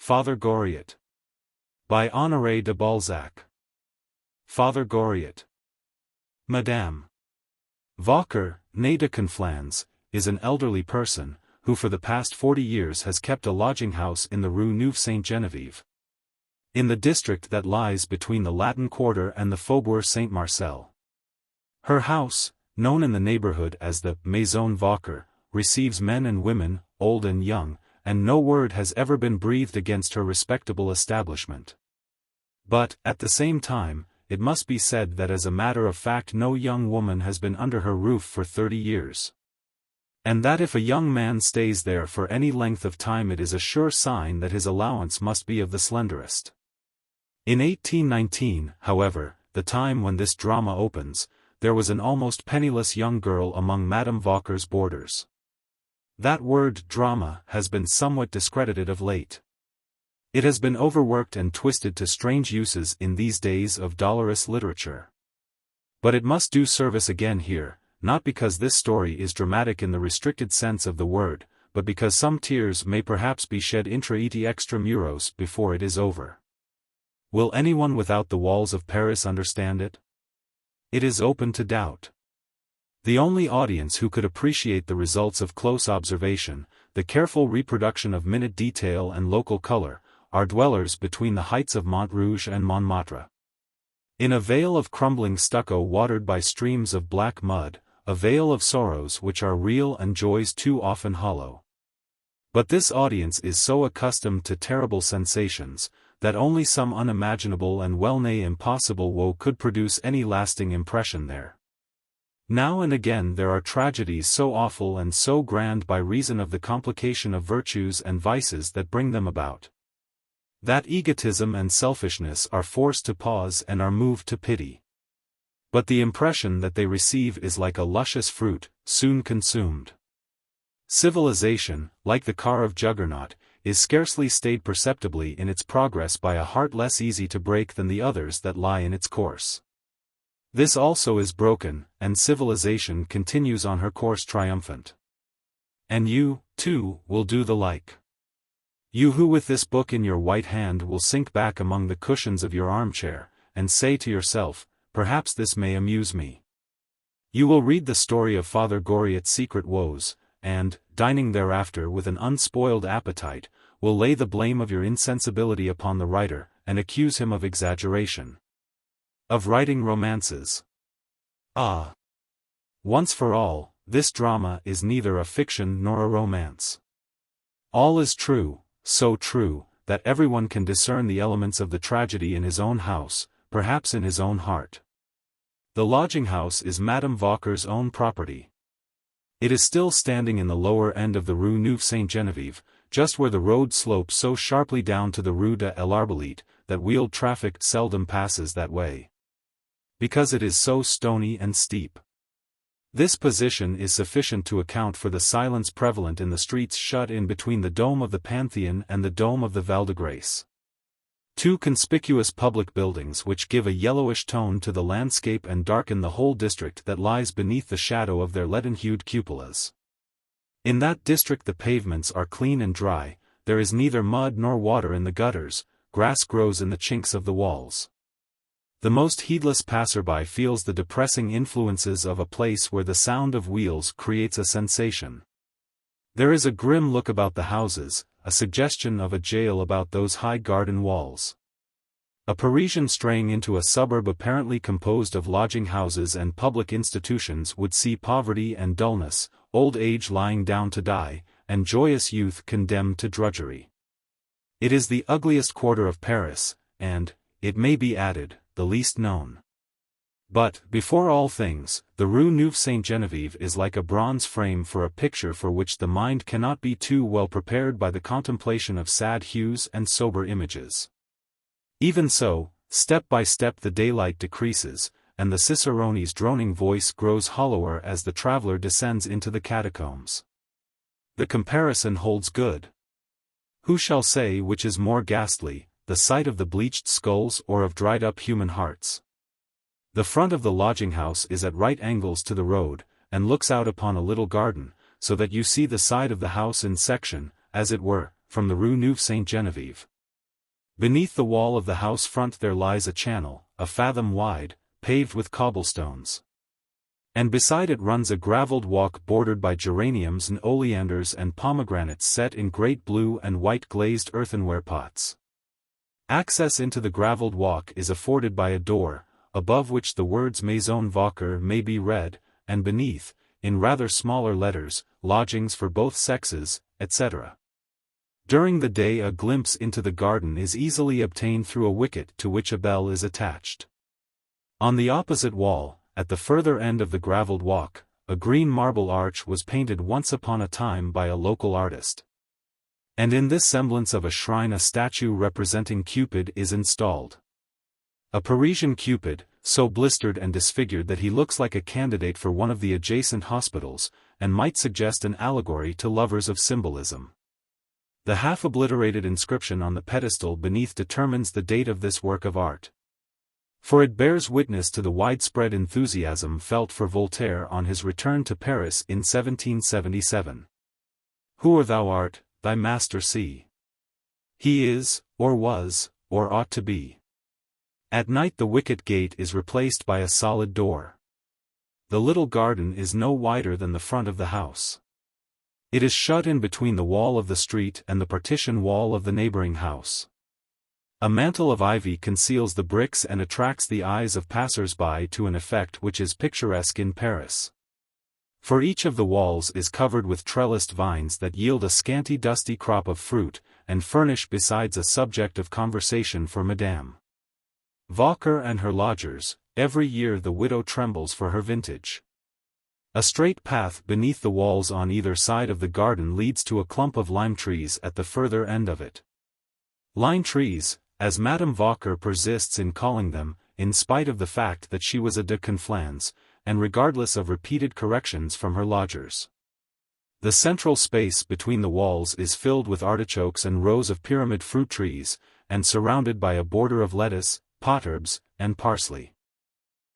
Father Goriot. By Honoré de Balzac. Father Goriot. Madame Vauquer, née de Conflans, is an elderly person, who for the past 40 years has kept a lodging house in the rue Nueve-Sainte-Genevieve, in the district that lies between the Latin Quarter and the Faubourg Saint-Marcel. Her house, known in the neighborhood as the Maison Vauquer, receives men and women, old and young, and no word has ever been breathed against her respectable establishment. But, at the same time, it must be said that as a matter of fact no young woman has been under her roof for 30 years. And that if a young man stays there for any length of time it is a sure sign that his allowance must be of the slenderest. In 1819, however, the time when this drama opens, there was an almost penniless young girl among Madame Vauquer's boarders. That word drama has been somewhat discredited of late. It has been overworked and twisted to strange uses in these days of dolorous literature. But it must do service again here, not because this story is dramatic in the restricted sense of the word, but because some tears may perhaps be shed intra et extramuros before it is over. Will anyone without the walls of Paris understand it? It is open to doubt. The only audience who could appreciate the results of close observation, the careful reproduction of minute detail and local color, are dwellers between the heights of Montrouge and Montmartre. In a vale of crumbling stucco watered by streams of black mud, a vale of sorrows which are real and joys too often hollow. But this audience is so accustomed to terrible sensations, that only some unimaginable and well-nigh impossible woe could produce any lasting impression there. Now and again there are tragedies so awful and so grand by reason of the complication of virtues and vices that bring them about, that egotism and selfishness are forced to pause and are moved to pity. But the impression that they receive is like a luscious fruit, soon consumed. Civilization, like the car of Juggernaut, is scarcely stayed perceptibly in its progress by a heart less easy to break than the others that lie in its course. This also is broken, and civilization continues on her course triumphant. And you, too, will do the like. You who with this book in your white hand will sink back among the cushions of your armchair, and say to yourself, perhaps this may amuse me. You will read the story of Father Goriot's secret woes, and, dining thereafter with an unspoiled appetite, will lay the blame of your insensibility upon the writer, and accuse him of exaggeration. Of writing romances. Ah! Once for all, this drama is neither a fiction nor a romance. All is true, so true, that everyone can discern the elements of the tragedy in his own house, perhaps in his own heart. The lodging house is Madame Vauquer's own property. It is still standing in the lower end of the rue Nueve-Sainte-Genevieve, just where the road slopes so sharply down to the rue de l'Arbalete, that wheeled traffic seldom passes that way, because it is so stony and steep. This position is sufficient to account for the silence prevalent in the streets shut in between the dome of the Pantheon and the dome of the Val de Grace. Two conspicuous public buildings which give a yellowish tone to the landscape and darken the whole district that lies beneath the shadow of their leaden-hued cupolas. In that district the pavements are clean and dry, there is neither mud nor water in the gutters, grass grows in the chinks of the walls. The most heedless passerby feels the depressing influences of a place where the sound of wheels creates a sensation. There is a grim look about the houses, a suggestion of a jail about those high garden walls. A Parisian straying into a suburb apparently composed of lodging houses and public institutions would see poverty and dullness, old age lying down to die, and joyous youth condemned to drudgery. It is the ugliest quarter of Paris, and, it may be added, the least known. But, before all things, the rue Nueve-Sainte-Genevieve is like a bronze frame for a picture for which the mind cannot be too well prepared by the contemplation of sad hues and sober images. Even so, step by step the daylight decreases, and the cicerone's droning voice grows hollower as the traveler descends into the catacombs. The comparison holds good. Who shall say which is more ghastly, the sight of the bleached skulls or of dried-up human hearts? The front of the lodging-house is at right angles to the road, and looks out upon a little garden, so that you see the side of the house in section, as it were, from the rue Nueve-Sainte-Genevieve. Beneath the wall of the house front there lies a channel, a fathom wide, paved with cobblestones. And beside it runs a gravelled walk bordered by geraniums and oleanders and pomegranates set in great blue and white glazed earthenware pots. Access into the gravelled walk is afforded by a door, above which the words Maison Vauquer may be read, and beneath, in rather smaller letters, lodgings for both sexes, etc. During the day a glimpse into the garden is easily obtained through a wicket to which a bell is attached. On the opposite wall, at the further end of the gravelled walk, a green marble arch was painted once upon a time by a local artist. And in this semblance of a shrine a statue representing Cupid is installed. A Parisian Cupid, so blistered and disfigured that he looks like a candidate for one of the adjacent hospitals, and might suggest an allegory to lovers of symbolism. The half-obliterated inscription on the pedestal beneath determines the date of this work of art. For it bears witness to the widespread enthusiasm felt for Voltaire on his return to Paris in 1777. Whoe'er thou art, thy master see. He is, or was, or ought to be. At night the wicket gate is replaced by a solid door. The little garden is no wider than the front of the house. It is shut in between the wall of the street and the partition wall of the neighboring house. A mantle of ivy conceals the bricks and attracts the eyes of passers-by to an effect which is picturesque in Paris. For each of the walls is covered with trellised vines that yield a scanty dusty crop of fruit, and furnish besides a subject of conversation for Madame Vauquer and her lodgers. Every year the widow trembles for her vintage. A straight path beneath the walls on either side of the garden leads to a clump of lime trees at the further end of it. Lime trees, as Madame Vauquer persists in calling them, in spite of the fact that she was a de Conflans, and regardless of repeated corrections from her lodgers. The central space between the walls is filled with artichokes and rows of pyramid fruit trees, and surrounded by a border of lettuce, potherbs, and parsley.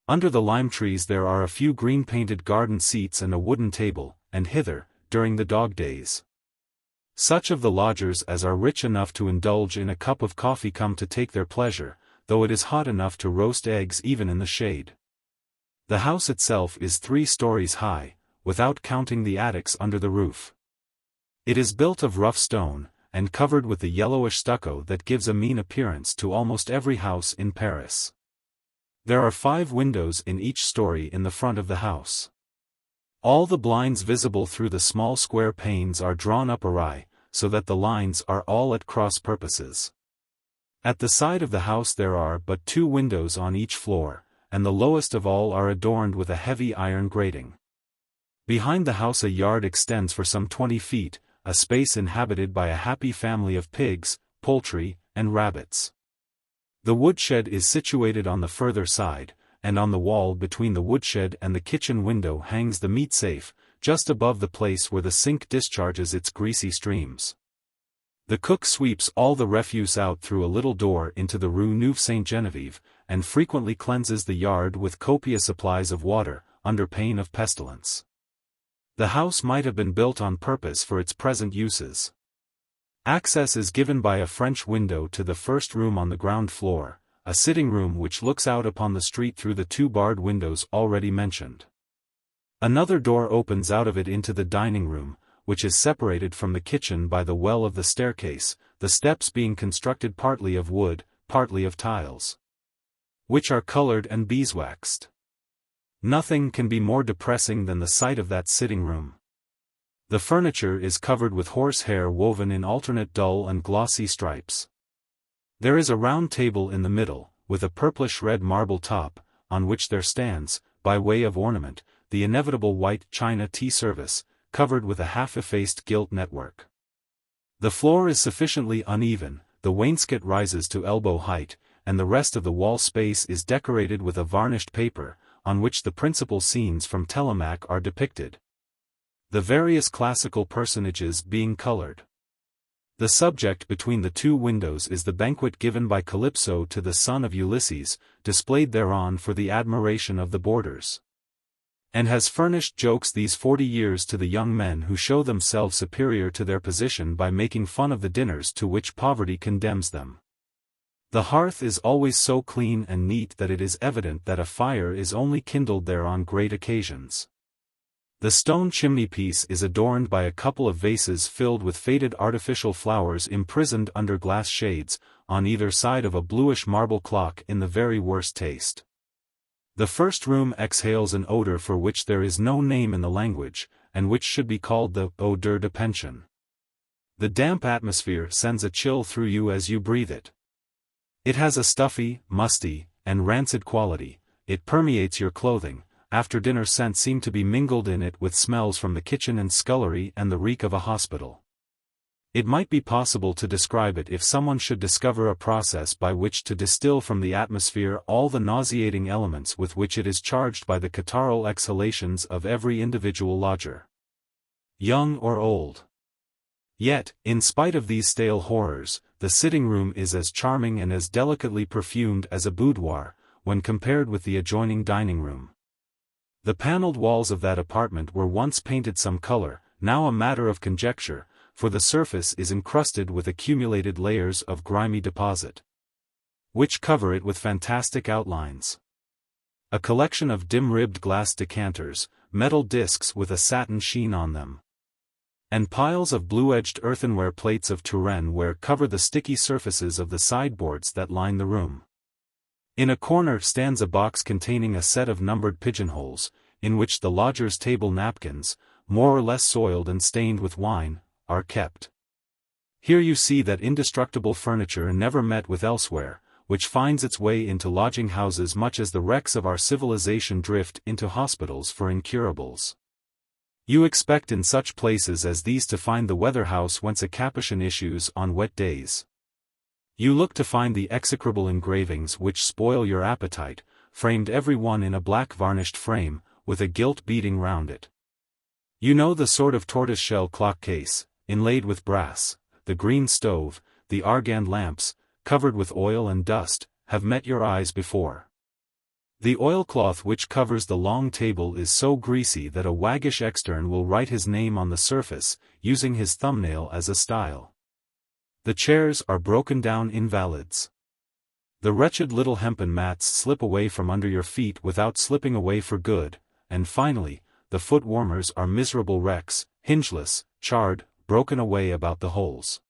Under the lime trees there are a few green-painted garden seats and a wooden table, and hither, during the dog days, such of the lodgers as are rich enough to indulge in a cup of coffee come to take their pleasure, though it is hot enough to roast eggs even in the shade. The house itself is 3 stories high, without counting the attics under the roof. It is built of rough stone, and covered with the yellowish stucco that gives a mean appearance to almost every house in Paris. There are 5 windows in each story in the front of the house. All the blinds visible through the small square panes are drawn up awry, so that the lines are all at cross purposes. At the side of the house there are but 2 windows on each floor, and the lowest of all are adorned with a heavy iron grating. Behind the house a yard extends for some 20 feet, a space inhabited by a happy family of pigs, poultry, and rabbits. The woodshed is situated on the further side, and on the wall between the woodshed and the kitchen window hangs the meat safe, just above the place where the sink discharges its greasy streams. The cook sweeps all the refuse out through a little door into the rue Nueve-Sainte-Genevieve, and frequently cleanses the yard with copious supplies of water, under pain of pestilence. The house might have been built on purpose for its present uses. Access is given by a French window to the first room on the ground floor, a sitting room which looks out upon the street through the 2 barred windows already mentioned. Another door opens out of it into the dining room, which is separated from the kitchen by the well of the staircase, the steps being constructed partly of wood, partly of tiles, which are colored and beeswaxed. Nothing can be more depressing than the sight of that sitting room. The furniture is covered with horsehair woven in alternate dull and glossy stripes. There is a round table in the middle, with a purplish-red marble top, on which there stands, by way of ornament, the inevitable white china tea service, covered with a half-effaced gilt network. The floor is sufficiently uneven, the wainscot rises to elbow height, and the rest of the wall space is decorated with a varnished paper, on which the principal scenes from Telemaque are depicted, the various classical personages being colored. The subject between the 2 windows is the banquet given by Calypso to the son of Ulysses, displayed thereon for the admiration of the boarders, and has furnished jokes these 40 years to the young men who show themselves superior to their position by making fun of the dinners to which poverty condemns them. The hearth is always so clean and neat that it is evident that a fire is only kindled there on great occasions. The stone chimney-piece is adorned by a couple of vases filled with faded artificial flowers imprisoned under glass shades, on either side of a bluish marble clock in the very worst taste. The first room exhales an odor for which there is no name in the language, and which should be called the odeur de pension. The damp atmosphere sends a chill through you as you breathe it. It has a stuffy, musty, and rancid quality. It permeates your clothing. After-dinner scents seem to be mingled in it with smells from the kitchen and scullery and the reek of a hospital. It might be possible to describe it if someone should discover a process by which to distill from the atmosphere all the nauseating elements with which it is charged by the catarrhal exhalations of every individual lodger, young or old. Yet, in spite of these stale horrors, the sitting-room is as charming and as delicately perfumed as a boudoir, when compared with the adjoining dining-room. The paneled walls of that apartment were once painted some color, now a matter of conjecture, for the surface is encrusted with accumulated layers of grimy deposit, which cover it with fantastic outlines. A collection of dim-ribbed glass decanters, metal discs with a satin sheen on them, and piles of blue-edged earthenware plates of Touraine ware cover the sticky surfaces of the sideboards that line the room. In a corner stands a box containing a set of numbered pigeonholes, in which the lodgers' table napkins, more or less soiled and stained with wine, are kept. Here you see that indestructible furniture never met with elsewhere, which finds its way into lodging-houses much as the wrecks of our civilization drift into hospitals for incurables. You expect in such places as these to find the weather-house whence a capuchin issues on wet days. You look to find the execrable engravings which spoil your appetite, framed every one in a black varnished frame, with a gilt beading round it. You know the sort of tortoise-shell clock case, inlaid with brass, the green stove, the argand lamps, covered with oil and dust, have met your eyes before. The oilcloth which covers the long table is so greasy that a waggish extern will write his name on the surface, using his thumbnail as a style. The chairs are broken-down invalids. The wretched little hempen mats slip away from under your feet without slipping away for good, and finally, the foot-warmers are miserable wrecks, hingeless, charred, broken away about the holes.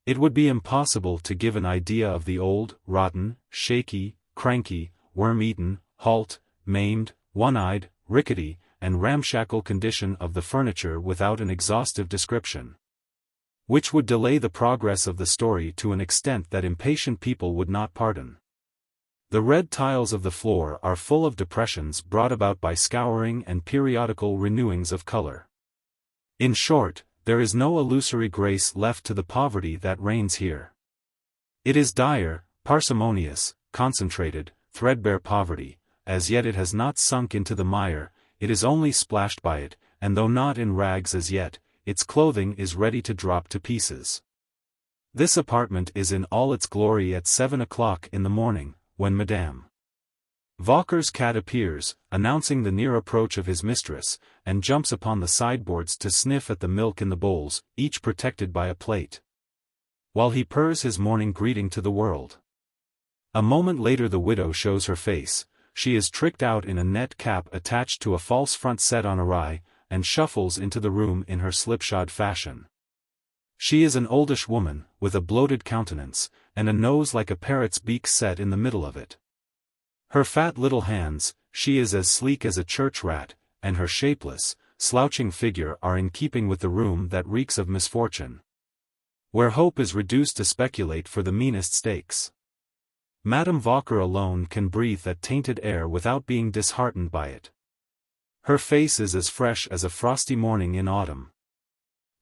It would be impossible to give an idea of the old, rotten, shaky, cranky, worm-eaten, halt, maimed, one-eyed, rickety, and ramshackle condition of the furniture without an exhaustive description, which would delay the progress of the story to an extent that impatient people would not pardon. The red tiles of the floor are full of depressions brought about by scouring and periodical renewings of color. In short, there is no illusory grace left to the poverty that reigns here. It is dire, parsimonious, concentrated, threadbare poverty. As yet it has not sunk into the mire, it is only splashed by it, and though not in rags as yet, its clothing is ready to drop to pieces. This apartment is in all its glory at 7 o'clock in the morning, when Madame Vauquer's cat appears, announcing the near approach of his mistress, and jumps upon the sideboards to sniff at the milk in the bowls, each protected by a plate, while he purrs his morning greeting to the world. A moment later the widow shows her face. She is tricked out in a net cap attached to a false front set on awry, and shuffles into the room in her slipshod fashion. She is an oldish woman, with a bloated countenance, and a nose like a parrot's beak set in the middle of it. Her fat little hands, she is as sleek as a church rat, and her shapeless, slouching figure are in keeping with the room that reeks of misfortune, where hope is reduced to speculate for the meanest stakes. Madame Vauquer alone can breathe that tainted air without being disheartened by it. Her face is as fresh as a frosty morning in autumn.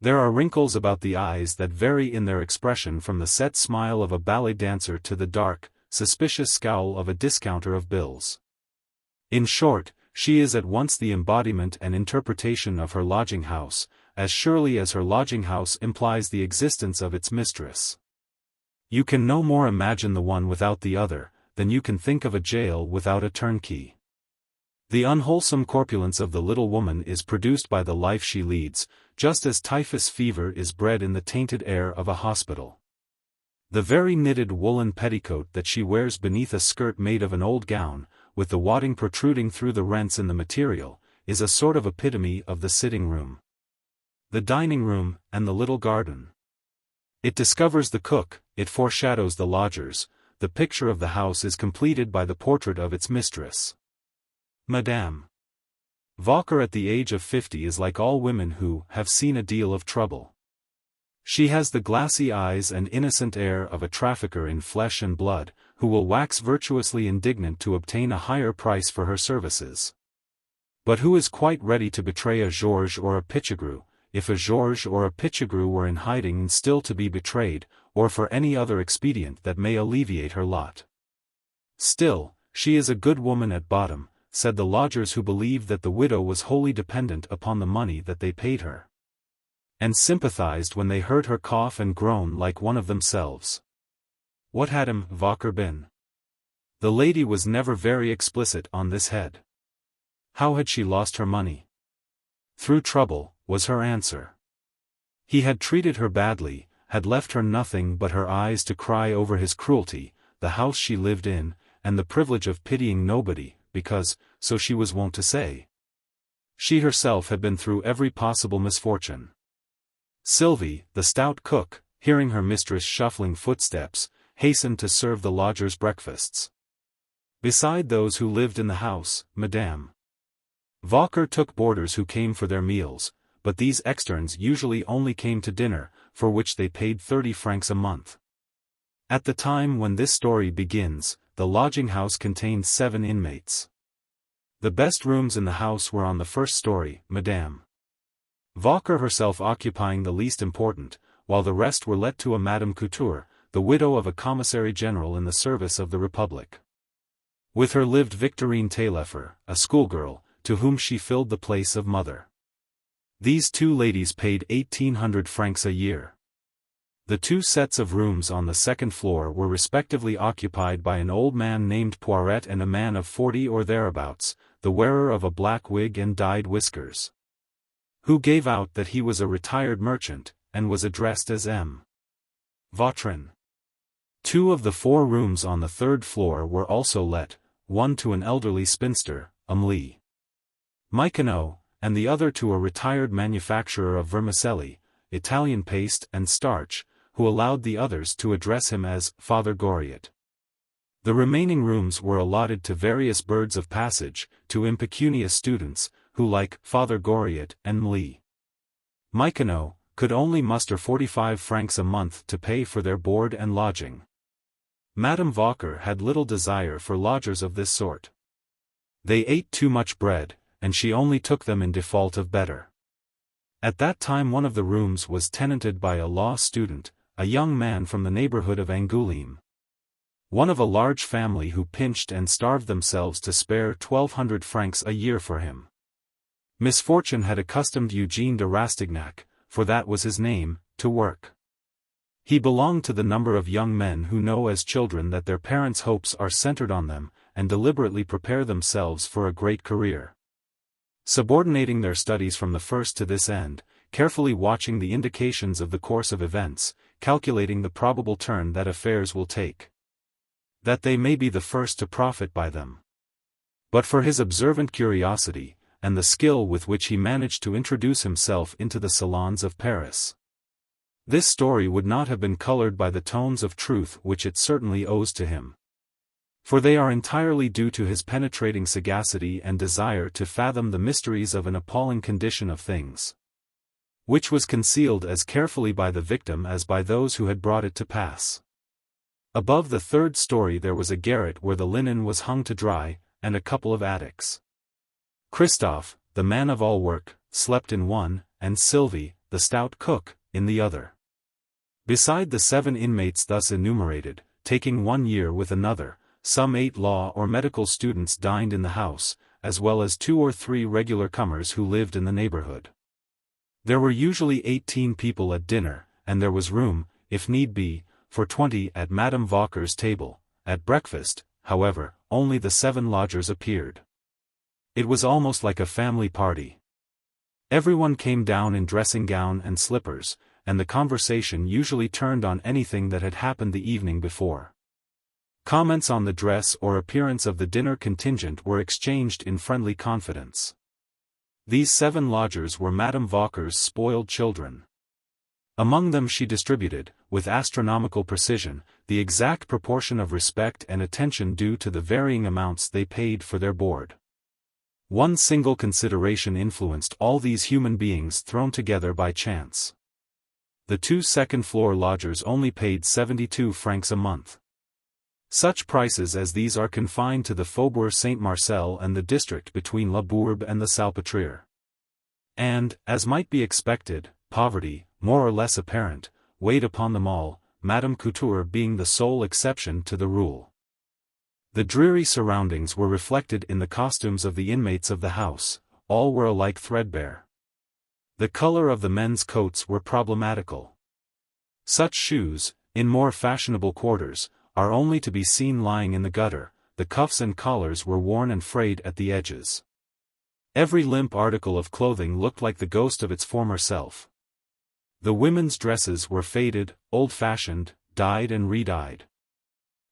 There are wrinkles about the eyes that vary in their expression from the set smile of a ballet dancer to the dark, suspicious scowl of a discounter of bills. In short, she is at once the embodiment and interpretation of her lodging-house, as surely as her lodging-house implies the existence of its mistress. You can no more imagine the one without the other, than you can think of a jail without a turnkey. The unwholesome corpulence of the little woman is produced by the life she leads, just as typhus fever is bred in the tainted air of a hospital. The very knitted woolen petticoat that she wears beneath a skirt made of an old gown, with the wadding protruding through the rents in the material, is a sort of epitome of the sitting room, the dining room, and the little garden. It discovers the cook, it foreshadows the lodgers, the picture of the house is completed by the portrait of its mistress. Madame Vauquer at the age of 50 is like all women who have seen a deal of trouble. She has the glassy eyes and innocent air of a trafficker in flesh and blood, who will wax virtuously indignant to obtain a higher price for her services, but who is quite ready to betray a Georges or a Pichegru, if a Georges or a Pichegru were in hiding and still to be betrayed, or for any other expedient that may alleviate her lot. Still, she is a good woman at bottom, said the lodgers, who believed that the widow was wholly dependent upon the money that they paid her, and sympathized when they heard her cough and groan like one of themselves. What had Madame Vauquer been? The lady was never very explicit on this head. How had she lost her money? Through trouble, was her answer. He had treated her badly, had left her nothing but her eyes to cry over his cruelty, the house she lived in, and the privilege of pitying nobody, because, so she was wont to say, she herself had been through every possible misfortune. Sylvie, the stout cook, hearing her mistress' shuffling footsteps, hastened to serve the lodgers' breakfasts. Beside those who lived in the house, Madame Vauquer took boarders who came for their meals, but these externs usually only came to dinner, for which they paid 30 francs a month. At the time when this story begins, the lodging-house contained 7 inmates. The best rooms in the house were on the first story, Madame Vauquer herself occupying the least important, while the rest were let to a Madame Couture, the widow of a commissary general in the service of the Republic. With her lived Victorine Taillefer, a schoolgirl, to whom she filled the place of mother. These 2 ladies paid 1,800 francs a year. The 2 sets of rooms on the second floor were respectively occupied by an old man named Poiret and a man of 40 or thereabouts, the wearer of a black wig and dyed whiskers, who gave out that he was a retired merchant, and was addressed as M. Vautrin. 2 of the 4 rooms on the 3rd floor were also let, one to an elderly spinster, Amélie Michonneau, and the other to a retired manufacturer of vermicelli, Italian paste and starch, who allowed the others to address him as Father Goriot. The remaining rooms were allotted to various birds of passage, to impecunious students, who like Father Goriot and Amélie Michonneau, could only muster 45 francs a month to pay for their board and lodging. Madame Vauquer had little desire for lodgers of this sort. They ate too much bread, and she only took them in default of better. At that time one of the rooms was tenanted by a law student, a young man from the neighborhood of Angoulême. One of a large family who pinched and starved themselves to spare 1,200 francs a year for him. Misfortune had accustomed Eugène de Rastignac, for that was his name, to work. He belonged to the number of young men who know as children that their parents' hopes are centered on them, and deliberately prepare themselves for a great career, subordinating their studies from the first to this end, carefully watching the indications of the course of events, calculating the probable turn that affairs will take, that they may be the first to profit by them. But for his observant curiosity, and the skill with which he managed to introduce himself into the salons of Paris, this story would not have been colored by the tones of truth which it certainly owes to him, for they are entirely due to his penetrating sagacity and desire to fathom the mysteries of an appalling condition of things, which was concealed as carefully by the victim as by those who had brought it to pass. Above the 3rd story there was a garret where the linen was hung to dry, and a couple of attics. Christophe, the man of all work, slept in one, and Sylvie, the stout cook, in the other. Beside the 7 inmates thus enumerated, taking 1 year with another, some 8 law or medical students dined in the house, as well as 2 or 3 regular comers who lived in the neighborhood. There were usually 18 people at dinner, and there was room, if need be, for 20 at Madame Vauquer's table. At breakfast, however, only the 7 lodgers appeared. It was almost like a family party. Everyone came down in dressing gown and slippers, and the conversation usually turned on anything that had happened the evening before. Comments on the dress or appearance of the dinner contingent were exchanged in friendly confidence. These 7 lodgers were Madame Vauquer's spoiled children. Among them she distributed, with astronomical precision, the exact proportion of respect and attention due to the varying amounts they paid for their board. One single consideration influenced all these human beings thrown together by chance. The 2 second-floor lodgers only paid 72 francs a month. Such prices as these are confined to the Faubourg Saint-Marcel and the district between La Bourbe and the Salpêtrière. And, as might be expected, poverty, more or less apparent, weighed upon them all, Madame Couture being the sole exception to the rule. The dreary surroundings were reflected in the costumes of the inmates of the house, all were alike threadbare. The color of the men's coats were problematical. Such shoes, in more fashionable quarters, are only to be seen lying in the gutter, the cuffs and collars were worn and frayed at the edges. Every limp article of clothing looked like the ghost of its former self. The women's dresses were faded, old-fashioned, dyed and re-dyed.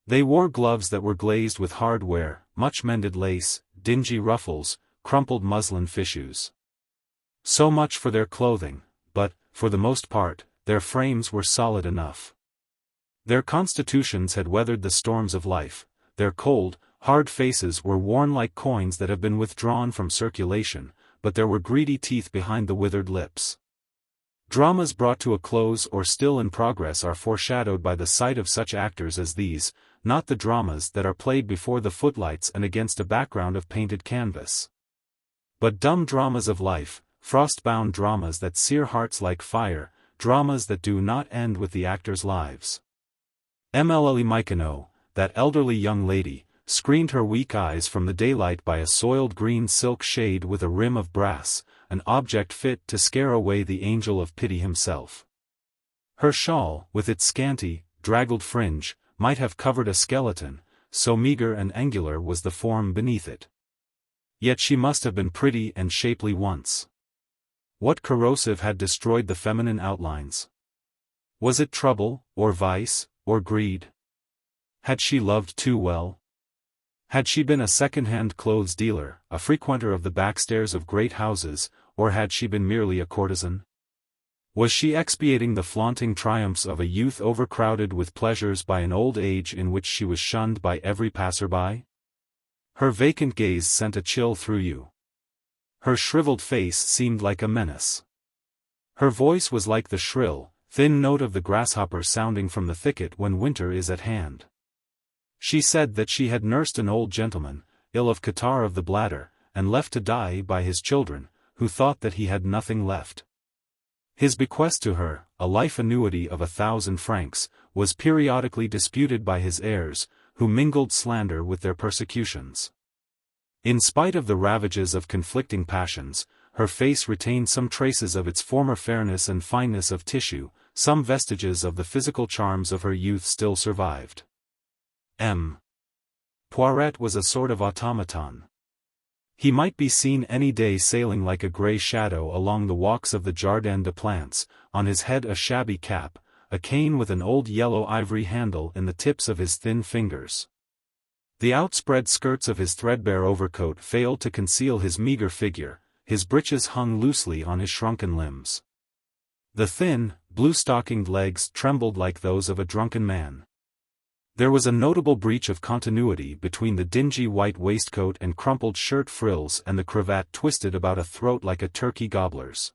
They wore gloves that were glazed with hard wear, much-mended lace, dingy ruffles, crumpled muslin fichus. So much for their clothing, but, for the most part, their frames were solid enough. Their constitutions had weathered the storms of life, their cold, hard faces were worn like coins that have been withdrawn from circulation, but there were greedy teeth behind the withered lips. Dramas brought to a close or still in progress are foreshadowed by the sight of such actors as these, not the dramas that are played before the footlights and against a background of painted canvas. But dumb dramas of life, frost-bound dramas that sear hearts like fire, dramas that do not end with the actors' lives. Madame Michonneau, that elderly young lady, screened her weak eyes from the daylight by a soiled green silk shade with a rim of brass, an object fit to scare away the angel of pity himself. Her shawl, with its scanty, draggled fringe, might have covered a skeleton, so meager and angular was the form beneath it. Yet she must have been pretty and shapely once. What corrosive had destroyed the feminine outlines? Was it trouble, or vice, or greed? Had she loved too well? Had she been a second-hand clothes dealer, a frequenter of the backstairs of great houses, or had she been merely a courtesan? Was she expiating the flaunting triumphs of a youth overcrowded with pleasures by an old age in which she was shunned by every passer-by? Her vacant gaze sent a chill through you. Her shriveled face seemed like a menace. Her voice was like the shrill, thin note of the grasshopper sounding from the thicket when winter is at hand. She said that she had nursed an old gentleman, ill of catarrh of the bladder, and left to die by his children, who thought that he had nothing left. His bequest to her, a life annuity of 1,000 francs, was periodically disputed by his heirs, who mingled slander with their persecutions. In spite of the ravages of conflicting passions, her face retained some traces of its former fairness and fineness of tissue, some vestiges of the physical charms of her youth still survived. Poiret was a sort of automaton. He might be seen any day sailing like a grey shadow along the walks of the Jardin des Plantes, on his head a shabby cap, a cane with an old yellow ivory handle in the tips of his thin fingers. The outspread skirts of his threadbare overcoat failed to conceal his meagre figure, his breeches hung loosely on his shrunken limbs. The thin, blue-stockinged legs trembled like those of a drunken man. There was a notable breach of continuity between the dingy white waistcoat and crumpled shirt frills and the cravat twisted about a throat like a turkey gobbler's.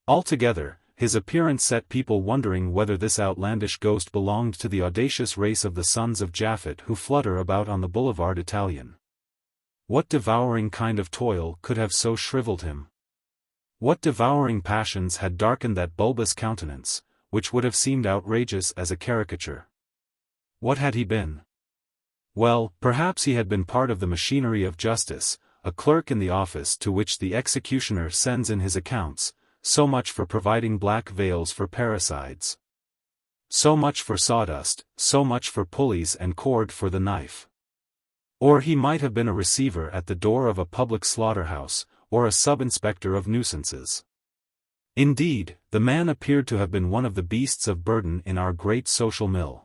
Altogether, his appearance set people wondering whether this outlandish ghost belonged to the audacious race of the sons of Japhet who flutter about on the Boulevard Italien. What devouring kind of toil could have so shriveled him? What devouring passions had darkened that bulbous countenance, which would have seemed outrageous as a caricature? What had he been? Well, perhaps he had been part of the machinery of justice, a clerk in the office to which the executioner sends in his accounts, so much for providing black veils for parricides. So much for sawdust, so much for pulleys and cord for the knife. Or he might have been a receiver at the door of a public slaughterhouse, or a sub-inspector of nuisances. Indeed, the man appeared to have been one of the beasts of burden in our great social mill.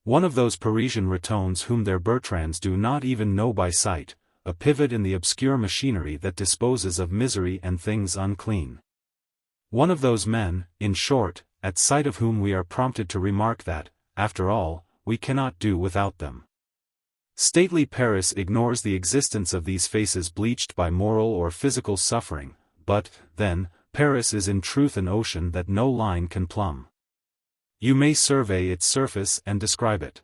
One of those Parisian ratones whom their Bertrands do not even know by sight, a pivot in the obscure machinery that disposes of misery and things unclean. One of those men, in short, at sight of whom we are prompted to remark that, after all, we cannot do without them. Stately Paris ignores the existence of these faces bleached by moral or physical suffering, but, then, Paris is in truth an ocean that no line can plumb. You may survey its surface and describe it.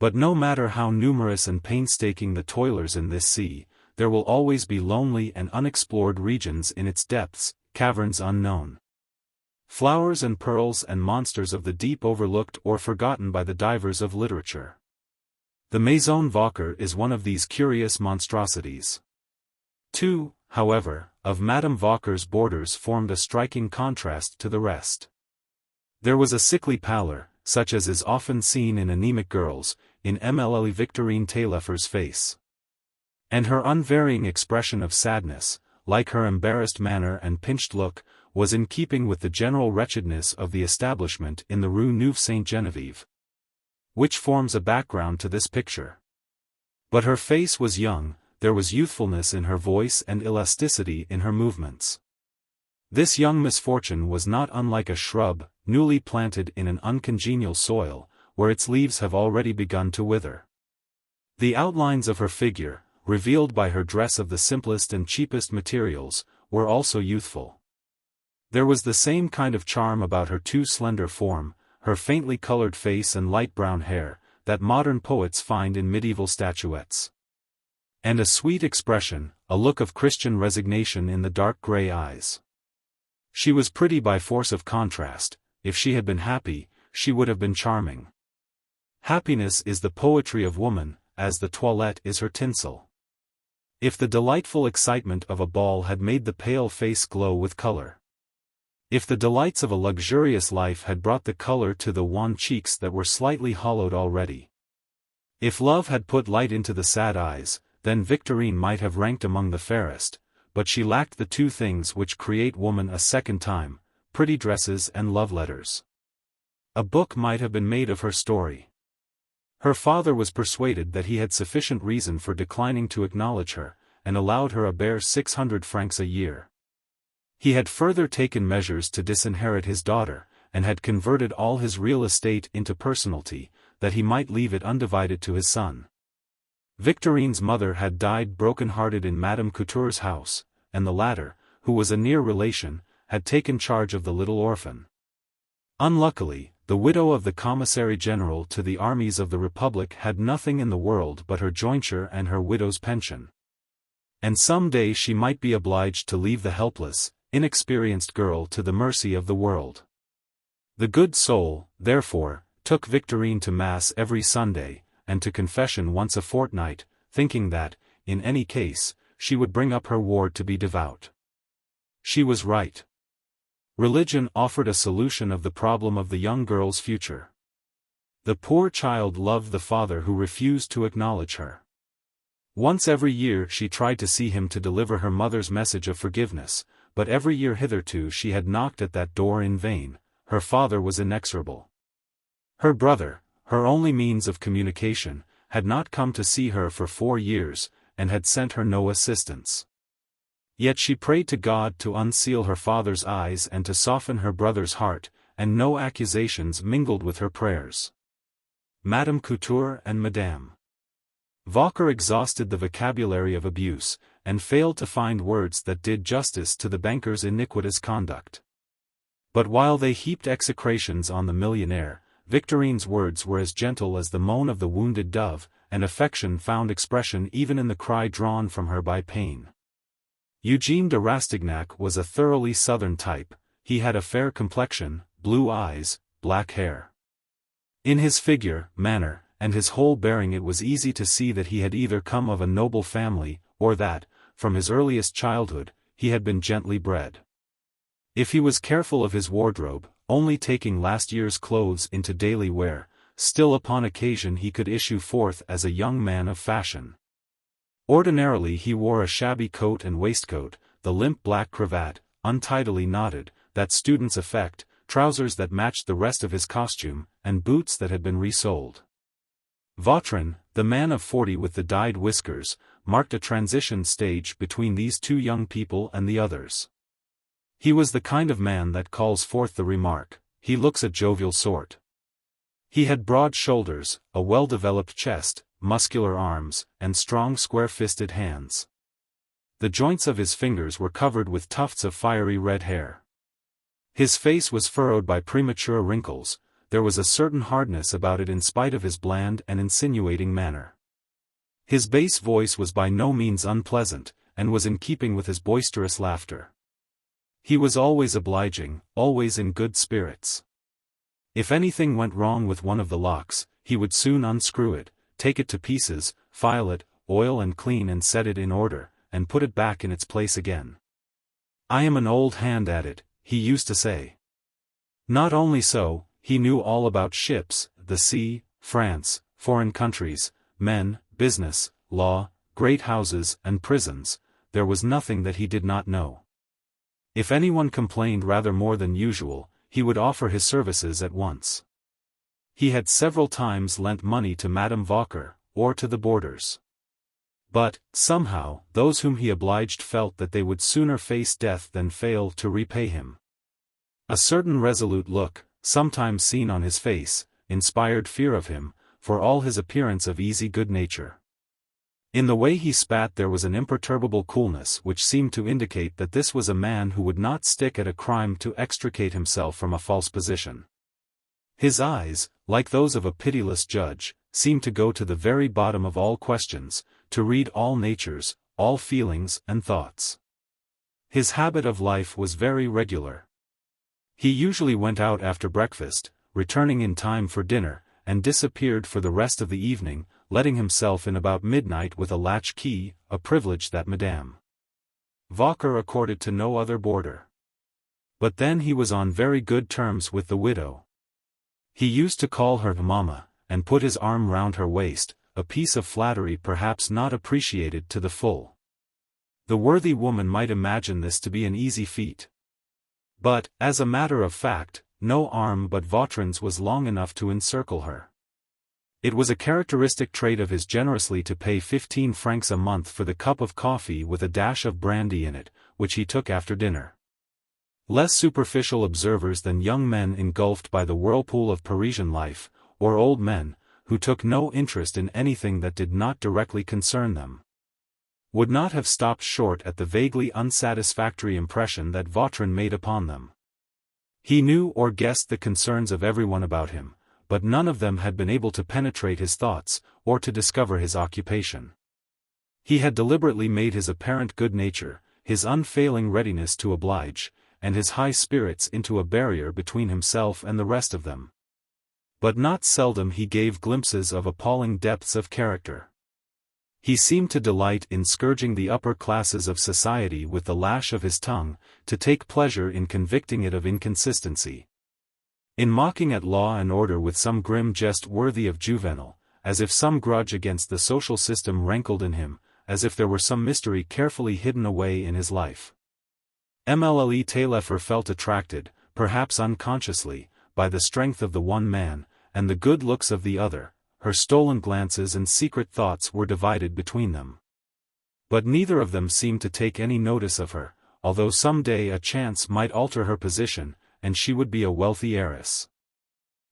But no matter how numerous and painstaking the toilers in this sea, there will always be lonely and unexplored regions in its depths, caverns unknown. Flowers and pearls and monsters of the deep overlooked or forgotten by the divers of literature. The Maison Vauquer is one of these curious monstrosities. Two, however, of Madame Vauquer's boarders formed a striking contrast to the rest. There was a sickly pallor, such as is often seen in anemic girls, in Mademoiselle Victorine Taillefer's face. And her unvarying expression of sadness, like her embarrassed manner and pinched look, was in keeping with the general wretchedness of the establishment in the Rue Nueve-Sainte-Genevieve, which forms a background to this picture. But her face was young, there was youthfulness in her voice and elasticity in her movements. This young misfortune was not unlike a shrub, newly planted in an uncongenial soil, where its leaves have already begun to wither. The outlines of her figure, revealed by her dress of the simplest and cheapest materials, were also youthful. There was the same kind of charm about her too slender form, her faintly colored face and light brown hair, that modern poets find in medieval statuettes. And a sweet expression, a look of Christian resignation in the dark gray eyes. She was pretty by force of contrast. If she had been happy, she would have been charming. Happiness is the poetry of woman, as the toilette is her tinsel. If the delightful excitement of a ball had made the pale face glow with color. If the delights of a luxurious life had brought the color to the wan cheeks that were slightly hollowed already. If love had put light into the sad eyes, then Victorine might have ranked among the fairest, but she lacked the two things which create woman a second time, pretty dresses and love letters. A book might have been made of her story. Her father was persuaded that he had sufficient reason for declining to acknowledge her, and allowed her a bare 600 francs a year. He had further taken measures to disinherit his daughter, and had converted all his real estate into personalty, that he might leave it undivided to his son. Victorine's mother had died broken-hearted in Madame Couture's house, and the latter, who was a near relation, had taken charge of the little orphan. Unluckily, the widow of the Commissary General to the armies of the Republic had nothing in the world but her jointure and her widow's pension. And some day she might be obliged to leave the helpless, inexperienced girl to the mercy of the world. The good soul, therefore, took Victorine to Mass every Sunday, and to confession once a fortnight, thinking that, in any case, she would bring up her ward to be devout. She was right. Religion offered a solution of the problem of the young girl's future. The poor child loved the father who refused to acknowledge her. Once every year she tried to see him to deliver her mother's message of forgiveness, but every year hitherto she had knocked at that door in vain. Her father was inexorable. Her brother, her only means of communication, had not come to see her for 4 years, and had sent her no assistance. Yet she prayed to God to unseal her father's eyes and to soften her brother's heart, and no accusations mingled with her prayers. Madame Couture and Madame Vauquer exhausted the vocabulary of abuse, and failed to find words that did justice to the banker's iniquitous conduct. But while they heaped execrations on the millionaire, Victorine's words were as gentle as the moan of the wounded dove, and affection found expression even in the cry drawn from her by pain. Eugène de Rastignac was a thoroughly southern type. He had a fair complexion, blue eyes, black hair. In his figure, manner, and his whole bearing it was easy to see that he had either come of a noble family, or that, from his earliest childhood, he had been gently bred. If he was careful of his wardrobe, only taking last year's clothes into daily wear, still upon occasion he could issue forth as a young man of fashion. Ordinarily he wore a shabby coat and waistcoat, the limp black cravat, untidily knotted, that student's effect, trousers that matched the rest of his costume, and boots that had been resoled. Vautrin, the man of 40 with the dyed whiskers, marked a transition stage between these two young people and the others. He was the kind of man that calls forth the remark, "He looks a jovial sort." He had broad shoulders, a well-developed chest, muscular arms, and strong square-fisted hands. The joints of his fingers were covered with tufts of fiery red hair. His face was furrowed by premature wrinkles. There was a certain hardness about it in spite of his bland and insinuating manner. His bass voice was by no means unpleasant, and was in keeping with his boisterous laughter. He was always obliging, always in good spirits. If anything went wrong with one of the locks, he would soon unscrew it, take it to pieces, file it, oil and clean and set it in order, and put it back in its place again. "I am an old hand at it," he used to say. Not only so, he knew all about ships, the sea, France, foreign countries, men, business, law, great houses and prisons. There was nothing that he did not know. If anyone complained rather more than usual, he would offer his services at once. He had several times lent money to Madame Vauquer, or to the boarders. But, somehow, those whom he obliged felt that they would sooner face death than fail to repay him. A certain resolute look, sometimes seen on his face, inspired fear of him, for all his appearance of easy good nature. In the way he spat there was an imperturbable coolness which seemed to indicate that this was a man who would not stick at a crime to extricate himself from a false position. His eyes, like those of a pitiless judge, seemed to go to the very bottom of all questions, to read all natures, all feelings and thoughts. His habit of life was very regular. He usually went out after breakfast, returning in time for dinner, and disappeared for the rest of the evening, letting himself in about midnight with a latch key, a privilege that Madame Vauquer accorded to no other boarder. But then he was on very good terms with the widow. He used to call her mamma, and put his arm round her waist, a piece of flattery perhaps not appreciated to the full. The worthy woman might imagine this to be an easy feat. But, as a matter of fact, no arm but Vautrin's was long enough to encircle her. It was a characteristic trait of his generously to pay 15 francs a month for the cup of coffee with a dash of brandy in it, which he took after dinner. Less superficial observers than young men engulfed by the whirlpool of Parisian life, or old men, who took no interest in anything that did not directly concern them, would not have stopped short at the vaguely unsatisfactory impression that Vautrin made upon them. He knew or guessed the concerns of everyone about him, but none of them had been able to penetrate his thoughts, or to discover his occupation. He had deliberately made his apparent good nature, his unfailing readiness to oblige, and his high spirits into a barrier between himself and the rest of them. But not seldom he gave glimpses of appalling depths of character. He seemed to delight in scourging the upper classes of society with the lash of his tongue, to take pleasure in convicting it of inconsistency, in mocking at law and order with some grim jest worthy of Juvenal, as if some grudge against the social system rankled in him, as if there were some mystery carefully hidden away in his life. Mademoiselle Taillefer felt attracted, perhaps unconsciously, by the strength of the one man, and the good looks of the other. Her stolen glances and secret thoughts were divided between them. But neither of them seemed to take any notice of her, although some day a chance might alter her position, and she would be a wealthy heiress.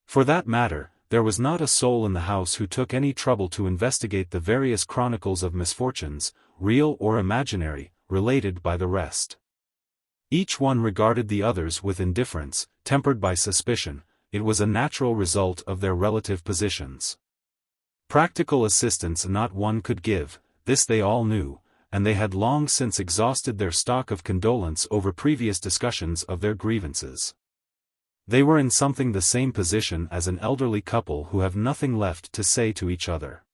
For that matter, there was not a soul in the house who took any trouble to investigate the various chronicles of misfortunes, real or imaginary, related by the rest. Each one regarded the others with indifference, tempered by suspicion. It was a natural result of their relative positions. Practical assistance not one could give, this they all knew, and they had long since exhausted their stock of condolence over previous discussions of their grievances. They were in something the same position as an elderly couple who have nothing left to say to each other.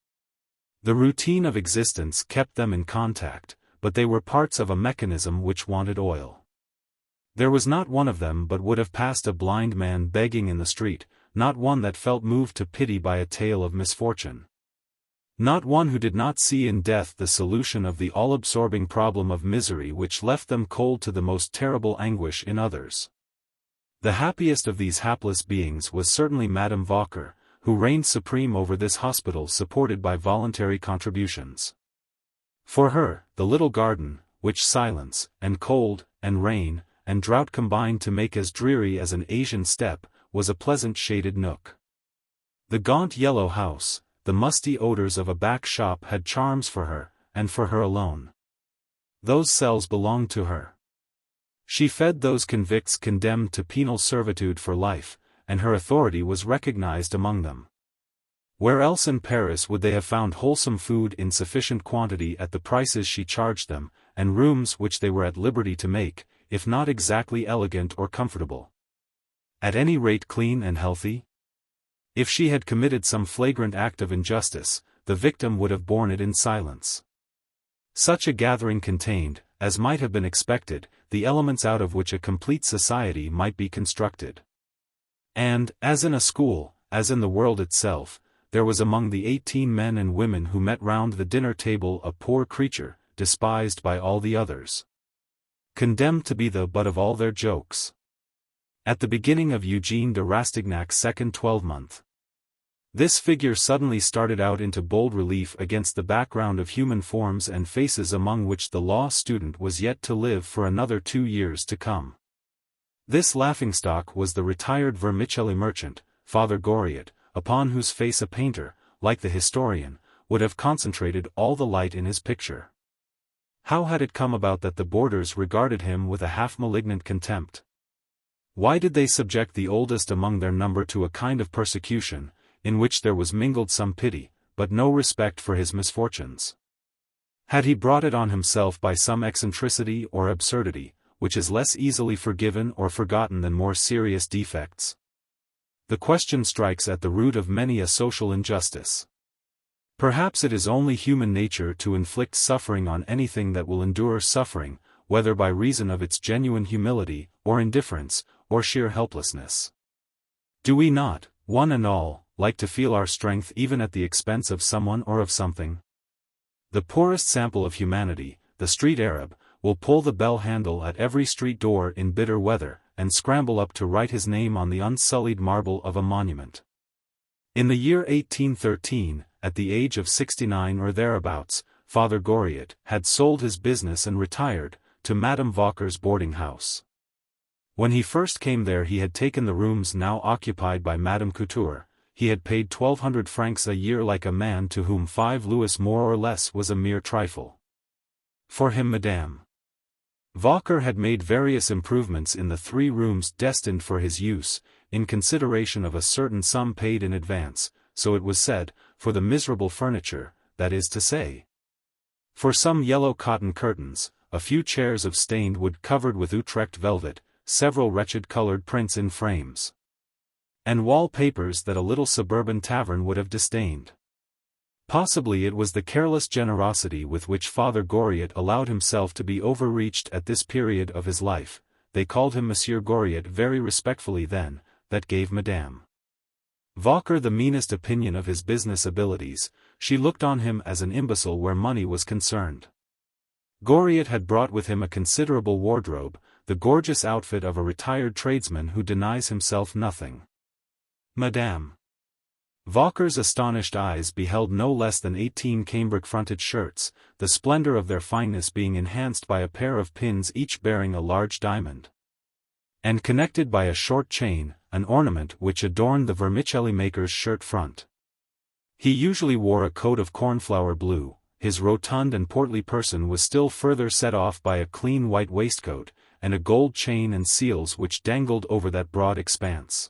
The routine of existence kept them in contact, but they were parts of a mechanism which wanted oil. There was not one of them but would have passed a blind man begging in the street, not one that felt moved to pity by a tale of misfortune. Not one who did not see in death the solution of the all-absorbing problem of misery which left them cold to the most terrible anguish in others. The happiest of these hapless beings was certainly Madame Vauquer, who reigned supreme over this hospital supported by voluntary contributions. For her, the little garden, which silence, and cold, and rain, and drought combined to make as dreary as an Asian steppe, was a pleasant shaded nook. The gaunt yellow house, the musty odors of a back shop had charms for her, and for her alone. Those cells belonged to her. She fed those convicts condemned to penal servitude for life, and her authority was recognized among them. Where else in Paris would they have found wholesome food in sufficient quantity at the prices she charged them, and rooms which they were at liberty to make, if not exactly elegant or comfortable, at any rate clean and healthy? If she had committed some flagrant act of injustice, the victim would have borne it in silence. Such a gathering contained, as might have been expected, the elements out of which a complete society might be constructed. And, as in a school, as in the world itself, there was among the 18 men and women who met round the dinner table a poor creature, despised by all the others, condemned to be the butt of all their jokes. At the beginning of Eugène de Rastignac's second 12-month, this figure suddenly started out into bold relief against the background of human forms and faces among which the law student was yet to live for another 2 years to come. This laughingstock was the retired vermicelli merchant, Father Goriot, upon whose face a painter, like the historian, would have concentrated all the light in his picture. How had it come about that the boarders regarded him with a half-malignant contempt? Why did they subject the oldest among their number to a kind of persecution, in which there was mingled some pity, but no respect for his misfortunes? Had he brought it on himself by some eccentricity or absurdity, which is less easily forgiven or forgotten than more serious defects? The question strikes at the root of many a social injustice. Perhaps it is only human nature to inflict suffering on anything that will endure suffering, whether by reason of its genuine humility, or indifference, or sheer helplessness. Do we not, one and all, like to feel our strength even at the expense of someone or of something? The poorest sample of humanity, the street Arab, will pull the bell handle at every street door in bitter weather, and scramble up to write his name on the unsullied marble of a monument. In the year 1813, at the age of 69 or thereabouts, Father Goriot had sold his business and retired to Madame Vauquer's boarding house. When he first came there he had taken the rooms now occupied by Madame Couture. He had paid 1,200 francs a year like a man to whom 5 louis more or less was a mere trifle. For him Madame Vauquer had made various improvements in the 3 rooms destined for his use, in consideration of a certain sum paid in advance, so it was said, for the miserable furniture, that is to say, for some yellow cotton curtains, a few chairs of stained wood covered with Utrecht velvet, several wretched colored prints in frames, and wall-papers that a little suburban tavern would have disdained. Possibly it was the careless generosity with which Father Goriot allowed himself to be overreached at this period of his life, they called him Monsieur Goriot very respectfully then, that gave Madame Vauquer the meanest opinion of his business abilities. She looked on him as an imbecile where money was concerned. Goriot had brought with him a considerable wardrobe, the gorgeous outfit of a retired tradesman who denies himself nothing. Madame Vauquer's astonished eyes beheld no less than 18 cambric-fronted shirts, the splendor of their fineness being enhanced by a pair of pins each bearing a large diamond, and connected by a short chain, an ornament which adorned the vermicelli maker's shirt front. He usually wore a coat of cornflower blue. His rotund and portly person was still further set off by a clean white waistcoat, and a gold chain and seals which dangled over that broad expanse.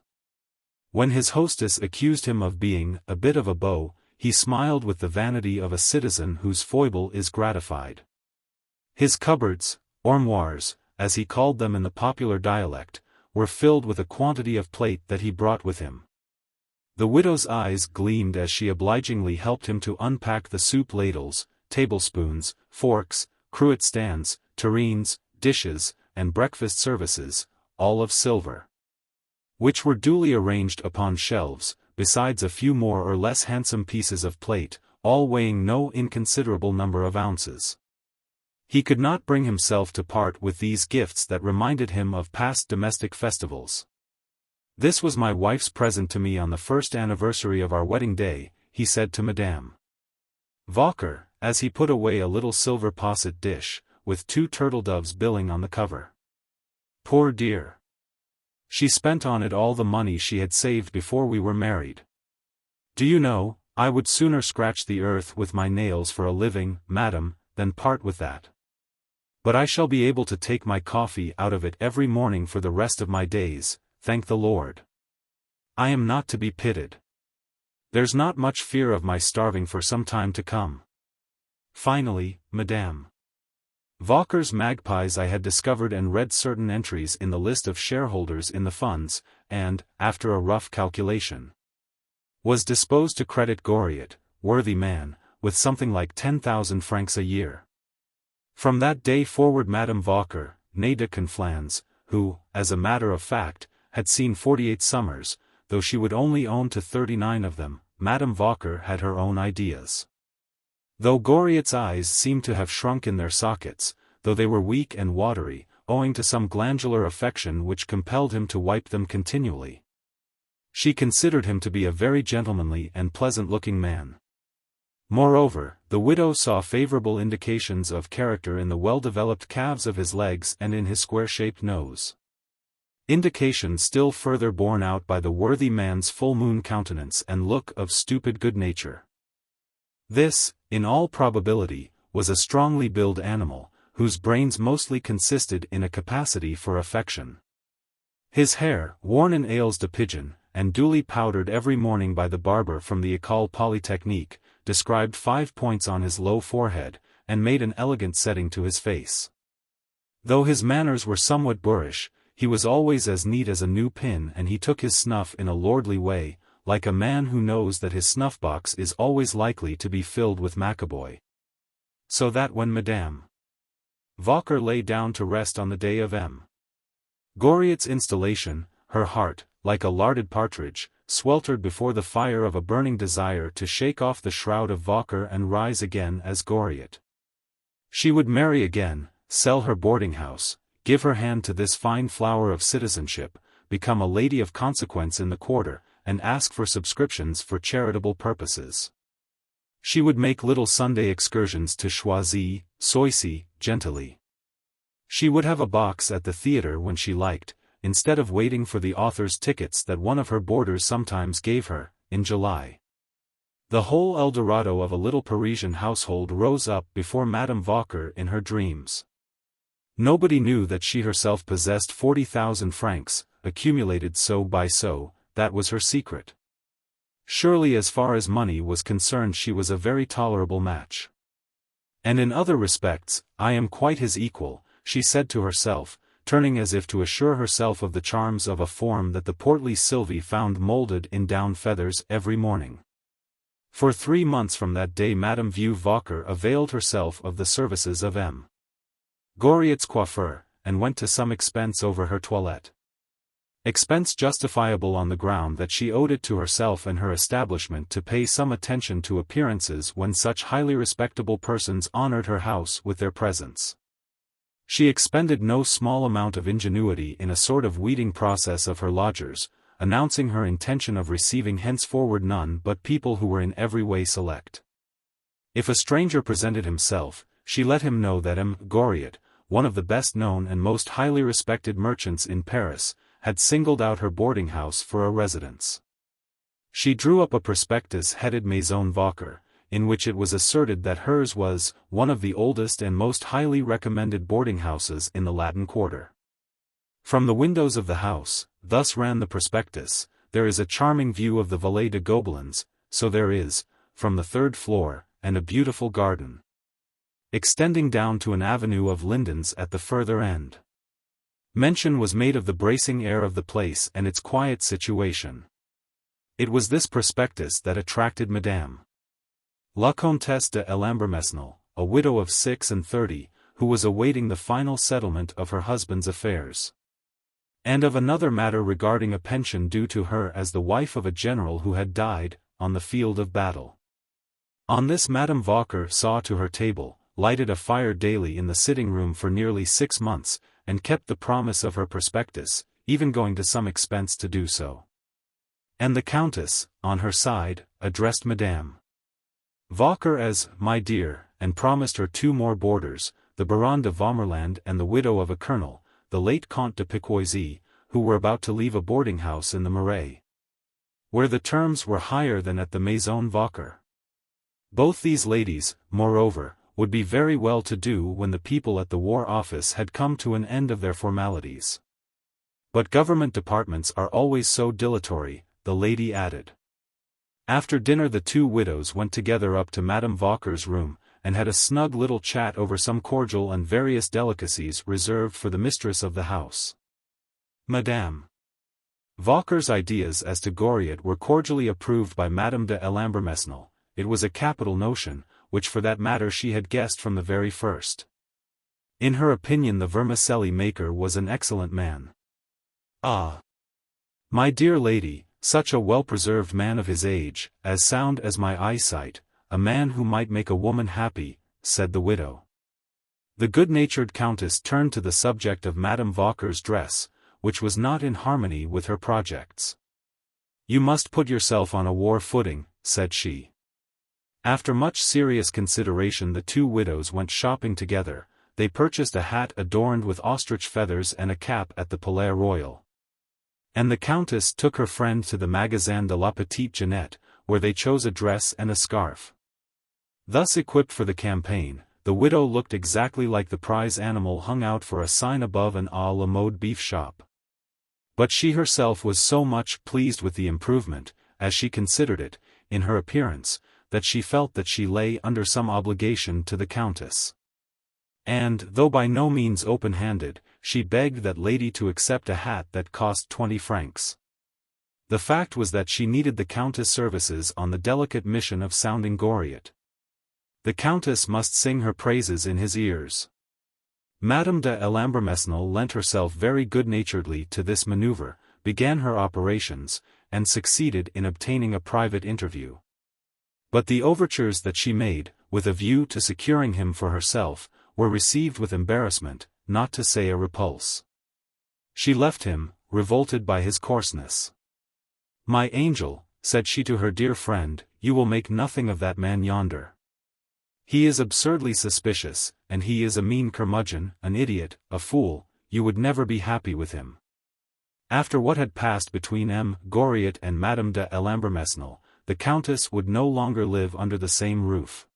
When his hostess accused him of being a bit of a beau, he smiled with the vanity of a citizen whose foible is gratified. His cupboards, armoires, as he called them in the popular dialect, were filled with a quantity of plate that he brought with him. The widow's eyes gleamed as she obligingly helped him to unpack the soup ladles, tablespoons, forks, cruet stands, tureens, dishes, and breakfast services, all of silver, which were duly arranged upon shelves, besides a few more or less handsome pieces of plate, all weighing no inconsiderable number of ounces. He could not bring himself to part with these gifts that reminded him of past domestic festivals. "This was my wife's present to me on the first anniversary of our wedding day," he said to Madame Vauquer, as he put away a little silver posset dish, with 2 turtle-doves billing on the cover. "Poor dear! She spent on it all the money she had saved before we were married. Do you know, I would sooner scratch the earth with my nails for a living, madam, than part with that. But I shall be able to take my coffee out of it every morning for the rest of my days, thank the Lord. I am not to be pitied. There's not much fear of my starving for some time to come." Finally, Madame Vauquer's magpies I had discovered and read certain entries in the list of shareholders in the funds, and, after a rough calculation, was disposed to credit Goriot, worthy man, with something like 10,000 francs a year. From that day forward Madame Vauquer, née de Conflans, who, as a matter of fact, had seen 48 summers, though she would only own to 39 of them, Madame Vauquer had her own ideas. Though Goriot's eyes seemed to have shrunk in their sockets, though they were weak and watery, owing to some glandular affection which compelled him to wipe them continually, she considered him to be a very gentlemanly and pleasant-looking man. Moreover, the widow saw favorable indications of character in the well-developed calves of his legs and in his square-shaped nose. Indications still further borne out by the worthy man's full-moon countenance and look of stupid good nature. This, in all probability, was a strongly built animal, whose brains mostly consisted in a capacity for affection. His hair, worn in ailes de pigeon, and duly powdered every morning by the barber from the École Polytechnique, described 5 points on his low forehead, and made an elegant setting to his face. Though his manners were somewhat boorish, he was always as neat as a new pin, and he took his snuff in a lordly way, like a man who knows that his snuff-box is always likely to be filled with maccaboy. So that when Madame Vauquer lay down to rest on the day of M. Goriot's installation, her heart, like a larded partridge, sweltered before the fire of a burning desire to shake off the shroud of Vauquer and rise again as Goriot. She would marry again, sell her boarding-house, give her hand to this fine flower of citizenship, become a lady of consequence in the quarter, and ask for subscriptions for charitable purposes. She would make little Sunday excursions to Choisy, Soissy, Gentilly. She would have a box at the theatre when she liked, instead of waiting for the author's tickets that one of her boarders sometimes gave her, in July. The whole El Dorado of a little Parisian household rose up before Madame Vauquer in her dreams. Nobody knew that she herself possessed 40,000 francs, accumulated so by so, that was her secret. Surely as far as money was concerned she was a very tolerable match. And in other respects, I am quite his equal, she said to herself, turning as if to assure herself of the charms of a form that the portly Sylvie found molded in down feathers every morning. For 3 months from that day Madame Vauquer availed herself of the services of M. Goriot's coiffeur, and went to some expense over her toilette. Expense justifiable on the ground that she owed it to herself and her establishment to pay some attention to appearances when such highly respectable persons honored her house with their presence. She expended no small amount of ingenuity in a sort of weeding process of her lodgers, announcing her intention of receiving henceforward none but people who were in every way select. If a stranger presented himself, she let him know that M. Goriot, one of the best-known and most highly respected merchants in Paris, had singled out her boarding-house for a residence. She drew up a prospectus headed Maison Vauquer, in which it was asserted that hers was one of the oldest and most highly recommended boarding-houses in the Latin Quarter. From the windows of the house, thus ran the prospectus, there is a charming view of the Vallée de Gobelins, so there is, from the 3rd floor, and a beautiful garden, extending down to an avenue of lindens at the further end. Mention was made of the bracing air of the place and its quiet situation. It was this prospectus that attracted Madame La Comtesse de Lambermesnil, a widow of 36, who was awaiting the final settlement of her husband's affairs, and of another matter regarding a pension due to her as the wife of a general who had died on the field of battle. On this Madame Vauquer saw to her table, lighted a fire daily in the sitting-room for nearly 6 months, and kept the promise of her prospectus, even going to some expense to do so. And the Countess, on her side, addressed Madame Vauquer as "my dear," and promised her 2 more boarders, the Baron de Vaumerland and the widow of a colonel, the late Comte de Piquoisy, who were about to leave a boarding-house in the Marais, where the terms were higher than at the Maison Vauquer. Both these ladies, moreover, would be very well to do when the people at the War Office had come to an end of their formalities. But government departments are always so dilatory, the lady added. After dinner the 2 widows went together up to Madame Vauquer's room, and had a snug little chat over some cordial and various delicacies reserved for the mistress of the house. Madame Vauquer's ideas as to Goriot were cordially approved by Madame de Mesnil. It was a capital notion, which for that matter she had guessed from the very first. In her opinion the vermicelli maker was an excellent man. "Ah, my dear lady, such a well-preserved man of his age, as sound as my eyesight, a man who might make a woman happy," said the widow. The good-natured Countess turned to the subject of Madame Vauquer's dress, which was not in harmony with her projects. "You must put yourself on a war footing," said she. After much serious consideration the 2 widows went shopping together. They purchased a hat adorned with ostrich feathers and a cap at the Palais Royal. And the Countess took her friend to the Magasin de la Petite Jeannette, where they chose a dress and a scarf. Thus equipped for the campaign, the widow looked exactly like the prize animal hung out for a sign above an à la mode beef shop. But she herself was so much pleased with the improvement, as she considered it, in her appearance, that she felt that she lay under some obligation to the Countess. And, though by no means open-handed, she begged that lady to accept a hat that cost 20 francs. The fact was that she needed the Countess' services on the delicate mission of sounding Goriot. The Countess must sing her praises in his ears. Madame de Mesnil lent herself very good-naturedly to this maneuver, began her operations, and succeeded in obtaining a private interview. But the overtures that she made, with a view to securing him for herself, were received with embarrassment, not to say a repulse. She left him, revolted by his coarseness. "My angel," said she to her dear friend, "you will make nothing of that man yonder. He is absurdly suspicious, and he is a mean curmudgeon, an idiot, a fool, you would never be happy with him." After what had passed between Goriot and Madame de Mesnil, the Countess would no longer live under the same roof.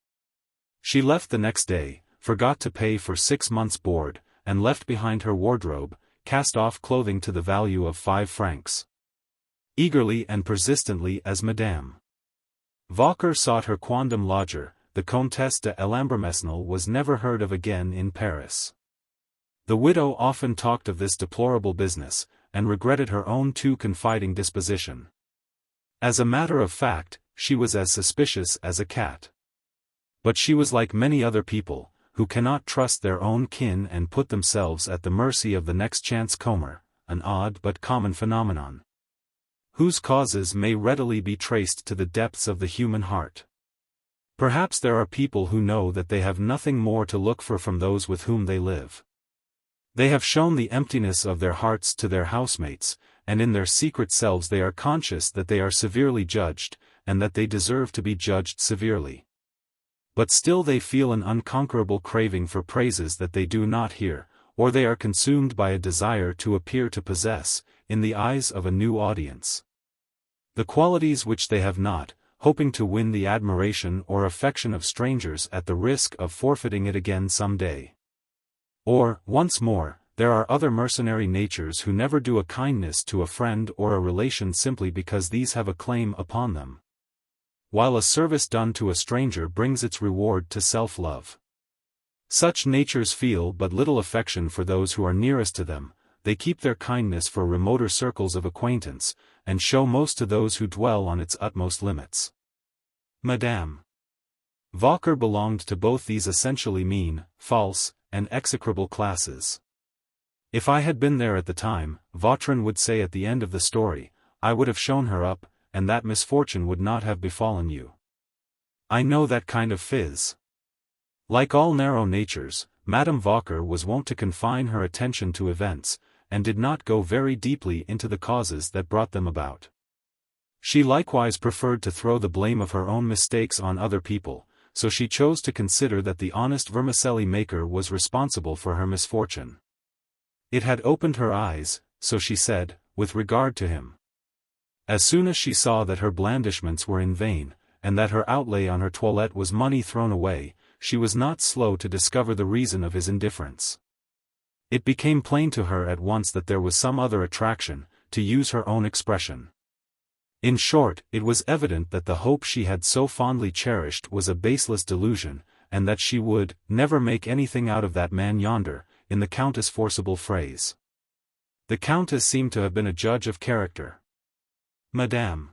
She left the next day, forgot to pay for 6 months' board, and left behind her wardrobe, cast-off clothing to the value of 5 francs. Eagerly and persistently as Madame Vauquer sought her quondam lodger, the Comtesse de Mesnil was never heard of again in Paris. The widow often talked of this deplorable business, and regretted her own too confiding disposition. As a matter of fact, she was as suspicious as a cat. But she was like many other people, who cannot trust their own kin and put themselves at the mercy of the next chance comer, an odd but common phenomenon, whose causes may readily be traced to the depths of the human heart. Perhaps there are people who know that they have nothing more to look for from those with whom they live. They have shown the emptiness of their hearts to their housemates, and in their secret selves they are conscious that they are severely judged, and that they deserve to be judged severely. But still they feel an unconquerable craving for praises that they do not hear, or they are consumed by a desire to appear to possess, in the eyes of a new audience, the qualities which they have not, hoping to win the admiration or affection of strangers at the risk of forfeiting it again some day. Or, once more, there are other mercenary natures who never do a kindness to a friend or a relation simply because these have a claim upon them, while a service done to a stranger brings its reward to self-love. Such natures feel but little affection for those who are nearest to them, they keep their kindness for remoter circles of acquaintance, and show most to those who dwell on its utmost limits. Madame Vauquer belonged to both these essentially mean, false, and execrable classes. If I had been there at the time, Vautrin would say at the end of the story, I would have shown her up, and that misfortune would not have befallen you. I know that kind of fizz. Like all narrow natures, Madame Vauquer was wont to confine her attention to events, and did not go very deeply into the causes that brought them about. She likewise preferred to throw the blame of her own mistakes on other people, so she chose to consider that the honest vermicelli maker was responsible for her misfortune. It had opened her eyes, so she said, with regard to him. As soon as she saw that her blandishments were in vain, and that her outlay on her toilette was money thrown away, she was not slow to discover the reason of his indifference. It became plain to her at once that there was some other attraction, to use her own expression. In short, it was evident that the hope she had so fondly cherished was a baseless delusion, and that she would never make anything out of that man yonder, in the Countess' forcible phrase. The Countess seemed to have been a judge of character. Madame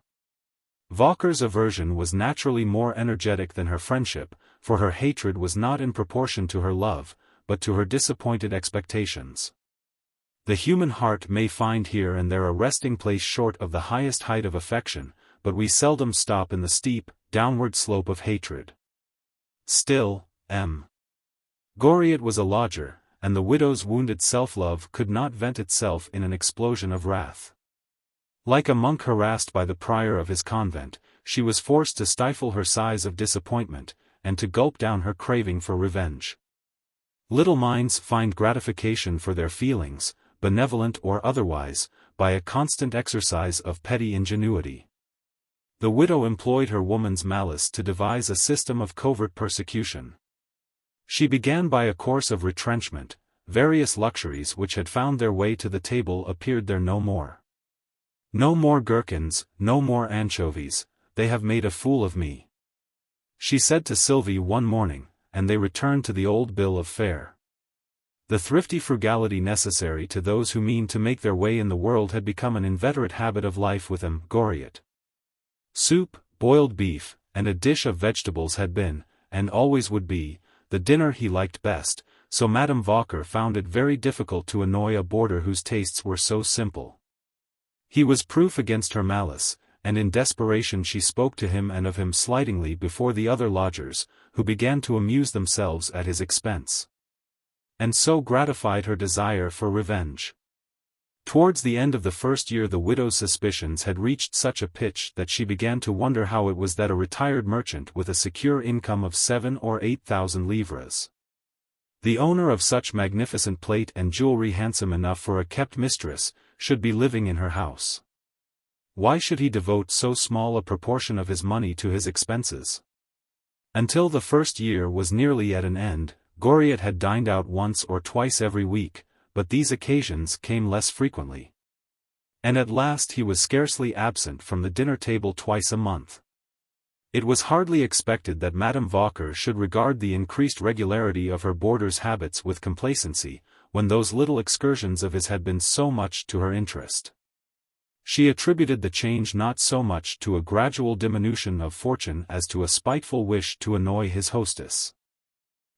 Vauquer's aversion was naturally more energetic than her friendship, for her hatred was not in proportion to her love, but to her disappointed expectations. The human heart may find here and there a resting place short of the highest height of affection, but we seldom stop in the steep, downward slope of hatred. Still, Goriot was a lodger, and the widow's wounded self-love could not vent itself in an explosion of wrath. Like a monk harassed by the prior of his convent, she was forced to stifle her sighs of disappointment, and to gulp down her craving for revenge. Little minds find gratification for their feelings, benevolent or otherwise, by a constant exercise of petty ingenuity. The widow employed her woman's malice to devise a system of covert persecution. She began by a course of retrenchment. Various luxuries which had found their way to the table appeared there no more. No more gherkins, no more anchovies, they have made a fool of me, she said to Sylvie one morning, and they returned to the old bill of fare. The thrifty frugality necessary to those who mean to make their way in the world had become an inveterate habit of life with him. Goriot. Soup, boiled beef, and a dish of vegetables had been, and always would be, the dinner he liked best, so Madame Vauquer found it very difficult to annoy a boarder whose tastes were so simple. He was proof against her malice, and in desperation she spoke to him and of him slightingly before the other lodgers, who began to amuse themselves at his expense. And so gratified her desire for revenge. Towards the end of the first year the widow's suspicions had reached such a pitch that she began to wonder how it was that a retired merchant with a secure income of 7,000 or 8,000 livres, the owner of such magnificent plate and jewelry handsome enough for a kept mistress, should be living in her house. Why should he devote so small a proportion of his money to his expenses? Until the first year was nearly at an end, Goriot had dined out once or twice every week, but these occasions came less frequently. And at last he was scarcely absent from the dinner table twice a month. It was hardly expected that Madame Vauquer should regard the increased regularity of her boarder's habits with complacency, when those little excursions of his had been so much to her interest. She attributed the change not so much to a gradual diminution of fortune as to a spiteful wish to annoy his hostess.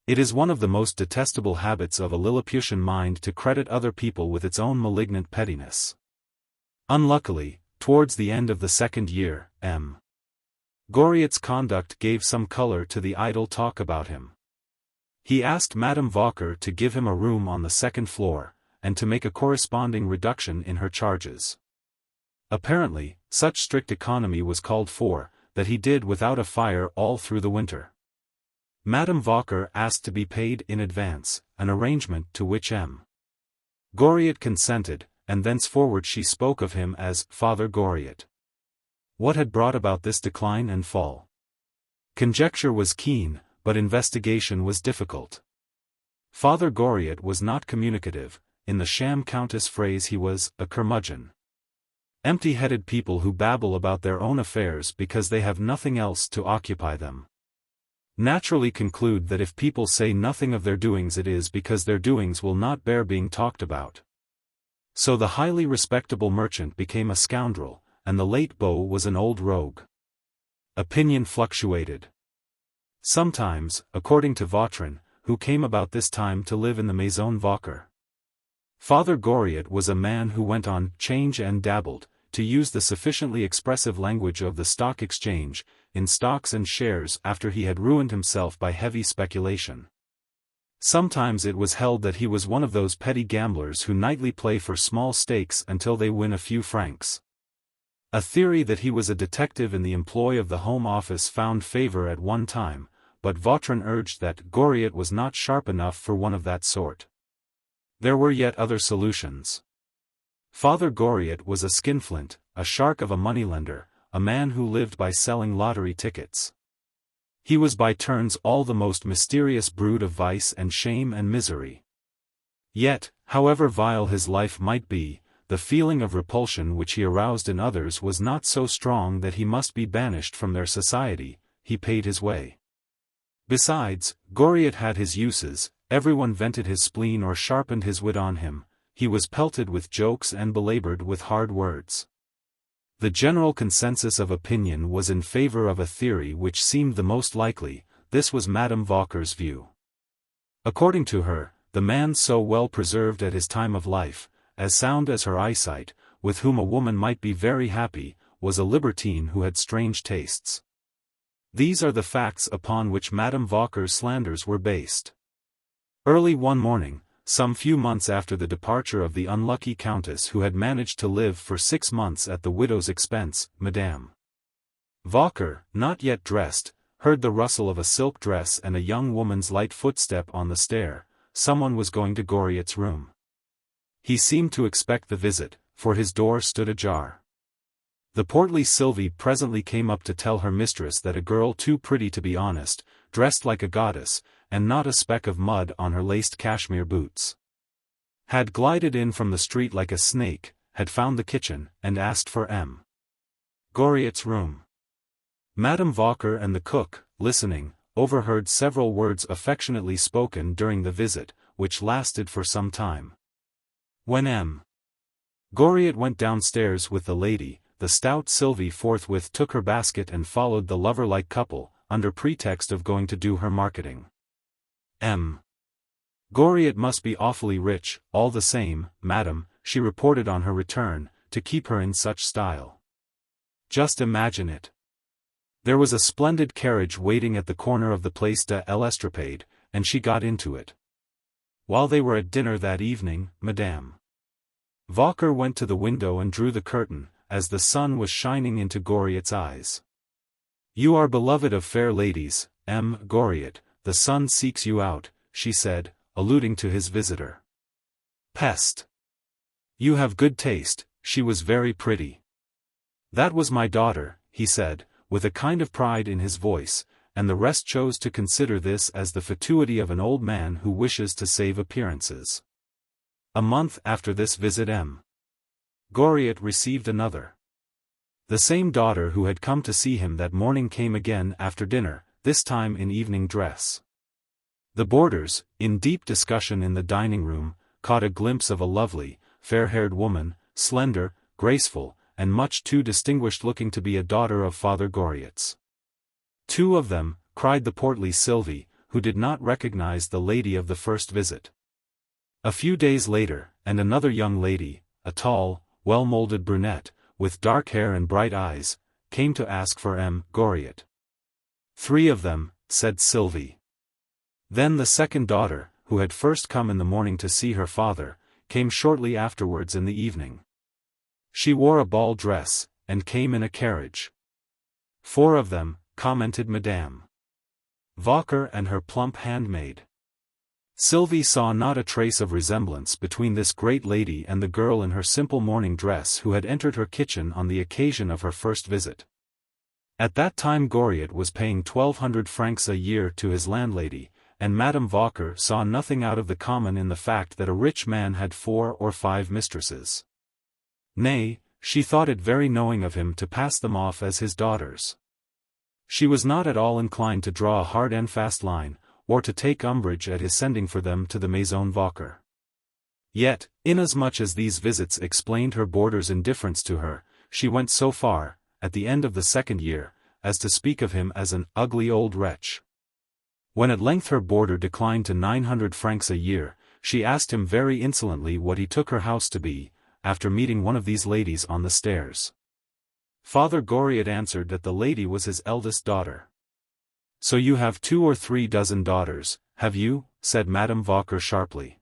It is one of the most detestable habits of a Lilliputian mind to credit other people with its own malignant pettiness. Unluckily, towards the end of the second year, Goriot's conduct gave some color to the idle talk about him. He asked Madame Vauquer to give him a room on the second floor, and to make a corresponding reduction in her charges. Apparently, such strict economy was called for, that he did without a fire all through the winter. Madame Vauquer asked to be paid in advance, an arrangement to which Goriot consented, and thenceforward she spoke of him as Father Goriot. What had brought about this decline and fall? Conjecture was keen, but investigation was difficult. Father Goriot was not communicative. In the sham countess phrase he was a curmudgeon. Empty-headed people who babble about their own affairs because they have nothing else to occupy them naturally conclude that if people say nothing of their doings it is because their doings will not bear being talked about. So the highly respectable merchant became a scoundrel, and the late beau was an old rogue. Opinion fluctuated. Sometimes, according to Vautrin, who came about this time to live in the Maison Vauquer, Father Goriot was a man who went on 'change and dabbled, to use the sufficiently expressive language of the stock exchange, in stocks and shares after he had ruined himself by heavy speculation. Sometimes it was held that he was one of those petty gamblers who nightly play for small stakes until they win a few francs. A theory that he was a detective in the employ of the Home Office found favor at one time, but Vautrin urged that Goriot was not sharp enough for one of that sort. There were yet other solutions. Father Goriot was a skinflint, a shark of a moneylender, a man who lived by selling lottery tickets. He was by turns all the most mysterious brood of vice and shame and misery. Yet, however vile his life might be, the feeling of repulsion which he aroused in others was not so strong that he must be banished from their society. He paid his way. Besides, Goriot had his uses, everyone vented his spleen or sharpened his wit on him, he was pelted with jokes and belabored with hard words. The general consensus of opinion was in favor of a theory which seemed the most likely. This was Madame Vauquer's view. According to her, the man so well preserved at his time of life, as sound as her eyesight, with whom a woman might be very happy, was a libertine who had strange tastes. These are the facts upon which Madame Vauquer's slanders were based. Early one morning, some few months after the departure of the unlucky countess who had managed to live for 6 months at the widow's expense, Madame Vauquer, not yet dressed, heard the rustle of a silk dress and a young woman's light footstep on the stair. Someone was going to Goriot's room. He seemed to expect the visit, for his door stood ajar. The portly Sylvie presently came up to tell her mistress that a girl too pretty to be honest, dressed like a goddess, and not a speck of mud on her laced cashmere boots, had glided in from the street like a snake, had found the kitchen, and asked for M. Goriot's room. Madame Vauquer and the cook, listening, overheard several words affectionately spoken during the visit, which lasted for some time. When M. Goriot went downstairs with the lady, the stout Sylvie forthwith took her basket and followed the lover-like couple, under pretext of going to do her marketing. M. Goriot must be awfully rich, all the same, madam, she reported on her return, to keep her in such style. Just imagine it. There was a splendid carriage waiting at the corner of the Place de l'Estrapade, and she got into it. While they were at dinner that evening, Madame Vauquer went to the window and drew the curtain, as the sun was shining into Goriot's eyes. "You are beloved of fair ladies, M. Goriot, the sun seeks you out," she said, alluding to his visitor. "Peste! You have good taste." She was very pretty. "That was my daughter," he said, with a kind of pride in his voice, and the rest chose to consider this as the fatuity of an old man who wishes to save appearances. A month after this visit M. Goriot received another. The same daughter who had come to see him that morning came again after dinner, this time in evening dress. The boarders, in deep discussion in the dining-room, caught a glimpse of a lovely, fair-haired woman, slender, graceful, and much too distinguished-looking to be a daughter of Father Goriot's. "Two of them," cried the portly Sylvie, who did not recognize the lady of the first visit. A few days later, and another young lady, a tall, well-molded brunette, with dark hair and bright eyes, came to ask for M. Goriot. "Three of them," said Sylvie. Then the second daughter, who had first come in the morning to see her father, came shortly afterwards in the evening. She wore a ball dress, and came in a carriage. "Four of them," commented Madame Vauquer and her plump handmaid. Sylvie saw not a trace of resemblance between this great lady and the girl in her simple morning dress who had entered her kitchen on the occasion of her first visit. At that time Goriot was paying 1,200 francs a year to his landlady, and Madame Vauquer saw nothing out of the common in the fact that a rich man had 4 or 5 mistresses. Nay, she thought it very knowing of him to pass them off as his daughters. She was not at all inclined to draw a hard and fast line, or to take umbrage at his sending for them to the Maison Vauquer. Yet, inasmuch as these visits explained her boarder's indifference to her, she went so far, at the end of the second year, as to speak of him as an ugly old wretch. When at length her boarder declined to 900 francs a year, she asked him very insolently what he took her house to be, after meeting one of these ladies on the stairs. Father Goriot answered that the lady was his eldest daughter. "So you have 2 or 3 dozen daughters, have you?" said Madame Vauquer sharply.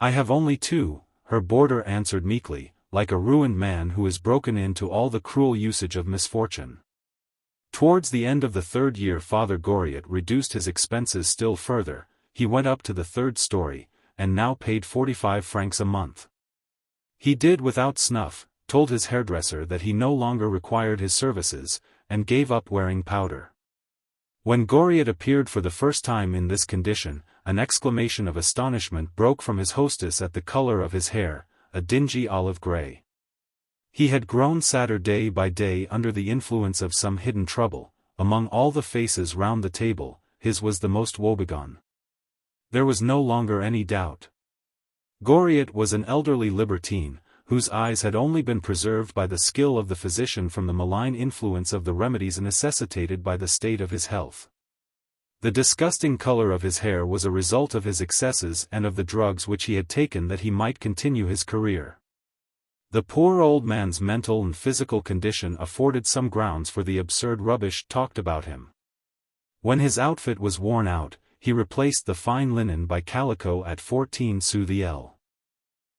"I have only 2, her boarder answered meekly, like a ruined man who is broken in to all the cruel usage of misfortune. Towards the end of the 3rd year Father Goriot reduced his expenses still further, he went up to the 3rd story, and now paid 45 francs a month. He did without snuff, told his hairdresser that he no longer required his services, and gave up wearing powder. When Goriot appeared for the first time in this condition, an exclamation of astonishment broke from his hostess at the color of his hair, a dingy olive gray. He had grown sadder day by day under the influence of some hidden trouble. Among all the faces round the table, his was the most woebegone. There was no longer any doubt. Goriot was an elderly libertine, whose eyes had only been preserved by the skill of the physician from the malign influence of the remedies necessitated by the state of his health. The disgusting color of his hair was a result of his excesses and of the drugs which he had taken that he might continue his career. The poor old man's mental and physical condition afforded some grounds for the absurd rubbish talked about him. When his outfit was worn out, he replaced the fine linen by calico at 14 sous the ell.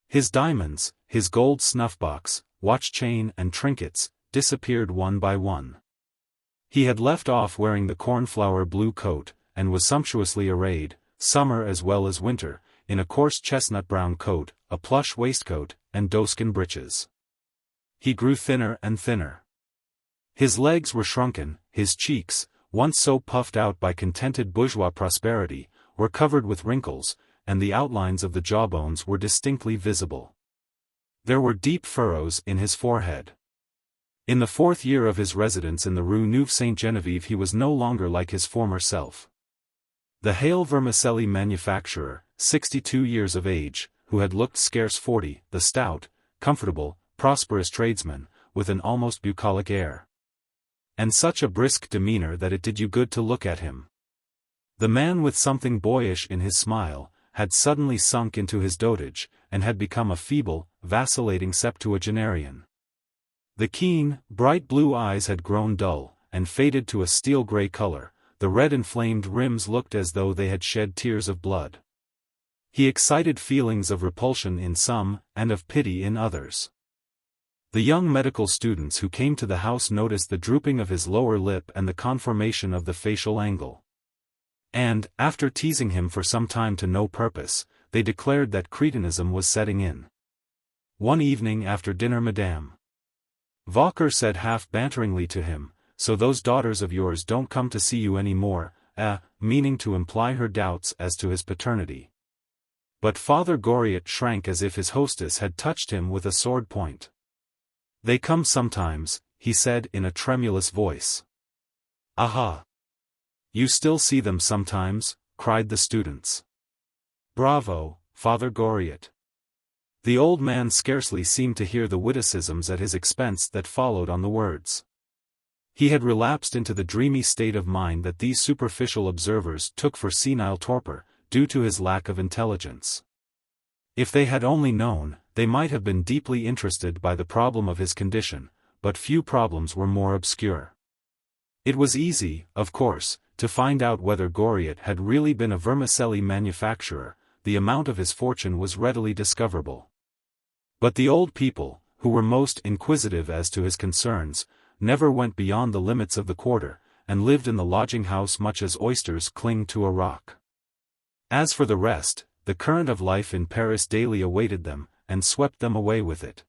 His diamonds, his gold snuff-box, watch chain and trinkets, disappeared one by one. He had left off wearing the cornflower blue coat, and was sumptuously arrayed, summer as well as winter, in a coarse chestnut-brown coat, a plush waistcoat, and doeskin breeches. He grew thinner and thinner. His legs were shrunken, his cheeks, once so puffed out by contented bourgeois prosperity, were covered with wrinkles, and the outlines of the jawbones were distinctly visible. There were deep furrows in his forehead. In the 4th year of his residence in the Rue Nueve-Sainte-Genevieve he was no longer like his former self. The hale vermicelli manufacturer, 62 years of age, who had looked scarce 40, the stout, comfortable, prosperous tradesman, with an almost bucolic air. And such a brisk demeanor that it did you good to look at him. The man with something boyish in his smile, had suddenly sunk into his dotage, and had become a feeble, vacillating septuagenarian. The keen, bright blue eyes had grown dull, and faded to a steel-gray color, the red inflamed rims looked as though they had shed tears of blood. He excited feelings of repulsion in some, and of pity in others. The young medical students who came to the house noticed the drooping of his lower lip and the conformation of the facial angle. And, after teasing him for some time to no purpose, they declared that cretinism was setting in. One evening after dinner Madame Vauquer said half banteringly to him, "So those daughters of yours don't come to see you any more," meaning to imply her doubts as to his paternity. But Father Goriot shrank as if his hostess had touched him with a sword point. "They come sometimes," he said in a tremulous voice. "Aha! You still see them sometimes?" cried the students. "Bravo, Father Goriot." The old man scarcely seemed to hear the witticisms at his expense that followed on the words. He had relapsed into the dreamy state of mind that these superficial observers took for senile torpor, due to his lack of intelligence. If they had only known, they might have been deeply interested by the problem of his condition, but few problems were more obscure. It was easy, of course, to find out whether Goriot had really been a vermicelli manufacturer. The amount of his fortune was readily discoverable. But the old people, who were most inquisitive as to his concerns, never went beyond the limits of the quarter, and lived in the lodging-house much as oysters cling to a rock. As for the rest, the current of life in Paris daily awaited them, and swept them away with it.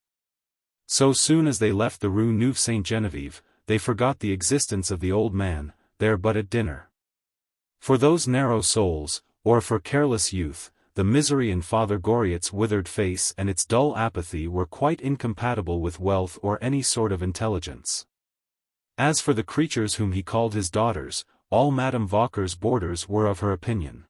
So soon as they left the Rue Nueve-Sainte-Genevieve, they forgot the existence of the old man, there but at dinner. For those narrow souls, or for careless youth, the misery in Father Goriot's withered face and its dull apathy were quite incompatible with wealth or any sort of intelligence. As for the creatures whom he called his daughters, all Madame Vauquer's boarders were of her opinion.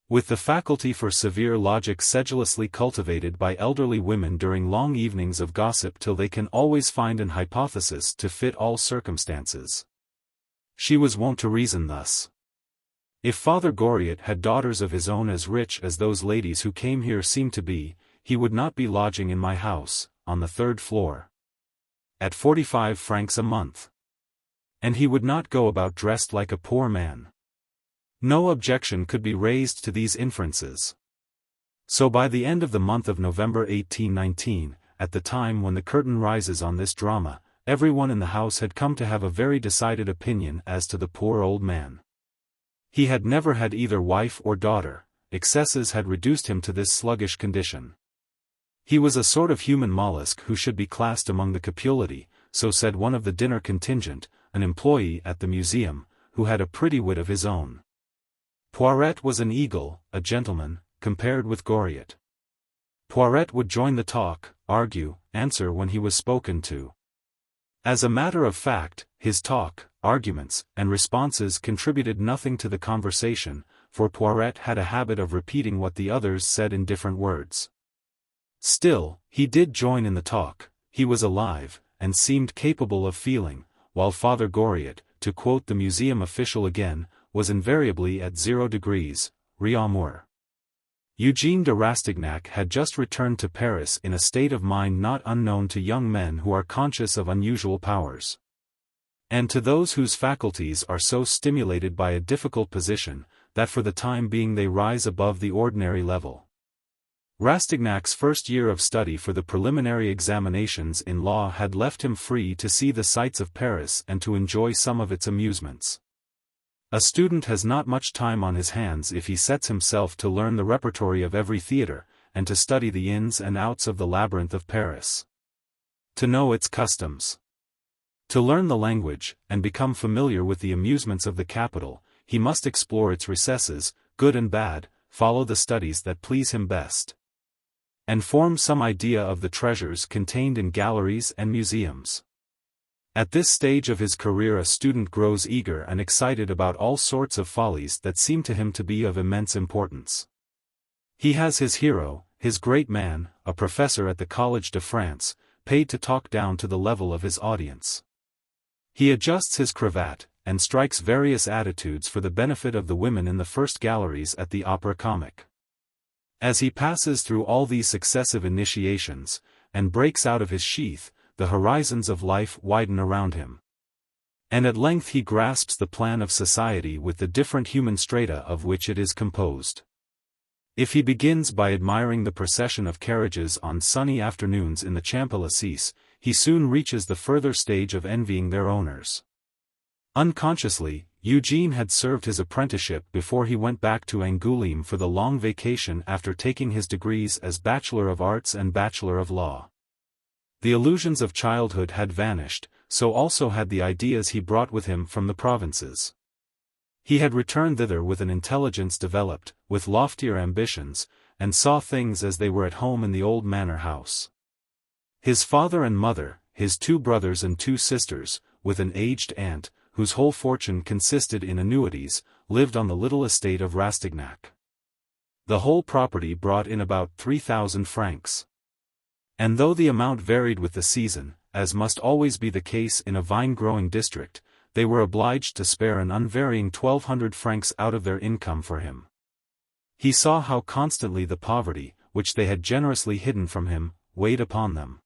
With the faculty for severe logic sedulously cultivated by elderly women during long evenings of gossip till they can always find an hypothesis to fit all circumstances, she was wont to reason thus. If Father Goriot had daughters of his own as rich as those ladies who came here seem to be, he would not be lodging in my house, on the 3rd floor. at 45 francs a month. And he would not go about dressed like a poor man. No objection could be raised to these inferences. So by the end of the month of November 1819, at the time when the curtain rises on this drama, everyone in the house had come to have a very decided opinion as to the poor old man. He had never had either wife or daughter. Excesses had reduced him to this sluggish condition. He was a sort of human mollusk who should be classed among the Capuleti, so said one of the dinner contingent, an employee at the museum, who had a pretty wit of his own. Poiret was an eagle, a gentleman, compared with Goriot. Poiret would join the talk, argue, answer when he was spoken to. As a matter of fact, his talk, arguments, and responses contributed nothing to the conversation, for Poiret had a habit of repeating what the others said in different words. Still, he did join in the talk, he was alive, and seemed capable of feeling, while Father Goriot, to quote the museum official again, was invariably at 0 degrees, réaumur. Eugène de Rastignac had just returned to Paris in a state of mind not unknown to young men who are conscious of unusual powers. And to those whose faculties are so stimulated by a difficult position, that for the time being they rise above the ordinary level. Rastignac's first year of study for the preliminary examinations in law had left him free to see the sights of Paris and to enjoy some of its amusements. A student has not much time on his hands if he sets himself to learn the repertory of every theatre, and to study the ins and outs of the labyrinth of Paris. To know its customs. To learn the language, and become familiar with the amusements of the capital, he must explore its recesses, good and bad, follow the studies that please him best, and form some idea of the treasures contained in galleries and museums. At this stage of his career a student grows eager and excited about all sorts of follies that seem to him to be of immense importance. He has his hero, his great man, a professor at the Collège de France, paid to talk down to the level of his audience. He adjusts his cravat, and strikes various attitudes for the benefit of the women in the first galleries at the Opera Comique. As he passes through all these successive initiations, and breaks out of his sheath, the horizons of life widen around him. And at length he grasps the plan of society with the different human strata of which it is composed. If he begins by admiring the procession of carriages on sunny afternoons in the Champs-Élysées, he soon reaches the further stage of envying their owners. Unconsciously, Eugène had served his apprenticeship before he went back to Angoulême for the long vacation after taking his degrees as Bachelor of Arts and Bachelor of Law. The illusions of childhood had vanished, so also had the ideas he brought with him from the provinces. He had returned thither with an intelligence developed, with loftier ambitions, and saw things as they were at home in the old manor house. His father and mother, his 2 brothers and 2 sisters, with an aged aunt, whose whole fortune consisted in annuities, lived on the little estate of Rastignac. The whole property brought in about 3,000 francs. And though the amount varied with the season, as must always be the case in a vine-growing district, they were obliged to spare an unvarying 1,200 francs out of their income for him. He saw how constantly the poverty, which they had generously hidden from him, weighed upon them.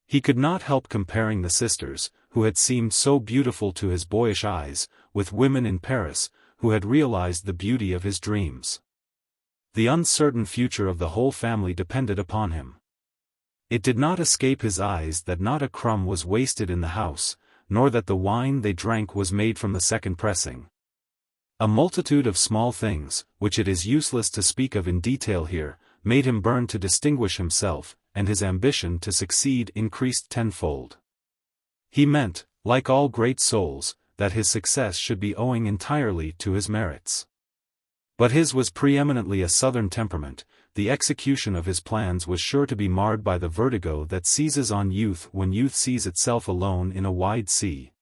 He could not help comparing the sisters, who had seemed so beautiful to his boyish eyes, with women in Paris, who had realized the beauty of his dreams. The uncertain future of the whole family depended upon him. It did not escape his eyes that not a crumb was wasted in the house, nor that the wine they drank was made from the second pressing. A multitude of small things, which it is useless to speak of in detail here, made him burn to distinguish himself, and his ambition to succeed increased tenfold. He meant, like all great souls, that his success should be owing entirely to his merits. But his was preeminently a southern temperament. The execution of his plans was sure to be marred by the vertigo that seizes on youth when youth sees itself alone in a wide sea.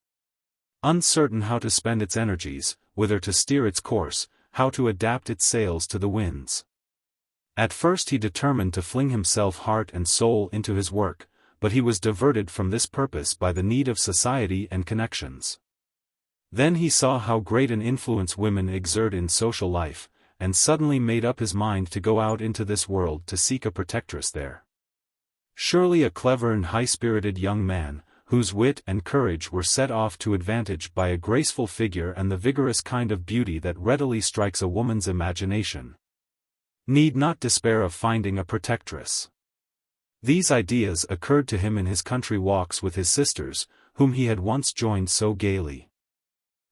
Uncertain how to spend its energies, whither to steer its course, how to adapt its sails to the winds. At first he determined to fling himself heart and soul into his work, but he was diverted from this purpose by the need of society and connections. Then he saw how great an influence women exert in social life, and suddenly made up his mind to go out into this world to seek a protectress there. Surely a clever and high-spirited young man, whose wit and courage were set off to advantage by a graceful figure and the vigorous kind of beauty that readily strikes a woman's imagination, need not despair of finding a protectress. These ideas occurred to him in his country walks with his sisters, whom he had once joined so gaily.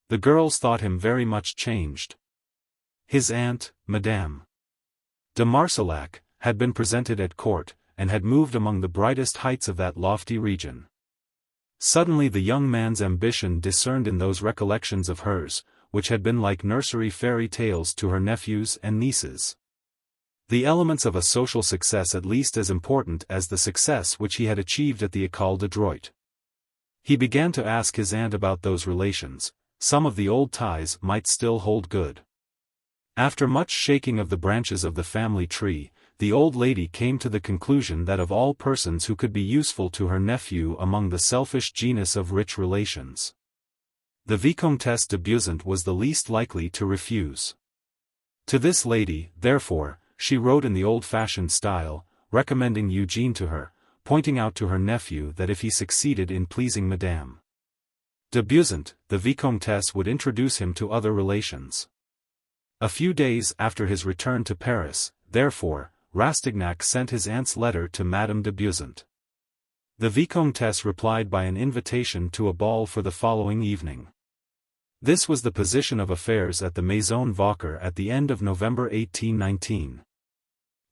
The girls thought him very much changed. His aunt, Madame de Marsillac, had been presented at court, and had moved among the brightest heights of that lofty region. Suddenly the young man's ambition discerned in those recollections of hers, which had been like nursery fairy tales to her nephews and nieces, the elements of a social success at least as important as the success which he had achieved at the École de Droit. He began to ask his aunt about those relations. Some of the old ties might still hold good. After much shaking of the branches of the family tree, the old lady came to the conclusion that of all persons who could be useful to her nephew among the selfish genus of rich relations, the Vicomtesse de Beauzant was the least likely to refuse. To this lady, therefore, she wrote in the old-fashioned style, recommending Eugène to her, pointing out to her nephew that if he succeeded in pleasing Madame de Beauzant, the Vicomtesse would introduce him to other relations. A few days after his return to Paris, therefore, Rastignac sent his aunt's letter to Madame de Beauzant. The Vicomtesse replied by an invitation to a ball for the following evening. This was the position of affairs at the Maison Vauquer at the end of November 1819.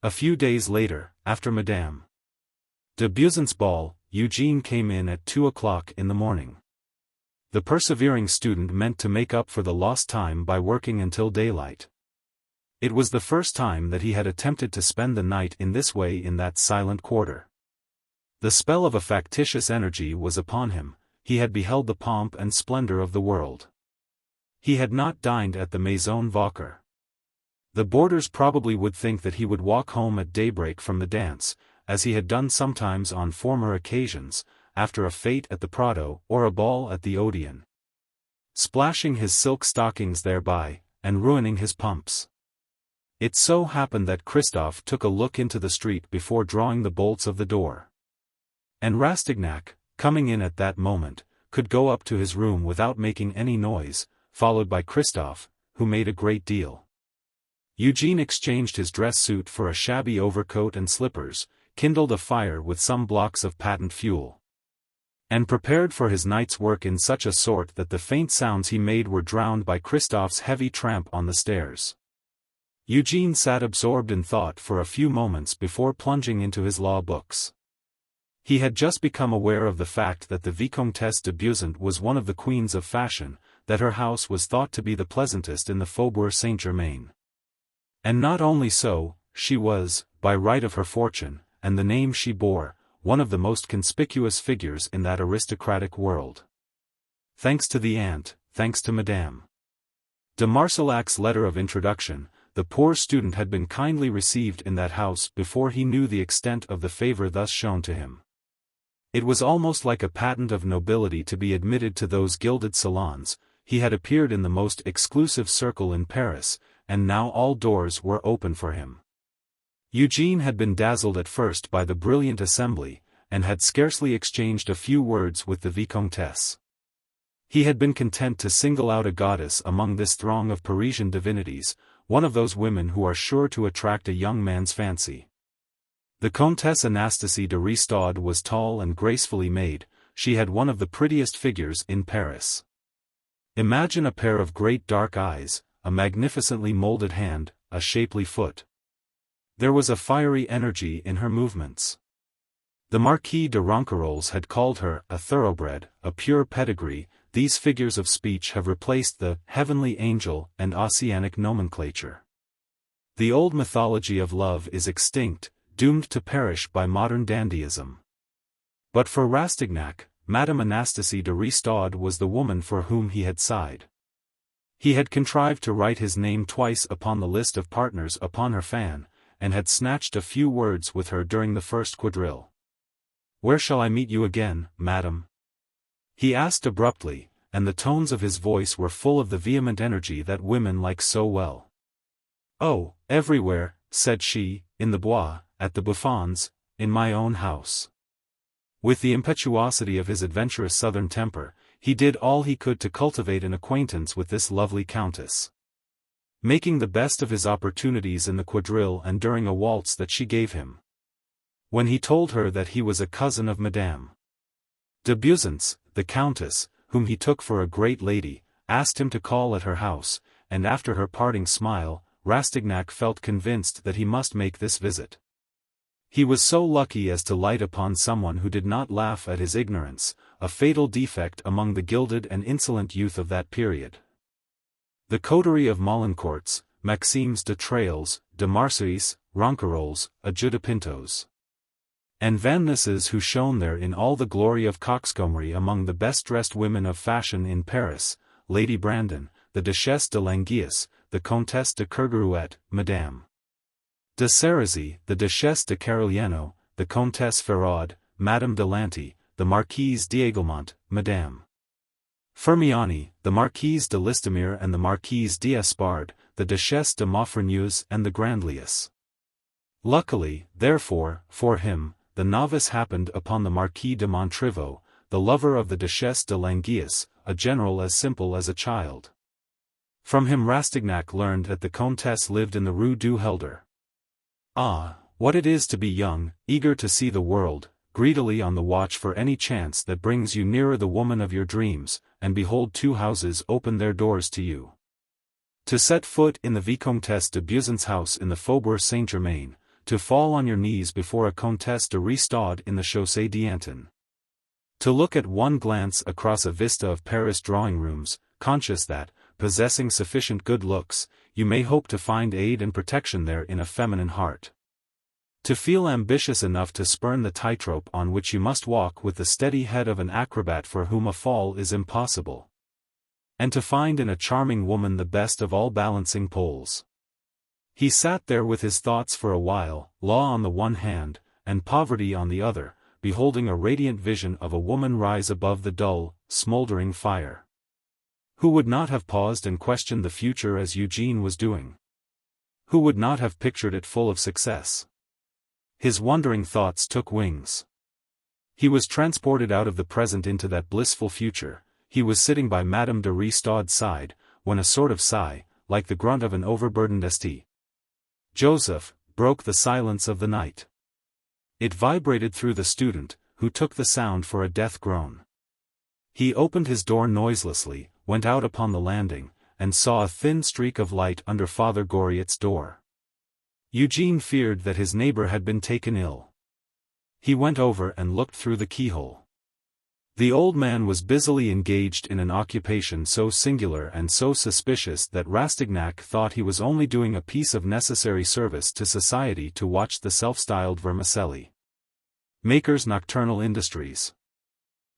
A few days later, after Madame de Beauzant's ball, Eugène came in at 2 o'clock in the morning. The persevering student meant to make up for the lost time by working until daylight. It was the first time that he had attempted to spend the night in this way in that silent quarter. The spell of a factitious energy was upon him. He had beheld the pomp and splendor of the world. He had not dined at the Maison Vauquer. The boarders probably would think that he would walk home at daybreak from the dance, as he had done sometimes on former occasions, after a fête at the Prado or a ball at the Odeon, splashing his silk stockings thereby, and ruining his pumps. It so happened that Christophe took a look into the street before drawing the bolts of the door. And Rastignac, coming in at that moment, could go up to his room without making any noise, followed by Christophe, who made a great deal. Eugène exchanged his dress suit for a shabby overcoat and slippers, kindled a fire with some blocks of patent fuel, and prepared for his night's work in such a sort that the faint sounds he made were drowned by Christophe's heavy tramp on the stairs. Eugène sat absorbed in thought for a few moments before plunging into his law books. He had just become aware of the fact that the Vicomtesse de Beauzant was one of the queens of fashion, that her house was thought to be the pleasantest in the Faubourg Saint-Germain. And not only so, she was, by right of her fortune, and the name she bore, one of the most conspicuous figures in that aristocratic world. Thanks to the aunt, thanks to Madame de Marsillac's letter of introduction, the poor student had been kindly received in that house before he knew the extent of the favor thus shown to him. It was almost like a patent of nobility to be admitted to those gilded salons. He had appeared in the most exclusive circle in Paris, and now all doors were open for him. Eugène had been dazzled at first by the brilliant assembly, and had scarcely exchanged a few words with the Vicomtesse. He had been content to single out a goddess among this throng of Parisian divinities, one of those women who are sure to attract a young man's fancy. The Comtesse Anastasie de Ristaud was tall and gracefully made. She had one of the prettiest figures in Paris. Imagine a pair of great dark eyes, a magnificently molded hand, a shapely foot. There was a fiery energy in her movements. The Marquis de Ronquerolles had called her a thoroughbred, a pure pedigree. These figures of speech have replaced the heavenly angel and ossianic nomenclature. The old mythology of love is extinct, doomed to perish by modern dandyism. But for Rastignac, Madame Anastasie de Ristaud was the woman for whom he had sighed. He had contrived to write his name twice upon the list of partners upon her fan, and had snatched a few words with her during the first quadrille. "Where shall I meet you again, madam?" he asked abruptly, and the tones of his voice were full of the vehement energy that women like so well. "Oh, everywhere," said she, "in the Bois, at the Bouffons, in my own house." With the impetuosity of his adventurous southern temper, he did all he could to cultivate an acquaintance with this lovely countess. Making the best of his opportunities in the quadrille and during a waltz that she gave him. When he told her that he was a cousin of Madame de Beauzance, the countess, whom he took for a great lady, asked him to call at her house, and after her parting smile, Rastignac felt convinced that he must make this visit. He was so lucky as to light upon someone who did not laugh at his ignorance, a fatal defect among the gilded and insolent youth of that period. The coterie of Molincourts, Maximes de Trailles, de Marseilles, Ronquerolles, Ajudapintos, and Vannesses who shone there in all the glory of coxcombry among the best-dressed women of fashion in Paris, Lady Brandon, the Duchesse de Languillas, the Comtesse de Kergarouët, Madame de Cerisy, the Duchesse de Carigliano, the Comtesse Ferraud, Madame de Lanty, the Marquise d'Aiglemont, Madame Firmiani, the Marquise de Listomere and the Marquise d'Espard, the Duchesse de Maufrigneuse and the Grandlius. Luckily, therefore, for him, the novice happened upon the Marquis de Montriveau, the lover of the Duchesse de Languillas, a general as simple as a child. From him Rastignac learned that the Comtesse lived in the Rue du Helder. Ah, what it is to be young, eager to see the world, greedily on the watch for any chance that brings you nearer the woman of your dreams, and behold two houses open their doors to you. To set foot in the Vicomtesse de Beauzance's house in the Faubourg Saint-Germain, to fall on your knees before a Comtesse de Ristaud in the Chaussée d'Antin. To look at one glance across a vista of Paris drawing-rooms, conscious that, possessing sufficient good looks, you may hope to find aid and protection there in a feminine heart. To feel ambitious enough to spurn the tightrope on which you must walk with the steady head of an acrobat for whom a fall is impossible. And to find in a charming woman the best of all balancing poles. He sat there with his thoughts for a while, law on the one hand, and poverty on the other, beholding a radiant vision of a woman rise above the dull, smoldering fire. Who would not have paused and questioned the future as Eugène was doing? Who would not have pictured it full of success? His wandering thoughts took wings. He was transported out of the present into that blissful future. He was sitting by Madame de Ristaud's side, when a sort of sigh, like the grunt of an overburdened St. Joseph, broke the silence of the night. It vibrated through the student, who took the sound for a death groan. He opened his door noiselessly, went out upon the landing, and saw a thin streak of light under Father Goriot's door. Eugène feared that his neighbor had been taken ill. He went over and looked through the keyhole. The old man was busily engaged in an occupation so singular and so suspicious that Rastignac thought he was only doing a piece of necessary service to society to watch the self-styled vermicelli maker's nocturnal industries.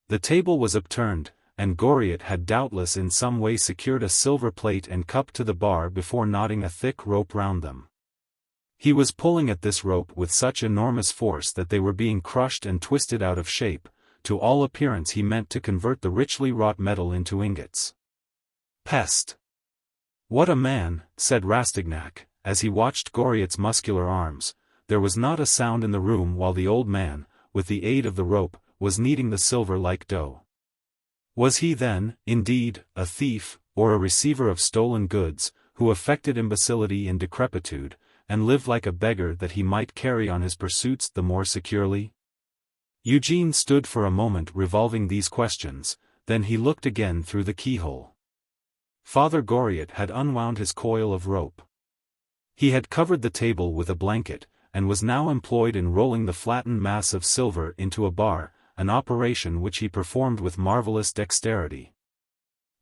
The table was upturned, and Goriot had doubtless in some way secured a silver plate and cup to the bar before knotting a thick rope round them. He was pulling at this rope with such enormous force that they were being crushed and twisted out of shape. To all appearance he meant to convert the richly wrought metal into ingots. Peste! What a man, said Rastignac, as he watched Goriot's muscular arms. There was not a sound in the room while the old man, with the aid of the rope, was kneading the silver like dough. Was he then, indeed, a thief, or a receiver of stolen goods, who affected imbecility in decrepitude, and lived like a beggar that he might carry on his pursuits the more securely? Eugène stood for a moment revolving these questions, then he looked again through the keyhole. Father Goriot had unwound his coil of rope. He had covered the table with a blanket, and was now employed in rolling the flattened mass of silver into a bar, an operation which he performed with marvelous dexterity.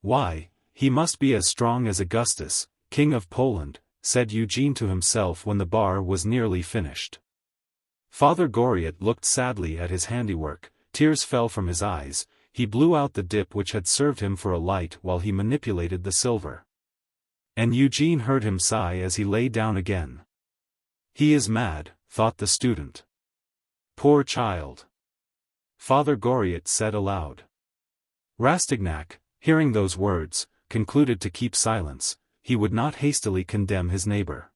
Why, he must be as strong as Augustus, King of Poland, said Eugène to himself when the bar was nearly finished. Father Goriot looked sadly at his handiwork, tears fell from his eyes, he blew out the dip which had served him for a light while he manipulated the silver. And Eugène heard him sigh as he lay down again. He is mad, thought the student. Poor child! Father Goriot said aloud. Rastignac, hearing those words, concluded to keep silence. He would not hastily condemn his neighbor.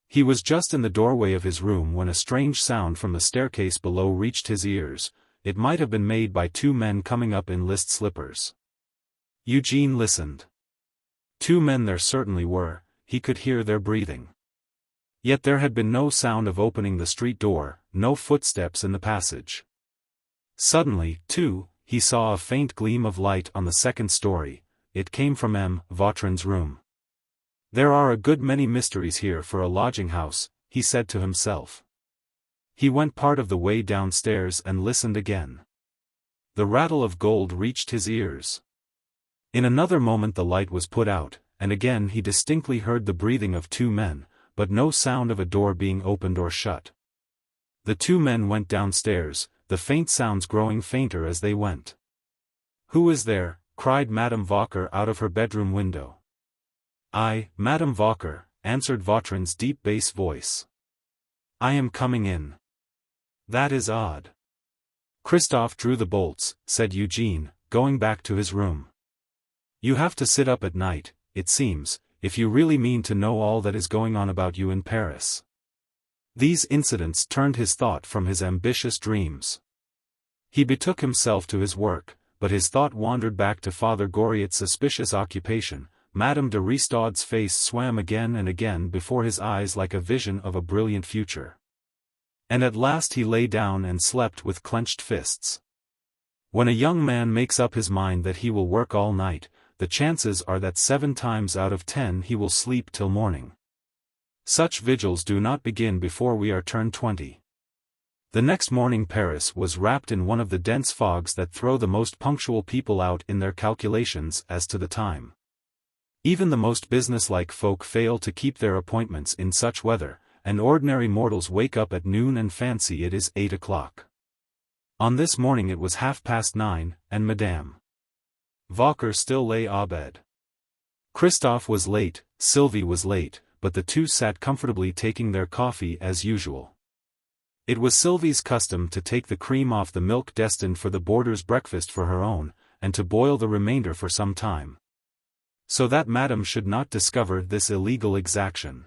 He was just in the doorway of his room when a strange sound from the staircase below reached his ears. it might have been made by two men coming up in list slippers. Eugene listened. Two men there certainly were, he could hear their breathing. Yet there had been no sound of opening the street door, no footsteps in the passage. Suddenly, too, he saw a faint gleam of light on the second story. It came from M. Vautrin's room. There are a good many mysteries here for a lodging house, he said to himself. He went part of the way downstairs and listened again. The rattle of gold reached his ears. In another moment the light was put out, and again he distinctly heard the breathing of two men, but no sound of a door being opened or shut. The two men went downstairs, the faint sounds growing fainter as they went. "Who is there?" cried Madame Vauquer out of her bedroom window. "I, Madame Vauquer," answered Vautrin's deep bass voice. "I am coming in." "That is odd." "Christophe drew the bolts," said Eugene, going back to his room. "You have to sit up at night, it seems, if you really mean to know all that is going on about you in Paris." These incidents turned his thought from his ambitious dreams. He betook himself to his work, but his thought wandered back to Father Goriot's suspicious occupation. Madame de Ristaud's face swam again and again before his eyes like a vision of a brilliant future. And at last he lay down and slept with clenched fists. When a young man makes up his mind that he will work all night, the chances are that 7 times out of 10 he will sleep till morning. Such vigils do not begin before we are turned 20. The next morning Paris was wrapped in one of the dense fogs that throw the most punctual people out in their calculations as to the time. Even the most businesslike folk fail to keep their appointments in such weather, and ordinary mortals wake up at noon and fancy it is 8 o'clock. On this morning it was 9:30, and Madame Vauquer still lay abed. Christophe was late, Sylvie was late, but the two sat comfortably taking their coffee as usual. It was Sylvie's custom to take the cream off the milk destined for the boarder's breakfast for her own, and to boil the remainder for some time, so that Madame should not discover this illegal exaction.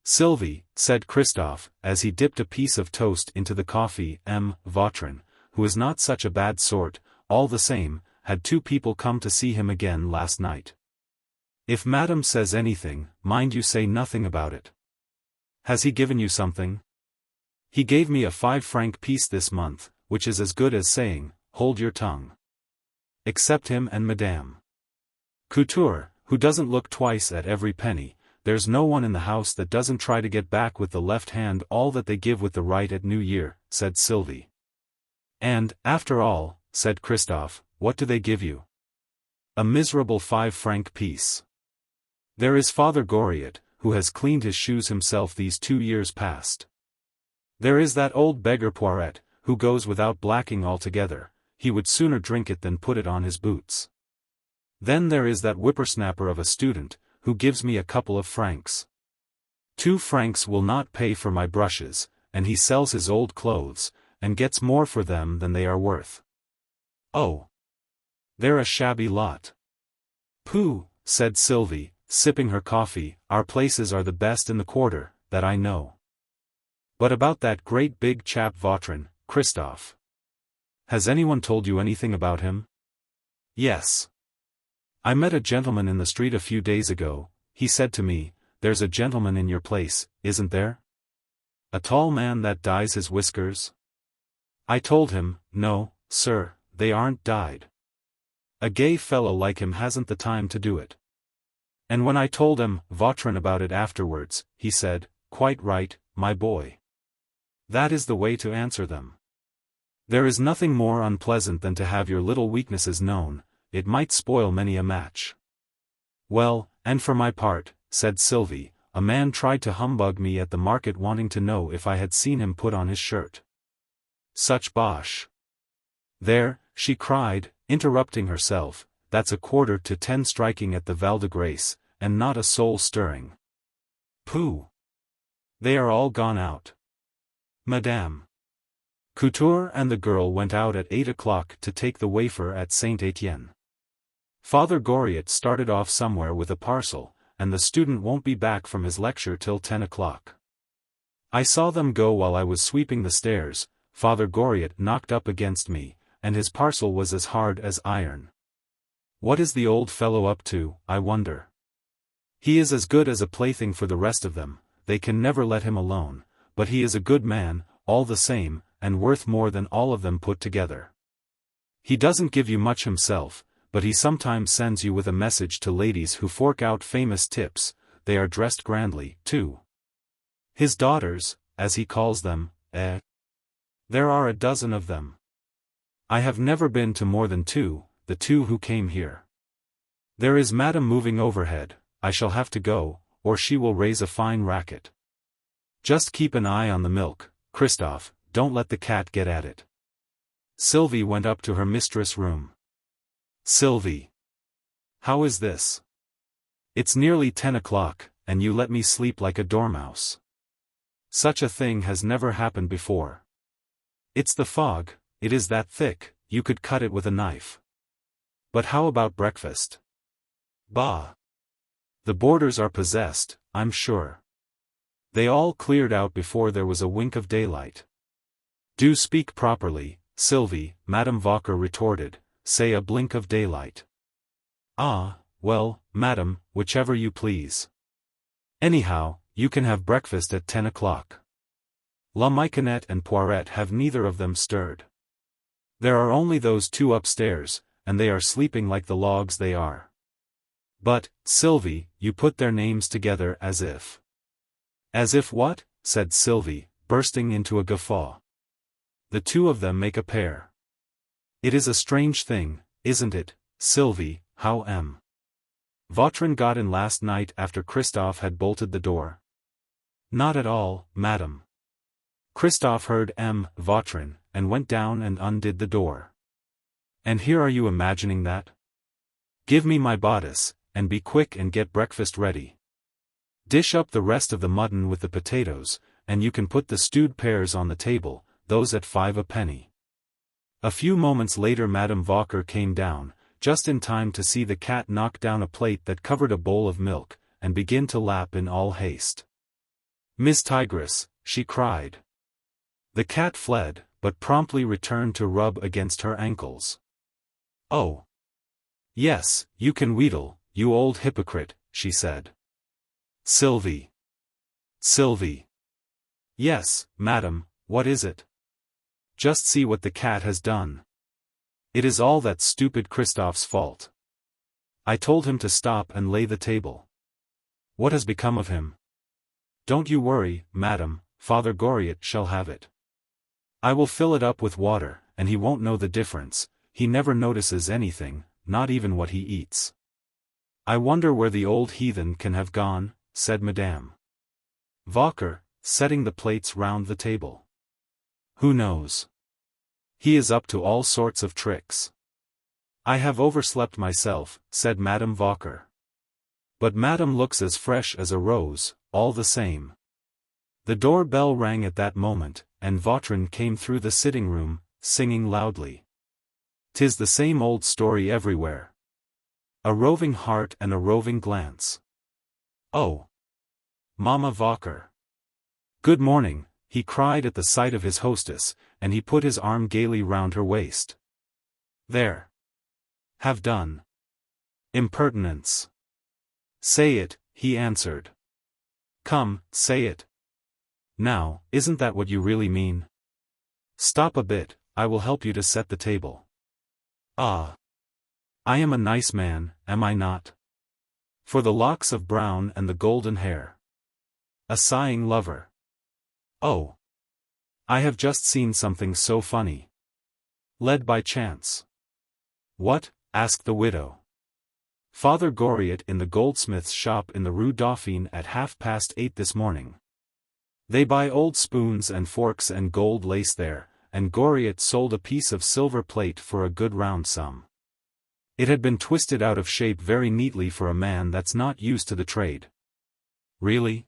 "Sylvie," said Christophe, as he dipped a piece of toast into the coffee, "M. Vautrin, who is not such a bad sort, all the same, had 2 people come to see him again last night. If Madame says anything, mind you say nothing about it." "Has he given you something?" "He gave me a 5-franc piece this month, which is as good as saying, hold your tongue. Except him and Madame Couture, who doesn't look twice at every penny, there's no one in the house that doesn't try to get back with the left hand all that they give with the right at New Year," said Sylvie. "And, after all," said Christophe, "what do they give you? A miserable 5-franc piece. There is Father Goriot, who has cleaned his shoes himself these 2 years past. There is that old beggar Poiret, who goes without blacking altogether, he would sooner drink it than put it on his boots. Then there is that whippersnapper of a student, who gives me a couple of francs. 2 francs will not pay for my brushes, and he sells his old clothes, and gets more for them than they are worth. Oh! They're a shabby lot." "Pooh," said Sylvie, sipping her coffee, "our places are the best in the quarter, that I know. But about that great big chap Vautrin, Christophe. Has anyone told you anything about him?" "Yes. I met a gentleman in the street a few days ago. He said to me, 'There's a gentleman in your place, isn't there? A tall man that dyes his whiskers?' I told him, 'No, sir, they aren't dyed. A gay fellow like him hasn't the time to do it.' And when I told him, Vautrin, about it afterwards, he said, 'Quite right, my boy. That is the way to answer them. There is nothing more unpleasant than to have your little weaknesses known. It might spoil many a match.' Well, and for my part," said Sylvie, "a man tried to humbug me at the market wanting to know if I had seen him put on his shirt." "Such bosh." "There," she cried, interrupting herself, "that's 9:45 striking at the Val de Grace, and not a soul stirring. Pooh! They are all gone out." Madame Couture and the girl went out at 8 o'clock to take the wafer at Saint-Étienne. Father Goriot started off somewhere with a parcel, and the student won't be back from his lecture till 10 o'clock. I saw them go while I was sweeping the stairs. Father Goriot knocked up against me, and his parcel was as hard as iron. What is the old fellow up to, I wonder? He is as good as a plaything for the rest of them, they can never let him alone, but he is a good man, all the same, and worth more than all of them put together. He doesn't give you much himself, but he sometimes sends you with a message to ladies who fork out famous tips. They are dressed grandly, too. His daughters, as he calls them, there are a dozen of them. I have never been to more than two, the two who came here. There is Madame moving overhead. I shall have to go, or she will raise a fine racket. Just keep an eye on the milk, Christophe, don't let the cat get at it. Sylvie went up to her mistress' room. Sylvie. How is this? It's nearly 10 o'clock, and you let me sleep like a dormouse. Such a thing has never happened before. It's the fog, it is that thick, you could cut it with a knife. But how about breakfast? Bah! The boarders are possessed, I'm sure. They all cleared out before there was a wink of daylight. Do speak properly, Sylvie, Madame Vauquer retorted, say a blink of daylight. Ah, well, madam, whichever you please. Anyhow, you can have breakfast at 10 o'clock. La Michonneau and Poiret have neither of them stirred. There are only those two upstairs, and they are sleeping like the logs they are. But, Sylvie, you put their names together as if. As if what? Said Sylvie, bursting into a guffaw. The two of them make a pair. It is a strange thing, isn't it, Sylvie, how M. Vautrin got in last night after Christophe had bolted the door? Not at all, madam. Christophe heard M. Vautrin, and went down and undid the door. And here are you imagining that? Give me my bodice, and be quick and get breakfast ready. Dish up the rest of the mutton with the potatoes, and you can put the stewed pears on the table, those at 5 a penny. A few moments later Madame Vauquer came down, just in time to see the cat knock down a plate that covered a bowl of milk, and begin to lap in all haste. Miss Tigress, she cried. The cat fled, but promptly returned to rub against her ankles. Oh! Yes, you can wheedle, you old hypocrite, she said. Sylvie. Sylvie. Yes, madam, what is it? Just see what the cat has done. It is all that stupid Christophe's fault. I told him to stop and lay the table. What has become of him? Don't you worry, madam, Father Goriot shall have it. I will fill it up with water, and he won't know the difference, he never notices anything, not even what he eats. I wonder where the old heathen can have gone, said Madame Vauquer, setting the plates round the table. Who knows? He is up to all sorts of tricks. I have overslept myself, said Madame Vauquer. But Madame looks as fresh as a rose, all the same. The door bell rang at that moment, and Vautrin came through the sitting room, singing loudly. 'Tis the same old story everywhere. A roving heart and a roving glance. Oh! Mamma Vauquer. Good morning, he cried at the sight of his hostess, and he put his arm gaily round her waist. There. Have done. Impertinence. Say it, he answered. Come, say it. Now, isn't that what you really mean? Stop a bit, I will help you to set the table. Ah! I am a nice man, am I not? For the locks of brown and the golden hair. A sighing lover. Oh! I have just seen something so funny. Led by chance. What? Asked the widow. Father Goriot in the goldsmith's shop in the Rue Dauphine at 8:30 this morning. They buy old spoons and forks and gold lace there, and Goriot sold a piece of silver plate for a good round sum. It had been twisted out of shape very neatly for a man that's not used to the trade. Really?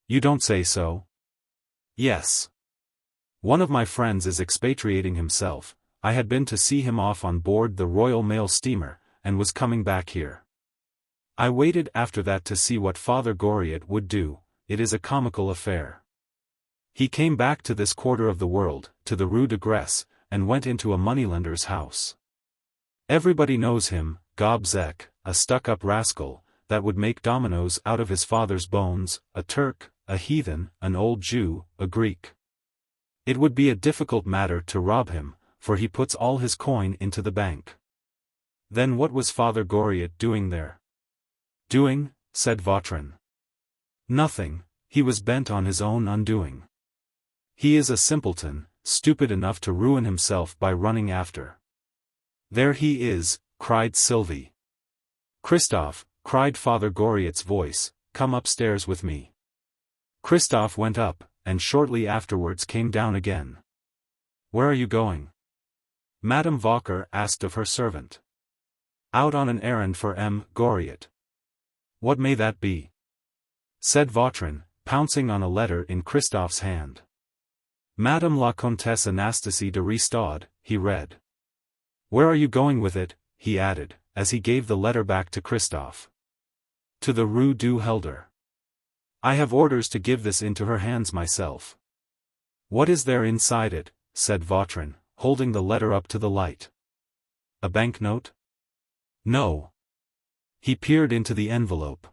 You don't say so? Yes. One of my friends is expatriating himself. I had been to see him off on board the Royal Mail steamer, and was coming back here. I waited after that to see what Father Goriot would do. It is a comical affair. He came back to this quarter of the world, to the Rue de Grèce, and went into a moneylender's house. Everybody knows him, Gobseck, a stuck-up rascal, that would make dominoes out of his father's bones, a Turk, a heathen, an old Jew, a Greek. It would be a difficult matter to rob him, for he puts all his coin into the bank. Then what was Father Goriot doing there? Doing, said Vautrin. Nothing, he was bent on his own undoing. He is a simpleton, stupid enough to ruin himself by running after. There he is, cried Sylvie. Christophe, cried Father Goriot's voice, come upstairs with me. Christophe went up, and shortly afterwards came down again. Where are you going? Madame Vauquer asked of her servant. Out on an errand for M. Goriot. What may that be? Said Vautrin, pouncing on a letter in Christophe's hand. Madame la Comtesse Anastasie de Ristaud, he read. Where are you going with it? He added, as he gave the letter back to Christophe. To the Rue du Helder. I have orders to give this into her hands myself. What is there inside it? Said Vautrin, holding the letter up to the light. A banknote? No. He peered into the envelope.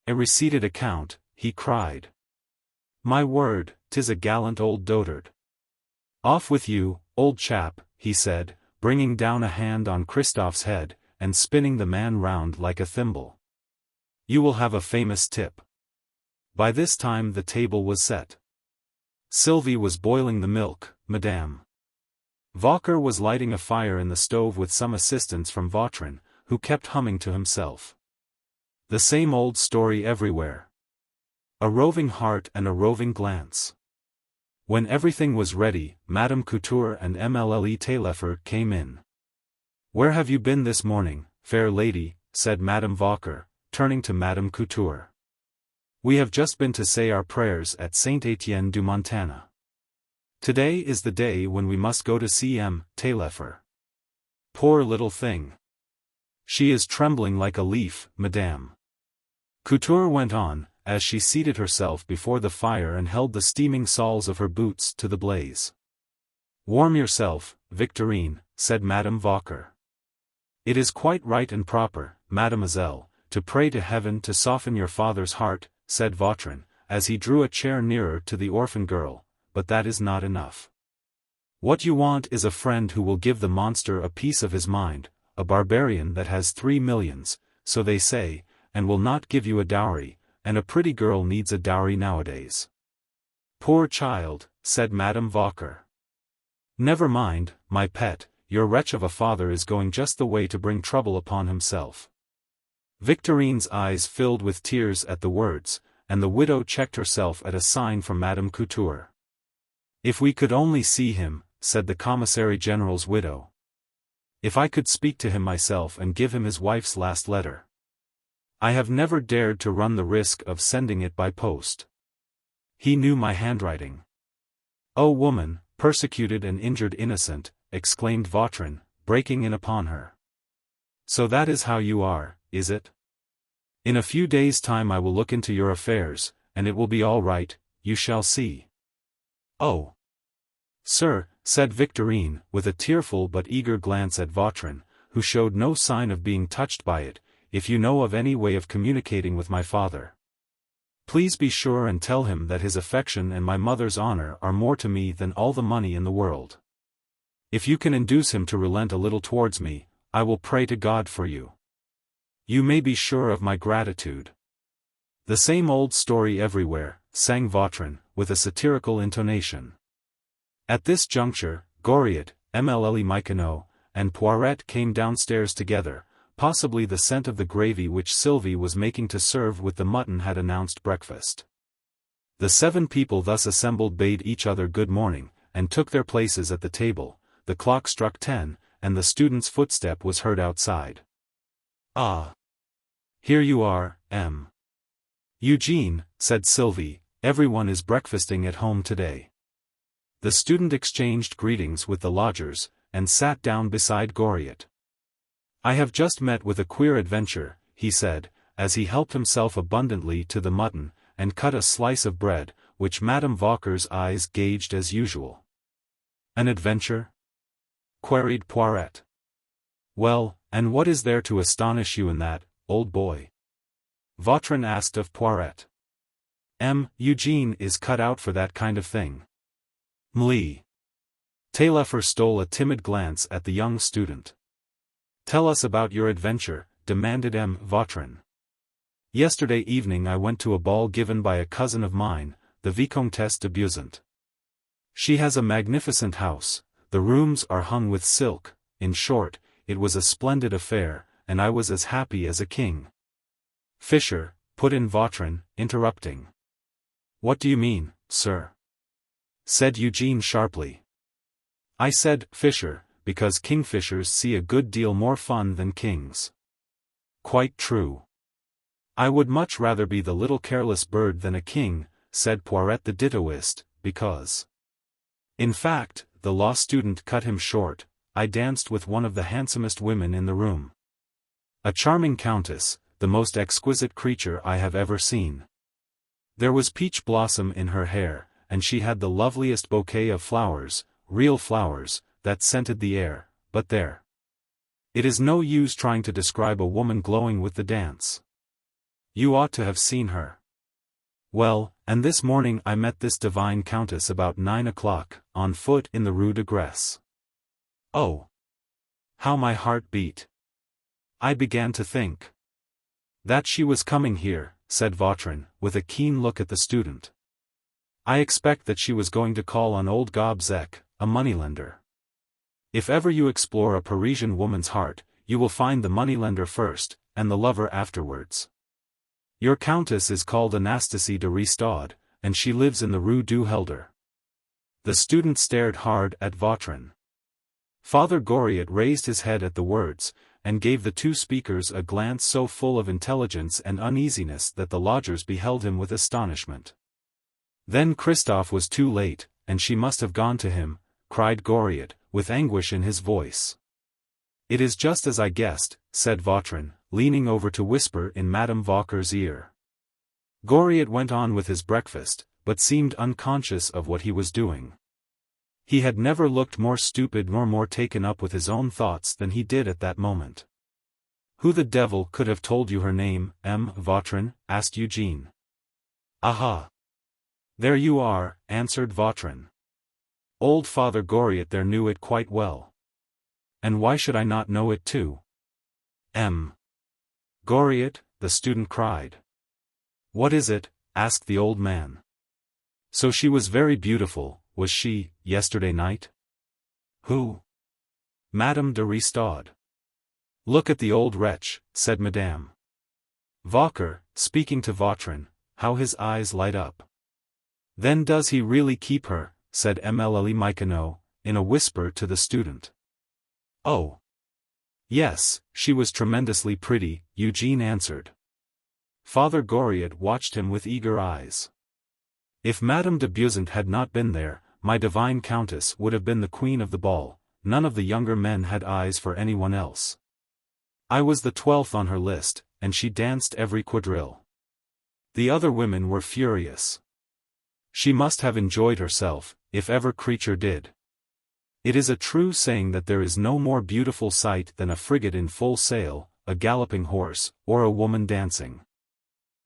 A receipted account, he cried. My word, 'tis a gallant old dotard. Off with you, old chap, he said, bringing down a hand on Christophe's head, and spinning the man round like a thimble. You will have a famous tip. By this time the table was set. Sylvie was boiling the milk, Madame Vauquer was lighting a fire in the stove with some assistance from Vautrin, who kept humming to himself. The same old story everywhere. A roving heart and a roving glance. When everything was ready, Madame Couture and Mlle Taillefer came in. Where have you been this morning, fair lady? Said Madame Vauquer, turning to Madame Couture. We have just been to say our prayers at Saint-Étienne du Montana. Today is the day when we must go to see M. Taillefer. Poor little thing. She is trembling like a leaf, Madame Couture went on, as she seated herself before the fire and held the steaming soles of her boots to the blaze. Warm yourself, Victorine, said Madame Vauquer. It is quite right and proper, Mademoiselle, to pray to heaven to soften your father's heart, said Vautrin, as he drew a chair nearer to the orphan girl, but that is not enough. What you want is a friend who will give the monster a piece of his mind, a barbarian that has 3 millions, so they say, and will not give you a dowry, and a pretty girl needs a dowry nowadays. Poor child, said Madame Vauquer. Never mind, my pet, your wretch of a father is going just the way to bring trouble upon himself. Victorine's eyes filled with tears at the words, and the widow checked herself at a sign from Madame Couture. If we could only see him, said the commissary general's widow. If I could speak to him myself and give him his wife's last letter. I have never dared to run the risk of sending it by post. He knew my handwriting. O woman, persecuted and injured innocent, exclaimed Vautrin, breaking in upon her. So that is how you are, is it? In a few days' time I will look into your affairs, and it will be all right, you shall see. Oh! Sir, said Victorine, with a tearful but eager glance at Vautrin, who showed no sign of being touched by it, if you know of any way of communicating with my father, please be sure and tell him that his affection and my mother's honor are more to me than all the money in the world. If you can induce him to relent a little towards me, I will pray to God for you. You may be sure of my gratitude. The same old story everywhere, sang Vautrin, with a satirical intonation. At this juncture, Goriot, Mlle Michonneau, and Poiret came downstairs together. Possibly the scent of the gravy which Sylvie was making to serve with the mutton had announced breakfast. The 7 people thus assembled bade each other good morning, and took their places at the table. The clock struck 10, and the student's footstep was heard outside. Ah! Here you are, M. Eugene, said Sylvie, everyone is breakfasting at home today. The student exchanged greetings with the lodgers, and sat down beside Goriot. I have just met with a queer adventure, he said, as he helped himself abundantly to the mutton, and cut a slice of bread, which Madame Vauquer's eyes gauged as usual. "An adventure?" queried Poiret. "Well, and what is there to astonish you in that, old boy?" Vautrin asked of Poiret. Eugene is cut out for that kind of thing." Mlee. Taillefer stole a timid glance at the young student. "Tell us about your adventure," demanded Vautrin. "Yesterday evening I went to a ball given by a cousin of mine, the Vicomtesse de Beauzant. She has a magnificent house, the rooms are hung with silk, in short, it was a splendid affair, and I was as happy as a king." "Fisher," put in Vautrin, interrupting. "What do you mean, sir?" said Eugene sharply. "I said, Fisher, because kingfishers see a good deal more fun than kings." "Quite true. I would much rather be the little careless bird than a king," said Poiret the dittoist, "because—" "In fact," the law student cut him short, "I danced with one of the handsomest women in the room. A charming countess, the most exquisite creature I have ever seen. There was peach blossom in her hair, and she had the loveliest bouquet of flowers, real flowers, that scented the air, but there. It is no use trying to describe a woman glowing with the dance. You ought to have seen her. Well, and this morning I met this divine countess about 9 o'clock, on foot in the Rue de Grèce. Oh! How my heart beat! I began to think that she was coming here," said Vautrin, with a keen look at the student. "I expect that she was going to call on old Gobseck, a moneylender. If ever you explore a Parisian woman's heart, you will find the moneylender first, and the lover afterwards. Your countess is called Anastasie de Ristaud, and she lives in the Rue du Helder." The student stared hard at Vautrin. Father Goriot raised his head at the words, and gave the two speakers a glance so full of intelligence and uneasiness that the lodgers beheld him with astonishment. "Then Christophe was too late, and she must have gone to him," cried Goriot, with anguish in his voice. "It is just as I guessed," said Vautrin, leaning over to whisper in Madame Vauquer's ear. Goriot went on with his breakfast, but seemed unconscious of what he was doing. He had never looked more stupid nor more taken up with his own thoughts than he did at that moment. "Who the devil could have told you her name, Vautrin?" asked Eugene. "Aha! There you are," answered Vautrin. "Old Father Goriot there knew it quite well. And why should I not know it too?" "Goriot," the student cried. "What is it?" asked the old man. "So she was very beautiful, was she, yesterday night?" "Who?" "Madame de Ristaud." "Look at the old wretch," said Madame Vauquer, speaking to Vautrin, "how his eyes light up." "Then does he really keep her?" said Michonneau, in a whisper to the student. "Oh! Yes, she was tremendously pretty," Eugene answered. Father Goriot watched him with eager eyes. "If Madame de Beauzant had not been there, my divine countess would have been the queen of the ball. None of the younger men had eyes for anyone else. I was the 12th on her list, and she danced every quadrille. The other women were furious. She must have enjoyed herself, if ever creature did. It is a true saying that there is no more beautiful sight than a frigate in full sail, a galloping horse, or a woman dancing."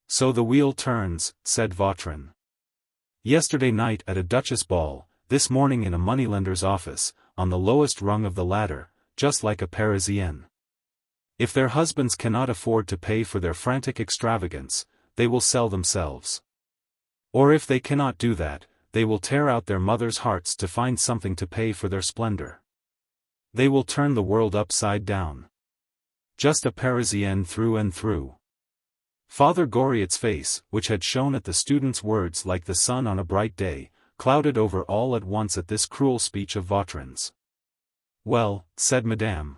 "So the wheel turns," said Vautrin. "Yesterday night at a duchess ball, this morning in a moneylender's office, on the lowest rung of the ladder, just like a Parisienne. If their husbands cannot afford to pay for their frantic extravagance, they will sell themselves. Or if they cannot do that, they will tear out their mothers' hearts to find something to pay for their splendor. They will turn the world upside down. Just a Parisienne through and through." Father Goriot's face, which had shone at the student's words like the sun on a bright day, clouded over all at once at this cruel speech of Vautrin's. "Well," said Madame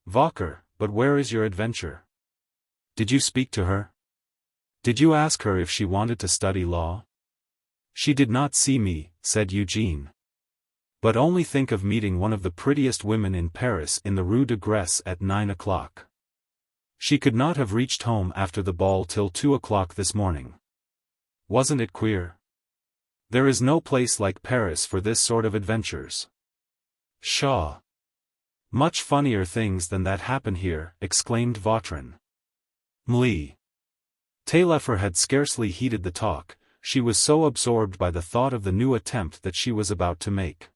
Vauquer, "but where is your adventure? Did you speak to her? Did you ask her if she wanted to study law?" "She did not see me," said Eugene. "But only think of meeting one of the prettiest women in Paris in the Rue de Grèce at 9 o'clock. She could not have reached home after the ball till 2 o'clock this morning. Wasn't it queer?" There is no place like Paris for this sort of adventures. Pshaw! Much funnier things than that happen here, exclaimed Vautrin. Mli. Taillefer had scarcely heeded the talk, she was so absorbed by the thought of the new attempt that she was about to make.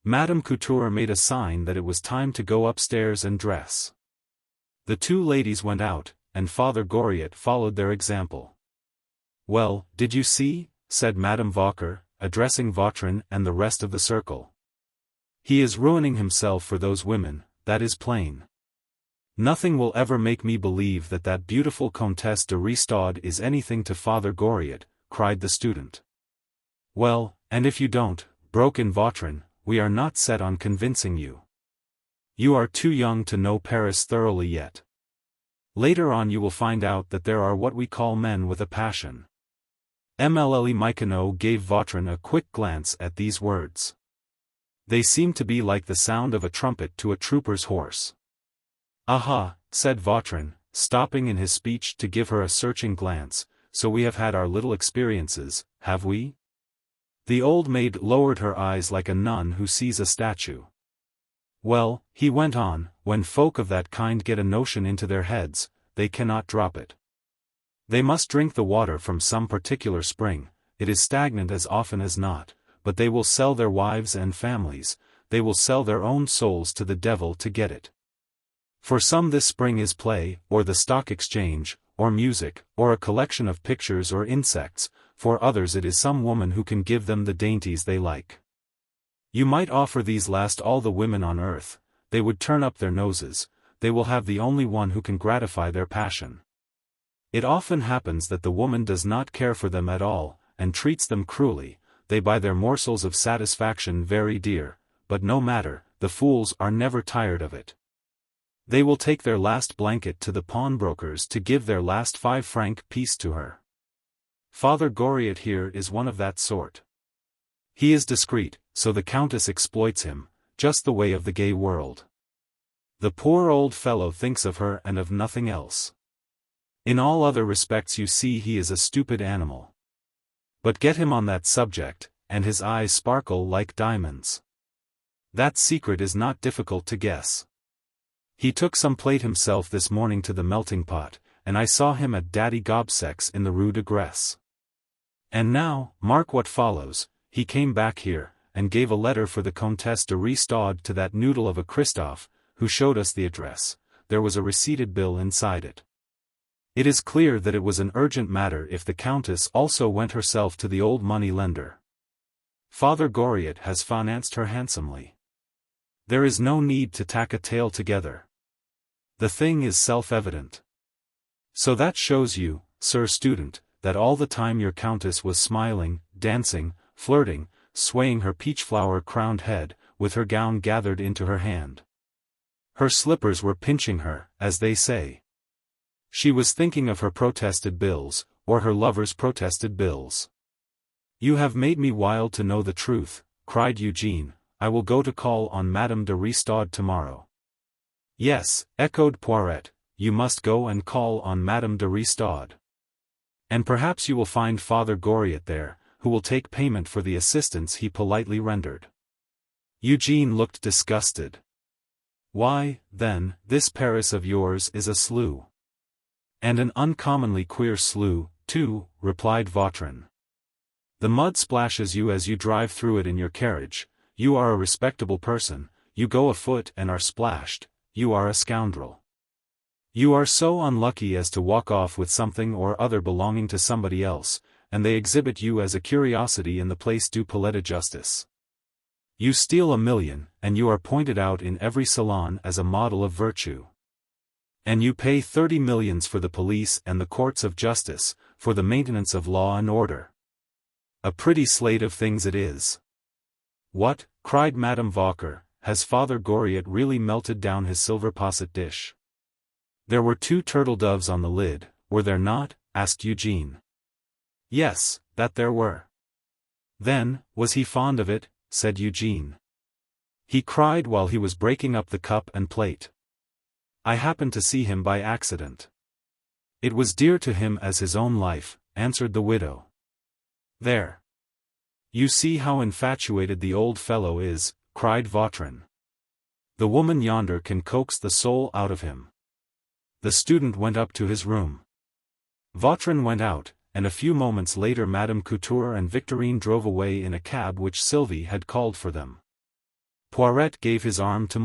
Madame Couture made a sign that it was time to go upstairs and dress. The two ladies went out, and Father Goriot followed their example. Well, did you see? Said Madame Vauquer, addressing Vautrin and the rest of the circle. He is ruining himself for those women, that is plain. Nothing will ever make me believe that that beautiful Comtesse de Ristaud is anything to Father Goriot, cried the student. Well, and if you don't, broke in Vautrin, we are not set on convincing you. You are too young to know Paris thoroughly yet. Later on you will find out that there are what we call men with a passion. Michonneau gave Vautrin a quick glance at these words. They seemed to be like the sound of a trumpet to a trooper's horse. Aha, said Vautrin, stopping in his speech to give her a searching glance, so we have had our little experiences, have we? The old maid lowered her eyes like a nun who sees a statue. Well, he went on, when folk of that kind get a notion into their heads, they cannot drop it. They must drink the water from some particular spring, it is stagnant as often as not, but they will sell their wives and families, they will sell their own souls to the devil to get it. For some this spring is play, or the stock exchange, or music, or a collection of pictures or insects, for others it is some woman who can give them the dainties they like. You might offer these last all the women on earth, they would turn up their noses, they will have the only one who can gratify their passion. It often happens that the woman does not care for them at all, and treats them cruelly, they buy their morsels of satisfaction very dear, but no matter, the fools are never tired of it. They will take their last blanket to the pawnbrokers to give their last 5-franc piece to her. Father Goriot here is one of that sort. He is discreet, so the Countess exploits him, just the way of the gay world. The poor old fellow thinks of her and of nothing else. In all other respects you see he is a stupid animal. But get him on that subject, and his eyes sparkle like diamonds. That secret is not difficult to guess. He took some plate himself this morning to the melting pot, and I saw him at Daddy Gobseck's in the Rue de Grèce. And now, mark what follows, he came back here, and gave a letter for the Comtesse de Ristaud to that noodle of a Christophe, who showed us the address. There was a receipted bill inside it. It is clear that it was an urgent matter if the Countess also went herself to the old money-lender. Father Goriot has financed her handsomely. There is no need to tack a tale together. The thing is self-evident. So that shows you, sir student, that all the time your Countess was smiling, dancing, flirting, swaying her peach-flower-crowned head, with her gown gathered into her hand. Her slippers were pinching her, as they say. She was thinking of her protested bills, or her lover's protested bills. You have made me wild to know the truth, cried Eugene. I will go to call on Madame de Ristaud tomorrow. Yes, echoed Poiret, you must go and call on Madame de Ristaud. And perhaps you will find Father Goriot there, who will take payment for the assistance he politely rendered. Eugene looked disgusted. Why, then, this Paris of yours is a slough. And an uncommonly queer slough, too, replied Vautrin. The mud splashes you as you drive through it in your carriage, you are a respectable person, you go afoot and are splashed, you are a scoundrel. You are so unlucky as to walk off with something or other belonging to somebody else, and they exhibit you as a curiosity in the Place du Palais de Justice. You steal $1 million, and you are pointed out in every salon as a model of virtue. And you pay 30 millions for the police and the courts of justice, for the maintenance of law and order. A pretty slate of things it is. What, cried Madame Vauquer, has Father Goriot really melted down his silver posset dish? There were 2 turtle doves on the lid, were there not? Asked Eugene. Yes, that there were. Then, was he fond of it? Said Eugene. He cried while he was breaking up the cup and plate. I happened to see him by accident. It was dear to him as his own life, answered the widow. There. You see how infatuated the old fellow is, cried Vautrin. The woman yonder can coax the soul out of him. The student went up to his room. Vautrin went out, and a few moments later Madame Couture and Victorine drove away in a cab which Sylvie had called for them. Poiret gave his arm to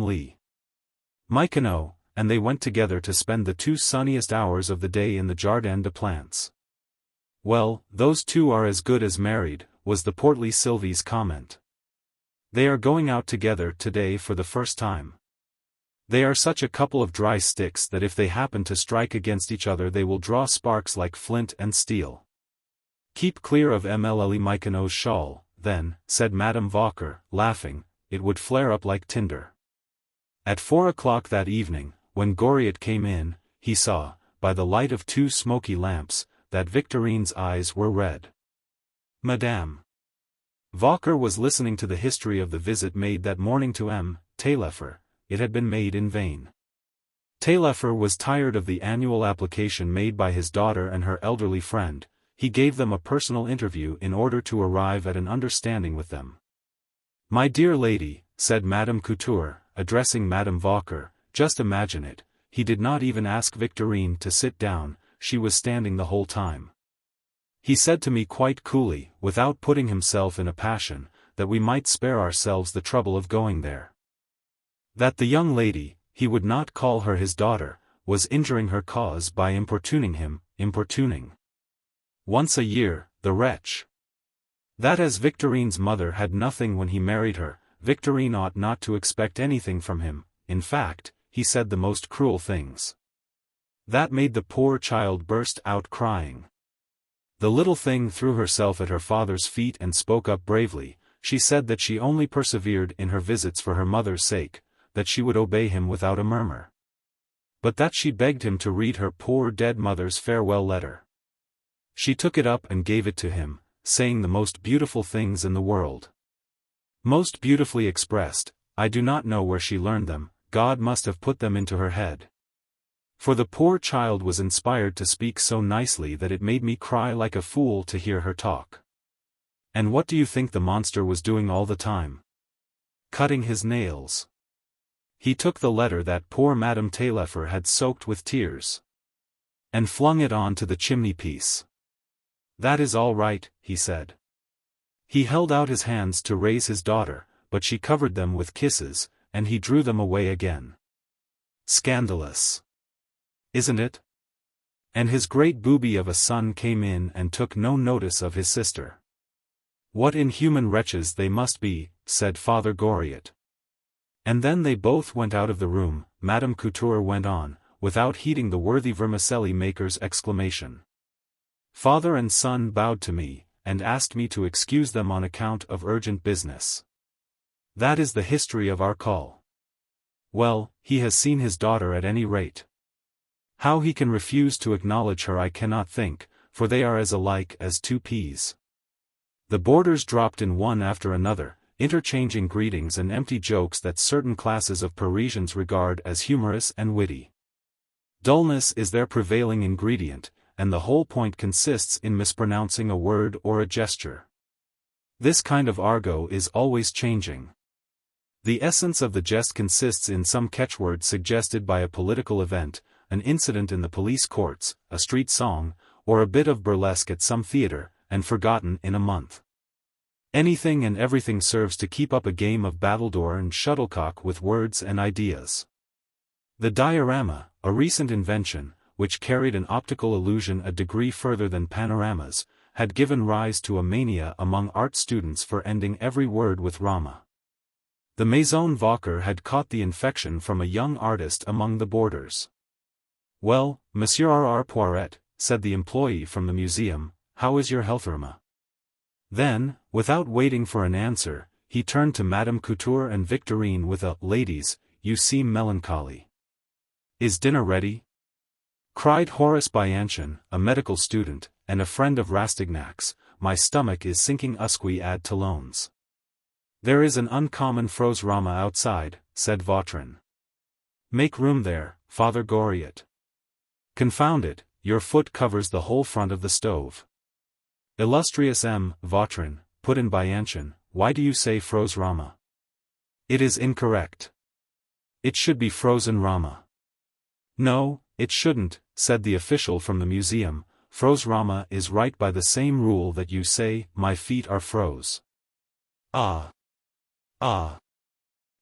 Michonneau, and they went together to spend the 2 sunniest hours of the day in the Jardin des Plantes. Well, those two are as good as married, was the portly Sylvie's comment. They are going out together today for the first time. They are such a couple of dry sticks that if they happen to strike against each other they will draw sparks like flint and steel. Keep clear of Mlle Michonneau's shawl, then, said Madame Vauquer, laughing, it would flare up like tinder. At 4 o'clock that evening, when Goriot came in, he saw, by the light of 2 smoky lamps, that Victorine's eyes were red. Madame Vauquer was listening to the history of the visit made that morning to M. Taillefer. It had been made in vain. Taillefer was tired of the annual application made by his daughter and her elderly friend. He gave them a personal interview in order to arrive at an understanding with them. My dear lady, said Madame Couture, addressing Madame Vauquer, just imagine it, he did not even ask Victorine to sit down, she was standing the whole time. He said to me quite coolly, without putting himself in a passion, that we might spare ourselves the trouble of going there. That the young lady, he would not call her his daughter, was injuring her cause by importuning him, once a year, the wretch. That as Victorine's mother had nothing when he married her, Victorine ought not to expect anything from him. In fact, he said the most cruel things. That made the poor child burst out crying. The little thing threw herself at her father's feet and spoke up bravely. She said that she only persevered in her visits for her mother's sake, that she would obey him without a murmur. But that she begged him to read her poor dead mother's farewell letter. She took it up and gave it to him, saying the most beautiful things in the world. Most beautifully expressed, I do not know where she learned them, God must have put them into her head. For the poor child was inspired to speak so nicely that it made me cry like a fool to hear her talk. And what do you think the monster was doing all the time? Cutting his nails. He took the letter that poor Madame Taillefer had soaked with tears, and flung it on to the chimney-piece. That is all right, he said. He held out his hands to raise his daughter, but she covered them with kisses, and he drew them away again. Scandalous. Isn't it? And his great booby of a son came in and took no notice of his sister. What inhuman wretches they must be, said Father Goriot. And then they both went out of the room. Madame Couture went on, without heeding the worthy vermicelli maker's exclamation. Father and son bowed to me, and asked me to excuse them on account of urgent business. That is the history of our call. Well, he has seen his daughter at any rate. How he can refuse to acknowledge her I cannot think, for they are as alike as 2 peas. The boarders dropped in one after another, interchanging greetings and empty jokes that certain classes of Parisians regard as humorous and witty. Dullness is their prevailing ingredient, and the whole point consists in mispronouncing a word or a gesture. This kind of argot is always changing. The essence of the jest consists in some catchword suggested by a political event, an incident in the police courts, a street song, or a bit of burlesque at some theater, and forgotten in a month. Anything and everything serves to keep up a game of battledore and shuttlecock with words and ideas. The diorama, a recent invention, which carried an optical illusion a degree further than panoramas, had given rise to a mania among art students for ending every word with rama. The Maison Vauquer had caught the infection from a young artist among the boarders. Well, Monsieur R. Poiret, said the employee from the museum, how is your health, Irma? Then, without waiting for an answer, he turned to Madame Couture and Victorine with a, ladies, you seem melancholy. Is dinner ready? Cried Horace Bianchon, a medical student, and a friend of Rastignac's, my stomach is sinking usque ad talons. There is an uncommon froze rama outside, said Vautrin. Make room there, Father Goriot. Confound it, your foot covers the whole front of the stove. Illustrious M. Vautrin, put in Bianchon, why do you say froze Rama? It is incorrect. It should be frozen Rama. No, it shouldn't, said the official from the museum. Froze Rama is right by the same rule that you say, my feet are froze. Ah. Ah.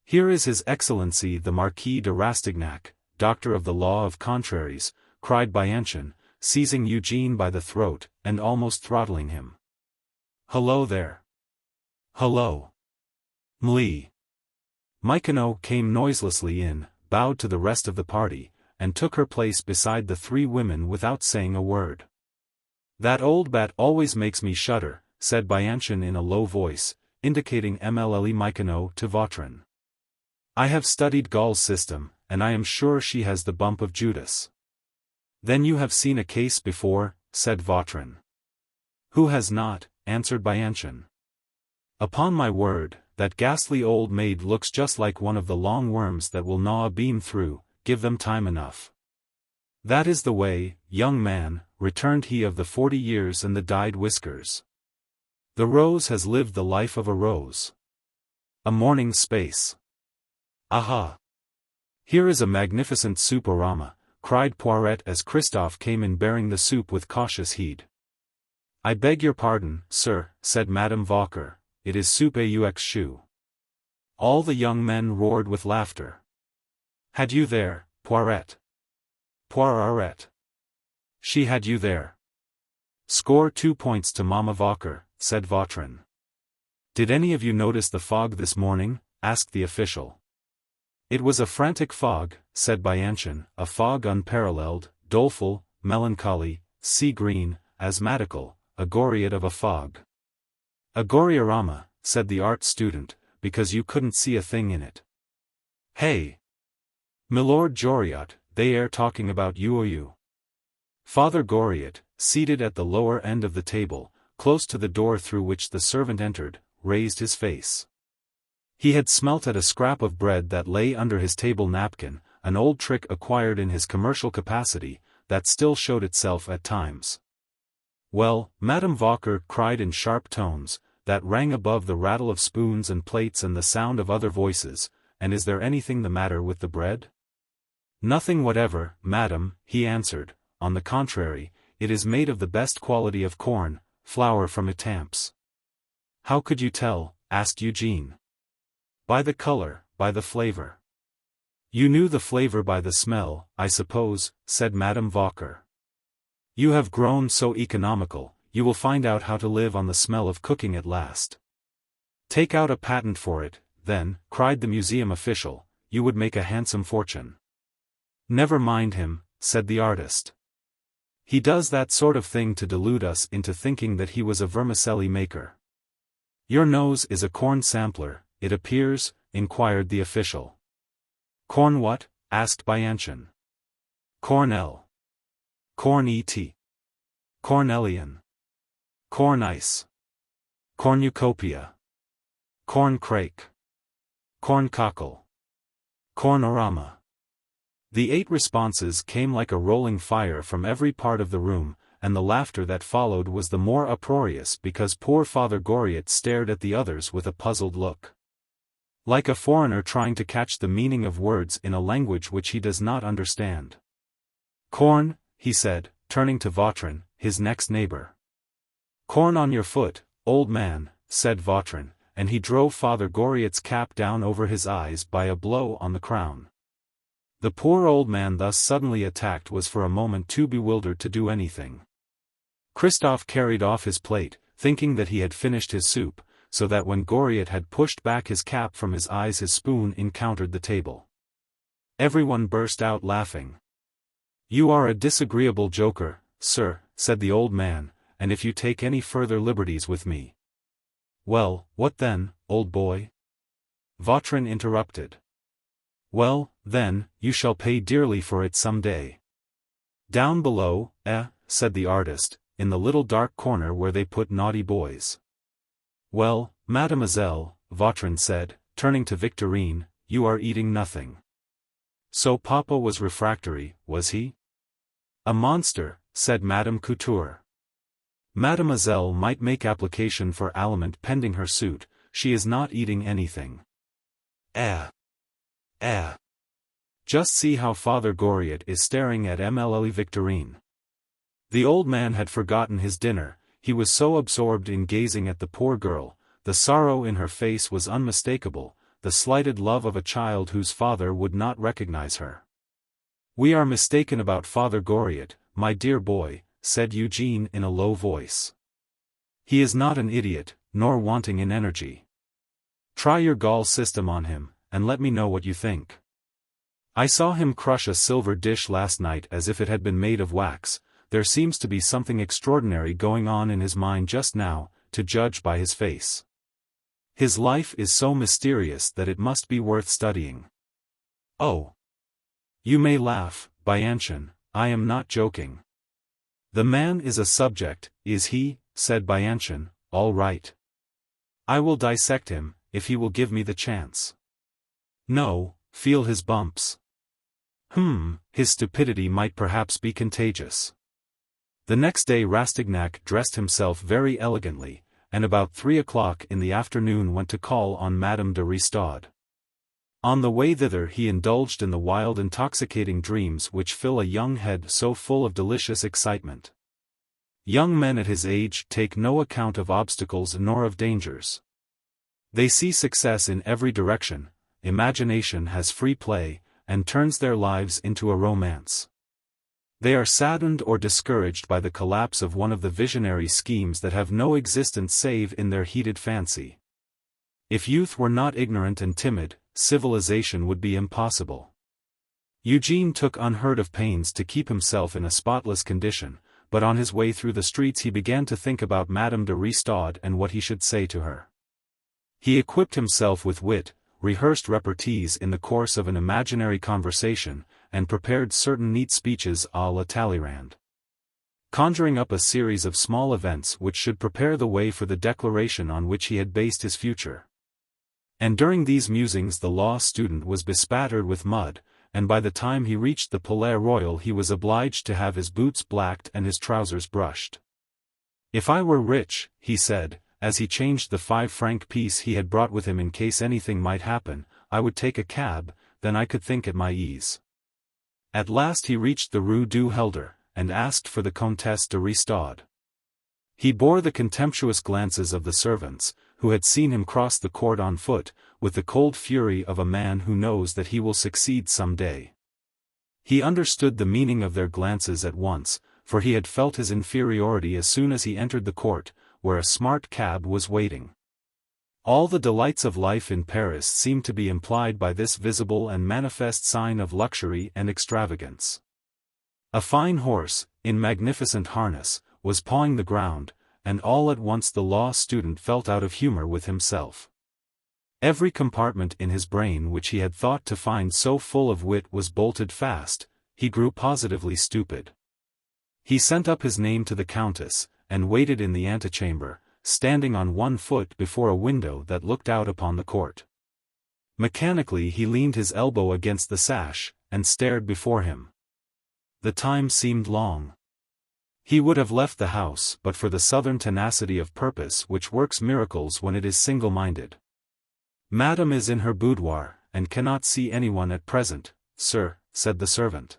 Here is His Excellency the Marquis de Rastignac, Doctor of the Law of Contraries, cried Bianchon, seizing Eugene by the throat, and almost throttling him. Hello there. Hello. Mlee. Michonneau came noiselessly in, bowed to the rest of the party, and took her place beside the three women without saying a word. That old bat always makes me shudder, said Bianchon in a low voice, indicating Mlle Michonneau to Vautrin. I have studied Gall's system, and I am sure she has the bump of Judas. Then you have seen a case before, said Vautrin. Who has not, answered Bianchon. Upon my word, that ghastly old maid looks just like one of the long worms that will gnaw a beam through, give them time enough. That is the way, young man, returned he of the 40 years and the dyed whiskers. The rose has lived the life of a rose. A morning's space. Aha! Here is a magnificent soup-orama, cried Poiret as Christophe came in bearing the soup with cautious heed. I beg your pardon, sir, said Madame Vauquer, it is soup aux choux. All the young men roared with laughter. Had you there, Poiret? Poiret. She had you there. Score 2 points to Mama Vauquer, said Vautrin. Did any of you notice the fog this morning? Asked the official. It was a frantic fog, said Bianchon, a fog unparalleled, doleful, melancholy, sea-green, asthmatical, a Goriot of a fog. A Goriorama, said the art student, because you couldn't see a thing in it. Hey! Milord Goriot, they are talking about you or you. Father Goriot, seated at the lower end of the table, close to the door through which the servant entered, raised his face. He had smelt at a scrap of bread that lay under his table napkin, an old trick acquired in his commercial capacity, that still showed itself at times. Well, Madame Vauquer cried in sharp tones, that rang above the rattle of spoons and plates and the sound of other voices, and is there anything the matter with the bread? Nothing whatever, madam, he answered, on the contrary, it is made of the best quality of corn, flour from Etamps. How could you tell? Asked Eugene. By the color, by the flavor. You knew the flavor by the smell, I suppose, said Madame Vauquer. You have grown so economical, you will find out how to live on the smell of cooking at last. Take out a patent for it, then, cried the museum official, you would make a handsome fortune. Never mind him, said the artist. He does that sort of thing to delude us into thinking that he was a vermicelli maker. Your nose is a corn sampler, it appears, inquired the official. Corn what? Asked Bianchon. Cornell. Corn et. Cornelian. Corn ice. Cornucopia. Corn crake. Corn cockle. Cornorama. The 8 responses came like a rolling fire from every part of the room, and the laughter that followed was the more uproarious because poor Father Goriot stared at the others with a puzzled look. Like a foreigner trying to catch the meaning of words in a language which he does not understand. Corn, he said, turning to Vautrin, his next neighbor. Corn on your foot, old man, said Vautrin, and he drove Father Goriot's cap down over his eyes by a blow on the crown. The poor old man thus suddenly attacked was for a moment too bewildered to do anything. Christophe carried off his plate, thinking that he had finished his soup, so that when Goriot had pushed back his cap from his eyes his spoon encountered the table. Everyone burst out laughing. You are a disagreeable joker, sir, said the old man, and if you take any further liberties with me. Well, what then, old boy? Vautrin interrupted. Well, then, you shall pay dearly for it some day. Down below, said the artist, in the little dark corner where they put naughty boys. Well, Mademoiselle, Vautrin said, turning to Victorine, you are eating nothing. So Papa was refractory, was he? A monster, said Madame Couture. Mademoiselle might make application for aliment pending her suit, she is not eating anything. Just see how Father Goriot is staring at Mlle Victorine. The old man had forgotten his dinner, he was so absorbed in gazing at the poor girl, the sorrow in her face was unmistakable, the slighted love of a child whose father would not recognize her. "We are mistaken about Father Goriot, my dear boy," said Eugène in a low voice. "He is not an idiot, nor wanting in energy. Try your Gall system on him, and let me know what you think. I saw him crush a silver dish last night as if it had been made of wax. There seems to be something extraordinary going on in his mind just now, to judge by his face. His life is so mysterious that it must be worth studying. Oh! You may laugh, Bianchon, I am not joking. The man is a subject, is he? Said Bianchon. All right. I will dissect him, if he will give me the chance. No, feel his bumps. His stupidity might perhaps be contagious. The next day Rastignac dressed himself very elegantly, and about 3 o'clock in the afternoon went to call on Madame de Ristot. On the way thither he indulged in the wild intoxicating dreams which fill a young head so full of delicious excitement. Young men at his age take no account of obstacles nor of dangers. They see success in every direction, imagination has free play, and turns their lives into a romance. They are saddened or discouraged by the collapse of one of the visionary schemes that have no existence save in their heated fancy. If youth were not ignorant and timid, civilization would be impossible. Eugène took unheard of pains to keep himself in a spotless condition, but on his way through the streets he began to think about Madame de Ristot and what he should say to her. He equipped himself with wit, rehearsed repartees in the course of an imaginary conversation, and prepared certain neat speeches à la Talleyrand, conjuring up a series of small events which should prepare the way for the declaration on which he had based his future. And during these musings the law student was bespattered with mud, and by the time he reached the Palais Royal he was obliged to have his boots blacked and his trousers brushed. "If I were rich," he said, as he changed the 5-franc piece he had brought with him in case anything might happen, "I would take a cab, then I could think at my ease." At last he reached the Rue du Helder, and asked for the Comtesse de Ristot. He bore the contemptuous glances of the servants, who had seen him cross the court on foot, with the cold fury of a man who knows that he will succeed some day. He understood the meaning of their glances at once, for he had felt his inferiority as soon as he entered the court, where a smart cab was waiting. All the delights of life in Paris seemed to be implied by this visible and manifest sign of luxury and extravagance. A fine horse, in magnificent harness, was pawing the ground, and all at once the law student felt out of humor with himself. Every compartment in his brain which he had thought to find so full of wit was bolted fast, he grew positively stupid. He sent up his name to the Countess, and waited in the antechamber, standing on one foot before a window that looked out upon the court. Mechanically he leaned his elbow against the sash, and stared before him. The time seemed long. He would have left the house but for the southern tenacity of purpose which works miracles when it is single-minded. "Madame is in her boudoir, and cannot see anyone at present, sir," said the servant.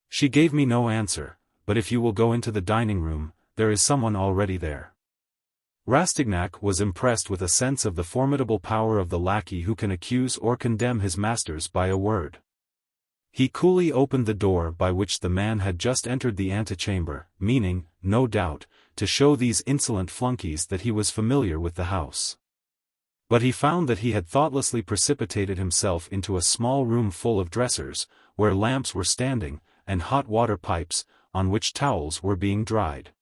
"She gave me no answer, but if you will go into the dining-room, there is someone already there." Rastignac was impressed with a sense of the formidable power of the lackey who can accuse or condemn his masters by a word. He coolly opened the door by which the man had just entered the antechamber, meaning, no doubt, to show these insolent flunkies that he was familiar with the house. But he found that he had thoughtlessly precipitated himself into a small room full of dressers, where lamps were standing, and hot water pipes, on which towels were being dried.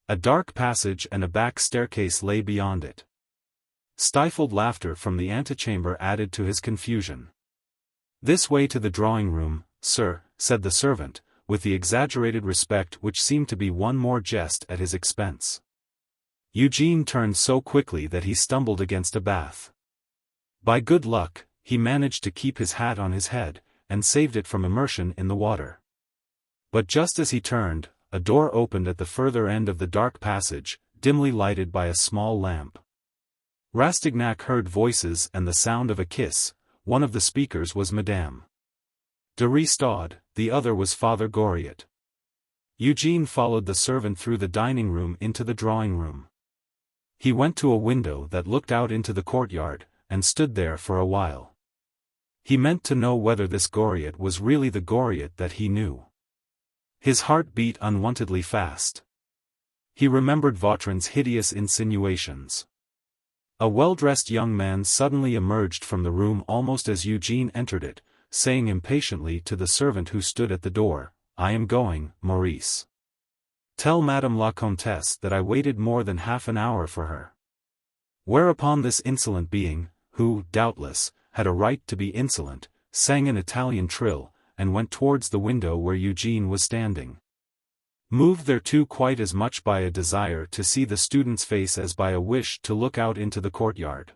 A dark passage and a back staircase lay beyond it. Stifled laughter from the antechamber added to his confusion. "This way to the drawing-room, sir," said the servant, with the exaggerated respect which seemed to be one more jest at his expense. Eugène turned so quickly that he stumbled against a bath. By good luck, he managed to keep his hat on his head, and saved it from immersion in the water. But just as he turned, a door opened at the further end of the dark passage, dimly lighted by a small lamp. Rastignac heard voices and the sound of a kiss. One of the speakers was Madame de Rastignac, the other was Father Goriot. Eugène followed the servant through the dining room into the drawing room. He went to a window that looked out into the courtyard, and stood there for a while. He meant to know whether this Goriot was really the Goriot that he knew. His heart beat unwontedly fast. He remembered Vautrin's hideous insinuations. A well-dressed young man suddenly emerged from the room almost as Eugène entered it, saying impatiently to the servant who stood at the door, "I am going, Maurice. Tell Madame la Comtesse that I waited more than half an hour for her." Whereupon this insolent being, who, doubtless, had a right to be insolent, sang an Italian trill, and went towards the window where Eugène was standing. Moved thereto quite as much by a desire to see the student's face as by a wish to look out into the courtyard.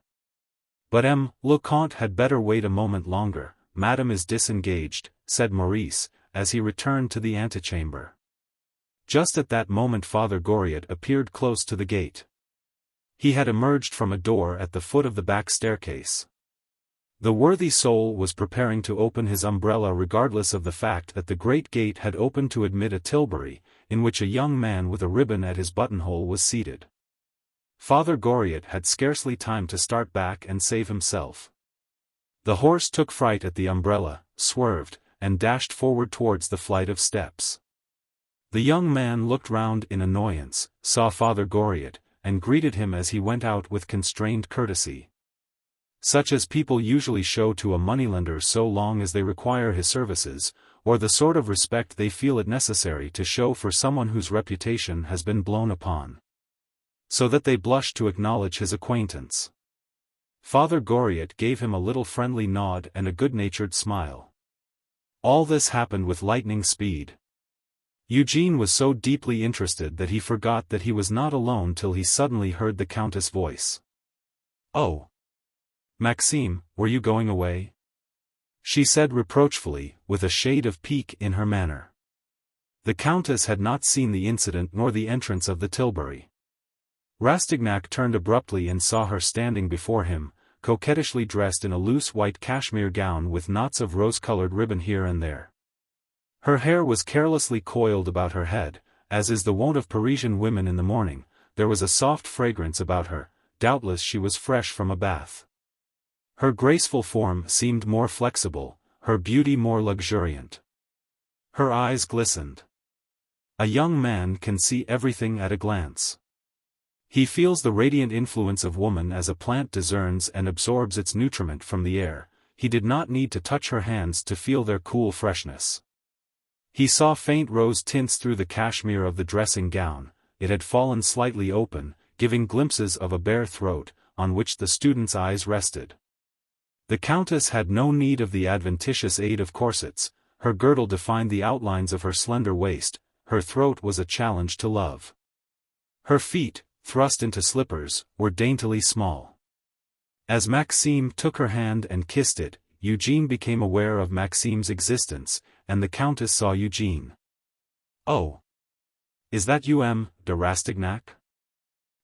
"But le Comte had better wait a moment longer, Madame is disengaged," said Maurice, as he returned to the antechamber. Just at that moment Father Goriot appeared close to the gate. He had emerged from a door at the foot of the back staircase. The worthy soul was preparing to open his umbrella regardless of the fact that the great gate had opened to admit a tilbury, in which a young man with a ribbon at his buttonhole was seated. Father Goriot had scarcely time to start back and save himself. The horse took fright at the umbrella, swerved, and dashed forward towards the flight of steps. The young man looked round in annoyance, saw Father Goriot, and greeted him as he went out with constrained courtesy, such as people usually show to a moneylender so long as they require his services, or the sort of respect they feel it necessary to show for someone whose reputation has been blown upon, so that they blush to acknowledge his acquaintance. Father Goriot gave him a little friendly nod and a good-natured smile. All this happened with lightning speed. Eugène was so deeply interested that he forgot that he was not alone till he suddenly heard the Countess' voice. "Oh, Maxime, were you going away?" she said reproachfully, with a shade of pique in her manner. The Countess had not seen the incident nor the entrance of the tilbury. Rastignac turned abruptly and saw her standing before him, coquettishly dressed in a loose white cashmere gown with knots of rose-colored ribbon here and there. Her hair was carelessly coiled about her head, as is the wont of Parisian women in the morning. There was a soft fragrance about her, doubtless she was fresh from a bath. Her graceful form seemed more flexible, her beauty more luxuriant. Her eyes glistened. A young man can see everything at a glance. He feels the radiant influence of woman as a plant discerns and absorbs its nutriment from the air. He did not need to touch her hands to feel their cool freshness. He saw faint rose tints through the cashmere of the dressing gown. It had fallen slightly open, giving glimpses of a bare throat, on which the student's eyes rested. The Countess had no need of the adventitious aid of corsets. Her girdle defined the outlines of her slender waist, her throat was a challenge to love. Her feet, thrust into slippers, were daintily small. As Maxime took her hand and kissed it, Eugène became aware of Maxime's existence, and the Countess saw Eugène. "Oh! Is that you, M. de Rastignac?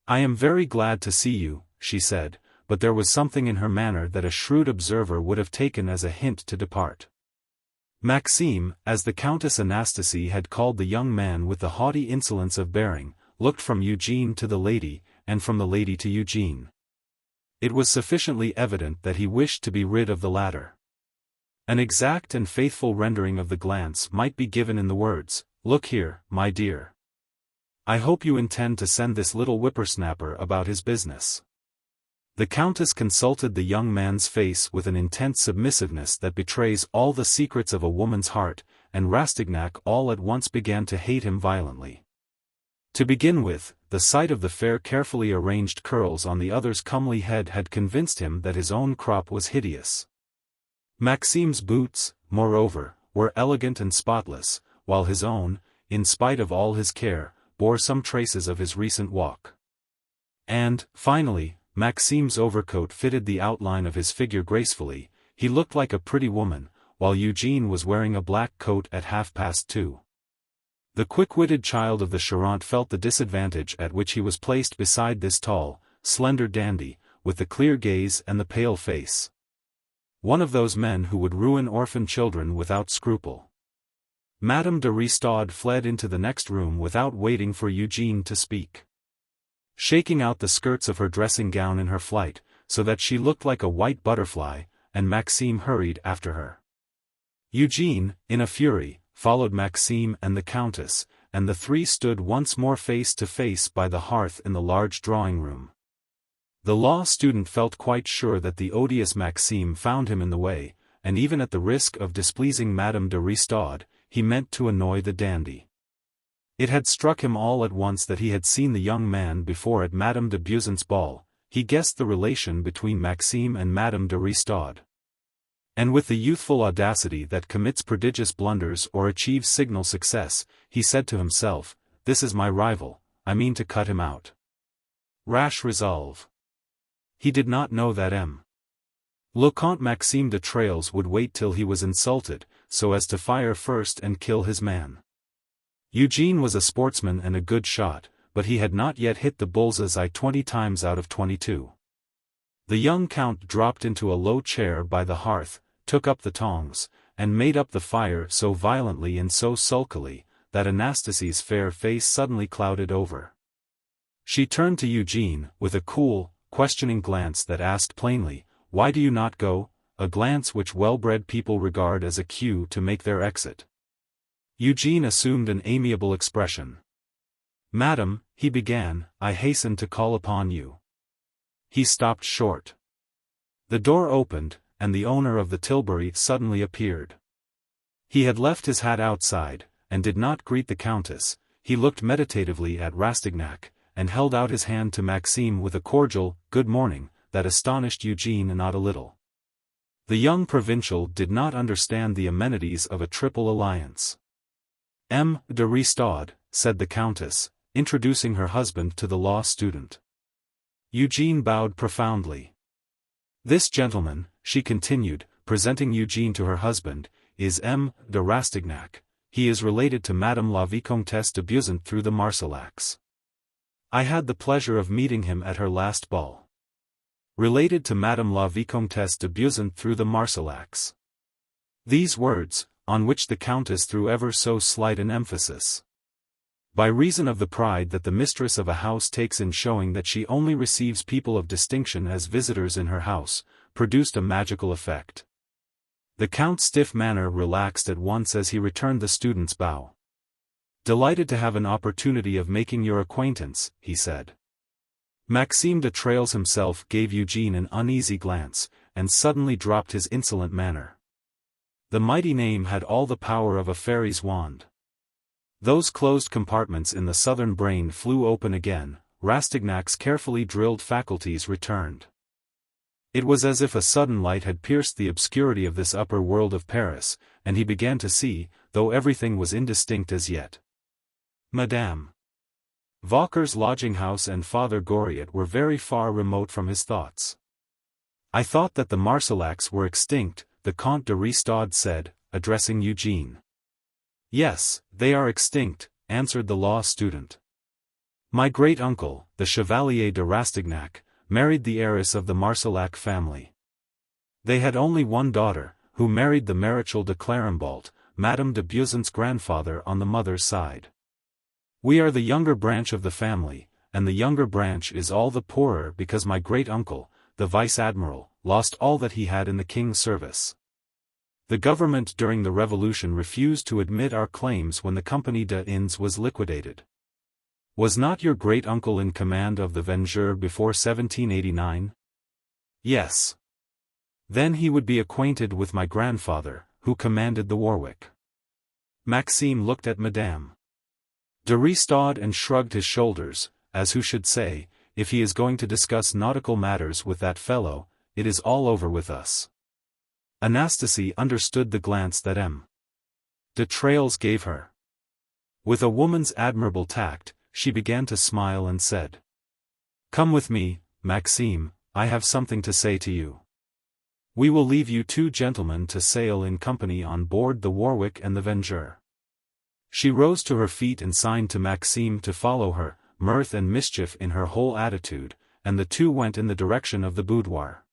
I am very glad to see you," she said, but there was something in her manner that a shrewd observer would have taken as a hint to depart. Maxime, as the Countess Anastasie had called the young man with the haughty insolence of bearing, looked from Eugène to the lady, and from the lady to Eugène. It was sufficiently evident that he wished to be rid of the latter. An exact and faithful rendering of the glance might be given in the words, "Look here, my dear. I hope you intend to send this little whippersnapper about his business." The Countess consulted the young man's face with an intense submissiveness that betrays all the secrets of a woman's heart, and Rastignac all at once began to hate him violently. To begin with, the sight of the fair carefully arranged curls on the other's comely head had convinced him that his own crop was hideous. Maxime's boots, moreover, were elegant and spotless, while his own, in spite of all his care, bore some traces of his recent walk. And, finally, Maxime's overcoat fitted the outline of his figure gracefully. He looked like a pretty woman, while Eugène was wearing a black coat at 2:30. The quick-witted child of the Charente felt the disadvantage at which he was placed beside this tall, slender dandy, with the clear gaze and the pale face. One of those men who would ruin orphan children without scruple. Madame de Ristot fled into the next room without waiting for Eugène to speak. Shaking out the skirts of her dressing gown in her flight, so that she looked like a white butterfly, and Maxime hurried after her. Eugène, in a fury, followed Maxime and the Countess, and the three stood once more face to face by the hearth in the large drawing-room. The law student felt quite sure that the odious Maxime found him in the way, and even at the risk of displeasing Madame de Ristot, he meant to annoy the dandy. It had struck him all at once that he had seen the young man before at Madame de Buison's ball. He guessed the relation between Maxime and Madame de Ristot. And with the youthful audacity that commits prodigious blunders or achieves signal success, he said to himself, "This is my rival, I mean to cut him out." Rash resolve. He did not know that Le Comte Maxime de Trailles would wait till he was insulted, so as to fire first and kill his man. Eugène was a sportsman and a good shot, but he had not yet hit the bull's-eye 20 times out of 22. The young count dropped into a low chair by the hearth, took up the tongs, and made up the fire so violently and so sulkily, that Anastasie's fair face suddenly clouded over. She turned to Eugène, with a cool, questioning glance that asked plainly, "Why do you not go?" a glance which well-bred people regard as a cue to make their exit. Eugène assumed an amiable expression. "Madam," he began, "I hasten to call upon you." He stopped short. The door opened, and the owner of the tilbury suddenly appeared. He had left his hat outside, and did not greet the Countess. He looked meditatively at Rastignac, and held out his hand to Maxime with a cordial, "Good morning," that astonished Eugène not a little. The young provincial did not understand the amenities of a triple alliance. "M. de Ristot," said the Countess, introducing her husband to the law student. Eugène bowed profoundly. "This gentleman," she continued, presenting Eugène to her husband, "is M. de Rastignac. He is related to Madame la Vicomtesse de Buisson through the Marsillacs. I had the pleasure of meeting him at her last ball." Related to Madame la Vicomtesse de Buisson through the Marsillacs. These words, on which the Countess threw ever so slight an emphasis, by reason of the pride that the mistress of a house takes in showing that she only receives people of distinction as visitors in her house, produced a magical effect. The Count's stiff manner relaxed at once as he returned the student's bow. "Delighted to have an opportunity of making your acquaintance," he said. Maxime de Trailles himself gave Eugène an uneasy glance, and suddenly dropped his insolent manner. The mighty name had all the power of a fairy's wand. Those closed compartments in the southern brain flew open again, Rastignac's carefully drilled faculties returned. It was as if a sudden light had pierced the obscurity of this upper world of Paris, and he began to see, though everything was indistinct as yet. Madame Vauquer's lodging-house and Father Goriot were very far remote from his thoughts. "I thought that the Marsillacs were extinct," the Comte de Ristot said, addressing Eugène. "Yes, they are extinct," answered the law student. "My great-uncle, the Chevalier de Rastignac, married the heiress of the Marsillac family. They had only one daughter, who married the Maréchal de Clarambolt, Madame de Buisson's grandfather on the mother's side. We are the younger branch of the family, and the younger branch is all the poorer because my great-uncle, the vice-admiral, lost all that he had in the king's service. The government during the Revolution refused to admit our claims when the Compagnie des Indes was liquidated. Was not your great-uncle in command of the Vengeur before 1789? Yes. Then he would be acquainted with my grandfather, who commanded the Warwick." Maxime looked at Madame de Ristot and shrugged his shoulders, as who should say, "If he is going to discuss nautical matters with that fellow, it is all over with us." Anastasie understood the glance that M. de Trailles gave her. With a woman's admirable tact, she began to smile and said, "Come with me, Maxime, I have something to say to you. We will leave you two gentlemen to sail in company on board the Warwick and the Vengeur." She rose to her feet and signed to Maxime to follow her, mirth and mischief in her whole attitude, and the two went in the direction of the boudoir.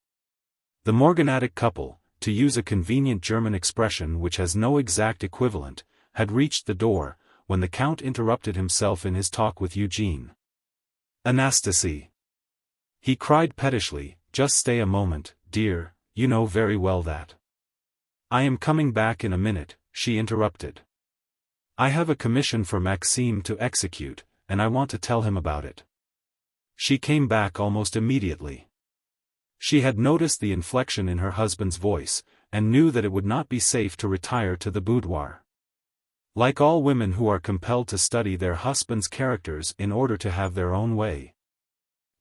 The morganatic couple, to use a convenient German expression which has no exact equivalent, had reached the door, when the Count interrupted himself in his talk with Eugene. "Anastasie," he cried pettishly, "just stay a moment, dear, you know very well that." "I am coming back in a minute," she interrupted. "I have a commission for Maxime to execute, and I want to tell him about it." She came back almost immediately. She had noticed the inflection in her husband's voice, and knew that it would not be safe to retire to the boudoir. Like all women who are compelled to study their husbands' characters in order to have their own way,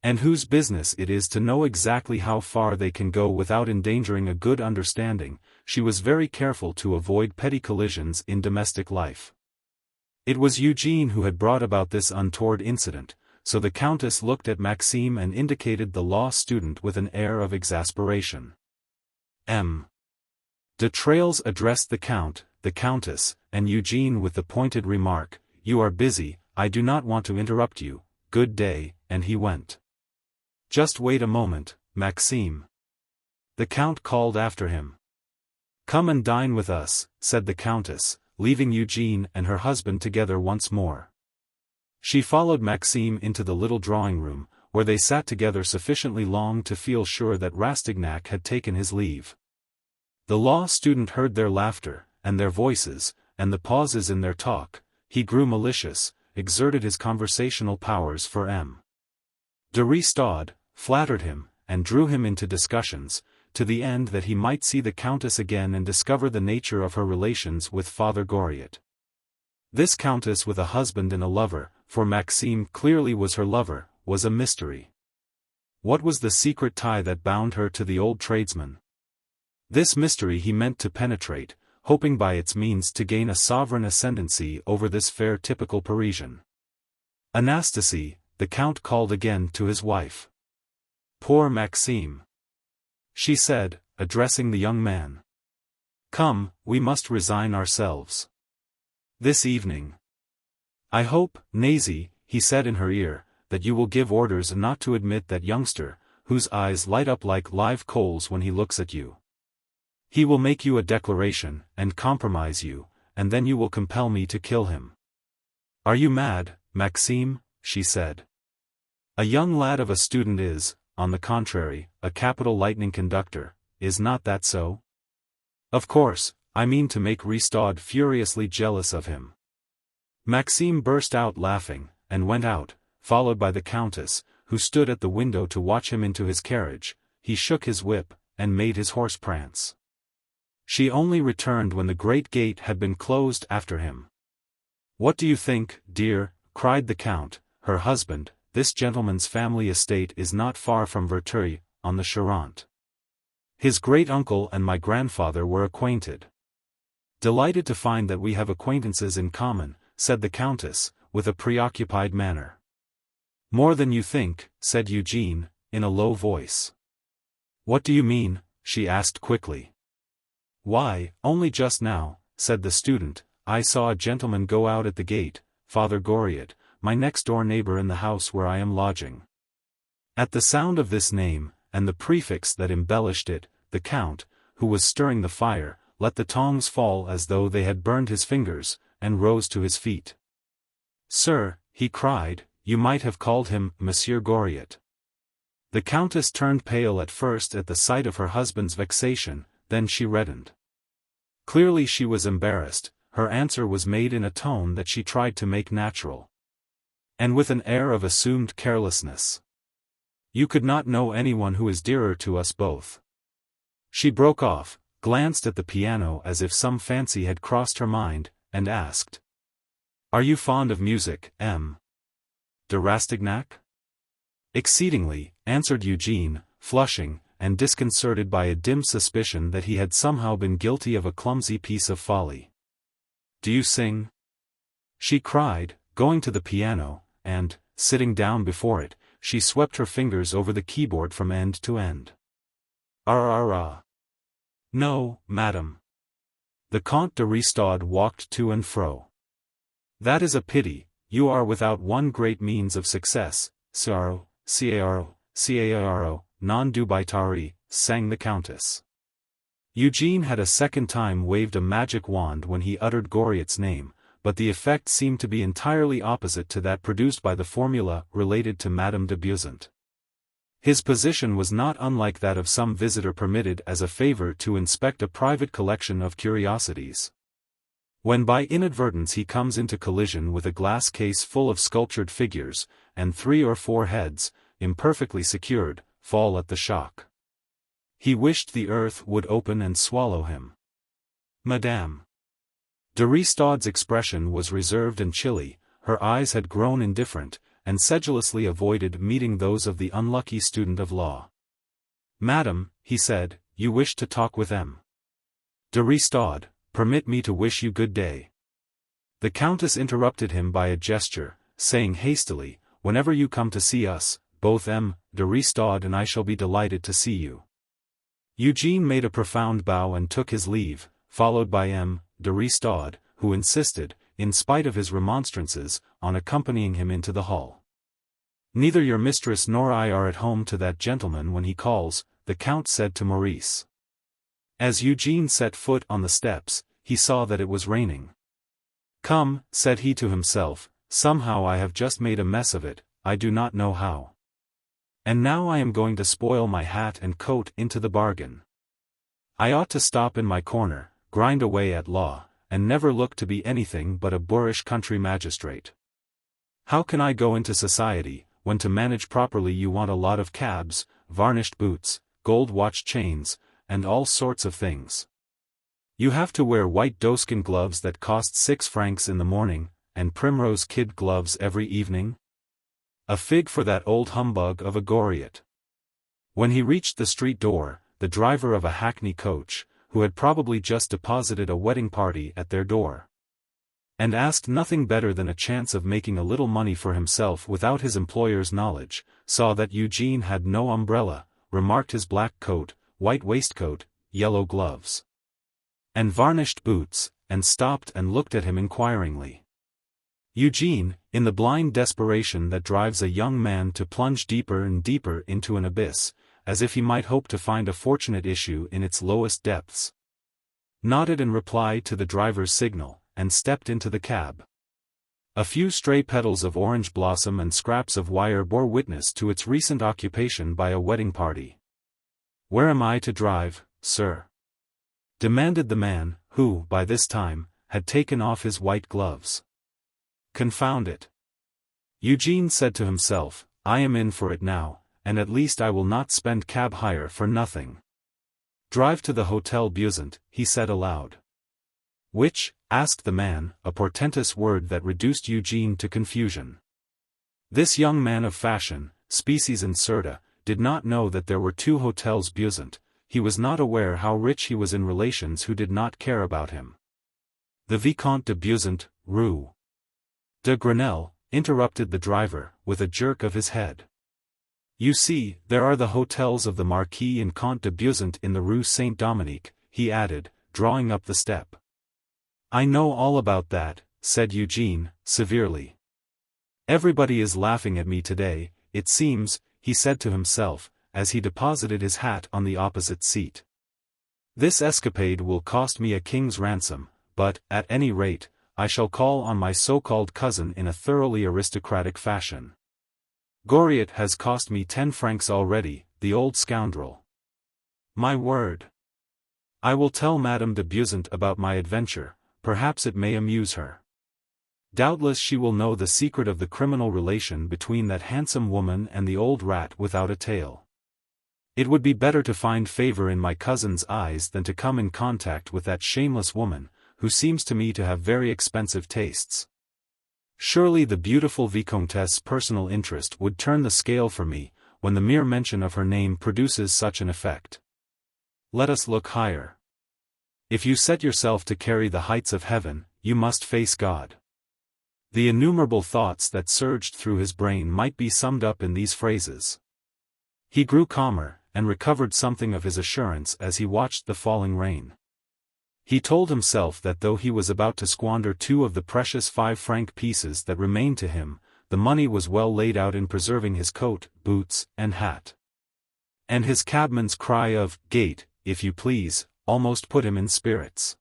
and whose business it is to know exactly how far they can go without endangering a good understanding, she was very careful to avoid petty collisions in domestic life. It was Eugene who had brought about this untoward incident, so the Countess looked at Maxime and indicated the law student with an air of exasperation. M. de Trailles addressed the Count, the Countess, and Eugene with the pointed remark, "You are busy, I do not want to interrupt you, good day," and he went. "Just wait a moment, Maxime," the Count called after him. "Come and dine with us," said the Countess, leaving Eugene and her husband together once more. She followed Maxime into the little drawing-room, where they sat together sufficiently long to feel sure that Rastignac had taken his leave. The law student heard their laughter, and their voices, and the pauses in their talk. He grew malicious, exerted his conversational powers for M. de Rastignac, flattered him, and drew him into discussions, to the end that he might see the Countess again and discover the nature of her relations with Father Goriot. This Countess with a husband and a lover, for Maxime clearly was her lover, was a mystery. What was the secret tie that bound her to the old tradesman? This mystery he meant to penetrate, hoping by its means to gain a sovereign ascendancy over this fair typical Parisian. "Anastasie," the Count called again to his wife. "Poor Maxime," she said, addressing the young man. "Come, we must resign ourselves. This evening. I hope, Nazy," he said in her ear, "that you will give orders not to admit that youngster, whose eyes light up like live coals when he looks at you. He will make you a declaration, and compromise you, and then you will compel me to kill him." "Are you mad, Maxime?" she said. "A young lad of a student is, on the contrary, a capital lightning conductor, is not that so? Of course, I mean to make Rastignac furiously jealous of him." Maxime burst out laughing, and went out, followed by the Countess, who stood at the window to watch him into his carriage. He shook his whip, and made his horse prance. She only returned when the great gate had been closed after him. "What do you think, dear?" cried the Count, her husband. "This gentleman's family estate is not far from Verteuil, on the Charente. His great-uncle and my grandfather were acquainted." "Delighted to find that we have acquaintances in common," said the Countess, with a preoccupied manner. "More than you think," said Eugene, in a low voice. "What do you mean?" she asked quickly. "Why, only just now," said the student, "I saw a gentleman go out at the gate, Father Goriot, my next-door neighbor in the house where I am lodging." At the sound of this name, and the prefix that embellished it, the Count, who was stirring the fire, let the tongs fall as though they had burned his fingers, and rose to his feet. "Sir," he cried, "you might have called him Monsieur Goriot." The Countess turned pale at first at the sight of her husband's vexation, then she reddened. Clearly she was embarrassed. Her answer was made in a tone that she tried to make natural, and with an air of assumed carelessness. "You could not know anyone who is dearer to us both." She broke off, glanced at the piano as if some fancy had crossed her mind, and asked, "Are you fond of music, M. de Rastignac?" "Exceedingly," answered Eugene, flushing, and disconcerted by a dim suspicion that he had somehow been guilty of a clumsy piece of folly. "Do you sing?" she cried, going to the piano, and, sitting down before it, she swept her fingers over the keyboard from end to end. "Ah. No, madam." The Comte de Rastignac walked to and fro. That is a pity, you are without one great means of success, caro, non dubitari, sang the countess. Eugene had a second time waved a magic wand when he uttered Goriot's name, but the effect seemed to be entirely opposite to that produced by the formula related to Madame de Beausant. His position was not unlike that of some visitor permitted as a favor to inspect a private collection of curiosities. When by inadvertence he comes into collision with a glass case full of sculptured figures, and 3 or 4 heads, imperfectly secured, fall at the shock. He wished the earth would open and swallow him. Madame de Ristaud's expression was reserved and chilly, her eyes had grown indifferent, and sedulously avoided meeting those of the unlucky student of law. "Madam," he said, "you wish to talk with M. de Ristaud, permit me to wish you good day." The countess interrupted him by a gesture, saying hastily, "Whenever you come to see us, both M. de Ristaud and I shall be delighted to see you." Eugene made a profound bow and took his leave, followed by M. de Ristaud, who insisted, in spite of his remonstrances, on accompanying him into the hall. "Neither your mistress nor I are at home to that gentleman when he calls," the count said to Maurice. As Eugene set foot on the steps, he saw that it was raining. "Come," said he to himself, "somehow I have just made a mess of it, I do not know how. And now I am going to spoil my hat and coat into the bargain. I ought to stop in my corner, grind away at law, and never look to be anything but a boorish country magistrate. How can I go into society, when to manage properly you want a lot of cabs, varnished boots, gold watch chains, and all sorts of things? You have to wear white doeskin gloves that cost 6 francs in the morning, and primrose kid gloves every evening? A fig for that old humbug of a Goriot." When he reached the street door, the driver of a hackney coach, who had probably just deposited a wedding party at their door, and asked nothing better than a chance of making a little money for himself without his employer's knowledge, saw that Eugene had no umbrella, remarked his black coat, white waistcoat, yellow gloves, and varnished boots, and stopped and looked at him inquiringly. Eugene, in the blind desperation that drives a young man to plunge deeper and deeper into an abyss, as if he might hope to find a fortunate issue in its lowest depths, nodded in reply to the driver's signal, and stepped into the cab. A few stray petals of orange blossom and scraps of wire bore witness to its recent occupation by a wedding party. "Where am I to drive, sir?" demanded the man, who, by this time, had taken off his white gloves. "Confound it," Eugene said to himself, "I am in for it now, and at least I will not spend cab hire for nothing. Drive to the Hotel Beausant," he said aloud. "Which?" asked the man, a portentous word that reduced Eugene to confusion. This young man of fashion, species incerta, did not know that there were 2 Hotels Beausant. He was not aware how rich he was in relations who did not care about him. "The Vicomte de Beausant, Rue de Grenelle," interrupted the driver, with a jerk of his head. "You see, there are the hotels of the Marquis and Comte de Beausant in the Rue Saint-Dominique," he added, drawing up the step. "I know all about that," said Eugene, severely. "Everybody is laughing at me today, it seems," he said to himself, as he deposited his hat on the opposite seat. "This escapade will cost me a king's ransom, but, at any rate, I shall call on my so-called cousin in a thoroughly aristocratic fashion. Goriot has cost me 10 francs already, the old scoundrel. My word! I will tell Madame de Beausant about my adventure, perhaps it may amuse her. Doubtless she will know the secret of the criminal relation between that handsome woman and the old rat without a tail. It would be better to find favor in my cousin's eyes than to come in contact with that shameless woman, who seems to me to have very expensive tastes. Surely the beautiful Vicomtesse's personal interest would turn the scale for me, when the mere mention of her name produces such an effect. Let us look higher. If you set yourself to carry the heights of heaven, you must face God." The innumerable thoughts that surged through his brain might be summed up in these phrases. He grew calmer, and recovered something of his assurance as he watched the falling rain. He told himself that though he was about to squander 2 of the precious 5-franc pieces that remained to him, the money was well laid out in preserving his coat, boots, and hat. And his cabman's cry of, "Gate, if you please," almost put him in spirits.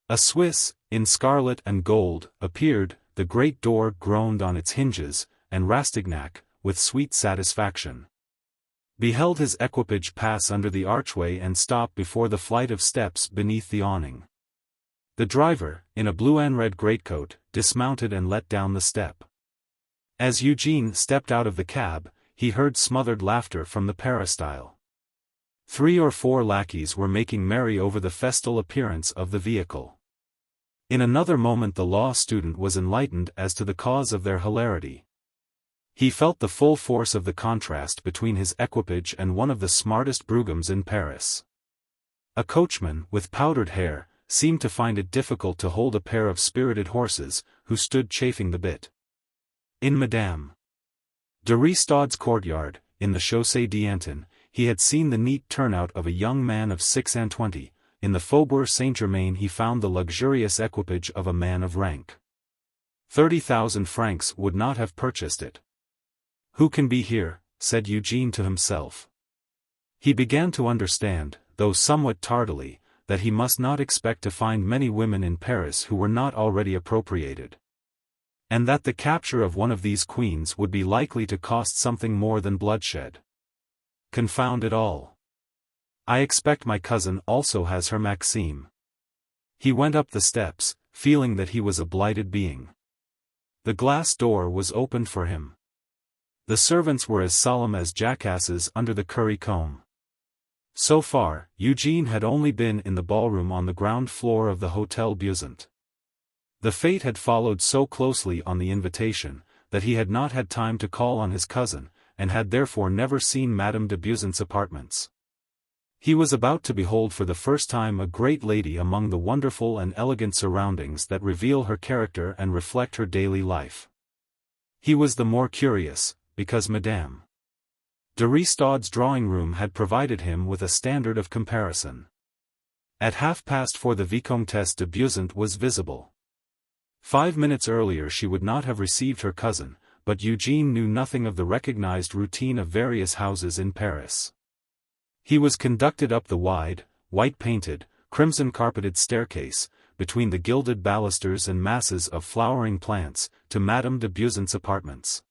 A Swiss, in scarlet and gold, appeared, the great door groaned on its hinges, and Rastignac, with sweet satisfaction, beheld his equipage pass under the archway and stop before the flight of steps beneath the awning. The driver, in a blue and red greatcoat, dismounted and let down the step. As Eugene stepped out of the cab, he heard smothered laughter from the peristyle. 3 or 4 lackeys were making merry over the festal appearance of the vehicle. In another moment the law student was enlightened as to the cause of their hilarity. He felt the full force of the contrast between his equipage and one of the smartest broughams in Paris. A coachman, with powdered hair, seemed to find it difficult to hold a pair of spirited horses, who stood chafing the bit. In Madame de Ristaud's courtyard, in the Chaussée d'Antin, he had seen the neat turnout of a young man of 26. In the Faubourg Saint-Germain he found the luxurious equipage of a man of rank. 30,000 francs would not have purchased it. "Who can be here?" said Eugene to himself. He began to understand, though somewhat tardily, that he must not expect to find many women in Paris who were not already appropriated. And that the capture of one of these queens would be likely to cost something more than bloodshed. Confound it all. I expect my cousin also has her Maxime. He went up the steps, feeling that he was a blighted being. The glass door was opened for him. The servants were as solemn as jackasses under the curry comb. So far, Eugene had only been in the ballroom on the ground floor of the Hôtel Buissant. The fate had followed so closely on the invitation, that he had not had time to call on his cousin, and had therefore never seen Madame de Buissant's apartments. He was about to behold for the first time a great lady among the wonderful and elegant surroundings that reveal her character and reflect her daily life. He was the more curious, because Madame de Ristaud's drawing-room had provided him with a standard of comparison. At 4:30 the Vicomtesse de Buissant was visible. 5 minutes earlier she would not have received her cousin, but Eugene knew nothing of the recognized routine of various houses in Paris. He was conducted up the wide, white-painted, crimson-carpeted staircase, between the gilded balusters and masses of flowering plants, to Madame de Buissant's apartments.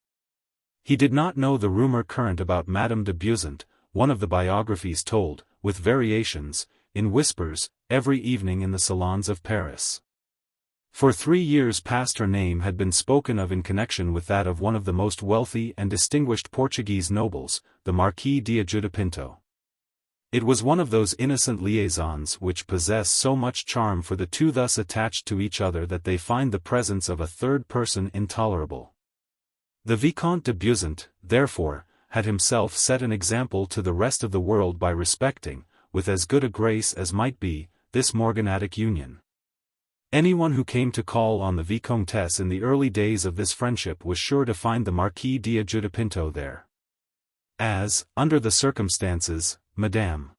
He did not know the rumor current about Madame de Buissant, one of the biographies told, with variations, in whispers, every evening in the salons of Paris. For 3 years past her name had been spoken of in connection with that of one of the most wealthy and distinguished Portuguese nobles, the Marquis de Pinto. It was one of those innocent liaisons which possess so much charm for the two thus attached to each other that they find the presence of a third person intolerable. The Vicomte de Buissant, therefore, had himself set an example to the rest of the world by respecting, with as good a grace as might be, this morganatic union. Anyone who came to call on the Vicomtesse in the early days of this friendship was sure to find the Marquis de Pinto there. As, under the circumstances, Madame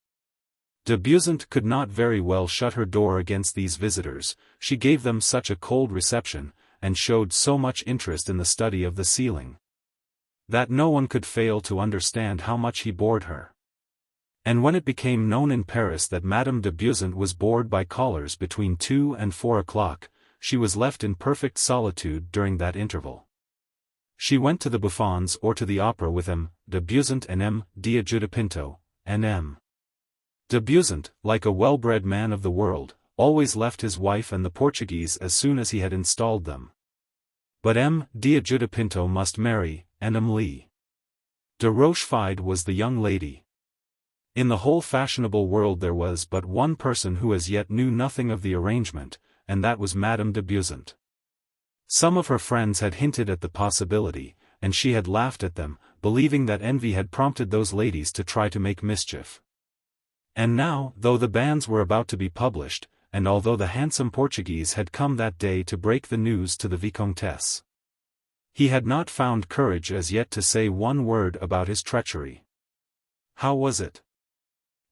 de Buissant could not very well shut her door against these visitors, she gave them such a cold reception, and showed so much interest in the study of the ceiling, that no one could fail to understand how much he bored her. And when it became known in Paris that Madame de Buissant was bored by callers between 2 and 4 o'clock, she was left in perfect solitude during that interval. She went to the Bouffons or to the opera with M. de Buissant and M. de Pinto, and M. de Buissant, like a well-bred man of the world, always left his wife and the Portuguese as soon as he had installed them. But M. de Pinto must marry, and Amélie de Rochefide was the young lady. In the whole fashionable world there was but one person who as yet knew nothing of the arrangement, and that was Madame de Buissant. Some of her friends had hinted at the possibility, and she had laughed at them, believing that envy had prompted those ladies to try to make mischief. And now, though the banns were about to be published, and although the handsome Portuguese had come that day to break the news to the Vicomtesse, he had not found courage as yet to say one word about his treachery. How was it?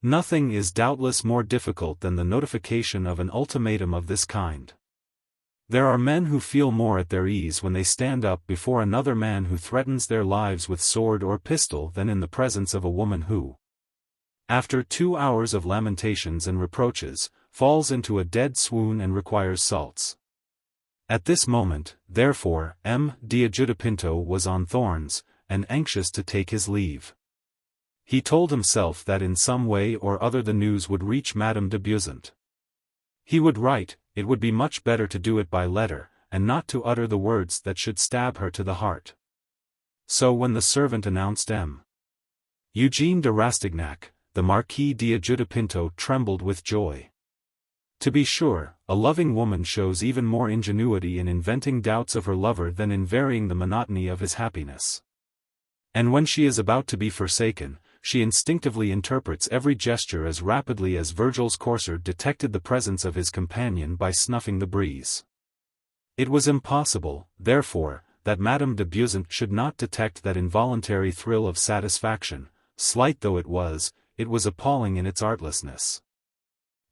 Nothing is doubtless more difficult than the notification of an ultimatum of this kind. There are men who feel more at their ease when they stand up before another man who threatens their lives with sword or pistol than in the presence of a woman who, after 2 hours of lamentations and reproaches, falls into a dead swoon and requires salts. At this moment, therefore, M. D'Ajuda-Pinto was on thorns, and anxious to take his leave. He told himself that in some way or other the news would reach Madame de Beausant. He would write. It would be much better to do it by letter, and not to utter the words that should stab her to the heart. So when the servant announced M. Eugène de Rastignac, the Marquis d'Ajuda-Pinto trembled with joy. To be sure, a loving woman shows even more ingenuity in inventing doubts of her lover than in varying the monotony of his happiness. And when she is about to be forsaken, she instinctively interprets every gesture as rapidly as Virgil's courser detected the presence of his companion by snuffing the breeze. It was impossible, therefore, that Madame de Beausant should not detect that involuntary thrill of satisfaction. Slight though it was appalling in its artlessness.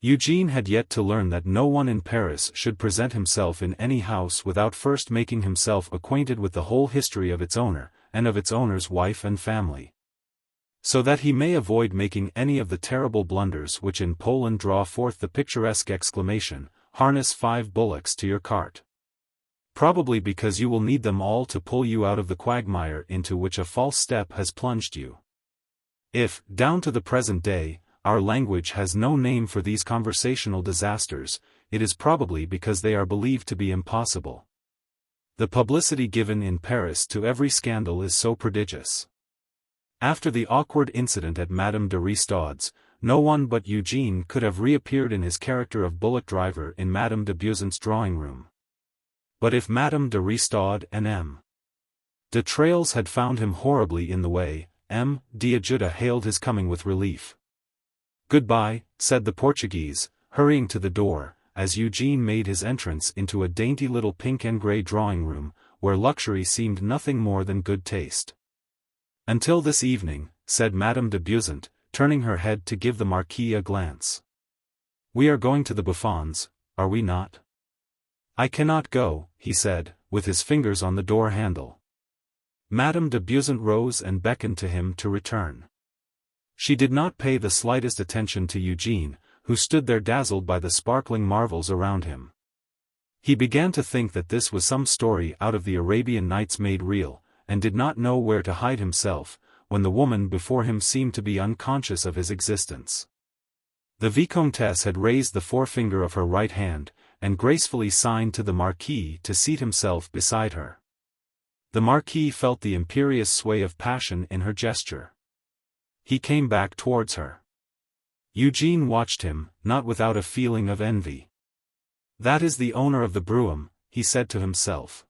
Eugène had yet to learn that no one in Paris should present himself in any house without first making himself acquainted with the whole history of its owner, and of its owner's wife and family, so that he may avoid making any of the terrible blunders which in Poland draw forth the picturesque exclamation, "Harness 5 bullocks to your cart." Probably because you will need them all to pull you out of the quagmire into which a false step has plunged you. If, down to the present day, our language has no name for these conversational disasters, it is probably because they are believed to be impossible. The publicity given in Paris to every scandal is so prodigious. After the awkward incident at Madame de Ristaud's, no one but Eugène could have reappeared in his character of bullock driver in Madame de Beausant's drawing-room. But if Madame de Ristaud and M. de Trailles had found him horribly in the way, M. d'Ajuda hailed his coming with relief. "Goodbye," said the Portuguese, hurrying to the door, as Eugène made his entrance into a dainty little pink and grey drawing-room, where luxury seemed nothing more than good taste. "Until this evening," said Madame de Beausant, turning her head to give the Marquis a glance. "We are going to the Buffons, are we not?" "I cannot go," he said, with his fingers on the door handle. Madame de Beausant rose and beckoned to him to return. She did not pay the slightest attention to Eugène, who stood there dazzled by the sparkling marvels around him. He began to think that this was some story out of the Arabian Nights made real, and did not know where to hide himself, when the woman before him seemed to be unconscious of his existence. The Vicomtesse had raised the forefinger of her right hand, and gracefully signed to the Marquis to seat himself beside her. The Marquis felt the imperious sway of passion in her gesture. He came back towards her. Eugène watched him, not without a feeling of envy. "That is the owner of the brougham," he said to himself.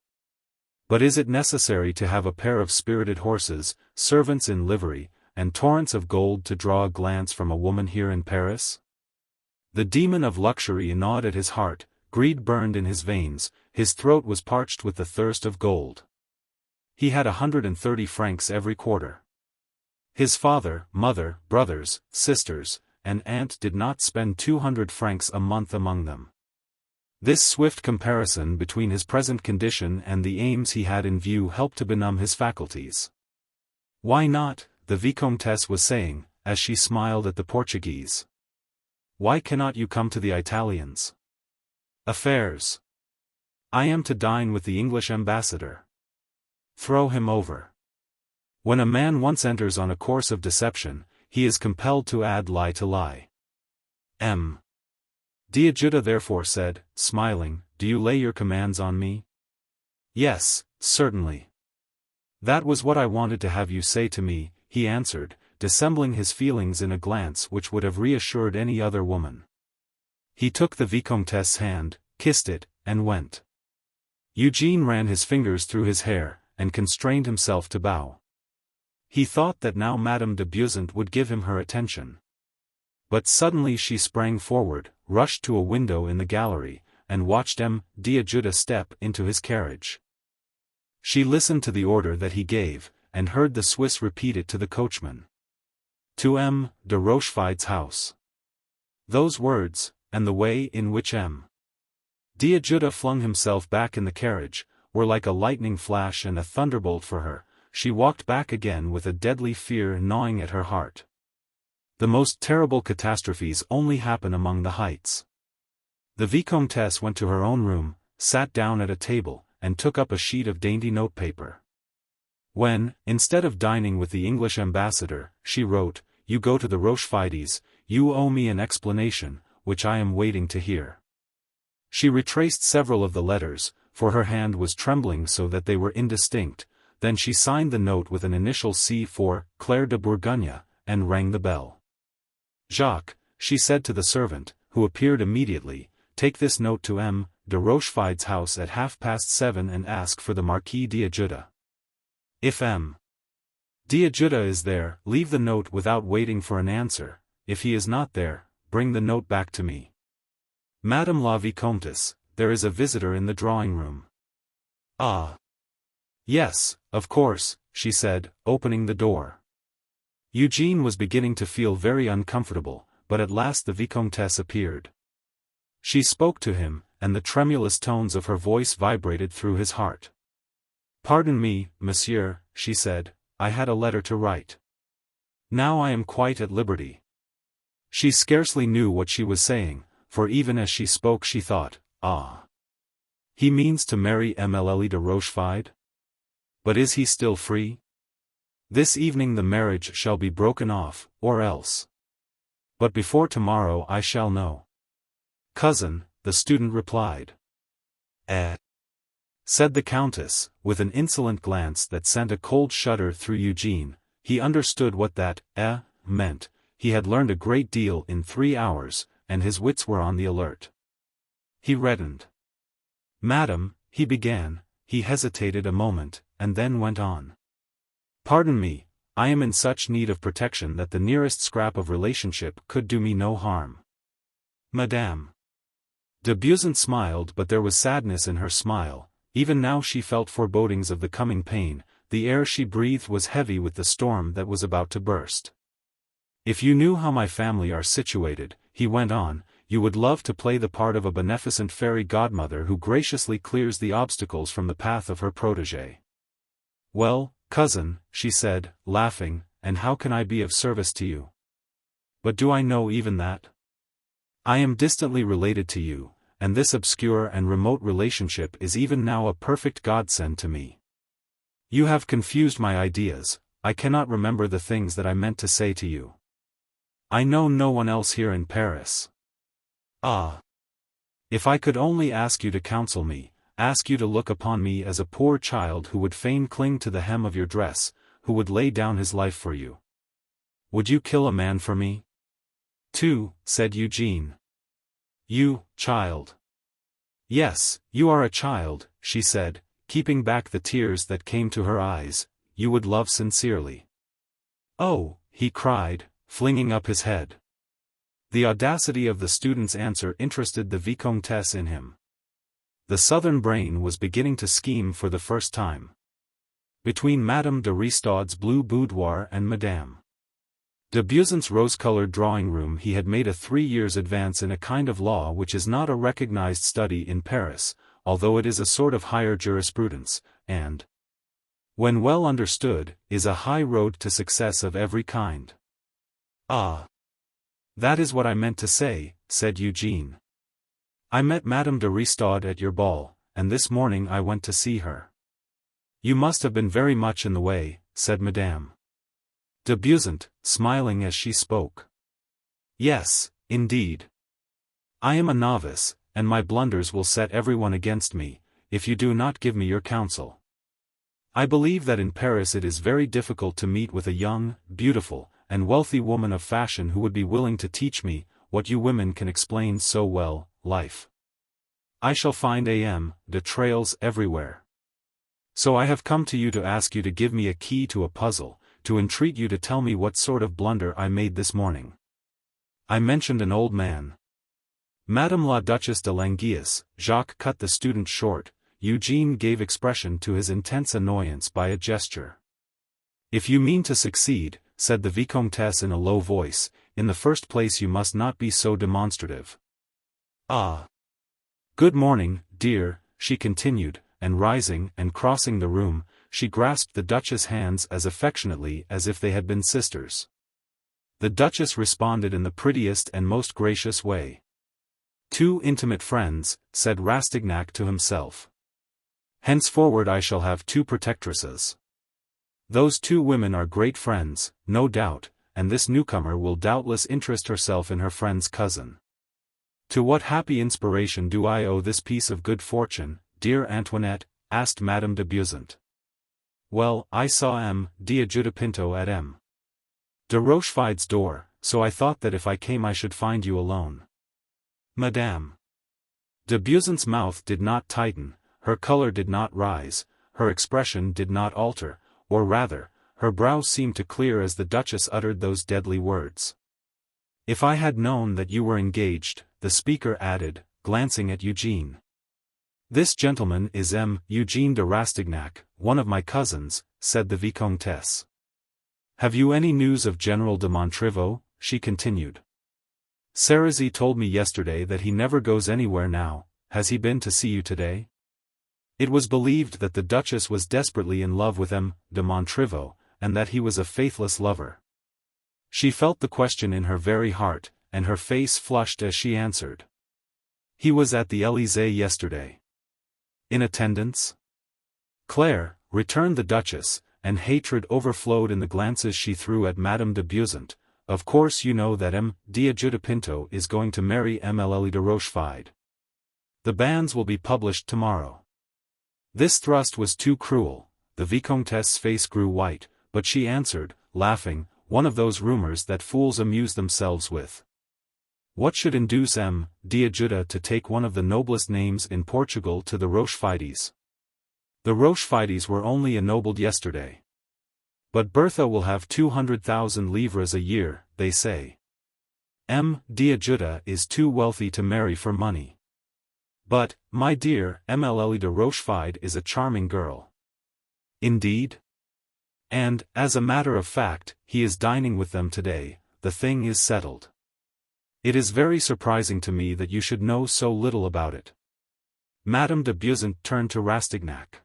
"But is it necessary to have a pair of spirited horses, servants in livery, and torrents of gold to draw a glance from a woman here in Paris?" The demon of luxury gnawed at his heart, greed burned in his veins, his throat was parched with the thirst of gold. He had 130 francs every quarter. His father, mother, brothers, sisters, and aunt did not spend 200 francs a month among them. This swift comparison between his present condition and the aims he had in view helped to benumb his faculties. "Why not?" the Vicomtesse was saying, as she smiled at the Portuguese. "Why cannot you come to the Italians? Affairs. I am to dine with the English ambassador. Throw him over." When a man once enters on a course of deception, he is compelled to add lie to lie. M. d'Ajuda therefore said, smiling, "Do you lay your commands on me?" "Yes, certainly. That was what I wanted to have you say to me," he answered, dissembling his feelings in a glance which would have reassured any other woman. He took the Vicomtesse's hand, kissed it, and went. Eugène ran his fingers through his hair, and constrained himself to bow. He thought that now Madame de Beausant would give him her attention. But suddenly she sprang forward, rushed to a window in the gallery, and watched M. d'Ajuda step into his carriage. She listened to the order that he gave, and heard the Swiss repeat it to the coachman. To M. de Rochefide's house. Those words, and the way in which M. Diajuda flung himself back in the carriage, were like a lightning flash and a thunderbolt for her. She walked back again with a deadly fear gnawing at her heart. The most terrible catastrophes only happen among the heights. The Vicomtesse went to her own room, sat down at a table, and took up a sheet of dainty notepaper. When, instead of dining with the English ambassador, she wrote, "You go to the Rochefides, you owe me an explanation, which I am waiting to hear." She retraced several of the letters, for her hand was trembling so that they were indistinct. Then she signed the note with an initial C for Claire de Bourgogne, and rang the bell. "Jacques," she said to the servant, who appeared immediately, "take this note to M. de Rochefide's house at 7:30 and ask for the Marquis d'Ajuda. If M. d'Ajuda is there, leave the note without waiting for an answer. If he is not there, bring the note back to me. Madame la Vicomtesse, there is a visitor in the drawing-room." "Ah. Yes, of course," she said, opening the door. Eugene was beginning to feel very uncomfortable, but at last the Vicomtesse appeared. She spoke to him, and the tremulous tones of her voice vibrated through his heart. "Pardon me, monsieur," she said, "I had a letter to write. Now I am quite at liberty." She scarcely knew what she was saying, for even as she spoke she thought, "Ah. He means to marry Mlle de Rochefide? But is he still free? This evening the marriage shall be broken off, or else. But before tomorrow I shall know." "Cousin," the student replied. "Eh?" said the Countess, with an insolent glance that sent a cold shudder through Eugene. He understood what that meant. He had learned a great deal in 3 hours, and his wits were on the alert. He reddened. "Madam," he began. He hesitated a moment, and then went on. "Pardon me, I am in such need of protection that the nearest scrap of relationship could do me no harm. Madame." De Beauseant smiled, but there was sadness in her smile. Even now she felt forebodings of the coming pain. The air she breathed was heavy with the storm that was about to burst. "If you knew how my family are situated," he went on, "you would love to play the part of a beneficent fairy godmother who graciously clears the obstacles from the path of her protégé." "Well, cousin," she said, laughing, "and how can I be of service to you? But do I know even that? I am distantly related to you, and this obscure and remote relationship is even now a perfect godsend to me. You have confused my ideas. I cannot remember the things that I meant to say to you. I know no one else here in Paris. Ah! If I could only ask you to counsel me, ask you to look upon me as a poor child who would fain cling to the hem of your dress, who would lay down his life for you. Would you kill a man for me?" "Too," said Eugene. "You, child." "Yes, you are a child," she said, keeping back the tears that came to her eyes. "You would love sincerely." "Oh," he cried, flinging up his head. The audacity of the student's answer interested the Vicomtesse in him. The southern brain was beginning to scheme for the first time. Between Madame de Ristaude's blue boudoir and Madame de Beauseant's rose-colored drawing-room he had made a 3 years' advance in a kind of law which is not a recognized study in Paris, although it is a sort of higher jurisprudence, and, when well understood, is a high road to success of every kind. "Ah! That is what I meant to say," said Eugene. "I met Madame de Ristaude at your ball, and this morning I went to see her." "You must have been very much in the way," said Madame de Beauseant, smiling as she spoke. "Yes, indeed. I am a novice, and my blunders will set everyone against me, if you do not give me your counsel. I believe that in Paris it is very difficult to meet with a young, beautiful, and wealthy woman of fashion who would be willing to teach me, what you women can explain so well, life. I shall find de trails everywhere. So I have come to you to ask you to give me a key to a puzzle, to entreat you to tell me what sort of blunder I made this morning. I mentioned an old man." Madame la Duchesse de Langeais, Jacques cut the student short. Eugene gave expression to his intense annoyance by a gesture. "If you mean to succeed," said the Vicomtesse in a low voice, in the first place you must not be so demonstrative. Ah! Good morning, dear, she continued, and rising and crossing the room, she grasped the Duchess' hands as affectionately as if they had been sisters. The Duchess responded in the prettiest and most gracious way. Two intimate friends, said Rastignac to himself. Henceforward I shall have two protectresses. Those two women are great friends, no doubt, and this newcomer will doubtless interest herself in her friend's cousin. To what happy inspiration do I owe this piece of good fortune, dear Antoinette? Asked Madame de Beausant. Well, I saw M. d'Ajuda-Pinto at M. de Rochefide's door, so I thought that if I came I should find you alone. Madame de Beausant's mouth did not tighten, her color did not rise, her expression did not alter, or rather, her brow seemed to clear as the Duchess uttered those deadly words. If I had known that you were engaged, the speaker added, glancing at Eugene. This gentleman is M. Eugène de Rastignac, one of my cousins, said the Vicomtesse. Have you any news of General de Montriveau? She continued. Cerisy told me yesterday that he never goes anywhere now. Has he been to see you today? It was believed that the Duchess was desperately in love with M. de Montriveau, and that he was a faithless lover. She felt the question in her very heart, and her face flushed as she answered. He was at the Élysée yesterday. In attendance? Claire, returned the Duchess, and hatred overflowed in the glances she threw at Madame de Beausant. Of course you know that M. d'Ajuda-Pinto is going to marry Mme. de Rochefide. The banns will be published tomorrow. This thrust was too cruel, the Vicomtesse's face grew white, but she answered, laughing, one of those rumors that fools amuse themselves with. What should induce M. d'Ajuda to take one of the noblest names in Portugal to the Rochefides? The Rochefides were only ennobled yesterday. But Bertha will have 200,000 livres a year, they say. M. d'Ajuda is too wealthy to marry for money. But, my dear, Mme. de Rochefide is a charming girl. Indeed? And, as a matter of fact, he is dining with them today, the thing is settled. It is very surprising to me that you should know so little about it. Madame de Beausant turned to Rastignac.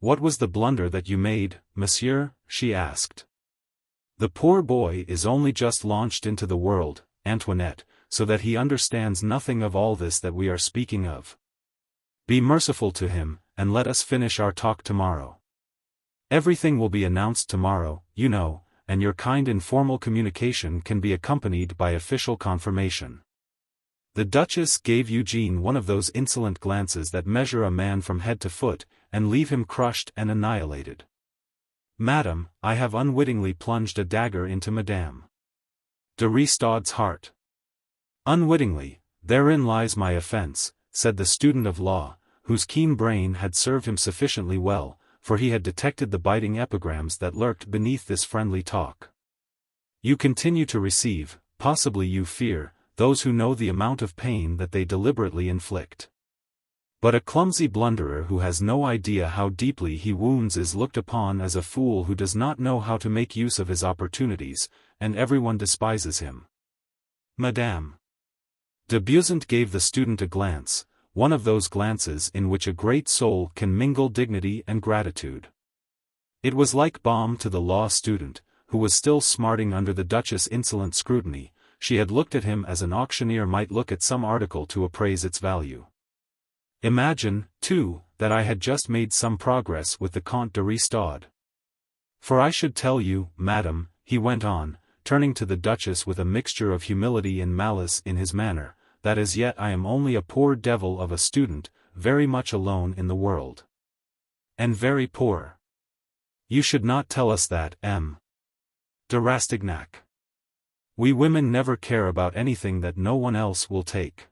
What was the blunder that you made, monsieur? She asked. The poor boy is only just launched into the world, Antoinette, so that he understands nothing of all this that we are speaking of. Be merciful to him, and let us finish our talk tomorrow. Everything will be announced tomorrow, you know, and your kind informal communication can be accompanied by official confirmation. The Duchess gave Eugene one of those insolent glances that measure a man from head to foot, and leave him crushed and annihilated. Madam, I have unwittingly plunged a dagger into Madame de Ristaude's heart. Unwittingly, therein lies my offense, said the student of law, whose keen brain had served him sufficiently well, for he had detected the biting epigrams that lurked beneath this friendly talk. You continue to receive, possibly you fear, those who know the amount of pain that they deliberately inflict. But a clumsy blunderer who has no idea how deeply he wounds is looked upon as a fool who does not know how to make use of his opportunities, and everyone despises him. Madame de Beausant gave the student a glance, one of those glances in which a great soul can mingle dignity and gratitude. It was like balm to the law student, who was still smarting under the Duchess' insolent scrutiny. She had looked at him as an auctioneer might look at some article to appraise its value. Imagine, too, that I had just made some progress with the Comte de Ristaude. For I should tell you, madam, he went on, turning to the Duchess with a mixture of humility and malice in his manner, that as yet I am only a poor devil of a student, very much alone in the world. And very poor. You should not tell us that, M. de Rastignac. We women never care about anything that no one else will take.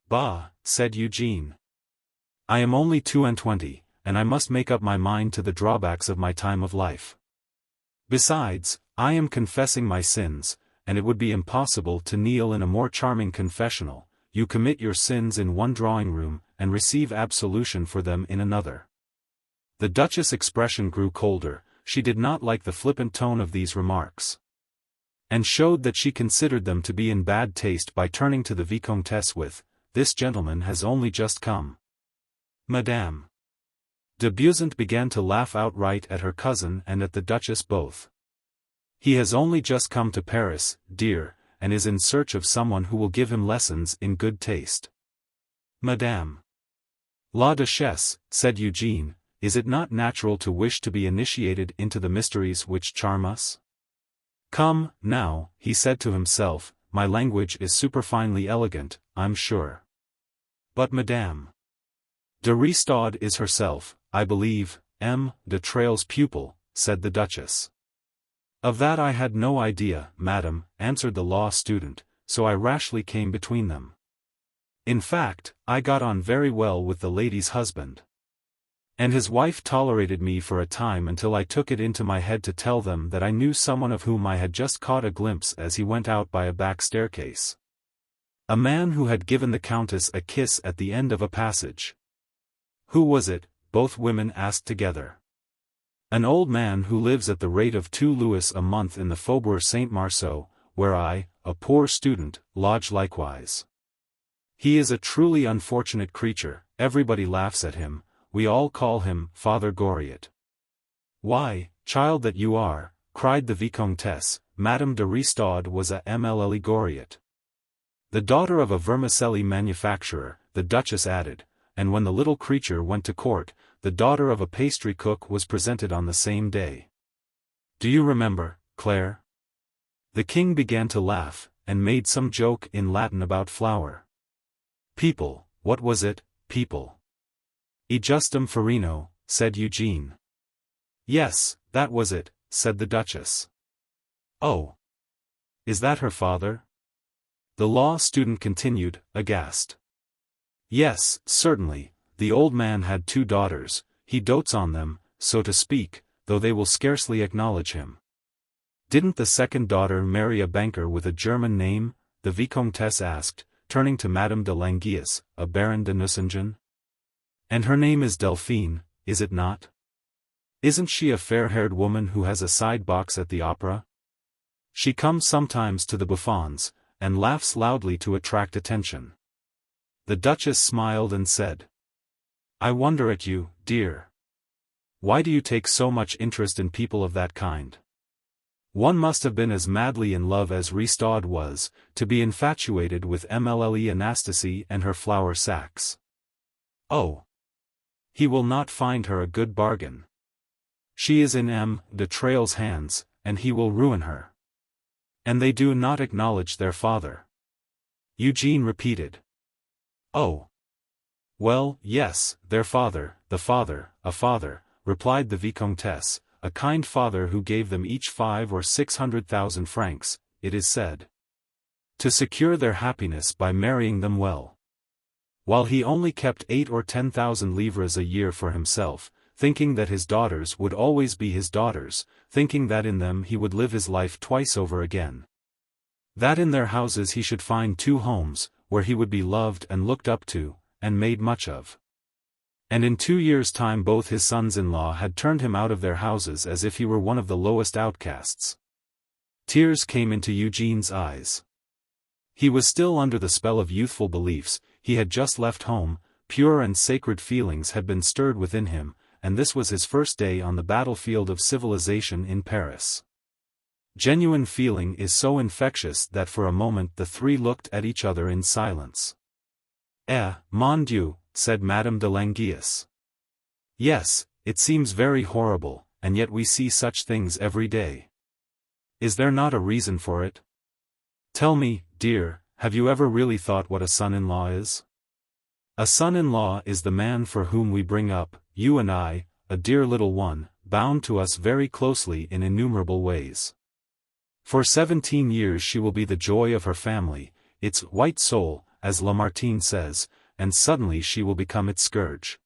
Bah, said Eugene. I am only 22, and I must make up my mind to the drawbacks of my time of life. Besides, I am confessing my sins, and it would be impossible to kneel in a more charming confessional. You commit your sins in one drawing-room, and receive absolution for them in another. The Duchess' expression grew colder, she did not like the flippant tone of these remarks, and showed that she considered them to be in bad taste by turning to the Vicomtesse with, "This gentleman has only just come." Madame de Beauzant began to laugh outright at her cousin and at the Duchess both. "He has only just come to Paris, dear, and is in search of someone who will give him lessons in good taste." "Madame la Duchesse," said Eugene, "is it not natural to wish to be initiated into the mysteries which charm us?" "Come, now," he said to himself, "my language is superfinely elegant, I'm sure. But Madame de Restaud is herself, I believe, M. de Trail's pupil," said the Duchess. "Of that I had no idea, madam," answered the law student, "so I rashly came between them. In fact, I got on very well with the lady's husband. And his wife tolerated me for a time until I took it into my head to tell them that I knew someone of whom I had just caught a glimpse as he went out by a back staircase. A man who had given the Countess a kiss at the end of a passage." "Who was it?" both women asked together. "An old man who lives at the rate of 2 louis a month in the Faubourg Saint-Marceau, where I, a poor student, lodge likewise. He is a truly unfortunate creature, everybody laughs at him, we all call him Father Goriot." "Why, child that you are," cried the Vicomtesse, "Madame de Restaud was a Mlle Goriot." "The daughter of a vermicelli manufacturer," the Duchess added, "and when the little creature went to court, the daughter of a pastry cook was presented on the same day. Do you remember, Claire?" The king began to laugh, and made some joke in Latin about flour. "People, what was it, people?" "E justum farino," said Eugene. "Yes, that was it," said the Duchess. "Oh. Is that her father?" the law student continued, aghast. "Yes, certainly, the old man had 2 daughters, he dotes on them, so to speak, though they will scarcely acknowledge him." "Didn't the second daughter marry a banker with a German name?" the Vicomtesse asked, turning to Madame de Langeais, a Baron de Nucingen. "And her name is Delphine, is it not? Isn't she a fair-haired woman who has a side box at the opera? She comes sometimes to the Bouffons, and laughs loudly to attract attention." The Duchess smiled and said, "I wonder at you, dear. Why do you take so much interest in people of that kind? One must have been as madly in love as Restaud was, to be infatuated with Mlle Anastasie and her flour sacks. Oh! He will not find her a good bargain. She is in M. de Trail's hands, and he will ruin her. And they do not acknowledge their father." Eugene repeated. "Oh. Well, yes, their father, the father, a father," replied the Vicomtesse, "a kind father who gave them each 500,000 or 600,000 francs, it is said, to secure their happiness by marrying them well. While he only kept 8,000 or 10,000 livres a year for himself, thinking that his daughters would always be his daughters, thinking that in them he would live his life twice over again. That in their houses he should find 2 homes, where he would be loved and looked up to, and made much of. And in 2 years' time both his sons-in-law had turned him out of their houses as if he were one of the lowest outcasts." Tears came into Eugene's eyes. He was still under the spell of youthful beliefs, he had just left home, pure and sacred feelings had been stirred within him, and this was his first day on the battlefield of civilization in Paris. Genuine feeling is so infectious that for a moment the 3 looked at each other in silence. "Eh, mon Dieu," said Madame de Langeais. "Yes, it seems very horrible, and yet we see such things every day. Is there not a reason for it? Tell me, dear, have you ever really thought what a son-in-law is? A son-in-law is the man for whom we bring up, you and I, a dear little one, bound to us very closely in innumerable ways. For 17 years she will be the joy of her family, its white soul, as Lamartine says, and suddenly she will become its scourge.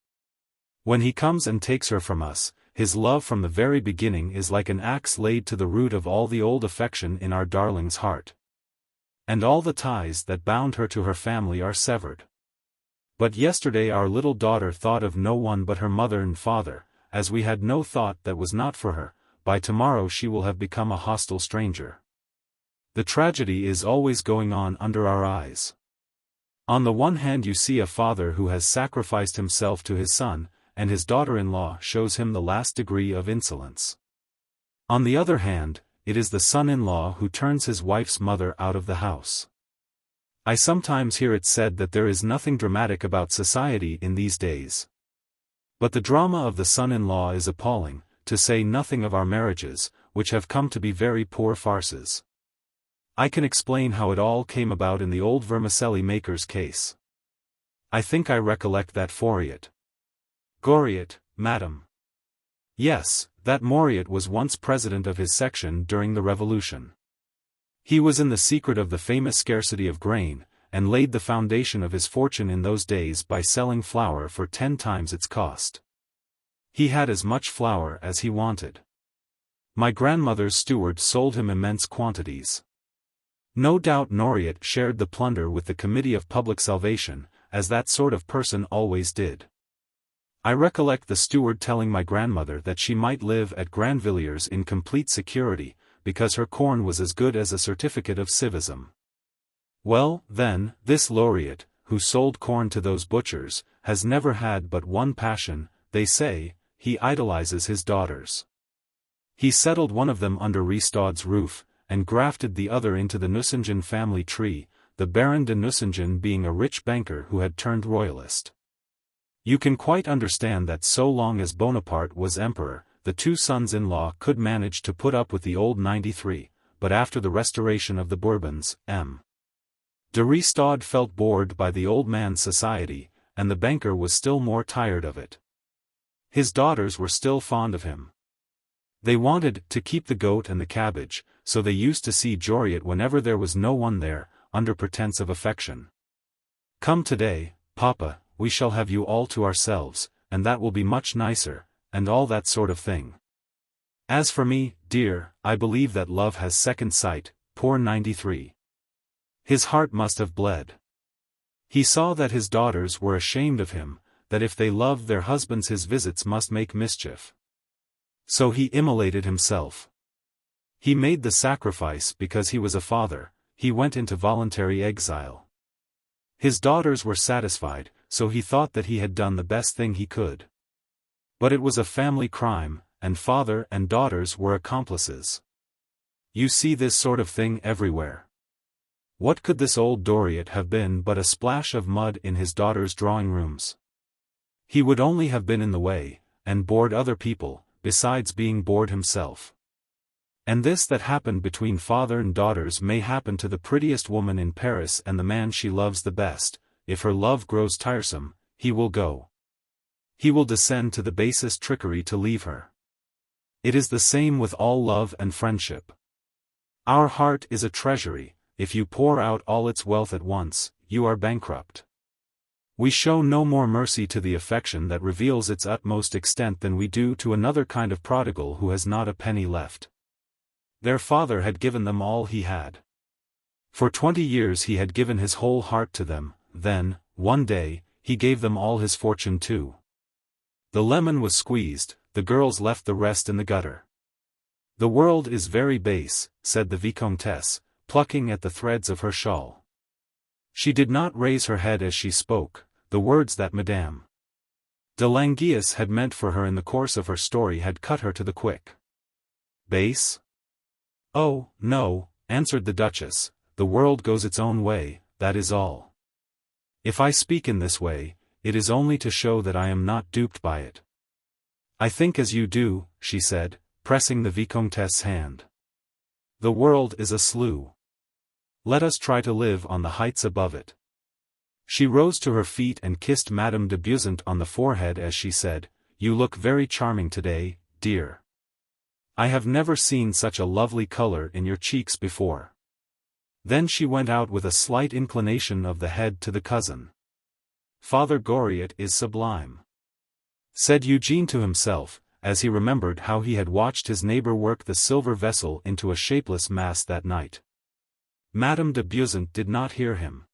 When he comes and takes her from us, his love from the very beginning is like an axe laid to the root of all the old affection in our darling's heart. And all the ties that bound her to her family are severed. But yesterday our little daughter thought of no one but her mother and father, as we had no thought that was not for her, by tomorrow she will have become a hostile stranger. The tragedy is always going on under our eyes. On the one hand you see a father who has sacrificed himself to his son, and his daughter-in-law shows him the last degree of insolence. On the other hand, it is the son-in-law who turns his wife's mother out of the house. I sometimes hear it said that there is nothing dramatic about society in these days. But the drama of the son-in-law is appalling, to say nothing of our marriages, which have come to be very poor farces. I can explain how it all came about in the old vermicelli maker's case. I think I recollect that Poiret. Goriot, madam. Yes, that Goriot was once president of his section during the Revolution. He was in the secret of the famous scarcity of grain, and laid the foundation of his fortune in those days by selling flour for 10 times its cost. He had as much flour as he wanted. My grandmother's steward sold him immense quantities. No doubt Goriot shared the plunder with the Committee of Public Salvation, as that sort of person always did. I recollect the steward telling my grandmother that she might live at Grandvilliers in complete security, because her corn was as good as a certificate of civism. Well, then, this Goriot, who sold corn to those butchers, has never had but one passion, they say: he idolizes his daughters. He settled one of them under Riestaud's roof, and grafted the other into the Nucingen family tree, the Baron de Nucingen being a rich banker who had turned royalist. You can quite understand that so long as Bonaparte was emperor, the two sons-in-law could manage to put up with the old 93, but after the restoration of the Bourbons, M. de Riestaud felt bored by the old man's society, and the banker was still more tired of it. His daughters were still fond of him. They wanted to keep the goat and the cabbage, so they used to see Goriot whenever there was no one there, under pretense of affection. Come today, Papa, we shall have you all to ourselves, and that will be much nicer, and all that sort of thing. As for me, dear, I believe that love has second sight, poor 93. His heart must have bled. He saw that his daughters were ashamed of him, that if they loved their husbands his visits must make mischief. So he immolated himself. He made the sacrifice because he was a father, he went into voluntary exile. His daughters were satisfied, so he thought that he had done the best thing he could. But it was a family crime, and father and daughters were accomplices. You see this sort of thing everywhere. What could this old Goriot have been but a splash of mud in his daughters' drawing rooms? He would only have been in the way, and bored other people, besides being bored himself. And this that happened between father and daughters may happen to the prettiest woman in Paris and the man she loves the best. If her love grows tiresome, he will go. He will descend to the basest trickery to leave her. It is the same with all love and friendship. Our heart is a treasury. If you pour out all its wealth at once, you are bankrupt. We show no more mercy to the affection that reveals its utmost extent than we do to another kind of prodigal who has not a penny left. Their father had given them all he had. For 20 years he had given his whole heart to them, then, one day, he gave them all his fortune too. The lemon was squeezed, the girls left the rest in the gutter. The world is very base, said the Vicomtesse, plucking at the threads of her shawl. She did not raise her head as she spoke. The words that Madame de Langeais had meant for her in the course of her story had cut her to the quick. Base? Oh, no, answered the Duchess, the world goes its own way, that is all. If I speak in this way, it is only to show that I am not duped by it. I think as you do, she said, pressing the Vicomtesse's hand. The world is a slough. Let us try to live on the heights above it. She rose to her feet and kissed Madame de Beausant on the forehead as she said, You look very charming today, dear. I have never seen such a lovely color in your cheeks before. Then she went out with a slight inclination of the head to the cousin. Father Goriot is sublime, said Eugène to himself, as he remembered how he had watched his neighbor work the silver vessel into a shapeless mass that night. Madame de Beausant did not hear him.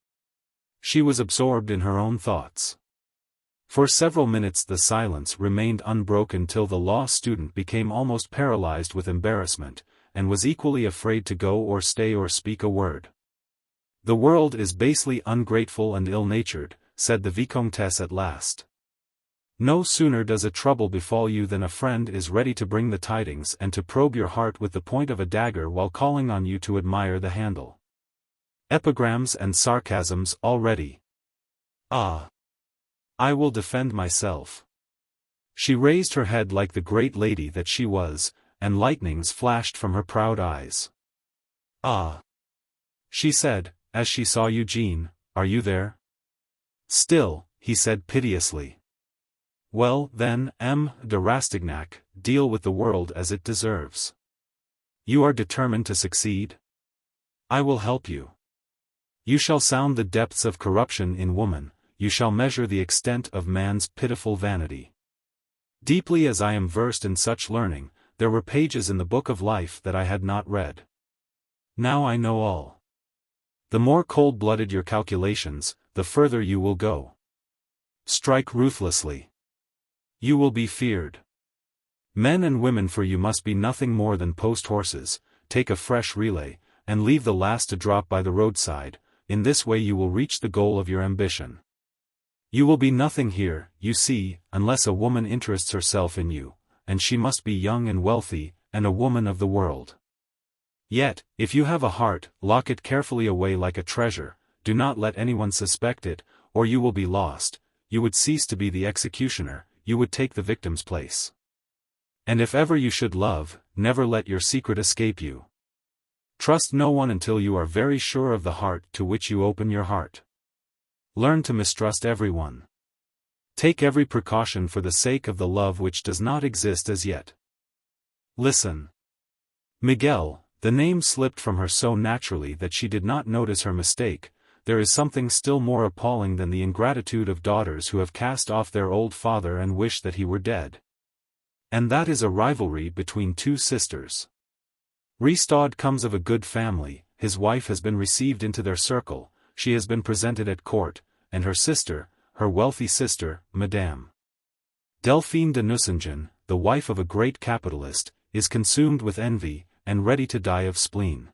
She was absorbed in her own thoughts. For several minutes the silence remained unbroken till the law student became almost paralyzed with embarrassment, and was equally afraid to go or stay or speak a word. "The world is basely ungrateful and ill-natured," said the Vicomtesse at last. "No sooner does a trouble befall you than a friend is ready to bring the tidings and to probe your heart with the point of a dagger while calling on you to admire the handle. Epigrams and sarcasms already. Ah! I will defend myself." She raised her head like the great lady that she was, and lightnings flashed from her proud eyes. "Ah!" she said, as she saw Eugene, "are you there?" "Still," he said piteously. "Well, then, M. de Rastignac, deal with the world as it deserves. You are determined to succeed? I will help you. You shall sound the depths of corruption in woman, you shall measure the extent of man's pitiful vanity. Deeply as I am versed in such learning, there were pages in the book of life that I had not read. Now I know all. The more cold-blooded your calculations, the further you will go. Strike ruthlessly. You will be feared. Men and women for you must be nothing more than post-horses, take a fresh relay, and leave the last to drop by the roadside. In this way you will reach the goal of your ambition. You will be nothing here, you see, unless a woman interests herself in you, and she must be young and wealthy, and a woman of the world. Yet, if you have a heart, lock it carefully away like a treasure, do not let anyone suspect it, or you will be lost, you would cease to be the executioner, you would take the victim's place. And if ever you should love, never let your secret escape you. Trust no one until you are very sure of the heart to which you open your heart. Learn to mistrust everyone. Take every precaution for the sake of the love which does not exist as yet. Listen. Miguel, the name slipped from her so naturally that she did not notice her mistake. There is something still more appalling than the ingratitude of daughters who have cast off their old father and wish that he were dead. And that is a rivalry between two sisters. Ristaud comes of a good family, his wife has been received into their circle, she has been presented at court, and her sister, her wealthy sister, Madame Delphine de Nucingen, the wife of a great capitalist, is consumed with envy, and ready to die of spleen.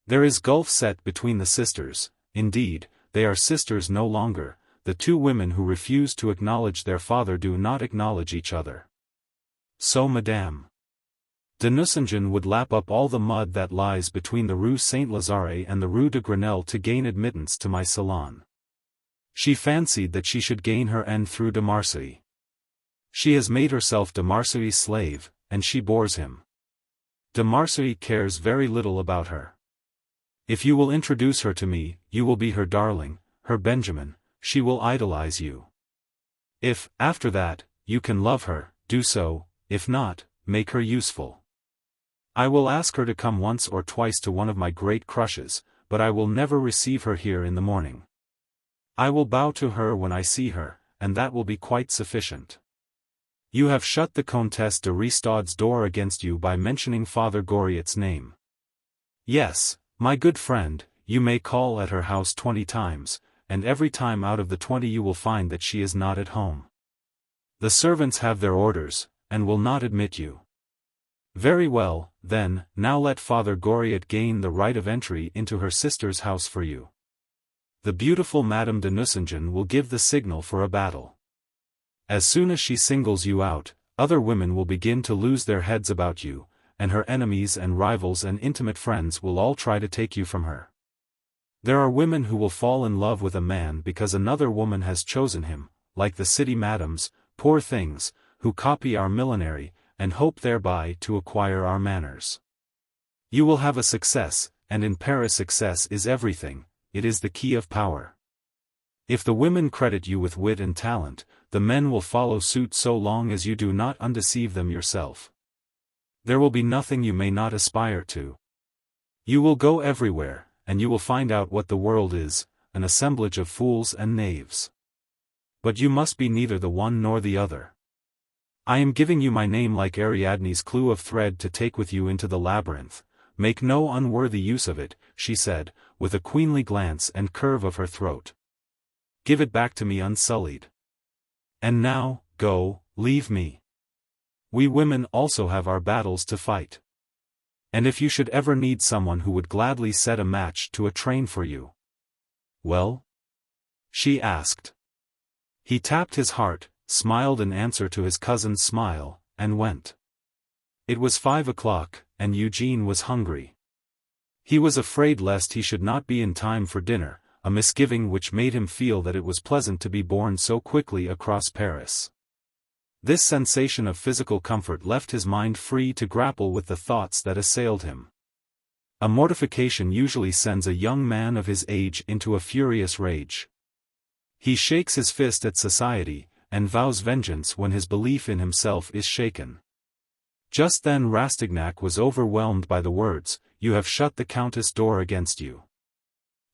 There is gulf set between the sisters, indeed, they are sisters no longer, the two women who refuse to acknowledge their father do not acknowledge each other. So Madame de Nucingen would lap up all the mud that lies between the Rue Saint-Lazare and the Rue de Grenelle to gain admittance to my salon. She fancied that she should gain her end through de Marsay. She has made herself de Marsay's slave, and she bores him. De Marsay cares very little about her. If you will introduce her to me, you will be her darling, her Benjamin, she will idolize you. If, after that, you can love her, do so, if not, make her useful. I will ask her to come once or twice to one of my great crushes, but I will never receive her here in the morning. I will bow to her when I see her, and that will be quite sufficient. You have shut the Comtesse de Ristaud's door against you by mentioning Father Goriot's name. Yes, my good friend, you may call at her house 20 times, and every time out of the 20 you will find that she is not at home. The servants have their orders, and will not admit you. Very well, then, now let Father Goriot gain the right of entry into her sister's house for you. The beautiful Madame de Nucingen will give the signal for a battle. As soon as she singles you out, other women will begin to lose their heads about you, and her enemies and rivals and intimate friends will all try to take you from her. There are women who will fall in love with a man because another woman has chosen him, like the city madams, poor things, who copy our millinery, and hope thereby to acquire our manners. You will have a success, and in Paris success is everything, it is the key of power. If the women credit you with wit and talent, the men will follow suit so long as you do not undeceive them yourself. There will be nothing you may not aspire to. You will go everywhere, and you will find out what the world is, an assemblage of fools and knaves. But you must be neither the one nor the other. I am giving you my name like Ariadne's clue of thread to take with you into the labyrinth. Make no unworthy use of it, she said, with a queenly glance and curve of her throat. Give it back to me unsullied. And now, go, leave me. We women also have our battles to fight. And if you should ever need someone who would gladly set a match to a train for you. Well? She asked. He tapped his heart, smiled in answer to his cousin's smile, and went. It was 5 o'clock, and Eugene was hungry. He was afraid lest he should not be in time for dinner, a misgiving which made him feel that it was pleasant to be borne so quickly across Paris. This sensation of physical comfort left his mind free to grapple with the thoughts that assailed him. A mortification usually sends a young man of his age into a furious rage. He shakes his fist at society, and vows vengeance when his belief in himself is shaken. Just then Rastignac was overwhelmed by the words, "You have shut the Countess' door against you."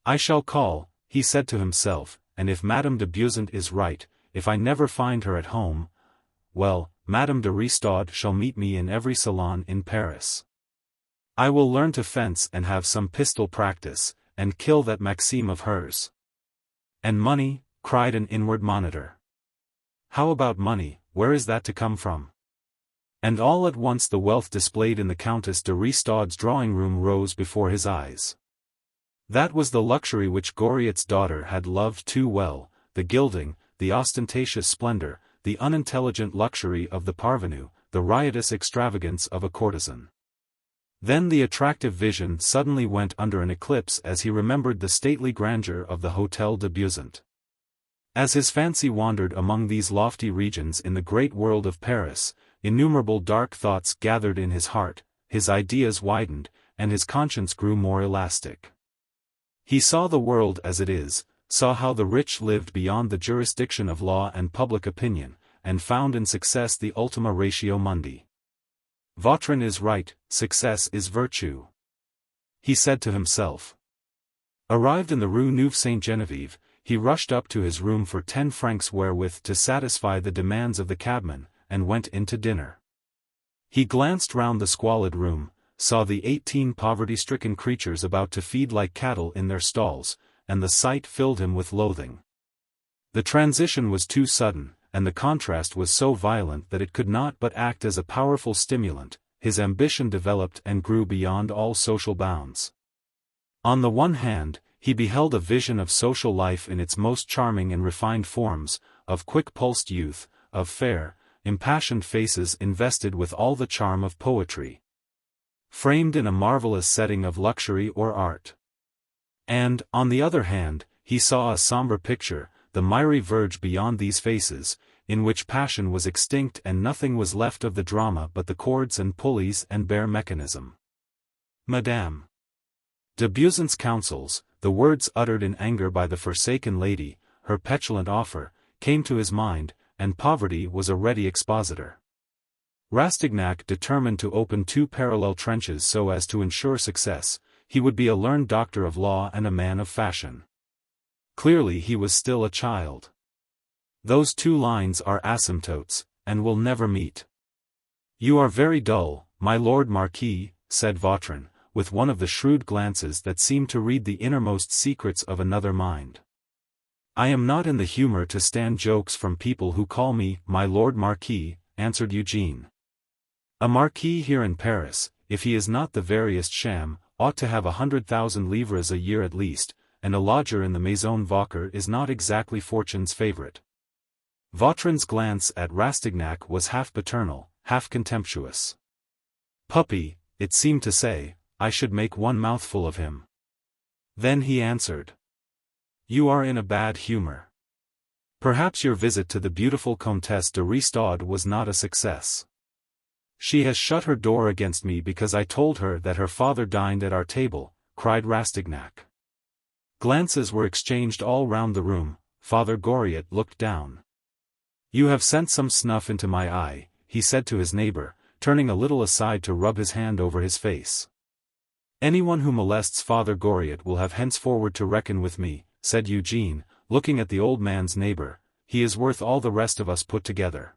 "I shall call," he said to himself, "and if Madame de Beausant is right, if I never find her at home, well, Madame de Ristaud shall meet me in every salon in Paris. I will learn to fence and have some pistol practice, and kill that Maxime of hers." "And money," cried an inward monitor. "How about money, where is that to come from?" And all at once the wealth displayed in the Countess de Ristaud's drawing-room rose before his eyes. That was the luxury which Goriot's daughter had loved too well, the gilding, the ostentatious splendor, the unintelligent luxury of the parvenu, the riotous extravagance of a courtesan. Then the attractive vision suddenly went under an eclipse as he remembered the stately grandeur of the Hôtel de Beausant. As his fancy wandered among these lofty regions in the great world of Paris, innumerable dark thoughts gathered in his heart, his ideas widened, and his conscience grew more elastic. He saw the world as it is, saw how the rich lived beyond the jurisdiction of law and public opinion, and found in success the ultima ratio mundi. Vautrin is right, success is virtue. He said to himself. Arrived in the Rue Nueve-Sainte-Genevieve, he rushed up to his room for 10 francs wherewith to satisfy the demands of the cabman, and went in to dinner. He glanced round the squalid room, saw the 18 poverty-stricken creatures about to feed like cattle in their stalls, and the sight filled him with loathing. The transition was too sudden, and the contrast was so violent that it could not but act as a powerful stimulant. His ambition developed and grew beyond all social bounds. On the one hand, he beheld a vision of social life in its most charming and refined forms, of quick-pulsed youth, of fair, impassioned faces invested with all the charm of poetry, framed in a marvelous setting of luxury or art. And, on the other hand, he saw a somber picture, the miry verge beyond these faces, in which passion was extinct and nothing was left of the drama but the cords and pulleys and bare mechanism. Madame de Beausant's counsels, the words uttered in anger by the forsaken lady, her petulant offer, came to his mind, and poverty was a ready expositor. Rastignac determined to open 2 parallel trenches so as to ensure success. He would be a learned doctor of law and a man of fashion. Clearly he was still a child. Those 2 lines are asymptotes, and will never meet. "You are very dull, my lord Marquis," said Vautrin, with one of the shrewd glances that seemed to read the innermost secrets of another mind. "I am not in the humor to stand jokes from people who call me my lord Marquis," answered Eugene. "A marquis here in Paris, if he is not the veriest sham, ought to have 100,000 livres a year at least, and a lodger in the Maison Vauquer is not exactly fortune's favorite." Vautrin's glance at Rastignac was half paternal, half contemptuous. "Puppy," it seemed to say, "I should make one mouthful of him." Then he answered. "You are in a bad humor. Perhaps your visit to the beautiful Comtesse de Ristaud was not a success." "She has shut her door against me because I told her that her father dined at our table," cried Rastignac. Glances were exchanged all round the room. Father Goriot looked down. "You have sent some snuff into my eye," he said to his neighbor, turning a little aside to rub his hand over his face. "Anyone who molests Father Goriot will have henceforward to reckon with me," said Eugene, looking at the old man's neighbor. "He is worth all the rest of us put together.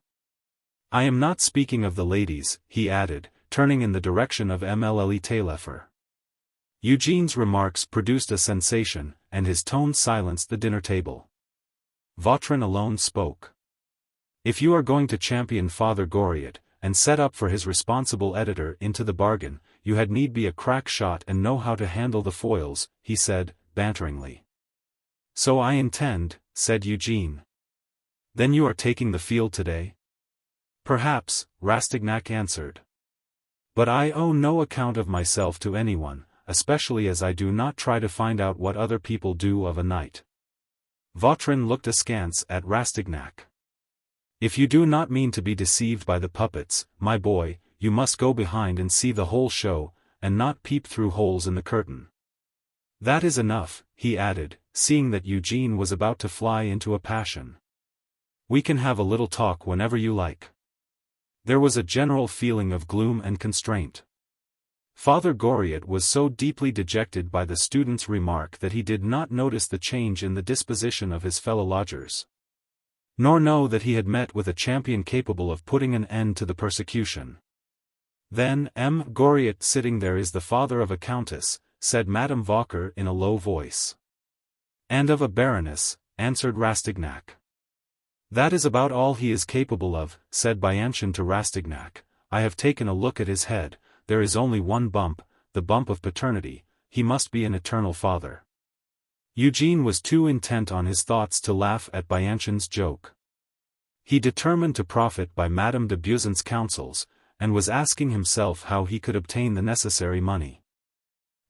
I am not speaking of the ladies," he added, turning in the direction of Mlle Taillefer. Eugene's remarks produced a sensation, and his tone silenced the dinner table. Vautrin alone spoke. If you are going to champion Father Goriot, and set up for his responsible editor into the bargain, you had need be a crack shot and know how to handle the foils, he said, banteringly. So I intend, said Eugène. Then you are taking the field today? Perhaps, Rastignac answered. But I owe no account of myself to anyone, especially as I do not try to find out what other people do of a night. Vautrin looked askance at Rastignac. If you do not mean to be deceived by the puppets, my boy, you must go behind and see the whole show, and not peep through holes in the curtain. That is enough, he added, seeing that Eugène was about to fly into a passion. We can have a little talk whenever you like. There was a general feeling of gloom and constraint. Father Goriot was so deeply dejected by the student's remark that he did not notice the change in the disposition of his fellow lodgers, nor know that he had met with a champion capable of putting an end to the persecution. Then, Goriot sitting there is the father of a countess, said Madame Vauquer in a low voice. And of a baroness, answered Rastignac. That is about all he is capable of, said Bianchon to Rastignac. I have taken a look at his head, there is only one bump, the bump of paternity, he must be an eternal father. Eugène was too intent on his thoughts to laugh at Bianchon's joke. He determined to profit by Madame de Beauseant's counsels, and was asking himself how he could obtain the necessary money.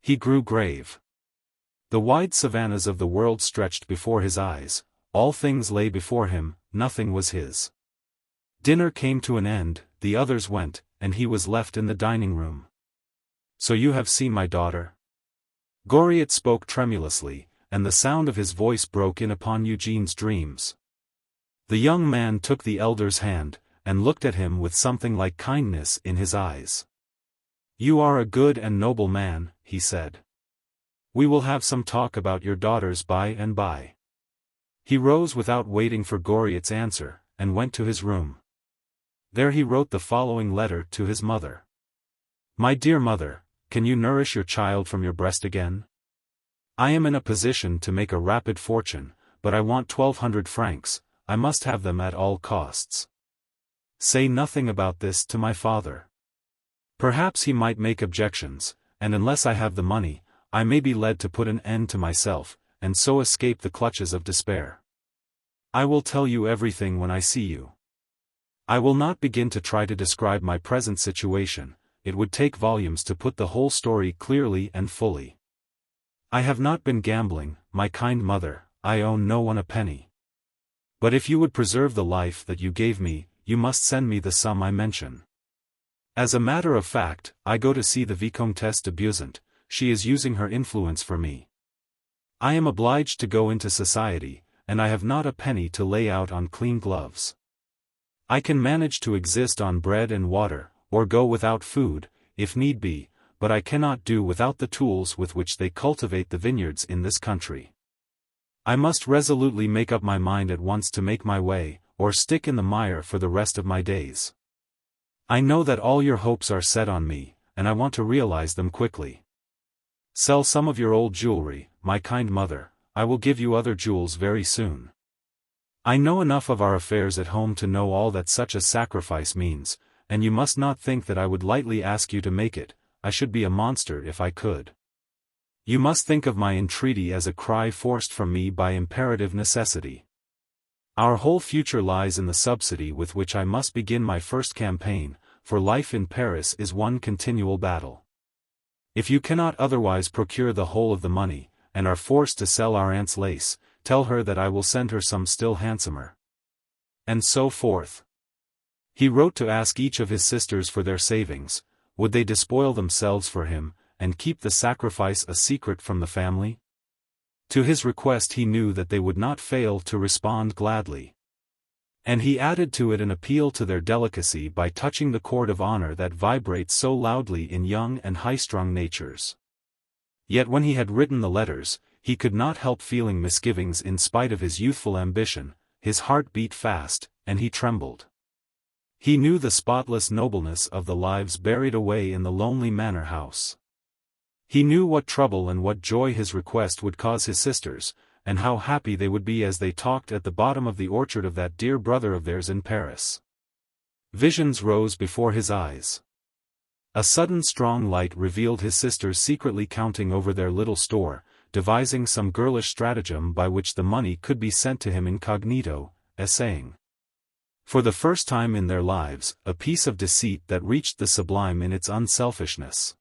He grew grave. The wide savannas of the world stretched before his eyes, all things lay before him, nothing was his. Dinner came to an end, the others went, and he was left in the dining room. So you have seen my daughter? Goriot spoke tremulously, and the sound of his voice broke in upon Eugène's dreams. The young man took the elder's hand, and looked at him with something like kindness in his eyes. You are a good and noble man, he said. We will have some talk about your daughters by and by. He rose without waiting for Goriot's answer, and went to his room. There he wrote the following letter to his mother. My dear mother, can you nourish your child from your breast again? I am in a position to make a rapid fortune, but I want 1,200 francs, I must have them at all costs. Say nothing about this to my father. Perhaps he might make objections, and unless I have the money, I may be led to put an end to myself, and so escape the clutches of despair. I will tell you everything when I see you. I will not begin to try to describe my present situation, it would take volumes to put the whole story clearly and fully. I have not been gambling, my kind mother, I owe no one a penny. But if you would preserve the life that you gave me, you must send me the sum I mention. As a matter of fact, I go to see the Vicomtesse de Beauseant, she is using her influence for me. I am obliged to go into society, and I have not a penny to lay out on clean gloves. I can manage to exist on bread and water, or go without food, if need be, but I cannot do without the tools with which they cultivate the vineyards in this country. I must resolutely make up my mind at once to make my way, or stick in the mire for the rest of my days. I know that all your hopes are set on me, and I want to realize them quickly. Sell some of your old jewelry, my kind mother, I will give you other jewels very soon. I know enough of our affairs at home to know all that such a sacrifice means, and you must not think that I would lightly ask you to make it, I should be a monster if I could. You must think of my entreaty as a cry forced from me by imperative necessity. Our whole future lies in the subsidy with which I must begin my first campaign, for life in Paris is one continual battle. If you cannot otherwise procure the whole of the money, and are forced to sell our aunt's lace, tell her that I will send her some still handsomer. And so forth. He wrote to ask each of his sisters for their savings, would they despoil themselves for him, and keep the sacrifice a secret from the family? To his request he knew that they would not fail to respond gladly. And he added to it an appeal to their delicacy by touching the chord of honor that vibrates so loudly in young and high-strung natures. Yet when he had written the letters, he could not help feeling misgivings in spite of his youthful ambition, his heart beat fast, and he trembled. He knew the spotless nobleness of the lives buried away in the lonely manor house. He knew what trouble and what joy his request would cause his sisters, and how happy they would be as they talked at the bottom of the orchard of that dear brother of theirs in Paris. Visions rose before his eyes. A sudden strong light revealed his sisters secretly counting over their little store, devising some girlish stratagem by which the money could be sent to him incognito, essaying, for the first time in their lives, a piece of deceit that reached the sublime in its unselfishness.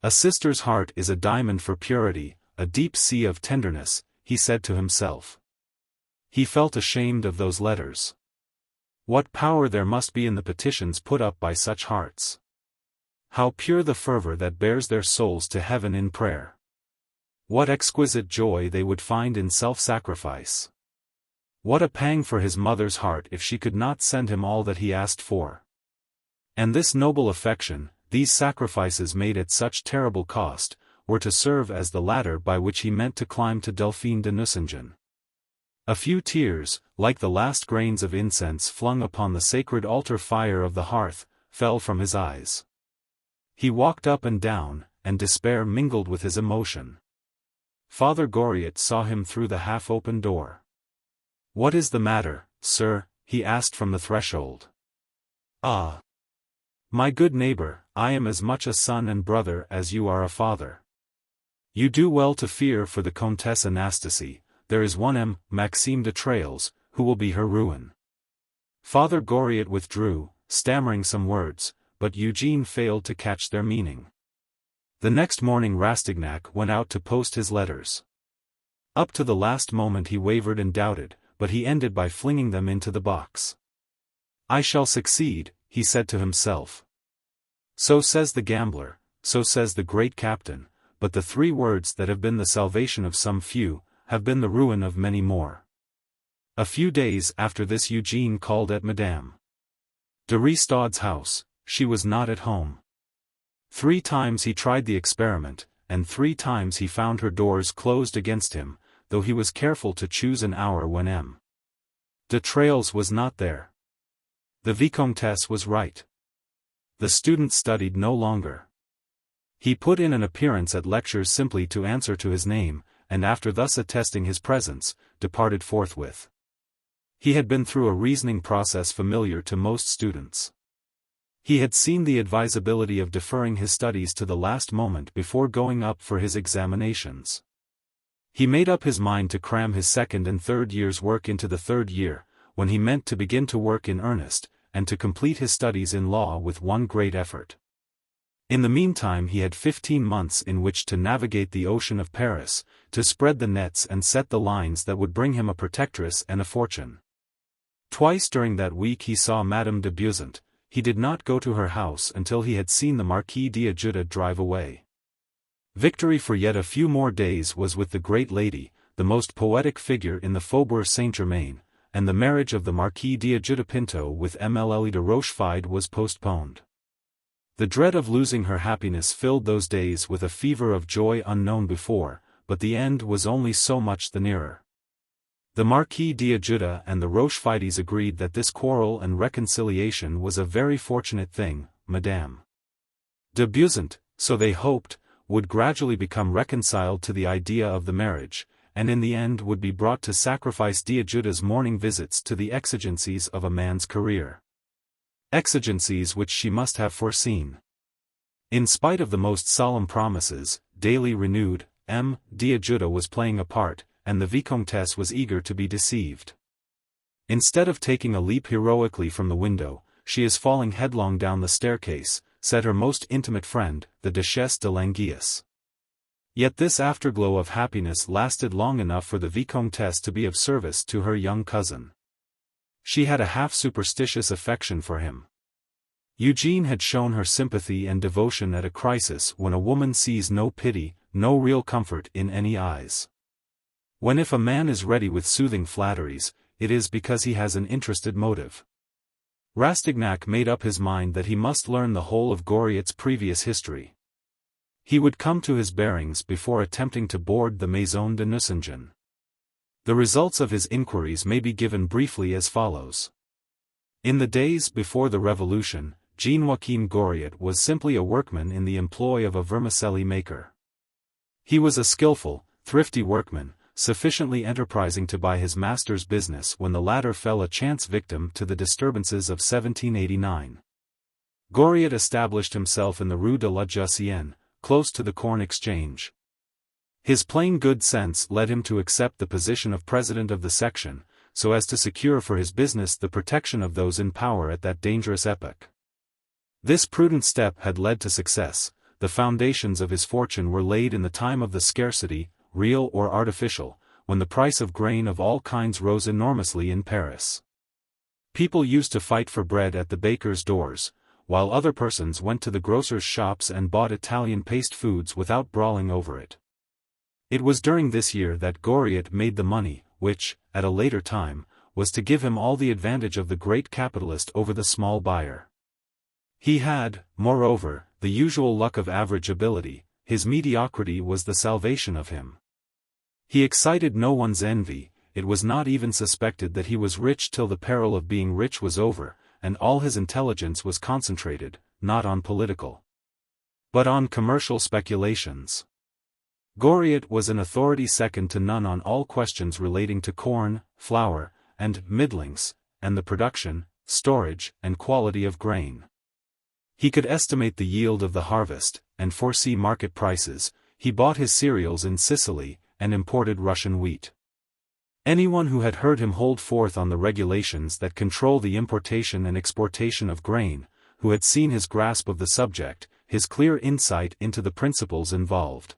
A sister's heart is a diamond for purity, a deep sea of tenderness, he said to himself. He felt ashamed of those letters. What power there must be in the petitions put up by such hearts. How pure the fervor that bears their souls to heaven in prayer. What exquisite joy they would find in self-sacrifice. What a pang for his mother's heart if she could not send him all that he asked for. And this noble affection, these sacrifices made at such terrible cost, were to serve as the ladder by which he meant to climb to Delphine de Nucingen. A few tears, like the last grains of incense flung upon the sacred altar fire of the hearth, fell from his eyes. He walked up and down, and despair mingled with his emotion. Father Goriot saw him through the half-open door. "What is the matter, sir?" he asked from the threshold. "Ah! My good neighbor, I am as much a son and brother as you are a father. You do well to fear for the Comtesse Anastasie, there is one Maxime de Trailles, who will be her ruin." Father Goriot withdrew, stammering some words, but Eugène failed to catch their meaning. The next morning Rastignac went out to post his letters. Up to the last moment he wavered and doubted, but he ended by flinging them into the box. "I shall succeed," he said to himself. So says the gambler, so says the great captain, but the three words that have been the salvation of some few, have been the ruin of many more. A few days after this Eugène called at Madame de Ristaud's house. She was not at home. 3 times he tried the experiment, and 3 times he found her doors closed against him, though he was careful to choose an hour when de Trailles was not there. The Vicomtesse was right. The student studied no longer. He put in an appearance at lectures simply to answer to his name, and after thus attesting his presence, departed forthwith. He had been through a reasoning process familiar to most students. He had seen the advisability of deferring his studies to the last moment before going up for his examinations. He made up his mind to cram his 2nd and 3rd year's work into the 3rd year, when he meant to begin to work in earnest, and to complete his studies in law with one great effort. In the meantime he had 15 months in which to navigate the ocean of Paris, to spread the nets and set the lines that would bring him a protectress and a fortune. Twice during that week he saw Madame de Beausant. He did not go to her house until he had seen the Marquis d'Ajuda drive away. Victory for yet a few more days was with the great lady, the most poetic figure in the Faubourg Saint-Germain, and the marriage of the Marquis d'Ajuda Pinto with Mlle de Rochefide was postponed. The dread of losing her happiness filled those days with a fever of joy unknown before, but the end was only so much the nearer. The Marquis d'Ajuda and the Rochefides agreed that this quarrel and reconciliation was a very fortunate thing. Madame de Beausant, so they hoped, would gradually become reconciled to the idea of the marriage, and in the end would be brought to sacrifice d'Ajuda's morning visits to the exigencies of a man's career. Exigencies which she must have foreseen. In spite of the most solemn promises, daily renewed, d'Ajuda was playing a part, and the Vicomtesse was eager to be deceived. Instead of taking a leap heroically from the window, she is falling headlong down the staircase, said her most intimate friend, the Duchesse de Langeais. Yet this afterglow of happiness lasted long enough for the Vicomtesse to be of service to her young cousin. She had a half-superstitious affection for him. Eugène had shown her sympathy and devotion at a crisis when a woman sees no pity, no real comfort in any eyes. When if a man is ready with soothing flatteries, it is because he has an interested motive. Rastignac made up his mind that he must learn the whole of Goriot's previous history. He would come to his bearings before attempting to board the Maison de Nucingen. The results of his inquiries may be given briefly as follows. In the days before the Revolution, Jean-Joachim Goriot was simply a workman in the employ of a vermicelli maker. He was a skillful, thrifty workman, sufficiently enterprising to buy his master's business when the latter fell a chance victim to the disturbances of 1789. Goriot established himself in the Rue de la Jussienne, close to the Corn Exchange. His plain good sense led him to accept the position of president of the section, so as to secure for his business the protection of those in power at that dangerous epoch. This prudent step had led to success. The foundations of his fortune were laid in the time of the scarcity, real or artificial, when the price of grain of all kinds rose enormously in Paris. People used to fight for bread at the bakers' doors, while other persons went to the grocers' shops and bought Italian paste foods without brawling over it. It was during this year that Goriot made the money, which, at a later time, was to give him all the advantage of the great capitalist over the small buyer. He had, moreover, the usual luck of average ability. His mediocrity was the salvation of him. He excited no one's envy, it was not even suspected that he was rich till the peril of being rich was over, and all his intelligence was concentrated, not on political, but on commercial speculations. Goriot was an authority second to none on all questions relating to corn, flour, and middlings, and the production, storage, and quality of grain. He could estimate the yield of the harvest, and foresee market prices. He bought his cereals in Sicily, and imported Russian wheat. Anyone who had heard him hold forth on the regulations that control the importation and exportation of grain, who had seen his grasp of the subject, his clear insight into the principles involved,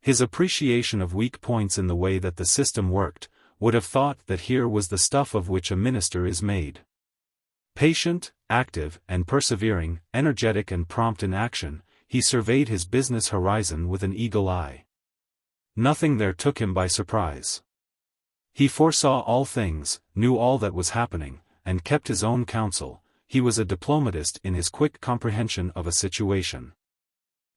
his appreciation of weak points in the way that the system worked, would have thought that here was the stuff of which a minister is made. Patient, active, and persevering, energetic and prompt in action, he surveyed his business horizon with an eagle eye. Nothing there took him by surprise. He foresaw all things, knew all that was happening, and kept his own counsel. He was a diplomatist in his quick comprehension of a situation.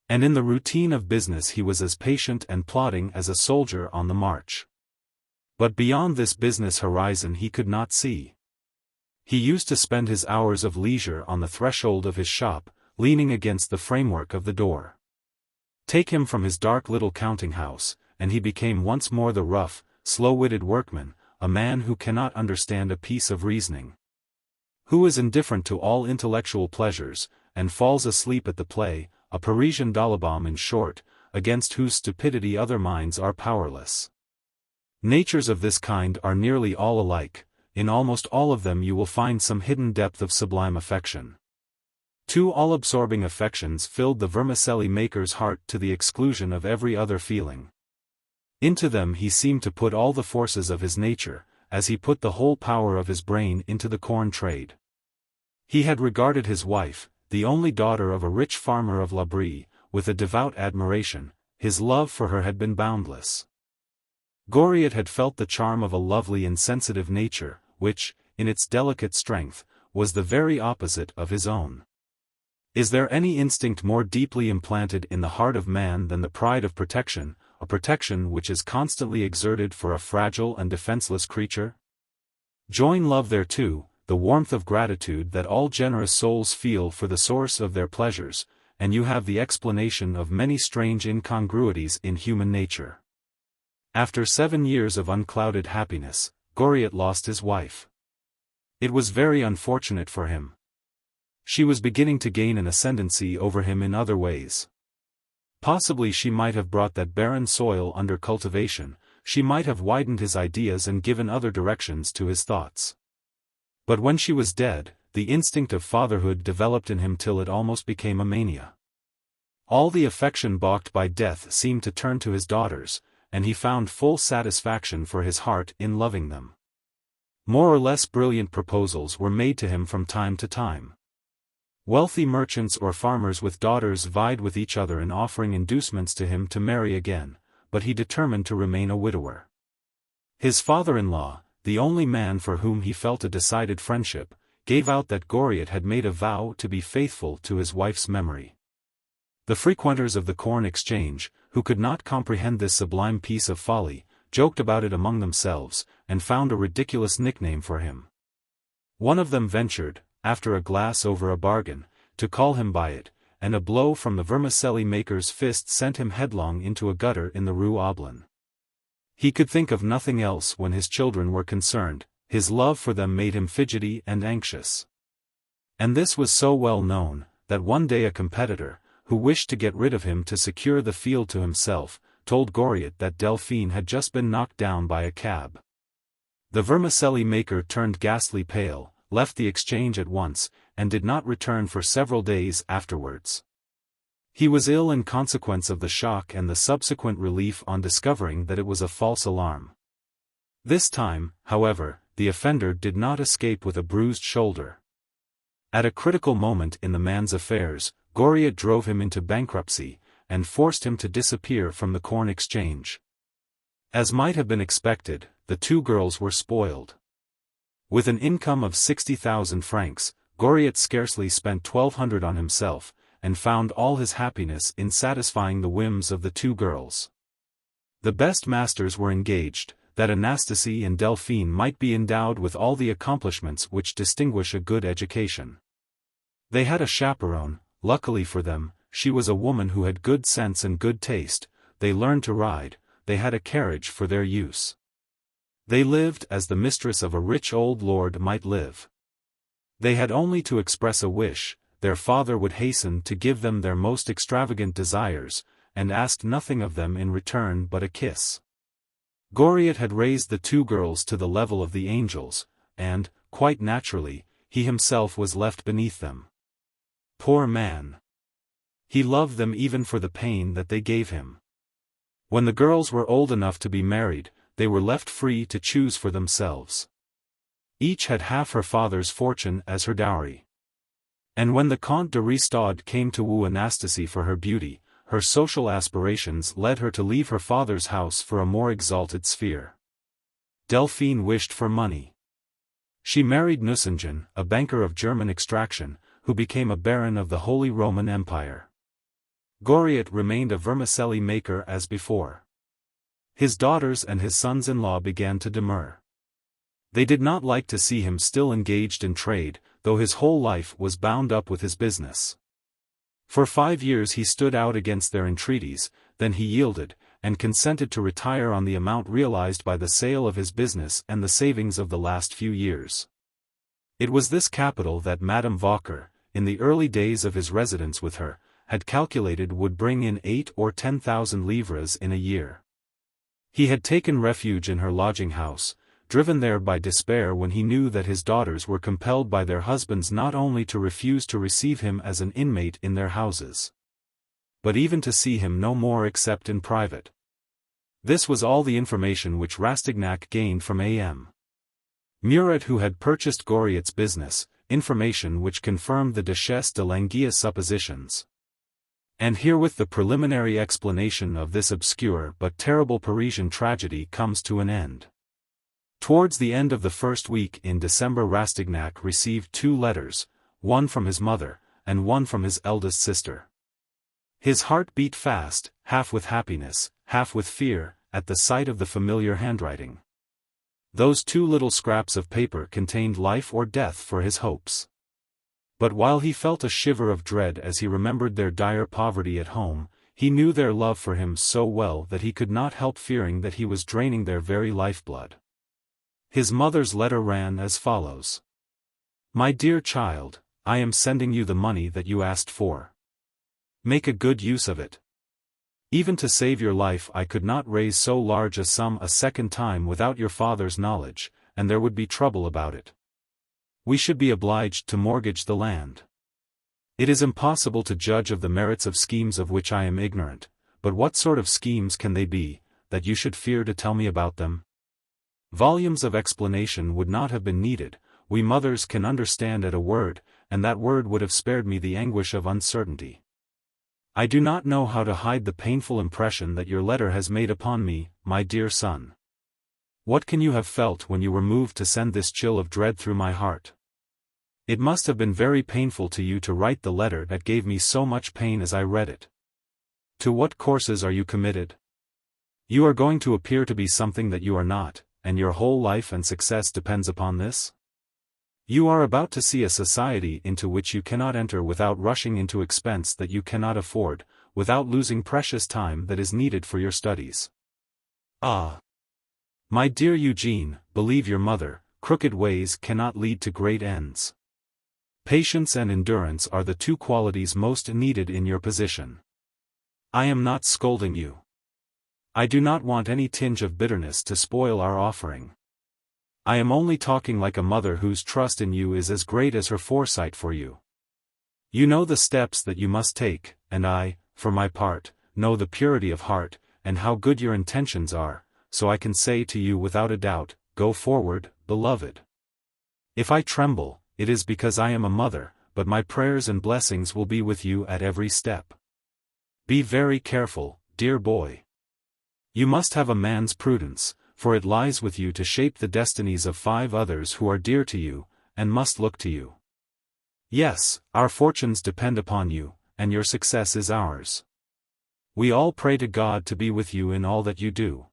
And in the routine of business he was as patient and plodding as a soldier on the march. But beyond this business horizon he could not see. He used to spend his hours of leisure on the threshold of his shop, leaning against the framework of the door. Take him from his dark little counting-house, and he became once more the rough, slow-witted workman, a man who cannot understand a piece of reasoning, who is indifferent to all intellectual pleasures, and falls asleep at the play, a Parisian Dalibam in short, against whose stupidity other minds are powerless. Natures of this kind are nearly all alike. In almost all of them you will find some hidden depth of sublime affection. Two all-absorbing affections filled the vermicelli maker's heart to the exclusion of every other feeling. Into them he seemed to put all the forces of his nature, as he put the whole power of his brain into the corn trade. He had regarded his wife, the only daughter of a rich farmer of La Brie, with a devout admiration. His love for her had been boundless. Goriot had felt the charm of a lovely and sensitive nature, which, in its delicate strength, was the very opposite of his own. Is there any instinct more deeply implanted in the heart of man than the pride of protection, a protection which is constantly exerted for a fragile and defenseless creature? Join love thereto, the warmth of gratitude that all generous souls feel for the source of their pleasures, and you have the explanation of many strange incongruities in human nature. After 7 years of unclouded happiness, Goriot lost his wife. It was very unfortunate for him. She was beginning to gain an ascendancy over him in other ways. Possibly she might have brought that barren soil under cultivation, she might have widened his ideas and given other directions to his thoughts. But when she was dead, the instinct of fatherhood developed in him till it almost became a mania. All the affection balked by death seemed to turn to his daughters, and he found full satisfaction for his heart in loving them. More or less brilliant proposals were made to him from time to time. Wealthy merchants or farmers with daughters vied with each other in offering inducements to him to marry again, but he determined to remain a widower. His father-in-law, the only man for whom he felt a decided friendship, gave out that Goriot had made a vow to be faithful to his wife's memory. The frequenters of the Corn Exchange, who could not comprehend this sublime piece of folly, joked about it among themselves, and found a ridiculous nickname for him. One of them ventured, after a glass over a bargain, to call him by it, and a blow from the vermicelli maker's fist sent him headlong into a gutter in the Rue Aublin. He could think of nothing else when his children were concerned. His love for them made him fidgety and anxious. And this was so well known, that one day a competitor, who wished to get rid of him to secure the field to himself, told Goriot that Delphine had just been knocked down by a cab. The vermicelli maker turned ghastly pale, left the exchange at once, and did not return for several days afterwards. He was ill in consequence of the shock and the subsequent relief on discovering that it was a false alarm. This time, however, the offender did not escape with a bruised shoulder. At a critical moment in the man's affairs, Goriot drove him into bankruptcy, and forced him to disappear from the corn exchange. As might have been expected, the two girls were spoiled. With an income of 60,000 francs, Goriot scarcely spent 1,200 on himself, and found all his happiness in satisfying the whims of the two girls. The best masters were engaged, that Anastasie and Delphine might be endowed with all the accomplishments which distinguish a good education. They had a chaperone. Luckily for them, she was a woman who had good sense and good taste. They learned to ride, they had a carriage for their use. They lived as the mistress of a rich old lord might live. They had only to express a wish, their father would hasten to give them their most extravagant desires, and asked nothing of them in return but a kiss. Goriot had raised the two girls to the level of the angels, and, quite naturally, he himself was left beneath them. Poor man! He loved them even for the pain that they gave him. When the girls were old enough to be married, they were left free to choose for themselves. Each had half her father's fortune as her dowry. And when the Comte de Ristaud came to woo Anastasie for her beauty, her social aspirations led her to leave her father's house for a more exalted sphere. Delphine wished for money. She married Nucingen, a banker of German extraction, who became a baron of the Holy Roman Empire. Goriot remained a vermicelli maker as before. His daughters and his sons-in-law began to demur. They did not like to see him still engaged in trade, though his whole life was bound up with his business. For 5 years he stood out against their entreaties, then he yielded, and consented to retire on the amount realized by the sale of his business and the savings of the last few years. It was this capital that Madame Vauquer, in the early days of his residence with her, had calculated would bring in 8 or 10,000 livres in a year. He had taken refuge in her lodging-house, driven there by despair when he knew that his daughters were compelled by their husbands not only to refuse to receive him as an inmate in their houses, but even to see him no more except in private. This was all the information which Rastignac gained from A.M. Murat, who had purchased Goriot's business, information which confirmed the Duchesse de Langeais' suppositions. And herewith the preliminary explanation of this obscure but terrible Parisian tragedy comes to an end. Towards the end of the first week in December, Rastignac received 2 letters, one from his mother, and one from his eldest sister. His heart beat fast, half with happiness, half with fear, at the sight of the familiar handwriting. Those 2 little scraps of paper contained life or death for his hopes. But while he felt a shiver of dread as he remembered their dire poverty at home, he knew their love for him so well that he could not help fearing that he was draining their very lifeblood. His mother's letter ran as follows. My dear child, I am sending you the money that you asked for. Make a good use of it. Even to save your life I could not raise so large a sum a second time without your father's knowledge, and there would be trouble about it. We should be obliged to mortgage the land. It is impossible to judge of the merits of schemes of which I am ignorant, but what sort of schemes can they be, that you should fear to tell me about them? Volumes of explanation would not have been needed, we mothers can understand at a word, and that word would have spared me the anguish of uncertainty. I do not know how to hide the painful impression that your letter has made upon me, my dear son. What can you have felt when you were moved to send this chill of dread through my heart? It must have been very painful to you to write the letter that gave me so much pain as I read it. To what courses are you committed? You are going to appear to be something that you are not, and your whole life and success depends upon this. You are about to see a society into which you cannot enter without rushing into expense that you cannot afford, without losing precious time that is needed for your studies. Ah! My dear Eugene, believe your mother, crooked ways cannot lead to great ends. Patience and endurance are the two qualities most needed in your position. I am not scolding you. I do not want any tinge of bitterness to spoil our offering. I am only talking like a mother whose trust in you is as great as her foresight for you. You know the steps that you must take, and I, for my part, know the purity of heart, and how good your intentions are, so I can say to you without a doubt, go forward, beloved. If I tremble, it is because I am a mother, but my prayers and blessings will be with you at every step. Be very careful, dear boy. You must have a man's prudence, for it lies with you to shape the destinies of 5 others who are dear to you, and must look to you. Yes, our fortunes depend upon you, and your success is ours. We all pray to God to be with you in all that you do.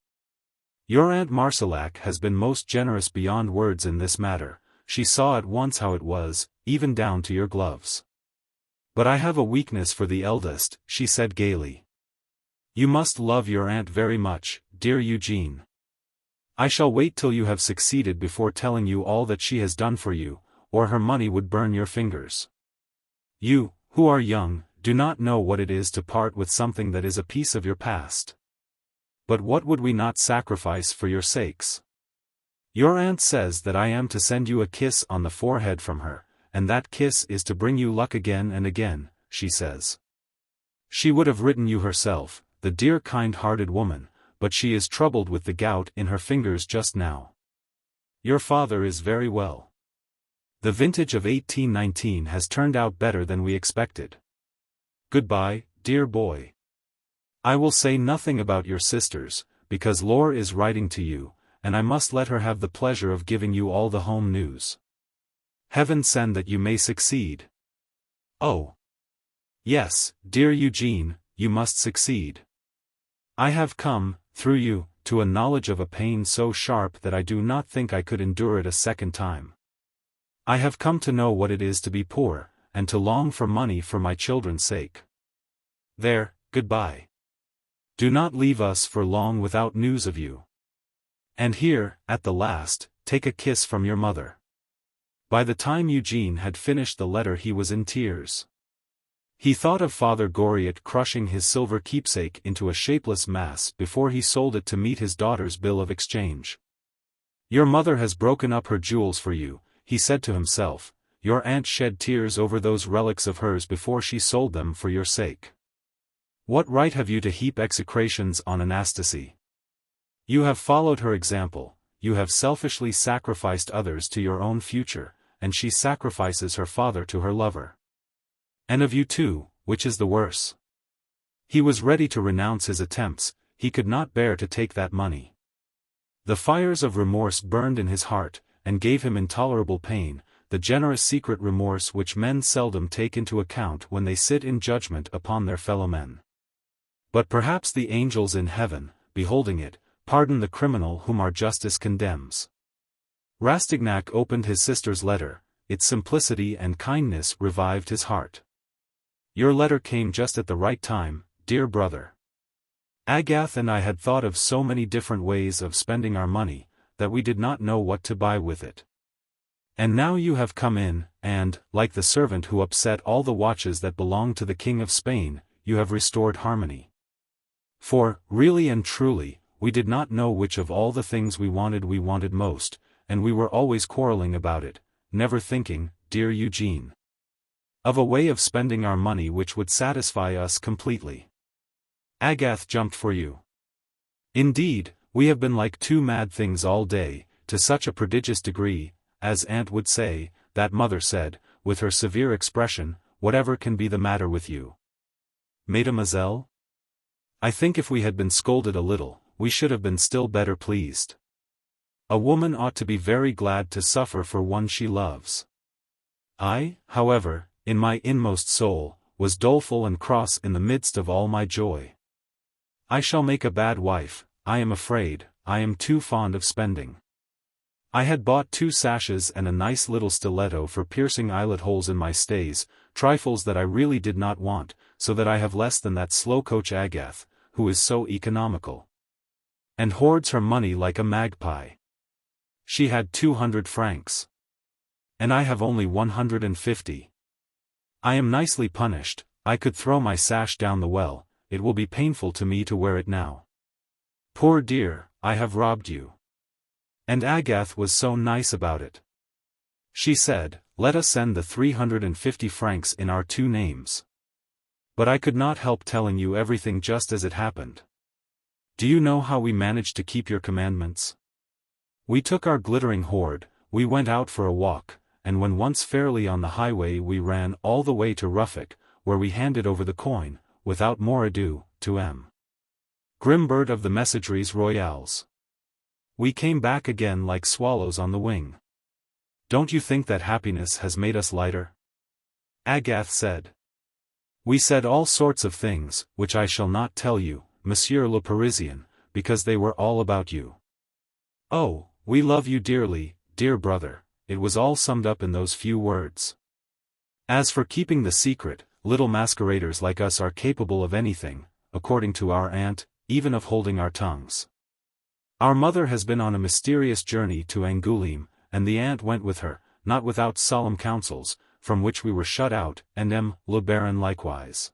Your Aunt Marcellac has been most generous beyond words in this matter. She saw at once how it was, even down to your gloves. But I have a weakness for the eldest, she said gaily. You must love your aunt very much, dear Eugene. I shall wait till you have succeeded before telling you all that she has done for you, or her money would burn your fingers. You, who are young, do not know what it is to part with something that is a piece of your past. But what would we not sacrifice for your sakes? Your aunt says that I am to send you a kiss on the forehead from her, and that kiss is to bring you luck again and again, she says. She would have written you herself, the dear kind-hearted woman, but she is troubled with the gout in her fingers just now. Your father is very well. The vintage of 1819 has turned out better than we expected. Goodbye, dear boy. I will say nothing about your sisters, because Laure is writing to you, and I must let her have the pleasure of giving you all the home news. Heaven send that you may succeed. Oh. Yes, dear Eugene, you must succeed. I have come, through you, to a knowledge of a pain so sharp that I do not think I could endure it a second time. I have come to know what it is to be poor, and to long for money for my children's sake. There, goodbye. Do not leave us for long without news of you. And here, at the last, take a kiss from your mother. By the time Eugene had finished the letter he was in tears. He thought of Father Goriot crushing his silver keepsake into a shapeless mass before he sold it to meet his daughter's bill of exchange. Your mother has broken up her jewels for you, he said to himself. Your aunt shed tears over those relics of hers before she sold them for your sake. What right have you to heap execrations on Anastasie? You have followed her example, you have selfishly sacrificed others to your own future, and she sacrifices her father to her lover. And of you too, which is the worse? He was ready to renounce his attempts, he could not bear to take that money. The fires of remorse burned in his heart, and gave him intolerable pain, the generous secret remorse which men seldom take into account when they sit in judgment upon their fellow men. But perhaps the angels in heaven, beholding it, pardon the criminal whom our justice condemns. Rastignac opened his sister's letter, its simplicity and kindness revived his heart. Your letter came just at the right time, dear brother. Agathe and I had thought of so many different ways of spending our money, that we did not know what to buy with it. And now you have come in, and, like the servant who upset all the watches that belonged to the King of Spain, you have restored harmony. For, really and truly, we did not know which of all the things we wanted most, and we were always quarreling about it, never thinking, dear Eugene, of a way of spending our money which would satisfy us completely. Agathe jumped for you. Indeed, we have been like two mad things all day, to such a prodigious degree, as Aunt would say, that Mother said, with her severe expression, whatever can be the matter with you, Mademoiselle? I think if we had been scolded a little, we should have been still better pleased. A woman ought to be very glad to suffer for one she loves. I, however, in my inmost soul, was doleful and cross in the midst of all my joy. I shall make a bad wife, I am afraid, I am too fond of spending. I had bought 2 sashes and a nice little stiletto for piercing eyelet holes in my stays, trifles that I really did not want, so that I have less than that slow coach Agathe, who is so economical. and hoards her money like a magpie. She had 200 francs. And I have only 150. I am nicely punished. I could throw my sash down the well, it will be painful to me to wear it now. Poor dear, I have robbed you. And Agathe was so nice about it. She said, let us send the 350 francs in our two names. But I could not help telling you everything just as it happened. Do you know how we managed to keep your commandments? We took our glittering hoard, we went out for a walk, and when once fairly on the highway we ran all the way to Ruffec, where we handed over the coin, without more ado, to M. Grimbird of the Messageries Royales. We came back again like swallows on the wing. Don't you think that happiness has made us lighter? Agathe said. We said all sorts of things, which I shall not tell you, Monsieur le Parisien, because they were all about you. Oh, we love you dearly, dear brother, it was all summed up in those few words. As for keeping the secret, little masqueraders like us are capable of anything, according to our aunt, even of holding our tongues. Our mother has been on a mysterious journey to Angoulême, and the aunt went with her, not without solemn counsels, from which we were shut out, and le Baron likewise.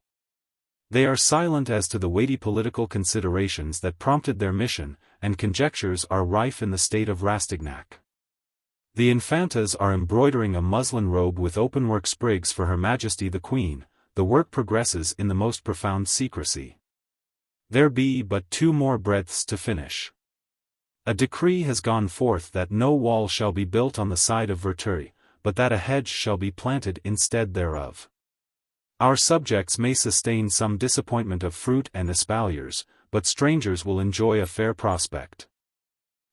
They are silent as to the weighty political considerations that prompted their mission, and conjectures are rife in the state of Rastignac. The Infantas are embroidering a muslin robe with openwork sprigs for Her Majesty the Queen. The work progresses in the most profound secrecy. There be but 2 more breadths to finish. A decree has gone forth that no wall shall be built on the side of Verteuil, but that a hedge shall be planted instead thereof. Our subjects may sustain some disappointment of fruit and espaliers, but strangers will enjoy a fair prospect.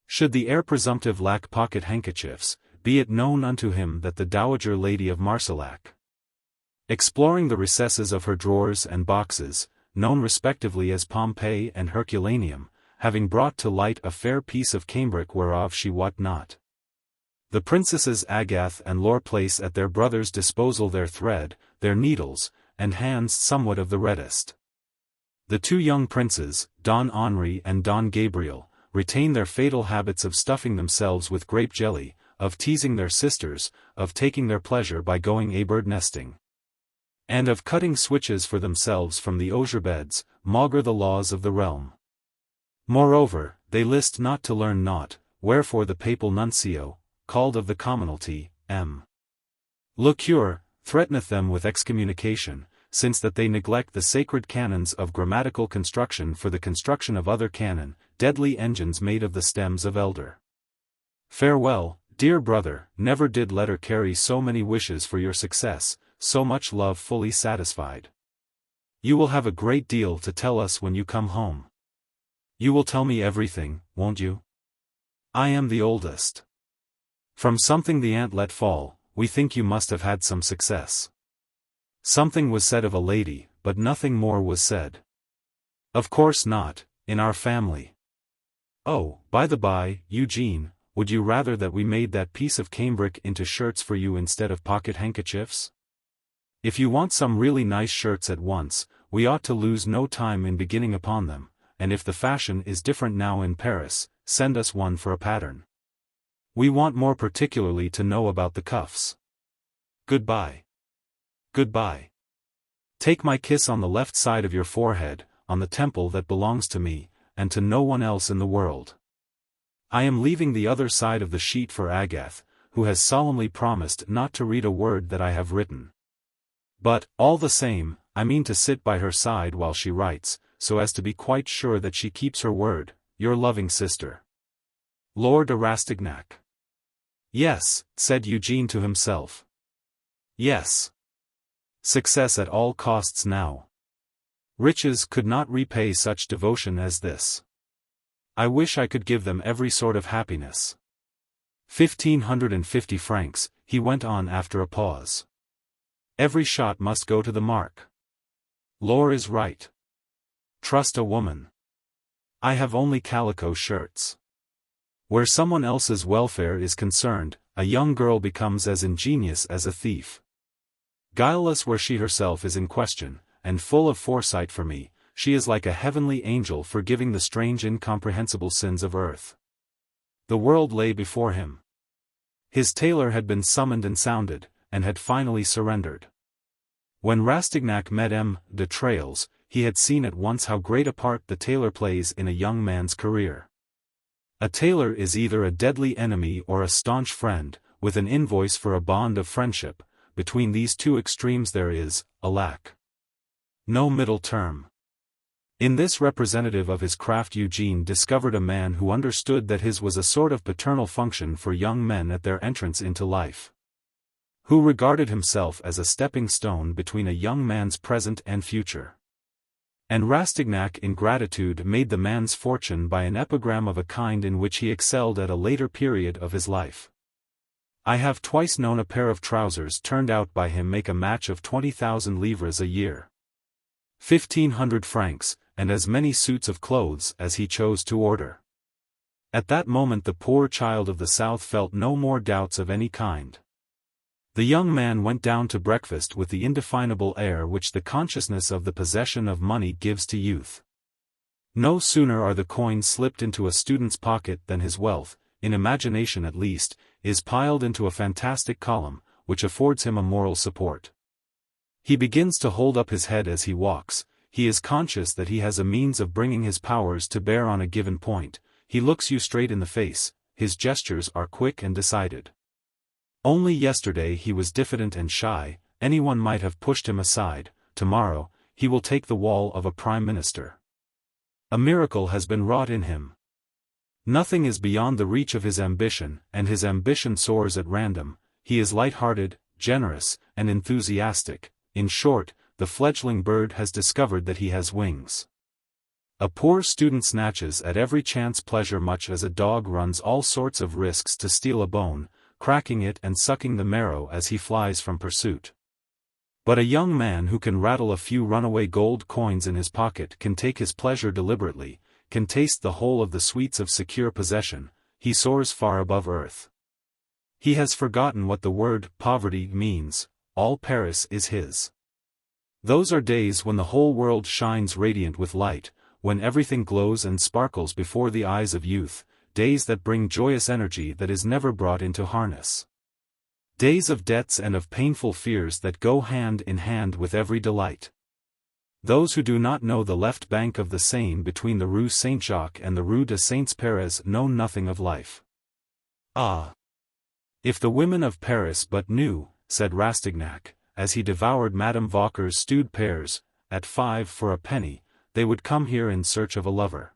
Should the heir presumptive lack pocket handkerchiefs, be it known unto him that the Dowager Lady of Marsillac, exploring the recesses of her drawers and boxes, known respectively as Pompeii and Herculaneum, having brought to light a fair piece of cambric whereof she wot not. The princesses Agathe and Laure place at their brother's disposal their thread, their needles, and hands somewhat of the reddest. The 2 young princes, Don Henri and Don Gabriel, retain their fatal habits of stuffing themselves with grape jelly, of teasing their sisters, of taking their pleasure by going bird nesting, and of cutting switches for themselves from the osier beds, maugre the laws of the realm. Moreover, they list not to learn naught, wherefore the papal nuncio, called of the commonalty, M. Le Cure, threateneth them with excommunication, since that they neglect the sacred canons of grammatical construction for the construction of other canon, deadly engines made of the stems of elder. Farewell, dear brother, never did letter carry so many wishes for your success, so much love fully satisfied. You will have a great deal to tell us when you come home. You will tell me everything, won't you? I am the oldest. From something the aunt let fall, we think you must have had some success. Something was said of a lady, but nothing more was said. Of course not, in our family. Oh, by the by, Eugene, would you rather that we made that piece of cambric into shirts for you instead of pocket handkerchiefs? If you want some really nice shirts at once, we ought to lose no time in beginning upon them, and if the fashion is different now in Paris, send us one for a pattern. We want more particularly to know about the cuffs. Goodbye. Goodbye. Take my kiss on the left side of your forehead, on the temple that belongs to me, and to no one else in the world. I am leaving the other side of the sheet for Agathe, who has solemnly promised not to read a word that I have written. But, all the same, I mean to sit by her side while she writes, so as to be quite sure that she keeps her word. Your loving sister, Laure de Rastignac. Yes, said Eugene to himself. Yes. Success at all costs now. Riches could not repay such devotion as this. I wish I could give them every sort of happiness. 1,550 francs, he went on after a pause. Every shot must go to the mark. Laure is right. Trust a woman. I have only calico shirts. Where someone else's welfare is concerned, a young girl becomes as ingenious as a thief. Guileless where she herself is in question, and full of foresight for me, she is like a heavenly angel forgiving the strange incomprehensible sins of earth. The world lay before him. His tailor had been summoned and sounded, and had finally surrendered. When Rastignac met M. de Trailles, he had seen at once how great a part the tailor plays in a young man's career. A tailor is either a deadly enemy or a staunch friend, with an invoice for a bond of friendship. Between these two extremes there is, alack, no middle term. In this representative of his craft Eugene discovered a man who understood that his was a sort of paternal function for young men at their entrance into life. Who regarded himself as a stepping stone between a young man's present and future. And Rastignac in gratitude made the man's fortune by an epigram of a kind in which he excelled at a later period of his life. I have twice known a pair of trousers turned out by him make a match of 20,000 livres a year. 1,500 francs, and as many suits of clothes as he chose to order. At that moment the poor child of the South felt no more doubts of any kind. The young man went down to breakfast with the indefinable air which the consciousness of the possession of money gives to youth. No sooner are the coins slipped into a student's pocket than his wealth, in imagination at least, is piled into a fantastic column, which affords him a moral support. He begins to hold up his head as he walks, he is conscious that he has a means of bringing his powers to bear on a given point, he looks you straight in the face, his gestures are quick and decided. Only yesterday he was diffident and shy, anyone might have pushed him aside, tomorrow, he will take the wall of a prime minister. A miracle has been wrought in him. Nothing is beyond the reach of his ambition, and his ambition soars at random, he is light-hearted, generous, and enthusiastic, in short, the fledgling bird has discovered that he has wings. A poor student snatches at every chance pleasure much as a dog runs all sorts of risks to steal a bone, cracking it and sucking the marrow as he flies from pursuit. But a young man who can rattle a few runaway gold coins in his pocket can take his pleasure deliberately, can taste the whole of the sweets of secure possession, he soars far above earth. He has forgotten what the word poverty means, all Paris is his. Those are days when the whole world shines radiant with light, when everything glows and sparkles before the eyes of youth, days that bring joyous energy that is never brought into harness. Days of debts and of painful fears that go hand in hand with every delight. Those who do not know the left bank of the Seine between the Rue Saint-Jacques and the Rue de Saints-Pérez know nothing of life. Ah! If the women of Paris but knew, said Rastignac, as he devoured Madame Vauquer's stewed pears, at 5 for a penny, they would come here in search of a lover.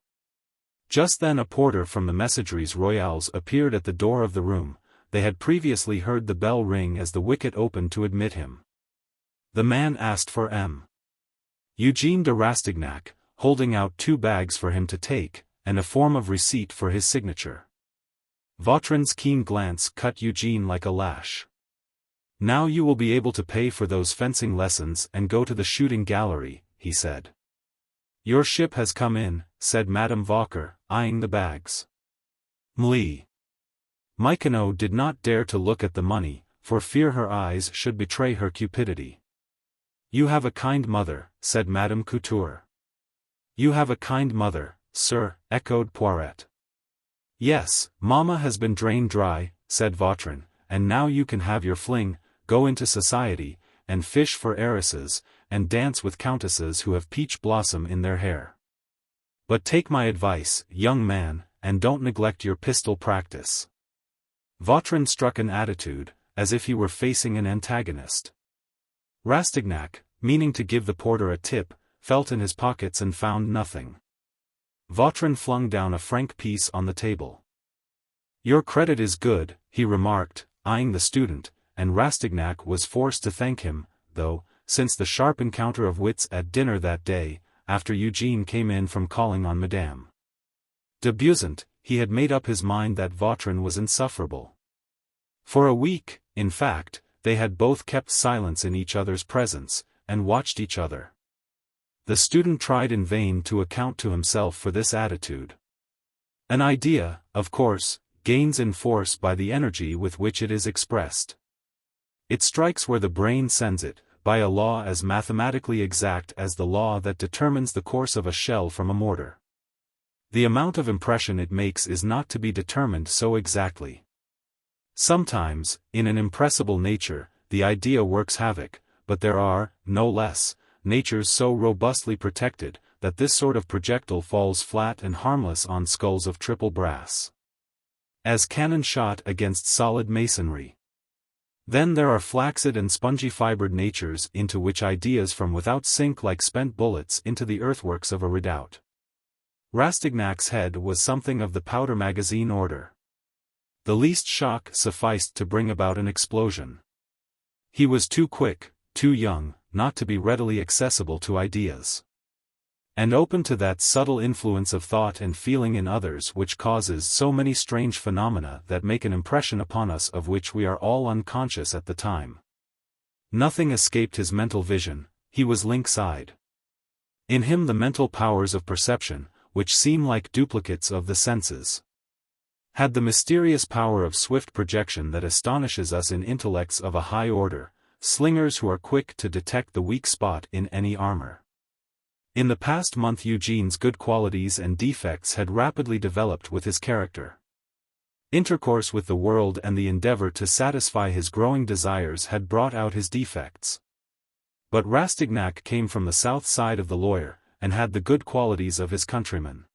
Just then a porter from the Messageries Royales appeared at the door of the room, they had previously heard the bell ring as the wicket opened to admit him. The man asked for M. Eugène de Rastignac, holding out 2 bags for him to take, and a form of receipt for his signature. Vautrin's keen glance cut Eugène like a lash. Now you will be able to pay for those fencing lessons and go to the shooting gallery, he said. Your ship has come in, said Madame Vauquer, eyeing the bags. Michonneau did not dare to look at the money, for fear her eyes should betray her cupidity. You have a kind mother, said Madame Couture. You have a kind mother, sir, echoed Poiret. Yes, mamma has been drained dry, said Vautrin, and now you can have your fling, go into society, and fish for heiresses, and dance with countesses who have peach blossom in their hair. But take my advice, young man, and don't neglect your pistol practice. Vautrin struck an attitude, as if he were facing an antagonist. Rastignac, meaning to give the porter a tip, felt in his pockets and found nothing. Vautrin flung down a franc piece on the table. Your credit is good, he remarked, eyeing the student, and Rastignac was forced to thank him, though, since the sharp encounter of wits at dinner that day, after Eugène came in from calling on Madame de Beauseant, he had made up his mind that Vautrin was insufferable. For a week, in fact, they had both kept silence in each other's presence, and watched each other. The student tried in vain to account to himself for this attitude. An idea, of course, gains in force by the energy with which it is expressed. It strikes where the brain sends it, by a law as mathematically exact as the law that determines the course of a shell from a mortar. The amount of impression it makes is not to be determined so exactly. Sometimes, in an impressible nature, the idea works havoc, but there are, no less, natures so robustly protected, that this sort of projectile falls flat and harmless on skulls of triple brass, as cannon shot against solid masonry. Then there are flaccid and spongy-fibered natures into which ideas from without sink like spent bullets into the earthworks of a redoubt. Rastignac's head was something of the powder magazine order. The least shock sufficed to bring about an explosion. He was too quick, too young, not to be readily accessible to ideas, and open to that subtle influence of thought and feeling in others which causes so many strange phenomena that make an impression upon us of which we are all unconscious at the time. Nothing escaped his mental vision, he was lynx-eyed. In him the mental powers of perception, which seem like duplicates of the senses, had the mysterious power of swift projection that astonishes us in intellects of a high order, slingers who are quick to detect the weak spot in any armor. In the past month Eugène's good qualities and defects had rapidly developed with his character. Intercourse with the world and the endeavor to satisfy his growing desires had brought out his defects. But Rastignac came from the south side of the Loire, and had the good qualities of his countrymen.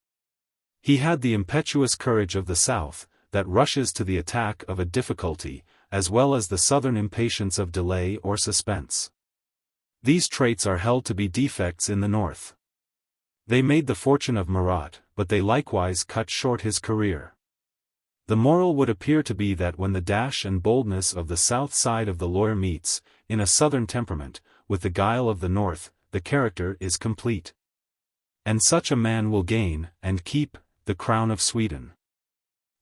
He had the impetuous courage of the south, that rushes to the attack of a difficulty, as well as the southern impatience of delay or suspense. These traits are held to be defects in the north. They made the fortune of Marat, but they likewise cut short his career. The moral would appear to be that when the dash and boldness of the south side of the Loire meets, in a southern temperament, with the guile of the north, the character is complete. And such a man will gain, and keep, the crown of Sweden.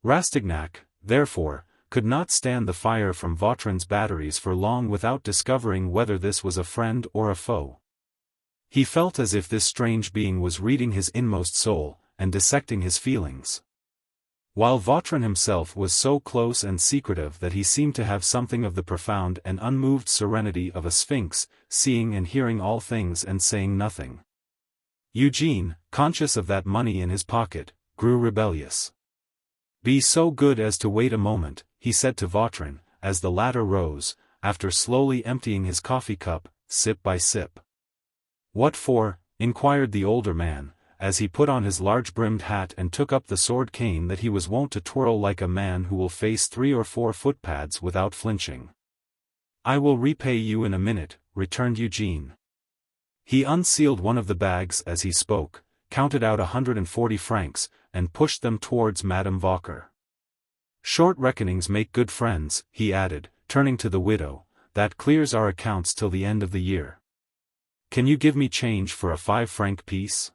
Rastignac, therefore, could not stand the fire from Vautrin's batteries for long without discovering whether this was a friend or a foe. He felt as if this strange being was reading his inmost soul, and dissecting his feelings, while Vautrin himself was so close and secretive that he seemed to have something of the profound and unmoved serenity of a sphinx, seeing and hearing all things and saying nothing. Eugène, conscious of that money in his pocket, grew rebellious. "Be so good as to wait a moment," he said to Vautrin, as the latter rose, after slowly emptying his coffee cup, sip by sip. "What for?" inquired the older man, as he put on his large-brimmed hat and took up the sword cane that he was wont to twirl like a man who will face 3 or 4 footpads without flinching. "I will repay you in a minute," returned Eugène. He unsealed one of the bags as he spoke, counted out 140 francs, and pushed them towards Madame Vauquer. "Short reckonings make good friends," he added, turning to the widow, "that clears our accounts till the end of the year. Can you give me change for a 5-franc piece?"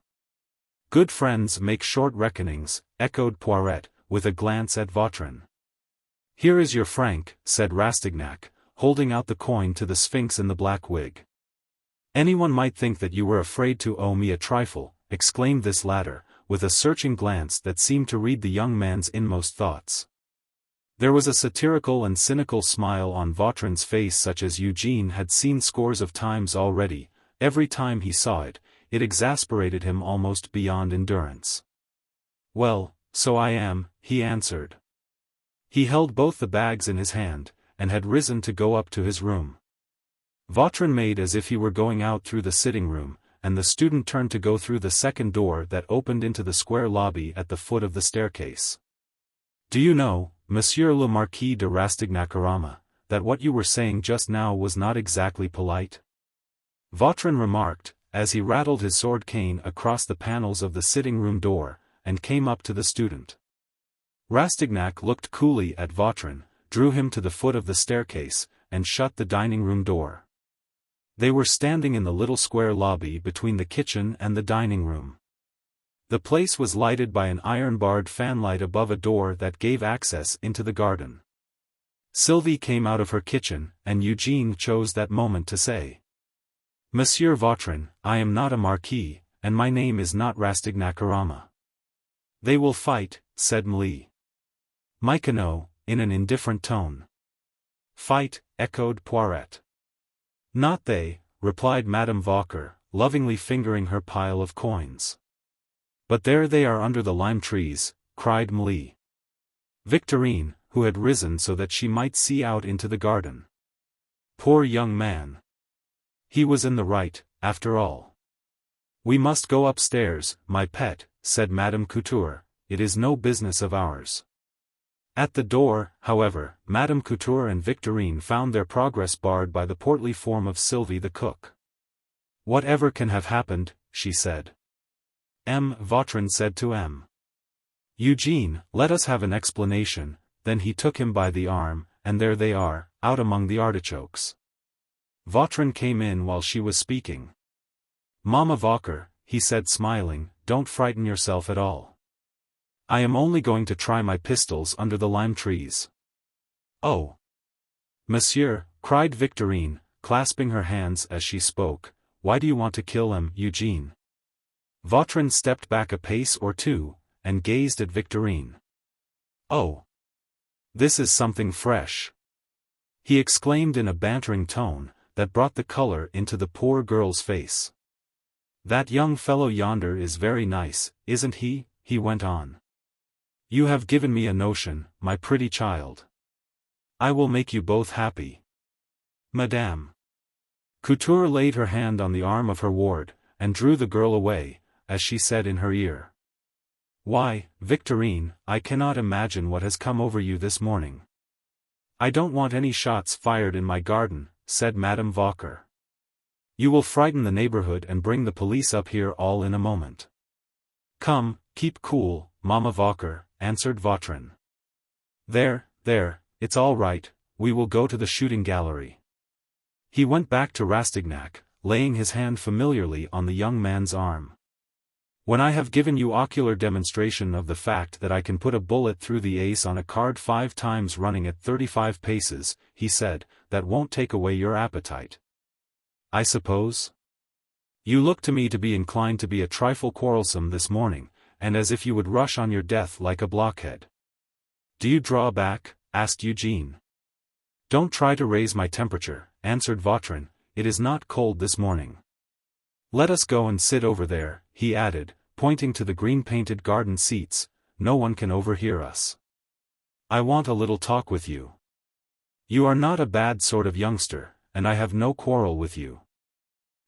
"Good friends make short reckonings," echoed Poiret, with a glance at Vautrin. "Here is your franc," said Rastignac, holding out the coin to the sphinx in the black wig. "Anyone might think that you were afraid to owe me a trifle," exclaimed this latter, with a searching glance that seemed to read the young man's inmost thoughts. There was a satirical and cynical smile on Vautrin's face such as Eugène had seen scores of times already. Every time he saw it, it exasperated him almost beyond endurance. "Well, so I am," he answered. He held both the bags in his hand, and had risen to go up to his room. Vautrin made as if he were going out through the sitting-room, and the student turned to go through the second door that opened into the square lobby at the foot of the staircase. "Do you know, Monsieur le Marquis de Rastignac, that what you were saying just now was not exactly polite?" Vautrin remarked, as he rattled his sword cane across the panels of the sitting-room door, and came up to the student. Rastignac looked coolly at Vautrin, drew him to the foot of the staircase, and shut the dining-room door. They were standing in the little square lobby between the kitchen and the dining-room. The place was lighted by an iron-barred fanlight above a door that gave access into the garden. Sylvie came out of her kitchen, and Eugène chose that moment to say, "Monsieur Vautrin, I am not a marquis, and my name is not Rastignac." "They will fight," said Michonneau, in an indifferent tone. "Fight," echoed Poiret. "Not they," replied Madame Vauquer, lovingly fingering her pile of coins. But there they are under the lime trees, cried Motley. Victorine, who had risen so that she might see out into the garden. Poor young man. He was in the right, after all. We must go upstairs, my pet, said Madame Couture, it is no business of ours. At the door, however, Madame Couture and Victorine found their progress barred by the portly form of Sylvie the cook. Whatever can have happened, she said. Vautrin said to M. Eugene, let us have an explanation. Then he took him by the arm, and there they are, out among the artichokes. Vautrin came in while she was speaking. Mamma Vauquer, he said smiling, don't frighten yourself at all. I am only going to try my pistols under the lime trees. Oh! Monsieur, cried Victorine, clasping her hands as she spoke, why do you want to kill him, Eugene? Vautrin stepped back a pace or two, and gazed at Victorine. Oh! This is something fresh! He exclaimed in a bantering tone, that brought the color into the poor girl's face. That young fellow yonder is very nice, isn't he? He went on. You have given me a notion, my pretty child. I will make you both happy. Madame. Couture laid her hand on the arm of her ward, and drew the girl away, as she said in her ear. Why, Victorine, I cannot imagine what has come over you this morning. I don't want any shots fired in my garden, said Madame Vauquer. You will frighten the neighborhood and bring the police up here all in a moment. Come, keep cool, Mamma Vauquer, answered Vautrin. There, it's all right, we will go to the shooting gallery. He went back to Rastignac, laying his hand familiarly on the young man's arm. When I have given you ocular demonstration of the fact that I can put a bullet through the ace on a card 5 times running at 35 paces, he said, that won't take away your appetite. I suppose? You look to me to be inclined to be a trifle quarrelsome this morning, and as if you would rush on your death like a blockhead. Do you draw back? Asked Eugene. Don't try to raise my temperature, answered Vautrin, it is not cold this morning. Let us go and sit over there, he added, pointing to the green-painted garden seats, no one can overhear us. I want a little talk with you. You are not a bad sort of youngster, and I have no quarrel with you.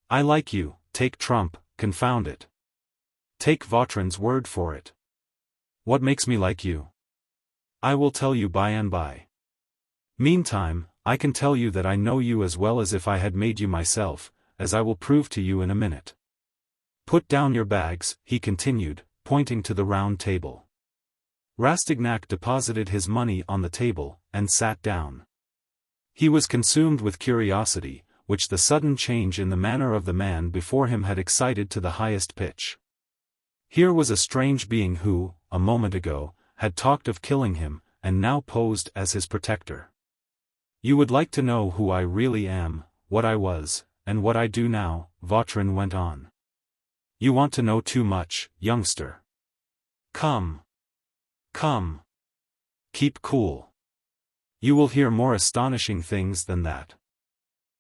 I like you, take trump, confound it. Take Vautrin's word for it. What makes me like you? I will tell you by and by. Meantime, I can tell you that I know you as well as if I had made you myself, as I will prove to you in a minute. Put down your bags, he continued, pointing to the round table. Rastignac deposited his money on the table, and sat down. He was consumed with curiosity, which the sudden change in the manner of the man before him had excited to the highest pitch. Here was a strange being who, a moment ago, had talked of killing him, and now posed as his protector. You would like to know who I really am, what I was, and what I do now, Vautrin went on. You want to know too much, youngster. Come. Keep cool. You will hear more astonishing things than that.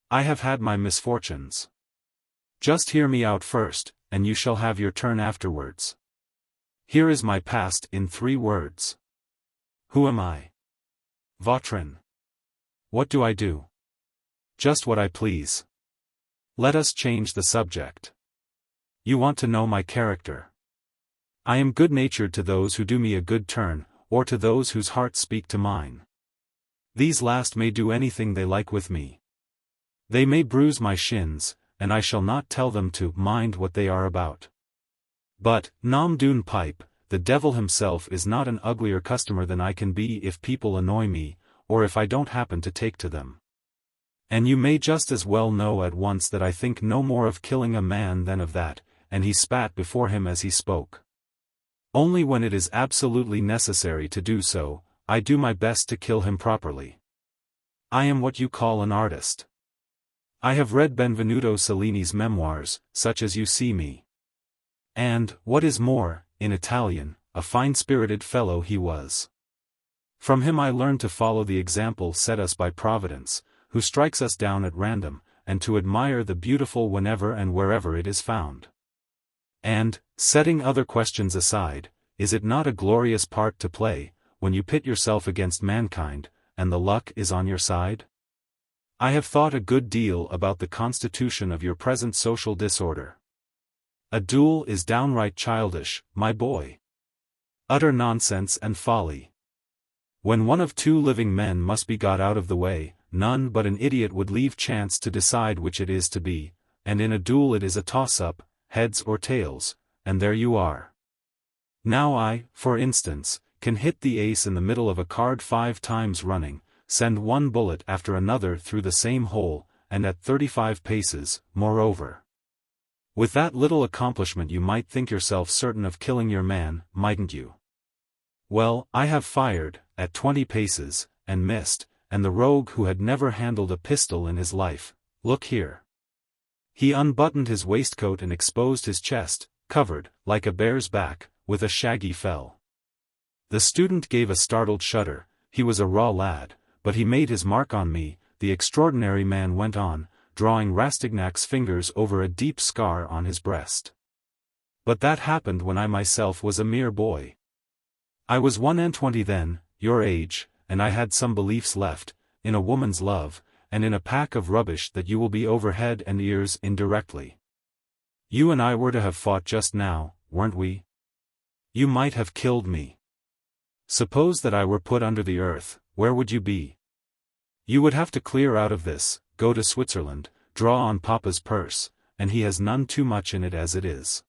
I have had my misfortunes. Just hear me out first, and you shall have your turn afterwards. Here is my past in 3 words. Who am I? Vautrin. What do I do? Just what I please. Let us change the subject. You want to know my character. I am good-natured to those who do me a good turn, or to those whose hearts speak to mine. These last may do anything they like with me. They may bruise my shins, and I shall not tell them to mind what they are about. But, nom d'une pipe, the devil himself is not an uglier customer than I can be if people annoy me, or if I don't happen to take to them. And you may just as well know at once that I think no more of killing a man than of that, and he spat before him as he spoke. Only when it is absolutely necessary to do so, I do my best to kill him properly. I am what you call an artist. I have read Benvenuto Cellini's memoirs, such as you see me. And, what is more, in Italian, a fine-spirited fellow he was. From him I learned to follow the example set us by Providence, who strikes us down at random, and to admire the beautiful whenever and wherever it is found. And, setting other questions aside, is it not a glorious part to play, when you pit yourself against mankind, and the luck is on your side? I have thought a good deal about the constitution of your present social disorder. A duel is downright childish, my boy. Utter nonsense and folly. When one of two living men must be got out of the way, none but an idiot would leave chance to decide which it is to be, and in a duel it is a toss-up, heads or tails, and there you are. Now I, for instance, can hit the ace in the middle of a card 5 times running, send one bullet after another through the same hole, and at 35 paces, moreover. With that little accomplishment you might think yourself certain of killing your man, mightn't you? Well, I have fired, at 20 paces, and missed, and the rogue who had never handled a pistol in his life, look here. He unbuttoned his waistcoat and exposed his chest, covered, like a bear's back, with a shaggy fell. The student gave a startled shudder. He was a raw lad, but he made his mark on me, the extraordinary man went on, drawing Rastignac's fingers over a deep scar on his breast. But that happened when I myself was a mere boy. I was 21 then, your age, and I had some beliefs left, in a woman's love, and in a pack of rubbish that you will be over head and ears indirectly. You and I were to have fought just now, weren't we? You might have killed me. Suppose that I were put under the earth, where would you be? You would have to clear out of this, go to Switzerland, draw on Papa's purse, and he has none too much in it as it is.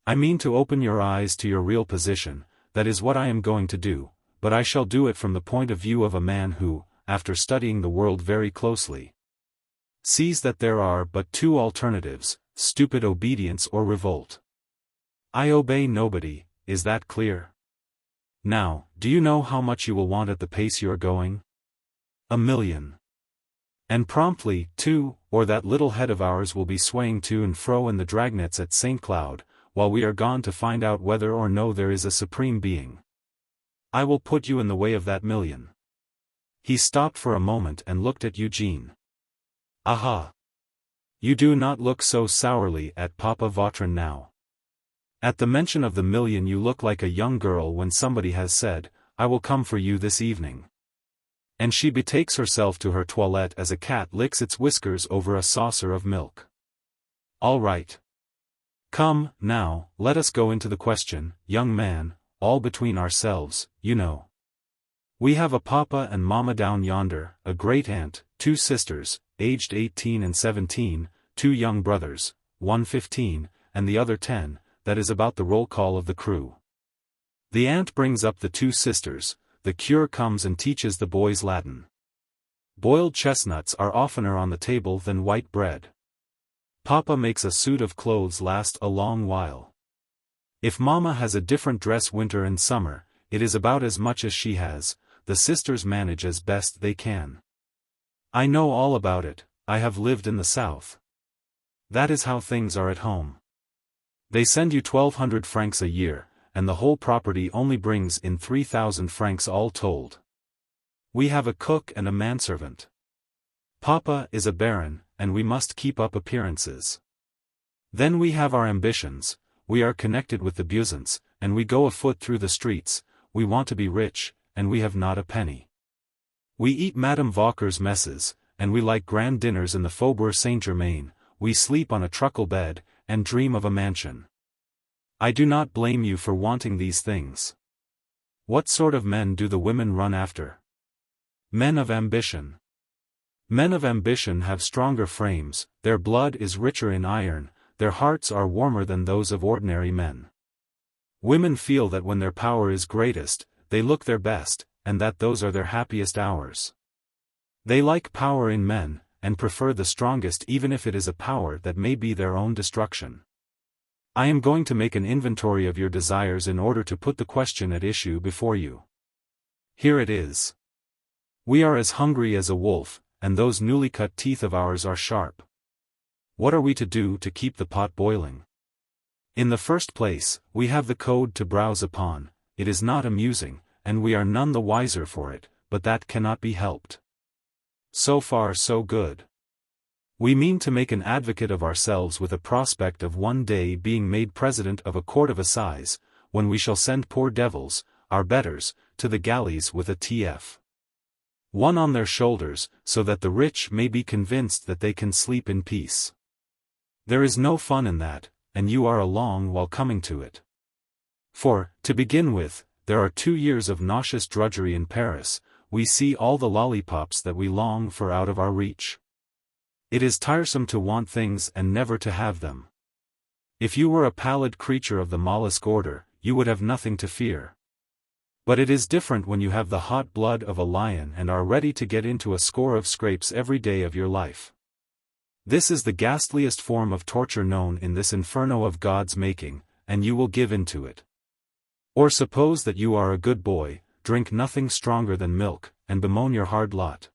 I mean to open your eyes to your real position, that is what I am going to do, but I shall do it from the point of view of a man who, after studying the world very closely, sees that there are but two alternatives, stupid obedience or revolt. I obey nobody, is that clear? Now, do you know how much you will want at the pace you are going? 1,000,000. And promptly, too, or that little head of ours will be swaying to and fro in the dragnets at St. Cloud, while we are gone to find out whether or no there is a supreme being. I will put you in the way of that 1,000,000. He stopped for a moment and looked at Eugene. Aha! You do not look so sourly at Papa Vautrin now. At the mention of the 1,000,000 you look like a young girl when somebody has said, I will come for you this evening. And she betakes herself to her toilette as a cat licks its whiskers over a saucer of milk. All right. Come, now, let us go into the question, young man, all between ourselves, you know. We have a papa and mamma down yonder, a great-aunt, 2 sisters, aged 18 and 17, 2 young brothers, one 15, and the other 10, that is about the roll call of the crew. The aunt brings up the 2 sisters, the cure comes and teaches the boys Latin. Boiled chestnuts are oftener on the table than white bread. Papa makes a suit of clothes last a long while. If mamma has a different dress winter and summer, it is about as much as she has, the sisters manage as best they can. I know all about it, I have lived in the South. That is how things are at home. They send you 1,200 francs a year, and the whole property only brings in 3,000 francs all told. We have a cook and a manservant. Papa is a baron, and we must keep up appearances. Then we have our ambitions, we are connected with the Buissons, and we go afoot through the streets, we want to be rich, and we have not a penny. We eat Madame Vauquer's messes, and we like grand dinners in the Faubourg Saint-Germain, we sleep on a truckle bed, and dream of a mansion. I do not blame you for wanting these things. What sort of men do the women run after? Men of ambition. Men of ambition have stronger frames, their blood is richer in iron, their hearts are warmer than those of ordinary men. Women feel that when their power is greatest, they look their best, and that those are their happiest hours. They like power in men, and prefer the strongest even if it is a power that may be their own destruction. I am going to make an inventory of your desires in order to put the question at issue before you. Here it is. We are as hungry as a wolf, and those newly cut teeth of ours are sharp. What are we to do to keep the pot boiling? In the first place, we have the code to browse upon, it is not amusing, and we are none the wiser for it, but that cannot be helped. So far so good. We mean to make an advocate of ourselves with a prospect of one day being made president of a court of assize, when we shall send poor devils, our betters, to the galleys with a T.F.1 on their shoulders, so that the rich may be convinced that they can sleep in peace. There is no fun in that, and you are a long while coming to it. For, to begin with, there are 2 years of nauseous drudgery in Paris. We see all the lollipops that we long for out of our reach. It is tiresome to want things and never to have them. If you were a pallid creature of the mollusk order, you would have nothing to fear. But it is different when you have the hot blood of a lion and are ready to get into a score of scrapes every day of your life. This is the ghastliest form of torture known in this inferno of God's making, and you will give in to it. Or suppose that you are a good boy, drink nothing stronger than milk, and bemoan your hard lot.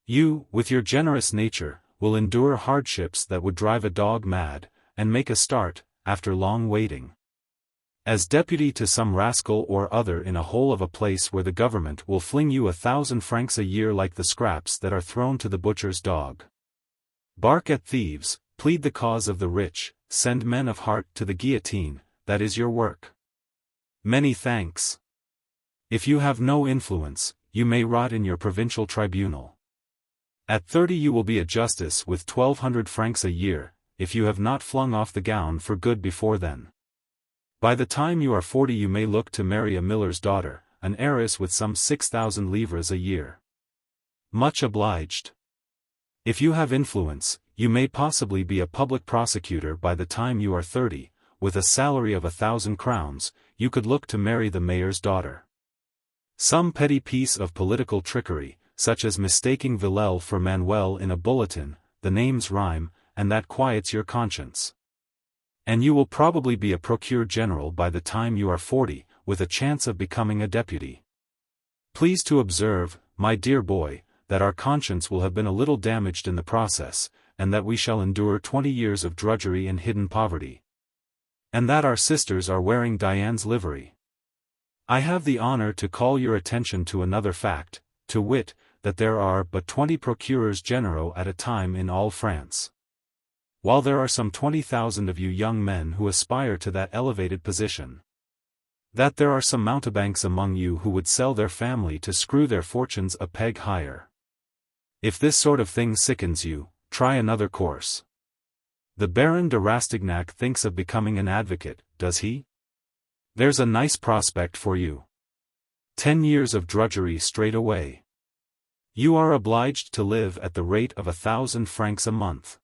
You, with your generous nature, will endure hardships that would drive a dog mad, and make a start, after long waiting, as deputy to some rascal or other in a hole of a place where the government will fling you 1,000 francs a year like the scraps that are thrown to the butcher's dog. Bark at thieves, plead the cause of the rich, send men of heart to the guillotine, that is your work. Many thanks. If you have no influence, you may rot in your provincial tribunal. At 30 you will be a justice with 1,200 francs a year, if you have not flung off the gown for good before then. By the time you are 40 you may look to marry a miller's daughter, an heiress with some 6,000 livres a year. Much obliged. If you have influence, you may possibly be a public prosecutor by the time you are 30, with a salary of 1,000 crowns, you could look to marry the mayor's daughter. Some petty piece of political trickery, such as mistaking Villèle for Manuel in a bulletin, the names rhyme, and that quiets your conscience. And you will probably be a procureur general by the time you are 40, with a chance of becoming a deputy. Please to observe, my dear boy, that our conscience will have been a little damaged in the process, and that we shall endure 20 years of drudgery and hidden poverty. And that our sisters are wearing Diane's livery. I have the honor to call your attention to another fact, to wit, that there are but 20 procureurs generaux at a time in all France. While there are some 20,000 of you young men who aspire to that elevated position. That there are some mountebanks among you who would sell their family to screw their fortunes a peg higher. If this sort of thing sickens you, try another course. The Baron de Rastignac thinks of becoming an advocate, does he? There's a nice prospect for you. 10 years of drudgery straight away. You are obliged to live at the rate of 1,000 francs a month.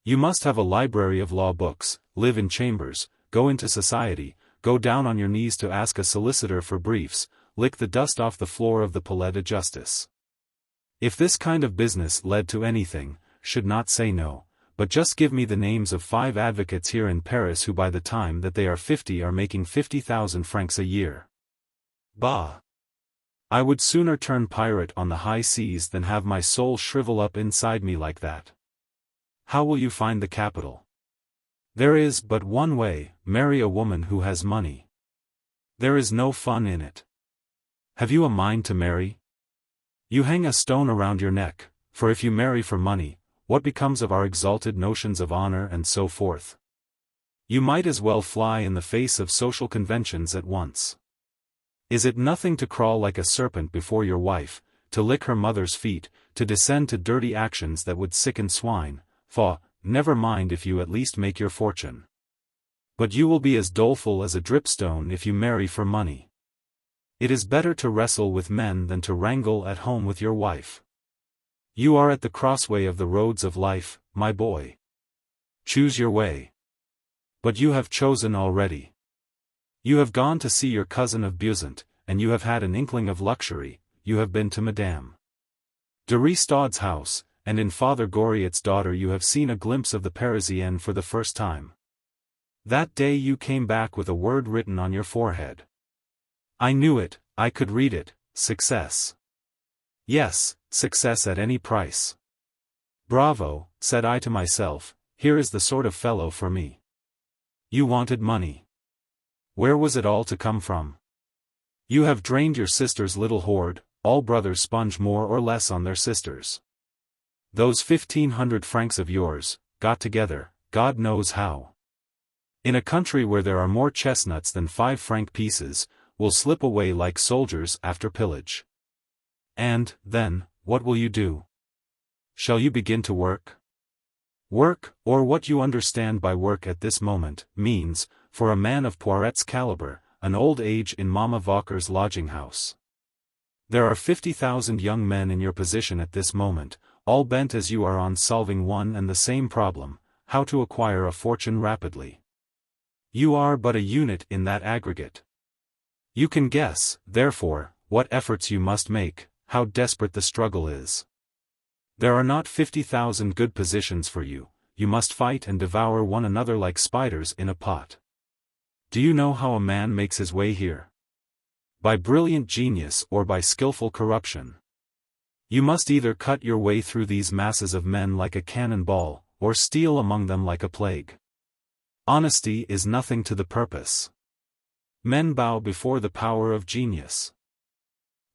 You must have a library of law books, live in chambers, go into society, go down on your knees to ask a solicitor for briefs, lick the dust off the floor of the Palais de Justice. If this kind of business led to anything, should not say no, but just give me the names of 5 advocates here in Paris who by the time that they are 50 are making 50,000 francs a year. Bah! I would sooner turn pirate on the high seas than have my soul shrivel up inside me like that. How will you find the capital? There is but one way, marry a woman who has money. There is no fun in it. Have you a mind to marry? You hang a stone around your neck, for if you marry for money, what becomes of our exalted notions of honor and so forth? You might as well fly in the face of social conventions at once. Is it nothing to crawl like a serpent before your wife, to lick her mother's feet, to descend to dirty actions that would sicken swine? Faugh, never mind if you at least make your fortune. But you will be as doleful as a dripstone if you marry for money. It is better to wrestle with men than to wrangle at home with your wife. You are at the crossway of the roads of life, my boy. Choose your way. But you have chosen already. You have gone to see your cousin of Buissant, and you have had an inkling of luxury. You have been to Madame de Ristaud's house, and in Father Goriot's daughter you have seen a glimpse of the Parisienne for the first time. That day you came back with a word written on your forehead. I knew it, I could read it, success. Yes, success at any price. Bravo, said I to myself, here is the sort of fellow for me. You wanted money. Where was it all to come from? You have drained your sister's little hoard, all brothers sponge more or less on their sisters. those 1,500 francs of yours, got together, God knows how. In a country where there are more chestnuts than 5-franc pieces, will slip away like soldiers after pillage. And, then, what will you do? Shall you begin to work? Work, or what you understand by work at this moment, means, for a man of Poiret's caliber, an old age in Mamma Vauquer's lodging-house. There are 50,000 young men in your position at this moment, all bent as you are on solving one and the same problem, how to acquire a fortune rapidly. You are but a unit in that aggregate. You can guess, therefore, what efforts you must make, how desperate the struggle is. There are not 50,000 good positions for you, you must fight and devour one another like spiders in a pot. Do you know how a man makes his way here? By brilliant genius or by skillful corruption. You must either cut your way through these masses of men like a cannonball, or steal among them like a plague. Honesty is nothing to the purpose. Men bow before the power of genius.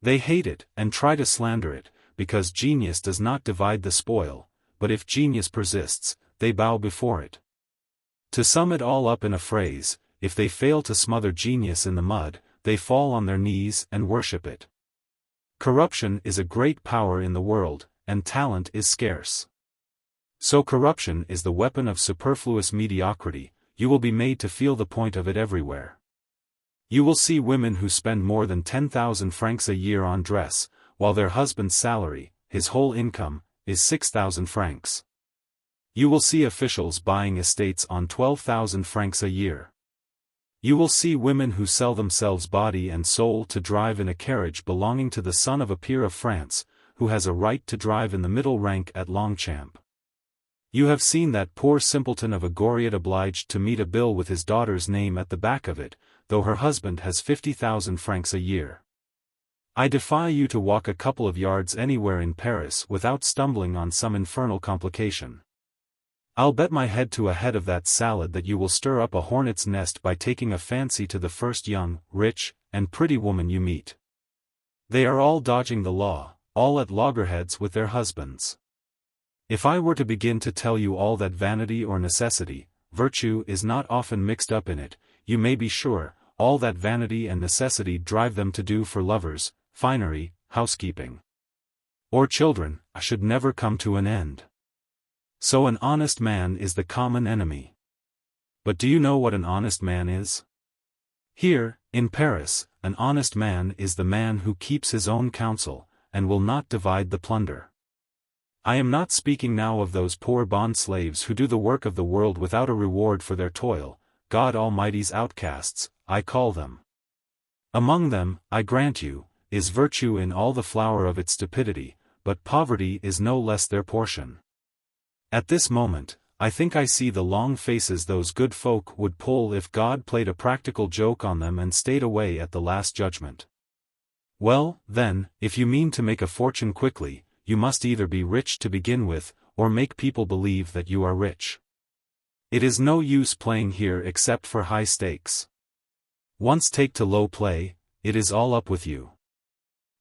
They hate it, and try to slander it, because genius does not divide the spoil, but if genius persists, they bow before it. To sum it all up in a phrase, if they fail to smother genius in the mud, they fall on their knees and worship it. Corruption is a great power in the world, and talent is scarce. So corruption is the weapon of superfluous mediocrity, you will be made to feel the point of it everywhere. You will see women who spend more than 10,000 francs a year on dress, while their husband's salary, his whole income, is 6,000 francs. You will see officials buying estates on 12,000 francs a year. You will see women who sell themselves body and soul to drive in a carriage belonging to the son of a peer of France, who has a right to drive in the middle rank at Longchamp. You have seen that poor simpleton of a Goriot obliged to meet a bill with his daughter's name at the back of it, though her husband has 50,000 francs a year. I defy you to walk a couple of yards anywhere in Paris without stumbling on some infernal complication. I'll bet my head to a head of that salad that you will stir up a hornet's nest by taking a fancy to the first young, rich, and pretty woman you meet. They are all dodging the law, all at loggerheads with their husbands. If I were to begin to tell you all that vanity or necessity, virtue is not often mixed up in it, you may be sure, all that vanity and necessity drive them to do for lovers, finery, housekeeping, or children, I should never come to an end. So an honest man is the common enemy. But do you know what an honest man is? Here, in Paris, an honest man is the man who keeps his own counsel, and will not divide the plunder. I am not speaking now of those poor bond slaves who do the work of the world without a reward for their toil, God Almighty's outcasts, I call them. Among them, I grant you, is virtue in all the flower of its stupidity, but poverty is no less their portion. At this moment, I think I see the long faces those good folk would pull if God played a practical joke on them and stayed away at the last judgment. Well, then, if you mean to make a fortune quickly, you must either be rich to begin with, or make people believe that you are rich. It is no use playing here except for high stakes. Once take to low play, it is all up with you.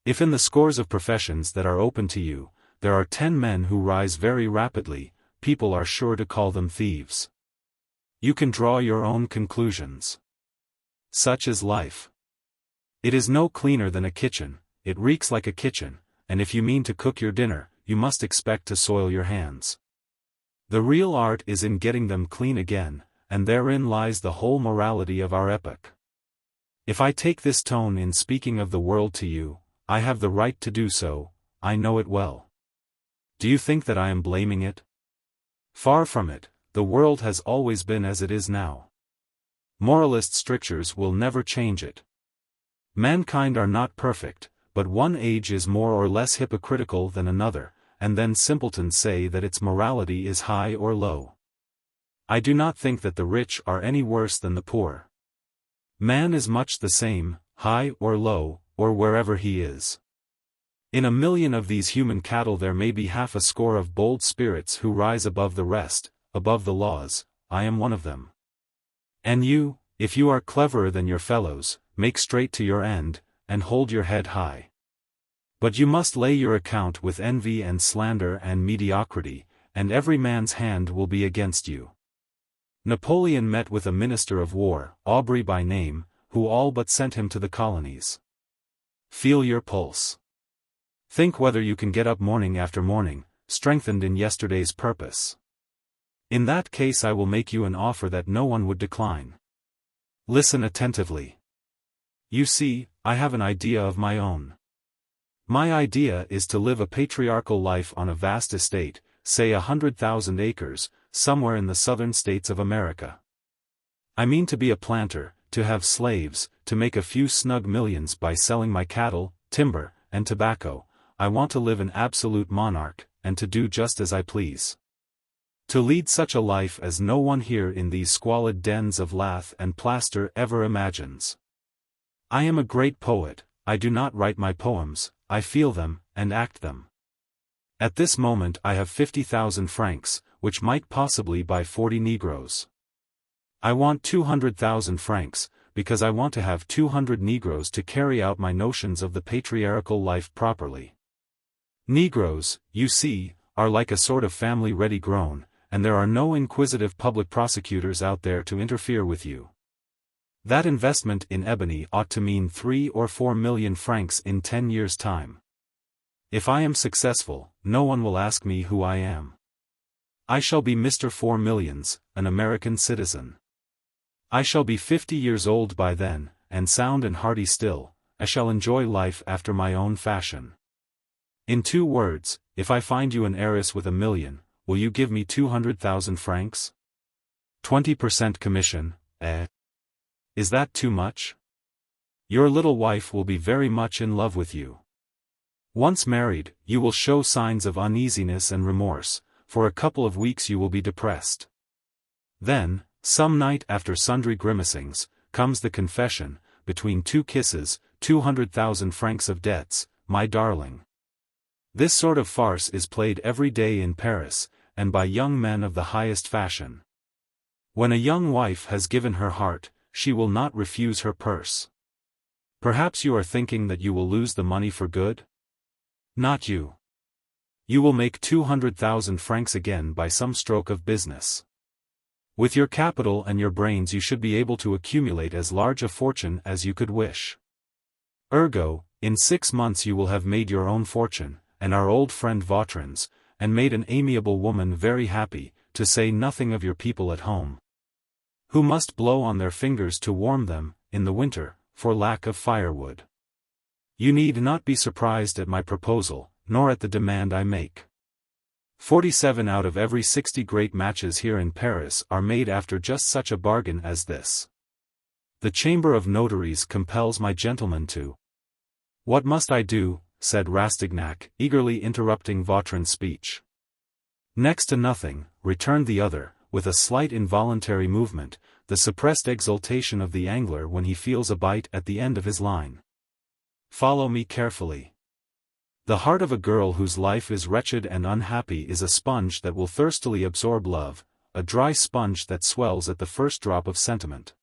If in the scores of professions that are open to you, there are 10 men who rise very rapidly, people are sure to call them thieves. You can draw your own conclusions. Such is life. It is no cleaner than a kitchen, it reeks like a kitchen, and if you mean to cook your dinner, you must expect to soil your hands. The real art is in getting them clean again, and therein lies the whole morality of our epoch. If I take this tone in speaking of the world to you, I have the right to do so, I know it well. Do you think that I am blaming it? Far from it, the world has always been as it is now. Moralist strictures will never change it. Mankind are not perfect, but one age is more or less hypocritical than another, and then simpletons say that its morality is high or low. I do not think that the rich are any worse than the poor. Man is much the same, high or low, or wherever he is. In a million of these human cattle there may be half a score of bold spirits who rise above the rest, above the laws. I am one of them. And you, if you are cleverer than your fellows, make straight to your end, and hold your head high. But you must lay your account with envy and slander and mediocrity, and every man's hand will be against you. Napoleon met with a minister of war, Aubry by name, who all but sent him to the colonies. Feel your pulse. Think whether you can get up morning after morning, strengthened in yesterday's purpose. In that case I will make you an offer that no one would decline. Listen attentively. You see, I have an idea of my own. My idea is to live a patriarchal life on a vast estate, say 100,000 acres, somewhere in the southern states of America. I mean to be a planter, to have slaves, to make a few snug millions by selling my cattle, timber, and tobacco. I want to live an absolute monarch, and to do just as I please. To lead such a life as no one here in these squalid dens of lath and plaster ever imagines. I am a great poet, I do not write my poems, I feel them, and act them. At this moment I have 50,000 francs, which might possibly buy 40 Negroes. I want 200,000 francs, because I want to have 200 Negroes to carry out my notions of the patriarchal life properly. Negroes, you see, are like a sort of family ready grown, and there are no inquisitive public prosecutors out there to interfere with you. That investment in ebony ought to mean 3 or 4 million francs in 10 years' time. If I am successful, no one will ask me who I am. I shall be Mr. 4 Millions, an American citizen. I shall be 50 years old by then, and sound and hearty still. I shall enjoy life after my own fashion. In 2 words, if I find you an heiress with 1 million, will you give me 200,000 francs? 20% commission, eh? Is that too much? Your little wife will be very much in love with you. Once married, you will show signs of uneasiness and remorse. For a couple of weeks you will be depressed. Then, some night after sundry grimacings, comes the confession, between 2 kisses, 200,000 francs of debts, my darling. This sort of farce is played every day in Paris, and by young men of the highest fashion. When a young wife has given her heart, she will not refuse her purse. Perhaps you are thinking that you will lose the money for good? Not you. You will make 200,000 francs again by some stroke of business. With your capital and your brains you should be able to accumulate as large a fortune as you could wish. Ergo, in 6 months you will have made your own fortune, and our old friend Vautrin's, and made an amiable woman very happy, to say nothing of your people at home, who must blow on their fingers to warm them, in the winter, for lack of firewood. You need not be surprised at my proposal, nor at the demand I make. 47 out of every 60 great matches here in Paris are made after just such a bargain as this. The Chamber of Notaries compels my gentleman to. What must I do? Said Rastignac, eagerly interrupting Vautrin's speech. Next to nothing, returned the other, with a slight involuntary movement, the suppressed exultation of the angler when he feels a bite at the end of his line. Follow me carefully. The heart of a girl whose life is wretched and unhappy is a sponge that will thirstily absorb love, a dry sponge that swells at the first drop of sentiment.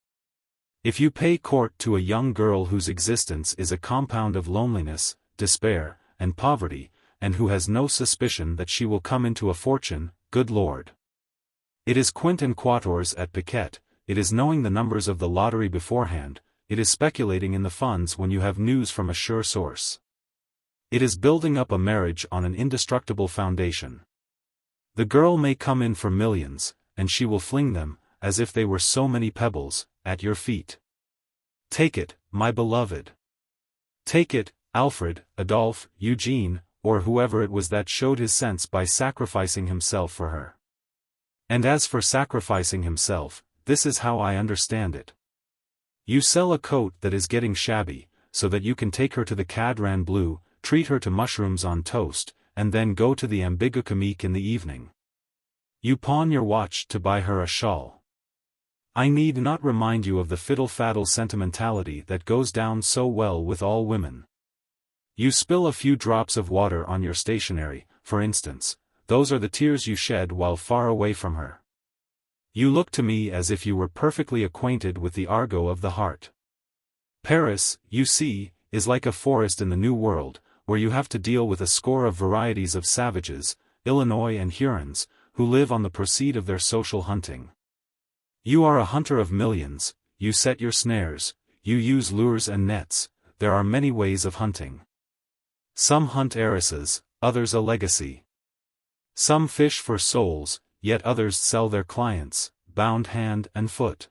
If you pay court to a young girl whose existence is a compound of loneliness, despair, and poverty, and who has no suspicion that she will come into a fortune, good Lord! It is quint and quatorze at piquet, it is knowing the numbers of the lottery beforehand, it is speculating in the funds when you have news from a sure source. It is building up a marriage on an indestructible foundation. The girl may come in for millions, and she will fling them, as if they were so many pebbles, at your feet. Take it, my beloved. Take it, Alfred, Adolphe, Eugene, or whoever it was that showed his sense by sacrificing himself for her. And as for sacrificing himself, this is how I understand it. You sell a coat that is getting shabby, so that you can take her to the Cadran Bleu, treat her to mushrooms on toast, and then go to the Ambigu Comique in the evening. You pawn your watch to buy her a shawl. I need not remind you of the fiddle-faddle sentimentality that goes down so well with all women. You spill a few drops of water on your stationery, for instance, those are the tears you shed while far away from her. You look to me as if you were perfectly acquainted with the argot of the heart. Paris, you see, is like a forest in the New World, where you have to deal with a score of varieties of savages, Illinois and Hurons, who live on the proceed of their social hunting. You are a hunter of millions, you set your snares, you use lures and nets, there are many ways of hunting. Some hunt heiresses, others a legacy. Some fish for souls, yet others sell their clients, bound hand and foot.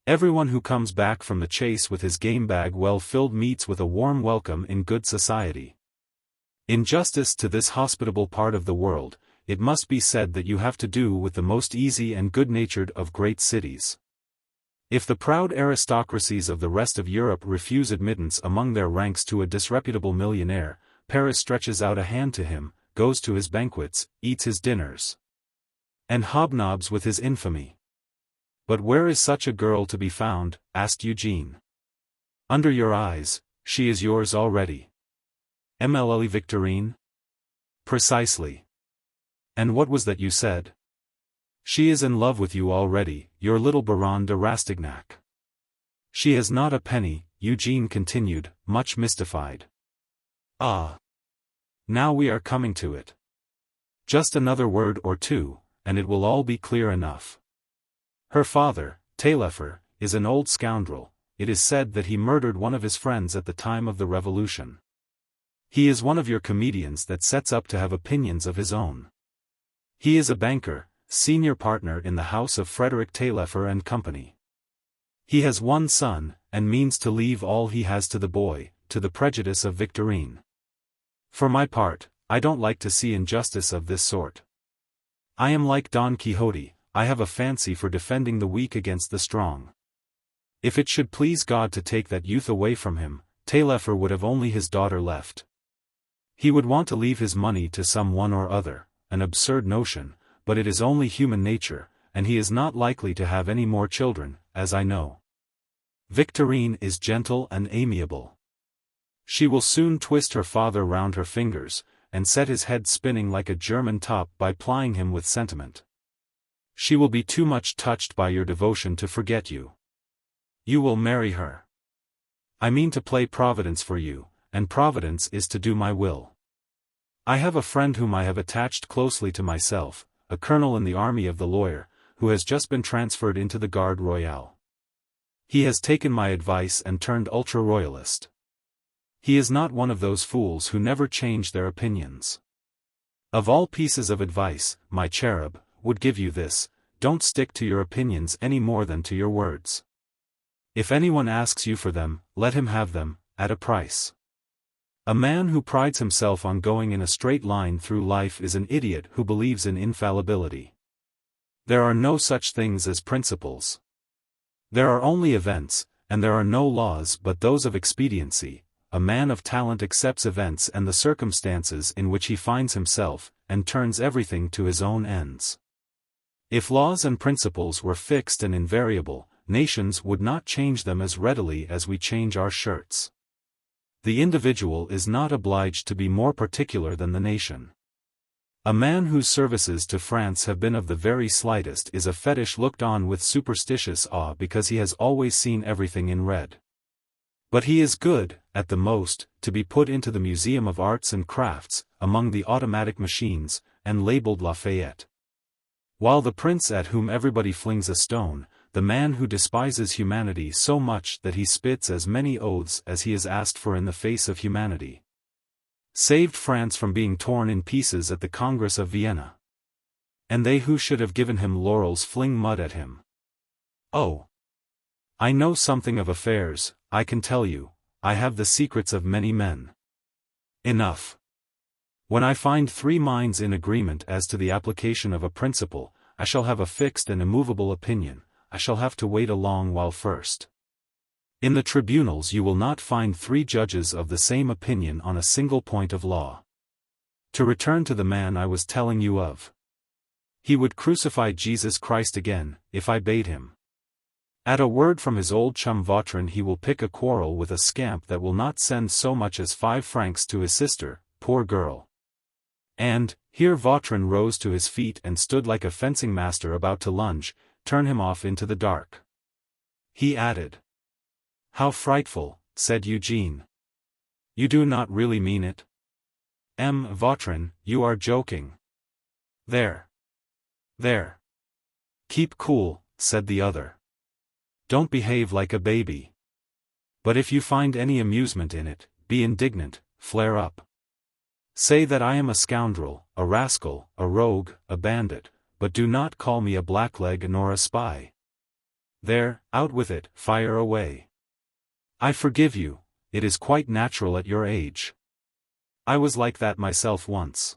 Everyone who comes back from the chase with his game bag well filled meets with a warm welcome in good society. In justice to this hospitable part of the world, it must be said that you have to do with the most easy and good-natured of great cities. If the proud aristocracies of the rest of Europe refuse admittance among their ranks to a disreputable millionaire, Paris stretches out a hand to him, goes to his banquets, eats his dinners, and hobnobs with his infamy. But where is such a girl to be found? Asked Eugene. Under your eyes, she is yours already. Mademoiselle Victorine? Precisely. And what was that you said? She is in love with you already, your little Baronne de Rastignac. She has not a penny, Eugene continued, much mystified. Ah! Now we are coming to it. Just another word or two, and it will all be clear enough. Her father, Taillefer, is an old scoundrel. It is said that he murdered one of his friends at the time of the Revolution. He is one of your comedians that sets up to have opinions of his own. He is a banker, senior partner in the house of Frederick Taillefer and Company. He has one son, and means to leave all he has to the boy, to the prejudice of Victorine. For my part, I don't like to see injustice of this sort. I am like Don Quixote, I have a fancy for defending the weak against the strong. If it should please God to take that youth away from him, Taillefer would have only his daughter left. He would want to leave his money to some one or other, an absurd notion, but it is only human nature, and he is not likely to have any more children, as I know. Victorine is gentle and amiable. She will soon twist her father round her fingers, and set his head spinning like a German top by plying him with sentiment. She will be too much touched by your devotion to forget you. You will marry her. I mean to play Providence for you, and Providence is to do my will. I have a friend whom I have attached closely to myself, a colonel in the army of the lawyer, who has just been transferred into the Garde Royale. He has taken my advice and turned ultra-royalist. He is not one of those fools who never change their opinions. Of all pieces of advice, my cherub, would give you this: don't stick to your opinions any more than to your words. If anyone asks you for them, let him have them, at a price. A man who prides himself on going in a straight line through life is an idiot who believes in infallibility. There are no such things as principles. There are only events, and there are no laws but those of expediency. A man of talent accepts events and the circumstances in which he finds himself, and turns everything to his own ends. If laws and principles were fixed and invariable, nations would not change them as readily as we change our shirts. The individual is not obliged to be more particular than the nation. A man whose services to France have been of the very slightest is a fetish looked on with superstitious awe because he has always seen everything in red. But he is good, at the most, to be put into the Museum of Arts and Crafts, among the automatic machines, and labeled Lafayette. While the prince at whom everybody flings a stone, the man who despises humanity so much that he spits as many oaths as he is asked for in the face of humanity, saved France from being torn in pieces at the Congress of Vienna. And they who should have given him laurels fling mud at him. Oh! I know something of affairs, I can tell you, I have the secrets of many men. Enough. When I find three minds in agreement as to the application of a principle, I shall have a fixed and immovable opinion. I shall have to wait a long while first. In the tribunals you will not find three judges of the same opinion on a single point of law. To return to the man I was telling you of. He would crucify Jesus Christ again, if I bade him. At a word from his old chum Vautrin he will pick a quarrel with a scamp that will not send so much as 5 francs to his sister, poor girl. And, here Vautrin rose to his feet and stood like a fencing master about to lunge, turn him off into the dark. He added. How frightful, said Eugene. You do not really mean it? Vautrin, you are joking. There. There. Keep cool, said the other. Don't behave like a baby. But if you find any amusement in it, be indignant, flare up. Say that I am a scoundrel, a rascal, a rogue, a bandit, but do not call me a blackleg nor a spy. There, out with it, fire away. I forgive you, it is quite natural at your age. I was like that myself once.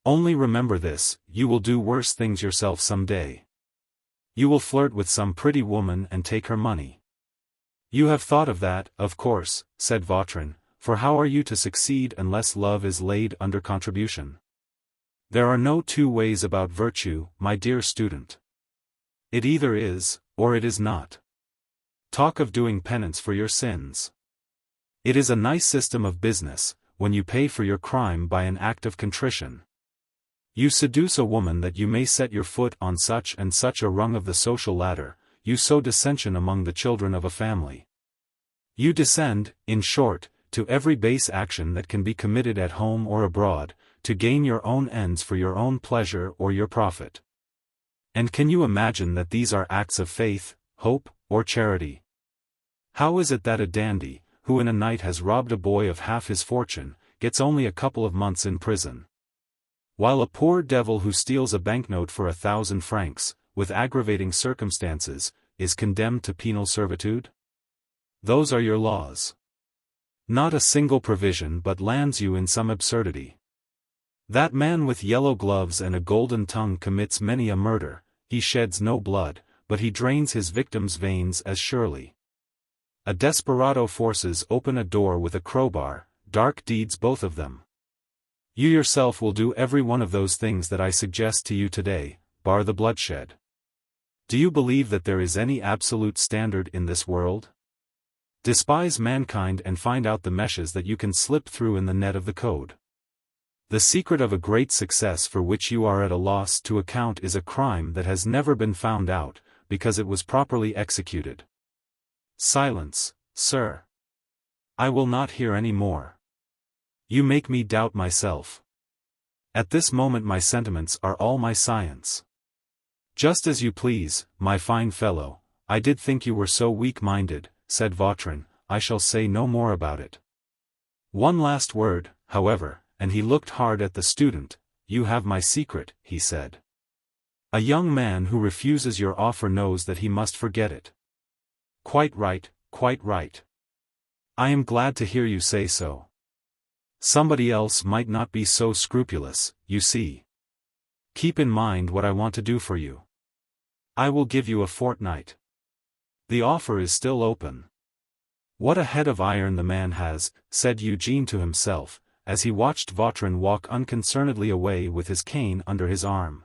Only remember this, you will do worse things yourself some day. You will flirt with some pretty woman and take her money. You have thought of that, of course, said Vautrin, for how are you to succeed unless love is laid under contribution? There are no two ways about virtue, my dear student. It either is, or it is not. Talk of doing penance for your sins. It is a nice system of business, when you pay for your crime by an act of contrition. You seduce a woman that you may set your foot on such and such a rung of the social ladder, you sow dissension among the children of a family. You descend, in short, to every base action that can be committed at home or abroad, to gain your own ends for your own pleasure or your profit. And can you imagine that these are acts of faith, hope, or charity? How is it that a dandy, who in a night has robbed a boy of half his fortune, gets only a couple of months in prison? While a poor devil who steals a banknote for 1,000 francs, with aggravating circumstances, is condemned to penal servitude? Those are your laws. Not a single provision but lands you in some absurdity. That man with yellow gloves and a golden tongue commits many a murder, he sheds no blood, but he drains his victim's veins as surely. A desperado forces open a door with a crowbar, dark deeds both of them. You yourself will do every one of those things that I suggest to you today, bar the bloodshed. Do you believe that there is any absolute standard in this world? Despise mankind and find out the meshes that you can slip through in the net of the code. The secret of a great success for which you are at a loss to account is a crime that has never been found out, because it was properly executed. Silence, sir. I will not hear any more. You make me doubt myself. At this moment my sentiments are all my science. Just as you please, my fine fellow, I did think you were so weak-minded, said Vautrin, I shall say no more about it. One last word, however, and he looked hard at the student. You have my secret, he said. A young man who refuses your offer knows that he must forget it. Quite right, quite right. I am glad to hear you say so. Somebody else might not be so scrupulous, you see. Keep in mind what I want to do for you. I will give you a fortnight. The offer is still open. What a head of iron the man has, said Eugene to himself, as he watched Vautrin walk unconcernedly away with his cane under his arm.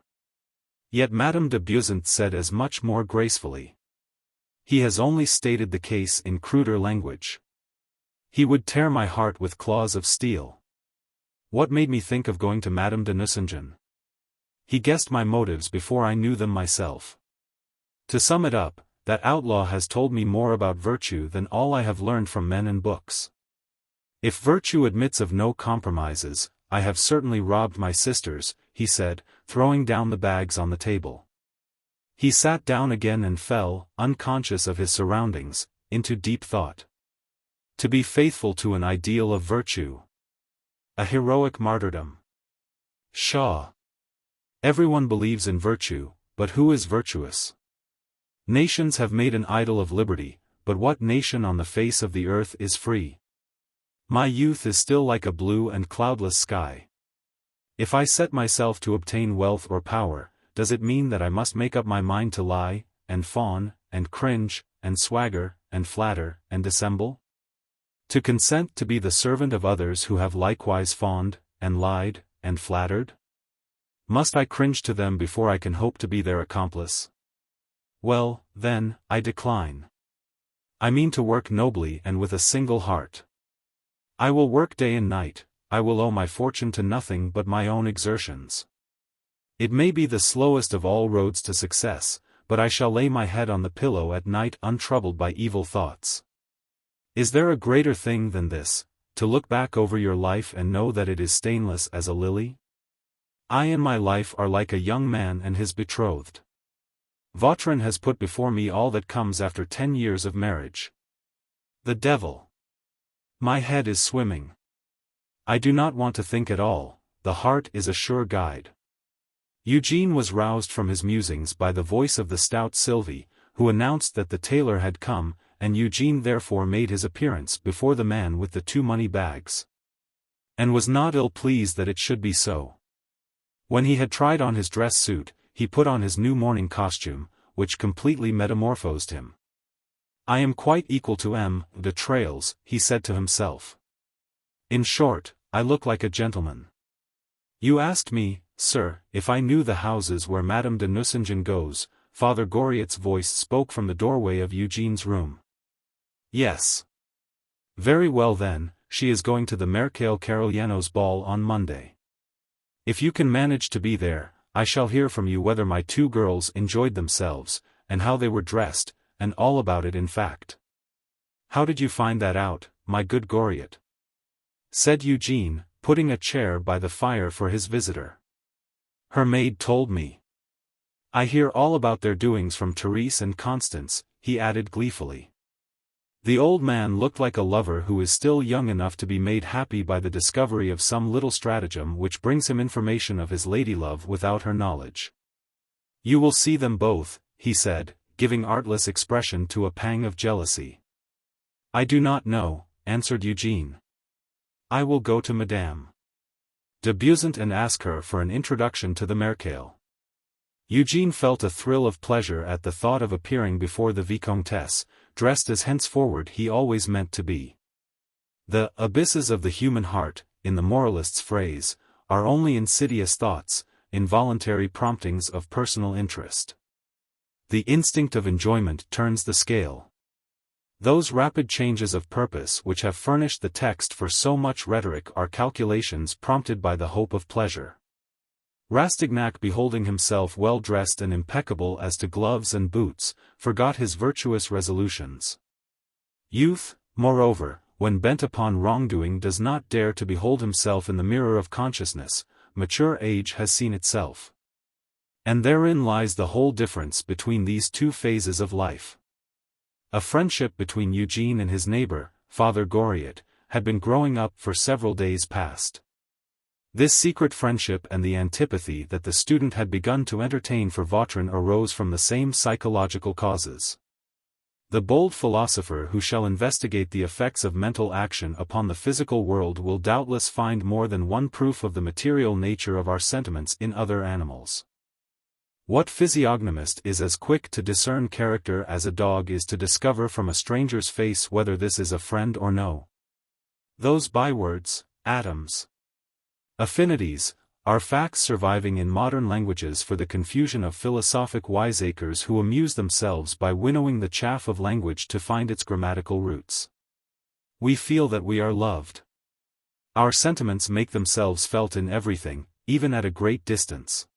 Yet Madame de Beauseant said as much more gracefully. He has only stated the case in cruder language. He would tear my heart with claws of steel. What made me think of going to Madame de Nucingen? He guessed my motives before I knew them myself. To sum it up, that outlaw has told me more about virtue than all I have learned from men and books. If virtue admits of no compromises, I have certainly robbed my sisters, he said, throwing down the bags on the table. He sat down again and fell, unconscious of his surroundings, into deep thought. To be faithful to an ideal of virtue. A heroic martyrdom. Pshaw! Everyone believes in virtue, but who is virtuous? Nations have made an idol of liberty, but what nation on the face of the earth is free? My youth is still like a blue and cloudless sky. If I set myself to obtain wealth or power, does it mean that I must make up my mind to lie, and fawn, and cringe, and swagger, and flatter, and dissemble? To consent to be the servant of others who have likewise fawned, and lied, and flattered? Must I cringe to them before I can hope to be their accomplice? Well, then, I decline. I mean to work nobly and with a single heart. I will work day and night, I will owe my fortune to nothing but my own exertions. It may be the slowest of all roads to success, but I shall lay my head on the pillow at night untroubled by evil thoughts. Is there a greater thing than this, to look back over your life and know that it is stainless as a lily? I and my life are like a young man and his betrothed. Vautrin has put before me all that comes after 10 years of marriage. The devil! My head is swimming. I do not want to think at all, the heart is a sure guide. Eugene was roused from his musings by the voice of the stout Sylvie, who announced that the tailor had come, and Eugene therefore made his appearance before the man with the 2 money bags. And was not ill pleased that it should be so. When he had tried on his dress suit, he put on his new morning costume, which completely metamorphosed him. I am quite equal to M. de Trailles, he said to himself. In short, I look like a gentleman. You asked me, sir, if I knew the houses where Madame de Nucingen goes. Father Goriot's voice spoke from the doorway of Eugene's room. Yes. Very well then, she is going to the Mercale Carigliano's ball on Monday. If you can manage to be there, I shall hear from you whether my 2 girls enjoyed themselves, and how they were dressed, and all about it in fact. How did you find that out, my good Goriot? Said Eugene, putting a chair by the fire for his visitor. Her maid told me. I hear all about their doings from Therese and Constance, he added gleefully. The old man looked like a lover who is still young enough to be made happy by the discovery of some little stratagem which brings him information of his ladylove without her knowledge. You will see them both, he said, giving artless expression to a pang of jealousy. I do not know, answered Eugene. I will go to Madame de Beauzant and ask her for an introduction to the Mercale. Eugene felt a thrill of pleasure at the thought of appearing before the Vicomtesse, dressed as henceforward he always meant to be. The abysses of the human heart, in the moralist's phrase, are only insidious thoughts, involuntary promptings of personal interest. The instinct of enjoyment turns the scale. Those rapid changes of purpose which have furnished the text for so much rhetoric are calculations prompted by the hope of pleasure. Rastignac, beholding himself well dressed and impeccable as to gloves and boots, forgot his virtuous resolutions. Youth, moreover, when bent upon wrongdoing, does not dare to behold himself in the mirror of consciousness. Mature age has seen itself. And therein lies the whole difference between these 2 phases of life. A friendship between Eugene and his neighbor, Father Goriot, had been growing up for several days past. This secret friendship and the antipathy that the student had begun to entertain for Vautrin arose from the same psychological causes. The bold philosopher who shall investigate the effects of mental action upon the physical world will doubtless find more than one proof of the material nature of our sentiments in other animals. What physiognomist is as quick to discern character as a dog is to discover from a stranger's face whether this is a friend or no? Those bywords, atoms, affinities, are facts surviving in modern languages for the confusion of philosophic wiseacres who amuse themselves by winnowing the chaff of language to find its grammatical roots. We feel that we are loved. Our sentiments make themselves felt in everything, even at a great distance.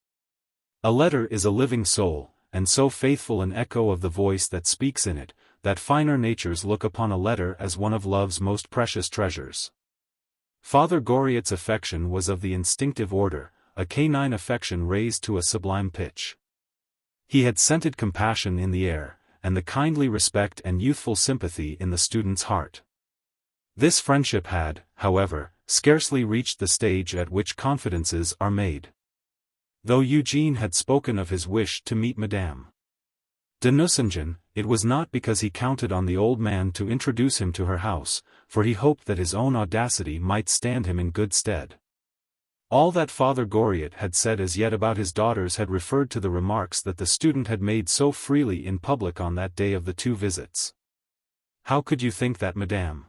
A letter is a living soul, and so faithful an echo of the voice that speaks in it, that finer natures look upon a letter as one of love's most precious treasures. Father Goriot's affection was of the instinctive order, a canine affection raised to a sublime pitch. He had scented compassion in the air, and the kindly respect and youthful sympathy in the student's heart. This friendship had, however, scarcely reached the stage at which confidences are made. Though Eugene had spoken of his wish to meet Madame de Nucingen, it was not because he counted on the old man to introduce him to her house, for he hoped that his own audacity might stand him in good stead. All that Father Goriot had said as yet about his daughters had referred to the remarks that the student had made so freely in public on that day of the 2 visits. How could you think that Madame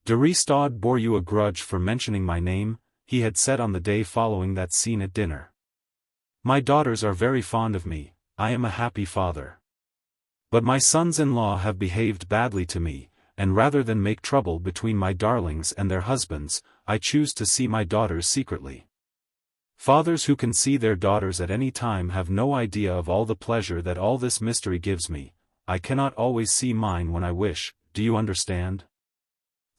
de Ristaud bore you a grudge for mentioning my name? He had said on the day following that scene at dinner. My daughters are very fond of me, I am a happy father. But my sons-in-law have behaved badly to me, and rather than make trouble between my darlings and their husbands, I choose to see my daughters secretly. Fathers who can see their daughters at any time have no idea of all the pleasure that all this mystery gives me. I cannot always see mine when I wish, do you understand?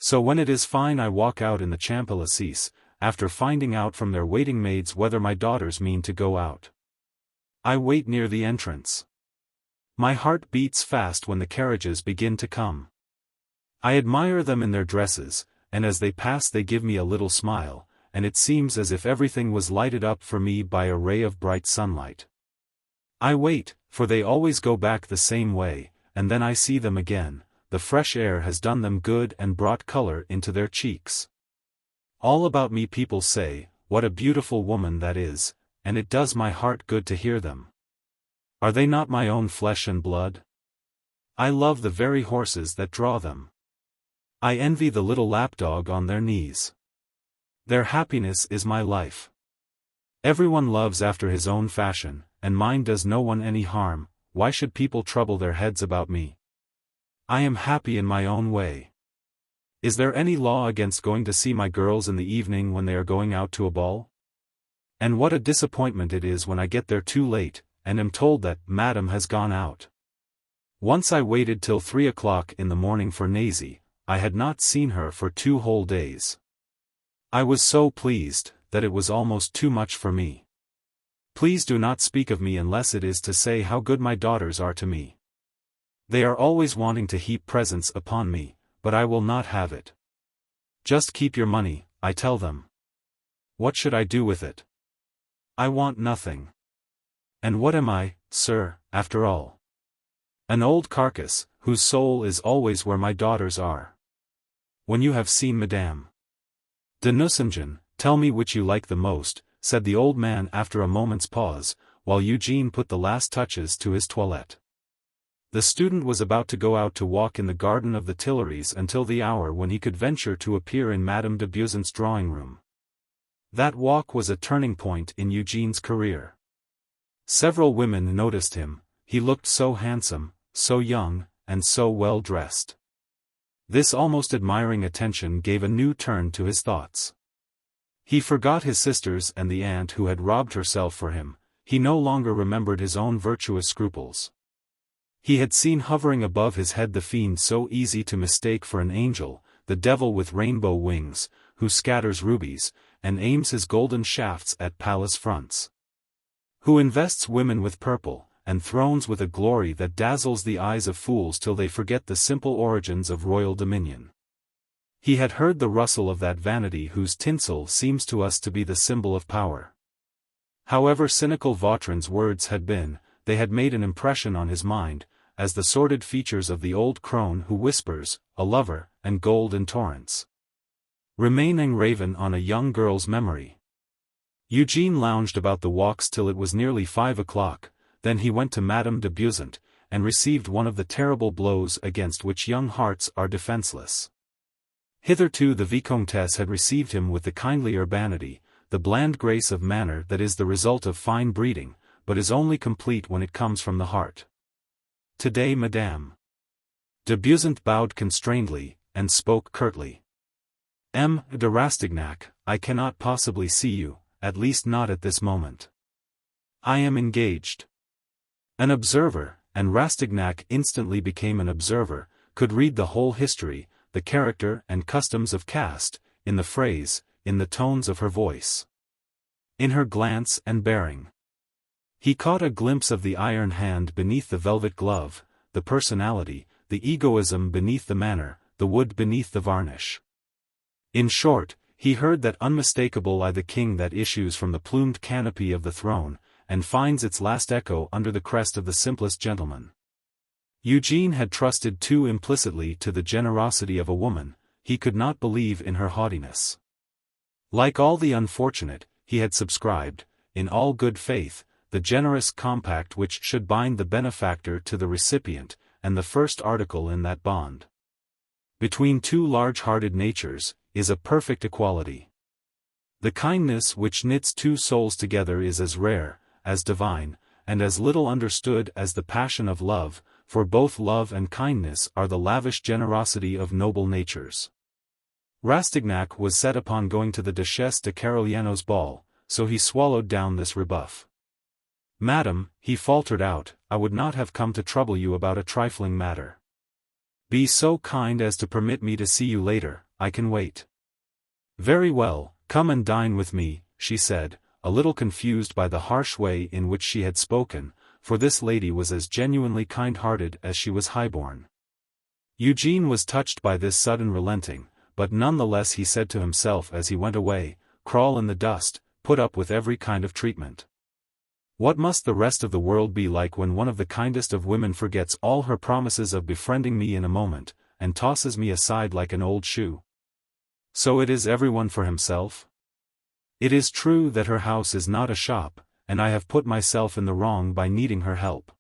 So when it is fine I walk out in the Champs-Élysées, after finding out from their waiting maids whether my daughters mean to go out. I wait near the entrance. My heart beats fast when the carriages begin to come. I admire them in their dresses, and as they pass they give me a little smile, and it seems as if everything was lighted up for me by a ray of bright sunlight. I wait, for they always go back the same way, and then I see them again. The fresh air has done them good and brought color into their cheeks. All about me people say, "What a beautiful woman that is," and it does my heart good to hear them. Are they not my own flesh and blood? I love the very horses that draw them. I envy the little lapdog on their knees. Their happiness is my life. Everyone loves after his own fashion, and mine does no one any harm. Why should people trouble their heads about me? I am happy in my own way. Is there any law against going to see my girls in the evening when they are going out to a ball? And what a disappointment it is when I get there too late, and am told that Madame has gone out. Once I waited till 3 o'clock in the morning for Nazy. I had not seen her for 2 whole days. I was so pleased, that it was almost too much for me. Please do not speak of me unless it is to say how good my daughters are to me. They are always wanting to heap presents upon me, but I will not have it. Just keep your money, I tell them. What should I do with it? I want nothing. And what am I, sir, after all? An old carcass, whose soul is always where my daughters are. When you have seen Madame de Nucingen, tell me which you like the most, said the old man after a moment's pause, while Eugene put the last touches to his toilette. The student was about to go out to walk in the garden of the Tuileries until the hour when he could venture to appear in Madame de Beauseant's drawing-room. That walk was a turning point in Eugene's career. Several women noticed him. He looked so handsome, so young, and so well dressed. This almost admiring attention gave a new turn to his thoughts. He forgot his sisters and the aunt who had robbed herself for him. He no longer remembered his own virtuous scruples. He had seen hovering above his head the fiend so easy to mistake for an angel, the devil with rainbow wings, who scatters rubies, and aims his golden shafts at palace fronts. Who invests women with purple, and thrones with a glory that dazzles the eyes of fools till they forget the simple origins of royal dominion. He had heard the rustle of that vanity whose tinsel seems to us to be the symbol of power. However cynical Vautrin's words had been, they had made an impression on his mind, as the sordid features of the old crone who whispers, a lover, and gold in torrents, remain engraven on a young girl's memory. Eugene lounged about the walks till it was nearly 5 o'clock. Then he went to Madame de Beauseant, and received one of the terrible blows against which young hearts are defenseless. Hitherto the Vicomtesse had received him with the kindly urbanity, the bland grace of manner that is the result of fine breeding, but is only complete when it comes from the heart. Today Madame de Beauseant bowed constrainedly, and spoke curtly. M. de Rastignac, I cannot possibly see you, at least not at this moment. I am engaged. An observer, and Rastignac instantly became an observer, could read the whole history, the character and customs of caste, in the phrase, in the tones of her voice, in her glance and bearing. He caught a glimpse of the iron hand beneath the velvet glove, the personality, the egoism beneath the manner, the wood beneath the varnish. In short, he heard that unmistakable I the king that issues from the plumed canopy of the throne, and finds its last echo under the crest of the simplest gentleman. Eugene had trusted too implicitly to the generosity of a woman, he could not believe in her haughtiness. Like all the unfortunate, he had subscribed, in all good faith, the generous compact which should bind the benefactor to the recipient, and the first article in that bond, between two large-hearted natures, is a perfect equality. The kindness which knits two souls together is as rare, as divine, and as little understood as the passion of love, for both love and kindness are the lavish generosity of noble natures. Rastignac was set upon going to the Duchesse de Carigliano's ball, so he swallowed down this rebuff. Madam, he faltered out, I would not have come to trouble you about a trifling matter. Be so kind as to permit me to see you later, I can wait. Very well, come and dine with me, she said, a little confused by the harsh way in which she had spoken, for this lady was as genuinely kind-hearted as she was highborn. Eugene was touched by this sudden relenting, but none the less he said to himself as he went away, crawl in the dust, put up with every kind of treatment. What must the rest of the world be like when one of the kindest of women forgets all her promises of befriending me in a moment, and tosses me aside like an old shoe? So it is everyone for himself? It is true that her house is not a shop, and I have put myself in the wrong by needing her help.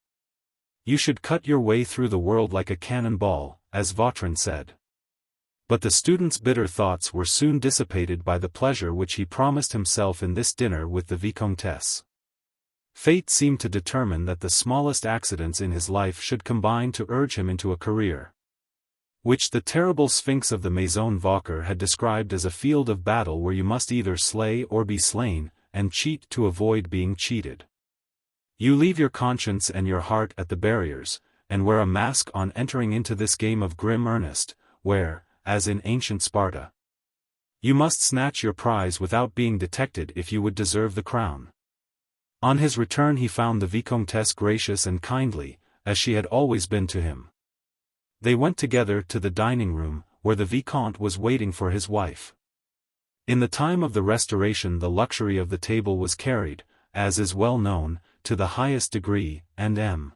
You should cut your way through the world like a cannon-ball, as Vautrin said. But the student's bitter thoughts were soon dissipated by the pleasure which he promised himself in this dinner with the Vicomtesse. Fate seemed to determine that the smallest accidents in his life should combine to urge him into a career, which the terrible Sphinx of the Maison Vauquer had described as a field of battle where you must either slay or be slain, and cheat to avoid being cheated. You leave your conscience and your heart at the barriers, and wear a mask on entering into this game of grim earnest, where, as in ancient Sparta, you must snatch your prize without being detected if you would deserve the crown. On his return he found the Vicomtesse gracious and kindly, as she had always been to him. They went together to the dining-room, where the Vicomte was waiting for his wife. In the time of the Restoration the luxury of the table was carried, as is well known, to the highest degree, and M.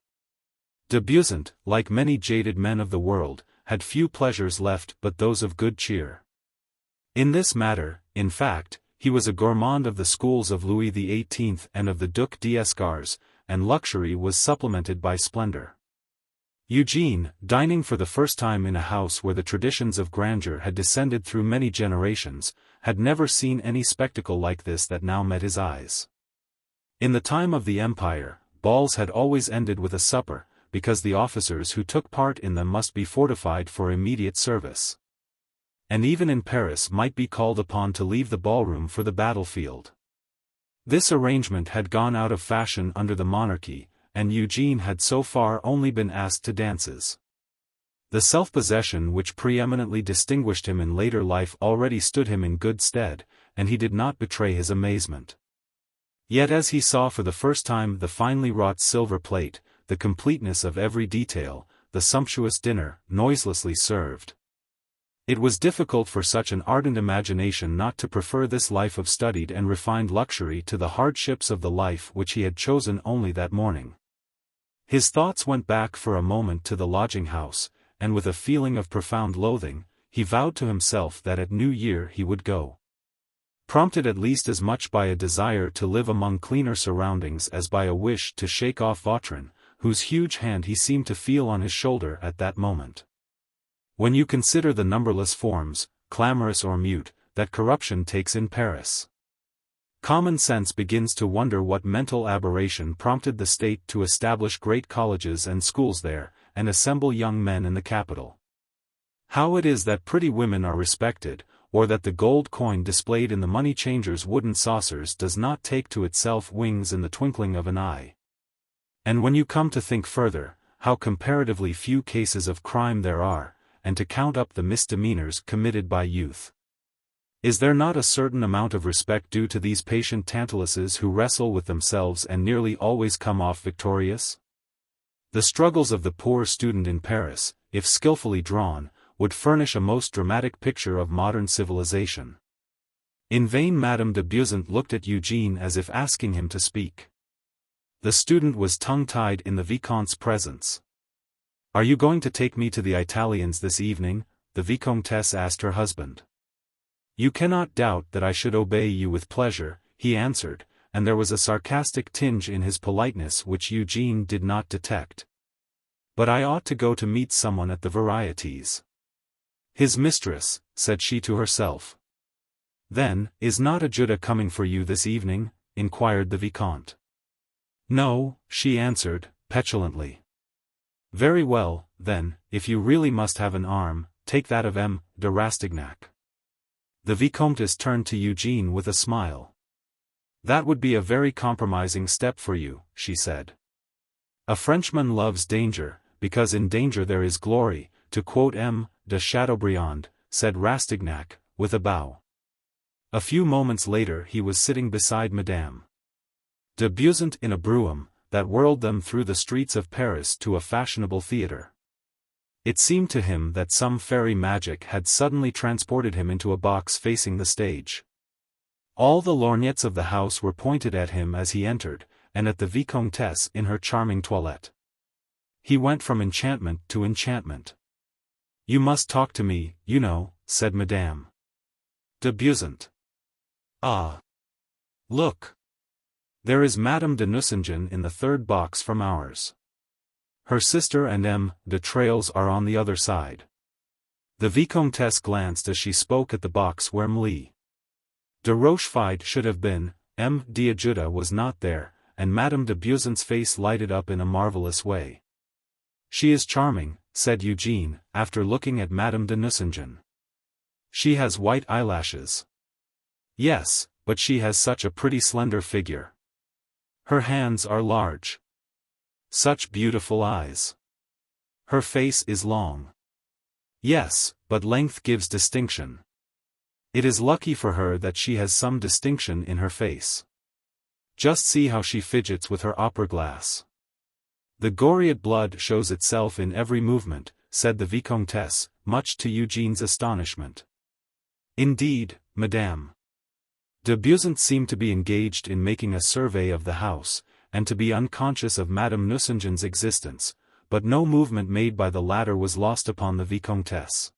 de Beauzant, like many jaded men of the world, had few pleasures left but those of good cheer. In this matter, in fact, he was a gourmand of the schools of Louis XVIII and of the Duc d'Escars, and luxury was supplemented by splendor. Eugene, dining for the first time in a house where the traditions of grandeur had descended through many generations, had never seen any spectacle like this that now met his eyes. In the time of the Empire, balls had always ended with a supper, because the officers who took part in them must be fortified for immediate service. And even in Paris might be called upon to leave the ballroom for the battlefield. This arrangement had gone out of fashion under the monarchy, and Eugene had so far only been asked to dances. The self-possession which preeminently distinguished him in later life already stood him in good stead, and he did not betray his amazement. Yet as he saw for the first time the finely wrought silver plate, the completeness of every detail, the sumptuous dinner, noiselessly served, it was difficult for such an ardent imagination not to prefer this life of studied and refined luxury to the hardships of the life which he had chosen only that morning. His thoughts went back for a moment to the lodging-house, and with a feeling of profound loathing, he vowed to himself that at New Year he would go. Prompted at least as much by a desire to live among cleaner surroundings as by a wish to shake off Vautrin, whose huge hand he seemed to feel on his shoulder at that moment. When you consider the numberless forms, clamorous or mute, that corruption takes in Paris, common sense begins to wonder what mental aberration prompted the state to establish great colleges and schools there, and assemble young men in the capital. How it is that pretty women are respected, or that the gold coin displayed in the money-changers' wooden saucers does not take to itself wings in the twinkling of an eye. And when you come to think further, how comparatively few cases of crime there are, and to count up the misdemeanors committed by youth, is there not a certain amount of respect due to these patient Tantalases who wrestle with themselves and nearly always come off victorious? The struggles of the poor student in Paris, if skillfully drawn, would furnish a most dramatic picture of modern civilization. In vain Madame de Beauzant looked at Eugene as if asking him to speak. The student was tongue-tied in the Vicomte's presence. "Are you going to take me to the Italians this evening?" the Vicomtesse asked her husband. "You cannot doubt that I should obey you with pleasure," he answered, and there was a sarcastic tinge in his politeness which Eugene did not detect. "But I ought to go to meet someone at the Varieties. His mistress," said she to herself. "Then, is not a Judah coming for you this evening?" inquired the Vicomte. "No," she answered, petulantly. "Very well, then, if you really must have an arm, take that of M. de Rastignac." The Vicomtesse turned to Eugene with a smile. "That would be a very compromising step for you," she said. "A Frenchman loves danger, because in danger there is glory," to quote M. de Chateaubriand, said Rastignac, with a bow. A few moments later he was sitting beside Madame de Beausant in a brougham that whirled them through the streets of Paris to a fashionable theatre. It seemed to him that some fairy magic had suddenly transported him into a box facing the stage. All the lorgnettes of the house were pointed at him as he entered, and at the Vicomtesse in her charming toilette. He went from enchantment to enchantment. "You must talk to me, you know," said Madame de Beausant. "Ah! Look! There is Madame de Nucingen in the third box from ours. Her sister and M. de Trailles are on the other side." The Vicomtesse glanced as she spoke at the box where M. de Rochefide should have been. M. d'Ajuda was not there, and Madame de Beausant's face lighted up in a marvelous way. "She is charming," said Eugène, after looking at Madame de Nucingen. "She has white eyelashes." "Yes, but she has such a pretty slender figure. Her hands are large. Such beautiful eyes. Her face is long." "Yes, but length gives distinction. It is lucky for her that she has some distinction in her face. Just see how she fidgets with her opera-glass." "The Goriot blood shows itself in every movement," said the Vicomtesse, much to Eugène's astonishment. "Indeed, Madame." De Beausant seemed to be engaged in making a survey of the house, and to be unconscious of Madame Nucingen's existence, but no movement made by the latter was lost upon the Vicomtesse.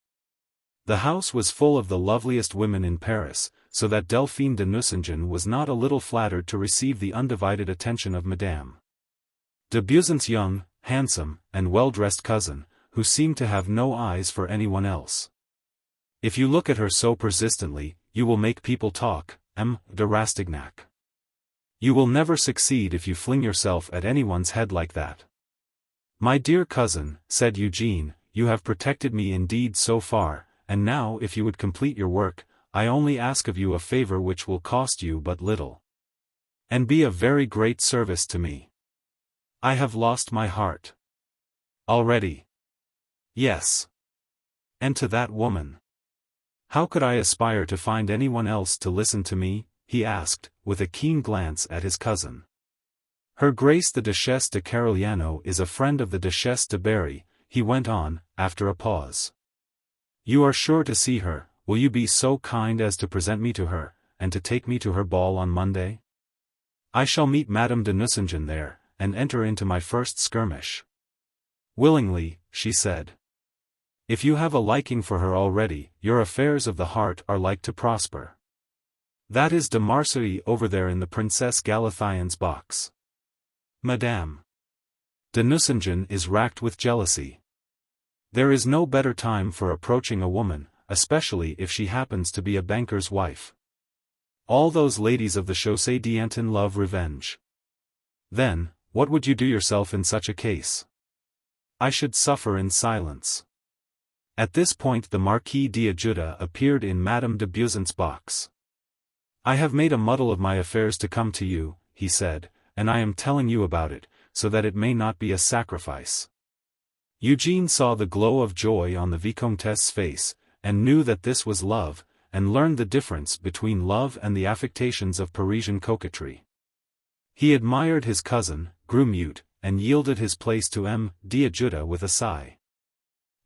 The house was full of the loveliest women in Paris, so that Delphine de Nucingen was not a little flattered to receive the undivided attention of Madame de Beausant's young, handsome, and well-dressed cousin, who seemed to have no eyes for anyone else. "If you look at her so persistently, you will make people talk, M. de Rastignac. You will never succeed if you fling yourself at anyone's head like that." "My dear cousin," said Eugène, "you have protected me indeed so far, and now if you would complete your work, I only ask of you a favor which will cost you but little, and be of very great service to me. I have lost my heart. Already. Yes. And to that woman. How could I aspire to find anyone else to listen to me?" he asked, with a keen glance at his cousin. "Her Grace the Duchesse de Carigliano is a friend of the Duchesse de Berry," he went on, after a pause. "You are sure to see her. Will you be so kind as to present me to her, and to take me to her ball on Monday? I shall meet Madame de Nucingen there, and enter into my first skirmish." "Willingly," she said. "If you have a liking for her already, your affairs of the heart are like to prosper. That is de Marseille over there in the Princess Galathien's box. Madame de Nucingen is racked with jealousy. There is no better time for approaching a woman, especially if she happens to be a banker's wife. All those ladies of the Chaussée d'Antin love revenge. Then, what would you do yourself in such a case?" "I should suffer in silence." At this point the Marquis d'Ajuda appeared in Madame de Beausant's box. "I have made a muddle of my affairs to come to you," he said, "and I am telling you about it, so that it may not be a sacrifice." Eugène saw the glow of joy on the Vicomtesse's face, and knew that this was love, and learned the difference between love and the affectations of Parisian coquetry. He admired his cousin, grew mute, and yielded his place to M. d'Ajuda with a sigh.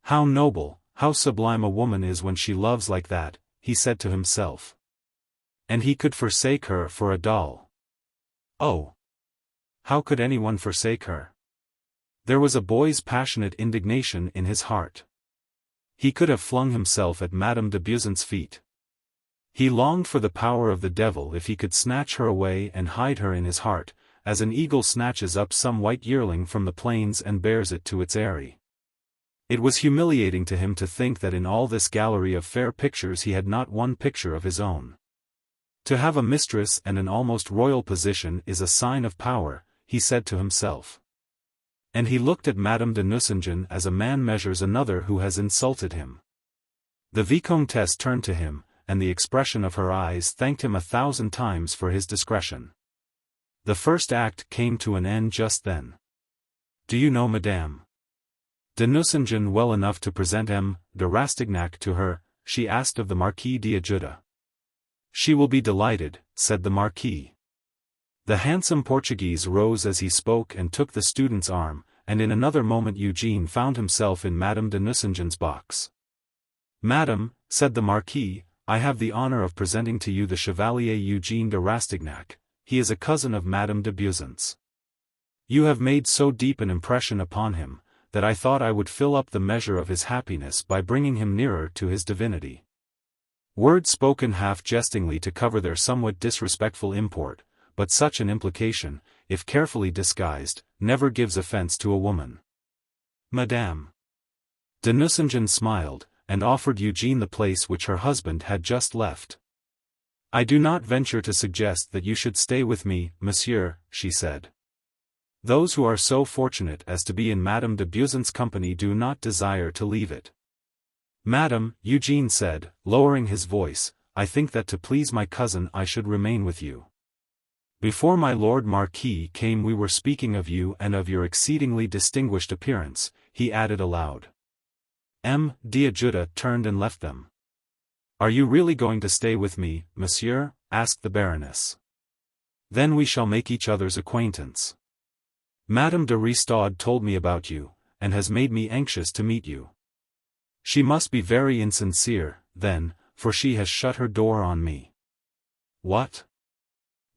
"How noble, how sublime a woman is when she loves like that," he said to himself. And he could forsake her for a doll. Oh! How could anyone forsake her? There was a boy's passionate indignation in his heart. He could have flung himself at Madame de Beausant's feet. He longed for the power of the devil if he could snatch her away and hide her in his heart, as an eagle snatches up some white yearling from the plains and bears it to its eyrie. It was humiliating to him to think that in all this gallery of fair pictures he had not one picture of his own. To have a mistress and an almost royal position is a sign of power, he said to himself. And he looked at Madame de Nucingen as a man measures another who has insulted him. The Vicomtesse turned to him, and the expression of her eyes thanked him 1,000 times for his discretion. The first act came to an end just then. "Do you know Madame de Nucingen well enough to present M. de Rastignac to her?" she asked of the Marquis d'Ajuda. She will be delighted, said the Marquis. The handsome Portuguese rose as he spoke and took the student's arm, and in another moment Eugene found himself in Madame de Nucingen's box. "Madame," said the Marquis, "I have the honor of presenting to you the Chevalier Eugène de Rastignac. He is a cousin of Madame de Beauseant's. You have made so deep an impression upon him, that I thought I would fill up the measure of his happiness by bringing him nearer to his divinity." Words spoken half jestingly to cover their somewhat disrespectful import, but such an implication, if carefully disguised, never gives offense to a woman. Madame de Nucingen smiled, and offered Eugene the place which her husband had just left. "I do not venture to suggest that you should stay with me, monsieur," she said. "Those who are so fortunate as to be in Madame de Beauseant's company do not desire to leave it." "Madame," Eugene said, lowering his voice, "I think that to please my cousin I should remain with you. Before my Lord Marquis came we were speaking of you and of your exceedingly distinguished appearance," he added aloud. M. d'Ajuda turned and left them. "Are you really going to stay with me, monsieur?" asked the Baroness. "Then we shall make each other's acquaintance. Madame de Ristaud told me about you, and has made me anxious to meet you. She must be very insincere, then, for she has shut her door on me." "What?"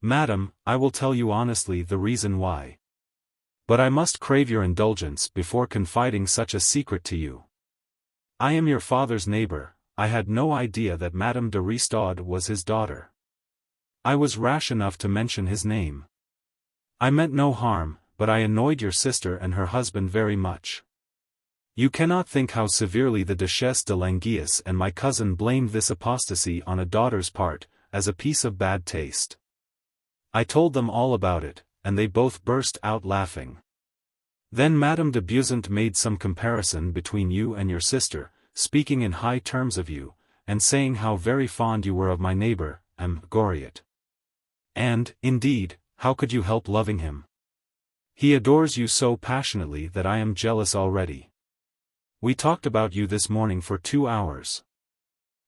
"Madame, I will tell you honestly the reason why. But I must crave your indulgence before confiding such a secret to you. I am your father's neighbor. I had no idea that Madame de Ristaud was his daughter. I was rash enough to mention his name. I meant no harm, but I annoyed your sister and her husband very much. You cannot think how severely the Duchesse de Langeais and my cousin blamed this apostasy on a daughter's part, as a piece of bad taste. I told them all about it, and they both burst out laughing. Then Madame de Beauseant made some comparison between you and your sister, speaking in high terms of you, and saying how very fond you were of my neighbor, M. Goriot. And, indeed, how could you help loving him? He adores you so passionately that I am jealous already. We talked about you this morning for 2 hours.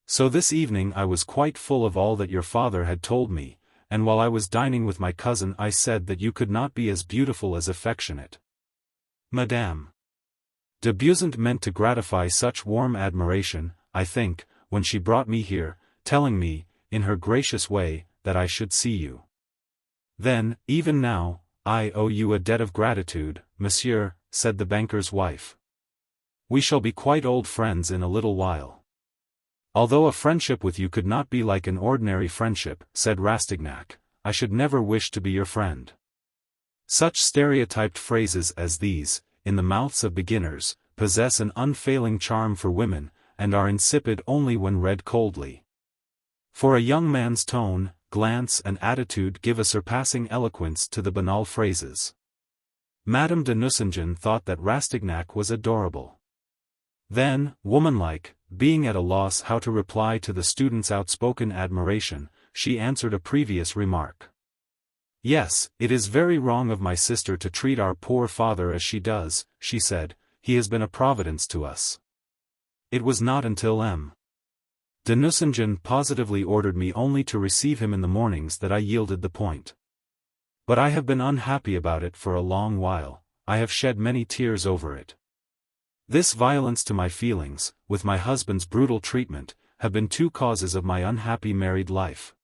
So this evening I was quite full of all that your father had told me, and while I was dining with my cousin I said that you could not be as beautiful as affectionate. Madame de Beauseant meant to gratify such warm admiration, I think, when she brought me here, telling me, in her gracious way, that I should see you. Then, even now, I owe you a debt of gratitude, monsieur," said the banker's wife. "We shall be quite old friends in a little while." "Although a friendship with you could not be like an ordinary friendship," said Rastignac, "I should never wish to be your friend." Such stereotyped phrases as these, in the mouths of beginners, possess an unfailing charm for women, and are insipid only when read coldly. For a young man's tone, glance and attitude give a surpassing eloquence to the banal phrases. Madame de Nucingen thought that Rastignac was adorable. Then, womanlike, being at a loss how to reply to the student's outspoken admiration, she answered a previous remark. "Yes, it is very wrong of my sister to treat our poor father as she does," she said. "He has been a providence to us. It was not until M. de Nucingen positively ordered me only to receive him in the mornings that I yielded the point. But I have been unhappy about it for a long while. I have shed many tears over it. This violence to my feelings, with my husband's brutal treatment, have been 2 causes of my unhappy married life.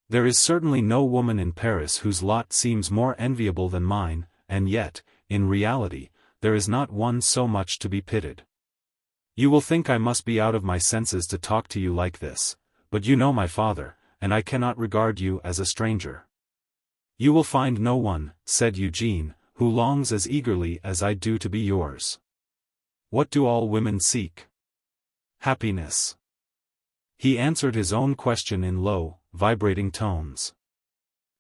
There is certainly no woman in Paris whose lot seems more enviable than mine, and yet, in reality, there is not one so much to be pitied. You will think I must be out of my senses to talk to you like this, but you know my father, and I cannot regard you as a stranger." "You will find no one," said Eugene, "who longs as eagerly as I do to be yours. What do all women seek? Happiness." He answered his own question in low, vibrating tones.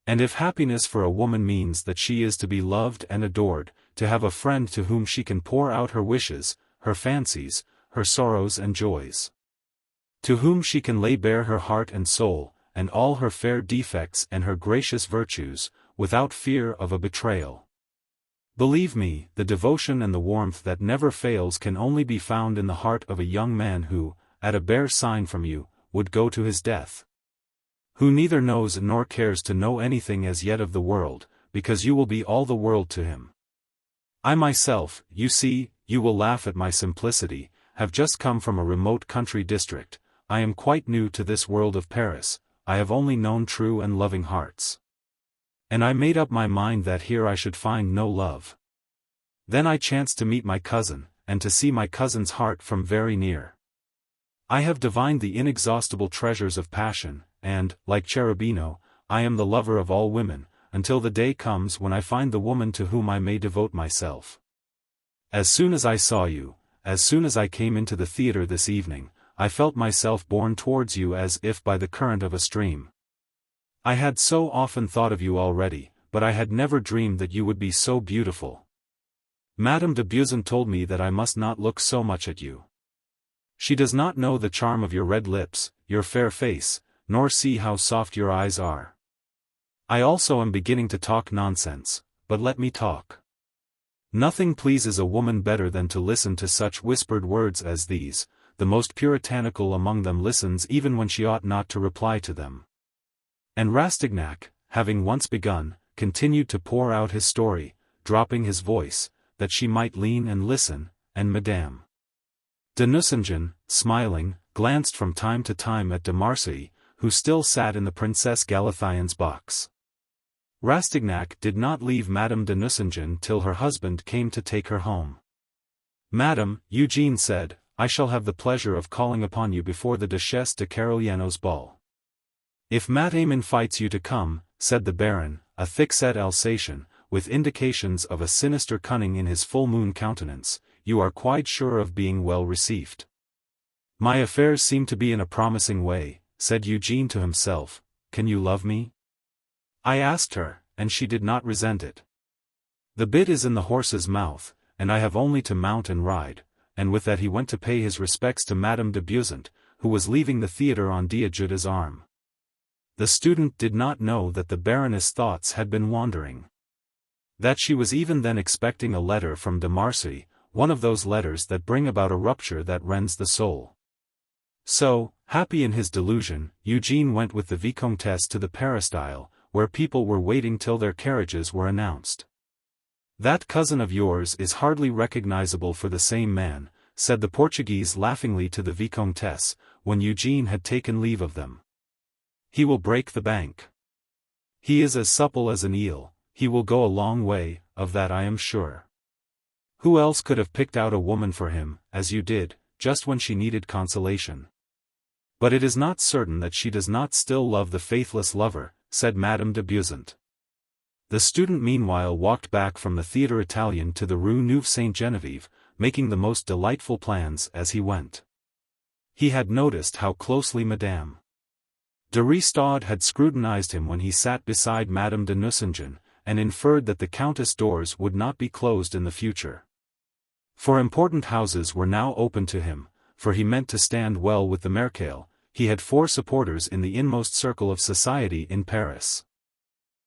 "And if happiness for a woman means that she is to be loved and adored, to have a friend to whom she can pour out her wishes, her fancies, her sorrows and joys, to whom she can lay bare her heart and soul, and all her fair defects and her gracious virtues, without fear of a betrayal. Believe me, the devotion and the warmth that never fails can only be found in the heart of a young man who, at a bare sign from you, would go to his death. Who neither knows nor cares to know anything as yet of the world, because you will be all the world to him. I myself, you see, you will laugh at my simplicity, have just come from a remote country district. I am quite new to this world of Paris, I have only known true and loving hearts. And I made up my mind that here I should find no love. Then I chanced to meet my cousin, and to see my cousin's heart from very near. I have divined the inexhaustible treasures of passion, and, like Cherubino, I am the lover of all women, until the day comes when I find the woman to whom I may devote myself. As soon as I saw you, as soon as I came into the theatre this evening, I felt myself borne towards you as if by the current of a stream. I had so often thought of you already, but I had never dreamed that you would be so beautiful. Madame de Beauxant told me that I must not look so much at you. She does not know the charm of your red lips, your fair face, nor see how soft your eyes are. I also am beginning to talk nonsense, but let me talk. Nothing pleases a woman better than to listen to such whispered words as these. The most puritanical among them listens even when she ought not to reply to them. And Rastignac, having once begun, continued to pour out his story, dropping his voice, that she might lean and listen, and Madame de Nucingen, smiling, glanced from time to time at de Marsay, who still sat in the Princess Galithien's box. Rastignac did not leave Madame de Nucingen till her husband came to take her home. Madame, Eugène said, I shall have the pleasure of calling upon you before the Duchesse de Carigliano's ball. If Madame invites you to come, said the Baron, a thick-set Alsatian, with indications of a sinister cunning in his full-moon countenance, you are quite sure of being well received. My affairs seem to be in a promising way, said Eugène to himself. Can you love me? I asked her, and she did not resent it. The bit is in the horse's mouth, and I have only to mount and ride. And with that he went to pay his respects to Madame de Beauxant, who was leaving the theatre on Diajuda's arm. The student did not know that the Baroness' thoughts had been wandering. That she was even then expecting a letter from de Marsay, one of those letters that bring about a rupture that rends the soul. So, happy in his delusion, Eugène went with the Vicomtesse to the peristyle, where people were waiting till their carriages were announced. That cousin of yours is hardly recognizable for the same man, said the Portuguese laughingly to the Vicomtesse, when Eugène had taken leave of them. He will break the bank. He is as supple as an eel, he will go a long way, of that I am sure. Who else could have picked out a woman for him, as you did, just when she needed consolation? But it is not certain that she does not still love the faithless lover, said Madame de Beauxant. The student meanwhile walked back from the Theatre Italien to the Rue Nueve-Sainte-Genevieve, making the most delightful plans as he went. He had noticed how closely Madame de Ristaud had scrutinized him when he sat beside Madame de Nucingen, and inferred that the Countess' doors would not be closed in the future. For important houses were now open to him, for he meant to stand well with the Mercale. He had 4 supporters in the inmost circle of society in Paris.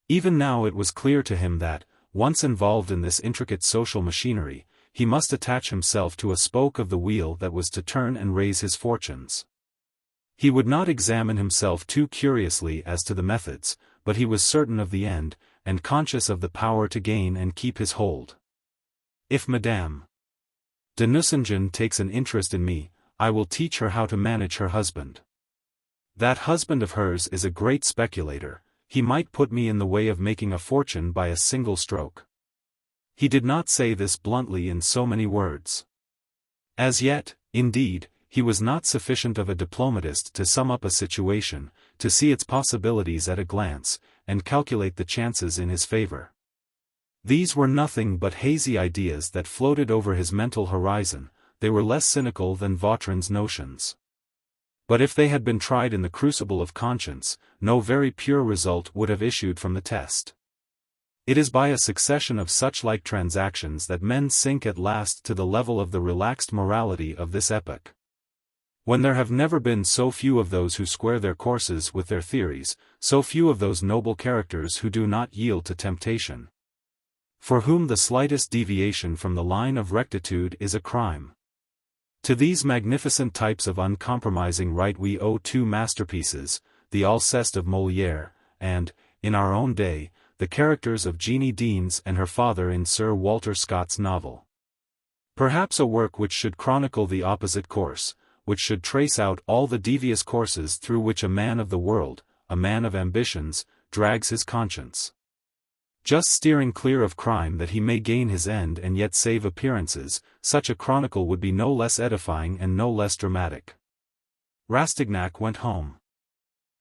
Even now it was clear to him that, once involved in this intricate social machinery, he must attach himself to a spoke of the wheel that was to turn and raise his fortunes. He would not examine himself too curiously as to the methods, but he was certain of the end, and conscious of the power to gain and keep his hold. If Madame de Nucingen takes an interest in me, I will teach her how to manage her husband. That husband of hers is a great speculator. He might put me in the way of making a fortune by a single stroke. He did not say this bluntly in so many words. As yet, indeed, he was not sufficient of a diplomatist to sum up a situation, to see its possibilities at a glance, and calculate the chances in his favor. These were nothing but hazy ideas that floated over his mental horizon. They were less cynical than Vautrin's notions. But if they had been tried in the crucible of conscience, no very pure result would have issued from the test. It is by a succession of such-like transactions that men sink at last to the level of the relaxed morality of this epoch. When there have never been so few of those who square their courses with their theories, so few of those noble characters who do not yield to temptation. For whom the slightest deviation from the line of rectitude is a crime. To these magnificent types of uncompromising right we owe two masterpieces, the Alceste of Molière, and, in our own day, the characters of Jeannie Deans and her father in Sir Walter Scott's novel. Perhaps a work which should chronicle the opposite course, which should trace out all the devious courses through which a man of the world, a man of ambitions, drags his conscience. Just steering clear of crime that he may gain his end and yet save appearances, such a chronicle would be no less edifying and no less dramatic. Rastignac went home.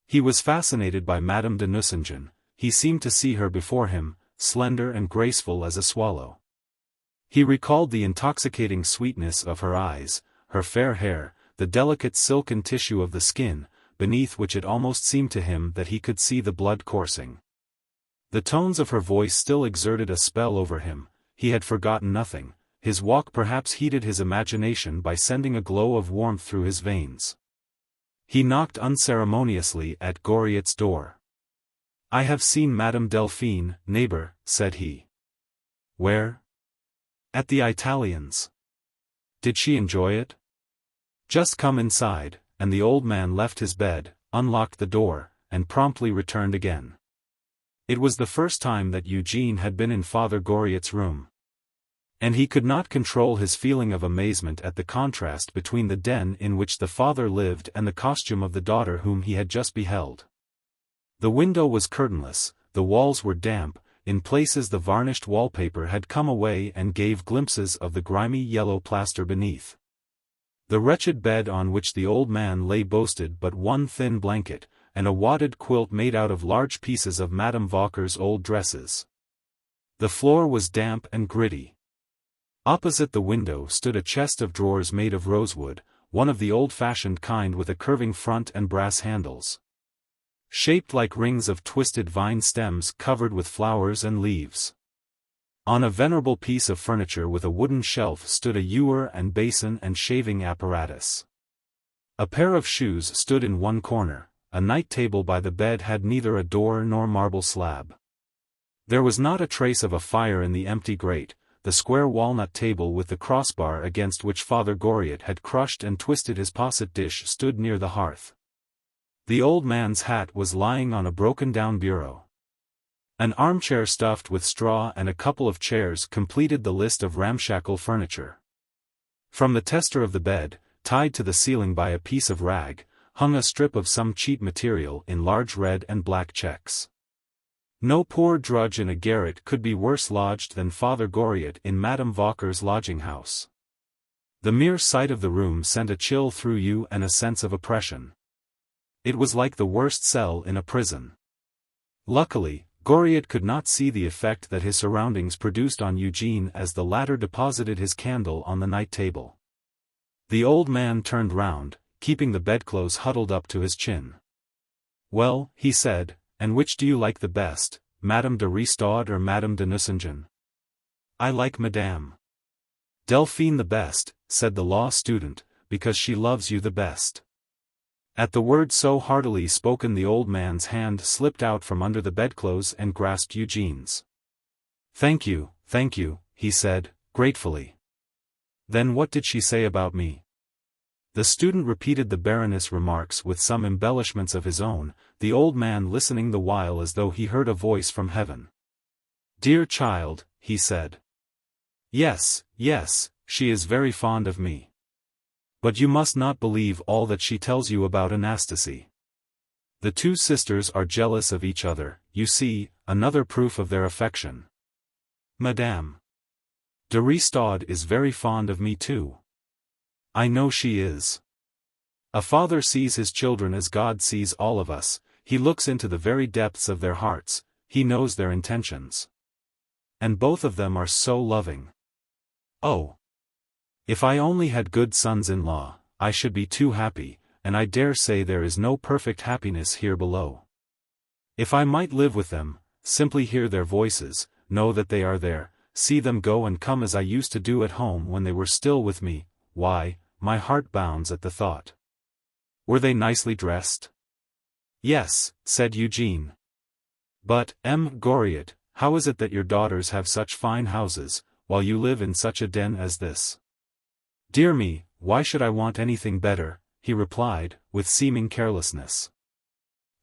He was fascinated by Madame de Nucingen. He seemed to see her before him, slender and graceful as a swallow. He recalled the intoxicating sweetness of her eyes, her fair hair, the delicate silken tissue of the skin, beneath which it almost seemed to him that he could see the blood coursing. The tones of her voice still exerted a spell over him. He had forgotten nothing. His walk perhaps heated his imagination by sending a glow of warmth through his veins. He knocked unceremoniously at Goriot's door. "I have seen Madame Delphine, neighbor," said he. "Where?" "At the Italians." "Did she enjoy it?" "Just come inside," and the old man left his bed, unlocked the door, and promptly returned again. It was the first time that Eugene had been in Father Goriot's room. And he could not control his feeling of amazement at the contrast between the den in which the father lived and the costume of the daughter whom he had just beheld. The window was curtainless, the walls were damp, in places the varnished wallpaper had come away and gave glimpses of the grimy yellow plaster beneath. The wretched bed on which the old man lay boasted but one thin blanket, and a wadded quilt made out of large pieces of Madame Vauquer's old dresses. The floor was damp and gritty. Opposite the window stood a chest of drawers made of rosewood, one of the old-fashioned kind with a curving front and brass handles, shaped like rings of twisted vine stems covered with flowers and leaves. On a venerable piece of furniture with a wooden shelf stood a ewer and basin and shaving apparatus. A pair of shoes stood in one corner. A night table by the bed had neither a door nor marble slab. There was not a trace of a fire in the empty grate. The square walnut table with the crossbar against which Father Goriot had crushed and twisted his posset dish stood near the hearth. The old man's hat was lying on a broken-down bureau. An armchair stuffed with straw and a couple of chairs completed the list of ramshackle furniture. From the tester of the bed, tied to the ceiling by a piece of rag, hung a strip of some cheap material in large red and black checks. No poor drudge in a garret could be worse lodged than Father Goriot in Madame Vauquer's lodging-house. The mere sight of the room sent a chill through you and a sense of oppression. It was like the worst cell in a prison. Luckily, Goriot could not see the effect that his surroundings produced on Eugene as the latter deposited his candle on the night table. The old man turned round, keeping the bedclothes huddled up to his chin. "Well," he said, "and which do you like the best, Madame de Ristaud or Madame de Nucingen?" "I like Madame Delphine the best," said the law student, "because she loves you the best." At the word so heartily spoken the old man's hand slipped out from under the bedclothes and grasped Eugene's. thank you," he said, gratefully. "Then what did she say about me?" The student repeated the Baroness' remarks with some embellishments of his own, the old man listening the while as though he heard a voice from heaven. "Dear child," he said. Yes, she is very fond of me. But you must not believe all that she tells you about Anastasie. The two sisters are jealous of each other, you see, another proof of their affection. Madame de Ristaud is very fond of me too. I know she is. A father sees his children as God sees all of us, he looks into the very depths of their hearts, he knows their intentions. And both of them are so loving. Oh! If I only had good sons-in-law, I should be too happy, and I dare say there is no perfect happiness here below. If I might live with them, simply hear their voices, know that they are there, see them go and come as I used to do at home when they were still with me, why, my heart bounds at the thought. Were they nicely dressed? Yes, said Eugene. But, Goriot, how is it that your daughters have such fine houses, while you live in such a den as this? Dear me, why should I want anything better?" he replied, with seeming carelessness.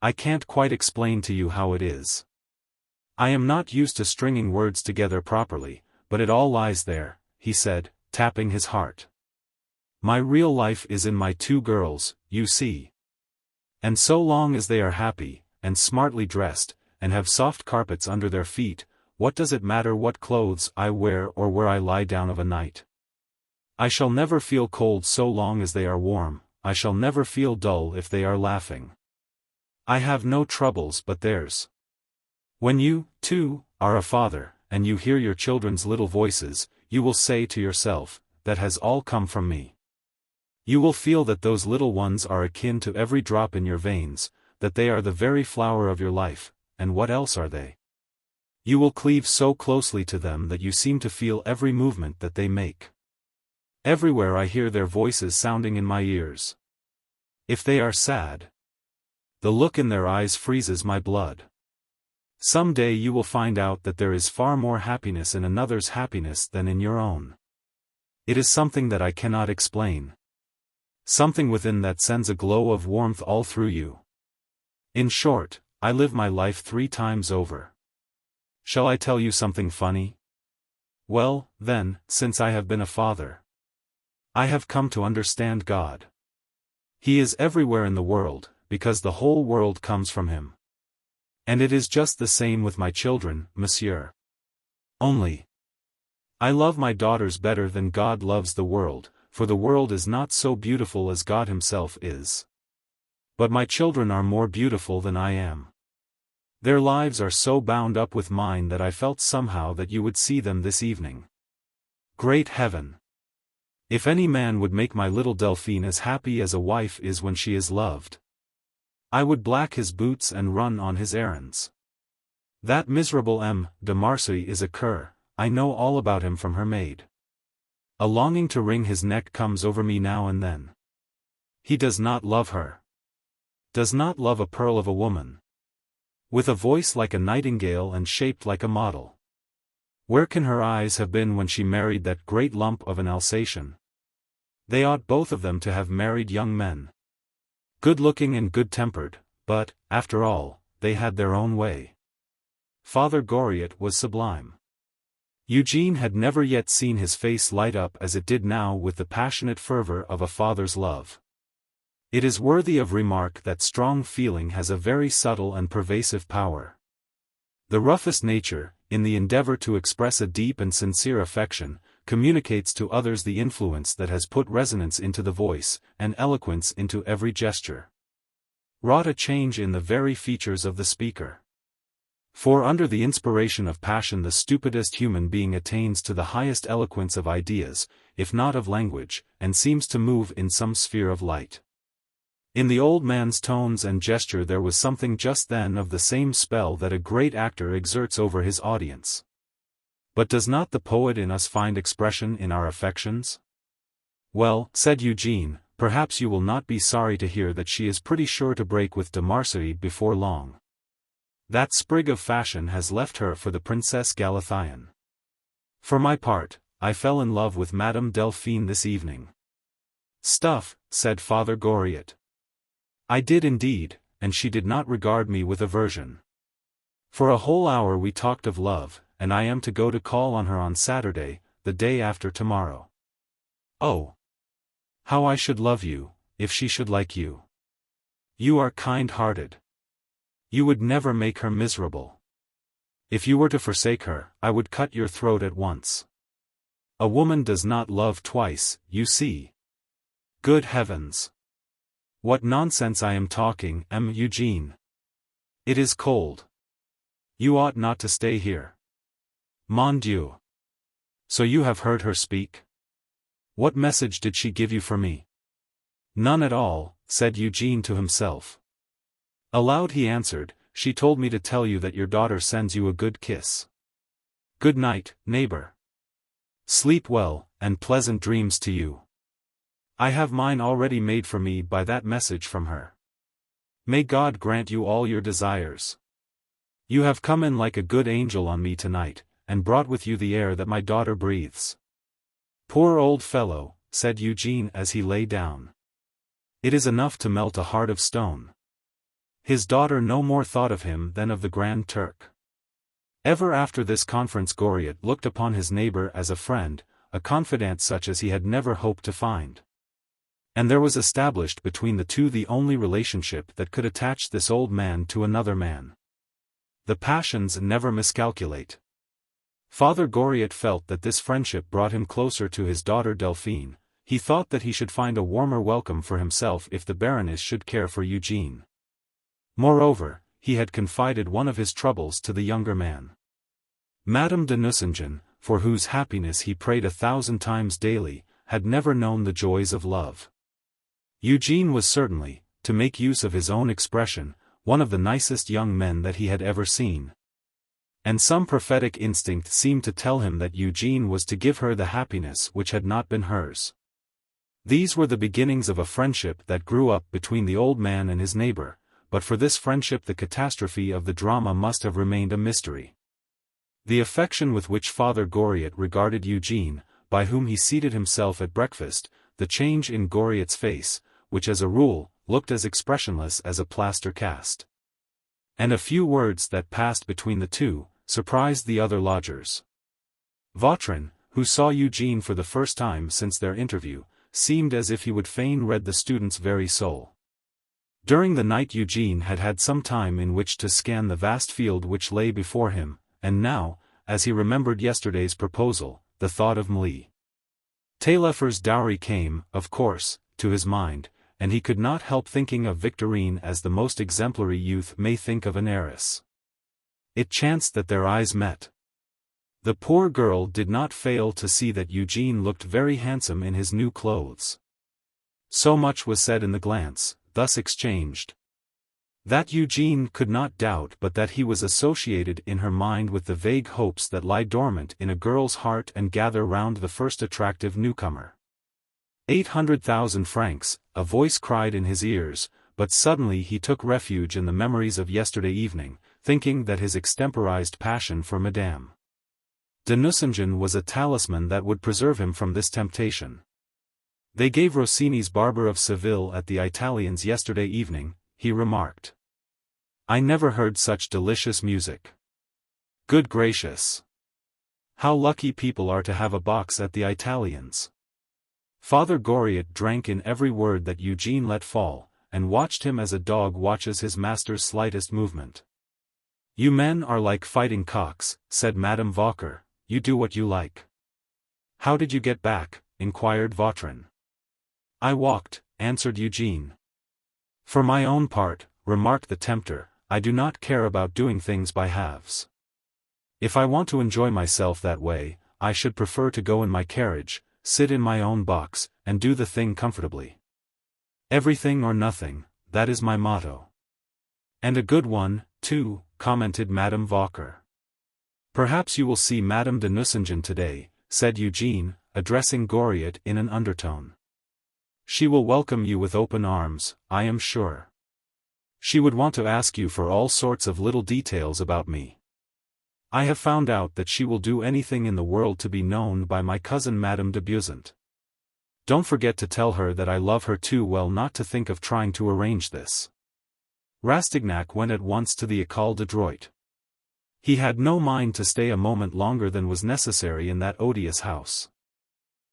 "I can't quite explain to you how it is. I am not used to stringing words together properly, but it all lies there," he said, tapping his heart. "My real life is in my two girls, you see. And so long as they are happy, and smartly dressed, and have soft carpets under their feet, what does it matter what clothes I wear or where I lie down of a night? I shall never feel cold so long as they are warm, I shall never feel dull if they are laughing. I have no troubles but theirs. When you, too, are a father, and you hear your children's little voices, you will say to yourself, 'That has all come from me.' You will feel that those little ones are akin to every drop in your veins, that they are the very flower of your life, and what else are they? You will cleave so closely to them that you seem to feel every movement that they make. Everywhere I hear their voices sounding in my ears. If they are sad, the look in their eyes freezes my blood. Some day you will find out that there is far more happiness in another's happiness than in your own. It is something that I cannot explain. Something within that sends a glow of warmth all through you. In short, I live my life 3 times over. Shall I tell you something funny? Well, then, since I have been a father, I have come to understand God. He is everywhere in the world, because the whole world comes from him. And it is just the same with my children, Monsieur. Only, I love my daughters better than God loves the world, for the world is not so beautiful as God himself is. But my children are more beautiful than I am. Their lives are so bound up with mine that I felt somehow that you would see them this evening. Great heaven! If any man would make my little Delphine as happy as a wife is when she is loved, I would black his boots and run on his errands. That miserable M. de Marcy is a cur, I know all about him from her maid. A longing to wring his neck comes over me now and then. He does not love her. Does not love a pearl of a woman. With a voice like a nightingale and shaped like a model. Where can her eyes have been when she married that great lump of an Alsatian? They ought both of them to have married young men. Good-looking and good-tempered, but, after all, they had their own way. Father Goriot was sublime. Eugene had never yet seen his face light up as it did now with the passionate fervor of a father's love. It is worthy of remark that strong feeling has a very subtle and pervasive power. The roughest nature, in the endeavor to express a deep and sincere affection, communicates to others the influence that has put resonance into the voice, and eloquence into every gesture. Wrought a change in the very features of the speaker. For under the inspiration of passion the stupidest human being attains to the highest eloquence of ideas, if not of language, and seems to move in some sphere of light. In the old man's tones and gesture there was something just then of the same spell that a great actor exerts over his audience. But does not the poet in us find expression in our affections? Well, said Eugene, perhaps you will not be sorry to hear that she is pretty sure to break with de Marcy before long. That sprig of fashion has left her for the Princess Galathyon. For my part, I fell in love with Madame Delphine this evening. Stuff, said Father Goriot. I did indeed, and she did not regard me with aversion. For a whole hour we talked of love, and I am to go to call on her on Saturday, the day after tomorrow. Oh! How I should love you, if she should like you. You are kind-hearted. You would never make her miserable. If you were to forsake her, I would cut your throat at once. A woman does not love twice, you see. Good heavens! What nonsense I am talking, Eugene. It is cold. You ought not to stay here. Mon Dieu. So you have heard her speak? What message did she give you for me? None at all, said Eugene to himself. Aloud he answered, she told me to tell you that your daughter sends you a good kiss. Good night, neighbor. Sleep well, and pleasant dreams to you. I have mine already made for me by that message from her. May God grant you all your desires. You have come in like a good angel on me tonight, and brought with you the air that my daughter breathes. Poor old fellow, said Eugène as he lay down. "It is enough to melt a heart of stone." His daughter no more thought of him than of the Grand Turk. Ever after this conference Goriot looked upon his neighbor as a friend, a confidant such as he had never hoped to find. And there was established between the two the only relationship that could attach this old man to another man. The passions never miscalculate. Father Goriot felt that this friendship brought him closer to his daughter Delphine. He thought that he should find a warmer welcome for himself if the Baroness should care for Eugène. Moreover, he had confided one of his troubles to the younger man. Madame de Nucingen, for whose happiness he prayed 1,000 times daily, had never known the joys of love. Eugène was certainly, to make use of his own expression, one of the nicest young men that he had ever seen. And some prophetic instinct seemed to tell him that Eugène was to give her the happiness which had not been hers. These were the beginnings of a friendship that grew up between the old man and his neighbor, but for this friendship the catastrophe of the drama must have remained a mystery. The affection with which Father Goriot regarded Eugène, by whom he seated himself at breakfast, the change in Goriot's face, which as a rule, looked as expressionless as a plaster cast, and a few words that passed between the two, surprised the other lodgers. Vautrin, who saw Eugène for the first time since their interview, seemed as if he would fain read the student's very soul. During the night Eugène had had some time in which to scan the vast field which lay before him, and now, as he remembered yesterday's proposal, the thought of Taillefer's dowry came, of course, to his mind, and he could not help thinking of Victorine as the most exemplary youth may think of an heiress. It chanced that their eyes met. The poor girl did not fail to see that Eugène looked very handsome in his new clothes. So much was said in the glance, thus exchanged. That Eugène could not doubt but that he was associated in her mind with the vague hopes that lie dormant in a girl's heart and gather round the first attractive newcomer. 800,000 francs, a voice cried in his ears, but suddenly he took refuge in the memories of yesterday evening, thinking that his extemporized passion for Madame de Nucingen was a talisman that would preserve him from this temptation. "They gave Rossini's Barber of Seville at the Italians yesterday evening," he remarked. "I never heard such delicious music. Good gracious! How lucky people are to have a box at the Italians." Father Goriot drank in every word that Eugène let fall, and watched him as a dog watches his master's slightest movement. "You men are like fighting cocks," said Madame Vauquer, "you do what you like." "How did you get back?" inquired Vautrin. "I walked," answered Eugène. "For my own part," remarked the tempter, "I do not care about doing things by halves. If I want to enjoy myself that way, I should prefer to go in my carriage, sit in my own box, and do the thing comfortably. Everything or nothing, that is my motto." "And a good one, too," commented Madame Vauquer. "Perhaps you will see Madame de Nucingen today," said Eugène, addressing Goriot in an undertone. "She will welcome you with open arms, I am sure. She would want to ask you for all sorts of little details about me. I have found out that she will do anything in the world to be known by my cousin Madame de Beauzant. Don't forget to tell her that I love her too well not to think of trying to arrange this." Rastignac went at once to the École de Droit. He had no mind to stay a moment longer than was necessary in that odious house.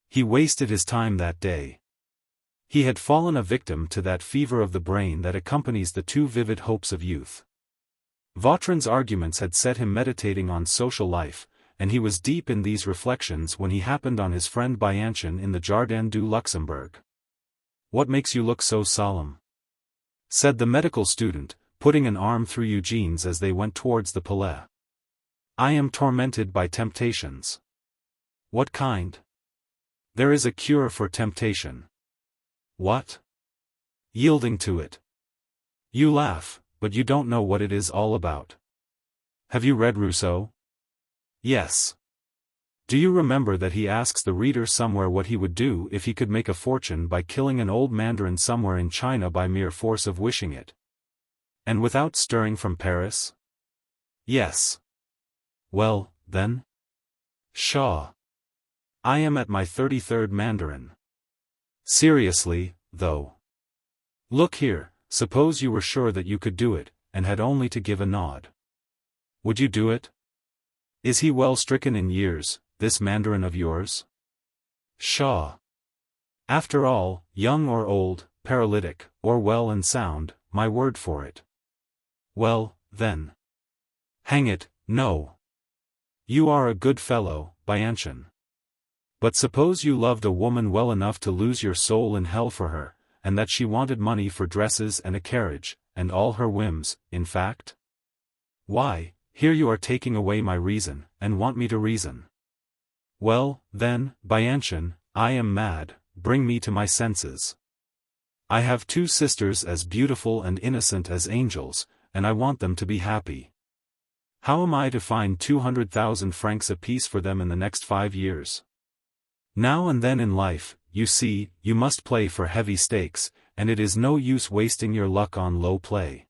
He wasted his time that day. He had fallen a victim to that fever of the brain that accompanies the too vivid hopes of youth. Vautrin's arguments had set him meditating on social life, and he was deep in these reflections when he happened on his friend Bianchon in the Jardin du Luxembourg. "What makes you look so solemn?" said the medical student, putting an arm through Eugène's as they went towards the Palais. "I am tormented by temptations." "What kind?" "There is a cure for temptation." "What?" "Yielding to it." "You laugh, but you don't know what it is all about. Have you read Rousseau?" "Yes." "Do you remember that he asks the reader somewhere what he would do if he could make a fortune by killing an old mandarin somewhere in China by mere force of wishing it? And without stirring from Paris?" "Yes." "Well, then?" "Pshaw! I am at my 33rd mandarin. Seriously, though. Look here, suppose you were sure that you could do it, and had only to give a nod. Would you do it? Is he well stricken in years, this mandarin of yours? Pshaw! After all, young or old, paralytic, or well and sound, my word for it. Well, then. Hang it, no. You are a good fellow, Bianchon. But suppose you loved a woman well enough to lose your soul in hell for her, and that she wanted money for dresses and a carriage, and all her whims, in fact? Why, here you are taking away my reason, and want me to reason. Well, then, Bianchon, I am mad, bring me to my senses. I have 2 sisters as beautiful and innocent as angels, and I want them to be happy. How am I to find 200,000 francs apiece for them in the next 5 years? Now and then in life, you see, you must play for heavy stakes, and it is no use wasting your luck on low play.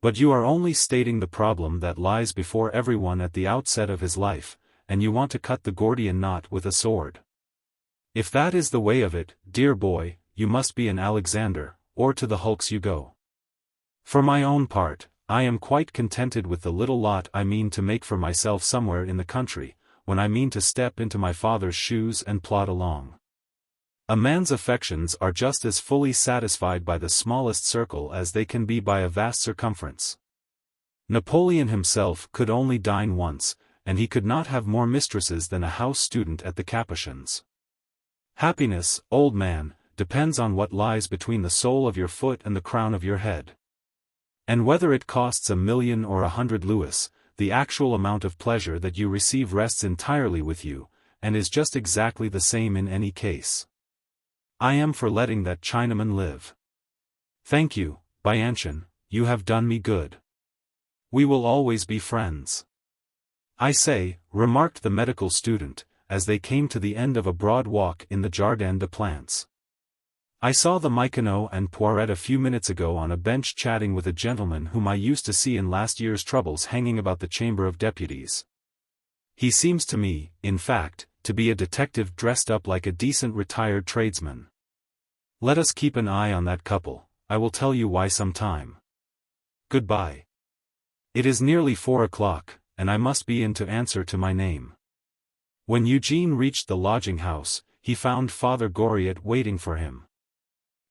But you are only stating the problem that lies before everyone at the outset of his life, and you want to cut the Gordian knot with a sword. If that is the way of it, dear boy, you must be an Alexander, or to the hulks you go. For my own part, I am quite contented with the little lot I mean to make for myself somewhere in the country, when I mean to step into my father's shoes and plod along. A man's affections are just as fully satisfied by the smallest circle as they can be by a vast circumference. Napoleon himself could only dine once, and he could not have more mistresses than a house student at the Capuchins. Happiness, old man, depends on what lies between the sole of your foot and the crown of your head. And whether it costs 1,000,000 or 100 louis, the actual amount of pleasure that you receive rests entirely with you, and is just exactly the same in any case. I am for letting that Chinaman live. Thank you, Bianchon, you have done me good. We will always be friends. I say, remarked the medical student, as they came to the end of a broad walk in the Jardin des Plantes. I saw the Michonneau and Poiret a few minutes ago on a bench chatting with a gentleman whom I used to see in last year's troubles hanging about the Chamber of Deputies. He seems to me, in fact, to be a detective dressed up like a decent retired tradesman. Let us keep an eye on that couple, I will tell you why some time. Goodbye. It is nearly 4 o'clock, and I must be in to answer to my name. When Eugene reached the lodging-house, he found Father Goriot waiting for him.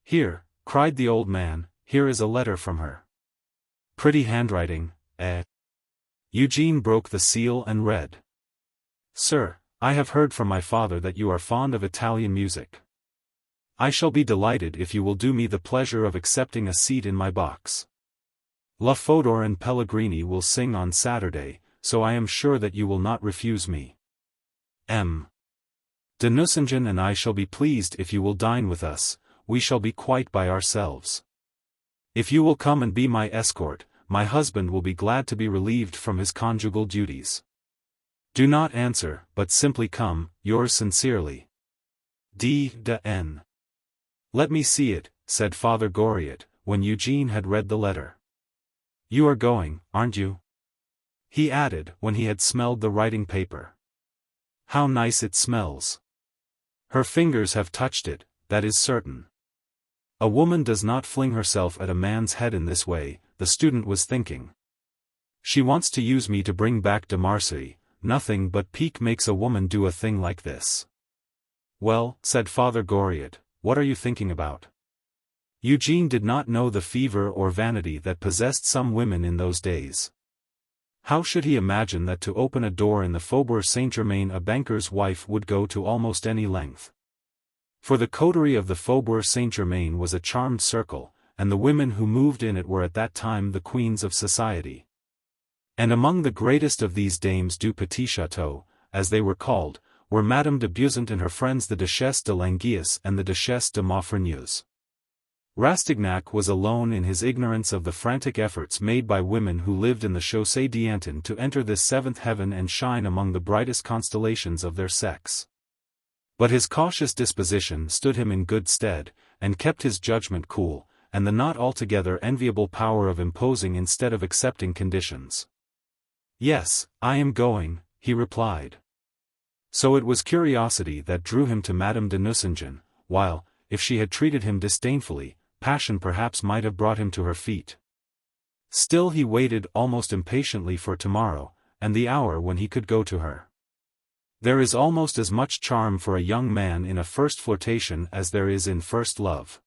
Here, cried the old man, here is a letter from her. Pretty handwriting, eh? Eugene broke the seal and read. Sir, I have heard from my father that you are fond of Italian music. I shall be delighted if you will do me the pleasure of accepting a seat in my box. La Fodor and Pellegrini will sing on Saturday, so I am sure that you will not refuse me. M. de Nucingen and I shall be pleased if you will dine with us, we shall be quite by ourselves. If you will come and be my escort, my husband will be glad to be relieved from his conjugal duties. Do not answer, but simply come, yours sincerely. D. de N. Let me see it, said Father Goriot, when Eugene had read the letter. You are going, aren't you? He added, when he had smelled the writing paper. How nice it smells. Her fingers have touched it, that is certain. A woman does not fling herself at a man's head in this way, the student was thinking. She wants to use me to bring back de Marsay, nothing but pique makes a woman do a thing like this. Well, said Father Goriot, what are you thinking about? Eugene did not know the fever or vanity that possessed some women in those days. How should he imagine that to open a door in the Faubourg Saint-Germain a banker's wife would go to almost any length? For the coterie of the Faubourg Saint-Germain was a charmed circle, and the women who moved in it were at that time the queens of society. And among the greatest of these dames du Petit Château, as they were called, were Madame de Beauzant and her friends the Duchesse de Languillas and the Duchesse de Maufrigneuse. Rastignac was alone in his ignorance of the frantic efforts made by women who lived in the Chaussée d'Antin to enter this seventh heaven and shine among the brightest constellations of their sex. But his cautious disposition stood him in good stead, and kept his judgment cool, and the not altogether enviable power of imposing instead of accepting conditions. Yes, I am going, he replied. So it was curiosity that drew him to Madame de Nucingen, while, if she had treated him disdainfully, passion perhaps might have brought him to her feet. Still he waited almost impatiently for tomorrow, and the hour when he could go to her. There is almost as much charm for a young man in a first flirtation as there is in first love.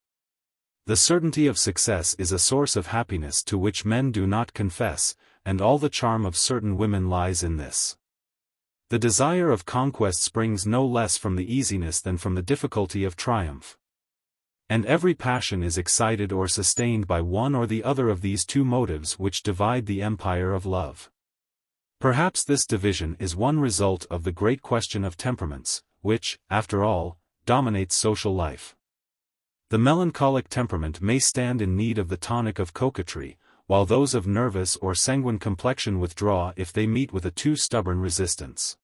The certainty of success is a source of happiness to which men do not confess, and all the charm of certain women lies in this. The desire of conquest springs no less from the easiness than from the difficulty of triumph. And every passion is excited or sustained by one or the other of these two motives which divide the empire of love. Perhaps this division is one result of the great question of temperaments, which, after all, dominates social life. The melancholic temperament may stand in need of the tonic of coquetry, while those of nervous or sanguine complexion withdraw if they meet with a too stubborn resistance.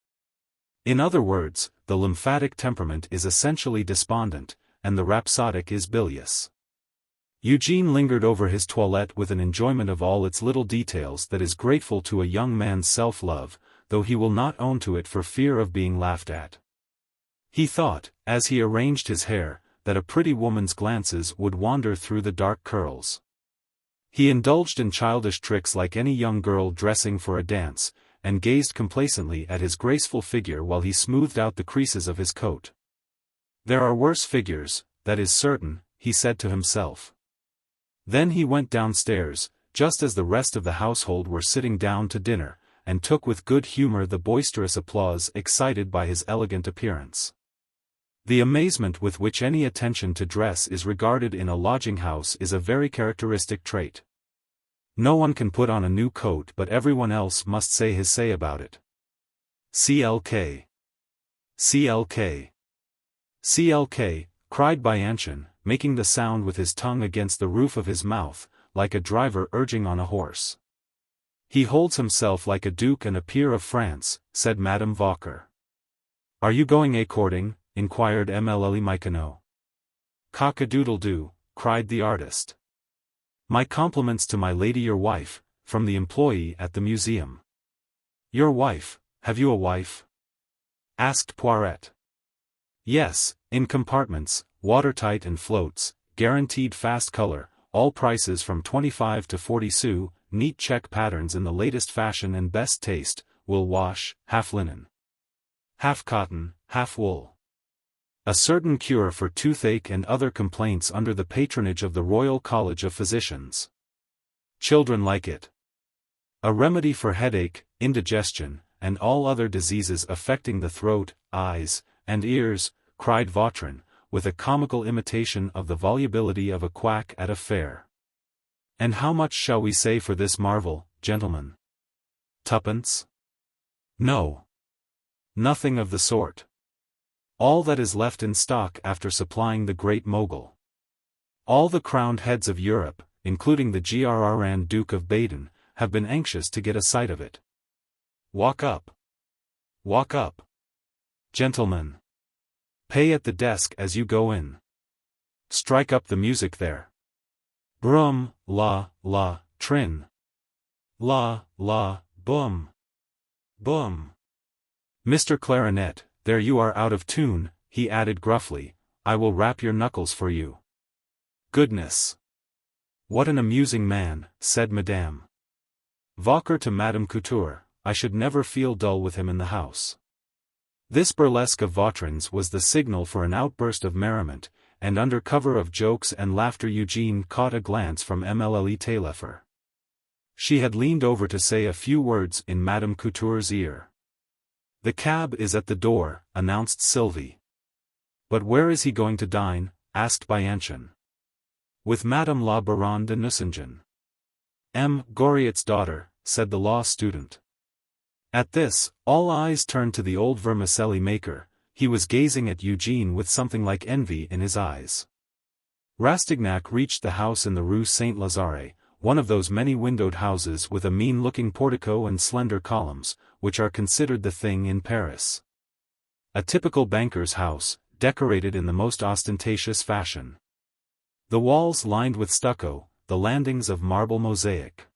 In other words, the lymphatic temperament is essentially despondent, and the rhapsodic is bilious. Eugene lingered over his toilette with an enjoyment of all its little details that is grateful to a young man's self-love, though he will not own to it for fear of being laughed at. He thought, as he arranged his hair, that a pretty woman's glances would wander through the dark curls. He indulged in childish tricks like any young girl dressing for a dance, and gazed complacently at his graceful figure while he smoothed out the creases of his coat. There are worse figures, that is certain, he said to himself. Then he went downstairs, just as the rest of the household were sitting down to dinner, and took with good humor the boisterous applause excited by his elegant appearance. The amazement with which any attention to dress is regarded in a lodging-house is a very characteristic trait. No one can put on a new coat but everyone else must say his say about it. CLK. CLK. CLK, cried Bianchon, making the sound with his tongue against the roof of his mouth, like a driver urging on a horse. He holds himself like a duke and a peer of France, said Madame Vauquer. Are you going a-courting? Inquired Michonneau. Cock-a-doodle-doo, cried the artist. My compliments to my lady your wife, from the employee at the museum. Your wife, have you a wife? Asked Poiret. Yes, in compartments, watertight and floats, guaranteed fast color, all prices from 25 to 40 sous, neat check patterns in the latest fashion and best taste, will wash, half linen. Half cotton, half wool. A certain cure for toothache and other complaints under the patronage of the Royal College of Physicians. Children like it. A remedy for headache, indigestion, and all other diseases affecting the throat, eyes, and ears, cried Vautrin, with a comical imitation of the volubility of a quack at a fair. And how much shall we say for this marvel, gentlemen? Twopence? No. Nothing of the sort. All that is left in stock after supplying the Great Mogul. All the crowned heads of Europe, including the Grand Duke of Baden, have been anxious to get a sight of it. Walk up. Walk up. Gentlemen. Pay at the desk as you go in. Strike up the music there. Brum, la, la, trin. La, la, boom. Boom. Mr. Clarinet, there you are out of tune, he added gruffly, I will rap your knuckles for you. Goodness! What an amusing man, said Madame Vauquer to Madame Couture, I should never feel dull with him in the house. This burlesque of Vautrin's was the signal for an outburst of merriment, and under cover of jokes and laughter Eugene caught a glance from Mlle Taillefer. She had leaned over to say a few words in Madame Couture's ear. The cab is at the door, announced Sylvie. But where is he going to dine? Asked Bianchon. With Madame la Baronne de Nucingen. Goriot's daughter, said the law student. At this, all eyes turned to the old vermicelli maker. He was gazing at Eugene with something like envy in his eyes. Rastignac reached the house in the Rue Saint-Lazare, one of those many-windowed houses with a mean-looking portico and slender columns, which are considered the thing in Paris. A typical banker's house, decorated in the most ostentatious fashion. The walls lined with stucco, the landings of marble mosaic.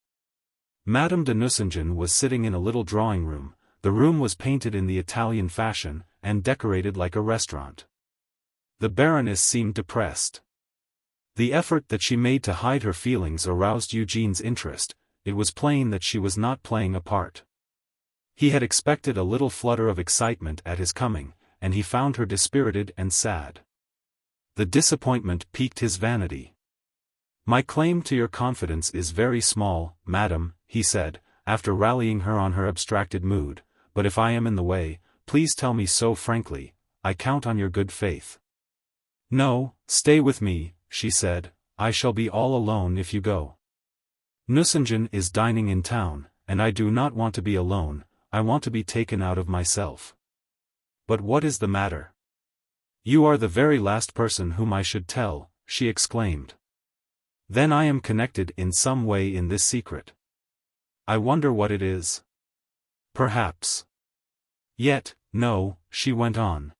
Madame de Nucingen was sitting in a little drawing-room. The room was painted in the Italian fashion, and decorated like a restaurant. The Baroness seemed depressed. The effort that she made to hide her feelings aroused Eugene's interest. It was plain that she was not playing a part. He had expected a little flutter of excitement at his coming, and he found her dispirited and sad. The disappointment piqued his vanity. "My claim to your confidence is very small, madam," he said, after rallying her on her abstracted mood, "but if I am in the way, please tell me so frankly. I count on your good faith." "No, stay with me," she said, "I shall be all alone if you go. Nucingen is dining in town, and I do not want to be alone, I want to be taken out of myself." "But what is the matter?" "You are the very last person whom I should tell," she exclaimed. "Then I am connected in some way in this secret. I wonder what it is. Perhaps. Yet, no," she went on.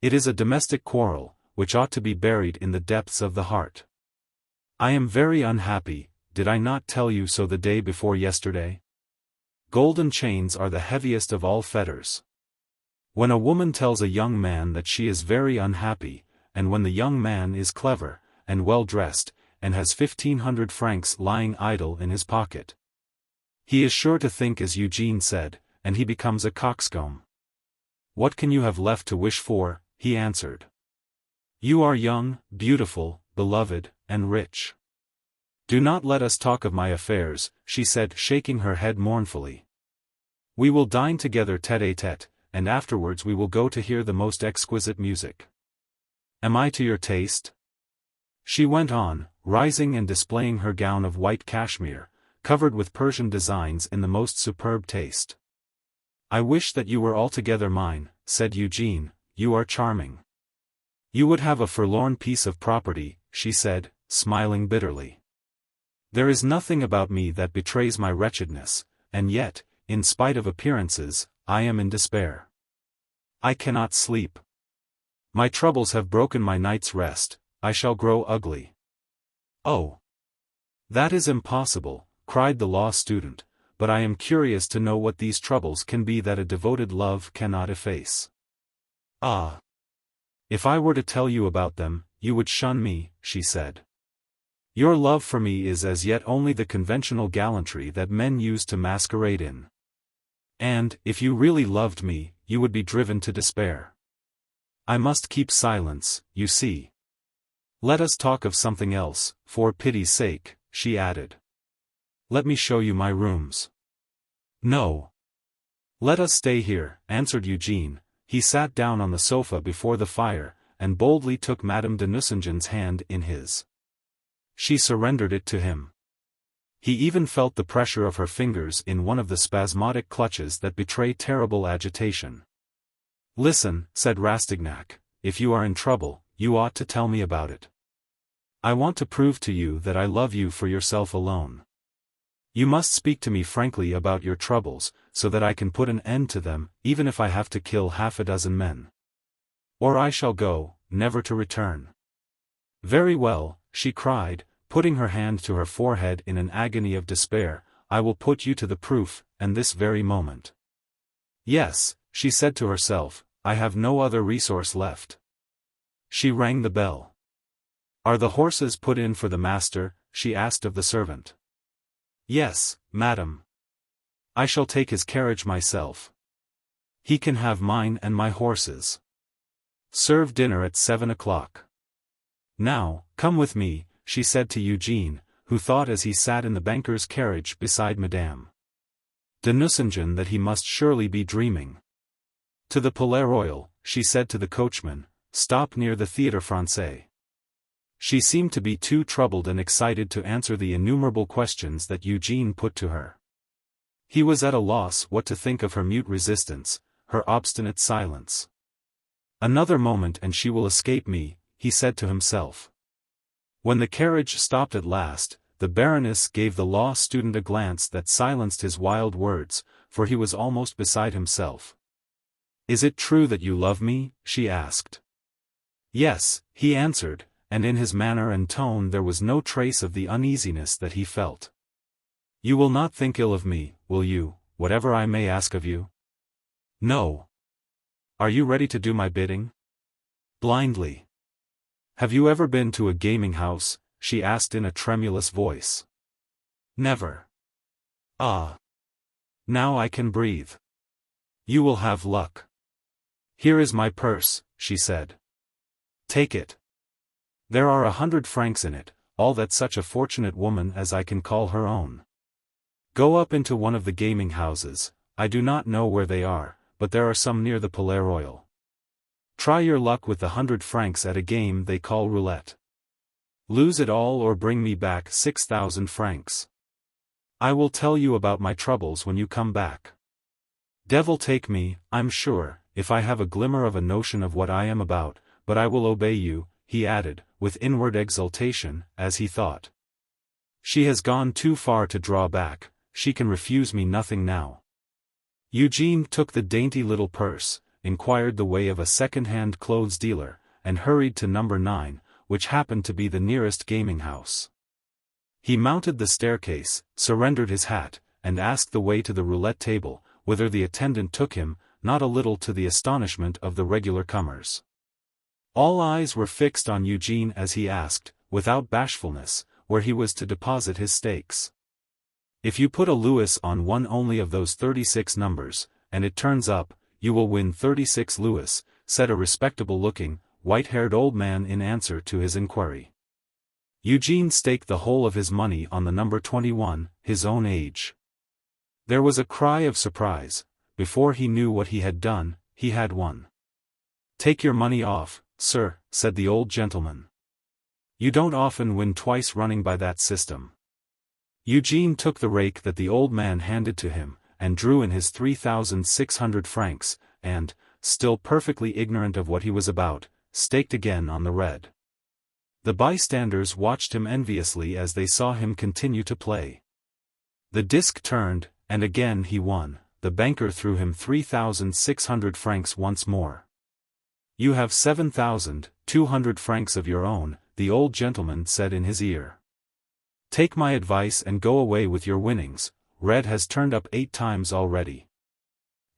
"It is a domestic quarrel, which ought to be buried in the depths of the heart. I am very unhappy, did I not tell you so the day before yesterday? Golden chains are the heaviest of all fetters. When a woman tells a young man that she is very unhappy, and when the young man is clever, and well-dressed, and has 1,500 francs lying idle in his pocket, he is sure to think as Eugene said, and he becomes a coxcomb. 'What can you have left to wish for?' he answered. 'You are young, beautiful, beloved, and rich. Do not let us talk of my affairs,' she said, shaking her head mournfully. 'We will dine together tête-à-tête, and afterwards we will go to hear the most exquisite music. Am I to your taste?' She went on, rising and displaying her gown of white cashmere, covered with Persian designs in the most superb taste. 'I wish that you were altogether mine,' said Eugene, 'you are charming.' 'You would have a forlorn piece of property,' she said, smiling bitterly. 'There is nothing about me that betrays my wretchedness, and yet, in spite of appearances, I am in despair. I cannot sleep. My troubles have broken my night's rest, I shall grow ugly.' 'Oh! That is impossible,' cried the law student, 'but I am curious to know what these troubles can be that a devoted love cannot efface.' 'Ah! If I were to tell you about them, you would shun me,' she said. 'Your love for me is as yet only the conventional gallantry that men use to masquerade in. And, if you really loved me, you would be driven to despair. I must keep silence, you see. Let us talk of something else, for pity's sake,' she added. 'Let me show you my rooms.' 'No. Let us stay here,' answered Eugene. He sat down on the sofa before the fire, and boldly took Madame de Nucingen's hand in his. She surrendered it to him. He even felt the pressure of her fingers in one of the spasmodic clutches that betray terrible agitation. 'Listen,' said Rastignac, 'if you are in trouble, you ought to tell me about it. I want to prove to you that I love you for yourself alone. You must speak to me frankly about your troubles, so that I can put an end to them, even if I have to kill half a dozen men. Or I shall go, never to return.' 'Very well,' she cried, putting her hand to her forehead in an agony of despair, 'I will put you to the proof, and this very moment.' 'Yes,' she said to herself, 'I have no other resource left.' She rang the bell. 'Are the horses put in for the master?' she asked of the servant. 'Yes, madam. I shall take his carriage myself. He can have mine and my horses. Serve dinner at 7 o'clock. Now, come with me,' she said to Eugene, who thought as he sat in the banker's carriage beside Madame de Nucingen that he must surely be dreaming. 'To the Palais Royal,' she said to the coachman, 'stop near the Théâtre Français.' She seemed to be too troubled and excited to answer the innumerable questions that Eugene put to her. He was at a loss what to think of her mute resistance, her obstinate silence. 'Another moment and she will escape me,' he said to himself. When the carriage stopped at last, the Baroness gave the law student a glance that silenced his wild words, for he was almost beside himself. 'Is it true that you love me?' she asked. 'Yes,' he answered, and in his manner and tone there was no trace of the uneasiness that he felt. 'You will not think ill of me, will you, whatever I may ask of you?' 'No.' 'Are you ready to do my bidding?' 'Blindly.' Have you ever been to a gaming house? She asked in a tremulous voice. Never. Ah. Now I can breathe. You will have luck. Here is my purse, she said. Take it. There are 100 francs in it, all that such a fortunate woman as I can call her own. Go up into one of the gaming houses, I do not know where they are, but there are some near the Palais Royal. Try your luck with the 100 francs at a game they call roulette. Lose it all or bring me back 6,000 francs. I will tell you about my troubles when you come back. Devil take me, I'm sure, if I have a glimmer of a notion of what I am about, but I will obey you, he added, with inward exultation, as he thought. She has gone too far to draw back, she can refuse me nothing now. Eugene took the dainty little purse, inquired the way of a second-hand clothes dealer, and hurried to number 9, which happened to be the nearest gaming house. He mounted the staircase, surrendered his hat, and asked the way to the roulette table, whither the attendant took him, not a little to the astonishment of the regular comers. All eyes were fixed on Eugene as he asked, without bashfulness, where he was to deposit his stakes. If you put a louis on one only of those 36 numbers, and it turns up, you will win 36 louis, said a respectable-looking, white-haired old man in answer to his inquiry. Eugene staked the whole of his money on the number 21, his own age. There was a cry of surprise. Before he knew what he had done, he had won. Take your money off, sir, said the old gentleman. You don't often win twice running by that system. Eugene took the rake that the old man handed to him, and drew in his 3,600 francs, and, still perfectly ignorant of what he was about, staked again on the red. The bystanders watched him enviously as they saw him continue to play. The disc turned, and again he won. The banker threw him 3,600 francs once more. You have 7,200 francs of your own, the old gentleman said in his ear. Take my advice and go away with your winnings, red has turned up 8 times already.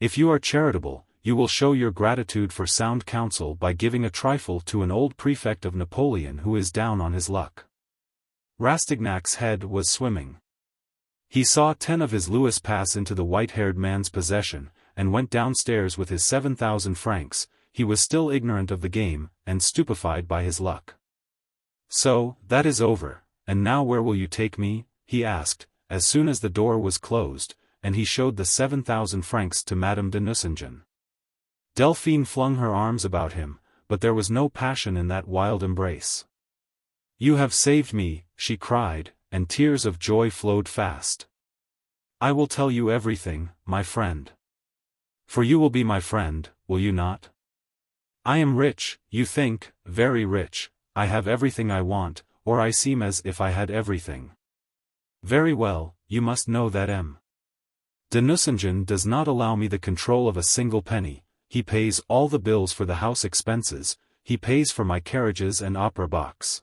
If you are charitable, you will show your gratitude for sound counsel by giving a trifle to an old prefect of Napoleon who is down on his luck. Rastignac's head was swimming. He saw 10 of his louis pass into the white-haired man's possession, and went downstairs with his 7,000 francs. He was still ignorant of the game, and stupefied by his luck. So, that is over, and now where will you take me? He asked, as soon as the door was closed, and he showed the 7,000 francs to Madame de Nucingen. Delphine flung her arms about him, but there was no passion in that wild embrace. You have saved me, she cried, and tears of joy flowed fast. I will tell you everything, my friend. For you will be my friend, will you not? I am rich, you think, very rich, I have everything I want, or I seem as if I had everything. Very well, you must know that M. de Nucingen does not allow me the control of a single penny. He pays all the bills for the house expenses, he pays for my carriages and opera box.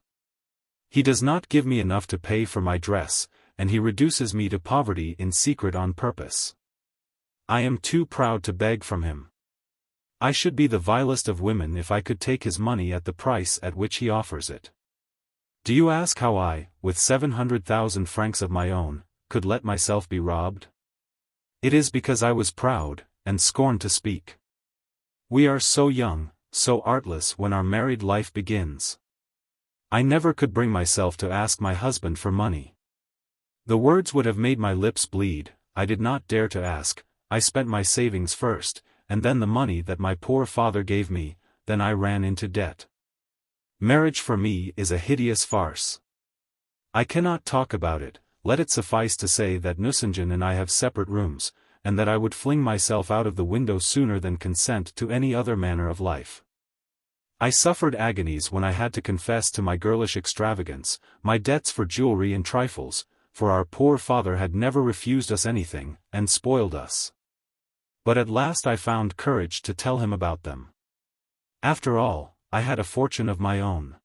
He does not give me enough to pay for my dress, and he reduces me to poverty in secret on purpose. I am too proud to beg from him. I should be the vilest of women if I could take his money at the price at which he offers it. Do you ask how I, with 700,000 francs of my own, could let myself be robbed? It is because I was proud, and scorned to speak. We are so young, so artless when our married life begins. I never could bring myself to ask my husband for money. The words would have made my lips bleed. I did not dare to ask. I spent my savings first, and then the money that my poor father gave me, then I ran into debt. Marriage for me is a hideous farce. I cannot talk about it. Let it suffice to say that Nucingen and I have separate rooms, and that I would fling myself out of the window sooner than consent to any other manner of life. I suffered agonies when I had to confess to my girlish extravagance, my debts for jewelry and trifles, for our poor father had never refused us anything, and spoiled us. But at last I found courage to tell him about them. After all, I had a fortune of my own.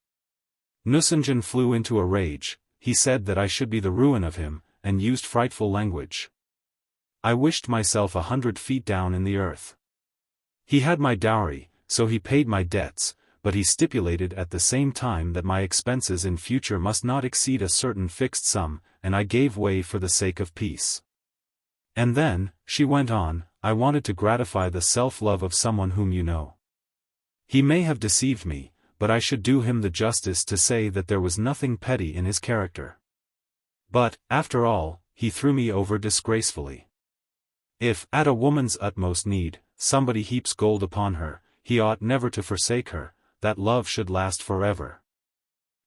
Nucingen flew into a rage. He said that I should be the ruin of him, and used frightful language. I wished myself 100 feet down in the earth. He had my dowry, so he paid my debts, but he stipulated at the same time that my expenses in future must not exceed a certain fixed sum, and I gave way for the sake of peace. And then, she went on, I wanted to gratify the self-love of someone whom you know. He may have deceived me, but I should do him the justice to say that there was nothing petty in his character. But, after all, he threw me over disgracefully. If, at a woman's utmost need, somebody heaps gold upon her, he ought never to forsake her, that love should last forever.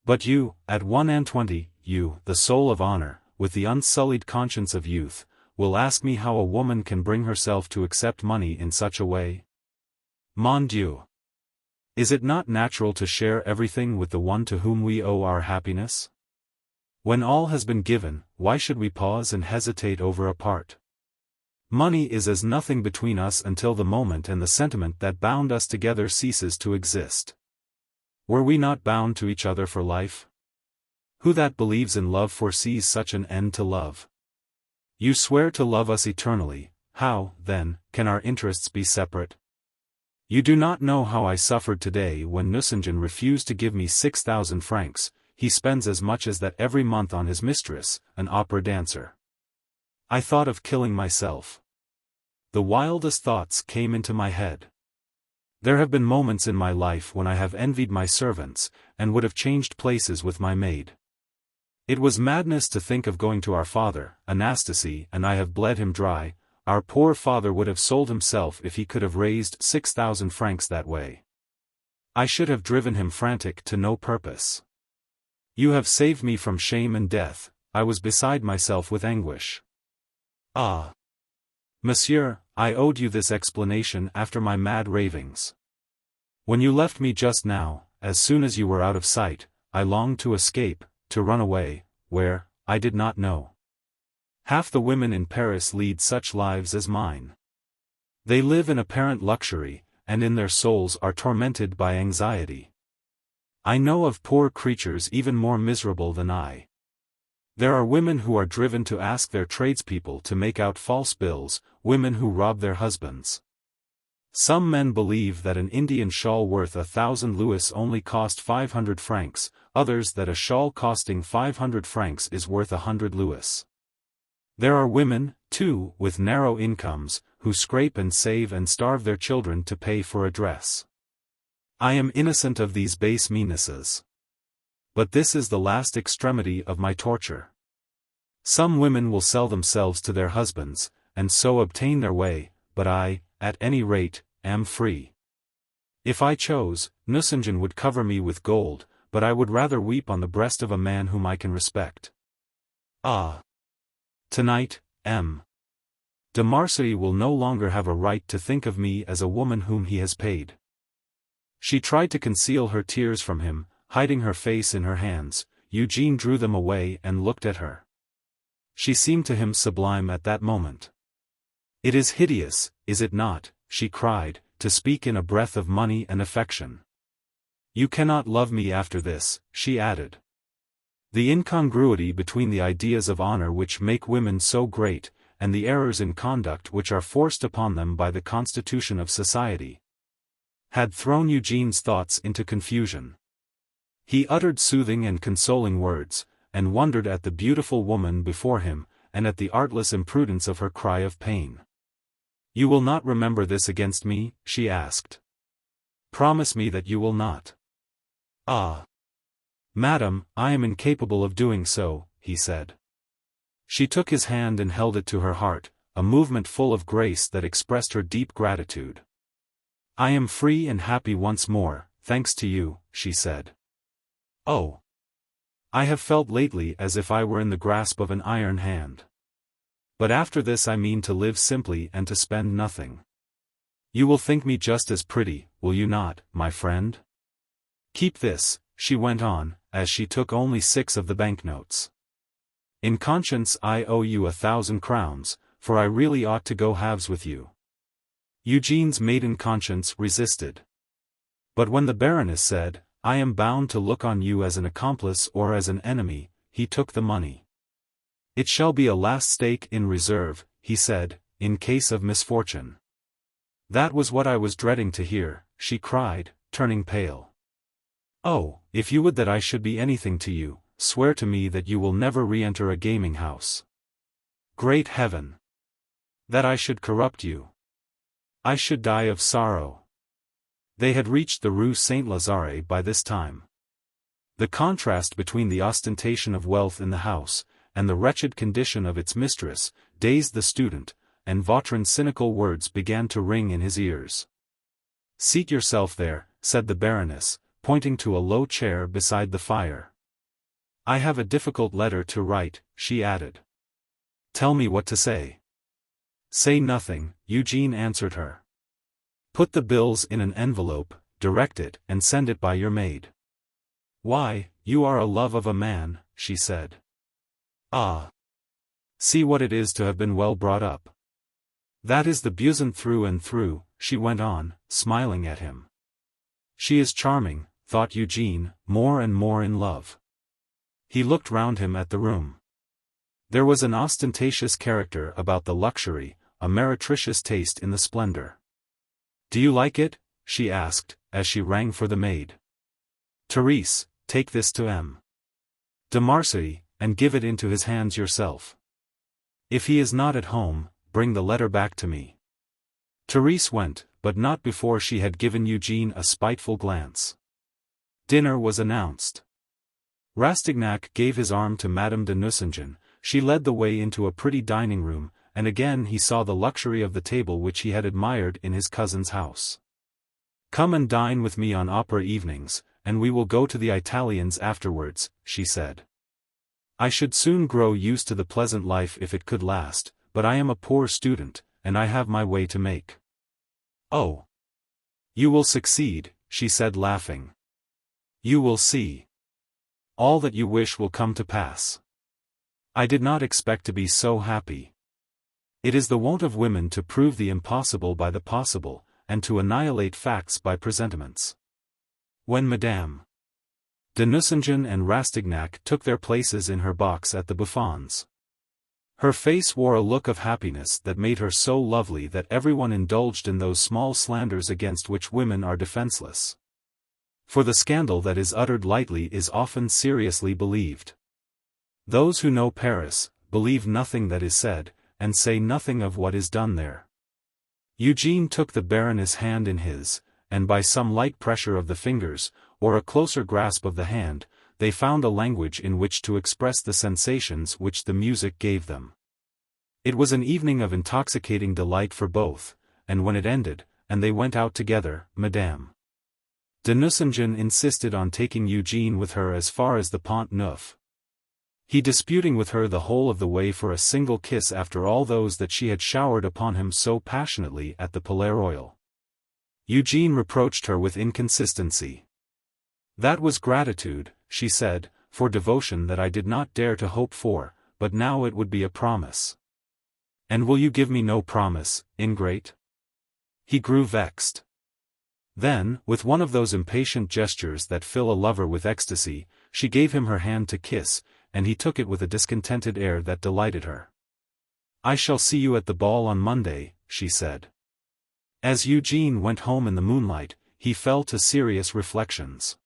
But you, at 21, you, the soul of honor, with the unsullied conscience of youth, will ask me how a woman can bring herself to accept money in such a way? Mon Dieu! Is it not natural to share everything with the one to whom we owe our happiness? When all has been given, why should we pause and hesitate over a part? Money is as nothing between us until the moment and the sentiment that bound us together ceases to exist. Were we not bound to each other for life? Who that believes in love foresees such an end to love? You swear to love us eternally, how, then, can our interests be separate? You do not know how I suffered today when Nucingen refused to give me 6,000 francs, he spends as much as that every month on his mistress, an opera dancer. I thought of killing myself. The wildest thoughts came into my head. There have been moments in my life when I have envied my servants, and would have changed places with my maid. It was madness to think of going to our father, Anastasie, and I have bled him dry. Our poor father would have sold himself if he could have raised 6,000 francs that way. I should have driven him frantic to no purpose. You have saved me from shame and death, I was beside myself with anguish. Ah! Monsieur, I owed you this explanation after my mad ravings. When you left me just now, as soon as you were out of sight, I longed to escape, to run away, where, I did not know. Half the women in Paris lead such lives as mine. They live in apparent luxury, and in their souls are tormented by anxiety. I know of poor creatures even more miserable than I. There are women who are driven to ask their tradespeople to make out false bills, women who rob their husbands. Some men believe that an Indian shawl worth 1,000 louis only cost 500 francs, others that a shawl costing 500 francs is worth 100 louis. There are women, too, with narrow incomes, who scrape and save and starve their children to pay for a dress. I am innocent of these base meannesses. But this is the last extremity of my torture. Some women will sell themselves to their husbands, and so obtain their way, but I, at any rate, am free. If I chose, Nucingen would cover me with gold, but I would rather weep on the breast of a man whom I can respect. Ah! Tonight, M. de Marsay will no longer have a right to think of me as a woman whom he has paid. She tried to conceal her tears from him, hiding her face in her hands. Eugene drew them away and looked at her. She seemed to him sublime at that moment. It is hideous, is it not, she cried, to speak in a breath of money and affection. You cannot love me after this, she added. The incongruity between the ideas of honor which make women so great, and the errors in conduct which are forced upon them by the constitution of society, had thrown Eugene's thoughts into confusion. He uttered soothing and consoling words, and wondered at the beautiful woman before him, and at the artless imprudence of her cry of pain. You will not remember this against me? She asked. Promise me that you will not. Ah! Madam, I am incapable of doing so, he said. She took his hand and held it to her heart, a movement full of grace that expressed her deep gratitude. I am free and happy once more, thanks to you, she said. Oh! I have felt lately as if I were in the grasp of an iron hand. But after this I mean to live simply and to spend nothing. You will think me just as pretty, will you not, my friend? Keep this, she went on, as she took only 6 of the banknotes. In conscience I owe you 1,000 crowns, for I really ought to go halves with you. Eugene's maiden conscience resisted. But when the Baroness said, I am bound to look on you as an accomplice or as an enemy, he took the money. It shall be a last stake in reserve, he said, in case of misfortune. That was what I was dreading to hear, she cried, turning pale. Oh, if you would that I should be anything to you, swear to me that you will never re-enter a gaming house. Great heaven! That I should corrupt you. I should die of sorrow. They had reached the Rue Saint-Lazare by this time. The contrast between the ostentation of wealth in the house, and the wretched condition of its mistress, dazed the student, and Vautrin's cynical words began to ring in his ears. "Seat yourself there," said the Baroness, pointing to a low chair beside the fire. "I have a difficult letter to write," she added. "Tell me what to say." "Say nothing," Eugène answered her. "Put the bills in an envelope, direct it, and send it by your maid." "Why, you are a love of a man," she said. "Ah! See what it is to have been well brought up. That is the Buzin through and through," she went on, smiling at him. "She is charming," thought Eugène, more and more in love. He looked round him at the room. There was an ostentatious character about the luxury, a meretricious taste in the splendor. "Do you like it?" she asked, as she rang for the maid. "Therese, take this to M. de Marcy, and give it into his hands yourself. If he is not at home, bring the letter back to me." Therese went, but not before she had given Eugène a spiteful glance. Dinner was announced. Rastignac gave his arm to Madame de Nucingen, she led the way into a pretty dining room, and again he saw the luxury of the table which he had admired in his cousin's house. "Come and dine with me on opera evenings, and we will go to the Italians afterwards," she said. "I should soon grow used to the pleasant life if it could last, but I am a poor student, and I have my way to make." "Oh! You will succeed," she said laughing. "You will see. All that you wish will come to pass. I did not expect to be so happy. It is the wont of women to prove the impossible by the possible, and to annihilate facts by presentiments." When Madame de Nucingen and Rastignac took their places in her box at the Buffons, her face wore a look of happiness that made her so lovely that everyone indulged in those small slanders against which women are defenseless. For the scandal that is uttered lightly is often seriously believed. Those who know Paris, believe nothing that is said, and say nothing of what is done there. Eugène took the Baroness' hand in his, and by some light pressure of the fingers, or a closer grasp of the hand, they found a language in which to express the sensations which the music gave them. It was an evening of intoxicating delight for both, and when it ended, and they went out together, Madame de Nucingen insisted on taking Eugène with her as far as the Pont Neuf, he disputing with her the whole of the way for a single kiss after all those that she had showered upon him so passionately at the Palais Royal. Eugène reproached her with inconsistency. "That was gratitude," she said, "for devotion that I did not dare to hope for, but now it would be a promise." "And will you give me no promise, ingrate?" He grew vexed. Then, with one of those impatient gestures that fill a lover with ecstasy, she gave him her hand to kiss, and he took it with a discontented air that delighted her. "I shall see you at the ball on Monday," she said. As Eugène went home in the moonlight, he fell to serious reflections.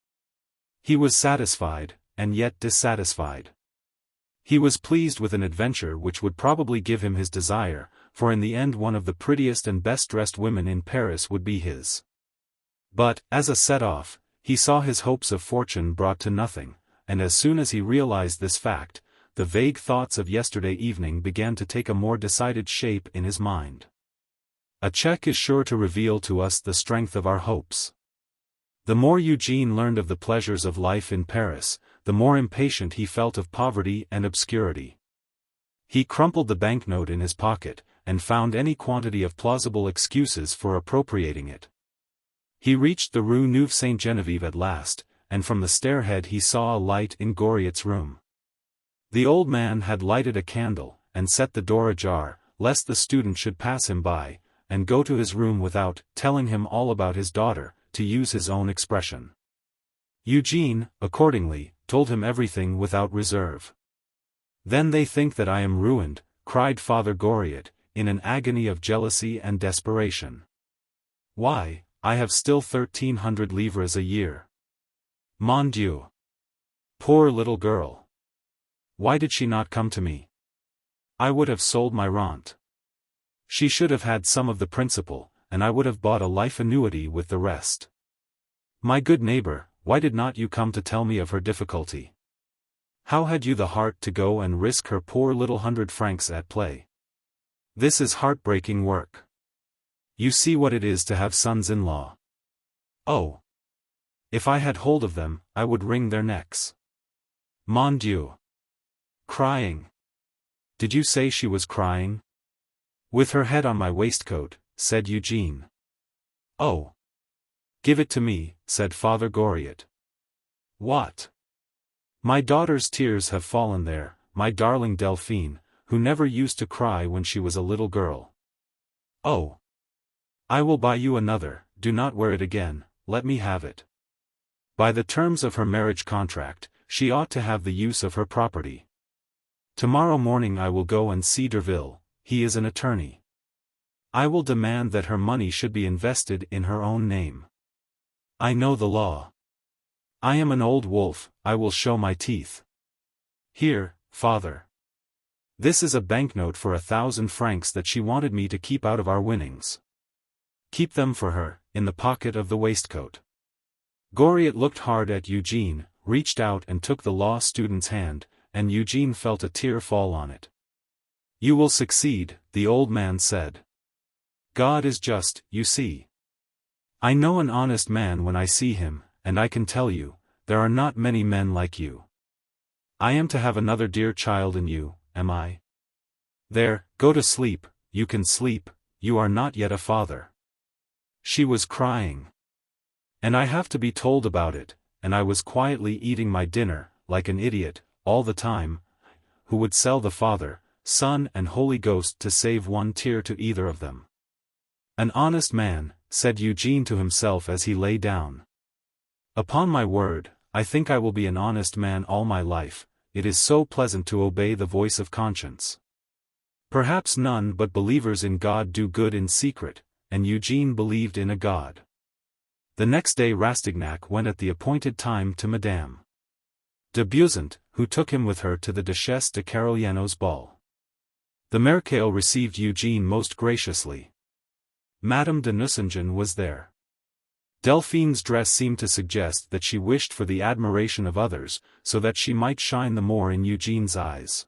He was satisfied, and yet dissatisfied. He was pleased with an adventure which would probably give him his desire, for in the end one of the prettiest and best-dressed women in Paris would be his. But, as a set-off, he saw his hopes of fortune brought to nothing, and as soon as he realized this fact, the vague thoughts of yesterday evening began to take a more decided shape in his mind. A check is sure to reveal to us the strength of our hopes. The more Eugène learned of the pleasures of life in Paris, the more impatient he felt of poverty and obscurity. He crumpled the banknote in his pocket, and found any quantity of plausible excuses for appropriating it. He reached the Rue Nueve-Sainte-Genevieve at last, and from the stairhead he saw a light in Goriot's room. The old man had lighted a candle, and set the door ajar, lest the student should pass him by, and go to his room without telling him all about his daughter, to use his own expression. Eugène, accordingly, told him everything without reserve. "Then they think that I am ruined," cried Father Goriot, in an agony of jealousy and desperation. "Why, I have still 1,300 livres a year. Mon Dieu! Poor little girl! Why did she not come to me? I would have sold my rent. She should have had some of the principal, and I would have bought a life annuity with the rest. My good neighbor, why did not you come to tell me of her difficulty? How had you the heart to go and risk her poor little 100 francs at play? This is heartbreaking work. You see what it is to have sons-in-law. Oh! If I had hold of them, I would wring their necks. Mon Dieu! Crying. Did you say she was crying? With her head on my waistcoat, said Eugène. Oh! Give it to me, said Father Goriot. What? My daughter's tears have fallen there, my darling Delphine, who never used to cry when she was a little girl. Oh! I will buy you another, do not wear it again, let me have it. By the terms of her marriage contract, she ought to have the use of her property. Tomorrow morning I will go and see Derville, he is an attorney. I will demand that her money should be invested in her own name. I know the law. I am an old wolf, I will show my teeth. Here, father. This is a banknote for 1,000 francs that she wanted me to keep out of our winnings. Keep them for her, in the pocket of the waistcoat. Goriot looked hard at Eugène, reached out and took the law student's hand, and Eugène felt a tear fall on it. You will succeed, the old man said. God is just, you see. I know an honest man when I see him, and I can tell you, there are not many men like you. I am to have another dear child in you, am I? There, go to sleep, you can sleep, you are not yet a father. She was crying. And I have to be told about it, and I was quietly eating my dinner, like an idiot, all the time, who would sell the Father, Son and Holy Ghost to save one tear to either of them. An honest man, said Eugène to himself as he lay down. Upon my word, I think I will be an honest man all my life, it is so pleasant to obey the voice of conscience. Perhaps none but believers in God do good in secret, and Eugène believed in a God. The next day Rastignac went at the appointed time to Madame de Beauzant, who took him with her to the Duchesse de Carigliano's ball. The Marechal received Eugène most graciously. Madame de Nucingen was there. Delphine's dress seemed to suggest that she wished for the admiration of others, so that she might shine the more in Eugène's eyes.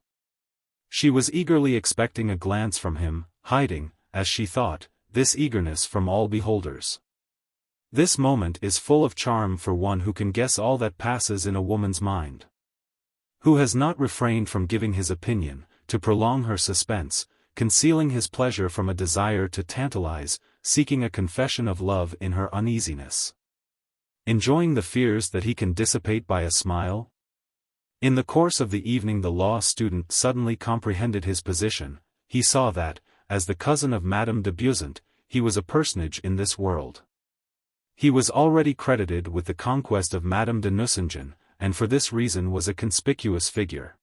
She was eagerly expecting a glance from him, hiding, as she thought, this eagerness from all beholders. This moment is full of charm for one who can guess all that passes in a woman's mind. Who has not refrained from giving his opinion, to prolong her suspense, concealing his pleasure from a desire to tantalize, seeking a confession of love in her uneasiness. Enjoying the fears that he can dissipate by a smile? In the course of the evening the law student suddenly comprehended his position, he saw that, as the cousin of Madame de Beauzant, he was a personage in this world. He was already credited with the conquest of Madame de Nucingen, and for this reason was a conspicuous figure.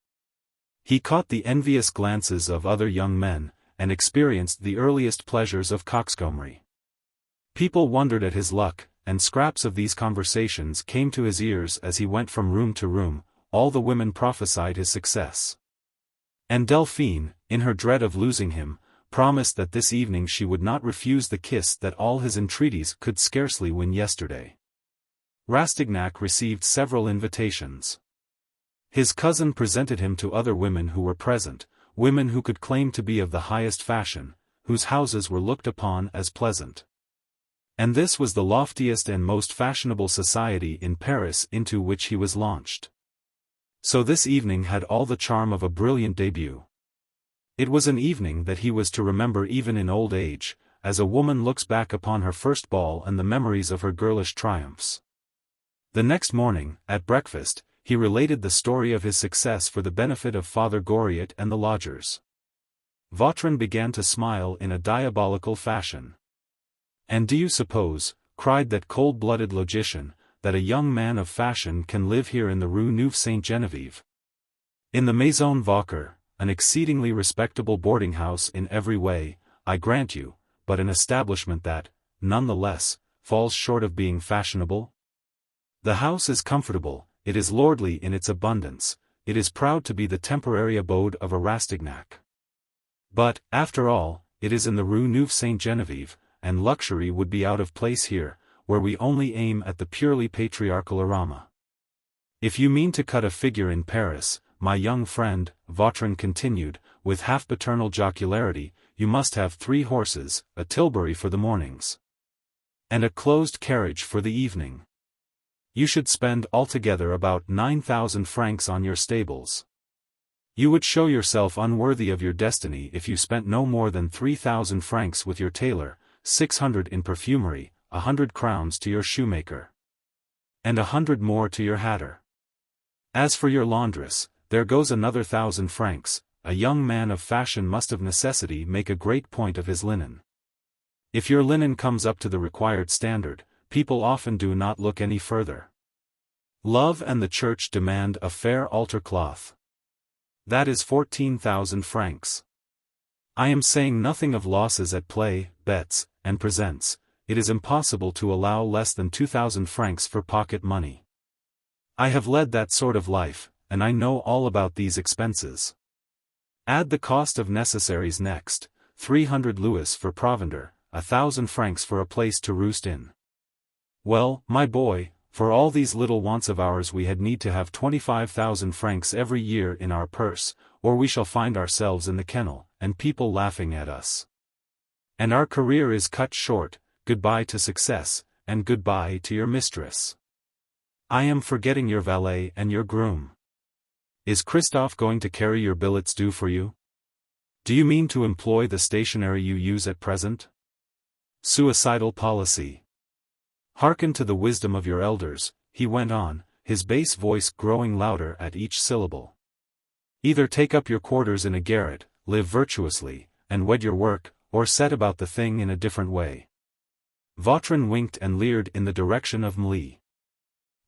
He caught the envious glances of other young men, and experienced the earliest pleasures of coxcombry. People wondered at his luck, and scraps of these conversations came to his ears as he went from room to room, all the women prophesied his success. And Delphine, in her dread of losing him, promised that this evening she would not refuse the kiss that all his entreaties could scarcely win yesterday. Rastignac received several invitations. His cousin presented him to other women who were present, women who could claim to be of the highest fashion, whose houses were looked upon as pleasant. And this was the loftiest and most fashionable society in Paris into which he was launched. So this evening had all the charm of a brilliant debut. It was an evening that he was to remember even in old age, as a woman looks back upon her first ball and the memories of her girlish triumphs. The next morning, at breakfast, he related the story of his success for the benefit of Father Goriot and the lodgers. Vautrin began to smile in a diabolical fashion. And do you suppose, cried that cold-blooded logician, that a young man of fashion can live here in the Rue Nueve-Sainte-Genevieve? In the Maison Vauquer, an exceedingly respectable boarding house in every way, I grant you, but an establishment that, none the less, falls short of being fashionable? The house is comfortable, it is lordly in its abundance, it is proud to be the temporary abode of a Rastignac. But, after all, it is in the Rue Nueve-Sainte-Genevieve, and luxury would be out of place here, where we only aim at the purely patriarchal aroma. If you mean to cut a figure in Paris, my young friend, Vautrin continued, with half-paternal jocularity, you must have 3 horses, a tilbury for the mornings, and a closed carriage for the evening. You should spend altogether about 9,000 francs on your stables. You would show yourself unworthy of your destiny if you spent no more than 3,000 francs with your tailor, 600 in perfumery, 100 crowns to your shoemaker, and 100 more to your hatter. As for your laundress, there goes another 1,000 francs. A young man of fashion must of necessity make a great point of his linen. If your linen comes up to the required standard, people often do not look any further. Love and the church demand a fair altar cloth. That is 14,000 francs. I am saying nothing of losses at play, bets, and presents. It is impossible to allow less than 2,000 francs for pocket money. I have led that sort of life, and I know all about these expenses. Add the cost of necessaries next, 300 louis for provender, 1,000 francs for a place to roost in. Well, my boy, for all these little wants of ours we had need to have 25,000 francs every year in our purse, or we shall find ourselves in the kennel, and people laughing at us. And our career is cut short. Goodbye to success, and goodbye to your mistress. I am forgetting your valet and your groom. Is Christophe going to carry your billets due for you? Do you mean to employ the stationery you use at present? Suicidal policy. Hearken to the wisdom of your elders, he went on, his bass voice growing louder at each syllable. Either take up your quarters in a garret, live virtuously, and wed your work, or set about the thing in a different way. Vautrin winked and leered in the direction of Mli.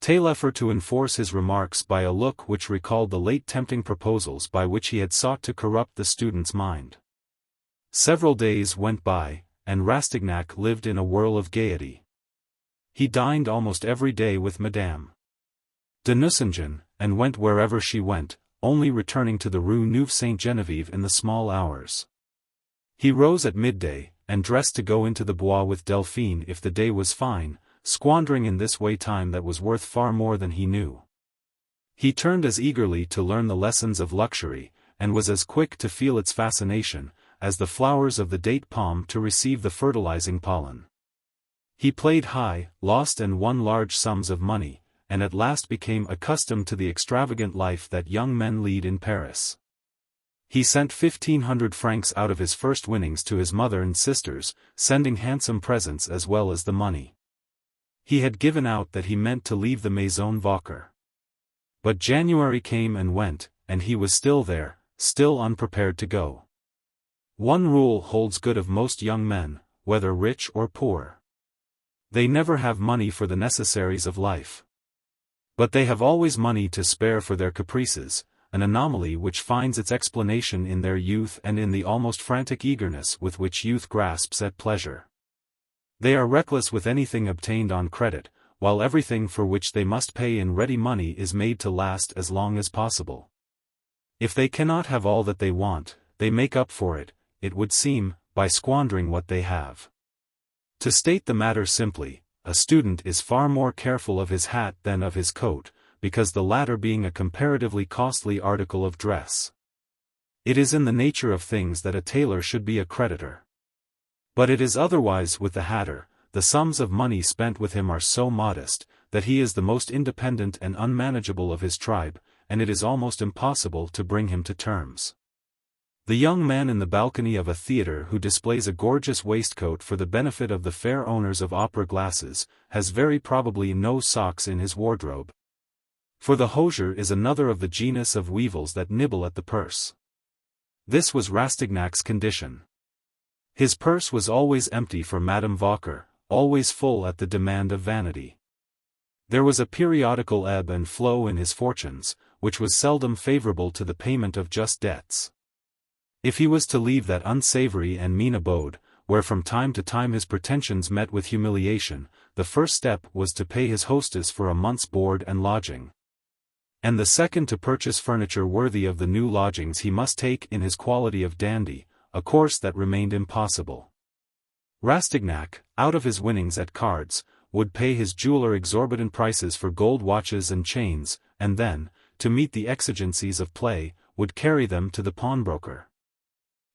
Taillefer to enforce his remarks by a look which recalled the late tempting proposals by which he had sought to corrupt the student's mind. Several days went by, and Rastignac lived in a whirl of gaiety. He dined almost every day with Madame de Nucingen, and went wherever she went, only returning to the Rue Nueve-Sainte-Genevieve in the small hours. He rose at midday, and dressed to go into the Bois with Delphine if the day was fine, squandering in this way time that was worth far more than he knew. He turned as eagerly to learn the lessons of luxury, and was as quick to feel its fascination, as the flowers of the date palm to receive the fertilizing pollen. He played high, lost and won large sums of money, and at last became accustomed to the extravagant life that young men lead in Paris. He sent 1,500 francs out of his first winnings to his mother and sisters, sending handsome presents as well as the money. He had given out that he meant to leave the Maison Vauquer. But January came and went, and he was still there, still unprepared to go. One rule holds good of most young men, whether rich or poor. They never have money for the necessaries of life. But they have always money to spare for their caprices, an anomaly which finds its explanation in their youth and in the almost frantic eagerness with which youth grasps at pleasure. They are reckless with anything obtained on credit, while everything for which they must pay in ready money is made to last as long as possible. If they cannot have all that they want, they make up for it, it would seem, by squandering what they have. To state the matter simply, a student is far more careful of his hat than of his coat, because the latter being a comparatively costly article of dress. It is in the nature of things that a tailor should be a creditor. But it is otherwise with the hatter. The sums of money spent with him are so modest, that he is the most independent and unmanageable of his tribe, and it is almost impossible to bring him to terms. The young man in the balcony of a theatre who displays a gorgeous waistcoat for the benefit of the fair owners of opera glasses, has very probably no socks in his wardrobe. For the hosier is another of the genus of weevils that nibble at the purse. This was Rastignac's condition. His purse was always empty for Madame Vauquer, always full at the demand of vanity. There was a periodical ebb and flow in his fortunes, which was seldom favorable to the payment of just debts. If he was to leave that unsavory and mean abode, where from time to time his pretensions met with humiliation. The first step was to pay his hostess for a month's board and lodging. And the second to purchase furniture worthy of the new lodgings he must take in his quality of dandy, a course that remained impossible. Rastignac, out of his winnings at cards, would pay his jeweler exorbitant prices for gold watches and chains, and then, to meet the exigencies of play, would carry them to the pawnbroker.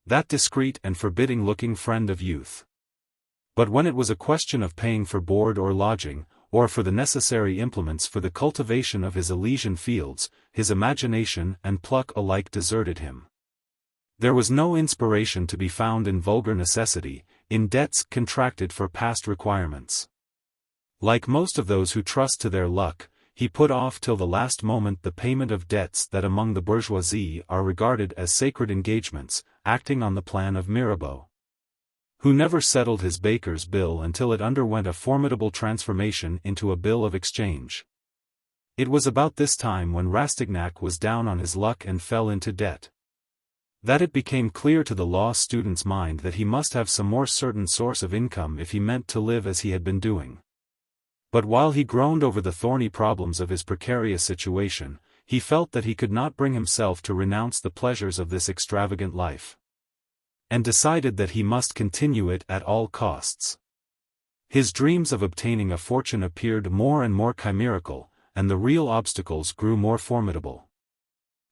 That discreet and forbidding-looking friend of youth. But when it was a question of paying for board or lodging, or for the necessary implements for the cultivation of his Elysian fields, his imagination and pluck alike deserted him. There was no inspiration to be found in vulgar necessity, in debts contracted for past requirements. Like most of those who trust to their luck, he put off till the last moment the payment of debts that among the bourgeoisie are regarded as sacred engagements, acting on the plan of Mirabeau, who never settled his baker's bill until it underwent a formidable transformation into a bill of exchange. It was about this time when Rastignac was down on his luck and fell into debt, that it became clear to the law student's mind that he must have some more certain source of income if he meant to live as he had been doing. But while he groaned over the thorny problems of his precarious situation, he felt that he could not bring himself to renounce the pleasures of this extravagant life, and decided that he must continue it at all costs. His dreams of obtaining a fortune appeared more and more chimerical, and the real obstacles grew more formidable.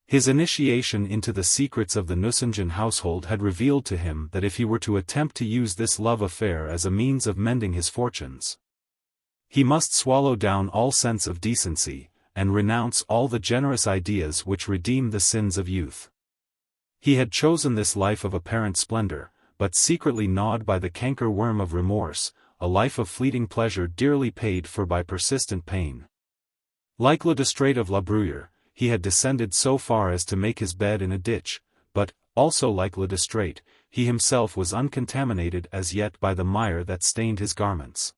His initiation into the secrets of the Nucingen household had revealed to him that if he were to attempt to use this love affair as a means of mending his fortunes, he must swallow down all sense of decency, and renounce all the generous ideas which redeem the sins of youth. He had chosen this life of apparent splendor, but secretly gnawed by the canker worm of remorse, a life of fleeting pleasure dearly paid for by persistent pain. Like Lestrade of La Bruyere, he had descended so far as to make his bed in a ditch, but, also like Lestrade, he himself was uncontaminated as yet by the mire that stained his garments.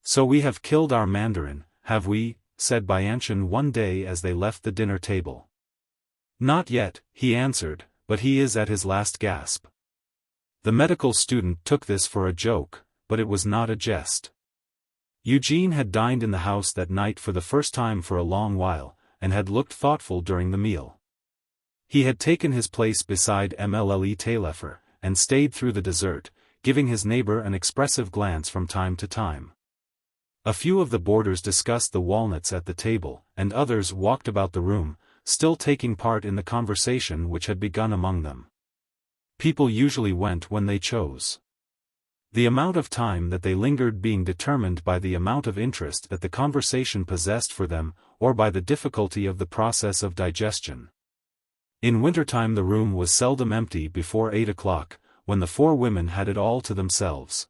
"So we have killed our mandarin, have we?" said Bianchon one day as they left the dinner table. "Not yet," he answered, "but he is at his last gasp." The medical student took this for a joke, but it was not a jest. Eugène had dined in the house that night for the first time for a long while, and had looked thoughtful during the meal. He had taken his place beside Mlle Taillefer, and stayed through the dessert, giving his neighbor an expressive glance from time to time. A few of the boarders discussed the walnuts at the table, and others walked about the room, still taking part in the conversation which had begun among them. People usually went when they chose, the amount of time that they lingered being determined by the amount of interest that the conversation possessed for them, or by the difficulty of the process of digestion. In wintertime the room was seldom empty before 8 o'clock, when the four women had it all to themselves,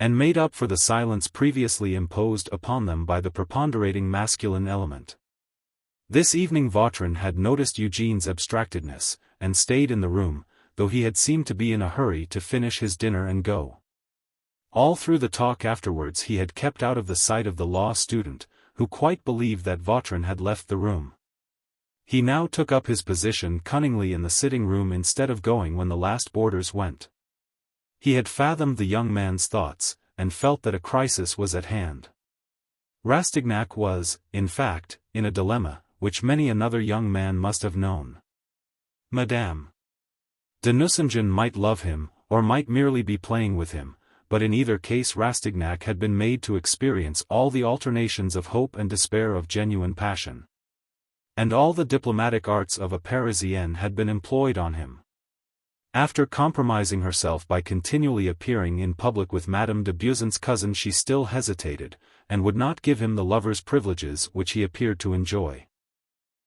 and made up for the silence previously imposed upon them by the preponderating masculine element. This evening Vautrin had noticed Eugène's abstractedness, and stayed in the room, though he had seemed to be in a hurry to finish his dinner and go. All through the talk afterwards he had kept out of the sight of the law student, who quite believed that Vautrin had left the room. He now took up his position cunningly in the sitting-room instead of going when the last boarders went. He had fathomed the young man's thoughts, and felt that a crisis was at hand. Rastignac was, in fact, in a dilemma, which many another young man must have known. Madame de Nucingen might love him, or might merely be playing with him, but in either case Rastignac had been made to experience all the alternations of hope and despair of genuine passion. And all the diplomatic arts of a Parisienne had been employed on him. After compromising herself by continually appearing in public with Madame de Buison's cousin, she still hesitated, and would not give him the lover's privileges which he appeared to enjoy.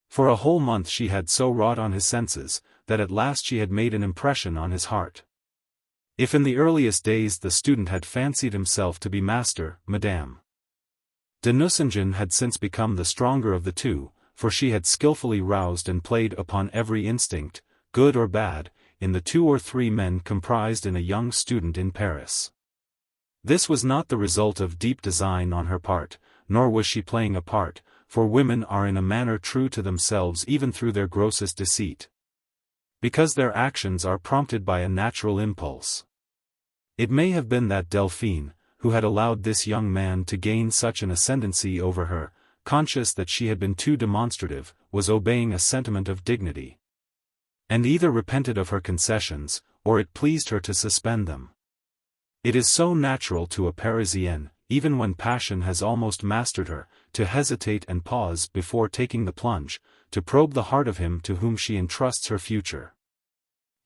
For a whole month she had so wrought on his senses, that at last she had made an impression on his heart. If in the earliest days the student had fancied himself to be master, Madame de Nucingen had since become the stronger of the two, for she had skillfully roused and played upon every instinct, good or bad, in the 2 or 3 men comprised in a young student in Paris. This was not the result of deep design on her part, nor was she playing a part, for women are in a manner true to themselves even through their grossest deceit, because their actions are prompted by a natural impulse. It may have been that Delphine, who had allowed this young man to gain such an ascendancy over her, conscious that she had been too demonstrative, was obeying a sentiment of dignity. And either repented of her concessions, or it pleased her to suspend them. It is so natural to a Parisienne, even when passion has almost mastered her, to hesitate and pause before taking the plunge, to probe the heart of him to whom she entrusts her future.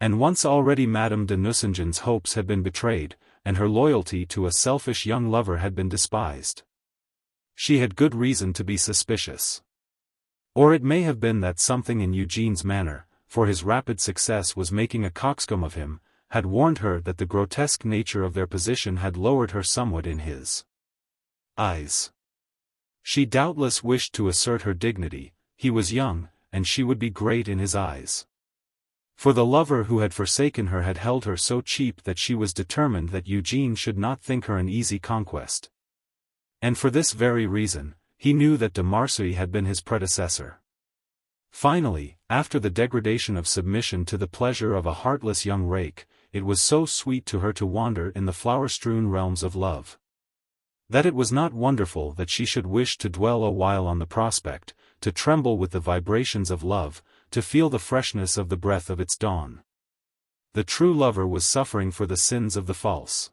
And once already Madame de Nucingen's hopes had been betrayed, and her loyalty to a selfish young lover had been despised. She had good reason to be suspicious. Or it may have been that something in Eugene's manner, for his rapid success was making a coxcomb of him, had warned her that the grotesque nature of their position had lowered her somewhat in his eyes. She doubtless wished to assert her dignity. He was young, and she would be great in his eyes. For the lover who had forsaken her had held her so cheap that she was determined that Eugene should not think her an easy conquest. And for this very reason, he knew that de Marsay had been his predecessor. Finally, after the degradation of submission to the pleasure of a heartless young rake, it was so sweet to her to wander in the flower-strewn realms of love, that it was not wonderful that she should wish to dwell a while on the prospect, to tremble with the vibrations of love, to feel the freshness of the breath of its dawn. The true lover was suffering for the sins of the false.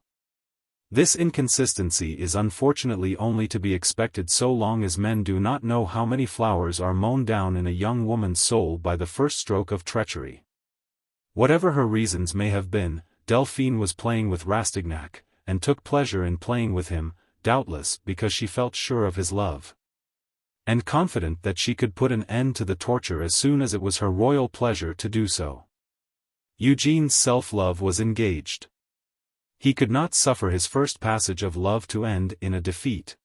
This inconsistency is unfortunately only to be expected so long as men do not know how many flowers are mown down in a young woman's soul by the first stroke of treachery. Whatever her reasons may have been, Delphine was playing with Rastignac, and took pleasure in playing with him, doubtless because she felt sure of his love, and confident that she could put an end to the torture as soon as it was her royal pleasure to do so. Eugene's self-love was engaged. He could not suffer his first passage of love to end in a defeat,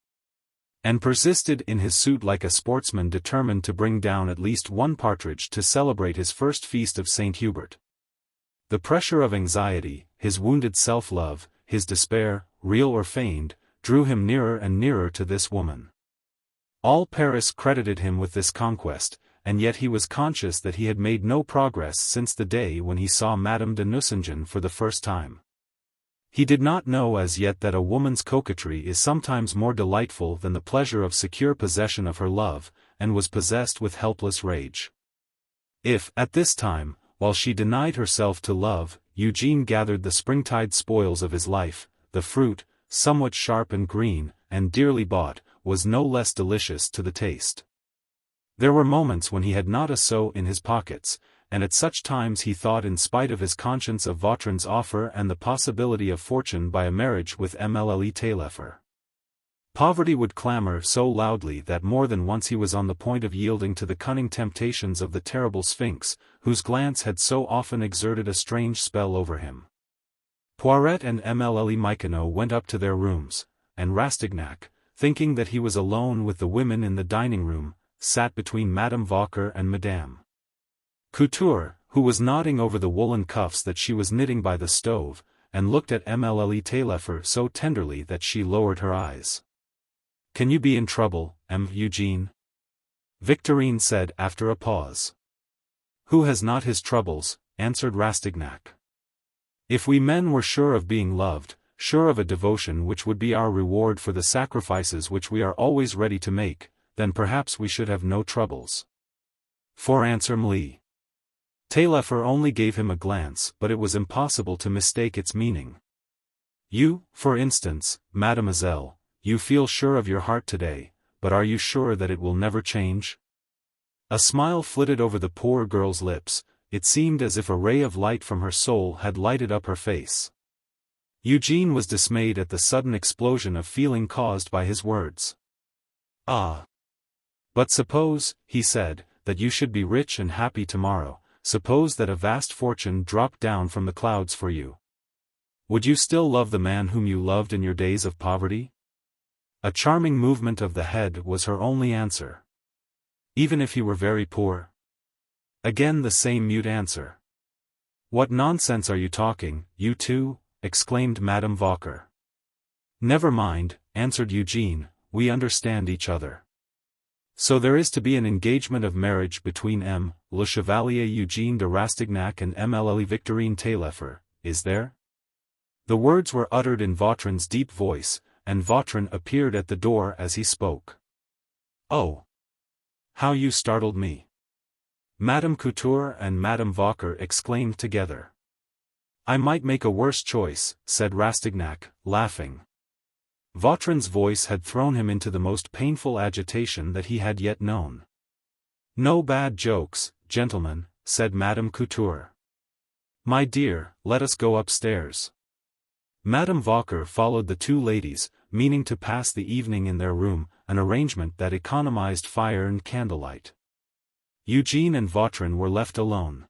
and persisted in his suit like a sportsman determined to bring down at least one partridge to celebrate his first feast of St. Hubert. The pressure of anxiety, his wounded self-love, his despair, real or feigned, drew him nearer and nearer to this woman. All Paris credited him with this conquest, and yet he was conscious that he had made no progress since the day when he saw Madame de Nucingen for the first time. He did not know as yet that a woman's coquetry is sometimes more delightful than the pleasure of secure possession of her love, and was possessed with helpless rage. If, at this time, while she denied herself to love, Eugene gathered the springtide spoils of his life, the fruit, somewhat sharp and green, and dearly bought, was no less delicious to the taste. There were moments when he had not a sou in his pockets, and at such times he thought in spite of his conscience of Vautrin's offer and the possibility of fortune by a marriage with Mademoiselle Taillefer. Poverty would clamor so loudly that more than once he was on the point of yielding to the cunning temptations of the terrible Sphinx, whose glance had so often exerted a strange spell over him. Poiret and Mademoiselle Michonneau went up to their rooms, and Rastignac, thinking that he was alone with the women in the dining-room, sat between Madame Vauquer and Madame Couture, who was nodding over the woolen cuffs that she was knitting by the stove, and looked at Mademoiselle Taillefer so tenderly that she lowered her eyes. "Can you be in trouble, Eugene?" Victorine said after a pause. "Who has not his troubles?" answered Rastignac. "If we men were sure of being loved, sure of a devotion which would be our reward for the sacrifices which we are always ready to make, then perhaps we should have no troubles." For answer Mlle. Taillefer only gave him a glance, but it was impossible to mistake its meaning. "You, for instance, Mademoiselle, you feel sure of your heart today, but are you sure that it will never change?" A smile flitted over the poor girl's lips. It seemed as if a ray of light from her soul had lighted up her face. Eugene was dismayed at the sudden explosion of feeling caused by his words. "Ah! But suppose," he said, "that you should be rich and happy tomorrow, suppose that a vast fortune dropped down from the clouds for you. Would you still love the man whom you loved in your days of poverty?" A charming movement of the head was her only answer. "Even if he were very poor?" Again the same mute answer. "What nonsense are you talking, you two?" exclaimed Madame Vauquer. "Never mind," answered Eugene, "we understand each other. So there is to be an engagement of marriage between le Chevalier Eugène de Rastignac and Mademoiselle Victorine Taillefer, is there?" The words were uttered in Vautrin's deep voice, and Vautrin appeared at the door as he spoke. "Oh! How you startled me!" Madame Couture and Madame Vauquer exclaimed together. "I might make a worse choice," said Rastignac, laughing. Vautrin's voice had thrown him into the most painful agitation that he had yet known. "No bad jokes, gentlemen," said Madame Couture. "My dear, let us go upstairs." Madame Vauquer followed the two ladies, meaning to pass the evening in their room, an arrangement that economized fire and candlelight. Eugène and Vautrin were left alone.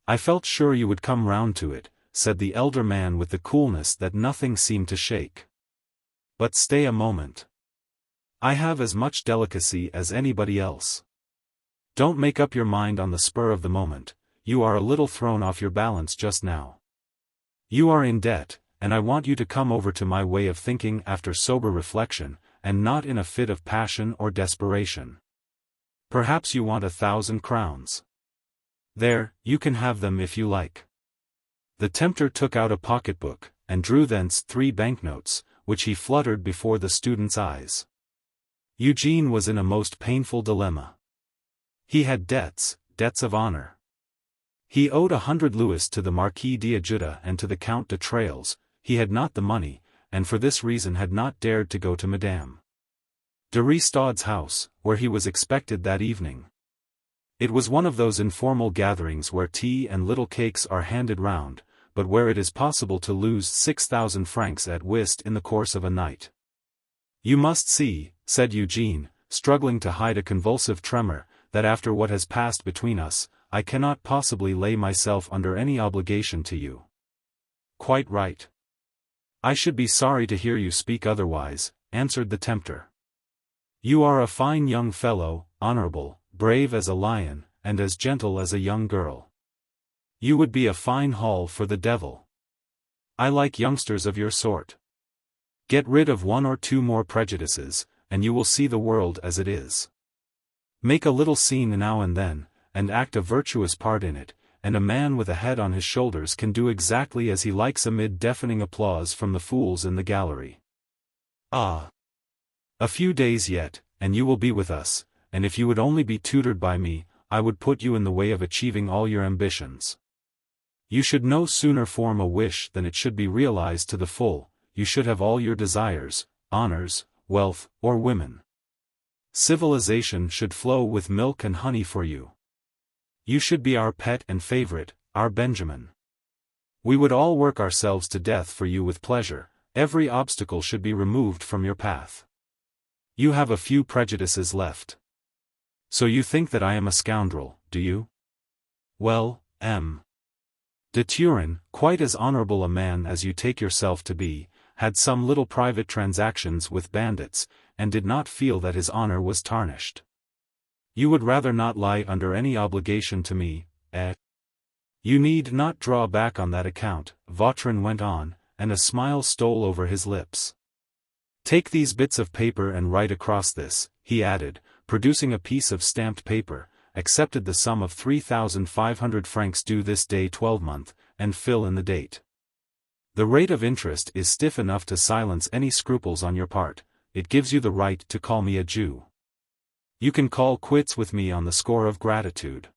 "I felt sure you would come round to it," said the elder man with the coolness that nothing seemed to shake. "But stay a moment. I have as much delicacy as anybody else. Don't make up your mind on the spur of the moment, you are a little thrown off your balance just now. You are in debt, and I want you to come over to my way of thinking after sober reflection, and not in a fit of passion or desperation. Perhaps you want 1,000 crowns. There, you can have them if you like." The tempter took out a pocketbook, and drew thence 3 banknotes, which he fluttered before the student's eyes. Eugène was in a most painful dilemma. He had debts of honor. He owed 100 louis to the Marquis d'Ajuda and to the Count de Trailles. He had not the money, and for this reason had not dared to go to Madame de Ristaud's house, where he was expected that evening. It was one of those informal gatherings where tea and little cakes are handed round, but where it is possible to lose 6,000 francs at whist in the course of a night. "You must see," said Eugène, struggling to hide a convulsive tremor, "that after what has passed between us, I cannot possibly lay myself under any obligation to you." "Quite right. I should be sorry to hear you speak otherwise," answered the tempter. "You are a fine young fellow, honorable, brave as a lion, and as gentle as a young girl. You would be a fine haul for the devil. I like youngsters of your sort. Get rid of 1 or 2 more prejudices, and you will see the world as it is. Make a little scene now and then, and act a virtuous part in it, and a man with a head on his shoulders can do exactly as he likes amid deafening applause from the fools in the gallery. Ah! A few days yet, and you will be with us, and if you would only be tutored by me, I would put you in the way of achieving all your ambitions. You should no sooner form a wish than it should be realized to the full. You should have all your desires, honors, wealth, or women. Civilization should flow with milk and honey for you. You should be our pet and favorite, our Benjamin. We would all work ourselves to death for you with pleasure. Every obstacle should be removed from your path. You have a few prejudices left. So you think that I am a scoundrel, do you? Well, M. de Turenne, quite as honorable a man as you take yourself to be, had some little private transactions with bandits, and did not feel that his honor was tarnished. You would rather not lie under any obligation to me, eh? You need not draw back on that account, Vautrin went on, and a smile stole over his lips. Take these bits of paper and write across this, he added, producing a piece of stamped paper, accepted the sum of 3,500 francs due this day 12th, and fill in the date. The rate of interest is stiff enough to silence any scruples on your part. It gives you the right to call me a Jew. You can call quits with me on the score of gratitude.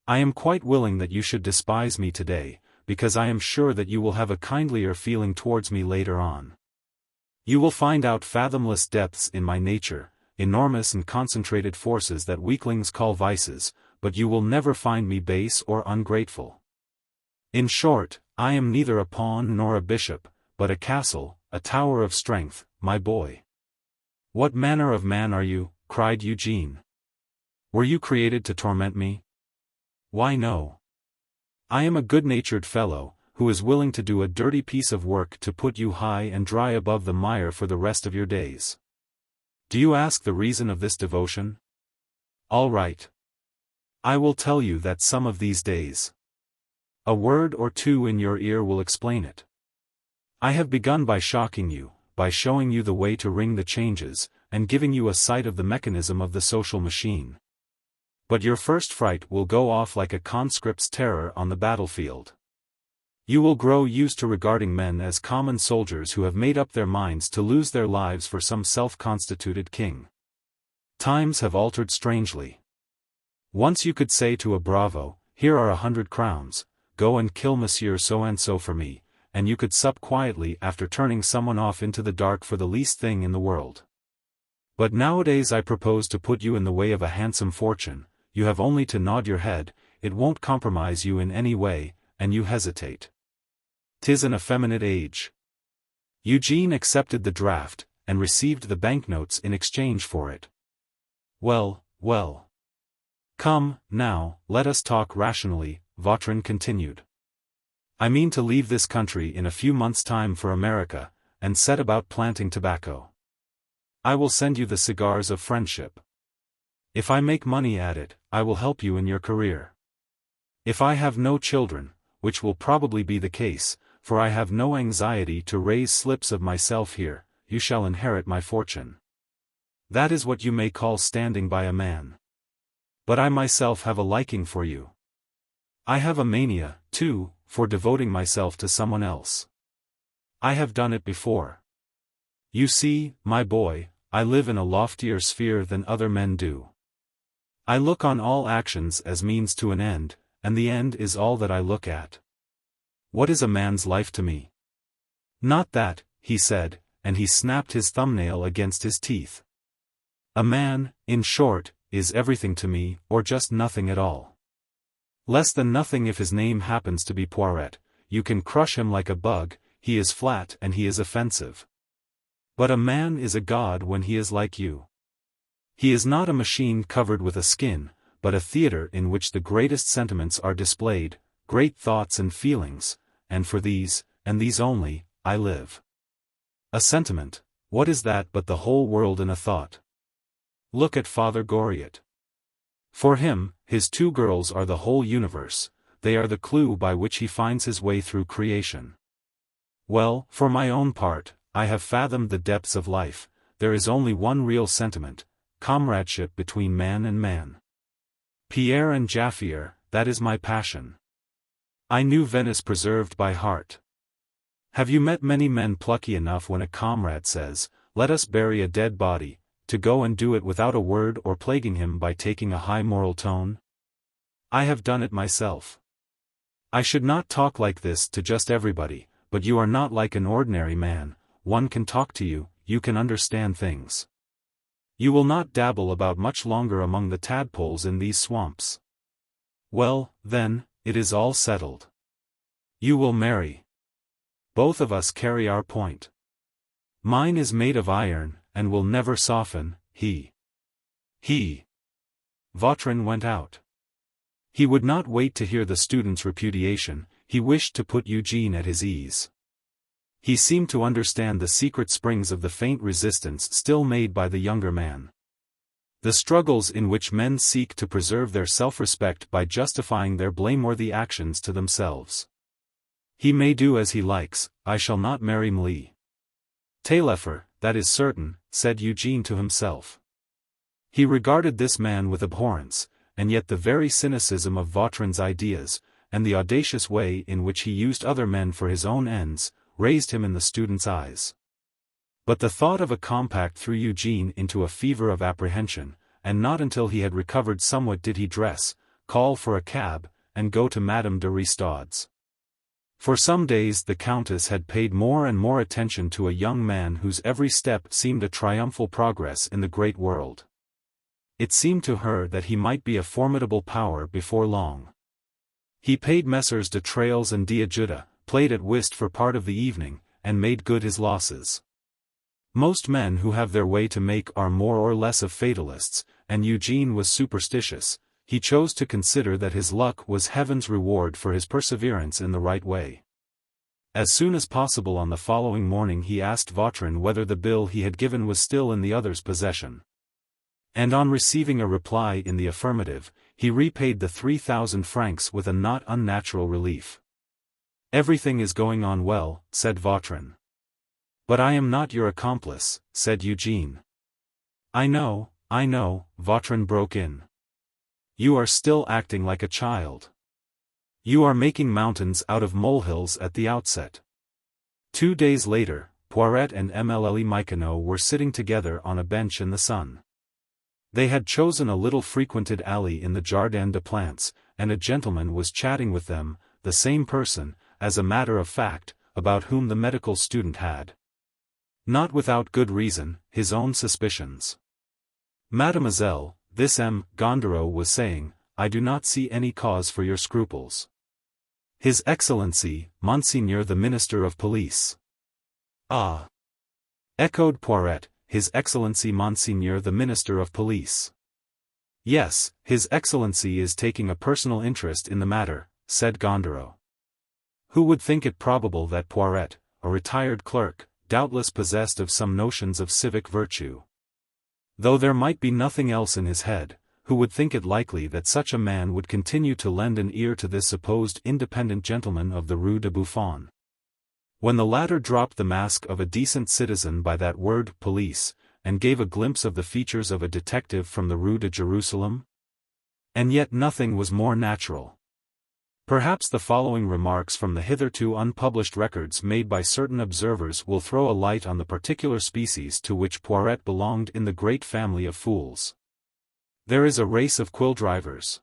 I am quite willing that you should despise me today, because I am sure that you will have a kindlier feeling towards me later on. You will find out fathomless depths in my nature, enormous and concentrated forces that weaklings call vices, but you will never find me base or ungrateful. In short, I am neither a pawn nor a bishop, but a castle, a tower of strength, my boy. What manner of man are you? Cried Eugène. Were you created to torment me? Why no. I am a good-natured fellow, who is willing to do a dirty piece of work to put you high and dry above the mire for the rest of your days. Do you ask the reason of this devotion? All right. I will tell you that some of these days. A word or two in your ear will explain it. I have begun by shocking you, by showing you the way to ring the changes, and giving you a sight of the mechanism of the social machine. But your first fright will go off like a conscript's terror on the battlefield. You will grow used to regarding men as common soldiers who have made up their minds to lose their lives for some self-constituted king. Times have altered strangely. Once you could say to a bravo, "Here are 100 crowns, go and kill Monsieur so-and-so for me," and you could sup quietly after turning someone off into the dark for the least thing in the world. But nowadays I propose to put you in the way of a handsome fortune, you have only to nod your head, it won't compromise you in any way, and you hesitate. 'Tis an effeminate age. Eugene accepted the draft, and received the banknotes in exchange for it. Well, well. Come, now, let us talk rationally, Vautrin continued. I mean to leave this country in a few months' time for America, and set about planting tobacco. I will send you the cigars of friendship. If I make money at it, I will help you in your career. If I have no children, which will probably be the case, for I have no anxiety to raise slips of myself here, you shall inherit my fortune. That is what you may call standing by a man. But I myself have a liking for you. I have a mania, too, for devoting myself to someone else. I have done it before. You see, my boy, I live in a loftier sphere than other men do. I look on all actions as means to an end, and the end is all that I look at. What is a man's life to me? Not that, he said, and he snapped his thumbnail against his teeth. A man, in short, is everything to me, or just nothing at all. Less than nothing if his name happens to be Poiret, you can crush him like a bug, he is flat and he is offensive. But a man is a god when he is like you. He is not a machine covered with a skin, but a theater in which the greatest sentiments are displayed, great thoughts and feelings, and for these, and these only, I live. A sentiment, what is that but the whole world in a thought? Look at Father Goriot. For him, his 2 girls are the whole universe, they are the clue by which he finds his way through creation. Well, for my own part, I have fathomed the depths of life, there is only one real sentiment, comradeship between man and man. Pierre and Jaffier, that is my passion. I knew Venice preserved by heart. Have you met many men plucky enough when a comrade says, "Let us bury a dead body," to go and do it without a word or plaguing him by taking a high moral tone? I have done it myself. I should not talk like this to just everybody, but you are not like an ordinary man, one can talk to you, you can understand things. You will not dabble about much longer among the tadpoles in these swamps. Well, then, it is all settled. You will marry. Both of us carry our point. Mine is made of iron, and will never soften, he. Vautrin went out. He would not wait to hear the student's repudiation, he wished to put Eugene at his ease. He seemed to understand the secret springs of the faint resistance still made by the younger man. The struggles in which men seek to preserve their self-respect by justifying their blameworthy actions to themselves. He may do as he likes, I shall not marry Mli. Taillefer, that is certain, said Eugene to himself. He regarded this man with abhorrence, and yet the very cynicism of Vautrin's ideas, and the audacious way in which he used other men for his own ends, raised him in the student's eyes. But the thought of a compact threw Eugene into a fever of apprehension, and not until he had recovered somewhat did he dress, call for a cab, and go to Madame de Ristaud's. For some days the Countess had paid more and more attention to a young man whose every step seemed a triumphal progress in the great world. It seemed to her that he might be a formidable power before long. He paid Messrs de Trailles and d'Ajuda, played at whist for part of the evening, and made good his losses. Most men who have their way to make are more or less of fatalists, and Eugene was superstitious. He chose to consider that his luck was heaven's reward for his perseverance in the right way. As soon as possible on the following morning he asked Vautrin whether the bill he had given was still in the other's possession. And on receiving a reply in the affirmative, he repaid the 3,000 francs with a not unnatural relief. Everything is going on well, said Vautrin. But I am not your accomplice, said Eugene. I know, Vautrin broke in. You are still acting like a child. You are making mountains out of molehills at the outset. 2 days later, Poiret and Michonneau were sitting together on a bench in the sun. They had chosen a little frequented alley in the Jardin des Plantes, and a gentleman was chatting with them, the same person, as a matter of fact, about whom the medical student had, not without good reason, his own suspicions. Mademoiselle, this Goriot was saying, I do not see any cause for your scruples. His Excellency, Monseigneur the Minister of Police. Ah! Echoed Poiret, His Excellency Monseigneur the Minister of Police. Yes, His Excellency is taking a personal interest in the matter, said Goriot. Who would think it probable that Poiret, a retired clerk, doubtless possessed of some notions of civic virtue, though there might be nothing else in his head, who would think it likely that such a man would continue to lend an ear to this supposed independent gentleman of the Rue de Buffon? When the latter dropped the mask of a decent citizen by that word police, and gave a glimpse of the features of a detective from the Rue de Jerusalem? And yet nothing was more natural. Perhaps the following remarks from the hitherto unpublished records made by certain observers will throw a light on the particular species to which Poiret belonged in the great family of fools. There is a race of quill drivers,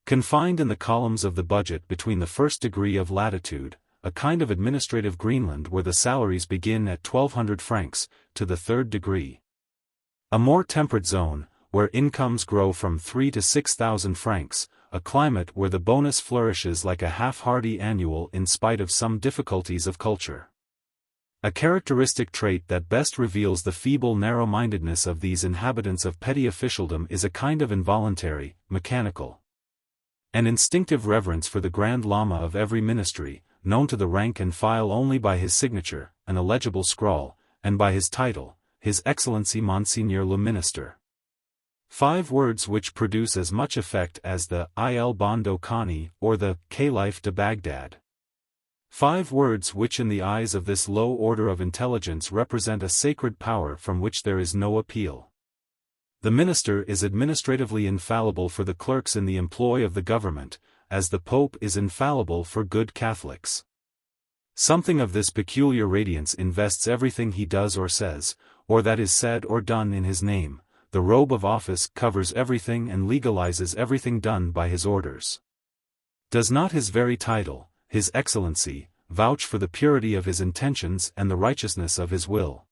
confined in the columns of the budget between the first degree of latitude, a kind of administrative Greenland where the salaries begin at 1,200 francs, to the third degree. A more temperate zone, where incomes grow from 3,000 to 6,000 francs, a climate where the bonus flourishes like a half-hearty annual in spite of some difficulties of culture. A characteristic trait that best reveals the feeble narrow-mindedness of these inhabitants of petty officialdom is a kind of involuntary, mechanical, and instinctive reverence for the Grand Lama of every ministry, known to the rank and file only by his signature, an illegible scrawl, and by his title, His Excellency Monseigneur le Minister. 5 words which produce as much effect as the Il Bondo Khani or the Caliph de Baghdad. 5 words which in the eyes of this low order of intelligence represent a sacred power from which there is no appeal. The minister is administratively infallible for the clerks in the employ of the government, as the Pope is infallible for good Catholics. Something of this peculiar radiance invests everything he does or says, or that is said or done in his name. The robe of office covers everything and legalizes everything done by his orders. Does not his very title, His Excellency, vouch for the purity of his intentions and the righteousness of his will,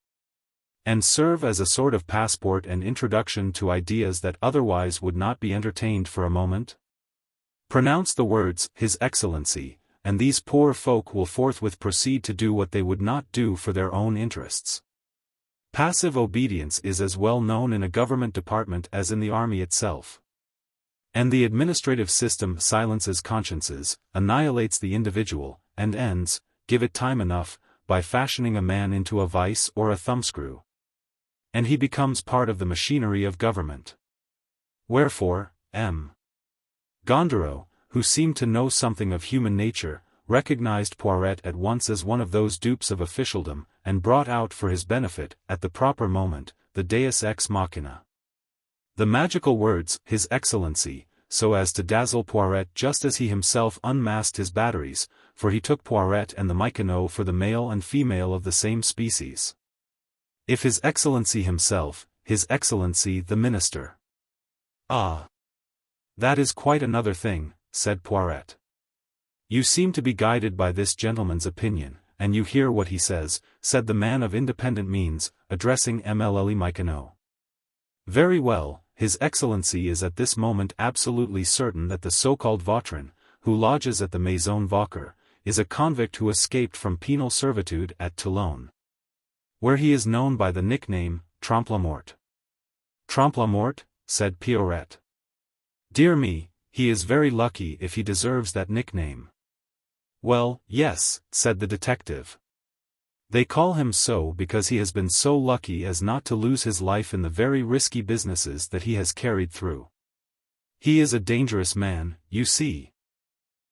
and serve as a sort of passport and introduction to ideas that otherwise would not be entertained for a moment? Pronounce the words, His Excellency, and these poor folk will forthwith proceed to do what they would not do for their own interests. Passive obedience is as well known in a government department as in the army itself. And the administrative system silences consciences, annihilates the individual, and ends, give it time enough, by fashioning a man into a vice or a thumbscrew. And he becomes part of the machinery of government. Wherefore, Goriot, who seemed to know something of human nature, recognized Poiret at once as one of those dupes of officialdom, and brought out for his benefit, at the proper moment, the deus ex machina. The magical words, His Excellency, so as to dazzle Poiret just as he himself unmasked his batteries, for he took Poiret and the Michonneau for the male and female of the same species. If His Excellency himself, His Excellency the Minister. Ah! That is quite another thing, said Poiret. You seem to be guided by this gentleman's opinion, and you hear what he says, said the man of independent means, addressing Michonneau. Very well, His Excellency is at this moment absolutely certain that the so-called Vautrin, who lodges at the Maison Vauquer, is a convict who escaped from penal servitude at Toulon, where he is known by the nickname, Trompe-la-Mort. Trompe-la-Mort, said Poiret. Dear me, he is very lucky if he deserves that nickname. Well, yes, said the detective. They call him so because he has been so lucky as not to lose his life in the very risky businesses that he has carried through. He is a dangerous man, you see.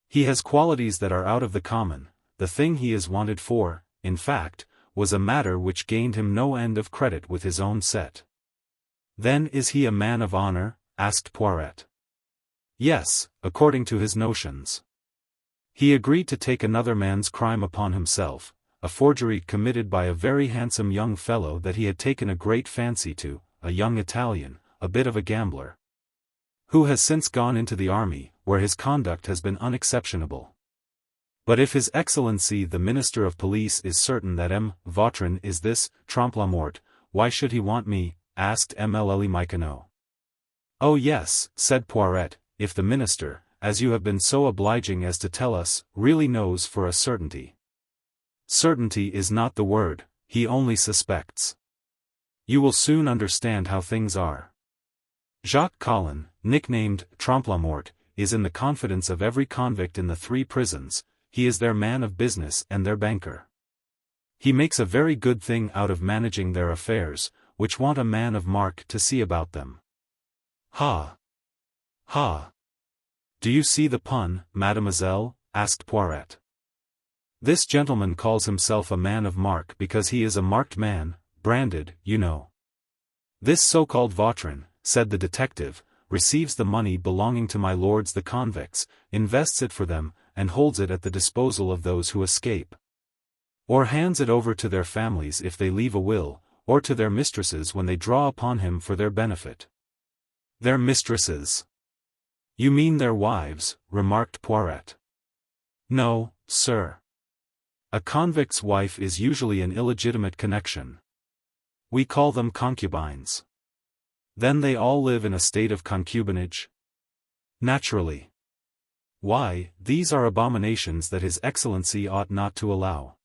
He has qualities that are out of the common. The thing he is wanted for, in fact, was a matter which gained him no end of credit with his own set. Then is he a man of honor? Asked Poiret. Yes, according to his notions. He agreed to take another man's crime upon himself, a forgery committed by a very handsome young fellow that he had taken a great fancy to, a young Italian, a bit of a gambler, who has since gone into the army, where his conduct has been unexceptionable. But if His Excellency the Minister of Police is certain that M. Vautrin is this trompe-la-mort, why should he want me? Asked Mlle Michonneau. Oh yes, said Poiret, if the Minister, as you have been so obliging as to tell us, really knows for a certainty. Certainty is not the word, he only suspects. You will soon understand how things are. Jacques Collin, nicknamed Trompe-la-Mort, is in the confidence of every convict in the 3 prisons. He is their man of business and their banker. He makes a very good thing out of managing their affairs, which want a man of mark to see about them. Ha! Ha! Do you see the pun, mademoiselle? Asked Poiret. This gentleman calls himself a man of mark because he is a marked man, branded, you know. This so-called Vautrin, said the detective, receives the money belonging to my lords the convicts, invests it for them, and holds it at the disposal of those who escape. Or hands it over to their families if they leave a will, or to their mistresses when they draw upon him for their benefit. Their mistresses. You mean their wives, remarked Poiret. No, sir. A convict's wife is usually an illegitimate connection. We call them concubines. Then they all live in a state of concubinage? Naturally. Why, these are abominations that His Excellency ought not to allow.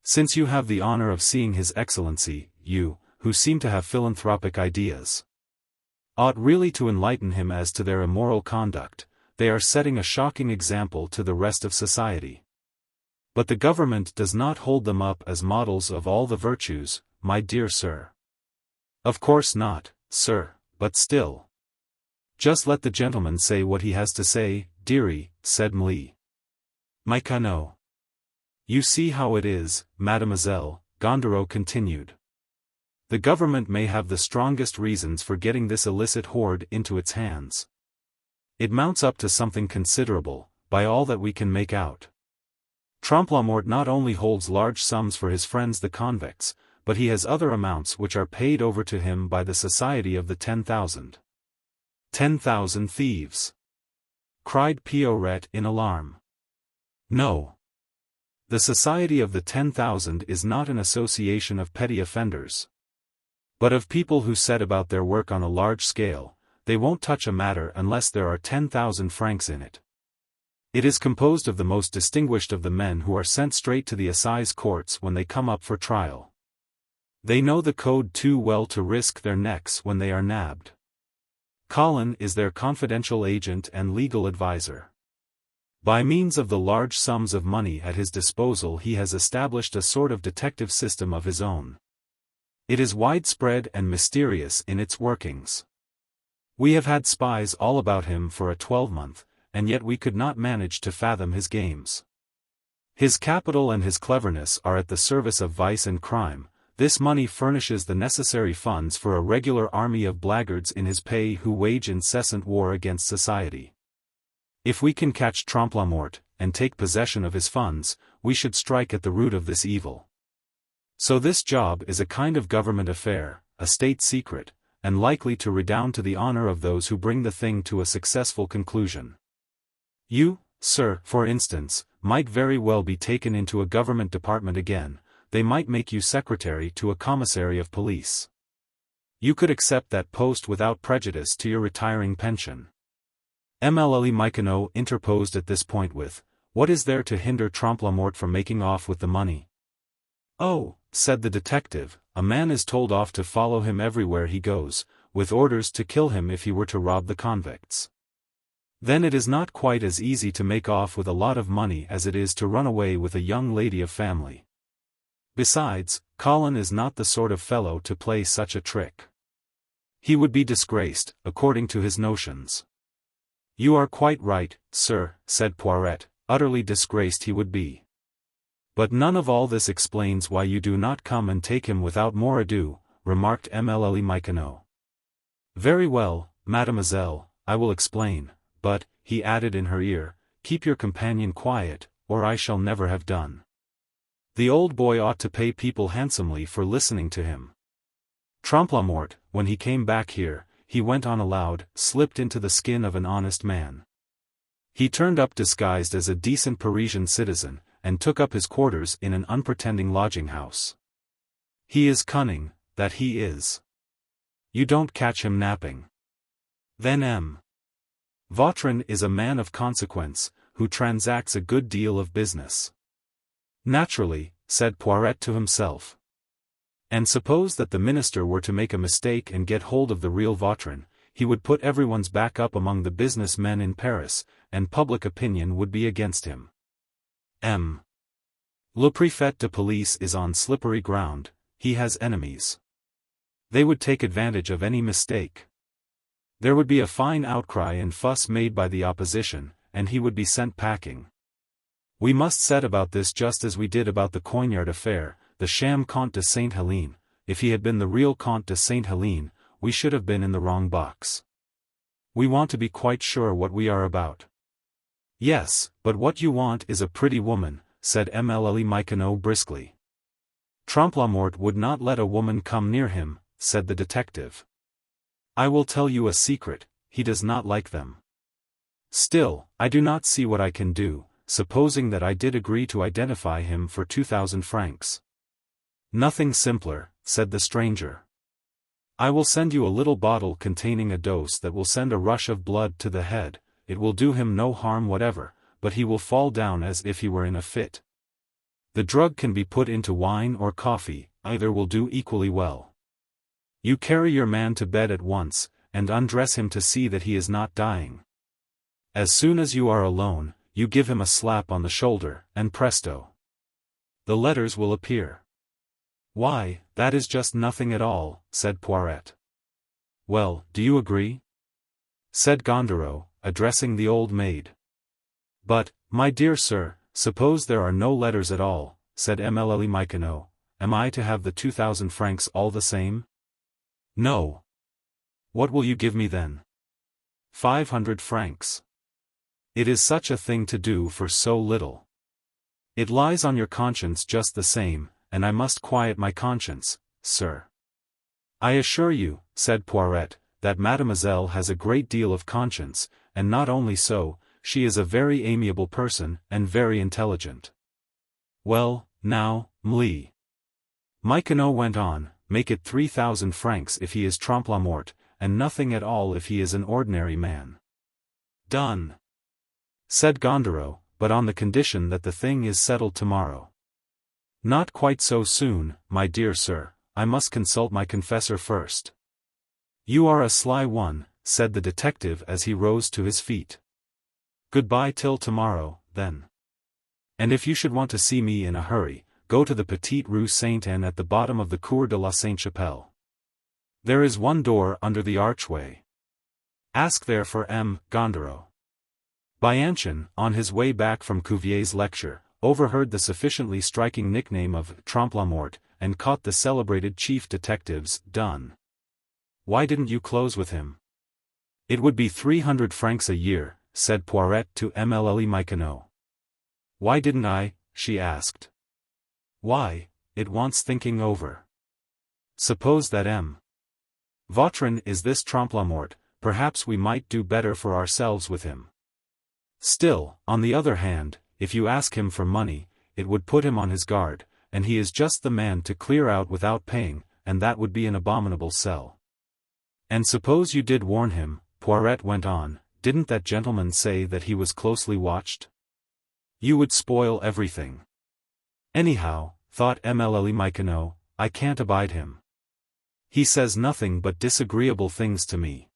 Since you have the honor of seeing His Excellency, you, who seem to have philanthropic ideas, ought really to enlighten him as to their immoral conduct. They are setting a shocking example to the rest of society. But the government does not hold them up as models of all the virtues, my dear sir. Of course not, sir, but still. Just let the gentleman say what he has to say, dearie, said Michonneau. You see how it is, mademoiselle, Goriot continued. The government may have the strongest reasons for getting this illicit hoard into its hands. It mounts up to something considerable, by all that we can make out. Trompe-la-Mort not only holds large sums for his friends the convicts, but he has other amounts which are paid over to him by the Society of the 10,000. 10,000 thieves! Cried Poiret in alarm. No. The Society of the 10,000 is not an association of petty offenders, but of people who set about their work on a large scale. They won't touch a matter unless there are 10,000 francs in it. It is composed of the most distinguished of the men who are sent straight to the assize courts when they come up for trial. They know the code too well to risk their necks when they are nabbed. Collin is their confidential agent and legal adviser. By means of the large sums of money at his disposal he has established a sort of detective system of his own. It is widespread and mysterious in its workings. We have had spies all about him for a 12-month, and yet we could not manage to fathom his games. His capital and his cleverness are at the service of vice and crime. This money furnishes the necessary funds for a regular army of blackguards in his pay who wage incessant war against society. If we can catch Trompe-la-Mort, and take possession of his funds, we should strike at the root of this evil. So this job is a kind of government affair, a state secret, and likely to redound to the honor of those who bring the thing to a successful conclusion. You, sir, for instance, might very well be taken into a government department again. They might make you secretary to a commissary of police. You could accept that post without prejudice to your retiring pension. Mlle Michonneau interposed at this point with, "What is there to hinder Trompe-la-Mort from making off with the money?" "Oh," said the detective, "a man is told off to follow him everywhere he goes, with orders to kill him if he were to rob the convicts. Then it is not quite as easy to make off with a lot of money as it is to run away with a young lady of family. Besides, Collin is not the sort of fellow to play such a trick. He would be disgraced, according to his notions." "You are quite right, sir," said Poiret, "utterly disgraced he would be. But none of all this explains why you do not come and take him without more ado," remarked Mlle Michonneau. "Very well, mademoiselle, I will explain, but," he added in her ear, keep your companion quiet, or I shall never have done. The old boy ought to pay people handsomely for listening to him. Trompe-la-Mort, when he came back here, he went on aloud, slipped into the skin of an honest man. He turned up disguised as a decent Parisian citizen, and took up his quarters in an unpretending lodging-house. He is cunning, that he is. You don't catch him napping. Then M. Vautrin is a man of consequence, who transacts a good deal of business. Naturally, said Poiret to himself. And suppose that the minister were to make a mistake and get hold of the real Vautrin, he would put everyone's back up among the business men in Paris, and public opinion would be against him. M. Le Préfet de Police is on slippery ground, he has enemies. They would take advantage of any mistake. There would be a fine outcry and fuss made by the opposition, and he would be sent packing. We must set about this just as we did about the Coignard affair, the sham Comte de Saint-Hilaire. If he had been the real Comte de Saint-Hilaire, we should have been in the wrong box. We want to be quite sure what we are about. Yes, but what you want is a pretty woman, said Mademoiselle Michonneau briskly. Trompe-la-Mort would not let a woman come near him, said the detective. I will tell you a secret, he does not like them. Still, I do not see what I can do, supposing that I did agree to identify him for 2,000 francs. Nothing simpler, said the stranger. I will send you a little bottle containing a dose that will send a rush of blood to the head. It will do him no harm whatever, but he will fall down as if he were in a fit. The drug can be put into wine or coffee, either will do equally well. You carry your man to bed at once, and undress him to see that he is not dying. As soon as you are alone, you give him a slap on the shoulder, and presto. The letters will appear. Why, that is just nothing at all, said Poiret. Well, do you agree? Said Goriot, addressing the old maid. But, my dear sir, suppose there are no letters at all, said Mademoiselle Michonneau, am I to have the 2,000 francs all the same? No. What will you give me then? 500 francs. It is such a thing to do for so little. It lies on your conscience just the same, and I must quiet my conscience, sir. I assure you, said Poiret, that Mademoiselle has a great deal of conscience, and not only so, she is a very amiable person, and very intelligent. Well, now, Mli. Michonneau went on, make it 3,000 francs if he is Trompe-la-Mort, and nothing at all if he is an ordinary man. Done. Said Goriot, but on the condition that the thing is settled tomorrow. Not quite so soon, my dear sir, I must consult my confessor first. You are a sly one, said the detective as he rose to his feet. Goodbye till tomorrow, then. And if you should want to see me in a hurry, go to the Petite Rue Saint-Anne at the bottom of the Cour de la Sainte-Chapelle. There is one door under the archway. Ask there for M. Goriot. Bianchon, on his way back from Cuvier's lecture, overheard the sufficiently striking nickname of Trompe-la-Mort, and caught the celebrated chief detective's dun. Why didn't you close with him? It would be 300 francs a year, said Poiret to Mademoiselle Michonneau. Why didn't I? She asked. Why, it wants thinking over. Suppose that M. Vautrin is this Trompe-la-Mort, perhaps we might do better for ourselves with him. Still, on the other hand, if you ask him for money, it would put him on his guard, and he is just the man to clear out without paying, and that would be an abominable sell. And suppose you did warn him, Poiret went on, didn't that gentleman say that he was closely watched? You would spoil everything. Anyhow, thought Mademoiselle Michonneau, I can't abide him. He says nothing but disagreeable things to me.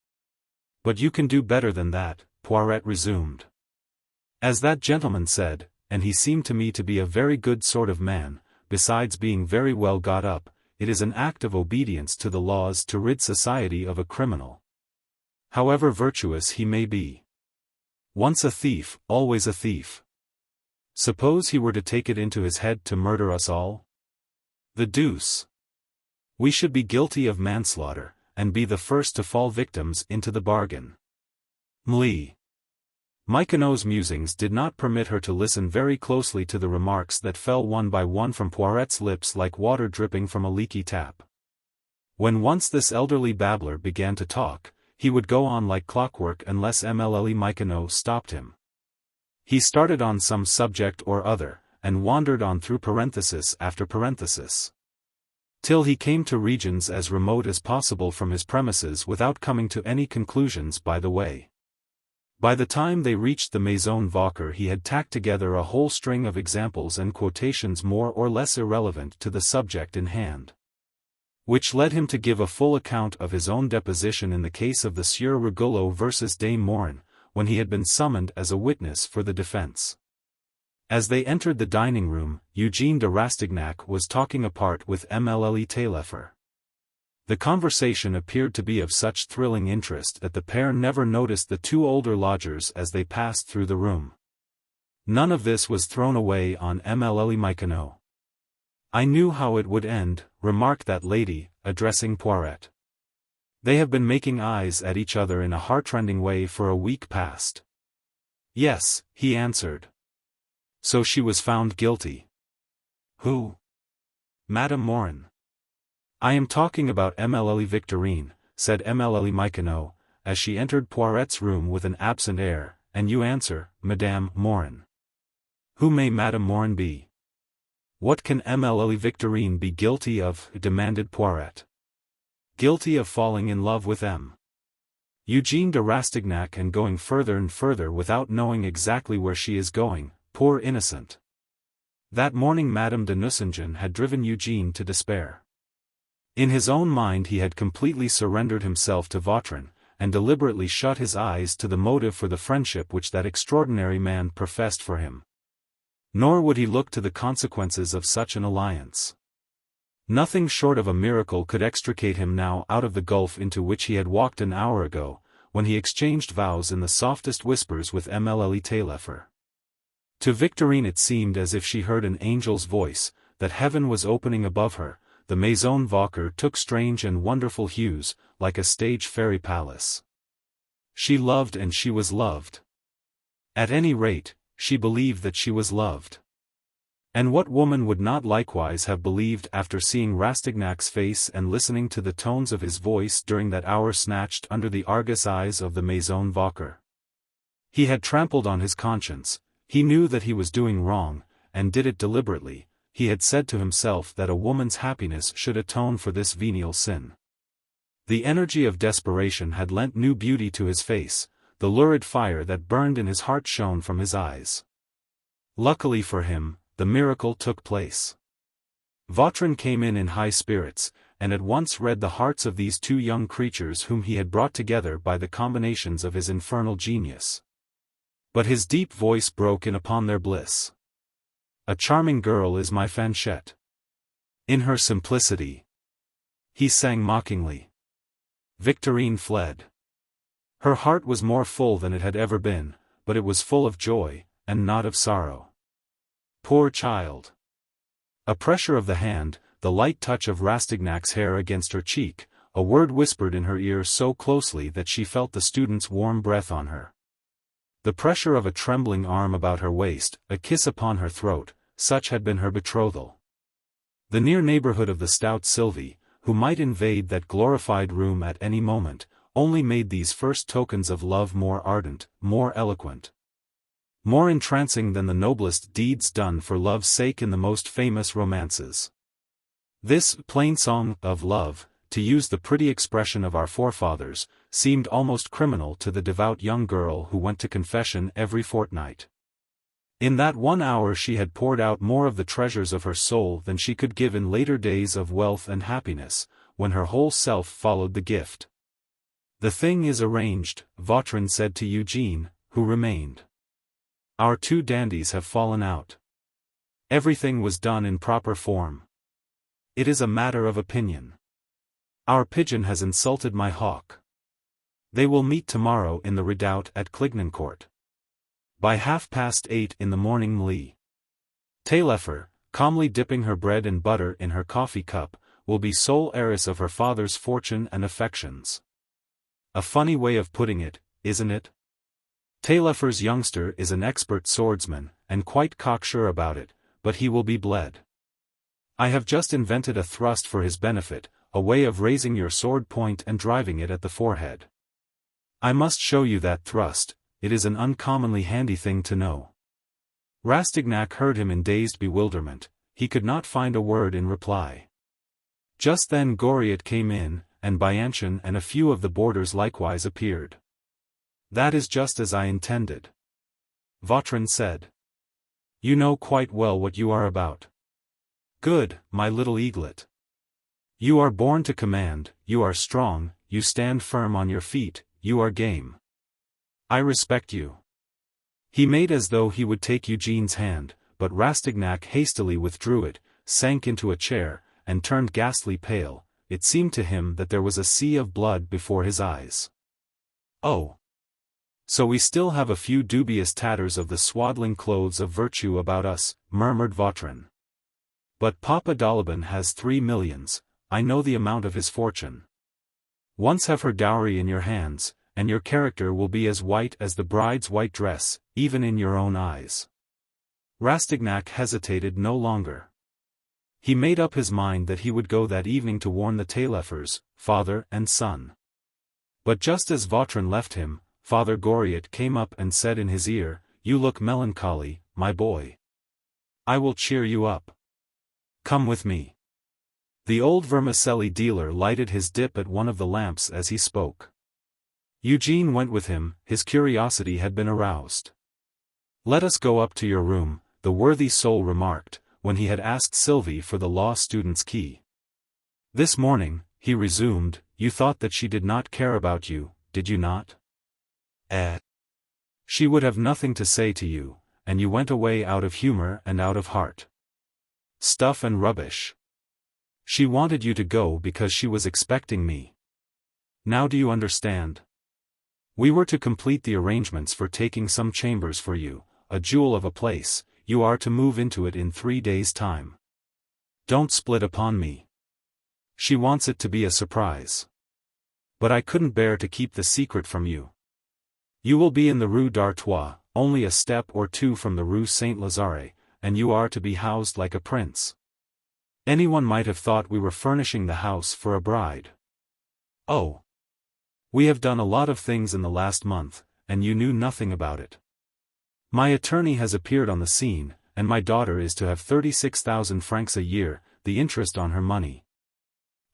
But you can do better than that, Poiret resumed. As that gentleman said, and he seemed to me to be a very good sort of man, besides being very well got up, it is an act of obedience to the laws to rid society of a criminal. However virtuous he may be. Once a thief, always a thief. Suppose he were to take it into his head to murder us all? The deuce. We should be guilty of manslaughter, and be the first to fall victims into the bargain. Mli. Michonneau's musings did not permit her to listen very closely to the remarks that fell one by one from Poiret's lips like water dripping from a leaky tap. When once this elderly babbler began to talk, he would go on like clockwork unless Michonneau stopped him. He started on some subject or other, and wandered on through parenthesis after parenthesis, till he came to regions as remote as possible from his premises without coming to any conclusions by the way. By the time they reached the Maison Vauquer he had tacked together a whole string of examples and quotations more or less irrelevant to the subject in hand, which led him to give a full account of his own deposition in the case of the Sieur Rigolot versus Dame Morin, when he had been summoned as a witness for the defense. As they entered the dining room, Eugène de Rastignac was talking apart with Taillefer. The conversation appeared to be of such thrilling interest that the pair never noticed the two older lodgers as they passed through the room. None of this was thrown away on Michonneau. "I knew how it would end," remarked that lady, addressing Poiret. "They have been making eyes at each other in a heartrending way for a week past." "Yes," he answered. "So she was found guilty." "Who?" "Madame Morin." "I am talking about Victorine," said Michonneau, as she entered Poiret's room with an absent air, "and you answer, Madame Morin." "Who may Madame Morin be?" "What can Victorine be guilty of?" demanded Poiret. "Guilty of falling in love with Eugène de Rastignac and going further and further without knowing exactly where she is going, poor innocent." That morning Madame de Nucingen had driven Eugène to despair. In his own mind he had completely surrendered himself to Vautrin, and deliberately shut his eyes to the motive for the friendship which that extraordinary man professed for him. Nor would he look to the consequences of such an alliance. Nothing short of a miracle could extricate him now out of the gulf into which he had walked an hour ago, when he exchanged vows in the softest whispers with Taillefer. To Victorine it seemed as if she heard an angel's voice, that heaven was opening above her. The Maison Vauquer took strange and wonderful hues, like a stage fairy palace. She loved and she was loved. At any rate, she believed that she was loved. And what woman would not likewise have believed after seeing Rastignac's face and listening to the tones of his voice during that hour snatched under the Argus eyes of the Maison Vauquer? He had trampled on his conscience, he knew that he was doing wrong, and did it deliberately. He had said to himself that a woman's happiness should atone for this venial sin. The energy of desperation had lent new beauty to his face, the lurid fire that burned in his heart shone from his eyes. Luckily for him, the miracle took place. Vautrin came in high spirits, and at once read the hearts of these two young creatures whom he had brought together by the combinations of his infernal genius. But his deep voice broke in upon their bliss. "A charming girl is my Fanchette. In her simplicity," he sang mockingly. Victorine fled. Her heart was more full than it had ever been, but it was full of joy, and not of sorrow. Poor child! A pressure of the hand, the light touch of Rastignac's hair against her cheek, a word whispered in her ear so closely that she felt the student's warm breath on her. The pressure of a trembling arm about her waist, a kiss upon her throat, such had been her betrothal. The near neighborhood of the stout Sylvie, who might invade that glorified room at any moment, only made these first tokens of love more ardent, more eloquent, more entrancing than the noblest deeds done for love's sake in the most famous romances. This plain song of love, to use the pretty expression of our forefathers, seemed almost criminal to the devout young girl who went to confession every fortnight. In that 1 hour she had poured out more of the treasures of her soul than she could give in later days of wealth and happiness, when her whole self followed the gift. "The thing is arranged," Vautrin said to Eugène, who remained. "Our two dandies have fallen out. Everything was done in proper form. It is a matter of opinion. Our pigeon has insulted my hawk. They will meet tomorrow in the redoubt at Clignancourt. By 8:30 in the morning Lee Taillefer, calmly dipping her bread and butter in her coffee cup, will be sole heiress of her father's fortune and affections. A funny way of putting it, isn't it? Taillefer's youngster is an expert swordsman, and quite cocksure about it, but he will be bled. I have just invented a thrust for his benefit, a way of raising your sword point and driving it at the forehead. I must show you that thrust, it is an uncommonly handy thing to know. Rastignac heard him in dazed bewilderment, he could not find a word in reply. Just then Goriot came in, and Bianchon and a few of the boarders likewise appeared. That is just as I intended, Vautrin said. You know quite well what you are about. Good, my little eaglet. You are born to command, you are strong, you stand firm on your feet, you are game. I respect you. He made as though he would take Eugene's hand, but Rastignac hastily withdrew it, sank into a chair, and turned ghastly pale. It seemed to him that there was a sea of blood before his eyes. Oh! So we still have a few dubious tatters of the swaddling clothes of virtue about us, murmured Vautrin. But Papa d'Albon has 3 millions, I know the amount of his fortune. Once have her dowry in your hands, and your character will be as white as the bride's white dress, even in your own eyes. Rastignac hesitated no longer. He made up his mind that he would go that evening to warn the Taillefers, father and son. But just as Vautrin left him, Father Goriot came up and said in his ear, You look melancholy, my boy. I will cheer you up. Come with me. The old vermicelli dealer lighted his dip at one of the lamps as he spoke. Eugene went with him, his curiosity had been aroused. Let us go up to your room, the worthy soul remarked, when he had asked Sylvie for the law student's key. This morning, he resumed, you thought that she did not care about you, did you not? She would have nothing to say to you, and you went away out of humor and out of heart. Stuff and rubbish. She wanted you to go because she was expecting me. Now do you understand? We were to complete the arrangements for taking some chambers for you, a jewel of a place, you are to move into it in 3 days' time. Don't split upon me. She wants it to be a surprise. But I couldn't bear to keep the secret from you. You will be in the Rue d'Artois, only a step or two from the Rue Saint-Lazare, and you are to be housed like a prince. Anyone might have thought we were furnishing the house for a bride. Oh! We have done a lot of things in the last month, and you knew nothing about it. My attorney has appeared on the scene, and my daughter is to have 36,000 francs a year, the interest on her money.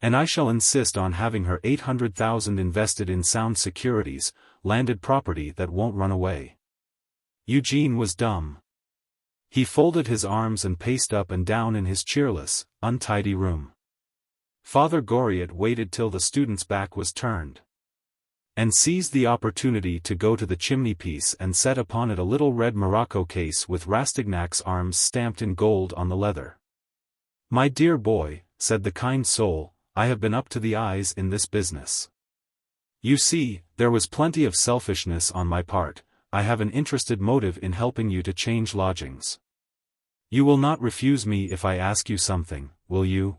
And I shall insist on having her 800,000 invested in sound securities, landed property that won't run away. Eugene was dumb. He folded his arms and paced up and down in his cheerless, untidy room. Father Goriot waited till the student's back was turned, and seized the opportunity to go to the chimney-piece and set upon it a little red morocco case with Rastignac's arms stamped in gold on the leather. My dear boy, said the kind soul, I have been up to the eyes in this business. You see, there was plenty of selfishness on my part, I have an interested motive in helping you to change lodgings. You will not refuse me if I ask you something, will you,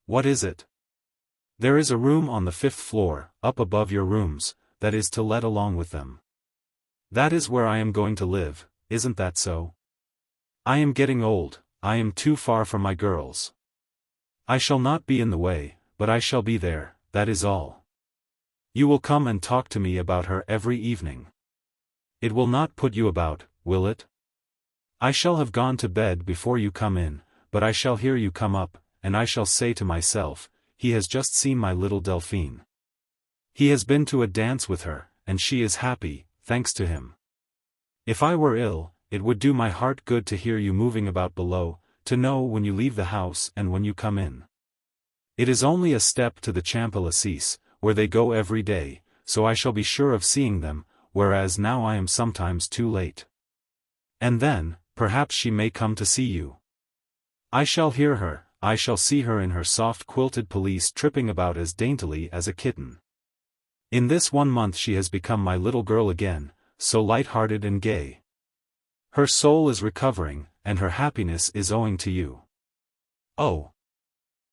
What is it? There is a room on the 5th floor, up above your rooms, that is to let along with them. That is where I am going to live, isn't that so? I am getting old, I am too far from my girls. I shall not be in the way, but I shall be there, that is all. You will come and talk to me about her every evening. It will not put you about, will it? I shall have gone to bed before you come in, but I shall hear you come up, and I shall say to myself, he has just seen my little Delphine. He has been to a dance with her, and she is happy, thanks to him. If I were ill, it would do my heart good to hear you moving about below, to know when you leave the house and when you come in. It is only a step to the Champs-Élysées, where they go every day, so I shall be sure of seeing them, whereas now I am sometimes too late. And then, perhaps she may come to see you. I shall hear her, I shall see her in her soft quilted pelisse tripping about as daintily as a kitten. In this 1 month she has become my little girl again, so light-hearted and gay. Her soul is recovering, and her happiness is owing to you. Oh!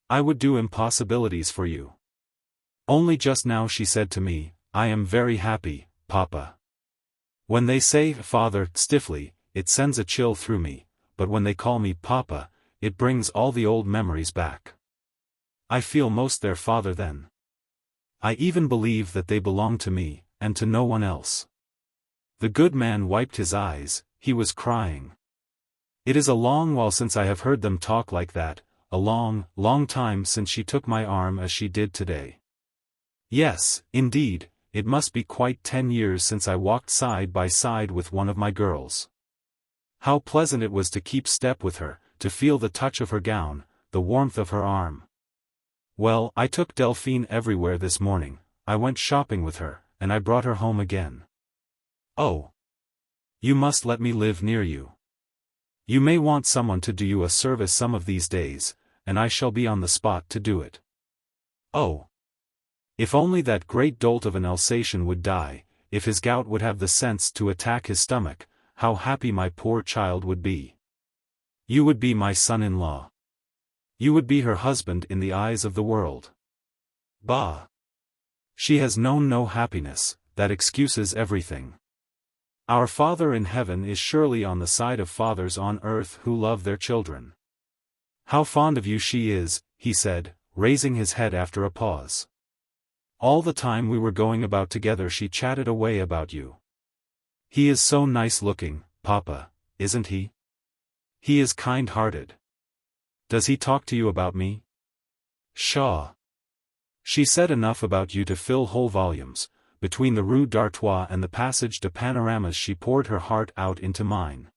I would do impossibilities for you. Only just now she said to me, I am very happy, Papa. When they say father stiffly, it sends a chill through me, but when they call me papa, it brings all the old memories back. I feel most their father then. I even believe that they belong to me, and to no one else. The good man wiped his eyes, he was crying. It is a long while since I have heard them talk like that, a long, long time since she took my arm as she did today. Yes, indeed, it must be quite 10 years since I walked side by side with one of my girls. How pleasant it was to keep step with her, to feel the touch of her gown, the warmth of her arm. Well, I took Delphine everywhere this morning, I went shopping with her, and I brought her home again. Oh! You must let me live near you. You may want someone to do you a service some of these days, and I shall be on the spot to do it. Oh! If only that great dolt of an Alsatian would die, if his gout would have the sense to attack his stomach, how happy my poor child would be. You would be my son-in-law. You would be her husband in the eyes of the world. Bah! She has known no happiness, that excuses everything. Our Father in heaven is surely on the side of fathers on earth who love their children. How fond of you she is, he said, raising his head after a pause. All the time we were going about together she chatted away about you. He is so nice-looking, Papa, isn't he? He is kind-hearted. Does he talk to you about me? Pshaw! She said enough about you to fill whole volumes. Between the Rue d'Artois and the Passage de Panoramas she poured her heart out into mine.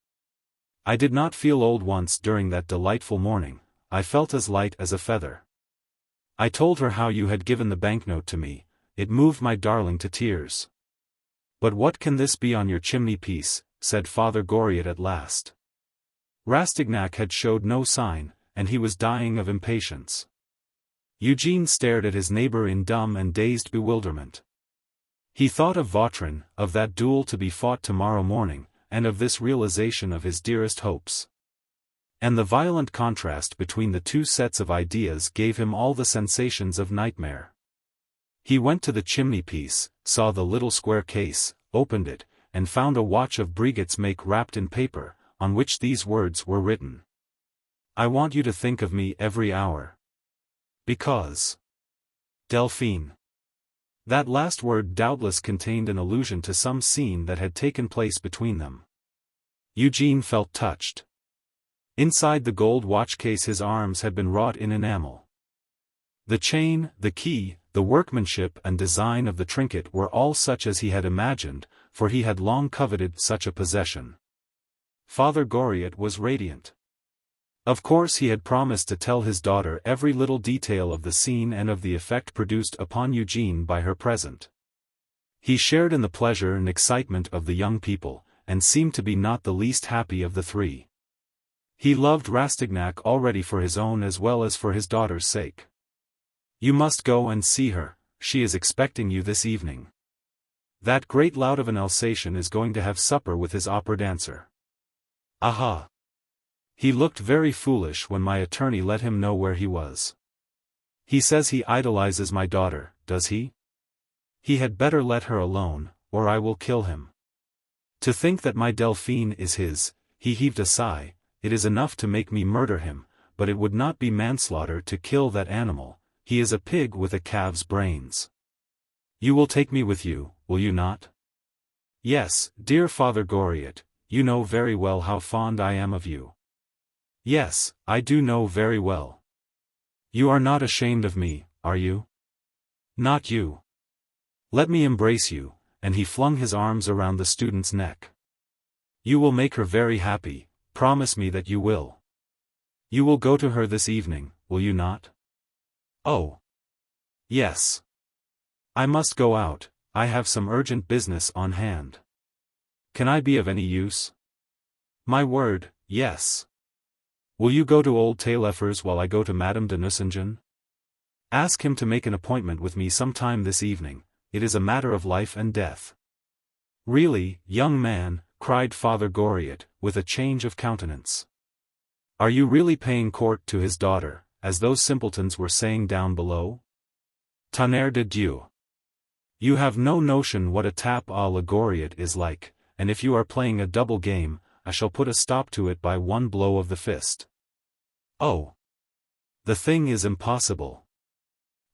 I did not feel old once during that delightful morning, I felt as light as a feather. I told her how you had given the banknote to me, it moved my darling to tears. But what can this be on your chimney-piece, said Father Goriot at last. Rastignac had showed no sign, and he was dying of impatience. Eugène stared at his neighbor in dumb and dazed bewilderment. He thought of Vautrin, of that duel to be fought tomorrow morning, and of this realization of his dearest hopes. And the violent contrast between the two sets of ideas gave him all the sensations of nightmare. He went to the chimney-piece, saw the little square case, opened it, and found a watch of Brigotte's make wrapped in paper, on which these words were written. I want you to think of me every hour. Because. Delphine. That last word doubtless contained an allusion to some scene that had taken place between them. Eugène felt touched. Inside the gold watch case his arms had been wrought in enamel. The chain, the key, the workmanship and design of the trinket were all such as he had imagined, for he had long coveted such a possession. Father Goriot was radiant. Of course he had promised to tell his daughter every little detail of the scene and of the effect produced upon Eugène by her present. He shared in the pleasure and excitement of the young people, and seemed to be not the least happy of the three. He loved Rastignac already for his own as well as for his daughter's sake. You must go and see her, she is expecting you this evening. That great lout of an Alsatian is going to have supper with his opera dancer. Aha! He looked very foolish when my attorney let him know where he was. He says he idolizes my daughter, does he? He had better let her alone, or I will kill him. To think that my Delphine is his, he heaved a sigh. It is enough to make me murder him, but it would not be manslaughter to kill that animal, he is a pig with a calf's brains. You will take me with you, will you not? Yes, dear Father Goriot, you know very well how fond I am of you. Yes, I do know very well. You are not ashamed of me, are you? Not you. Let me embrace you, and he flung his arms around the student's neck. You will make her very happy. Promise me that you will. You will go to her this evening, will you not? Oh. Yes. I must go out, I have some urgent business on hand. Can I be of any use? My word, yes. Will you go to old Taillefer's while I go to Madame de Nucingen? Ask him to make an appointment with me sometime this evening, it is a matter of life and death. Really, young man, cried Father Goriot, with a change of countenance. Are you really paying court to his daughter, as those simpletons were saying down below? Tonnerre de Dieu! You have no notion what a tap à la Goriot is like, and if you are playing a double game, I shall put a stop to it by one blow of the fist. Oh! The thing is impossible.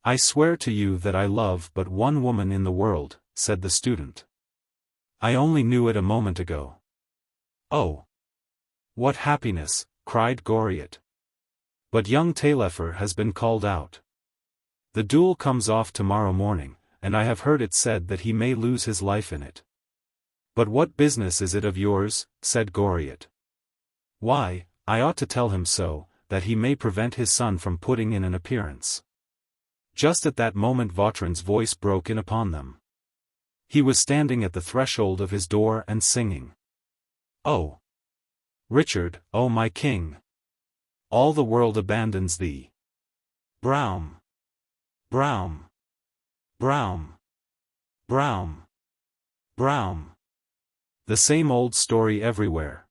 I swear to you that I love but one woman in the world, said the student. I only knew it a moment ago. Oh! What happiness, cried Goriot. But young Taillefer has been called out. The duel comes off tomorrow morning, and I have heard it said that he may lose his life in it. But what business is it of yours, said Goriot. Why, I ought to tell him so, that he may prevent his son from putting in an appearance. Just at that moment Vautrin's voice broke in upon them. He was standing at the threshold of his door and singing. Oh! Richard, oh my king! All the world abandons thee. Brown! Brown! Brown! Brown! Brown! The same old story everywhere.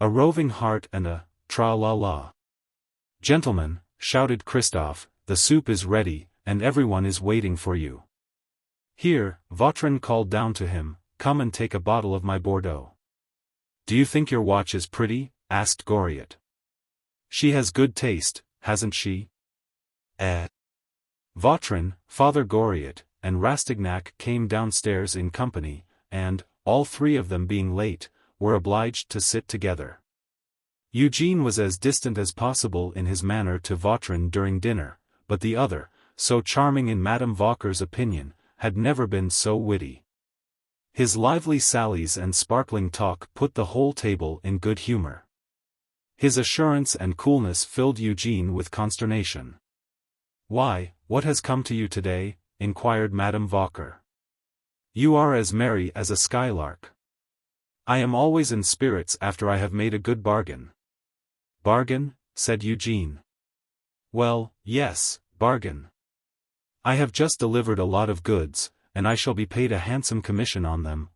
A roving heart and a tra-la-la. Gentlemen, shouted Christophe, the soup is ready, and everyone is waiting for you. Here, Vautrin called down to him, come and take a bottle of my Bordeaux. Do you think your watch is pretty? Asked Goriot. She has good taste, hasn't she? Vautrin, Father Goriot, and Rastignac came downstairs in company, and, all three of them being late, were obliged to sit together. Eugène was as distant as possible in his manner to Vautrin during dinner, but the other, so charming in Madame Vauquer's opinion, had never been so witty. His lively sallies and sparkling talk put the whole table in good humor. His assurance and coolness filled Eugène with consternation. Why, what has come to you today? Inquired Madame Vauquer. You are as merry as a skylark. I am always in spirits after I have made a good bargain. Bargain? Said Eugène. Well, yes, bargain. I have just delivered a lot of goods, and I shall be paid a handsome commission on them,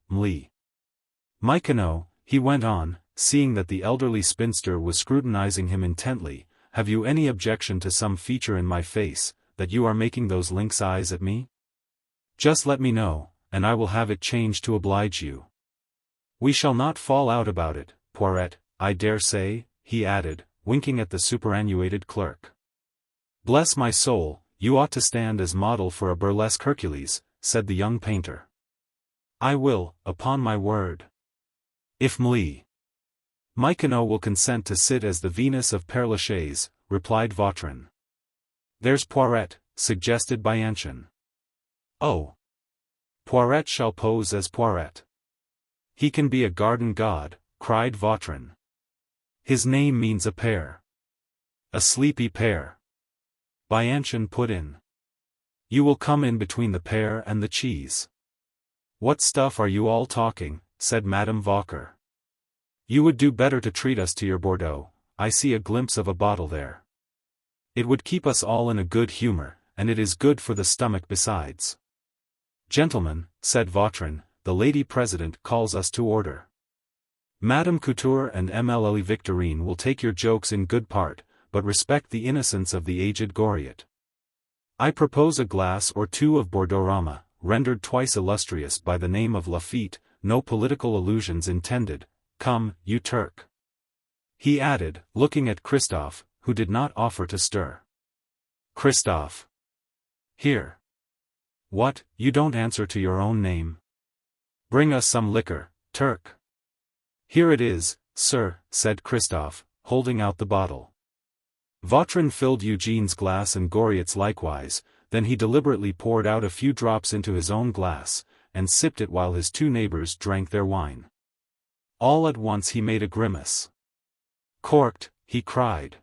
Michonneau, he went on, seeing that the elderly spinster was scrutinizing him intently, have you any objection to some feature in my face, that you are making those lynx eyes at me? Just let me know, and I will have it changed to oblige you. We shall not fall out about it, Poiret, I dare say, he added, winking at the superannuated clerk. Bless my soul, you ought to stand as model for a burlesque Hercules, said the young painter. I will, upon my word. If Michonneau will consent to sit as the Venus of Père Lachaise, replied Vautrin. There's Poiret, suggested Bianchon. Oh! Poiret shall pose as Poiret. He can be a garden god, cried Vautrin. His name means a pear. A sleepy pear. Bianchon put in. You will come in between the pear and the cheese. What stuff are you all talking, said Madame Vauquer. You would do better to treat us to your Bordeaux, I see a glimpse of a bottle there. It would keep us all in a good humor, and it is good for the stomach besides. Gentlemen, said Vautrin, the lady president calls us to order. Madame Couture and Mlle Victorine will take your jokes in good part, but respect the innocence of the aged Goriot. I propose a glass or two of Bordeaux-Rama, rendered twice illustrious by the name of Lafitte, no political allusions intended. Come, you Turk. He added, looking at Christophe, who did not offer to stir. Christophe. Here. What, you don't answer to your own name? Bring us some liquor, Turk. Here it is, sir, said Christophe, holding out the bottle. Vautrin filled Eugène's glass and Goriot's likewise, then he deliberately poured out a few drops into his own glass, and sipped it while his two neighbors drank their wine. All at once he made a grimace. Corked, he cried.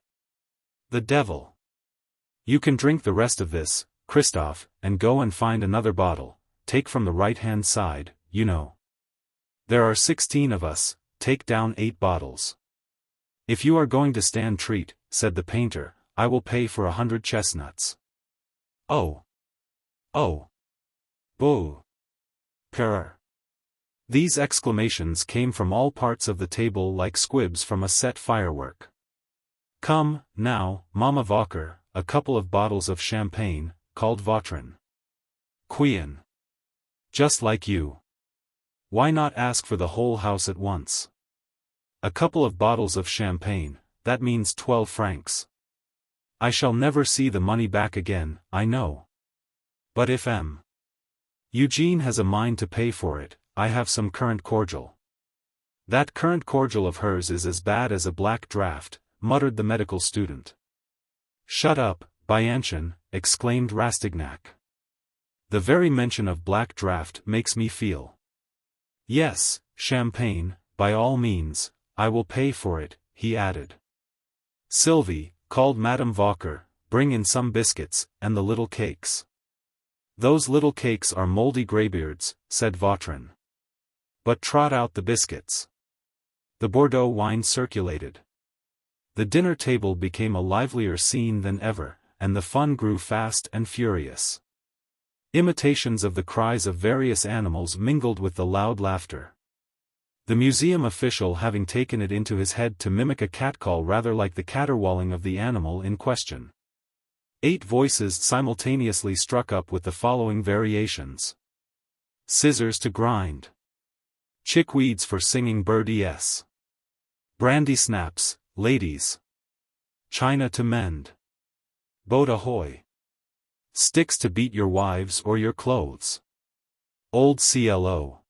The devil! You can drink the rest of this, Christophe, and go and find another bottle, take from the right-hand side, you know. There are 16 of us, take down 8 bottles. If you are going to stand treat, said the painter, I will pay for 100 chestnuts. Oh! Oh! Boo! Perrr! These exclamations came from all parts of the table like squibs from a set firework. Come, now, Mamma Vauquer, a couple of bottles of champagne, called Vautrin. Quien. Just like you. Why not ask for the whole house at once? A couple of bottles of champagne, that means 12 francs. I shall never see the money back again, I know. But if Eugene has a mind to pay for it, I have some currant cordial. That currant cordial of hers is as bad as a black draught, muttered the medical student. Shut up, Bianchon, exclaimed Rastignac. The very mention of black draught makes me feel. Yes, champagne, by all means, I will pay for it, he added. Sylvie, called Madame Vauquer, bring in some biscuits, and the little cakes. Those little cakes are mouldy greybeards, said Vautrin. But trot out the biscuits. The Bordeaux wine circulated. The dinner table became a livelier scene than ever, and the fun grew fast and furious. Imitations of the cries of various animals mingled with the loud laughter. The museum official having taken it into his head to mimic a catcall rather like the caterwauling of the animal in question. 8 voices simultaneously struck up with the following variations. Scissors to grind. Chickweeds for singing birdies. Brandy snaps, ladies. China to mend. Boat ahoy. Sticks to beat your wives or your clothes. Old CLO.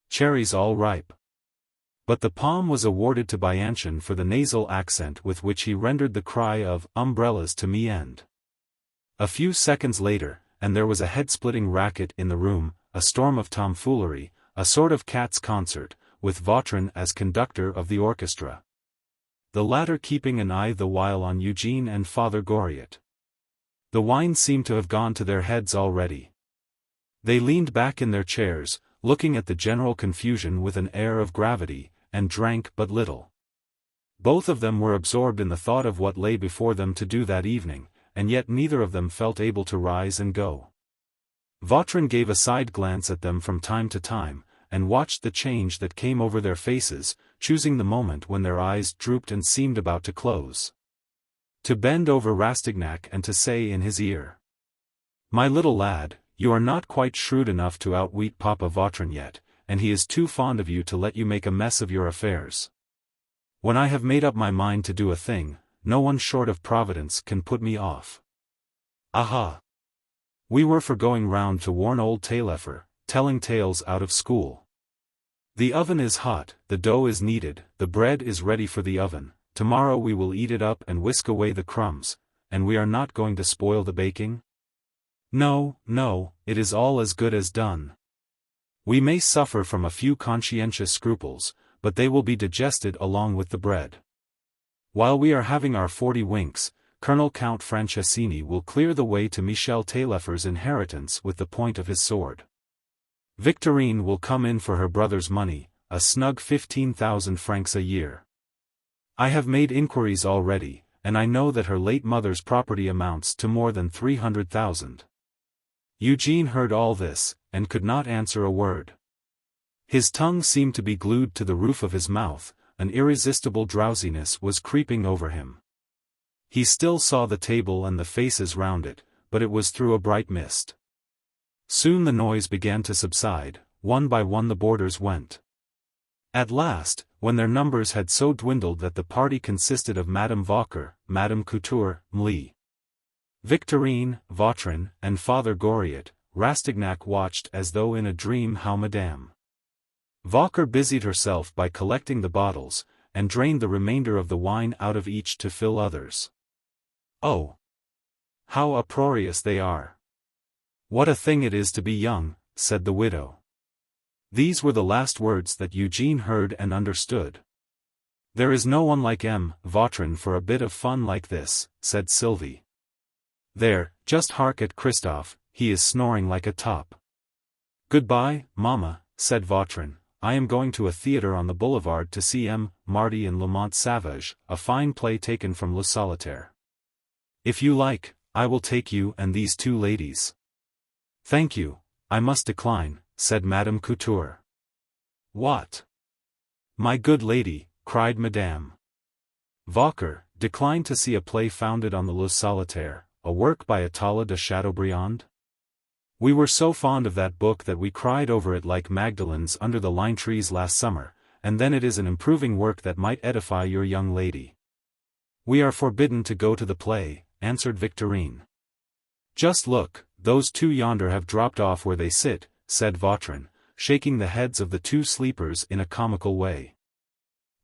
Cherries all ripe. But the palm was awarded to Bianchon for the nasal accent with which he rendered the cry of umbrellas to me end. A few seconds later, and there was a head-splitting racket in the room, a storm of tomfoolery, a sort of cat's concert, with Vautrin as conductor of the orchestra. The latter keeping an eye the while on Eugene and Father Goriot. The wine seemed to have gone to their heads already. They leaned back in their chairs, looking at the general confusion with an air of gravity, and drank but little. Both of them were absorbed in the thought of what lay before them to do that evening, and yet neither of them felt able to rise and go. Vautrin gave a side glance at them from time to time, and watched the change that came over their faces, choosing the moment when their eyes drooped and seemed about to close. To bend over Rastignac and to say in his ear, "My little lad, you are not quite shrewd enough to outwit Papa Vautrin yet, and he is too fond of you to let you make a mess of your affairs. When I have made up my mind to do a thing, no one short of Providence can put me off. Aha! We were for going round to warn old Taillefer, telling tales out of school. The oven is hot, the dough is kneaded, the bread is ready for the oven. Tomorrow we will eat it up and whisk away the crumbs, and we are not going to spoil the baking? No, no, it is all as good as done. We may suffer from a few conscientious scruples, but they will be digested along with the bread. While we are having our 40 winks, Colonel Count Franceschini will clear the way to Michel Taillefer's inheritance with the point of his sword. Victorine will come in for her brother's money, a snug 15,000 francs a year. I have made inquiries already, and I know that her late mother's property amounts to more than 300,000. Eugene heard all this, and could not answer a word. His tongue seemed to be glued to the roof of his mouth, an irresistible drowsiness was creeping over him. He still saw the table and the faces round it, but it was through a bright mist. Soon the noise began to subside, one by one the boarders went. At last, when their numbers had so dwindled that the party consisted of Madame Vauquer, Madame Couture, Mli, Victorine, Vautrin, and Father Goriot, Rastignac watched as though in a dream how Madame Vauquer busied herself by collecting the bottles, and drained the remainder of the wine out of each to fill others. Oh! How uproarious they are! What a thing it is to be young, said the widow. These were the last words that Eugene heard and understood. There is no one like Vautrin for a bit of fun like this, said Sylvie. There, just hark at Christophe, he is snoring like a top. Goodbye, Mamma, said Vautrin, I am going to a theatre on the boulevard to see Marty and Le Mont Savage, a fine play taken from Le Solitaire. If you like, I will take you and these 2 ladies. Thank you, I must decline, said Madame Couture. What? My good lady, cried Madame Vauquer, declined to see a play founded on the Le Solitaire, a work by Atala de Chateaubriand? We were so fond of that book that we cried over it like Magdalens under the lime trees last summer, and then it is an improving work that might edify your young lady. We are forbidden to go to the play, answered Victorine. Just look, those two yonder have dropped off where they sit, said Vautrin, shaking the heads of the two sleepers in a comical way.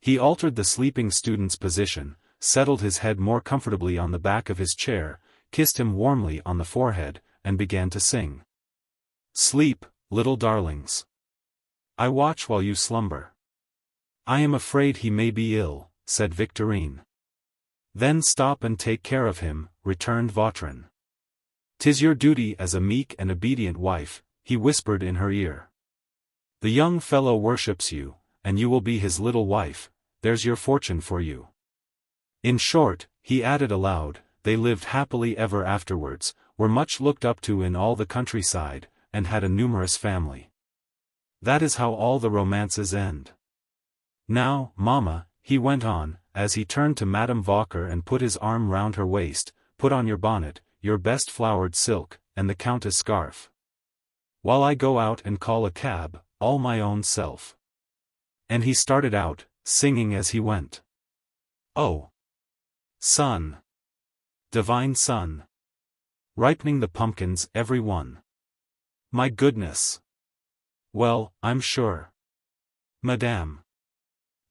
He altered the sleeping student's position, settled his head more comfortably on the back of his chair, kissed him warmly on the forehead, and began to sing. Sleep, little darlings. I watch while you slumber. I am afraid he may be ill, said Victorine. Then stop and take care of him, returned Vautrin. 'Tis your duty as a meek and obedient wife, he whispered in her ear. The young fellow worships you, and you will be his little wife, there's your fortune for you. In short, he added aloud, they lived happily ever afterwards, were much looked up to in all the countryside, and had a numerous family. That is how all the romances end. Now, mamma, he went on, as he turned to Madame Vauquer and put his arm round her waist, put on your bonnet, your best flowered silk, and the Countess' scarf. While I go out and call a cab, all my own self. And he started out, singing as he went. Oh! Sun! Divine sun! Ripening the pumpkins every one. My goodness! Well, I'm sure. Madame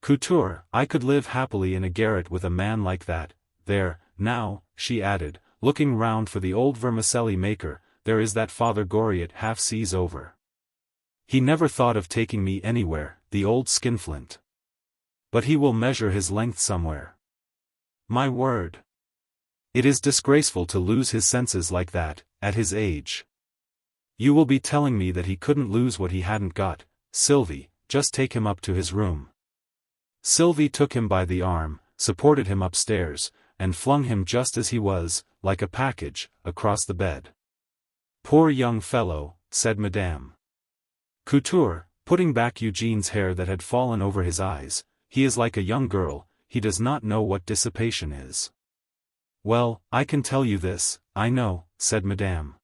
Couture, I could live happily in a garret with a man like that. There, now, she added, looking round for the old vermicelli maker, there is that Father Goriot half seas over. He never thought of taking me anywhere, the old skinflint. But he will measure his length somewhere. My word! It is disgraceful to lose his senses like that, at his age. You will be telling me that he couldn't lose what he hadn't got. Sylvie, just take him up to his room. Sylvie took him by the arm, supported him upstairs, and flung him just as he was, like a package, across the bed. Poor young fellow, said Madame Couture, putting back Eugène's hair that had fallen over his eyes, he is like a young girl, he does not know what dissipation is. Well, I can tell you this, I know, said Madame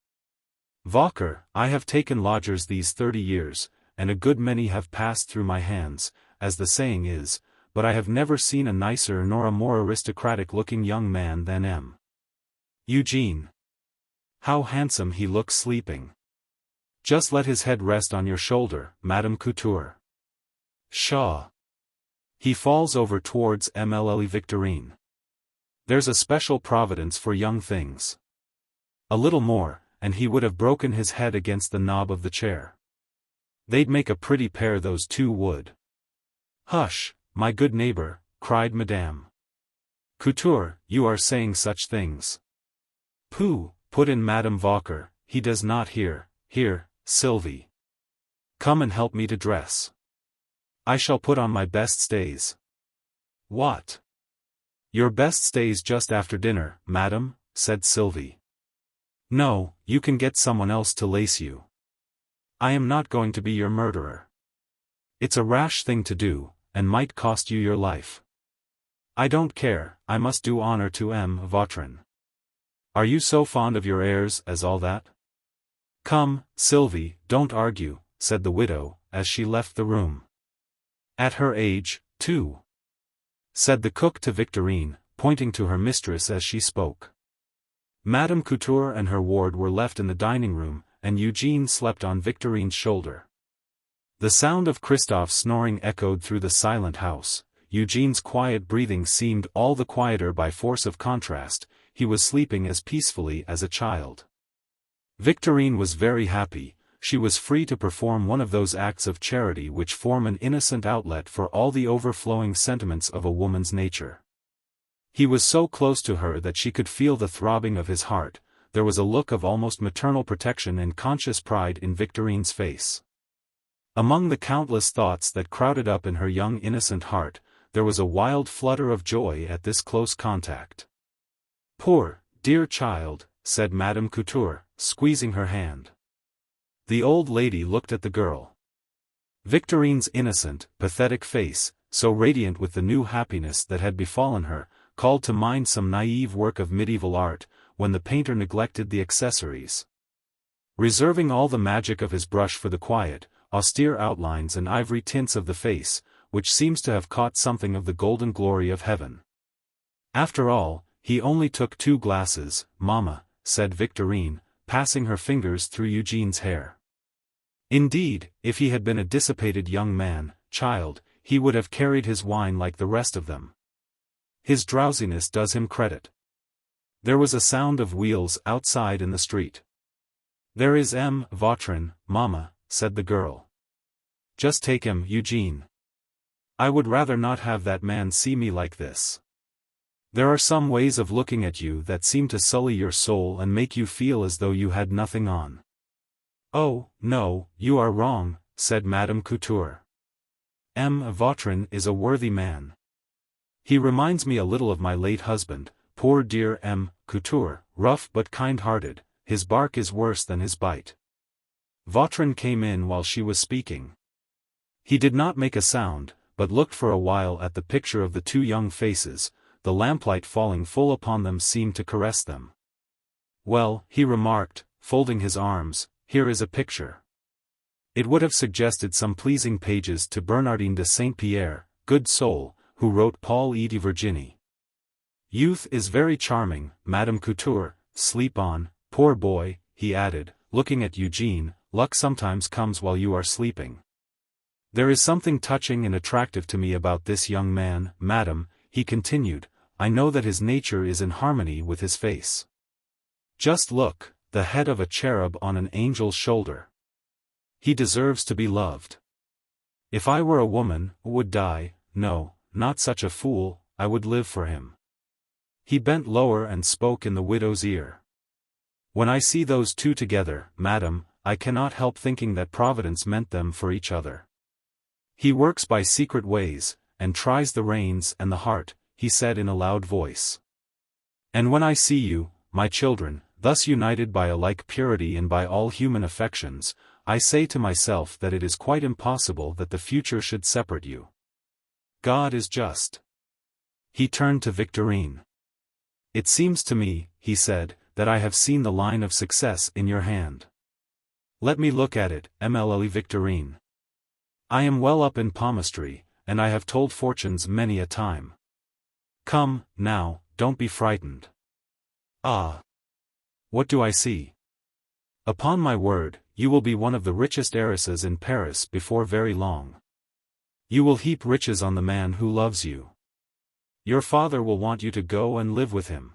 Vauquer, I have taken lodgers these 30 years, and a good many have passed through my hands, as the saying is, but I have never seen a nicer nor a more aristocratic-looking young man than M. Eugène. How handsome he looks sleeping. Just let his head rest on your shoulder, Madame Couture. Pshaw! He falls over towards Mlle Victorine. There's a special providence for young things. A little more, and he would have broken his head against the knob of the chair. They'd make a pretty pair, those two would. Hush, my good neighbor, cried Madame Couture, you are saying such things. Pooh, put in Madame Vauquer, he does not hear. Here, Sylvie. Come and help me to dress. I shall put on my best stays. What? Your best stays just after dinner, madam, said Sylvie. No, you can get someone else to lace you. I am not going to be your murderer. It's a rash thing to do, and might cost you your life. I don't care, I must do honor to M. Vautrin. Are you so fond of your heirs as all that? Come, Sylvie, don't argue, said the widow, as she left the room. At her age, too, said the cook to Victorine, pointing to her mistress as she spoke. Madame Couture and her ward were left in the dining room, and Eugène slept on Victorine's shoulder. The sound of Christophe's snoring echoed through the silent house. Eugène's quiet breathing seemed all the quieter by force of contrast, he was sleeping as peacefully as a child. Victorine was very happy, she was free to perform one of those acts of charity which form an innocent outlet for all the overflowing sentiments of a woman's nature. He was so close to her that she could feel the throbbing of his heart, there was a look of almost maternal protection and conscious pride in Victorine's face. Among the countless thoughts that crowded up in her young innocent heart, there was a wild flutter of joy at this close contact. Poor, dear child, said Madame Couture, squeezing her hand. The old lady looked at the girl. Victorine's innocent, pathetic face, so radiant with the new happiness that had befallen her, called to mind some naive work of medieval art, when the painter neglected the accessories. reserving all the magic of his brush for the quiet, austere outlines and ivory tints of the face, which seems to have caught something of the golden glory of heaven. After all, he only took 2 glasses, Mamma, said Victorine, passing her fingers through Eugene's hair. Indeed, if he had been a dissipated young man, child, he would have carried his wine like the rest of them. His drowsiness does him credit. There was a sound of wheels outside in the street. There is M. Vautrin, Mamma, said the girl. Just take him, Eugene. I would rather not have that man see me like this. There are some ways of looking at you that seem to sully your soul and make you feel as though you had nothing on. Oh, no, you are wrong, said Madame Couture. M. Vautrin is a worthy man. He reminds me a little of my late husband, poor dear M. Couture, rough but kind-hearted, his bark is worse than his bite. Vautrin came in while she was speaking. He did not make a sound, but looked for a while at the picture of the 2 young faces. The lamplight falling full upon them seemed to caress them. Well, he remarked, folding his arms, here is a picture. It would have suggested some pleasing pages to Bernardine de Saint-Pierre, good soul, who wrote Paul et de Virginie. Youth is very charming, Madame Couture, sleep on, poor boy, he added, looking at Eugene, luck sometimes comes while you are sleeping. There is something touching and attractive to me about this young man, madam, he continued. I know that his nature is in harmony with his face. Just look, the head of a cherub on an angel's shoulder. He deserves to be loved. If I were a woman, would die, no, not such a fool, I would live for him. He bent lower and spoke in the widow's ear. When I see those 2 together, madam, I cannot help thinking that Providence meant them for each other. He works by secret ways, and tries the reins and the heart, he said in a loud voice. And when I see you, my children, thus united by a like purity and by all human affections, I say to myself that it is quite impossible that the future should separate you. God is just. He turned to Victorine. It seems to me, he said, that I have seen the line of success in your hand. Let me look at it, MLE Victorine. I am well up in palmistry, and I have told fortunes many a time. Come, now, don't be frightened. Ah! What do I see? Upon my word, you will be one of the richest heiresses in Paris before very long. You will heap riches on the man who loves you. Your father will want you to go and live with him.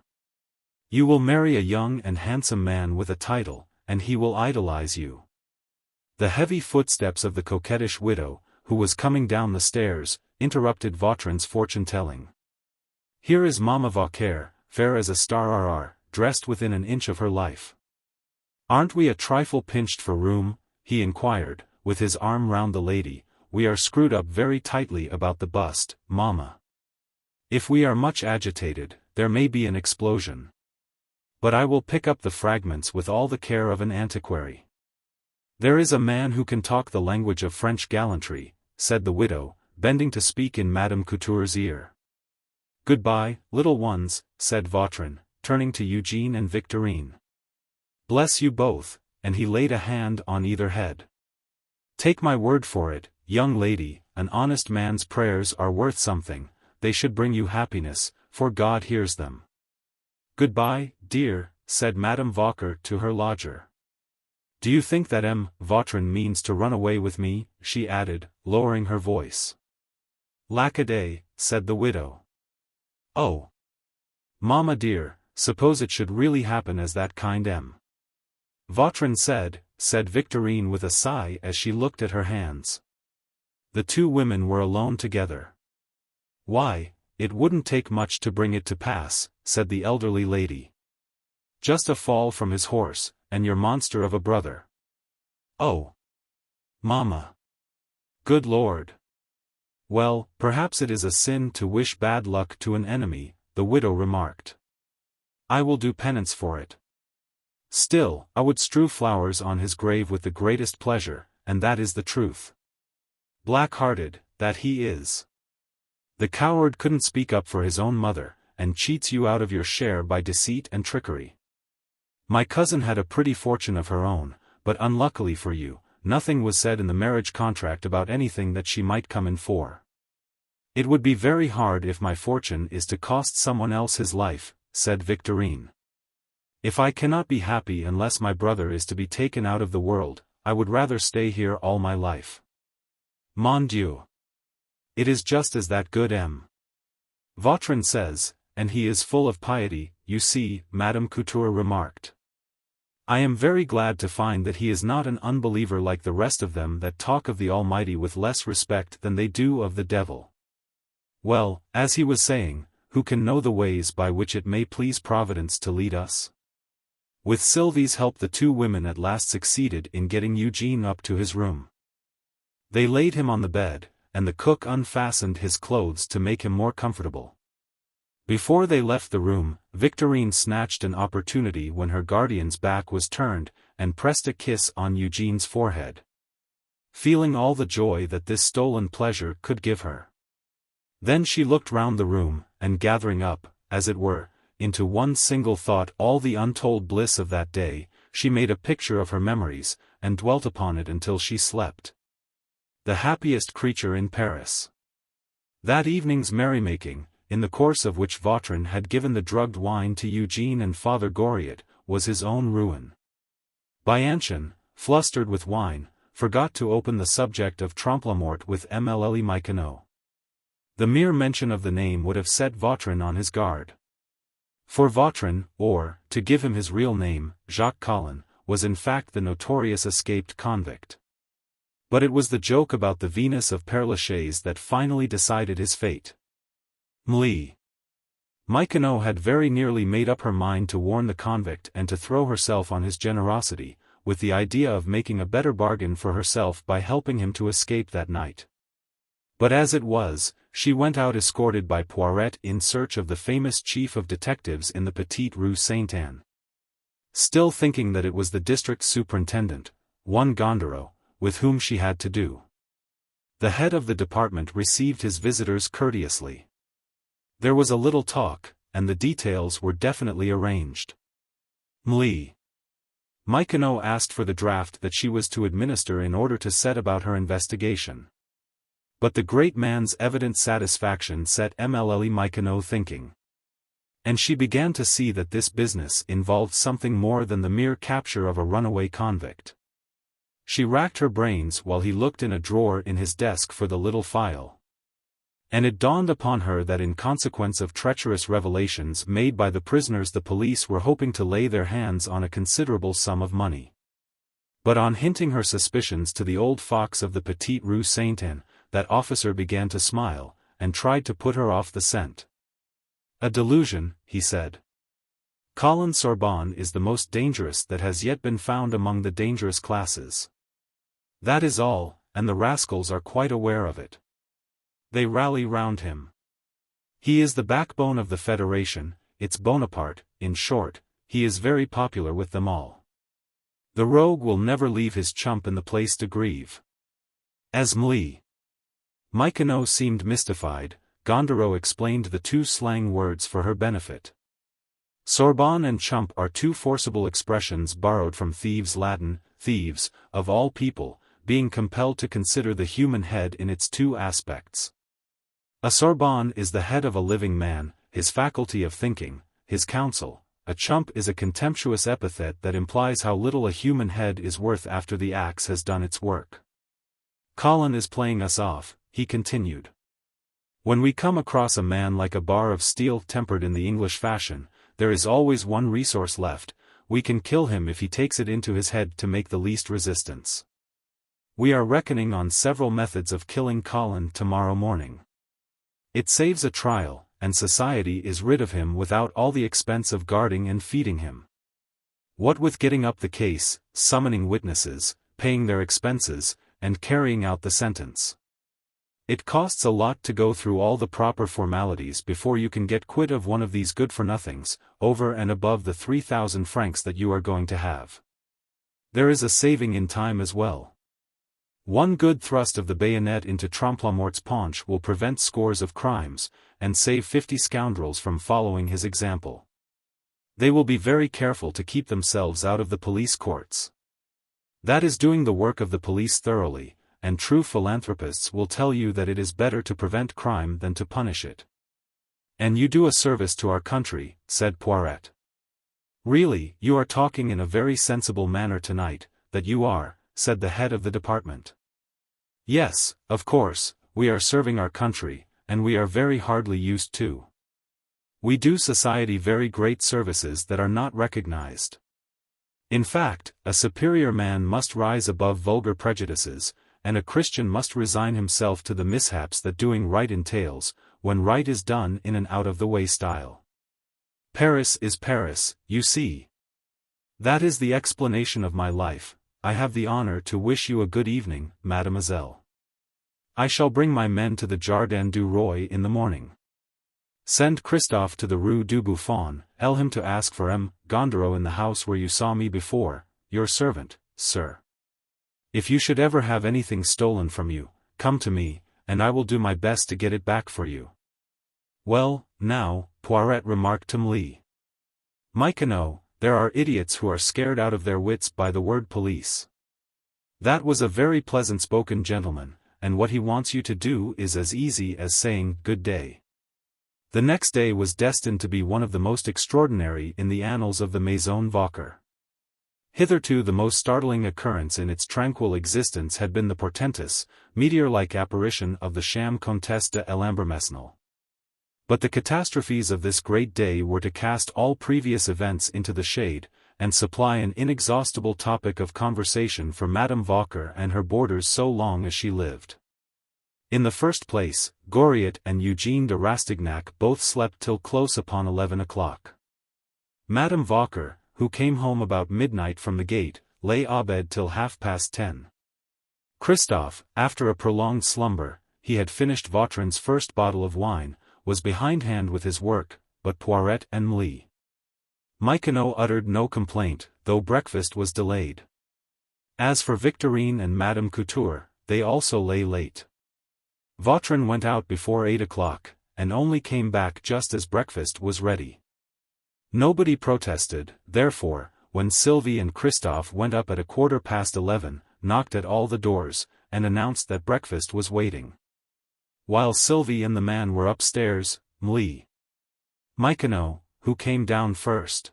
You will marry a young and handsome man with a title, and he will idolize you. The heavy footsteps of the coquettish widow, who was coming down the stairs, interrupted Vautrin's fortune-telling. Here is Maman Vauquer, fair as a star, dressed within an inch of her life. Aren't we a trifle pinched for room? He inquired, with his arm round the lady. We are screwed up very tightly about the bust, Mamma. If we are much agitated, there may be an explosion. But I will pick up the fragments with all the care of an antiquary. There is a man who can talk the language of French gallantry, said the widow, bending to speak in Madame Couture's ear. Goodbye, little ones, said Vautrin, turning to Eugene and Victorine. Bless you both, and he laid a hand on either head. Take my word for it, young lady, an honest man's prayers are worth something, they should bring you happiness, for God hears them. Goodbye, dear, said Madame Vauquer to her lodger. Do you think that M. Vautrin means to run away with me? She added, lowering her voice. Lack-a-day, said the widow. Oh! Mamma dear, suppose it should really happen as that kind M. Vautrin said Victorine with a sigh as she looked at her hands. The 2 women were alone together. Why, it wouldn't take much to bring it to pass, said the elderly lady. Just a fall from his horse, and your monster of a brother. Oh! Mamma! Good Lord! Well, perhaps it is a sin to wish bad luck to an enemy, the widow remarked. I will do penance for it. Still, I would strew flowers on his grave with the greatest pleasure, and that is the truth. Black-hearted, that he is. The coward couldn't speak up for his own mother, and cheats you out of your share by deceit and trickery. My cousin had a pretty fortune of her own, but unluckily for you, nothing was said in the marriage contract about anything that she might come in for. It would be very hard if my fortune is to cost someone else his life, said Victorine. If I cannot be happy unless my brother is to be taken out of the world, I would rather stay here all my life. Mon Dieu! It is just as that good M. Vautrin says, and he is full of piety, you see, Madame Couture remarked. I am very glad to find that he is not an unbeliever like the rest of them that talk of the Almighty with less respect than they do of the devil. Well, as he was saying, who can know the ways by which it may please Providence to lead us? With Sylvie's help the two women at last succeeded in getting Eugene up to his room. They laid him on the bed, and the cook unfastened his clothes to make him more comfortable. Before they left the room, Victorine snatched an opportunity when her guardian's back was turned, and pressed a kiss on Eugene's forehead. Feeling all the joy that this stolen pleasure could give her. Then she looked round the room, and gathering up, as it were, into one single thought all the untold bliss of that day, she made a picture of her memories, and dwelt upon it until she slept. The happiest creature in Paris. That evening's merrymaking, in the course of which Vautrin had given the drugged wine to Eugene and Father Goriot, was his own ruin. Bianchon, flustered with wine, forgot to open the subject of Trompe-la-Mort with Mlle Michonneau. The mere mention of the name would have set Vautrin on his guard. For Vautrin, or, to give him his real name, Jacques Collin, was in fact the notorious escaped convict. But it was the joke about the Venus of Père Lachaise that finally decided his fate. Mlle. Michonneau had very nearly made up her mind to warn the convict and to throw herself on his generosity, with the idea of making a better bargain for herself by helping him to escape that night. But as it was, she went out escorted by Poiret in search of the famous chief of detectives in the Petite Rue Sainte-Anne. Still thinking that it was the district superintendent, one Goriot, with whom she had to do. The head of the department received his visitors courteously. There was a little talk, and the details were definitely arranged. Mlle. Michonneau asked for the draft that she was to administer in order to set about her investigation. But the great man's evident satisfaction set Mlle Michonneau thinking. And she began to see that this business involved something more than the mere capture of a runaway convict. She racked her brains while he looked in a drawer in his desk for the little file. And it dawned upon her that in consequence of treacherous revelations made by the prisoners the police were hoping to lay their hands on a considerable sum of money. But on hinting her suspicions to the old fox of the Petite Rue Sainte-Anne, that officer began to smile, and tried to put her off the scent. A delusion, he said. Colin Sorbonne is the most dangerous that has yet been found among the dangerous classes. That is all, and the rascals are quite aware of it. They rally round him. He is the backbone of the Federation, its Bonaparte, in short, he is very popular with them all. The rogue will never leave his chump in the Place de Grève. As Mlle. Michonneau seemed mystified, Goriot explained the two slang words for her benefit. Sorbonne and chump are two forcible expressions borrowed from thieves' Latin, thieves, of all people, being compelled to consider the human head in its two aspects. A Sorbonne is the head of a living man, his faculty of thinking, his counsel. A chump is a contemptuous epithet that implies how little a human head is worth after the axe has done its work. Colin is playing us off, he continued. When we come across a man like a bar of steel tempered in the English fashion, there is always one resource left: we can kill him if he takes it into his head to make the least resistance. We are reckoning on several methods of killing Colin tomorrow morning. It saves a trial, and society is rid of him without all the expense of guarding and feeding him. What with getting up the case, summoning witnesses, paying their expenses, and carrying out the sentence. It costs a lot to go through all the proper formalities before you can get quit of one of these good-for-nothings, over and above the 3,000 francs that you are going to have. There is a saving in time as well. One good thrust of the bayonet into Trompe-la-Mort's paunch will prevent scores of crimes, and save 50 scoundrels from following his example. They will be very careful to keep themselves out of the police courts. That is doing the work of the police thoroughly, and true philanthropists will tell you that it is better to prevent crime than to punish it. And you do a service to our country, said Poiret. Really, you are talking in a very sensible manner tonight, that you are, said the head of the department. Yes, of course, we are serving our country, and we are very hardly used to. We do society very great services that are not recognized. In fact, a superior man must rise above vulgar prejudices, and a Christian must resign himself to the mishaps that doing right entails, when right is done in an out-of-the-way style. Paris is Paris, you see. That is the explanation of my life. I have the honor to wish you a good evening, Mademoiselle. I shall bring my men to the Jardin du Roi in the morning. Send Christophe to the Rue du Buffon, tell him to ask for M. Gondereau in the house where you saw me before, your servant, sir. If you should ever have anything stolen from you, come to me, and I will do my best to get it back for you. Well, now, Poiret remarked to Mlee. Michonneau, there are idiots who are scared out of their wits by the word police. That was a very pleasant-spoken gentleman, and what he wants you to do is as easy as saying good day. The next day was destined to be one of the most extraordinary in the annals of the Maison Vauquer. Hitherto the most startling occurrence in its tranquil existence had been the portentous, meteor-like apparition of the sham Comtesse de Lambermesnil. But the catastrophes of this great day were to cast all previous events into the shade, and supply an inexhaustible topic of conversation for Madame Vauquer and her boarders so long as she lived. In the first place, Goriot and Eugène de Rastignac both slept till close upon 11 o'clock. Madame Vauquer, who came home about midnight from the gate, lay abed till 10:30. Christophe, after a prolonged slumber, he had finished Vautrin's first bottle of wine, was behindhand with his work, but Poiret and Mlee. Michonneau uttered no complaint, though breakfast was delayed. As for Victorine and Madame Couture, they also lay late. Vautrin went out before 8 o'clock, and only came back just as breakfast was ready. Nobody protested, therefore, when Sylvie and Christophe went up at 11:15, knocked at all the doors, and announced that breakfast was waiting. While Sylvie and the man were upstairs, Michonneau, who came down first,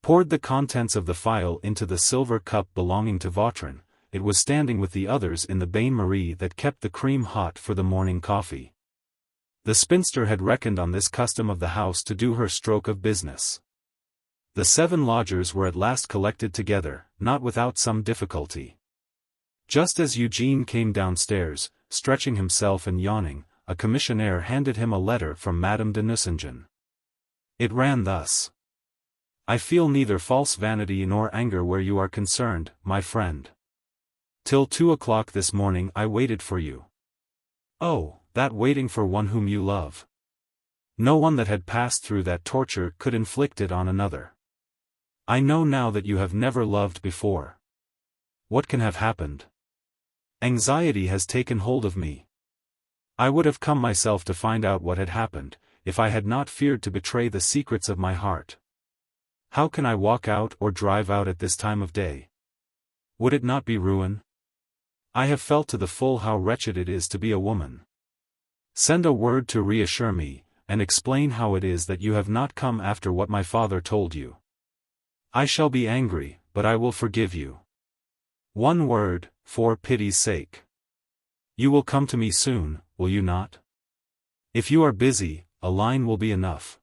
poured the contents of the phial into the silver cup belonging to Vautrin. It was standing with the others in the bain-marie that kept the cream hot for the morning coffee. The spinster had reckoned on this custom of the house to do her stroke of business. The 7 lodgers were at last collected together, not without some difficulty. Just as Eugène came downstairs, stretching himself and yawning, a commissionaire handed him a letter from Madame de Nucingen. It ran thus: I feel neither false vanity nor anger where you are concerned, my friend. Till 2 o'clock this morning I waited for you. Oh, that waiting for one whom you love! No one that had passed through that torture could inflict it on another. I know now that you have never loved before. What can have happened? Anxiety has taken hold of me. I would have come myself to find out what had happened, if I had not feared to betray the secrets of my heart. How can I walk out or drive out at this time of day? Would it not be ruin? I have felt to the full how wretched it is to be a woman. Send a word to reassure me, and explain how it is that you have not come after what my father told you. I shall be angry, but I will forgive you. One word, for pity's sake. You will come to me soon, will you not? If you are busy, a line will be enough.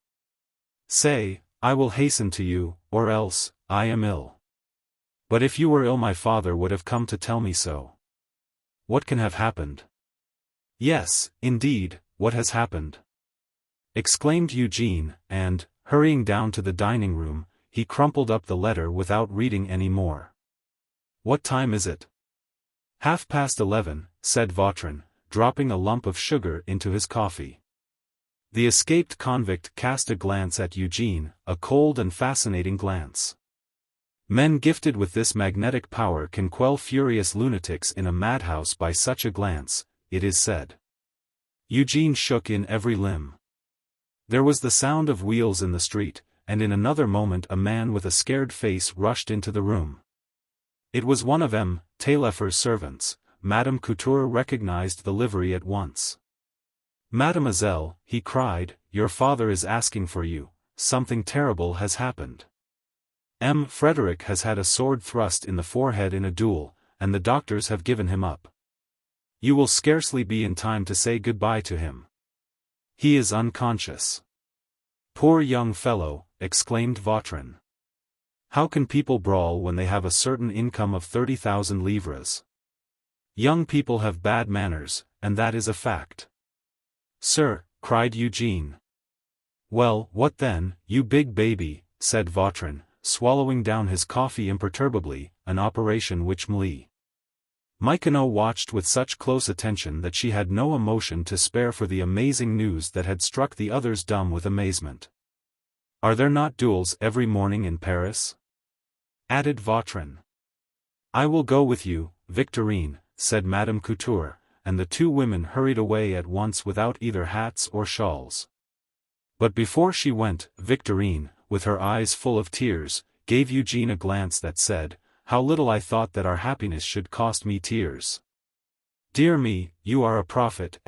Say, I will hasten to you, or else, I am ill. But if you were ill my father would have come to tell me so. What can have happened? Yes, indeed, what has happened? Exclaimed Eugène, and, hurrying down to the dining room, he crumpled up the letter without reading any more. What time is it? 11:30, said Vautrin, dropping a lump of sugar into his coffee. The escaped convict cast a glance at Eugène, a cold and fascinating glance. Men gifted with this magnetic power can quell furious lunatics in a madhouse by such a glance, it is said. Eugène shook in every limb. There was the sound of wheels in the street, and in another moment a man with a scared face rushed into the room. It was one of Taillefer's servants. Madame Couture recognized the livery at once. "Mademoiselle," he cried, "your father is asking for you. Something terrible has happened. Frederick has had a sword thrust in the forehead in a duel, and the doctors have given him up. You will scarcely be in time to say goodbye to him. He is unconscious." "Poor young fellow," exclaimed Vautrin. "How can people brawl when they have a certain income of 30,000 livres? Young people have bad manners, and that is a fact." "Sir," cried Eugene. "Well, what then, you big baby," said Vautrin, swallowing down his coffee imperturbably, an operation which Michonneau watched with such close attention that she had no emotion to spare for the amazing news that had struck the others dumb with amazement. "Are there not duels every morning in Paris?" added Vautrin. "I will go with you, Victorine," said Madame Couture, and the two women hurried away at once without either hats or shawls. But before she went, Victorine, with her eyes full of tears, gave Eugene a glance that said, "How little I thought that our happiness should cost me tears." "Dear me, you are a prophet,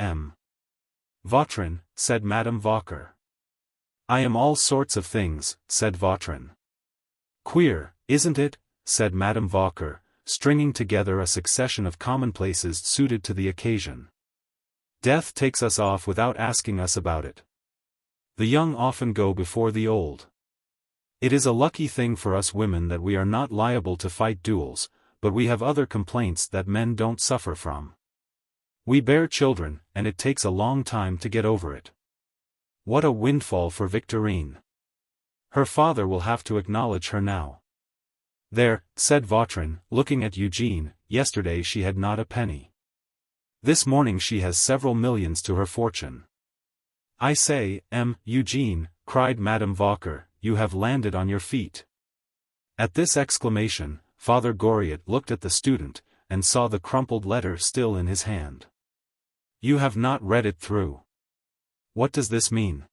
Vautrin," said Madame Vauquer. "I am all sorts of things," said Vautrin. "Queer, isn't it?" said Madame Vauquer, stringing together a succession of commonplaces suited to the occasion. "Death takes us off without asking us about it. The young often go before the old. It is a lucky thing for us women that we are not liable to fight duels, but we have other complaints that men don't suffer from. We bear children, and it takes a long time to get over it. What a windfall for Victorine. Her father will have to acknowledge her now." "There," said Vautrin, looking at Eugene, "yesterday she had not a penny. This morning she has several millions to her fortune." "I say, Eugene," cried Madame Vauquer, "you have landed on your feet." At this exclamation, Father Goriot looked at the student, and saw the crumpled letter still in his hand. "You have not read it through. What does this mean?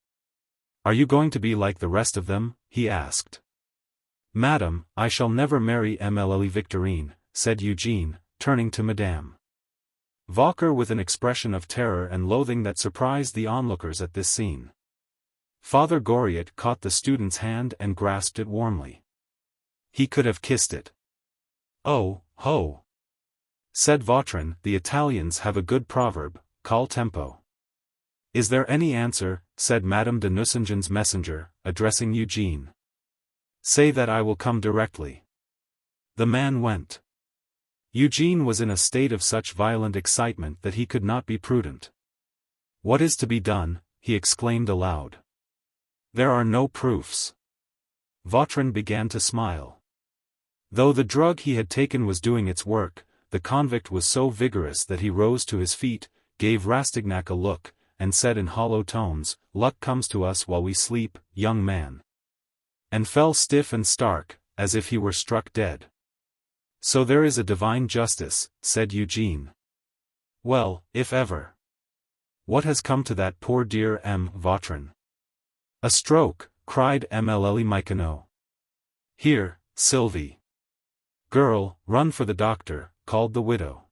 Are you going to be like the rest of them?" he asked. "Madame, I shall never marry Mlle Victorine," said Eugene, turning to Madame Vauquer with an expression of terror and loathing that surprised the onlookers at this scene. Father Goriot caught the student's hand and grasped it warmly. He could have kissed it. "Oh, ho!" said Vautrin, "the Italians have a good proverb, col tempo." "Is there any answer?" said Madame de Nucingen's messenger, addressing Eugene. "Say that I will come directly." The man went. Eugene was in a state of such violent excitement that he could not be prudent. "What is to be done?" he exclaimed aloud. "There are no proofs." Vautrin began to smile. Though the drug he had taken was doing its work, the convict was so vigorous that he rose to his feet, gave Rastignac a look, and said in hollow tones, "Luck comes to us while we sleep, young man," and fell stiff and stark, as if he were struck dead. "So there is a divine justice," said Eugene. "Well, if ever. What has come to that poor dear Vautrin?" "A stroke," cried Mlle Michonneau. "Here, Sylvie. Girl, run for the doctor," called the widow.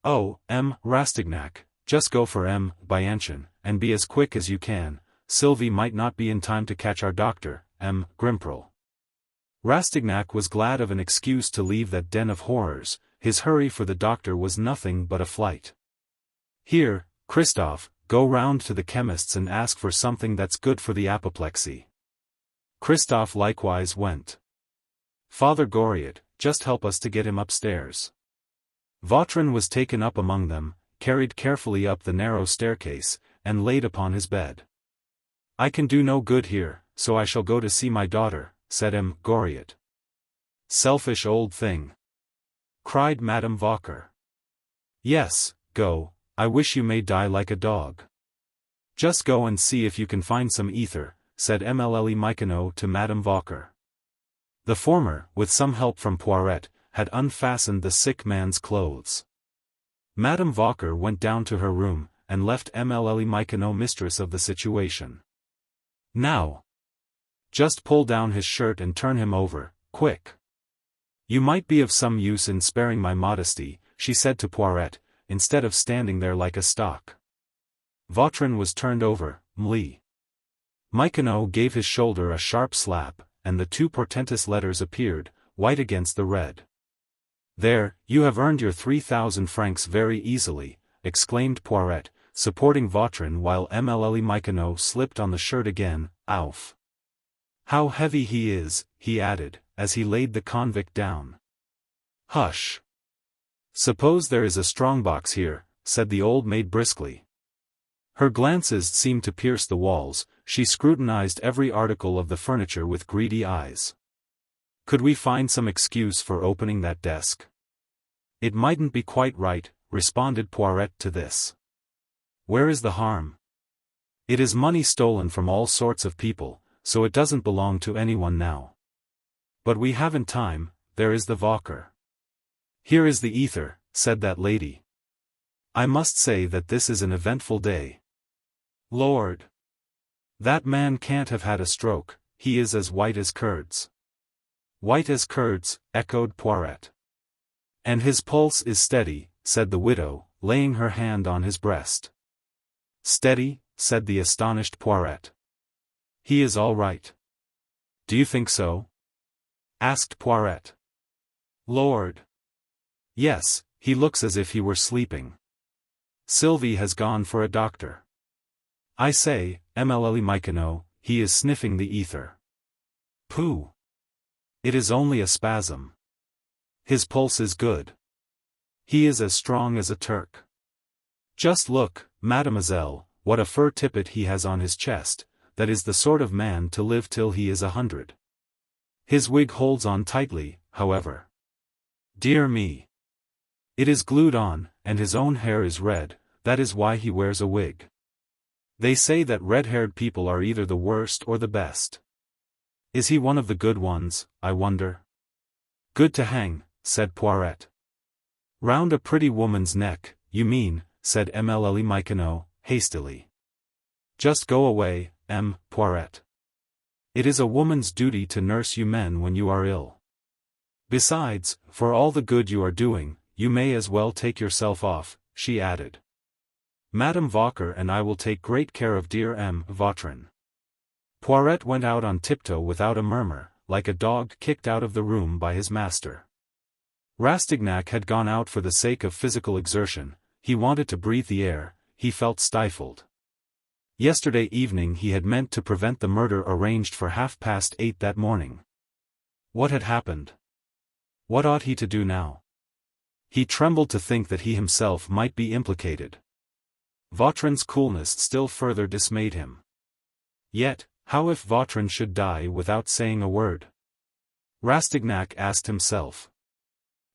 "Oh, Rastignac, just go for Bianchon, and be as quick as you can. Sylvie might not be in time to catch our doctor, Grimprel." Rastignac was glad of an excuse to leave that den of horrors. His hurry for the doctor was nothing but a flight. "Here, Christophe, go round to the chemist's and ask for something that's good for the apoplexy." Christophe likewise went. "Father Goriot, just help us to get him upstairs." Vautrin was taken up among them, carried carefully up the narrow staircase, and laid upon his bed. "I can do no good here, so I shall go to see my daughter," said Goriot. "Selfish old thing!" cried Madame Vauquer. "Yes, go, I wish you may die like a dog. Just go and see if you can find some ether," said Mlle Michonneau to Madame Vauquer. The former, with some help from Poiret, had unfastened the sick man's clothes. Madame Vauquer went down to her room, and left Mlle Michonneau mistress of the situation. "Now, just pull down his shirt and turn him over, quick." You might be of some use in sparing my modesty, she said to Poiret, instead of standing there like a stock. Vautrin was turned over, Mli. Michonneau gave his shoulder a sharp slap, and the two portentous letters appeared, white against the red. There, you have earned your 3,000 francs very easily, exclaimed Poiret, supporting Vautrin while Michonneau slipped on the shirt again. Ouf! How heavy he is, he added, as he laid the convict down. Hush! Suppose there is a strongbox here, said the old maid briskly. Her glances seemed to pierce the walls, she scrutinized every article of the furniture with greedy eyes. Could we find some excuse for opening that desk? It mightn't be quite right, responded Poiret to this. Where is the harm? It is money stolen from all sorts of people, so it doesn't belong to anyone now. But we haven't time, there is the Vauquer. Here is the ether, said that lady. I must say that this is an eventful day. Lord! That man can't have had a stroke, he is as white as curds. White as curds, echoed Poiret. And his pulse is steady, said the widow, laying her hand on his breast. Steady, said the astonished Poiret. He is all right. Do you think so? Asked Poiret. Lord! Yes, he looks as if he were sleeping. Sylvie has gone for a doctor. I say, Michonneau, he is sniffing the ether. Pooh! It is only a spasm. His pulse is good. He is as strong as a Turk. Just look, Mademoiselle, what a fur tippet he has on his chest, that is the sort of man to live till he is 100. His wig holds on tightly, however. Dear me! It is glued on, and his own hair is red, that is why he wears a wig. They say that red-haired people are either the worst or the best. Is he one of the good ones, I wonder? Good to hang, said Poiret. Round a pretty woman's neck, you mean, said Michonneau, hastily. Just go away, Poiret. It is a woman's duty to nurse you men when you are ill. Besides, for all the good you are doing, you may as well take yourself off, she added. Madame Vauquer and I will take great care of dear Vautrin. Poiret went out on tiptoe without a murmur, like a dog kicked out of the room by his master. Rastignac had gone out for the sake of physical exertion, he wanted to breathe the air, he felt stifled. Yesterday evening he had meant to prevent the murder arranged for 8:30 that morning. What had happened? What ought he to do now? He trembled to think that he himself might be implicated. Vautrin's coolness still further dismayed him. Yet, how if Vautrin should die without saying a word? Rastignac asked himself.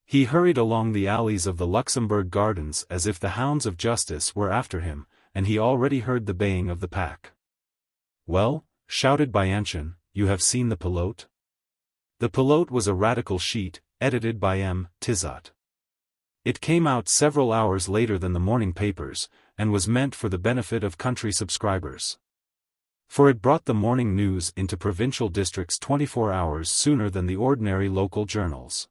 He hurried along the alleys of the Luxembourg Gardens as if the hounds of justice were after him, and he already heard the baying of the pack. Well, shouted Bianchon, you have seen the Pilote? The Pilote was a radical sheet, edited by Tizot. It came out several hours later than the morning papers, and was meant for the benefit of country subscribers. For it brought the morning news into provincial districts 24 hours sooner than the ordinary local journals.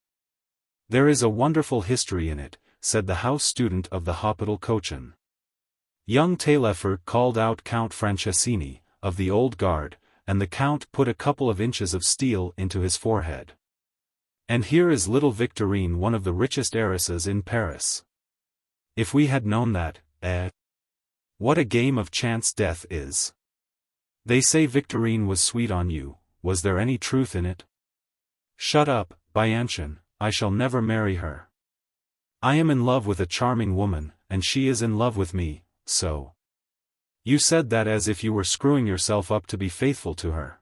There is a wonderful history in it, said the house student of the Hôpital Cochin. Young Taillefer called out Count Franceschini, of the Old Guard, and the Count put a couple of inches of steel into his forehead. And here is little Victorine, one of the richest heiresses in Paris. If we had known that, what a game of chance death is. They say Victorine was sweet on you, was there any truth in it? Shut up, Bianchon, I shall never marry her. I am in love with a charming woman, and she is in love with me, so. You said that as if you were screwing yourself up to be faithful to her.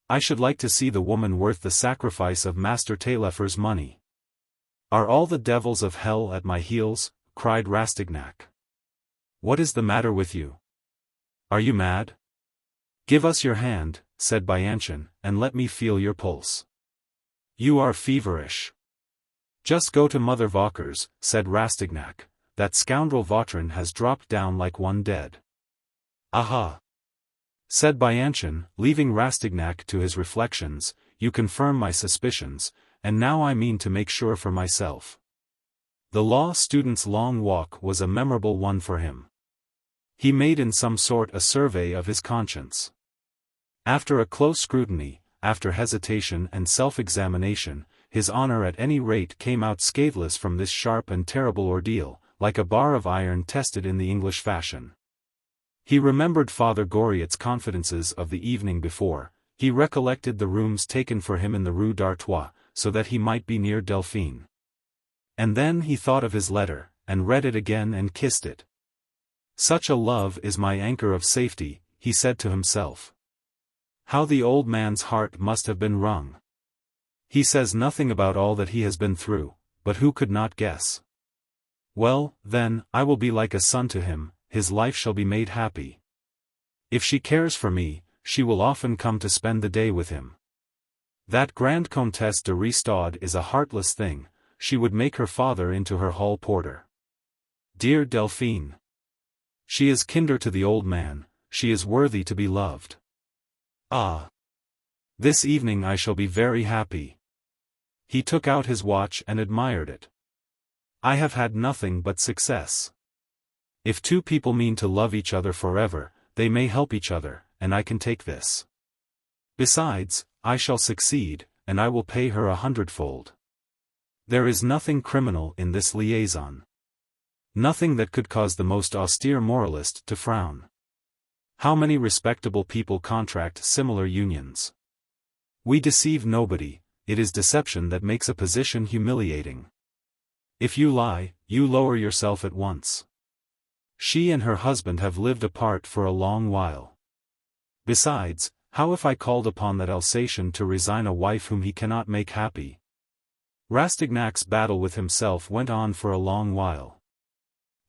I should like to see the woman worth the sacrifice of Master Taillefer's money. Are all the devils of hell at my heels? Cried Rastignac. What is the matter with you? Are you mad? Give us your hand, said Bianchon, and let me feel your pulse. You are feverish. Just go to Mother Vauquer's, said Rastignac, that scoundrel Vautrin has dropped down like one dead. Aha! Said Bianchon, leaving Rastignac to his reflections, you confirm my suspicions, and now I mean to make sure for myself. The law student's long walk was a memorable one for him. He made in some sort a survey of his conscience. After a close scrutiny, after hesitation and self-examination, his honor at any rate came out scatheless from this sharp and terrible ordeal, like a bar of iron tested in the English fashion. He remembered Father Goriot's confidences of the evening before, he recollected the rooms taken for him in the Rue d'Artois, so that he might be near Delphine. And then he thought of his letter, and read it again and kissed it. Such a love is my anchor of safety, he said to himself. How the old man's heart must have been wrung. He says nothing about all that he has been through, but who could not guess? Well, then, I will be like a son to him, his life shall be made happy. If she cares for me, she will often come to spend the day with him. That Grande Comtesse de Ristaud is a heartless thing, she would make her father into her hall porter. Dear Delphine. She is kinder to the old man, she is worthy to be loved. Ah! This evening I shall be very happy. He took out his watch and admired it. I have had nothing but success. If two people mean to love each other forever, they may help each other, and I can take this. Besides, I shall succeed, and I will pay her 100-fold. There is nothing criminal in this liaison. Nothing that could cause the most austere moralist to frown. How many respectable people contract similar unions? We deceive nobody, it is deception that makes a position humiliating. If you lie, you lower yourself at once. She and her husband have lived apart for a long while. Besides, how if I called upon that Alsatian to resign a wife whom he cannot make happy? Rastignac's battle with himself went on for a long while.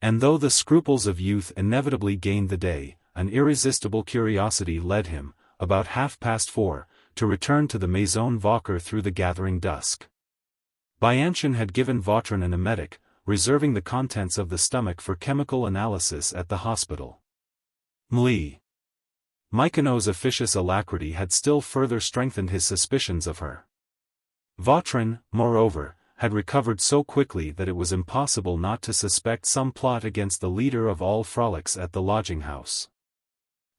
And though the scruples of youth inevitably gained the day, an irresistible curiosity led him, about 4:30, to return to the Maison Vauquer through the gathering dusk. Bianchon had given Vautrin an emetic, reserving the contents of the stomach for chemical analysis at the hospital. Michonneau's officious alacrity had still further strengthened his suspicions of her. Vautrin, moreover, had recovered so quickly that it was impossible not to suspect some plot against the leader of all frolics at the lodging-house.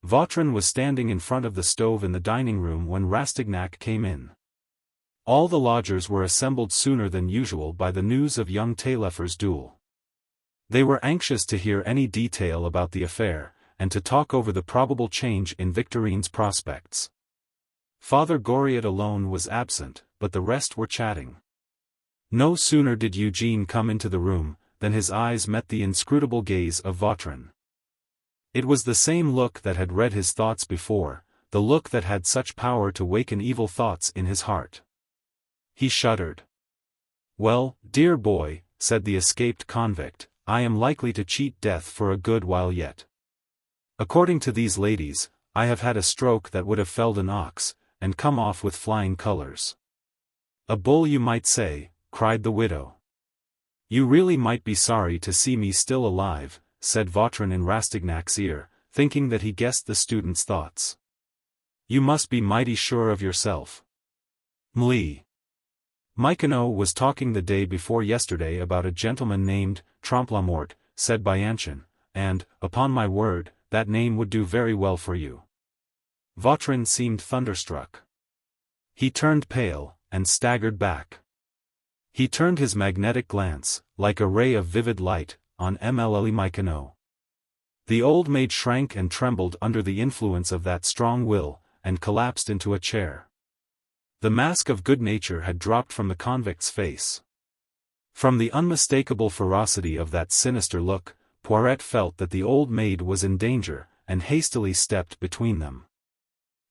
Vautrin was standing in front of the stove in the dining-room when Rastignac came in. All the lodgers were assembled sooner than usual by the news of young Taillefer's duel. They were anxious to hear any detail about the affair, and to talk over the probable change in Victorine's prospects. Father Goriot alone was absent, but the rest were chatting. No sooner did Eugène come into the room, than his eyes met the inscrutable gaze of Vautrin. It was the same look that had read his thoughts before, the look that had such power to waken evil thoughts in his heart. He shuddered. Well, dear boy, said the escaped convict, I am likely to cheat death for a good while yet. According to these ladies, I have had a stroke that would have felled an ox, and come off with flying colors. A bull you might say, cried the widow. You really might be sorry to see me still alive, said Vautrin in Rastignac's ear, thinking that he guessed the student's thoughts. You must be mighty sure of yourself. Michonneau was talking the day before yesterday about a gentleman named Trompe-la-Mort, said Bianchon, and, upon my word, that name would do very well for you. Vautrin seemed thunderstruck. He turned pale, and staggered back. He turned his magnetic glance, like a ray of vivid light, on Mlle Michonneau. The old maid shrank and trembled under the influence of that strong will, and collapsed into a chair. The mask of good nature had dropped from the convict's face. From the unmistakable ferocity of that sinister look, Poiret felt that the old maid was in danger, and hastily stepped between them.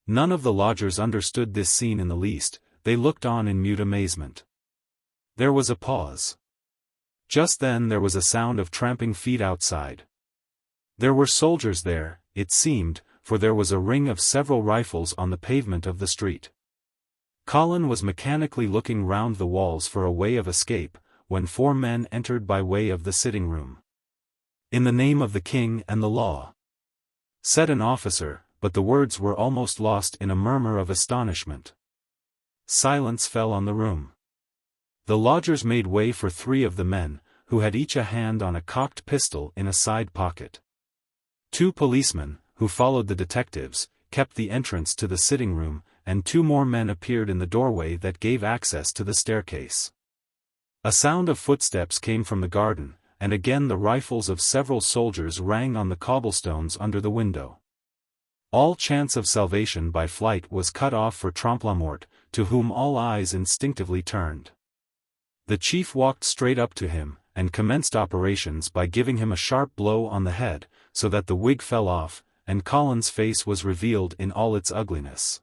None of the lodgers understood this scene in the least, they looked on in mute amazement. There was a pause. Just then there was a sound of tramping feet outside. There were soldiers there, it seemed, for there was a ring of several rifles on the pavement of the street. Colin was mechanically looking round the walls for a way of escape, when 4 men entered by way of the sitting-room. In the name of the king and the law, said an officer, but the words were almost lost in a murmur of astonishment. Silence fell on the room. The lodgers made way for 3 of the men, who had each a hand on a cocked pistol in a side pocket. 2 policemen, who followed the detectives, kept the entrance to the sitting room, and 2 more men appeared in the doorway that gave access to the staircase. A sound of footsteps came from the garden, and again the rifles of several soldiers rang on the cobblestones under the window. All chance of salvation by flight was cut off for Trompe-la-Mort, to whom all eyes instinctively turned. The chief walked straight up to him, and commenced operations by giving him a sharp blow on the head, so that the wig fell off, and Colin's face was revealed in all its ugliness.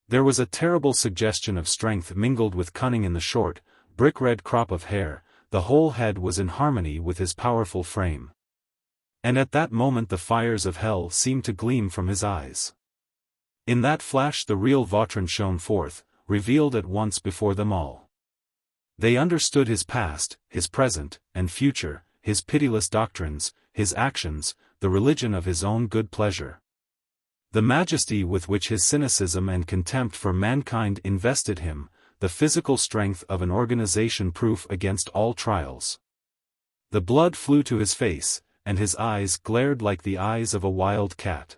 There was a terrible suggestion of strength mingled with cunning in the short, brick-red crop of hair. The whole head was in harmony with his powerful frame. And at that moment the fires of hell seemed to gleam from his eyes. In that flash the real Vautrin shone forth, revealed at once before them all. They understood his past, his present, and future, his pitiless doctrines, his actions, the religion of his own good pleasure. The majesty with which his cynicism and contempt for mankind invested him, the physical strength of an organization proof against all trials. The blood flew to his face, and his eyes glared like the eyes of a wild cat.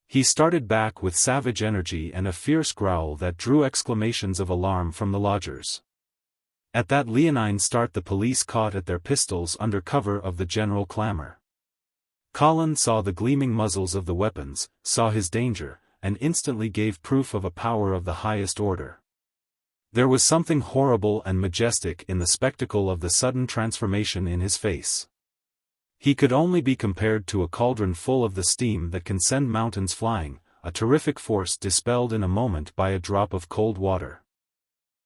He started back with savage energy and a fierce growl that drew exclamations of alarm from the lodgers. At that leonine start the police caught at their pistols under cover of the general clamor. Colin saw the gleaming muzzles of the weapons, saw his danger, and instantly gave proof of a power of the highest order. There was something horrible and majestic in the spectacle of the sudden transformation in his face. He could only be compared to a cauldron full of the steam that can send mountains flying, a terrific force dispelled in a moment by a drop of cold water.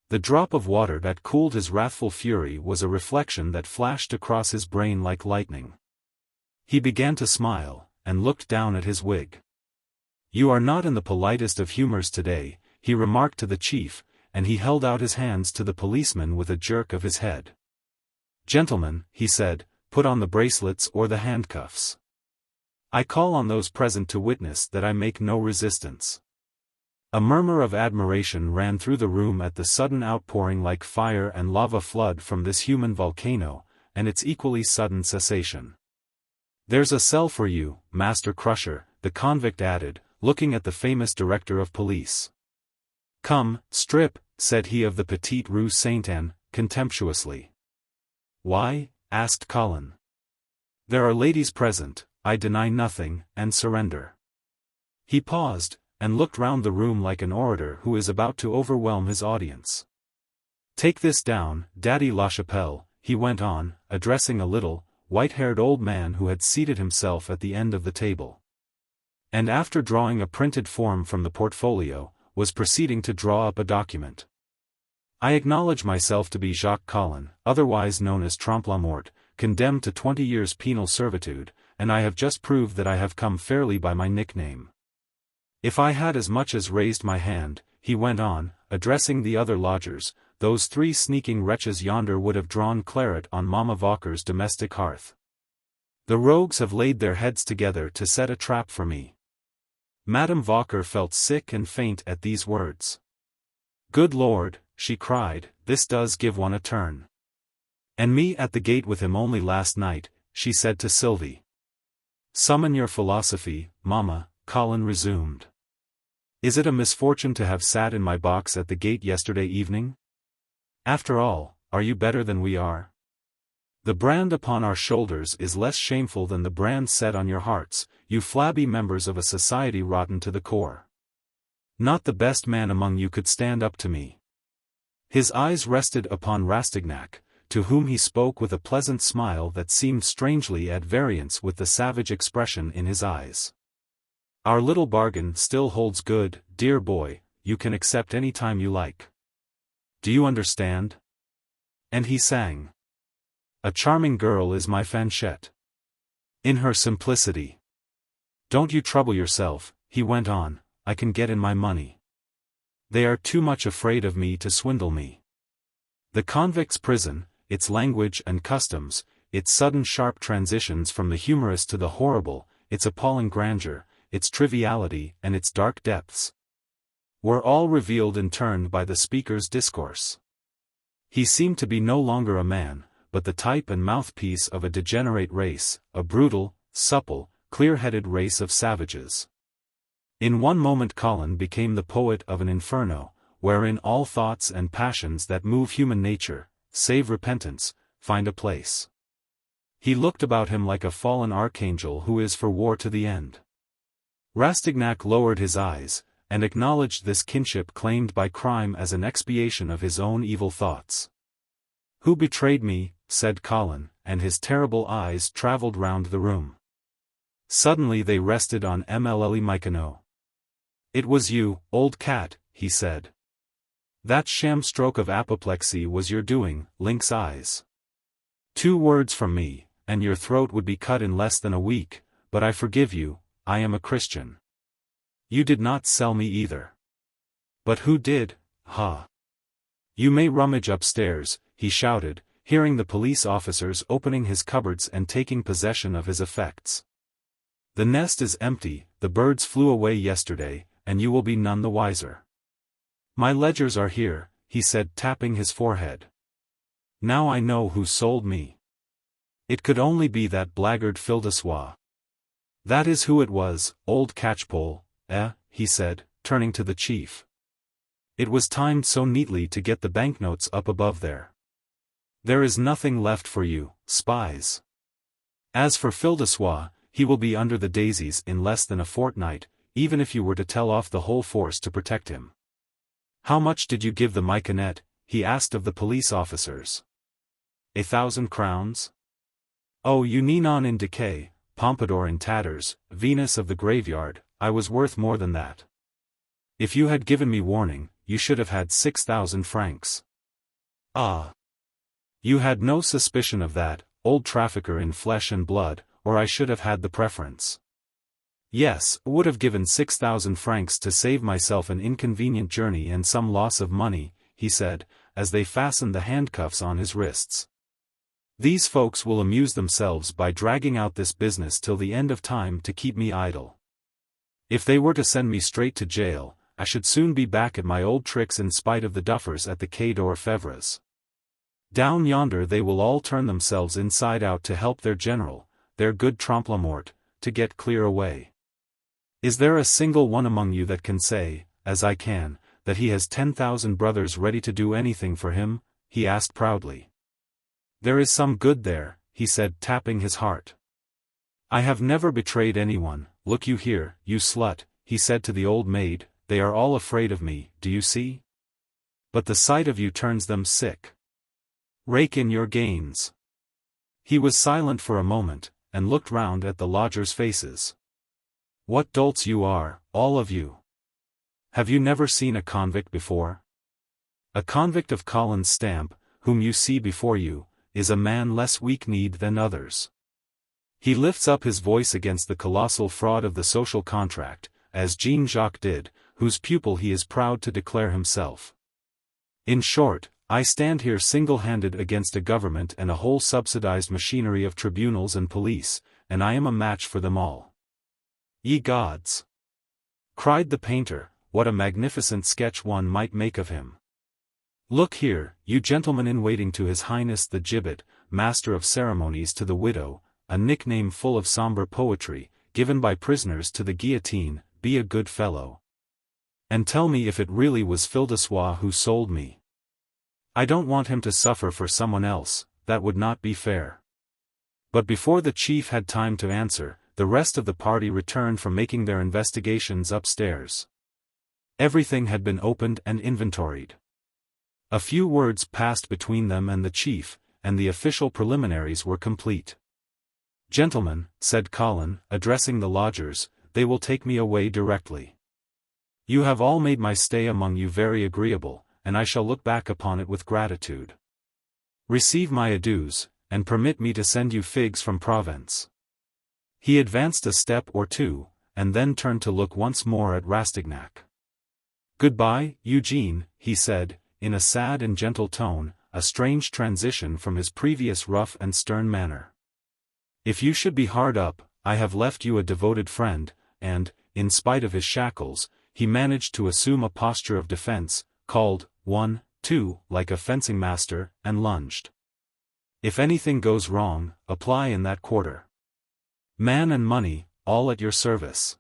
The drop of water that cooled his wrathful fury was a reflection that flashed across his brain like lightning. He began to smile, and looked down at his wig. "You are not in the politest of humors today," he remarked to the chief, and he held out his hands to the policeman with a jerk of his head. "Gentlemen," he said, "put on the bracelets or the handcuffs. I call on those present to witness that I make no resistance." A murmur of admiration ran through the room at the sudden outpouring like fire and lava flood from this human volcano, and its equally sudden cessation. "There's a cell for you, Master Crusher," the convict added, looking at the famous director of police. "Come, strip," said he of the Petite Rue Saint-Anne, contemptuously. "Why?" asked Colin. "There are ladies present, I deny nothing, and surrender." He paused, and looked round the room like an orator who is about to overwhelm his audience. "Take this down, Daddy Lachapelle," he went on, addressing a little, white-haired old man who had seated himself at the end of the table. And after drawing a printed form from the portfolio, was proceeding to draw up a document. "I acknowledge myself to be Jacques Collin, otherwise known as Trompe-la-Mort, condemned to 20 years penal servitude, and I have just proved that I have come fairly by my nickname. If I had as much as raised my hand," he went on, addressing the other lodgers, "those 3 sneaking wretches yonder would have drawn claret on Mamma Vauquer's domestic hearth. The rogues have laid their heads together to set a trap for me." Madame Vauquer felt sick and faint at these words. "Good Lord," she cried, "this does give one a turn. And me at the gate with him only last night," she said to Sylvie. "Summon your philosophy, Mamma," Colin resumed. "Is it a misfortune to have sat in my box at the gate yesterday evening? After all, are you better than we are? The brand upon our shoulders is less shameful than the brand set on your hearts, you flabby members of a society rotten to the core. Not the best man among you could stand up to me." His eyes rested upon Rastignac, to whom he spoke with a pleasant smile that seemed strangely at variance with the savage expression in his eyes. "Our little bargain still holds good, dear boy, you can accept any time you like. Do you understand?" And he sang. "A charming girl is my Fanchette. In her simplicity. Don't you trouble yourself," he went on, "I can get in my money. They are too much afraid of me to swindle me. The convict's prison, its language and customs, its sudden sharp transitions from the humorous to the horrible, its appalling grandeur, its triviality and its dark depths, were all revealed in turn by the speaker's discourse. He seemed to be no longer a man, but the type and mouthpiece of a degenerate race, a brutal, supple, clear-headed race of savages. In one moment Colin became the poet of an inferno, wherein all thoughts and passions that move human nature, save repentance, find a place. He looked about him like a fallen archangel who is for war to the end. Rastignac lowered his eyes, and acknowledged this kinship claimed by crime as an expiation of his own evil thoughts. "Who betrayed me?" said Colin, and his terrible eyes travelled round the room. Suddenly they rested on Michonneau. "It was you, old cat," he said. "That sham stroke of apoplexy was your doing, lynx eyes. 2 words from me, and your throat would be cut in less than a week, but I forgive you, I am a Christian. You did not sell me either." "But who did, ha? You may rummage upstairs," he shouted, hearing the police officers opening his cupboards and taking possession of his effects. "The nest is empty, the birds flew away yesterday, and you will be none the wiser. My ledgers are here," he said, tapping his forehead. "Now I know who sold me. It could only be that blackguard Fildessois. That is who it was, old catchpole, he said, turning to the chief. It was timed so neatly to get the banknotes up above there. There is nothing left for you, spies. As for Fildessois, he will be under the daisies in less than a fortnight, even if you were to tell off the whole force to protect him." "How much did you give the Michonneau?" he asked of the police officers. 1,000 crowns. "Oh, you Ninon in decay, Pompadour in tatters, Venus of the graveyard, I was worth more than that. If you had given me warning, you should have had 6,000 francs. Ah! You had no suspicion of that, old trafficker in flesh and blood, or I should have had the preference. Yes, would have given 6,000 francs to save myself an inconvenient journey and some loss of money," he said, as they fastened the handcuffs on his wrists. "These folks will amuse themselves by dragging out this business till the end of time to keep me idle. If they were to send me straight to jail, I should soon be back at my old tricks in spite of the duffers at the Quai d'Orfèvres. Down yonder they will all turn themselves inside out to help their general, their good Trompe-la-Mort, to get clear away. Is there a single one among you that can say, as I can, that he has 10,000 brothers ready to do anything for him?" he asked proudly. "There is some good there," he said, tapping his heart. "I have never betrayed anyone. Look you here, you slut," he said to the old maid, "they are all afraid of me, do you see? But the sight of you turns them sick. Rake in your gains." He was silent for a moment, and looked round at the lodgers' faces. "What dolts you are, all of you! Have you never seen a convict before? A convict of Colin's stamp, whom you see before you, is a man less weak-kneed than others. He lifts up his voice against the colossal fraud of the social contract, as Jean-Jacques did, whose pupil he is proud to declare himself. In short, I stand here single-handed against a government and a whole subsidized machinery of tribunals and police, and I am a match for them all." "Ye gods!" cried the painter, "what a magnificent sketch one might make of him. Look here, you gentlemen in waiting to His Highness the Gibbet, Master of Ceremonies to the Widow, a nickname full of sombre poetry, given by prisoners to the guillotine, be a good fellow. And tell me if it really was Fildessois who sold me. I don't want him to suffer for someone else, that would not be fair." But before the chief had time to answer, the rest of the party returned from making their investigations upstairs. Everything had been opened and inventoried. A few words passed between them and the chief, and the official preliminaries were complete. "Gentlemen," said Colin, addressing the lodgers, "they will take me away directly. You have all made my stay among you very agreeable, and I shall look back upon it with gratitude. Receive my adieus, and permit me to send you figs from Provence." He advanced a step or two, and then turned to look once more at Rastignac. "Goodbye, Eugene," he said, in a sad and gentle tone, a strange transition from his previous rough and stern manner. "If you should be hard up, I have left you a devoted friend," and, in spite of his shackles, he managed to assume a posture of defense, called 1, too, like a fencing master, and lunged. If anything goes wrong, apply in that quarter. Man and money, all at your service.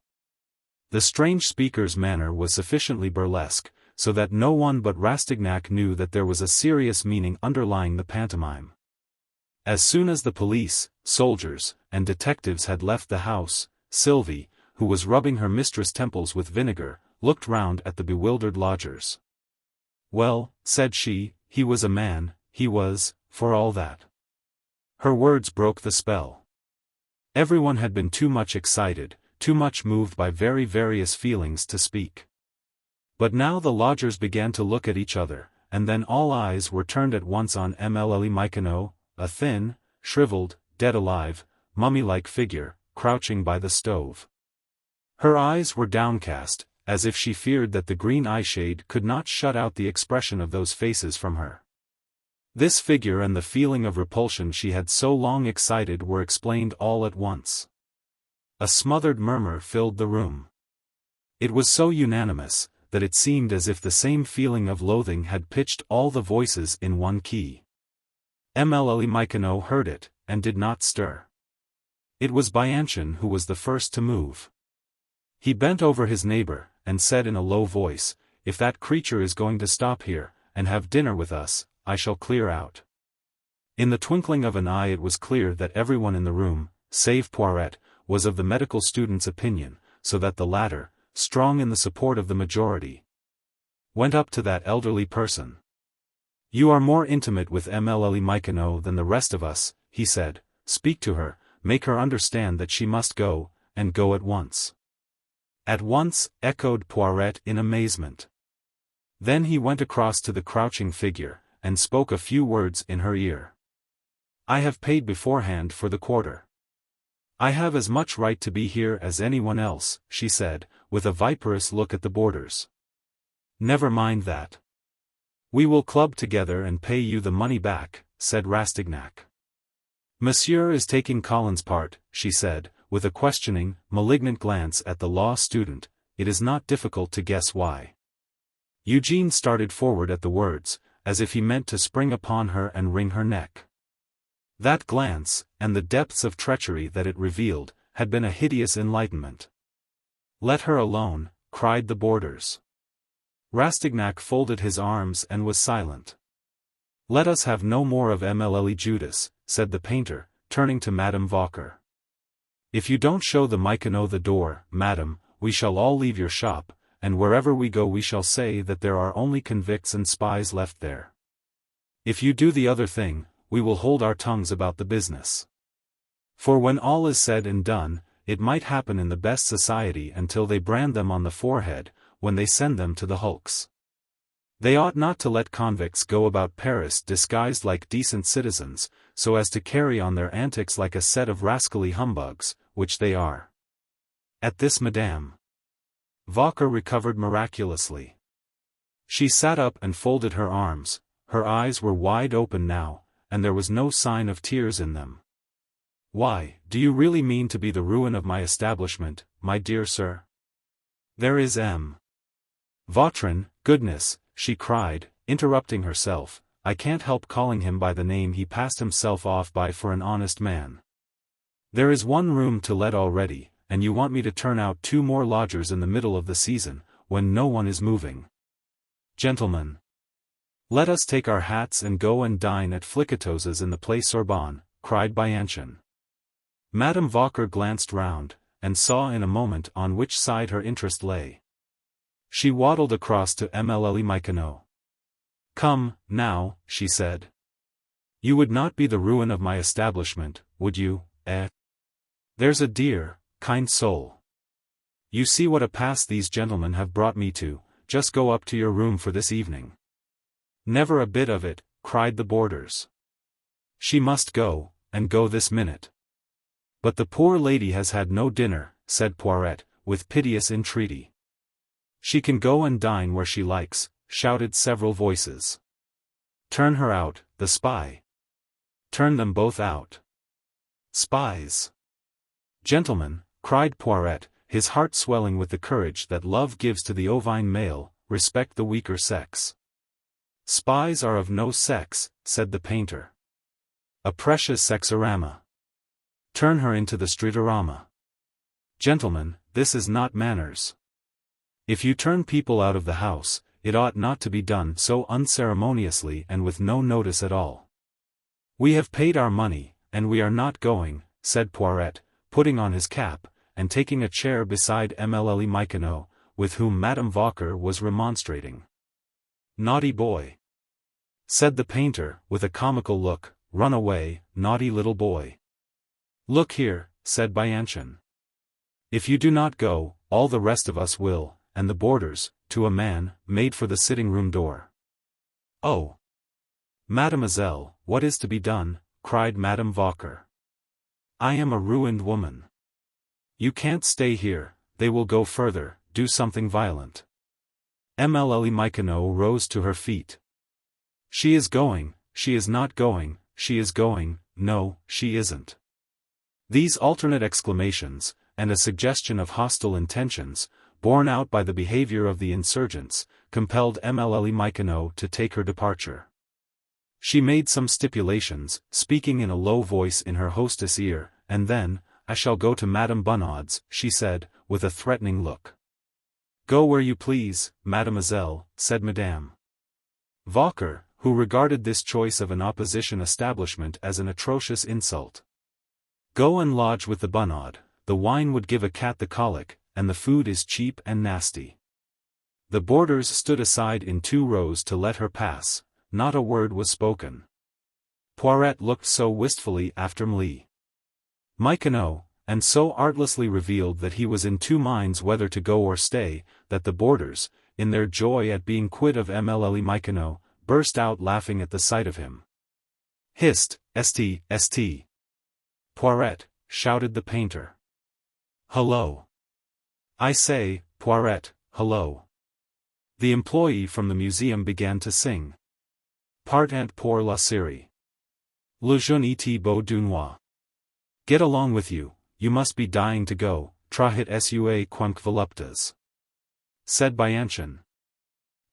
The strange speaker's manner was sufficiently burlesque, so that no one but Rastignac knew that there was a serious meaning underlying the pantomime. As soon as the police, soldiers, and detectives had left the house, Sylvie, who was rubbing her mistress' temples with vinegar, looked round at the bewildered lodgers. "Well," said she, "he was a man, he was, for all that." Her words broke the spell. Everyone had been too much excited, too much moved by very various feelings to speak. But now the lodgers began to look at each other, and then all eyes were turned at once on Michonneau, a thin, shriveled, dead-alive, mummy-like figure, crouching by the stove. Her eyes were downcast, as if she feared that the green eyeshade could not shut out the expression of those faces from her. This figure and the feeling of repulsion she had so long excited were explained all at once. A smothered murmur filled the room. It was so unanimous, that it seemed as if the same feeling of loathing had pitched all the voices in one key. Michonneau heard it, and did not stir. It was Bianchon who was the first to move. He bent over his neighbor, and said in a low voice, "If that creature is going to stop here, and have dinner with us, I shall clear out." In the twinkling of an eye it was clear that everyone in the room, save Poiret, was of the medical student's opinion, so that the latter, strong in the support of the majority, went up to that elderly person. "You are more intimate with Michonneau than the rest of us," he said. "Speak to her, make her understand that she must go, and go at once." "At once," echoed Poiret in amazement. Then he went across to the crouching figure, and spoke a few words in her ear. "I have paid beforehand for the quarter. I have as much right to be here as anyone else," she said, with a viperous look at the boarders. "Never mind that. We will club together and pay you the money back," said Rastignac. "Monsieur is taking Colin's part," she said, with a questioning, malignant glance at the law student. "It is not difficult to guess why." Eugène started forward at the words, as if he meant to spring upon her and wring her neck. That glance, and the depths of treachery that it revealed, had been a hideous enlightenment. "Let her alone," cried the boarders. Rastignac folded his arms and was silent. "Let us have no more of Judas," said the painter, turning to Madame Vauquer. "If you don't show the Michonneau the door, madame, we shall all leave your shop, and wherever we go we shall say that there are only convicts and spies left there. If you do the other thing, we will hold our tongues about the business. For when all is said and done, it might happen in the best society until they brand them on the forehead, when they send them to the hulks. They ought not to let convicts go about Paris disguised like decent citizens, so as to carry on their antics like a set of rascally humbugs, which they are." At this Madame Vauquer recovered miraculously. She sat up and folded her arms. Her eyes were wide open now, and there was no sign of tears in them. "Why, do you really mean to be the ruin of my establishment, my dear sir? There is Vautrin, goodness," she cried, interrupting herself, "I can't help calling him by the name he passed himself off by for an honest man. There is one room to let already, and you want me to turn out 2 more lodgers in the middle of the season, when no one is moving. Gentlemen, let us take our hats and go and dine at Flicatos's in the Place Sorbonne," cried Bianchon. Madame Vauquer glanced round, and saw in a moment on which side her interest lay. She waddled across to Michonneau. "Come, now," she said. "You would not be the ruin of my establishment, would you, eh? There's a dear, kind soul. You see what a pass these gentlemen have brought me to. Just go up to your room for this evening." "Never a bit of it," cried the boarders. "She must go, and go this minute." "But the poor lady has had no dinner," said Poiret, with piteous entreaty. "She can go and dine where she likes," shouted several voices. "Turn her out, the spy. Turn them both out. Spies." "Gentlemen," cried Poiret, his heart swelling with the courage that love gives to the ovine male, "respect the weaker sex. Spies are of no sex, said the painter. A precious sexorama. Turn her into the streetorama. Gentlemen, this is not manners. If you turn people out of the house, it ought not to be done so unceremoniously and with no notice at all. We have paid our money, and we are not going, said Poiret, putting on his cap, and taking a chair beside Mlle Michonneau, with whom Madame Vauquer was remonstrating. Naughty boy, said the painter, with a comical look, run away, naughty little boy. Look here, said Bianchon. If you do not go, all the rest of us will, and the boarders, to a man, made for the sitting-room door. Oh! Mademoiselle, what is to be done? Cried Madame Vauquer. I am a ruined woman. You can't stay here, they will go further, do something violent. Mlle Michonneau rose to her feet. She is going, she is not going, she is going, no, she isn't. These alternate exclamations, and a suggestion of hostile intentions, borne out by the behavior of the insurgents, compelled Mlle Michonneau to take her departure. She made some stipulations, speaking in a low voice in her hostess' ear, and then, I shall go to Madame Bunnaud's, she said, with a threatening look. Go where you please, mademoiselle, said Madame Vauquer, who regarded this choice of an opposition establishment as an atrocious insult. Go and lodge with the Bunnaud, the wine would give a cat the colic, and the food is cheap and nasty. The boarders stood aside in 2 rows to let her pass, not a word was spoken. Poiret looked so wistfully after Mlle Michonneau, and so artlessly revealed that he was in 2 minds whether to go or stay, that the boarders, in their joy at being quit of Mlle Michonneau, burst out laughing at the sight of him. Hist, st, st. Poiret, shouted the painter. Hullo. I say, Poiret, hullo. The employee from the museum began to sing. Partant pour la Syrie. Le jeune est beau d'une noix. Get along with you, you must be dying to go, trahit sua quanque voluptas. Said Bianchon.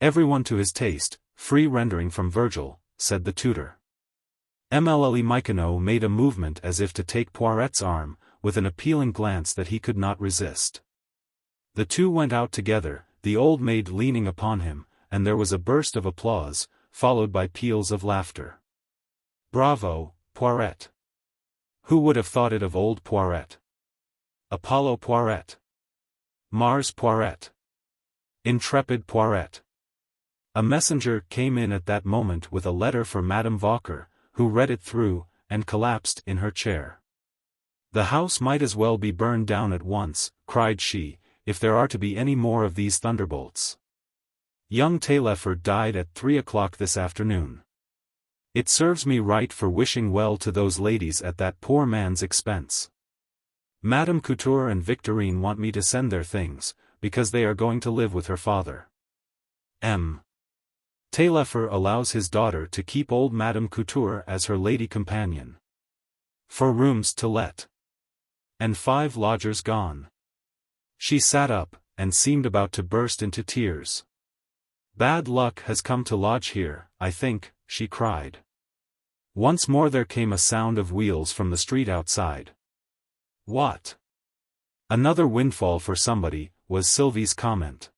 Everyone to his taste, free rendering from Virgil, said the tutor. Mlle Michonneau made a movement as if to take Poiret's arm, with an appealing glance that he could not resist. The two went out together, the old maid leaning upon him, and there was a burst of applause, followed by peals of laughter. Bravo, Poiret! Who would have thought it of old Poiret? Apollo Poiret! Mars Poiret! Intrepid Poiret! A messenger came in at that moment with a letter for Madame Vauquer, who read it through, and collapsed in her chair. The house might as well be burned down at once, cried she, if there are to be any more of these thunderbolts. Young Taillefer died at 3 o'clock this afternoon. It serves me right for wishing well to those ladies at that poor man's expense. Madame Couture and Victorine want me to send their things, because they are going to live with her father. M. Taillefer allows his daughter to keep old Madame Couture as her lady companion. 4 rooms to let. And 5 lodgers gone. She sat up, and seemed about to burst into tears. Bad luck has come to lodge here, I think, she cried. Once more there came a sound of wheels from the street outside. What? Another windfall for somebody, was Sylvie's comment.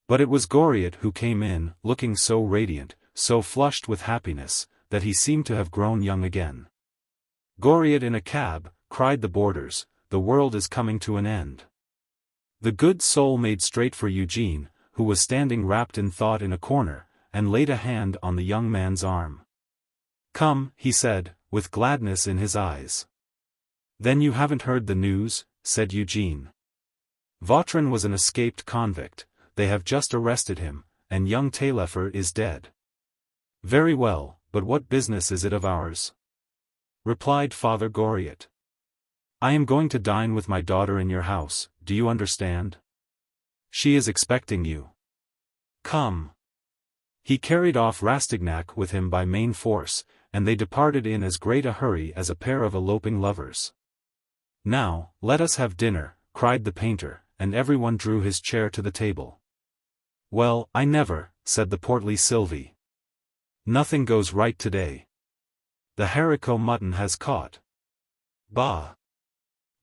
But it was Goriot who came in, looking so radiant, so flushed with happiness, that he seemed to have grown young again. Goriot in a cab, cried the boarders, the world is coming to an end. The good soul made straight for Eugene, who was standing wrapped in thought in a corner, and laid a hand on the young man's arm. Come, he said, with gladness in his eyes. Then you haven't heard the news, said Eugene. Vautrin was an escaped convict, they have just arrested him, and young Taillefer is dead. Very well, but what business is it of ours? Replied Father Goriot. I am going to dine with my daughter in your house, do you understand? She is expecting you. Come. He carried off Rastignac with him by main force, and they departed in as great a hurry as a pair of eloping lovers. Now, let us have dinner, cried the painter, and everyone drew his chair to the table. Well, I never, said the portly Sylvie. Nothing goes right today. The haricot mutton has caught. Bah!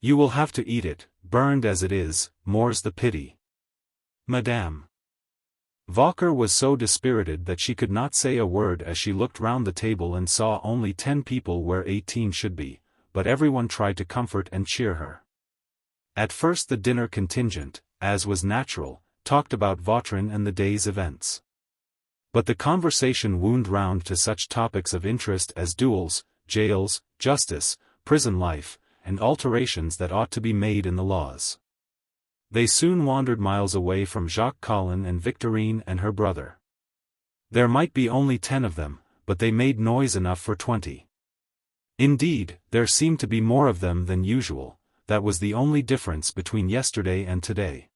You will have to eat it, burned as it is, more's the pity. Madame Vauquer was so dispirited that she could not say a word as she looked round the table and saw only 10 people where 18 should be, but everyone tried to comfort and cheer her. At first the dinner contingent, as was natural, talked about Vautrin and the day's events. But the conversation wound round to such topics of interest as duels, jails, justice, prison life, and alterations that ought to be made in the laws. They soon wandered miles away from Jacques Collin and Victorine and her brother. There might be only 10 of them, but they made noise enough for 20. Indeed, there seemed to be more of them than usual. That was the only difference between yesterday and today.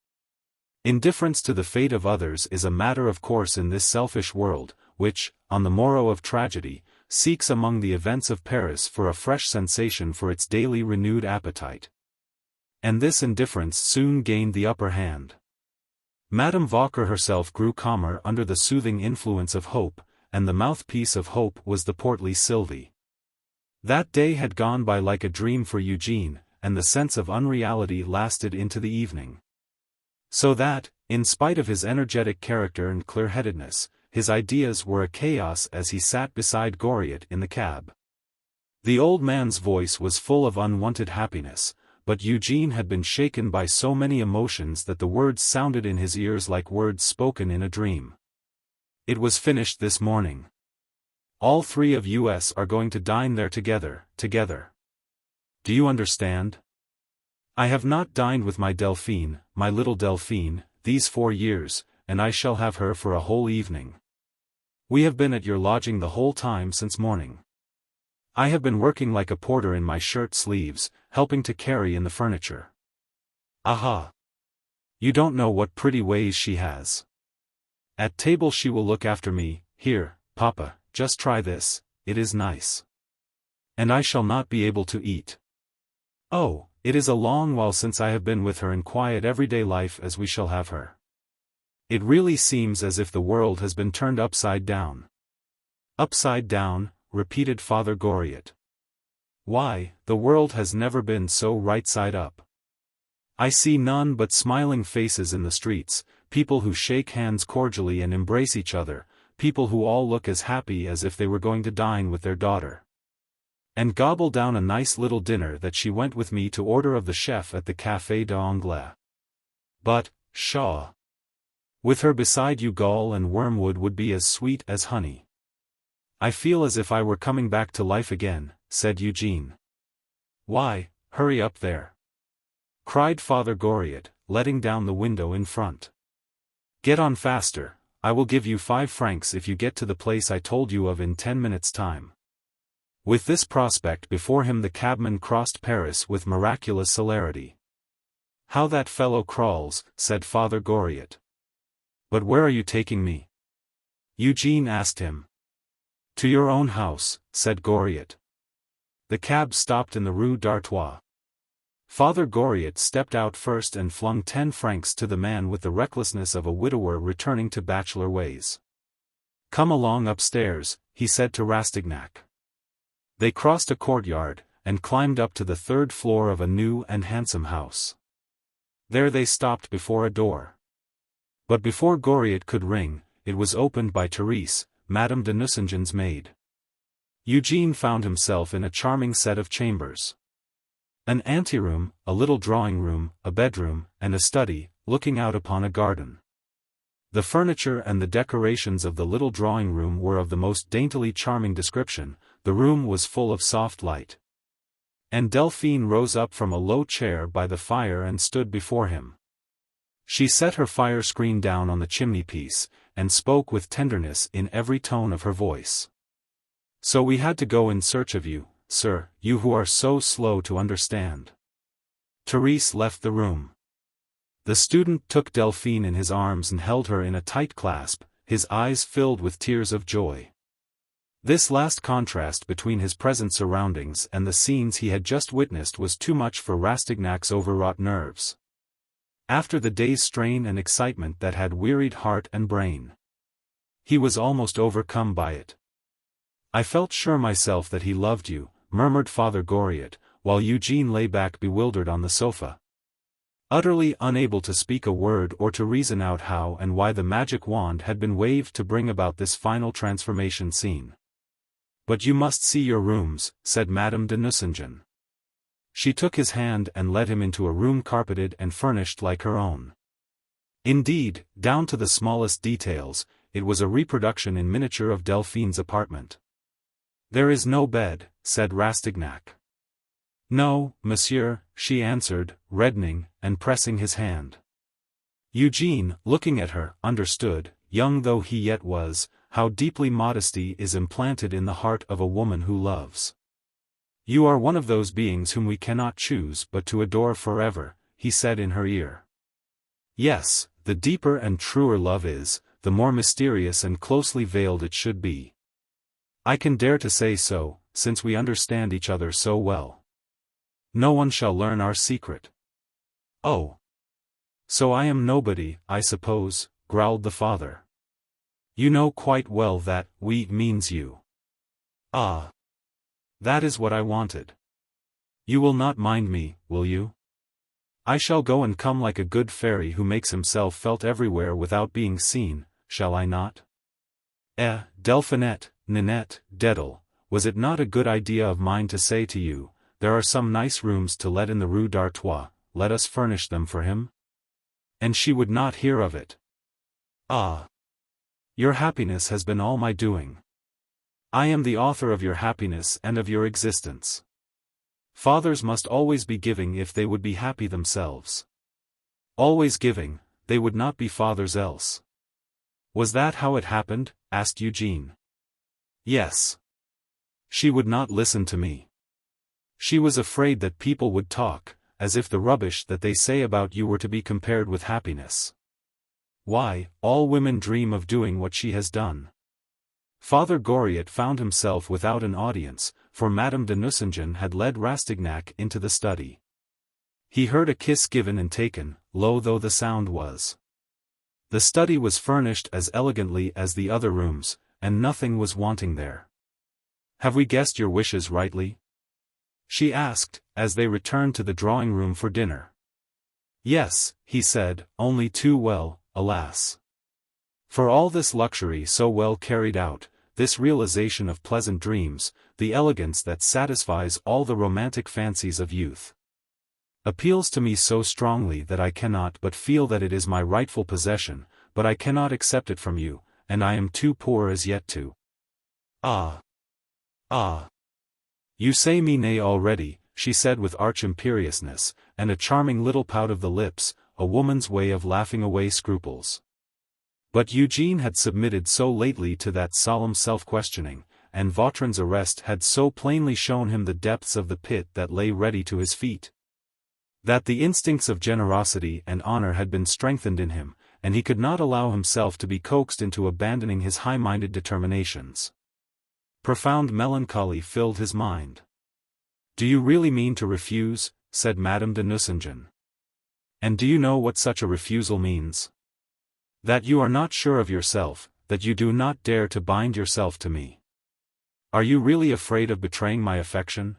Indifference to the fate of others is a matter of course in this selfish world, which, on the morrow of tragedy, seeks among the events of Paris for a fresh sensation for its daily renewed appetite. And this indifference soon gained the upper hand. Madame Vauquer herself grew calmer under the soothing influence of hope, and the mouthpiece of hope was the portly Sylvie. That day had gone by like a dream for Eugene, and the sense of unreality lasted into the evening. So that, in spite of his energetic character and clear-headedness, his ideas were a chaos as he sat beside Goriot in the cab. The old man's voice was full of unwonted happiness, but Eugene had been shaken by so many emotions that the words sounded in his ears like words spoken in a dream. It was finished this morning. All 3 of us are going to dine there together. Do you understand? I have not dined with my Delphine, my little Delphine, these 4 years, and I shall have her for a whole evening. We have been at your lodging the whole time since morning. I have been working like a porter in my shirt sleeves, helping to carry in the furniture. Aha! You don't know what pretty ways she has. At table she will look after me. Here, Papa, just try this, it is nice. And I shall not be able to eat. Oh, it is a long while since I have been with her in quiet everyday life as we shall have her. It really seems as if the world has been turned upside down. Upside down, repeated Father Goriot. Why, the world has never been so right side up. I see none but smiling faces in the streets, people who shake hands cordially and embrace each other, people who all look as happy as if they were going to dine with their daughter. And gobble down a nice little dinner that she went with me to order of the chef at the Café d'Anglais. But, pshaw! With her beside you gall and wormwood would be as sweet as honey. I feel as if I were coming back to life again, said Eugene. Why, hurry up there! Cried Father Goriot, letting down the window in front. Get on faster, I will give you 5 francs if you get to the place I told you of in 10 minutes' time. With this prospect before him the cabman crossed Paris with miraculous celerity. How that fellow crawls, said Father Goriot. But where are you taking me? Eugene asked him. To your own house, said Goriot. The cab stopped in the Rue d'Artois. Father Goriot stepped out first and flung 10 francs to the man with the recklessness of a widower returning to bachelor ways. Come along upstairs, he said to Rastignac. They crossed a courtyard, and climbed up to the 3rd floor of a new and handsome house. There they stopped before a door. But before Goriot could ring, it was opened by Therese, Madame de Nucingen's maid. Eugene found himself in a charming set of chambers. An anteroom, a little drawing-room, a bedroom, and a study, looking out upon a garden. The furniture and the decorations of the little drawing-room were of the most daintily charming description. The room was full of soft light. And Delphine rose up from a low chair by the fire and stood before him. She set her fire screen down on the chimney-piece, and spoke with tenderness in every tone of her voice. So we had to go in search of you, sir, you who are so slow to understand. Therese left the room. The student took Delphine in his arms and held her in a tight clasp, his eyes filled with tears of joy. This last contrast between his present surroundings and the scenes he had just witnessed was too much for Rastignac's overwrought nerves. After the day's strain and excitement that had wearied heart and brain, he was almost overcome by it. I felt sure myself that he loved you, murmured Father Goriot, while Eugene lay back bewildered on the sofa, utterly unable to speak a word or to reason out how and why the magic wand had been waved to bring about this final transformation scene. "But you must see your rooms," said Madame de Nucingen. She took his hand and led him into a room carpeted and furnished like her own. Indeed, down to the smallest details, it was a reproduction in miniature of Delphine's apartment. "There is no bed," said Rastignac. "No, monsieur," she answered, reddening, and pressing his hand. Eugene, looking at her, understood, young though he yet was, how deeply modesty is implanted in the heart of a woman who loves. "You are one of those beings whom we cannot choose but to adore forever," he said in her ear. "Yes, the deeper and truer love is, the more mysterious and closely veiled it should be. I can dare to say so, since we understand each other so well. No one shall learn our secret." "Oh. So I am nobody, I suppose," growled the father. "You know quite well that 'we' means you." "Ah. That is what I wanted. You will not mind me, will you? I shall go and come like a good fairy who makes himself felt everywhere without being seen, shall I not?" Delphinette, Ninette, Dédale, was it not a good idea of mine to say to you, there are some nice rooms to let in the Rue d'Artois, let us furnish them for him? And she would not hear of it. "Ah. Your happiness has been all my doing. I am the author of your happiness and of your existence. Fathers must always be giving if they would be happy themselves. Always giving, they would not be fathers else." "Was that how it happened?" asked Eugene. "Yes. She would not listen to me. She was afraid that people would talk, as if the rubbish that they say about you were to be compared with happiness. Why, all women dream of doing what she has done." Father Goriot found himself without an audience, for Madame de Nucingen had led Rastignac into the study. He heard a kiss given and taken, low though the sound was. The study was furnished as elegantly as the other rooms, and nothing was wanting there. "Have we guessed your wishes rightly?" she asked, as they returned to the drawing-room for dinner. "Yes," he said, "only too well, alas. For all this luxury so well carried out, this realization of pleasant dreams, the elegance that satisfies all the romantic fancies of youth, appeals to me so strongly that I cannot but feel that it is my rightful possession, but I cannot accept it from you, and I am too poor as yet to." "Ah. Ah. You say me nay already," she said with arch imperiousness, and a charming little pout of the lips, a woman's way of laughing away scruples. But Eugene had submitted so lately to that solemn self-questioning, and Vautrin's arrest had so plainly shown him the depths of the pit that lay ready to his feet, that the instincts of generosity and honor had been strengthened in him, and he could not allow himself to be coaxed into abandoning his high-minded determinations. Profound melancholy filled his mind. "Do you really mean to refuse?" said Madame de Nucingen. "And do you know what such a refusal means? That you are not sure of yourself, that you do not dare to bind yourself to me. Are you really afraid of betraying my affection?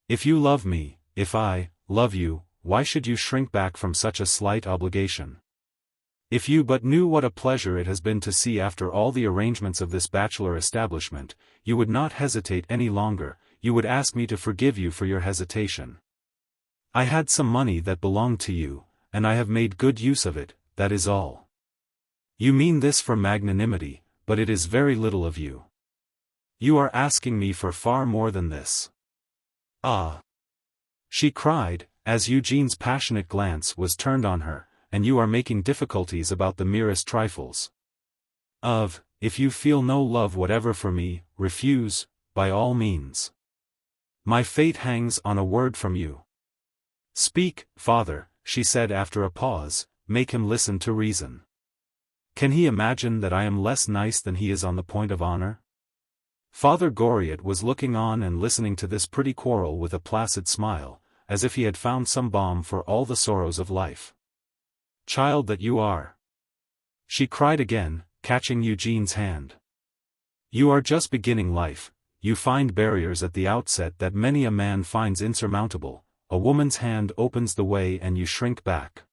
If you love me, if I love you, why should you shrink back from such a slight obligation? If you but knew what a pleasure it has been to see after all the arrangements of this bachelor establishment, you would not hesitate any longer, you would ask me to forgive you for your hesitation. I had some money that belonged to you, and I have made good use of it, that is all. You mean this for magnanimity, but it is very little of you. You are asking me for far more than this." "Ah!" she cried, as Eugene's passionate glance was turned on her, "and you are making difficulties about the merest trifles. If you feel no love whatever for me, refuse, by all means. My fate hangs on a word from you." "Speak, father," she said after a pause, "make him listen to reason. Can he imagine that I am less nice than he is on the point of honor?" Father Goriot was looking on and listening to this pretty quarrel with a placid smile, as if he had found some balm for all the sorrows of life. "Child that you are!" she cried again, catching Eugene's hand. You are just beginning life, you find barriers at the outset that many a man finds insurmountable, a woman's hand opens the way and you shrink back.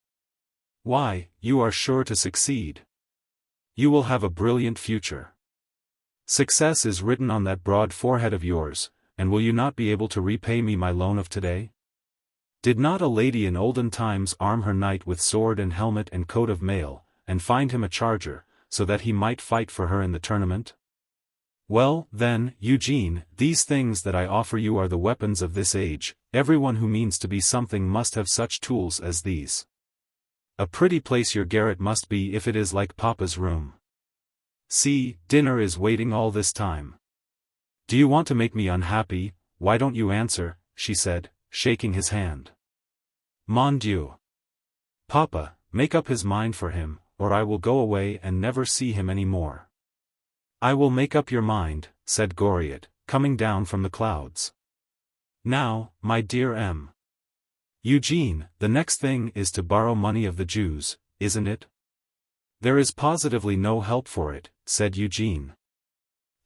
Why, you are sure to succeed. You will have a brilliant future. Success is written on that broad forehead of yours, and will you not be able to repay me my loan of today? Did not a lady in olden times arm her knight with sword and helmet and coat of mail, and find him a charger, so that he might fight for her in the tournament? Well, then, Eugene, these things that I offer you are the weapons of this age. Everyone who means to be something must have such tools as these. A pretty place your garret must be if it is like Papa's room. See, dinner is waiting all this time. Do you want to make me unhappy? Why don't you answer? She said, shaking his hand. Mon Dieu. Papa, make up his mind for him, or I will go away and never see him any more. I will make up your mind, said Goriot, coming down from the clouds. Now, my dear M. Eugene, the next thing is to borrow money of the Jews, isn't it? There is positively no help for it, said Eugene.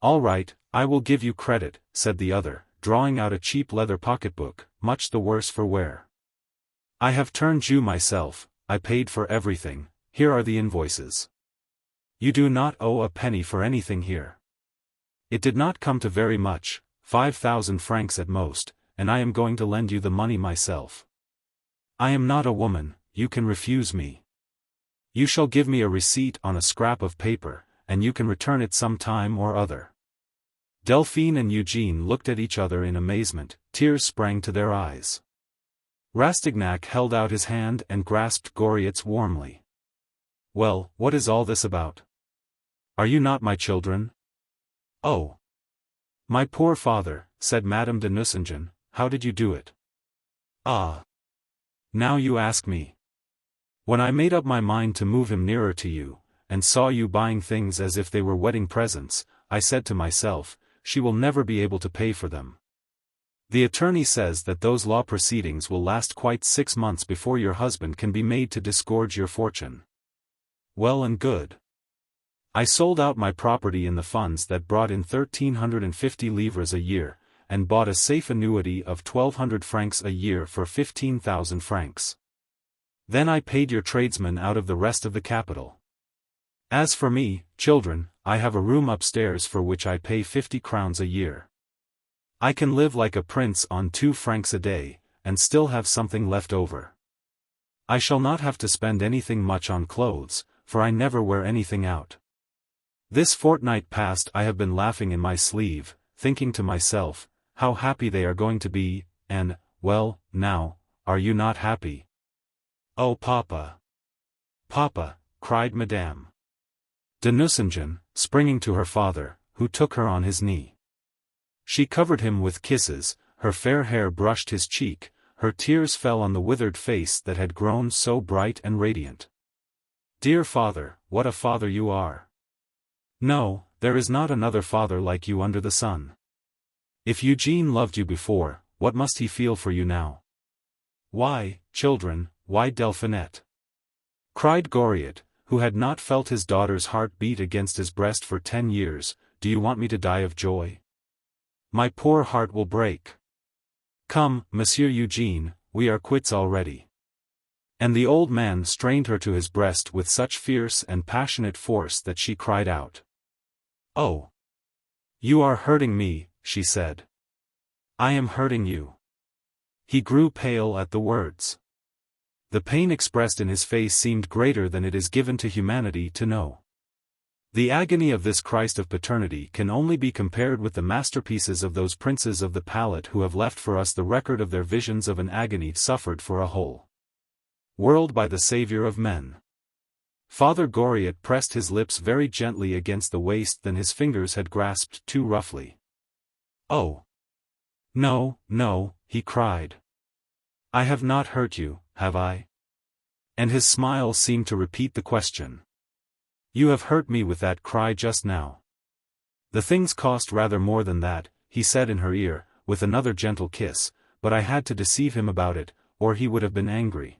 All right, I will give you credit, said the other, drawing out a cheap leather pocketbook, much the worse for wear. I have turned Jew myself, I paid for everything, here are the invoices. You do not owe a penny for anything here. It did not come to very much, 5,000 francs at most, and I am going to lend you the money myself. I am not a woman, you can refuse me. You shall give me a receipt on a scrap of paper, and you can return it some time or other. Delphine and Eugene looked at each other in amazement, tears sprang to their eyes. Rastignac held out his hand and grasped Goriot's warmly. Well, what is all this about? Are you not my children? Oh. My poor father, said Madame de Nucingen, how did you do it? Ah. Now you ask me. When I made up my mind to move him nearer to you, and saw you buying things as if they were wedding presents, I said to myself, she will never be able to pay for them. The attorney says that those law proceedings will last quite 6 months before your husband can be made to disgorge your fortune. Well and good. I sold out my property in the funds that brought in 1,350 livres a year, and bought a safe annuity of 1,200 francs a year for 15,000 francs. Then I paid your tradesmen out of the rest of the capital. As for me, children, I have a room upstairs for which I pay 50 crowns a year. I can live like a prince on 2 francs a day, and still have something left over. I shall not have to spend anything much on clothes, for I never wear anything out. This fortnight past I have been laughing in my sleeve, thinking to myself, how happy they are going to be, and, well, now, are you not happy? Oh Papa! Papa! Cried Madame de Nucingen, springing to her father, who took her on his knee. She covered him with kisses, her fair hair brushed his cheek, her tears fell on the withered face that had grown so bright and radiant. Dear father, what a father you are! No, there is not another father like you under the sun. If Eugene loved you before, what must he feel for you now? Why, children, why Delphinette? Cried Goriot, who had not felt his daughter's heart beat against his breast for 10 years, do you want me to die of joy? My poor heart will break. Come, Monsieur Eugene, we are quits already. And the old man strained her to his breast with such fierce and passionate force that she cried out. Oh! You are hurting me, she said. I am hurting you. He grew pale at the words. The pain expressed in his face seemed greater than it is given to humanity to know. The agony of this Christ of paternity can only be compared with the masterpieces of those princes of the palette who have left for us the record of their visions of an agony suffered for a whole world by the Saviour of men. Father Goriot pressed his lips very gently against the waist than his fingers had grasped too roughly. Oh! No, no, he cried. I have not hurt you, have I? And his smile seemed to repeat the question. You have hurt me with that cry just now. The things cost rather more than that, he said in her ear, with another gentle kiss, but I had to deceive him about it, or he would have been angry.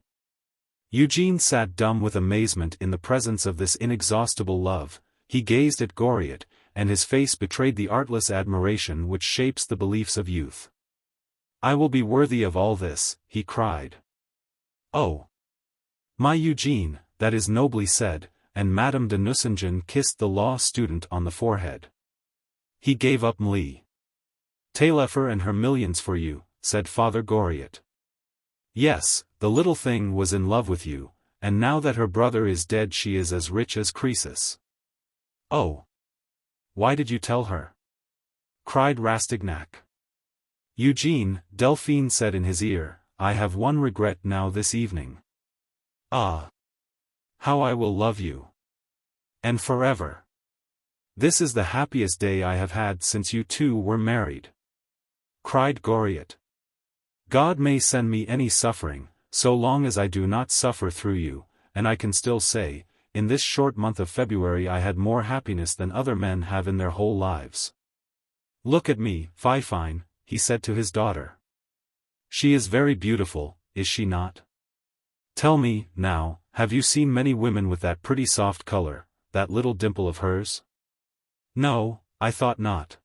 Eugene sat dumb with amazement in the presence of this inexhaustible love. He gazed at Goriot, and his face betrayed the artless admiration which shapes the beliefs of youth. "I will be worthy of all this," he cried. "Oh! My Eugene, that is nobly said," and Madame de Nucingen kissed the law student on the forehead. "He gave up Taillefer and her millions for you," said Father Goriot. "Yes, the little thing was in love with you, and now that her brother is dead she is as rich as Croesus." "Oh! Why did you tell her?" cried Rastignac. "Eugene," Delphine said in his ear, "I have one regret now this evening. Ah! How I will love you! And forever! This is the happiest day I have had since you two were married," cried Goriot. "God may send me any suffering, so long as I do not suffer through you, and I can still say, in this short month of February I had more happiness than other men have in their whole lives. Look at me, Fifine," he said to his daughter. "She is very beautiful, is she not? Tell me, now, have you seen many women with that pretty soft color, that little dimple of hers?" "No, I thought not."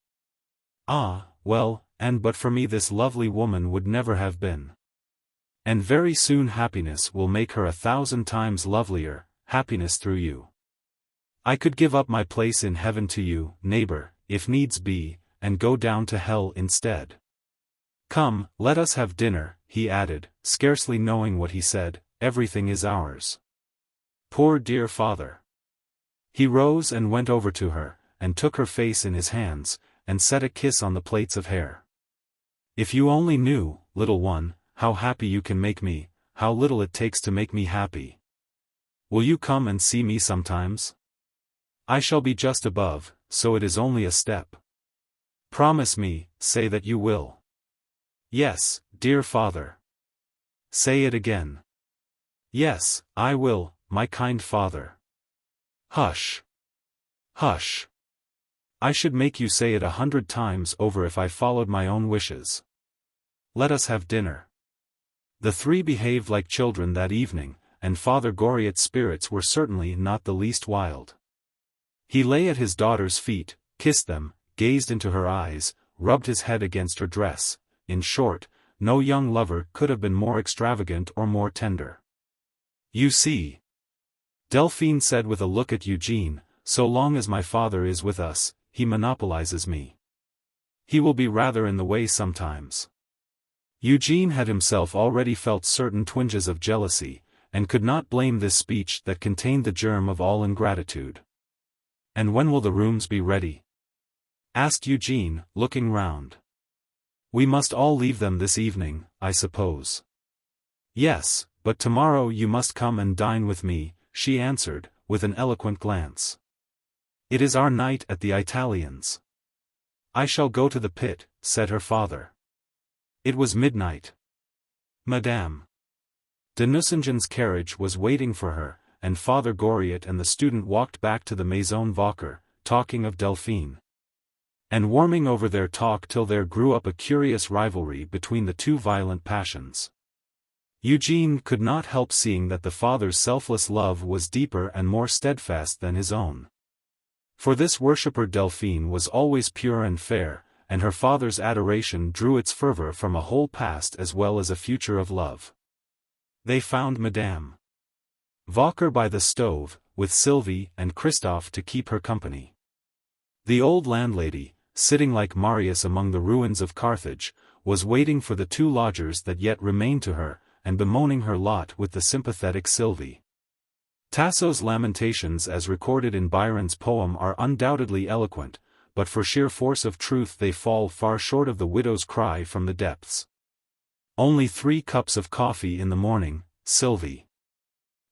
"Ah, well, and but for me this lovely woman would never have been. And very soon happiness will make her 1,000 times lovelier, happiness through you. I could give up my place in heaven to you, neighbor, if needs be, and go down to hell instead. Come, let us have dinner," he added, scarcely knowing what he said, "everything is ours. Poor dear father." He rose and went over to her, and took her face in his hands, and set a kiss on the plaits of hair. "If you only knew, little one, how happy you can make me, how little it takes to make me happy. Will you come and see me sometimes? I shall be just above, so it is only a step. Promise me, say that you will." "Yes, dear father." "Say it again." "Yes, I will, my kind father." "Hush. Hush. I should make you say it 100 times over if I followed my own wishes. Let us have dinner." The three behaved like children that evening, and Father Goriot's spirits were certainly not the least wild. He lay at his daughter's feet, kissed them, gazed into her eyes, rubbed his head against her dress. In short, no young lover could have been more extravagant or more tender. "You see," Delphine said with a look at Eugene, "so long as my father is with us, he monopolizes me. He will be rather in the way sometimes." Eugene had himself already felt certain twinges of jealousy, and could not blame this speech that contained the germ of all ingratitude. "And when will the rooms be ready?" asked Eugene, looking round. "We must all leave them this evening, I suppose." "Yes, but tomorrow you must come and dine with me," she answered, with an eloquent glance. "It is our night at the Italians." "I shall go to the pit," said her father. It was midnight. Madame de Nucingen's carriage was waiting for her, and Father Goriot and the student walked back to the Maison Vauquer, talking of Delphine. And warming over their talk till there grew up a curious rivalry between the two violent passions. Eugene could not help seeing that the father's selfless love was deeper and more steadfast than his own. For this worshipper Delphine was always pure and fair, and her father's adoration drew its fervor from a whole past as well as a future of love. They found Madame Vauquer by the stove, with Sylvie and Christophe to keep her company. The old landlady, sitting like Marius among the ruins of Carthage, was waiting for the two lodgers that yet remained to her, and bemoaning her lot with the sympathetic Sylvie. Tasso's lamentations as recorded in Byron's poem are undoubtedly eloquent, but for sheer force of truth they fall far short of the widow's cry from the depths. "Only 3 cups of coffee in the morning, Sylvie.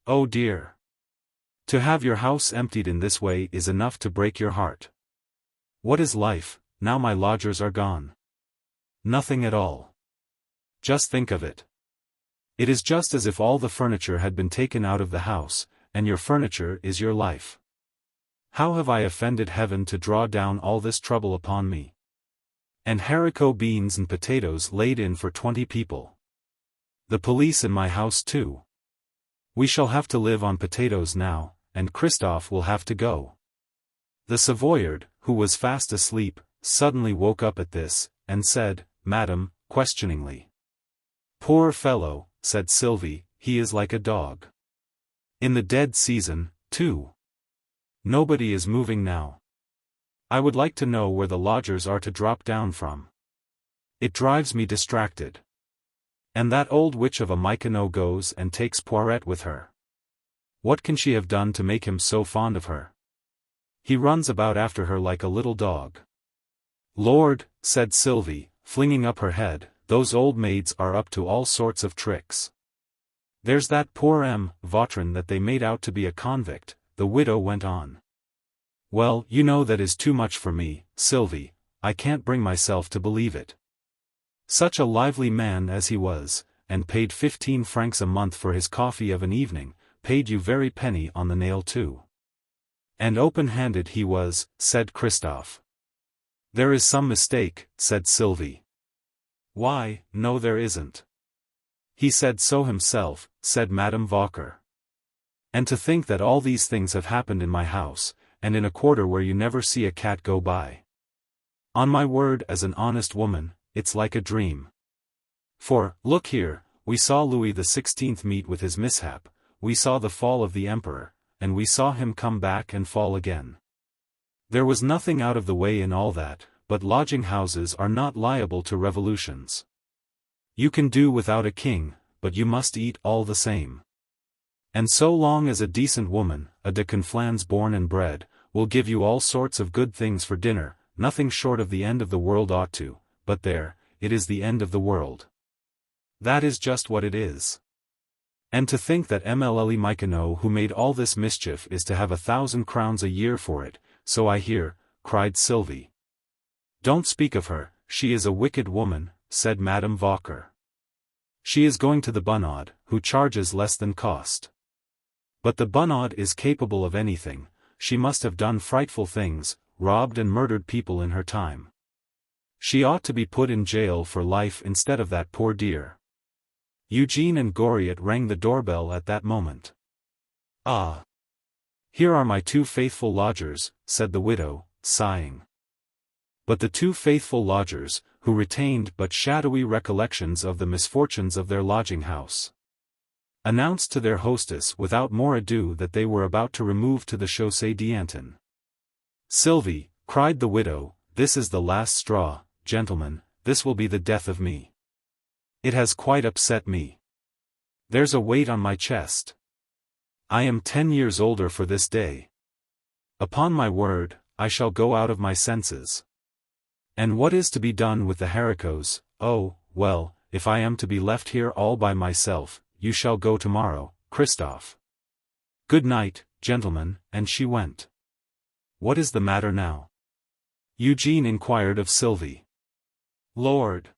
Oh dear! To have your house emptied in this way is enough to break your heart. What is life, now my lodgers are gone? Nothing at all. Just think of it. It is just as if all the furniture had been taken out of the house, and your furniture is your life. How have I offended heaven to draw down all this trouble upon me? And haricot beans and potatoes laid in for 20 people. The police in my house too. We shall have to live on potatoes now, and Christophe will have to go. The Savoyard, who was fast asleep, suddenly woke up at this, and said, "Madam," questioningly. "Poor fellow," said Sylvie, "he is like a dog. In the dead season, too. Nobody is moving now. I would like to know where the lodgers are to drop down from. It drives me distracted. And that old witch of a Michonneau goes and takes Poiret with her. What can she have done to make him so fond of her? He runs about after her like a little dog." "Lord," said Sylvie, flinging up her head, "those old maids are up to all sorts of tricks. There's that poor M. Vautrin that they made out to be a convict," the widow went on. "Well, you know that is too much for me, Sylvie, I can't bring myself to believe it. Such a lively man as he was, and paid 15 francs a month for his coffee of an evening, paid you very penny on the nail too. And open-handed he was," said Christophe. "There is some mistake," said Sylvie. "Why, no there isn't. He said so himself," said Madame Vauquer. "And to think that all these things have happened in my house, and in a quarter where you never see a cat go by. On my word as an honest woman, it's like a dream. For, look here, we saw Louis XVI meet with his mishap, we saw the fall of the Emperor, and we saw him come back and fall again. There was nothing out of the way in all that, but lodging houses are not liable to revolutions. You can do without a king, but you must eat all the same. And so long as a decent woman, a de Conflans born and bred, will give you all sorts of good things for dinner, nothing short of the end of the world ought to, but there, it is the end of the world. That is just what it is. And to think that MLLE Michonneau who made all this mischief is to have 1,000 crowns a year for it, so I hear," cried Sylvie. "Don't speak of her, she is a wicked woman," said Madame Vauquer. "She is going to the Bunod, who charges less than cost. But the Bunod is capable of anything, she must have done frightful things, robbed and murdered people in her time. She ought to be put in jail for life instead of that poor dear." Eugène and Goriot rang the doorbell at that moment. "Ah! Here are my 2 faithful lodgers," said the widow, sighing. But the 2 faithful lodgers, who retained but shadowy recollections of the misfortunes of their lodging-house, announced to their hostess without more ado that they were about to remove to the Chaussée d'Antin. "Sylvie," cried the widow, "this is the last straw, gentlemen, this will be the death of me. It has quite upset me. There's a weight on my chest. I am 10 years older for this day. Upon my word, I shall go out of my senses. And what is to be done with the haricots? Oh, well, if I am to be left here all by myself, you shall go tomorrow, Christophe. Good night, gentlemen," and she went. "What is the matter now?" Eugène inquired of Sylvie. "Lord!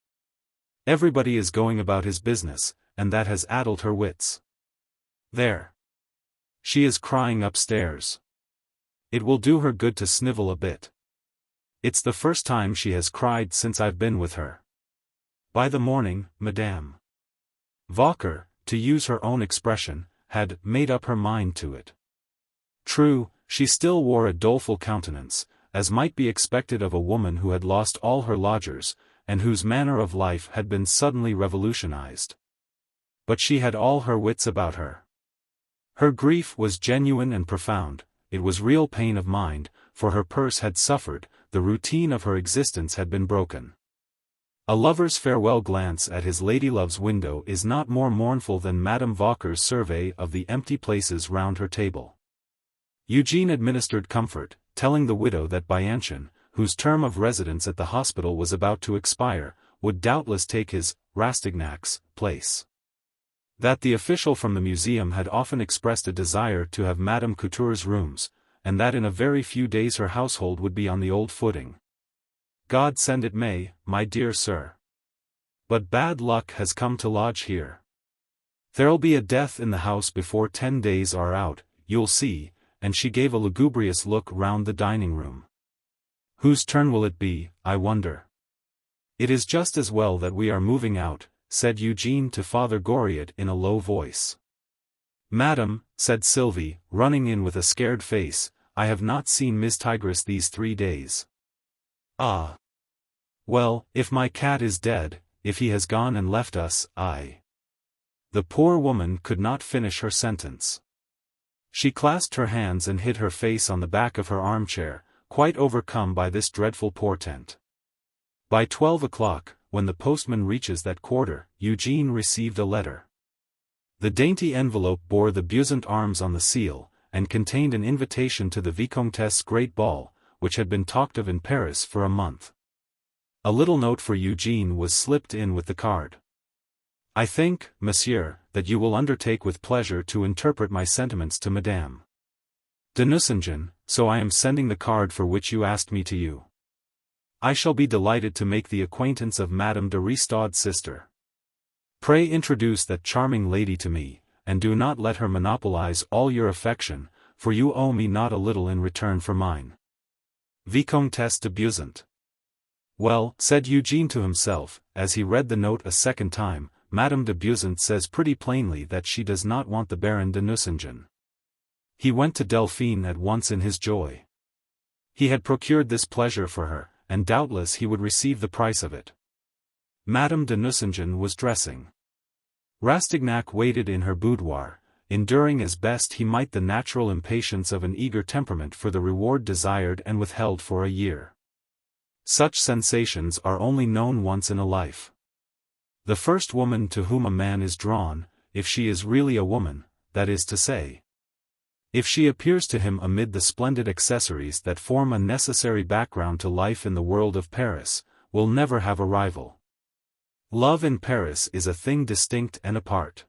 Everybody is going about his business, and that has addled her wits. There! She is crying upstairs. It will do her good to snivel a bit. It's the first time she has cried since I've been with her. By the morning, Madame Vauquer, to use her own expression, had made up her mind to it. True, she still wore a doleful countenance, as might be expected of a woman who had lost all her lodgers, and whose manner of life had been suddenly revolutionized. But she had all her wits about her. Her grief was genuine and profound, it was real pain of mind, for her purse had suffered, the routine of her existence had been broken. A lover's farewell glance at his ladylove's window is not more mournful than Madame Vauquer's survey of the empty places round her table. Eugène administered comfort, telling the widow that Bianchon, whose term of residence at the hospital was about to expire, would doubtless take his, Rastignac's, place. That the official from the museum had often expressed a desire to have Madame Couture's rooms, and that in a very few days her household would be on the old footing. God send it may, my dear sir. But bad luck has come to lodge here. There'll be a death in the house before 10 days are out, you'll see, and she gave a lugubrious look round the dining-room. Whose turn will it be, I wonder? It is just as well that we are moving out, said Eugène to Father Goriot in a low voice. Madam, said Sylvie, running in with a scared face, I have not seen Miss Tigress these 3 days. Ah. Well, if my cat is dead, if he has gone and left us, I. The poor woman could not finish her sentence. She clasped her hands and hid her face on the back of her armchair, quite overcome by this dreadful portent. By 12 o'clock, when the postman reaches that quarter, Eugene received a letter. The dainty envelope bore the Buisson arms on the seal, and contained an invitation to the Vicomtesse's great ball, which had been talked of in Paris for a month. A little note for Eugene was slipped in with the card. I think, Monsieur, that you will undertake with pleasure to interpret my sentiments to Madame de Nucingen, so I am sending the card for which you asked me to you. I shall be delighted to make the acquaintance of Madame de Ristaud's sister. Pray introduce that charming lady to me, and do not let her monopolize all your affection, for you owe me not a little in return for mine. Vicomtesse de Buisson. Well, said Eugene to himself, as he read the note a second time, Madame de Buisson says pretty plainly that she does not want the Baron de Nucingen. He went to Delphine at once in his joy. He had procured this pleasure for her, and doubtless he would receive the price of it. Madame de Nucingen was dressing. Rastignac waited in her boudoir, enduring as best he might the natural impatience of an eager temperament for the reward desired and withheld for a year. Such sensations are only known once in a life. The first woman to whom a man is drawn, if she is really a woman, that is to say, if she appears to him amid the splendid accessories that form a necessary background to life in the world of Paris, will never have a rival. Love in Paris is a thing distinct and apart.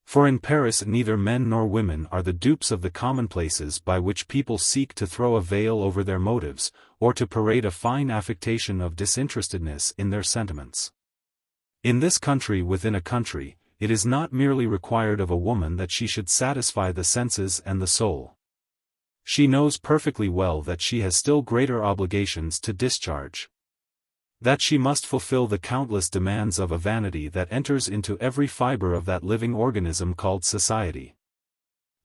For in Paris neither men nor women are the dupes of the commonplaces by which people seek to throw a veil over their motives, or to parade a fine affectation of disinterestedness in their sentiments. In this country within a country, it is not merely required of a woman that she should satisfy the senses and the soul. She knows perfectly well that she has still greater obligations to discharge. That she must fulfill the countless demands of a vanity that enters into every fiber of that living organism called society.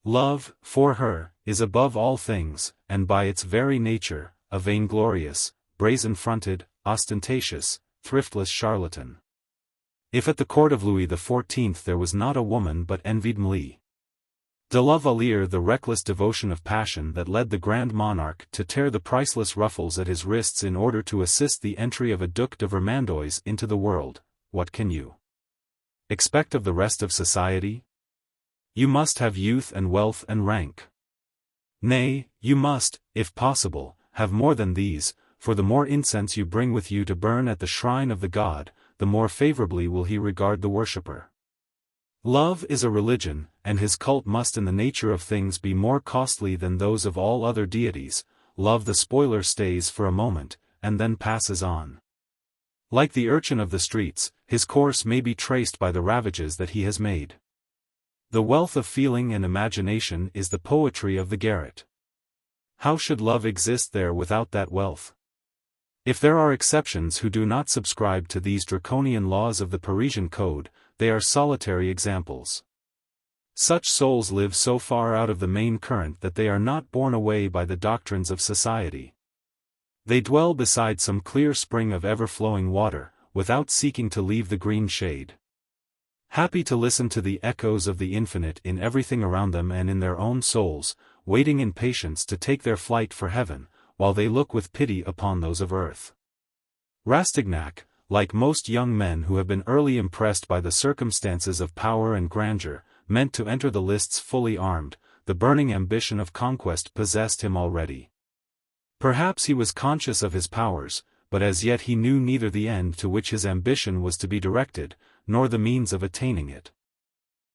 Love, for her, is above all things, and by its very nature, a vainglorious, brazen-fronted, ostentatious, thriftless charlatan. If at the court of Louis XIV there was not a woman but envied Marie de la Vallière, the reckless devotion of passion that led the grand monarch to tear the priceless ruffles at his wrists in order to assist the entry of a Duc de Vermandois into the world, what can you expect of the rest of society? You must have youth and wealth and rank. Nay, you must, if possible, have more than these, for the more incense you bring with you to burn at the shrine of the god, the more favorably will he regard the worshipper. Love is a religion, and his cult must in the nature of things be more costly than those of all other deities. Love the spoiler stays for a moment, and then passes on. Like the urchin of the streets, his course may be traced by the ravages that he has made. The wealth of feeling and imagination is the poetry of the garret. How should love exist there without that wealth? If there are exceptions who do not subscribe to these draconian laws of the Parisian code, they are solitary examples. Such souls live so far out of the main current that they are not borne away by the doctrines of society. They dwell beside some clear spring of ever-flowing water, without seeking to leave the green shade. Happy to listen to the echoes of the infinite in everything around them and in their own souls, waiting in patience to take their flight for heaven, while they look with pity upon those of earth. Rastignac, like most young men who have been early impressed by the circumstances of power and grandeur, meant to enter the lists fully armed. The burning ambition of conquest possessed him already. Perhaps he was conscious of his powers, but as yet he knew neither the end to which his ambition was to be directed, nor the means of attaining it.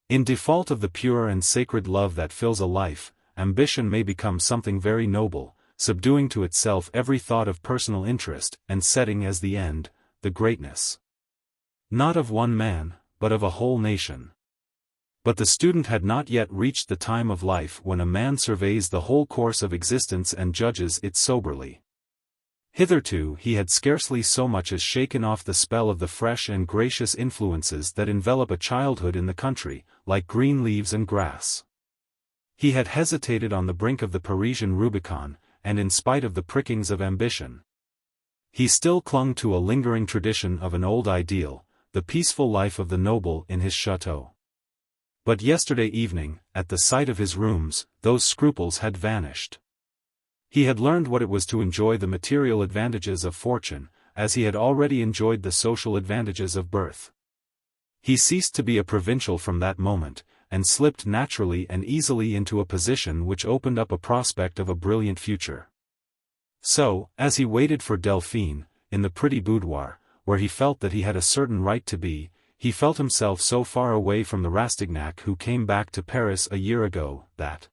In default of the pure and sacred love that fills a life, ambition may become something very noble, subduing to itself every thought of personal interest, and setting as the end, the greatness, not of one man, but of a whole nation. But the student had not yet reached the time of life when a man surveys the whole course of existence and judges it soberly. Hitherto he had scarcely so much as shaken off the spell of the fresh and gracious influences that envelop a childhood in the country, like green leaves and grass. He had hesitated on the brink of the Parisian Rubicon, and in spite of the prickings of ambition, he still clung to a lingering tradition of an old ideal, the peaceful life of the noble in his chateau. But yesterday evening, at the sight of his rooms, those scruples had vanished. He had learned what it was to enjoy the material advantages of fortune, as he had already enjoyed the social advantages of birth. He ceased to be a provincial from that moment, and slipped naturally and easily into a position which opened up a prospect of a brilliant future. So, as he waited for Delphine, in the pretty boudoir, where he felt that he had a certain right to be, he felt himself so far away from the Rastignac who came back to Paris a year ago, that,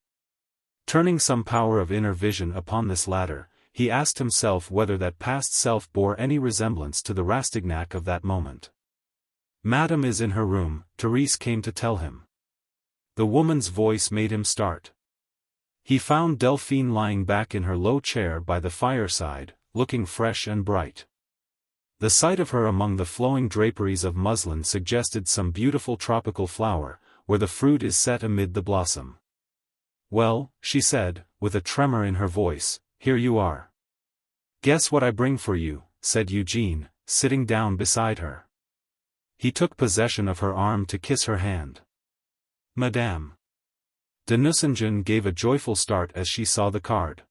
turning some power of inner vision upon this latter, he asked himself whether that past self bore any resemblance to the Rastignac of that moment. "Madame is in her room," Therese came to tell him. The woman's voice made him start. He found Delphine lying back in her low chair by the fireside, looking fresh and bright. The sight of her among the flowing draperies of muslin suggested some beautiful tropical flower, where the fruit is set amid the blossom. "Well," she said, with a tremor in her voice, "here you are." "Guess what I bring for you," said Eugène, sitting down beside her. He took possession of her arm to kiss her hand. "Madame." De Nucingen gave a joyful start as she saw the card.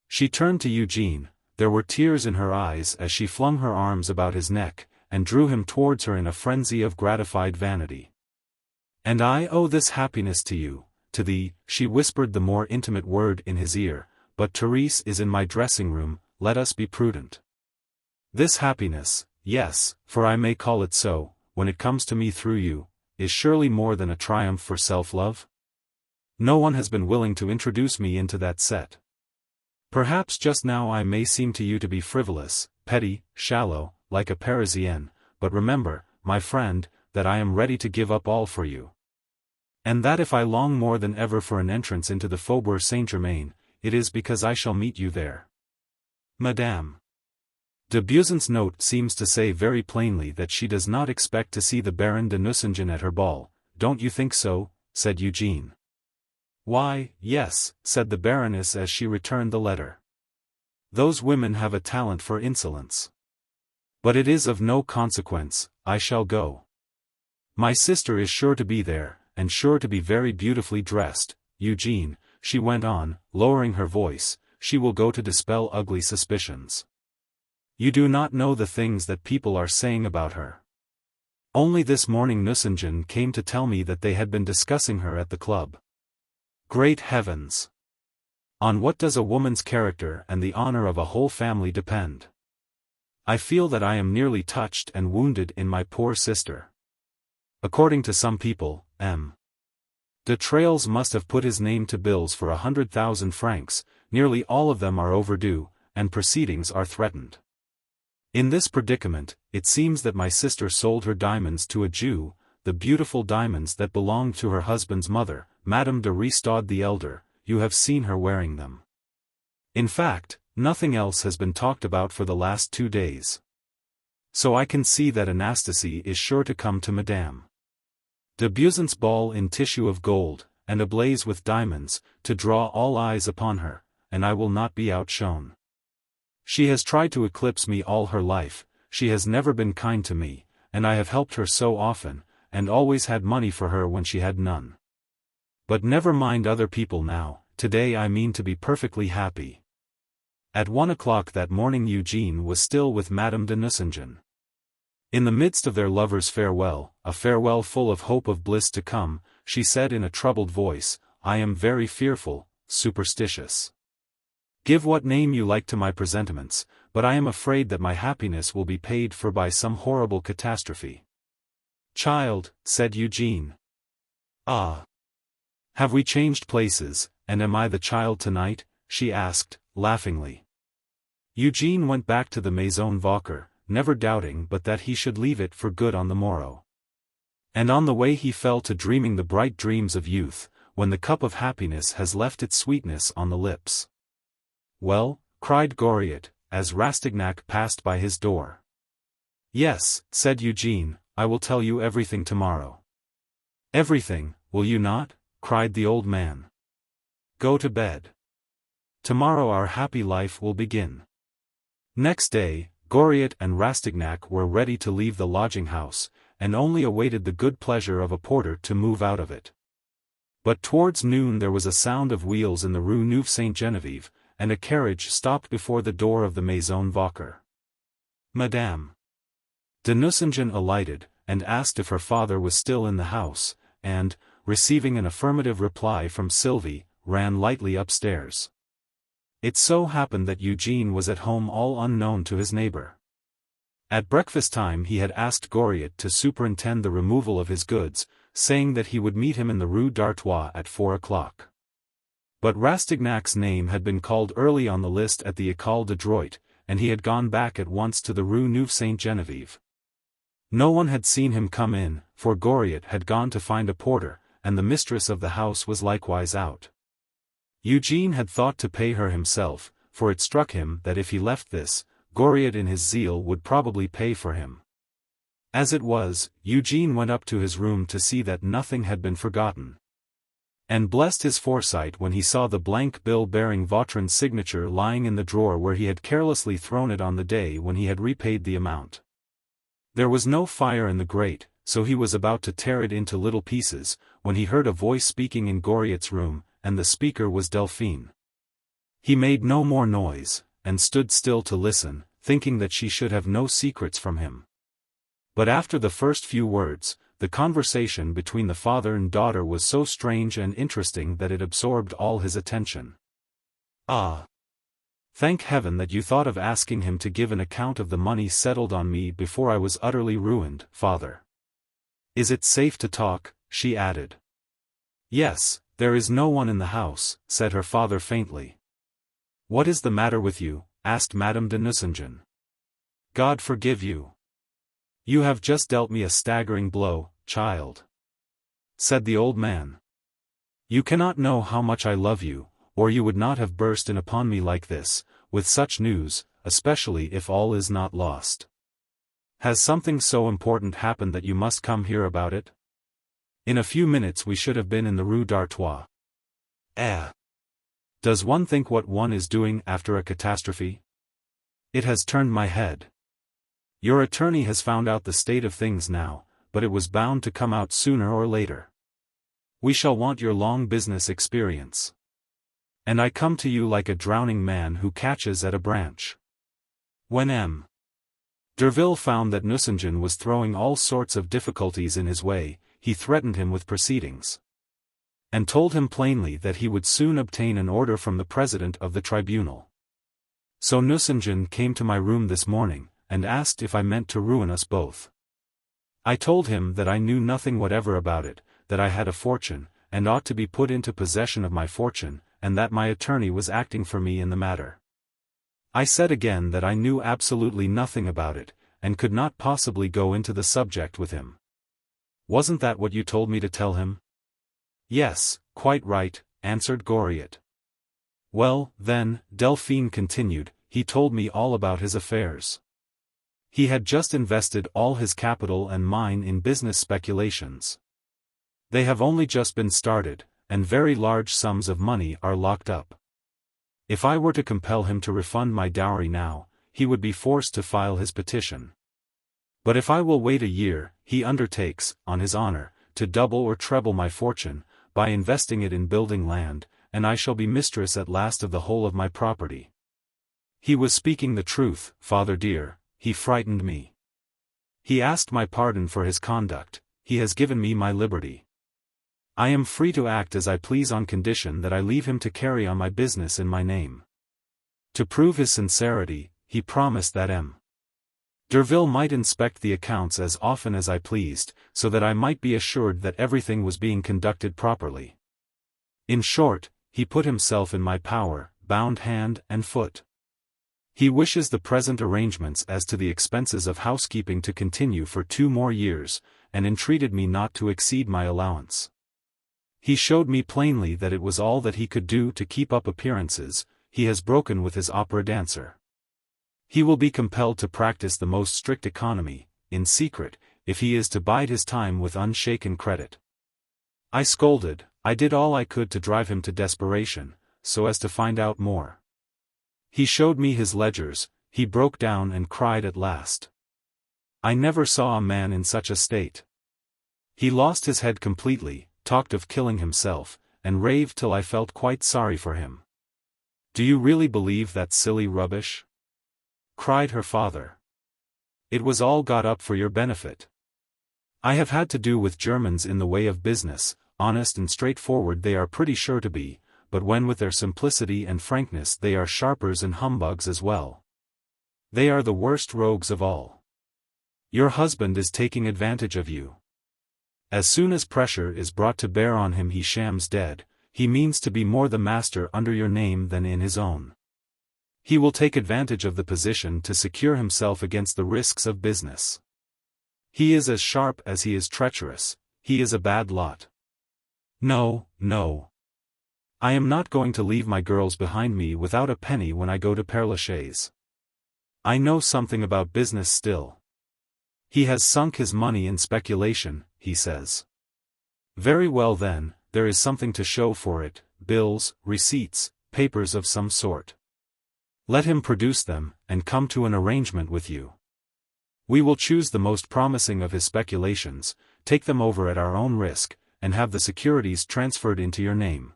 She turned to Eugène, there were tears in her eyes as she flung her arms about his neck, and drew him towards her in a frenzy of gratified vanity. "And I owe this happiness to you, to thee," she whispered the more intimate word in his ear, "but Therese is in my dressing-room, let us be prudent. This happiness, yes, for I may call it so, when it comes to me through you, is surely more than a triumph for self-love? No one has been willing to introduce me into that set. Perhaps just now I may seem to you to be frivolous, petty, shallow, like a Parisienne, but remember, my friend, that I am ready to give up all for you. And that if I long more than ever for an entrance into the Faubourg Saint-Germain, it is because I shall meet you there. Madame." De Buison's note seems to say very plainly that she does not expect to see the Baron de Nucingen at her ball, don't you think so? Said Eugène. "Why, yes," said the Baroness as she returned the letter. "Those women have a talent for insolence. But it is of no consequence, I shall go. My sister is sure to be there, and sure to be very beautifully dressed, Eugène," she went on, lowering her voice, "she will go to dispel ugly suspicions. You do not know the things that people are saying about her. Only this morning Nucingen came to tell me that they had been discussing her at the club. Great heavens! On what does a woman's character and the honor of a whole family depend? I feel that I am nearly touched and wounded in my poor sister. According to some people, M. de Trailles must have put his name to bills for 100,000 francs, nearly all of them are overdue, and proceedings are threatened. In this predicament, it seems that my sister sold her diamonds to a Jew, the beautiful diamonds that belonged to her husband's mother, Madame de Ristaud the elder. You have seen her wearing them. In fact, nothing else has been talked about for the last 2 days. So I can see that Anastasie is sure to come to Madame de Buison's ball in tissue of gold, and ablaze with diamonds, to draw all eyes upon her, and I will not be outshone. She has tried to eclipse me all her life, she has never been kind to me, and I have helped her so often, and always had money for her when she had none. But never mind other people now, today I mean to be perfectly happy." At 1 o'clock that morning Eugène was still with Madame de Nucingen. In the midst of their lovers' farewell, a farewell full of hope of bliss to come, she said in a troubled voice, "I am very fearful, superstitious. Give what name you like to my presentiments, but I am afraid that my happiness will be paid for by some horrible catastrophe." "Child," said Eugène. "Ah! Have we changed places, and am I the child tonight?" she asked, laughingly. Eugène went back to the Maison Vauquer, never doubting but that he should leave it for good on the morrow. And on the way he fell to dreaming the bright dreams of youth, when the cup of happiness has left its sweetness on the lips. "Well," cried Goriot, as Rastignac passed by his door. "Yes," said Eugène, "I will tell you everything tomorrow." "Everything, will you not?" cried the old man. Go to bed. Tomorrow our happy life will begin. Next day, Goriot and Rastignac were ready to leave the lodging-house, and only awaited the good pleasure of a porter to move out of it. But towards noon there was a sound of wheels in the rue Nueve-Sainte-Genevieve, and a carriage stopped before the door of the Maison Vauquer. Madame de Nucingen alighted, and asked if her father was still in the house, and, receiving an affirmative reply from Sylvie, ran lightly upstairs. It so happened that Eugène was at home all unknown to his neighbor. At breakfast time he had asked Goriot to superintend the removal of his goods, saying that he would meet him in the rue d'Artois at 4 o'clock. But Rastignac's name had been called early on the list at the École de Droit, and he had gone back at once to the rue Nueve-Sainte-Genevieve. No one had seen him come in, for Goriot had gone to find a porter, and the mistress of the house was likewise out. Eugène had thought to pay her himself, for it struck him that if he left this, Goriot in his zeal would probably pay for him. As it was, Eugène went up to his room to see that nothing had been forgotten. And blessed his foresight when he saw the blank bill bearing Vautrin's signature lying in the drawer where he had carelessly thrown it on the day when he had repaid the amount. There was no fire in the grate, so he was about to tear it into little pieces, when he heard a voice speaking in Goriot's room, and the speaker was Delphine. He made no more noise, and stood still to listen, thinking that she should have no secrets from him. But after the first few words, the conversation between the father and daughter was so strange and interesting that it absorbed all his attention. "Ah! Thank heaven that you thought of asking him to give an account of the money settled on me before I was utterly ruined, father. Is it safe to talk?" she added. "Yes, there is no one in the house," said her father faintly. "What is the matter with you?" asked Madame de Nucingen. "God forgive you. You have just dealt me a staggering blow, child," said the old man. "You cannot know how much I love you, or you would not have burst in upon me like this, with such news, especially if all is not lost. Has something so important happened that you must come here about it? In a few minutes we should have been in the rue d'Artois. Does one think what one is doing after a catastrophe? It has turned my head. Your attorney has found out the state of things now, but it was bound to come out sooner or later. We shall want your long business experience. And I come to you like a drowning man who catches at a branch." When M. Derville found that Nucingen was throwing all sorts of difficulties in his way, he threatened him with proceedings, and told him plainly that he would soon obtain an order from the president of the tribunal. So Nucingen came to my room this morning, and asked if I meant to ruin us both. I told him that I knew nothing whatever about it, that I had a fortune, and ought to be put into possession of my fortune, and that my attorney was acting for me in the matter. I said again that I knew absolutely nothing about it, and could not possibly go into the subject with him. Wasn't that what you told me to tell him? Yes, quite right, answered Goriot. Well, then, Delphine continued, he told me all about his affairs. He had just invested all his capital and mine in business speculations. They have only just been started, and very large sums of money are locked up. If I were to compel him to refund my dowry now, he would be forced to file his petition. But if I will wait a year, he undertakes, on his honor, to double or treble my fortune, by investing it in building land, and I shall be mistress at last of the whole of my property. He was speaking the truth, father dear, he frightened me. He asked my pardon for his conduct, he has given me my liberty. I am free to act as I please on condition that I leave him to carry on my business in my name. To prove his sincerity, he promised that M. Derville might inspect the accounts as often as I pleased, so that I might be assured that everything was being conducted properly. In short, he put himself in my power, bound hand and foot. He wishes the present arrangements as to the expenses of housekeeping to continue for 2 more years, and entreated me not to exceed my allowance. He showed me plainly that it was all that he could do to keep up appearances. He has broken with his opera dancer. He will be compelled to practice the most strict economy, in secret, if he is to bide his time with unshaken credit. I scolded, I did all I could to drive him to desperation, so as to find out more. He showed me his ledgers, he broke down and cried at last. I never saw a man in such a state. He lost his head completely, talked of killing himself, and raved till I felt quite sorry for him. Do you really believe that silly rubbish? Cried her father. It was all got up for your benefit. I have had to do with Germans in the way of business, honest and straightforward they are pretty sure to be, but when with their simplicity and frankness they are sharpers and humbugs as well. They are the worst rogues of all. Your husband is taking advantage of you. As soon as pressure is brought to bear on him he shams dead, he means to be more the master under your name than in his own. He will take advantage of the position to secure himself against the risks of business. He is as sharp as he is treacherous, he is a bad lot. No, no. I am not going to leave my girls behind me without a penny when I go to Père Lachaise. I know something about business still. He has sunk his money in speculation, he says. Very well then, there is something to show for it, bills, receipts, papers of some sort. Let him produce them, and come to an arrangement with you. We will choose the most promising of his speculations, take them over at our own risk, and have the securities transferred into your name.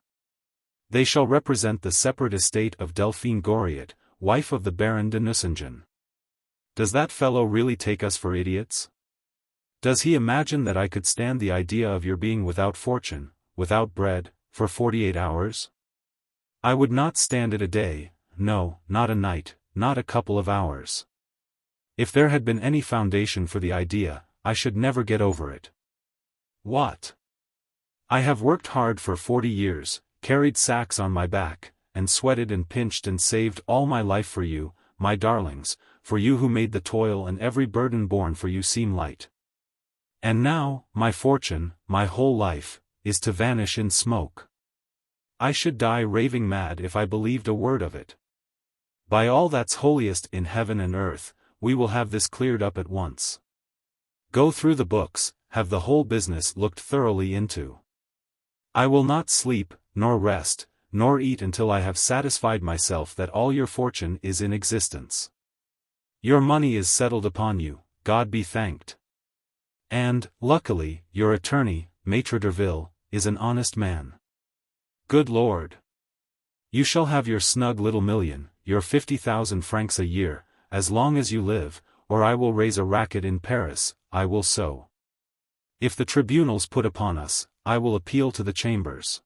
They shall represent the separate estate of Delphine Goriot, wife of the Baron de Nucingen. Does that fellow really take us for idiots? Does he imagine that I could stand the idea of your being without fortune, without bread, for 48 hours? I would not stand it a day, no, not a night, not a couple of hours. If there had been any foundation for the idea, I should never get over it. What? I have worked hard for 40 years, carried sacks on my back, and sweated and pinched and saved all my life for you, my darlings, for you who made the toil and every burden borne for you seem light. And now, my fortune, my whole life, is to vanish in smoke. I should die raving mad if I believed a word of it. By all that's holiest in heaven and earth, we will have this cleared up at once. Go through the books, have the whole business looked thoroughly into. I will not sleep, nor rest, nor eat until I have satisfied myself that all your fortune is in existence. Your money is settled upon you, God be thanked. And, luckily, your attorney, Maître Derville, is an honest man. Good Lord! You shall have your snug little million, your 50,000 francs a year, as long as you live, or I will raise a racket in Paris, I will so. If the tribunals put upon us, I will appeal to the chambers.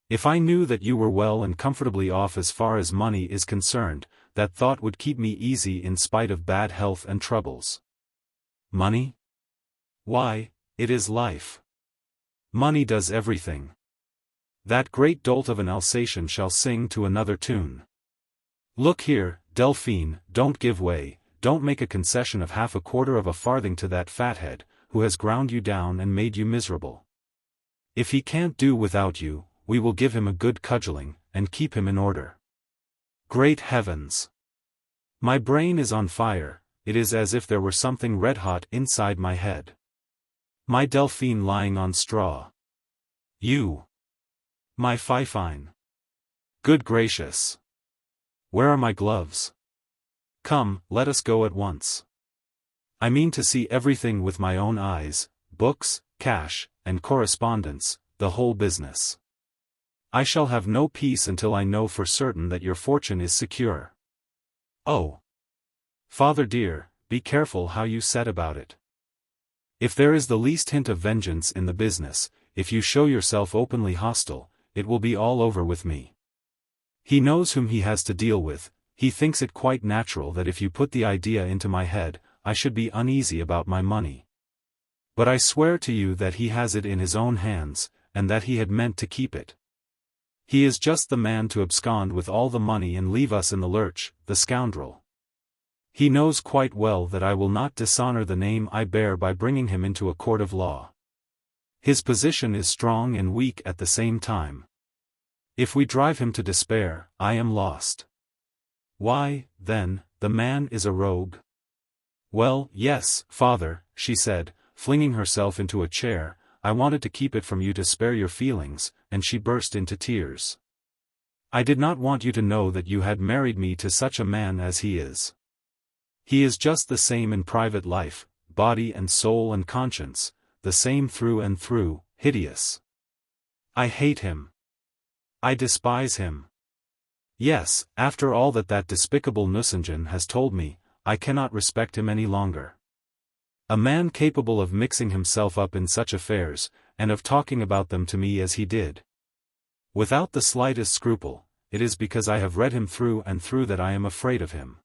If I knew that you were well and comfortably off as far as money is concerned, that thought would keep me easy in spite of bad health and troubles. Money? Why, it is life. Money does everything. That great dolt of an Alsatian shall sing to another tune. Look here, Delphine, don't give way, don't make a concession of half a quarter of a farthing to that fathead, who has ground you down and made you miserable. If he can't do without you, we will give him a good cudgeling, and keep him in order. Great heavens! My brain is on fire, it is as if there were something red-hot inside my head. My Delphine lying on straw. You! My Fifine! Good gracious! Where are my gloves? Come, let us go at once. I mean to see everything with my own eyes, books, cash, and correspondence, the whole business. I shall have no peace until I know for certain that your fortune is secure. Oh! Father dear, be careful how you set about it. If there is the least hint of vengeance in the business, if you show yourself openly hostile, it will be all over with me. He knows whom he has to deal with, he thinks it quite natural that if you put the idea into my head, I should be uneasy about my money. But I swear to you that he has it in his own hands, and that he had meant to keep it. He is just the man to abscond with all the money and leave us in the lurch, the scoundrel. He knows quite well that I will not dishonor the name I bear by bringing him into a court of law. His position is strong and weak at the same time. If we drive him to despair, I am lost. Why, then, the man is a rogue? Well, yes, father, she said, flinging herself into a chair, I wanted to keep it from you to spare your feelings," and she burst into tears. "I did not want you to know that you had married me to such a man as he is. He is just the same in private life, body and soul and conscience, the same through and through, hideous. I hate him. I despise him. Yes, after all that despicable Nucingen has told me, I cannot respect him any longer. A man capable of mixing himself up in such affairs, and of talking about them to me as he did. Without the slightest scruple, it is because I have read him through and through that I am afraid of him.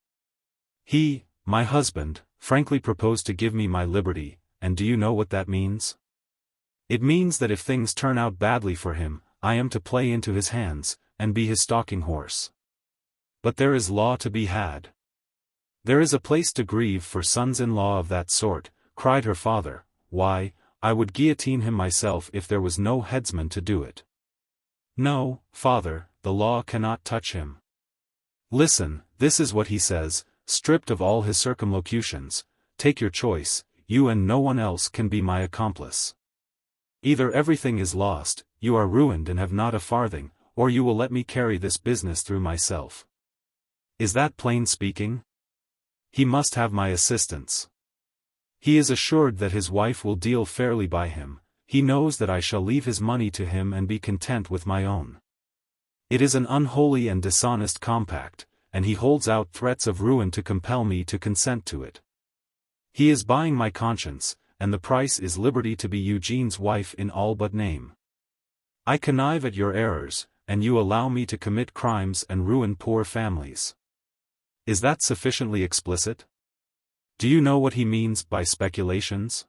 He, my husband, frankly proposed to give me my liberty, and do you know what that means? It means that if things turn out badly for him, I am to play into his hands, and be his stalking horse. But there is law to be had. There is a place to grieve for sons-in-law of that sort," cried her father. "Why, I would guillotine him myself if there was no headsman to do it." "No, father, the law cannot touch him. Listen, this is what he says, stripped of all his circumlocutions: take your choice, you and no one else can be my accomplice. Either everything is lost, you are ruined and have not a farthing, or you will let me carry this business through myself. Is that plain speaking? He must have my assistance. He is assured that his wife will deal fairly by him, he knows that I shall leave his money to him and be content with my own. It is an unholy and dishonest compact, and he holds out threats of ruin to compel me to consent to it. He is buying my conscience, and the price is liberty to be Eugene's wife in all but name. I connive at your errors, and you allow me to commit crimes and ruin poor families. Is that sufficiently explicit? Do you know what he means by speculations?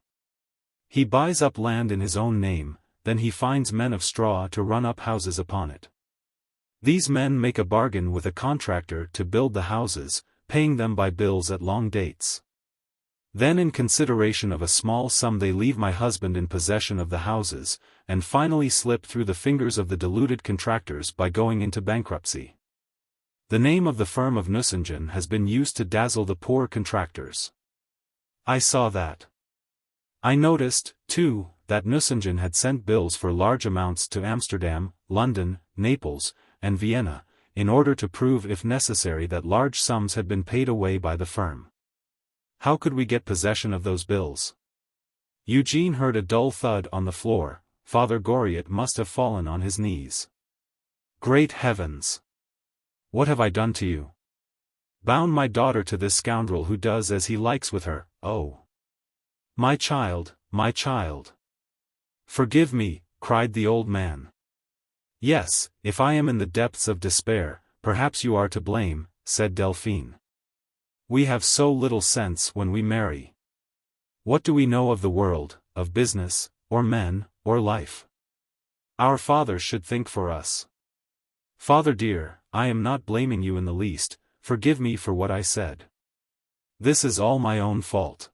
He buys up land in his own name, then he finds men of straw to run up houses upon it. These men make a bargain with a contractor to build the houses, paying them by bills at long dates. Then in consideration of a small sum they leave my husband in possession of the houses, and finally slip through the fingers of the deluded contractors by going into bankruptcy. The name of the firm of Nucingen has been used to dazzle the poor contractors. I saw that. I noticed, too, that Nucingen had sent bills for large amounts to Amsterdam, London, Naples, and Vienna, in order to prove if necessary that large sums had been paid away by the firm. How could we get possession of those bills? Eugene heard a dull thud on the floor. Father Goriot must have fallen on his knees. Great heavens! What have I done to you? Bound my daughter to this scoundrel who does as he likes with her, oh! My child, my child! Forgive me, cried the old man. Yes, if I am in the depths of despair, perhaps you are to blame, said Delphine. We have so little sense when we marry. What do we know of the world, of business, or men, or life? Our father should think for us. Father dear, I am not blaming you in the least, forgive me for what I said. This is all my own fault.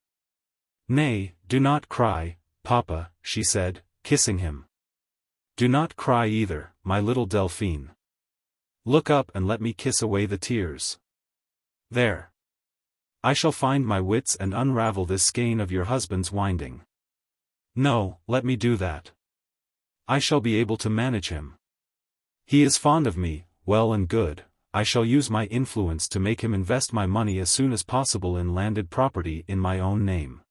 Nay, do not cry, Papa, she said, kissing him. Do not cry either, my little Delphine. Look up and let me kiss away the tears. There. I shall find my wits and unravel this skein of your husband's winding. No, let me do that. I shall be able to manage him. He is fond of me, well and good. I shall use my influence to make him invest my money as soon as possible in landed property in my own name.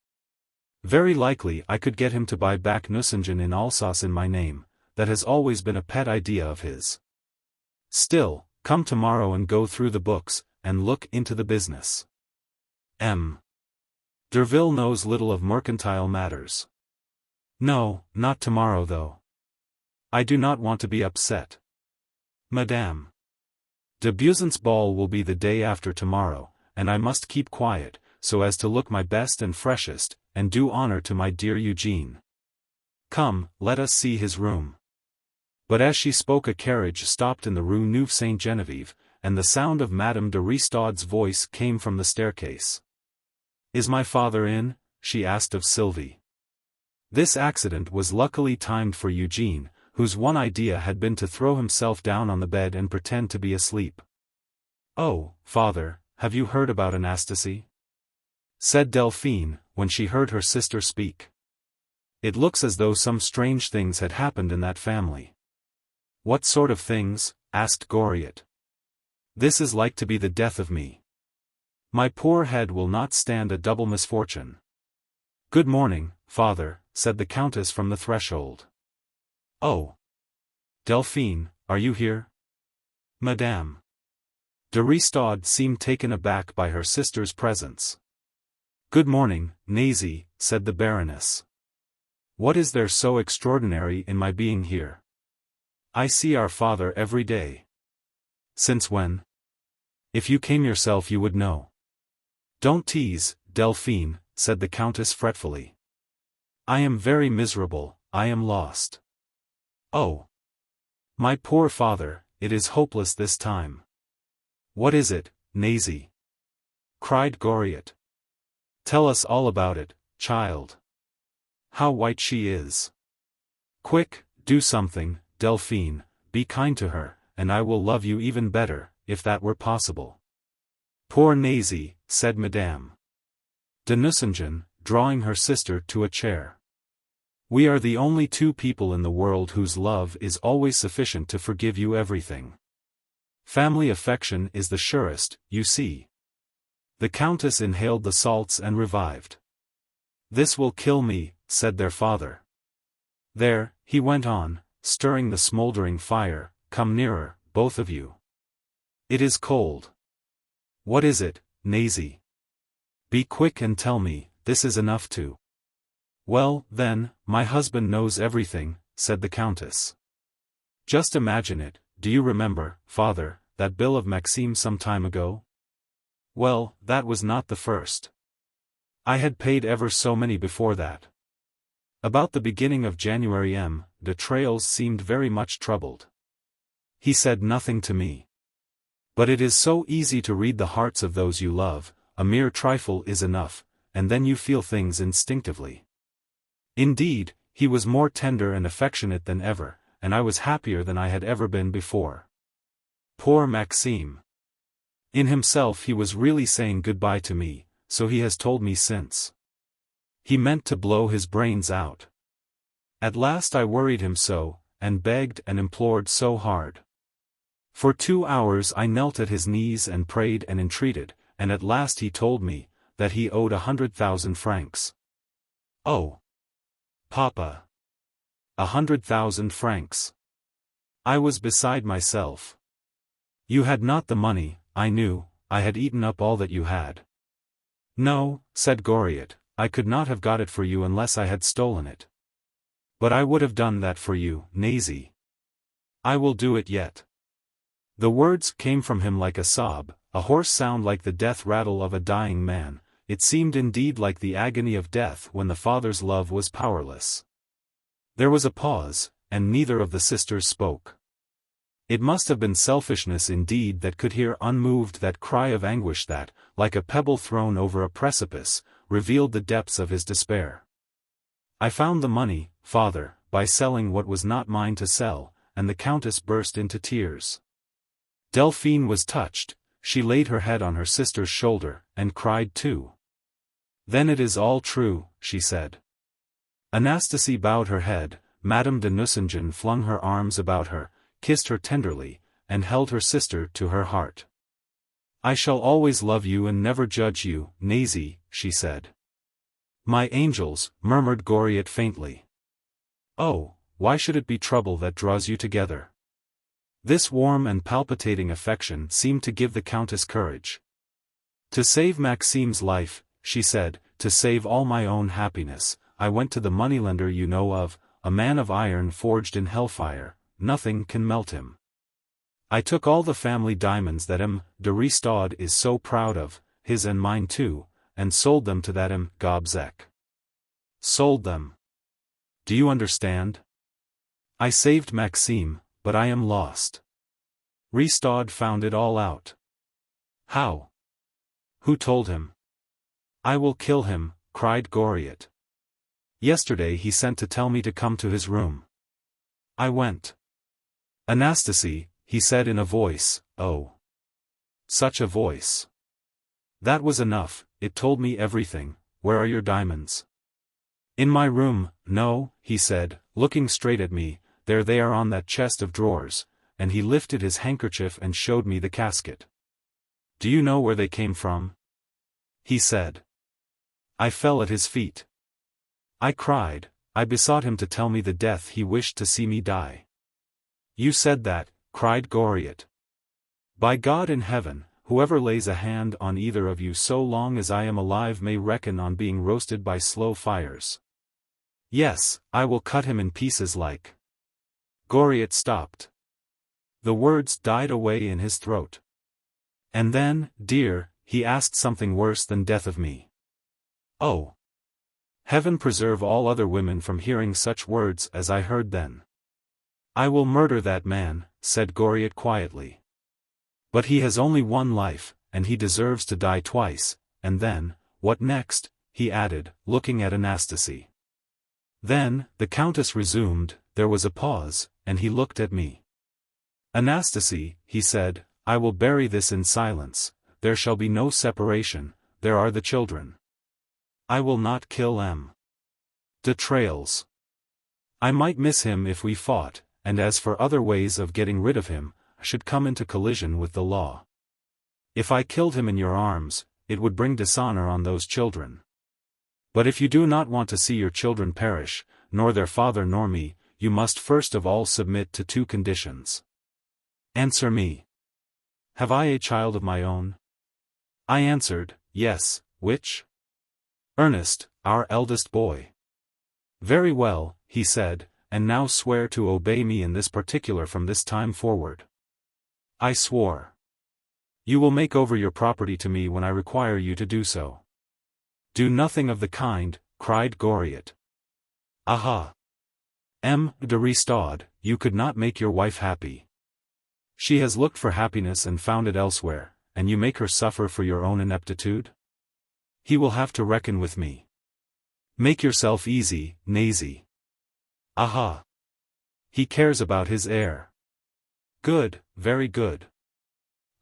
Very likely I could get him to buy back Nucingen in Alsace in my name. That has always been a pet idea of his. Still, come tomorrow and go through the books, and look into the business. M. Derville knows little of mercantile matters. No, not tomorrow though. I do not want to be upset. Madame. De Buison's ball will be the day after tomorrow, and I must keep quiet, so as to look my best and freshest, and do honor to my dear Eugene. Come, let us see his room. But as she spoke a carriage stopped in the Rue Nueve-Sainte-Genevieve, and the sound of Madame de Ristaud's voice came from the staircase. Is my father in? She asked of Sylvie. This accident was luckily timed for Eugene, whose one idea had been to throw himself down on the bed and pretend to be asleep. Oh, father, have you heard about Anastasie? Said Delphine, when she heard her sister speak. It looks as though some strange things had happened in that family. What sort of things? Asked Goriot. This is like to be the death of me. My poor head will not stand a double misfortune. Good morning, father, said the countess from the threshold. Oh. Delphine, are you here? Madame. De Rastignac seemed taken aback by her sister's presence. Good morning, Nazy, said the Baroness. What is there so extraordinary in my being here? I see our father every day. Since when? If you came yourself you would know. Don't tease, Delphine, said the countess fretfully. I am very miserable, I am lost. Oh. My poor father, it is hopeless this time. What is it, Nazy? Cried Goriot. Tell us all about it, child. How white she is. Quick, do something, Delphine, be kind to her, and I will love you even better, if that were possible. Poor Nazy, said Madame de Nucingen, drawing her sister to a chair. We are the only two people in the world whose love is always sufficient to forgive you everything. Family affection is the surest, you see. The countess inhaled the salts and revived. This will kill me, said their father. There, he went on, stirring the smoldering fire, come nearer, both of you. It is cold. What is it, Nazy? Be quick and tell me, this is enough to. Well, then, my husband knows everything, said the countess. Just imagine it, do you remember, father, that bill of Maxime some time ago? Well, that was not the first. I had paid ever so many before that. About the beginning of January de Trailles seemed very much troubled. He said nothing to me. But it is so easy to read the hearts of those you love, a mere trifle is enough, and then you feel things instinctively. Indeed, he was more tender and affectionate than ever, and I was happier than I had ever been before. Poor Maxime. In himself he was really saying goodbye to me, so he has told me since. He meant to blow his brains out. At last I worried him so, and begged and implored so hard. For 2 hours I knelt at his knees and prayed and entreated, and at last he told me, that he owed 100,000 francs. Oh! Papa! 100,000 francs! I was beside myself. You had not the money, I knew, I had eaten up all that you had. No, said Goriot, I could not have got it for you unless I had stolen it. But I would have done that for you, Nazy. I will do it yet. The words came from him like a sob, a hoarse sound like the death rattle of a dying man. It seemed indeed like the agony of death when the father's love was powerless. There was a pause, and neither of the sisters spoke. It must have been selfishness indeed that could hear unmoved that cry of anguish that, like a pebble thrown over a precipice, revealed the depths of his despair. I found the money, father, by selling what was not mine to sell, and the countess burst into tears. Delphine was touched, she laid her head on her sister's shoulder, and cried too. Then it is all true, she said. Anastasie bowed her head, Madame de Nucingen flung her arms about her, kissed her tenderly, and held her sister to her heart. I shall always love you and never judge you, Nazy, she said. My angels, murmured Goriot faintly. Oh, why should it be trouble that draws you together? This warm and palpitating affection seemed to give the countess courage. To save Maxime's life, she said, to save all my own happiness, I went to the moneylender you know of, a man of iron forged in hellfire, nothing can melt him. I took all the family diamonds that de Rastignac is so proud of, his and mine too, and sold them to that Gobseck. Sold them. Do you understand? I saved Maxime, but I am lost. Rastignac found it all out. How? Who told him? I will kill him, cried Goriot. Yesterday he sent to tell me to come to his room. I went. Anastasie, he said in a voice, oh. Such a voice. That was enough, it told me everything. Where are your diamonds? In my room, no, he said, looking straight at me, there they are on that chest of drawers, and he lifted his handkerchief and showed me the casket. Do you know where they came from? He said. I fell at his feet. I cried, I besought him to tell me the death he wished to see me die. You said that, cried Goriot. By God in heaven, whoever lays a hand on either of you so long as I am alive may reckon on being roasted by slow fires. Yes, I will cut him in pieces like. Goriot stopped. The words died away in his throat. And then, dear, he asked something worse than death of me. Oh! Heaven preserve all other women from hearing such words as I heard then. I will murder that man, said Goriot quietly. But he has only one life, and he deserves to die twice, and then, what next? He added, looking at Anastasie. Then, the Countess resumed, there was a pause, and he looked at me. Anastasie, he said, I will bury this in silence, there shall be no separation, there are the children. I will not kill M. de Trailles. I might miss him if we fought, and as for other ways of getting rid of him, I should come into collision with the law. If I killed him in your arms, it would bring dishonor on those children. But if you do not want to see your children perish, nor their father nor me, you must first of all submit to two conditions. Answer me. Have I a child of my own? I answered, yes, which? Ernest, our eldest boy. Very well, he said, and now swear to obey me in this particular from this time forward. I swore. You will make over your property to me when I require you to do so. Do nothing of the kind, cried Goriot. Aha! M. de Restaud, you could not make your wife happy. She has looked for happiness and found it elsewhere, and you make her suffer for your own ineptitude? He will have to reckon with me. Make yourself easy, Nazy. Aha! He cares about his heir. Good, very good.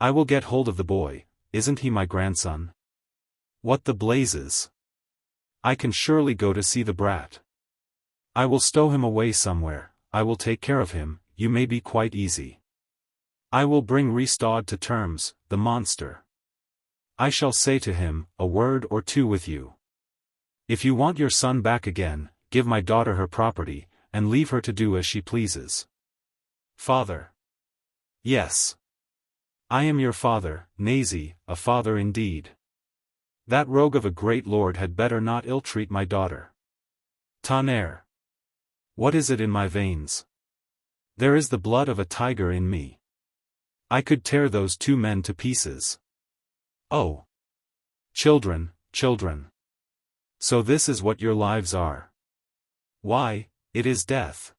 I will get hold of the boy, isn't he my grandson? What the blazes! I can surely go to see the brat. I will stow him away somewhere, I will take care of him, you may be quite easy. I will bring Restaud to terms, the monster. I shall say to him, a word or two with you. If you want your son back again, give my daughter her property, and leave her to do as she pleases. Father. Yes. I am your father, Nazy, a father indeed. That rogue of a great lord had better not ill-treat my daughter. Tonnerre! What is it in my veins? There is the blood of a tiger in me. I could tear those two men to pieces. Oh! Children, children. So this is what your lives are. Why, it is death.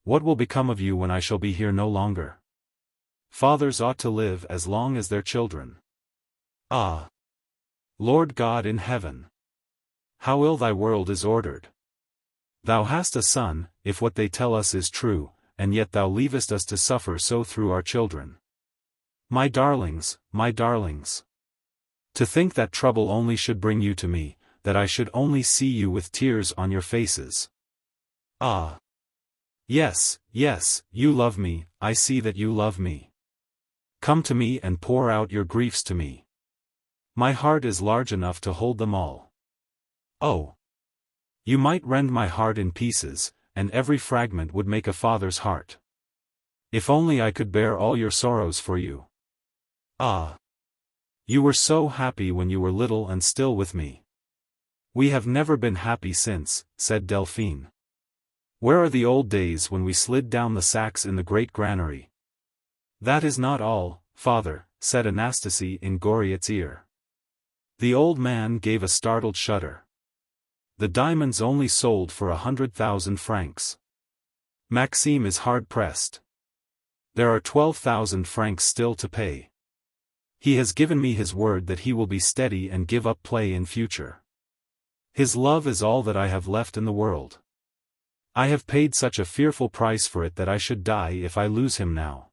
What will become of you when I shall be here no longer? Fathers ought to live as long as their children. Ah! Lord God in heaven! How ill thy world is ordered! Thou hast a son, if what they tell us is true, and yet thou leavest us to suffer so through our children. My darlings, my darlings! To think that trouble only should bring you to me, that I should only see you with tears on your faces. Ah! Yes, yes, you love me, I see that you love me. Come to me and pour out your griefs to me. My heart is large enough to hold them all. Oh! You might rend my heart in pieces, and every fragment would make a father's heart. If only I could bear all your sorrows for you. Ah! You were so happy when you were little and still with me. We have never been happy since, said Delphine. Where are the old days when we slid down the sacks in the great granary? That is not all, father, said Anastasie in Goriot's ear. The old man gave a startled shudder. The diamonds only sold for 100,000 francs. Maxime is hard-pressed. There are 12,000 francs still to pay. He has given me his word that he will be steady and give up play in future. His love is all that I have left in the world. I have paid such a fearful price for it that I should die if I lose him now.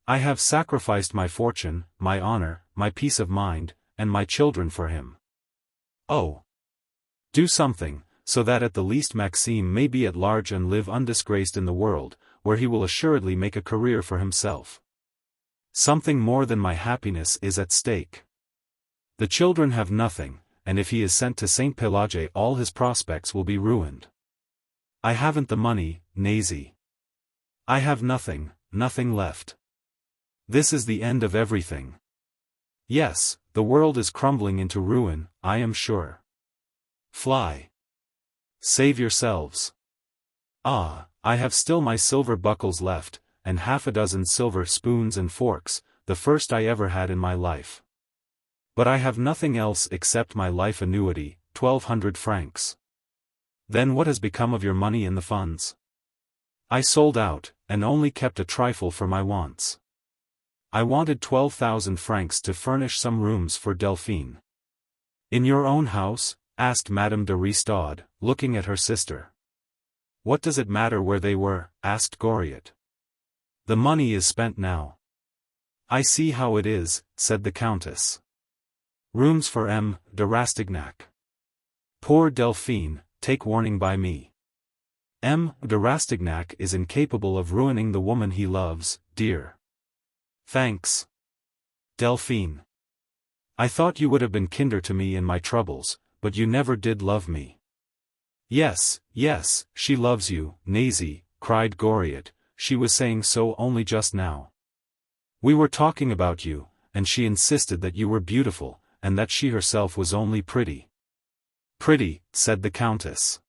I have sacrificed my fortune, my honor, my peace of mind, and my children for him. Oh! Do something, so that at the least Maxime may be at large and live undisgraced in the world, where he will assuredly make a career for himself. Something more than my happiness is at stake. The children have nothing, and if he is sent to Saint-Pélagie all his prospects will be ruined. I haven't the money, Nazy. I have nothing, nothing left. This is the end of everything. Yes, the world is crumbling into ruin, I am sure. Fly. Save yourselves. Ah, I have still my silver buckles left, and half a dozen silver spoons and forks, the first I ever had in my life. But I have nothing else except my life annuity, 1,200 francs. Then what has become of your money in the funds? I sold out, and only kept a trifle for my wants. I wanted 12,000 francs to furnish some rooms for Delphine. In your own house? Asked Madame de Ristot, looking at her sister. What does it matter where they were? Asked Goriot. The money is spent now. I see how it is, said the Countess. Rooms for M. de Rastignac. Poor Delphine, take warning by me. M. de Rastignac is incapable of ruining the woman he loves, dear. Thanks. Delphine. I thought you would have been kinder to me in my troubles, but you never did love me. Yes, yes, she loves you, Nazy, cried Goriot, she was saying so only just now. We were talking about you, and she insisted that you were beautiful, and that she herself was only pretty. Pretty, said the Countess.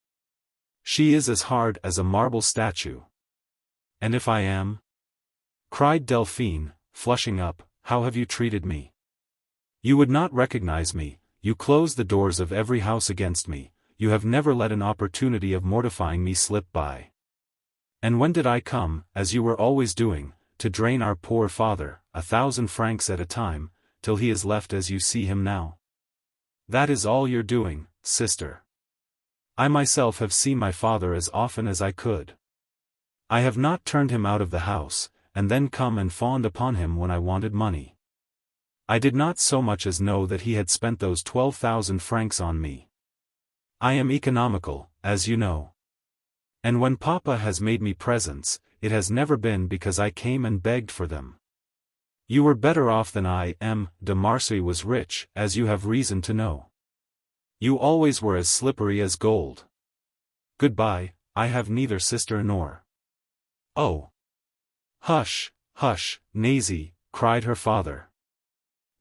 She is as hard as a marble statue. And if I am? Cried Delphine, flushing up, how have you treated me? You would not recognize me, you close the doors of every house against me, you have never let an opportunity of mortifying me slip by. And when did I come, as you were always doing, to drain our poor father, 1,000 francs at a time, till he is left as you see him now? That is all you're doing, sister. I myself have seen my father as often as I could. I have not turned him out of the house, and then come and fawned upon him when I wanted money. I did not so much as know that he had spent those 12,000 francs on me. I am economical, as you know. And when Papa has made me presents, it has never been because I came and begged for them. You were better off than I. M. de Marcy was rich, as you have reason to know. You always were as slippery as gold. Goodbye, I have neither sister nor. Oh! Hush, hush, Nazy, cried her father.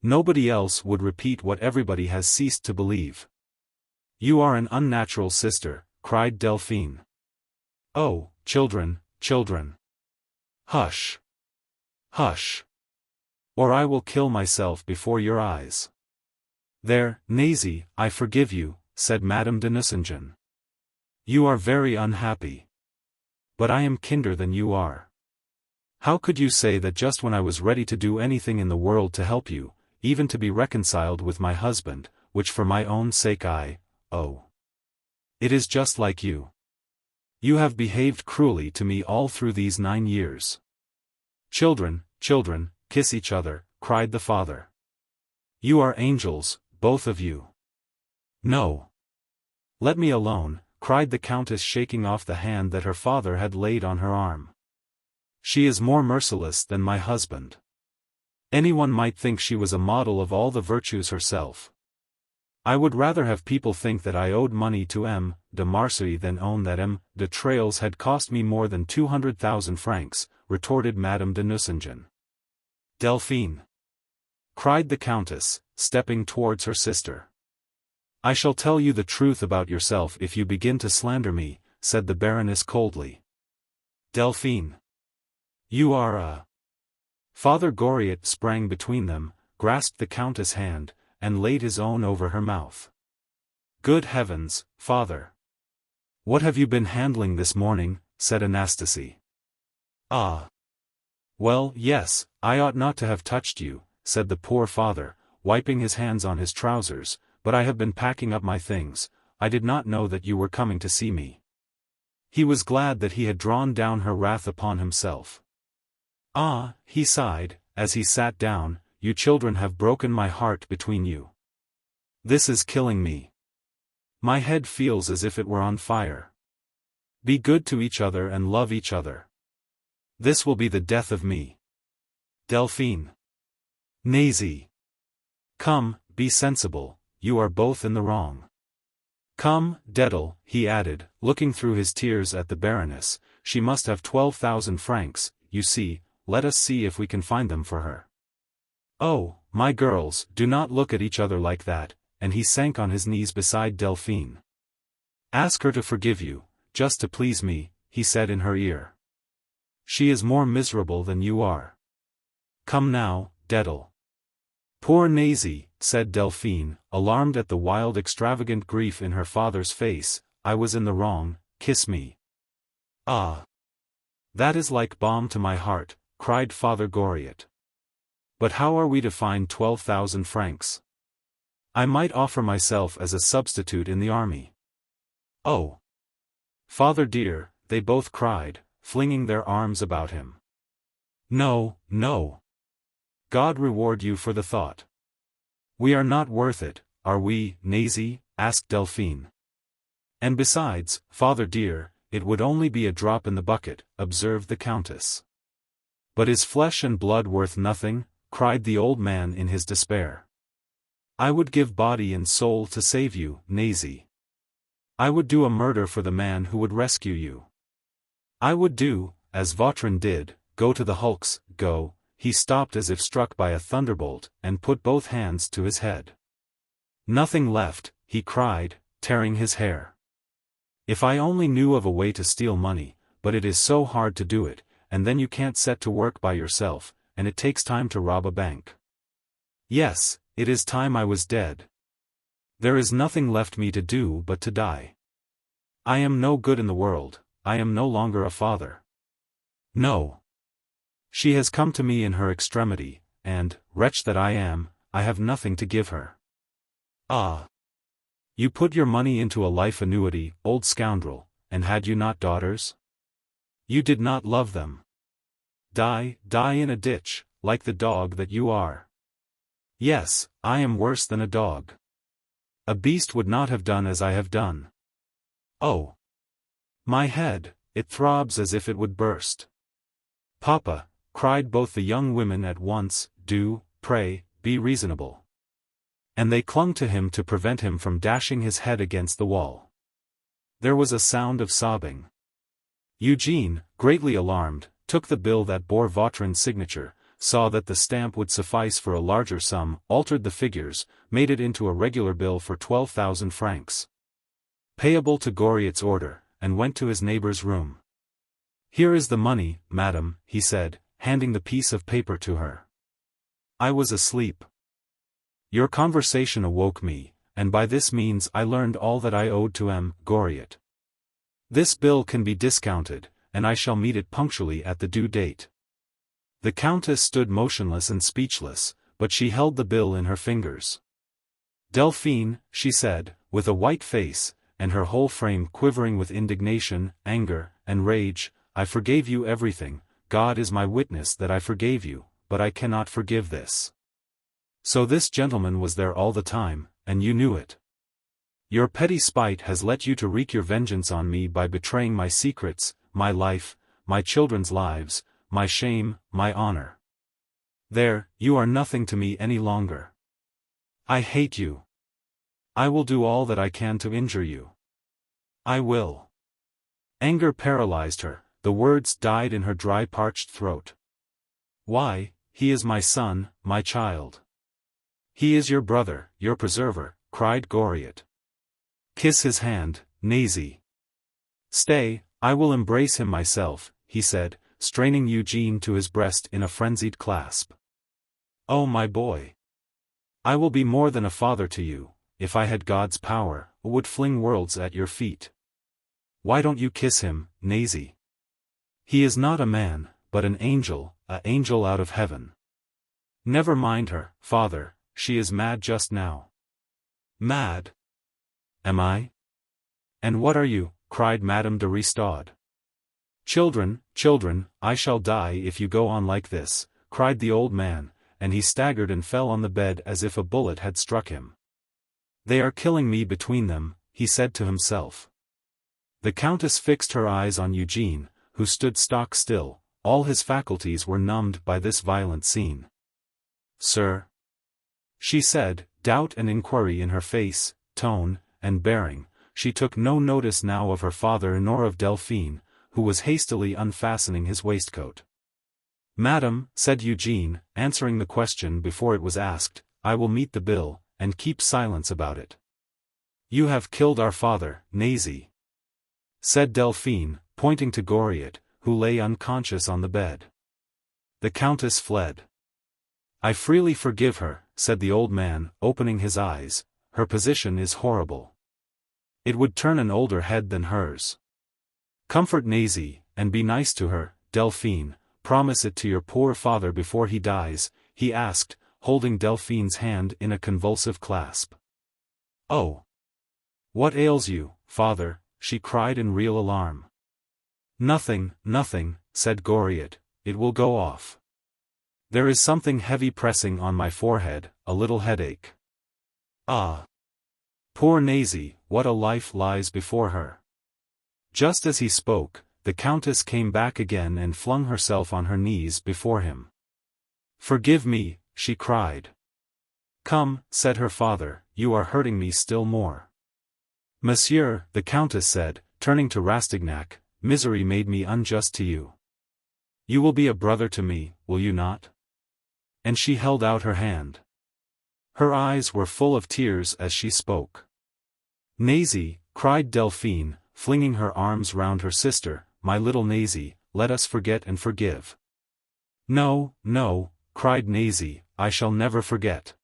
Nobody else would repeat what everybody has ceased to believe. You are an unnatural sister, cried Delphine. Oh, children, children. Hush. Hush. Or I will kill myself before your eyes. There, Nazy, I forgive you, said Madame de Nucingen. You are very unhappy. But I am kinder than you are. How could you say that just when I was ready to do anything in the world to help you, even to be reconciled with my husband, which for my own sake oh. It is just like you. You have behaved cruelly to me all through these 9 years. Children, children, kiss each other, cried the father. You are angels, both of you. No. Let me alone, cried the Countess, shaking off the hand that her father had laid on her arm. She is more merciless than my husband. Anyone might think she was a model of all the virtues herself. I would rather have people think that I owed money to M. de Marcy than own that M. de Trailles had cost me more than 200,000 francs, retorted Madame de Nucingen. Delphine! Cried the Countess, stepping towards her sister. I shall tell you the truth about yourself if you begin to slander me, said the Baroness coldly. Delphine! You are a... Father Goriot sprang between them, grasped the Countess' hand, and laid his own over her mouth. Good heavens, father! What have you been handling this morning? Said Anastasie. Ah! Well, yes, I ought not to have touched you, said the poor father, wiping his hands on his trousers, but I have been packing up my things, I did not know that you were coming to see me. He was glad that he had drawn down her wrath upon himself. Ah, he sighed, as he sat down, you children have broken my heart between you. This is killing me. My head feels as if it were on fire. Be good to each other and love each other. This will be the death of me. Delphine. Nazy. Come, be sensible, you are both in the wrong. Come, Dedel, he added, looking through his tears at the Baroness, she must have 12,000 francs, you see, let us see if we can find them for her. Oh, my girls, do not look at each other like that, and he sank on his knees beside Delphine. Ask her to forgive you, just to please me, he said in her ear. She is more miserable than you are. Come now, Dedel. Poor Nazy, said Delphine, alarmed at the wild extravagant grief in her father's face, I was in the wrong, kiss me. Ah! That is like balm to my heart, cried Father Goriot. But how are we to find 12,000 francs? I might offer myself as a substitute in the army. Oh! Father dear, they both cried, flinging their arms about him. No, no. God reward you for the thought. We are not worth it, are we, Nazy? Asked Delphine. And besides, father dear, it would only be a drop in the bucket, observed the Countess. But is flesh and blood worth nothing? Cried the old man in his despair. I would give body and soul to save you, Nazy. I would do a murder for the man who would rescue you. I would do, as Vautrin did, go to the hulks, go. He stopped as if struck by a thunderbolt, and put both hands to his head. Nothing left, he cried, tearing his hair. If I only knew of a way to steal money, but it is so hard to do it, and then you can't set to work by yourself, and it takes time to rob a bank. Yes, it is time I was dead. There is nothing left me to do but to die. I am no good in the world, I am no longer a father. No. She has come to me in her extremity, and, wretch that I am, I have nothing to give her. Ah! You put your money into a life annuity, old scoundrel, and had you not daughters? You did not love them. Die in a ditch, like the dog that you are. Yes, I am worse than a dog. A beast would not have done as I have done. Oh! My head, it throbs as if it would burst. Papa, cried both the young women at once, do, pray, be reasonable. And they clung to him to prevent him from dashing his head against the wall. There was a sound of sobbing. Eugene, greatly alarmed, took the bill that bore Vautrin's signature, saw that the stamp would suffice for a larger sum, altered the figures, made it into a regular bill for 12,000 francs. Payable to Goriot's order, and went to his neighbor's room. Here is the money, madam, he said, handing the piece of paper to her. I was asleep. Your conversation awoke me, and by this means I learned all that I owed to M. Goriot. This bill can be discounted, and I shall meet it punctually at the due date. The Countess stood motionless and speechless, but she held the bill in her fingers. Delphine, she said, with a white face, and her whole frame quivering with indignation, anger, and rage, I forgave you everything, God is my witness that I forgave you, but I cannot forgive this. So this gentleman was there all the time, and you knew it. Your petty spite has led you to wreak your vengeance on me by betraying my secrets, my life, my children's lives, my shame, my honor. There, you are nothing to me any longer. I hate you. I will do all that I can to injure you. I will. Anger paralyzed her, the words died in her dry parched throat. Why, he is my son, my child. He is your brother, your preserver, cried Goriot. Kiss his hand, Nazy. Stay, I will embrace him myself, he said, straining Eugene to his breast in a frenzied clasp. Oh my boy! I will be more than a father to you, if I had God's power, would fling worlds at your feet. Why don't you kiss him, Nazy? He is not a man, but an angel out of heaven. Never mind her, father, she is mad just now. Mad? Am I? And what are you? Cried Madame de Ristot. Children, I shall die if you go on like this, cried the old man, and he staggered and fell on the bed as if a bullet had struck him. They are killing me between them, he said to himself. The Countess fixed her eyes on Eugene, who stood stock still, all his faculties were numbed by this violent scene. "Sir?" she said, doubt and inquiry in her face, tone, and bearing. She took no notice now of her father nor of Delphine, who was hastily unfastening his waistcoat. "Madam," said Eugene, answering the question before it was asked, "I will meet the bill, and keep silence about it." "You have killed our father, Nazy," said Delphine, pointing to Goriot, who lay unconscious on the bed. The Countess fled. "I freely forgive her," said the old man, opening his eyes. "Her position is horrible. It would turn an older head than hers. Comfort Nazy, and be nice to her, Delphine. Promise it to your poor father before he dies," he asked, holding Delphine's hand in a convulsive clasp. "Oh! What ails you, father?" she cried in real alarm. "Nothing, nothing," said Goriot, "it will go off. There is something heavy pressing on my forehead, a little headache." "Ah! Poor Nazy, what a life lies before her." Just as he spoke, the Countess came back again and flung herself on her knees before him. "Forgive me," she cried. "Come," said her father, "you are hurting me still more." "Monsieur," the Countess said, turning to Rastignac, "misery made me unjust to you. You will be a brother to me, will you not?" And she held out her hand. Her eyes were full of tears as she spoke. "Nazy," cried Delphine, flinging her arms round her sister, "my little Nazy, let us forget and forgive." "No, no," cried Nazy, "I shall never forget."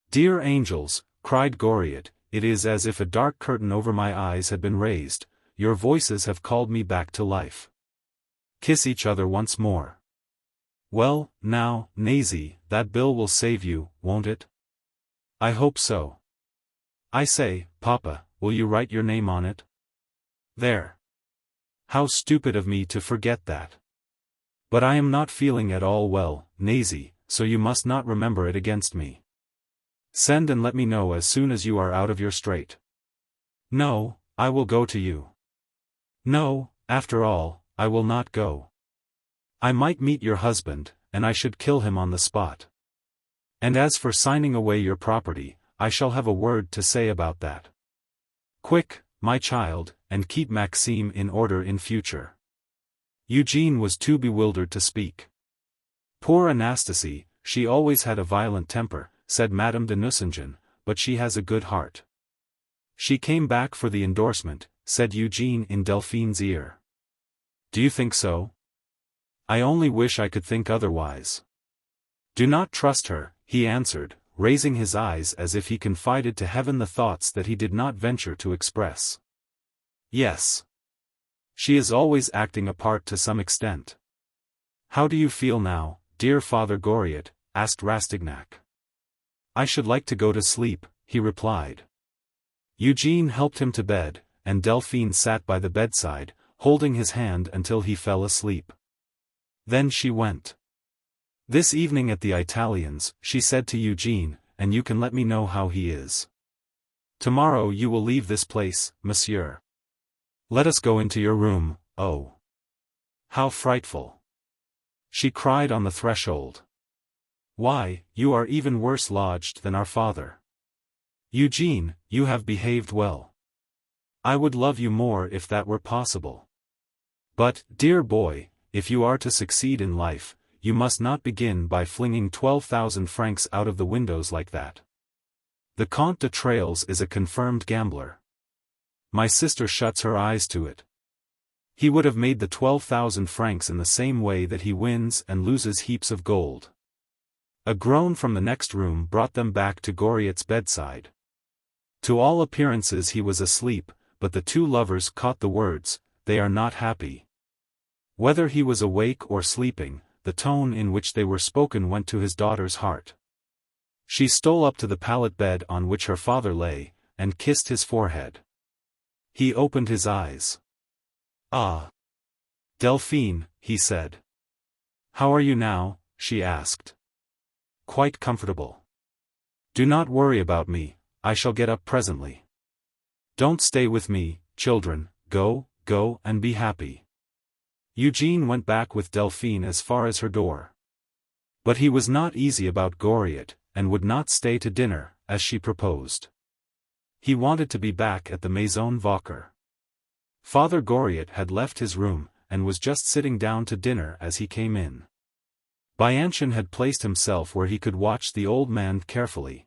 "Dear angels," cried Goriot, "it is as if a dark curtain over my eyes had been raised, your voices have called me back to life. Kiss each other once more. Well, now, Nazy, that bill will save you, won't it?" "I hope so. I say, Papa, will you write your name on it?" "There. How stupid of me to forget that. But I am not feeling at all well, Nazy, so you must not remember it against me. Send and let me know as soon as you are out of your strait." "No, I will go to you." "No, after all, I will not go. I might meet your husband, and I should kill him on the spot. And as for signing away your property, I shall have a word to say about that. Quick, my child, and keep Maxime in order in future." Eugene was too bewildered to speak. "Poor Anastasie, she always had a violent temper," said Madame de Nucingen, "but she has a good heart." "She came back for the endorsement," said Eugene in Delphine's ear. "Do you think so?" "I only wish I could think otherwise." "Do not trust her," he answered, raising his eyes as if he confided to heaven the thoughts that he did not venture to express. "Yes. She is always acting a part to some extent." "How do you feel now, dear Father Goriot?" asked Rastignac. "I should like to go to sleep," he replied. Eugene helped him to bed, and Delphine sat by the bedside, holding his hand until he fell asleep. Then she went. "This evening at the Italians," she said to Eugene, "and you can let me know how he is. Tomorrow you will leave this place, monsieur. Let us go into your room. Oh! How frightful!" she cried on the threshold. "Why, you are even worse lodged than our father. Eugene, you have behaved well. I would love you more if that were possible. But, dear boy, if you are to succeed in life, you must not begin by flinging 12,000 francs out of the windows like that. The Comte de Trailles is a confirmed gambler. My sister shuts her eyes to it. He would have made the 12,000 francs in the same way that he wins and loses heaps of gold." A groan from the next room brought them back to Goriot's bedside. To all appearances he was asleep, but the two lovers caught the words, "They are not happy." Whether he was awake or sleeping, the tone in which they were spoken went to his daughter's heart. She stole up to the pallet bed on which her father lay, and kissed his forehead. He opened his eyes. "Ah! Delphine," he said. "How are you now?" she asked. "Quite comfortable. Do not worry about me, I shall get up presently." Don't stay with me, children, go, go and be happy. Eugene went back with Delphine as far as her door. But he was not easy about Goriot, and would not stay to dinner, as she proposed. He wanted to be back at the Maison Vauquer. Father Goriot had left his room, and was just sitting down to dinner as he came in. Bianchon had placed himself where he could watch the old man carefully.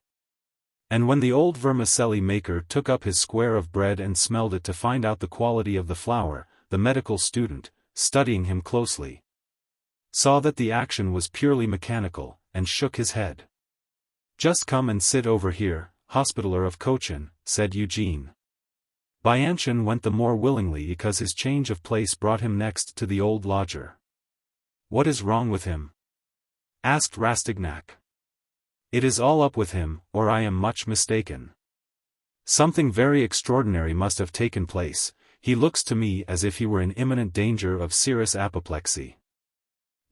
And when the old vermicelli maker took up his square of bread and smelled it to find out the quality of the flour, the medical student, studying him closely, saw that the action was purely mechanical, and shook his head. "Just come and sit over here, Hospitaller of Cochin," said Eugene. Bianchon went the more willingly because his change of place brought him next to the old lodger. "What is wrong with him?" asked Rastignac. "It is all up with him, or I am much mistaken. Something very extraordinary must have taken place. He looks to me as if he were in imminent danger of serous apoplexy.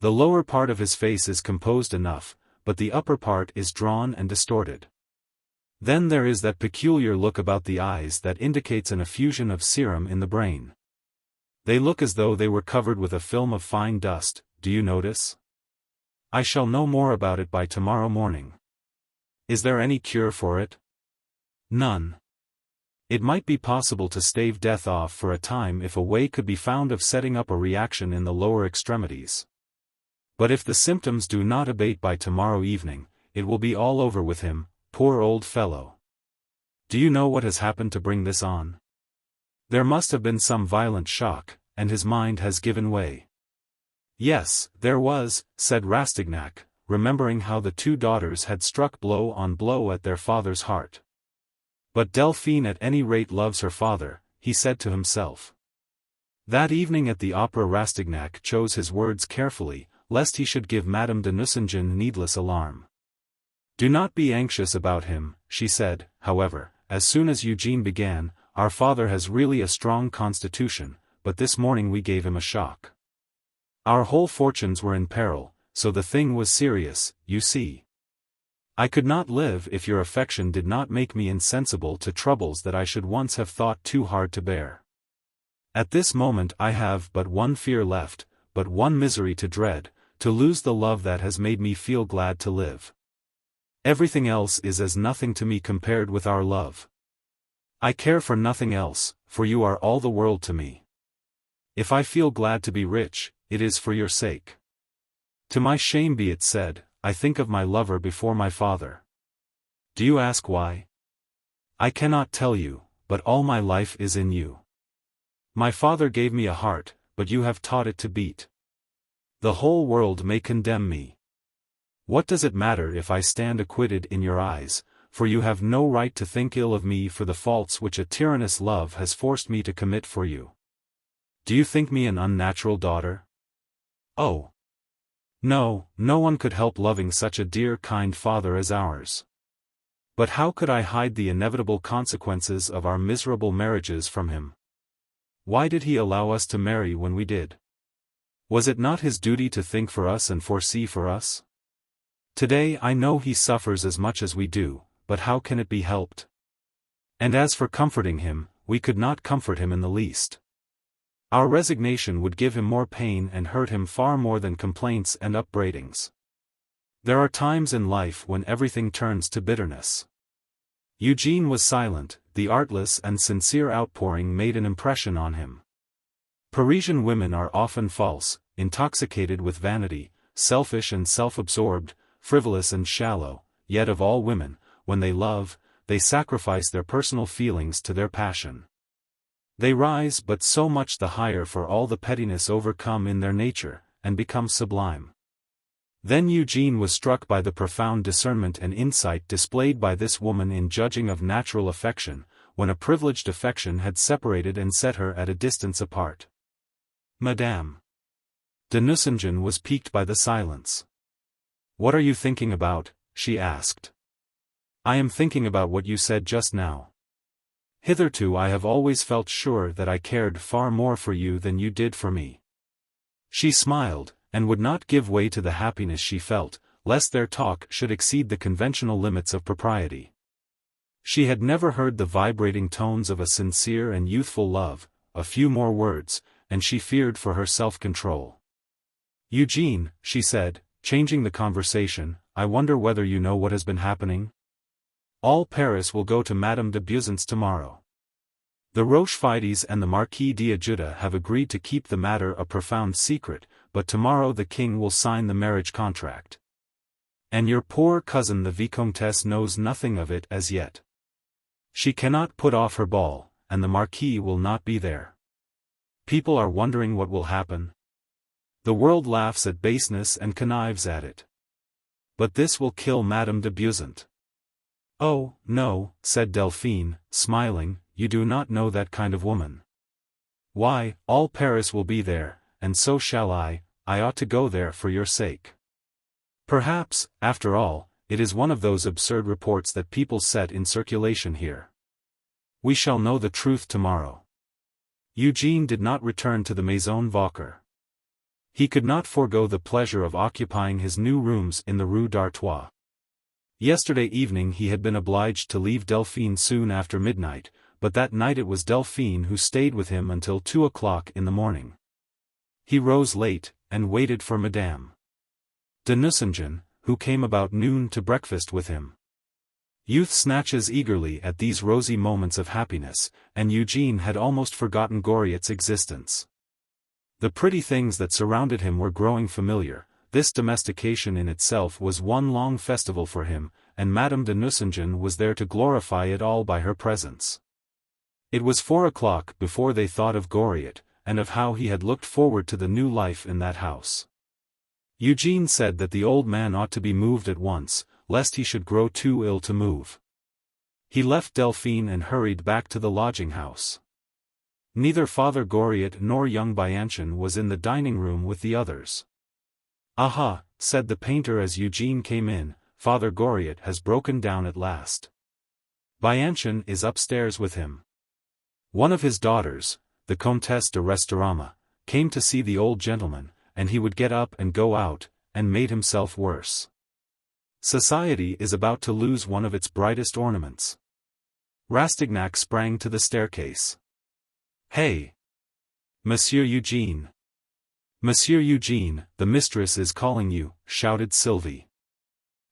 The lower part of his face is composed enough, but the upper part is drawn and distorted. Then there is that peculiar look about the eyes that indicates an effusion of serum in the brain. They look as though they were covered with a film of fine dust, do you notice? I shall know more about it by tomorrow morning. Is there any cure for it? None. It might be possible to stave death off for a time if a way could be found of setting up a reaction in the lower extremities. But if the symptoms do not abate by tomorrow evening, it will be all over with him, poor old fellow. Do you know what has happened to bring this on? There must have been some violent shock, and his mind has given way." "Yes, there was," said Rastignac, remembering how the two daughters had struck blow on blow at their father's heart. "But Delphine at any rate loves her father," he said to himself. That evening at the opera Rastignac chose his words carefully, lest he should give Madame de Nucingen needless alarm. "Do not be anxious about him," she said, however, as soon as Eugene began, "our father has really a strong constitution, but this morning we gave him a shock. Our whole fortunes were in peril, so the thing was serious, you see. I could not live if your affection did not make me insensible to troubles that I should once have thought too hard to bear. At this moment I have but one fear left, but one misery to dread, to lose the love that has made me feel glad to live. Everything else is as nothing to me compared with our love. I care for nothing else, for you are all the world to me. If I feel glad to be rich, it is for your sake. To my shame be it said, I think of my lover before my father. Do you ask why? I cannot tell you, but all my life is in you. My father gave me a heart, but you have taught it to beat. The whole world may condemn me. What does it matter if I stand acquitted in your eyes, for you have no right to think ill of me for the faults which a tyrannous love has forced me to commit for you. Do you think me an unnatural daughter? Oh! No, no one could help loving such a dear kind father as ours. But how could I hide the inevitable consequences of our miserable marriages from him? Why did he allow us to marry when we did? Was it not his duty to think for us and foresee for us? Today I know he suffers as much as we do, but how can it be helped? And as for comforting him, we could not comfort him in the least. Our resignation would give him more pain and hurt him far more than complaints and upbraidings. There are times in life when everything turns to bitterness. Eugene was silent, the artless and sincere outpouring made an impression on him. Parisian women are often false, intoxicated with vanity, selfish and self-absorbed, frivolous and shallow, yet of all women, when they love, they sacrifice their personal feelings to their passion. They rise but so much the higher for all the pettiness overcome in their nature, and become sublime. Then Eugene was struck by the profound discernment and insight displayed by this woman in judging of natural affection, when a privileged affection had separated and set her at a distance apart. Madame de Nucingen was piqued by the silence. "What are you thinking about?" she asked. "I am thinking about what you said just now. Hitherto I have always felt sure that I cared far more for you than you did for me." She smiled, and would not give way to the happiness she felt, lest their talk should exceed the conventional limits of propriety. She had never heard the vibrating tones of a sincere and youthful love. A few more words, and she feared for her self-control. "Eugene," she said, changing the conversation, "I wonder whether you know what has been happening? All Paris will go to Madame de Beauseant's tomorrow. The Rochefides and the Marquis d'Ajuda have agreed to keep the matter a profound secret, but tomorrow the king will sign the marriage contract. And your poor cousin the Vicomtesse knows nothing of it as yet. She cannot put off her ball, and the Marquis will not be there. People are wondering what will happen. The world laughs at baseness and connives at it. But this will kill Madame de Beauseant." "Oh, no," said Delphine, smiling, "you do not know that kind of woman. Why, all Paris will be there, and so shall I ought to go there for your sake. Perhaps, after all, it is one of those absurd reports that people set in circulation here. We shall know the truth tomorrow." Eugene did not return to the Maison Vauquer. He could not forego the pleasure of occupying his new rooms in the Rue d'Artois. Yesterday evening he had been obliged to leave Delphine soon after midnight, but that night it was Delphine who stayed with him until 2 o'clock in the morning. He rose late, and waited for Madame de Nucingen, who came about noon to breakfast with him. Youth snatches eagerly at these rosy moments of happiness, and Eugene had almost forgotten Goriot's existence. The pretty things that surrounded him were growing familiar. This domestication in itself was one long festival for him, and Madame de Nucingen was there to glorify it all by her presence. It was 4 o'clock before they thought of Goriot, and of how he had looked forward to the new life in that house. Eugene said that the old man ought to be moved at once, lest he should grow too ill to move. He left Delphine and hurried back to the lodging-house. Neither Father Goriot nor young Bianchon was in the dining-room with the others. "Aha," said the painter as Eugene came in, "Father Goriot has broken down at last. Bianchon is upstairs with him." One of his daughters, the Comtesse de Restaurama, came to see the old gentleman, and he would get up and go out, and made himself worse. Society is about to lose one of its brightest ornaments. Rastignac sprang to the staircase. "Hey! Monsieur Eugene! Monsieur Eugene, the mistress is calling you," shouted Sylvie.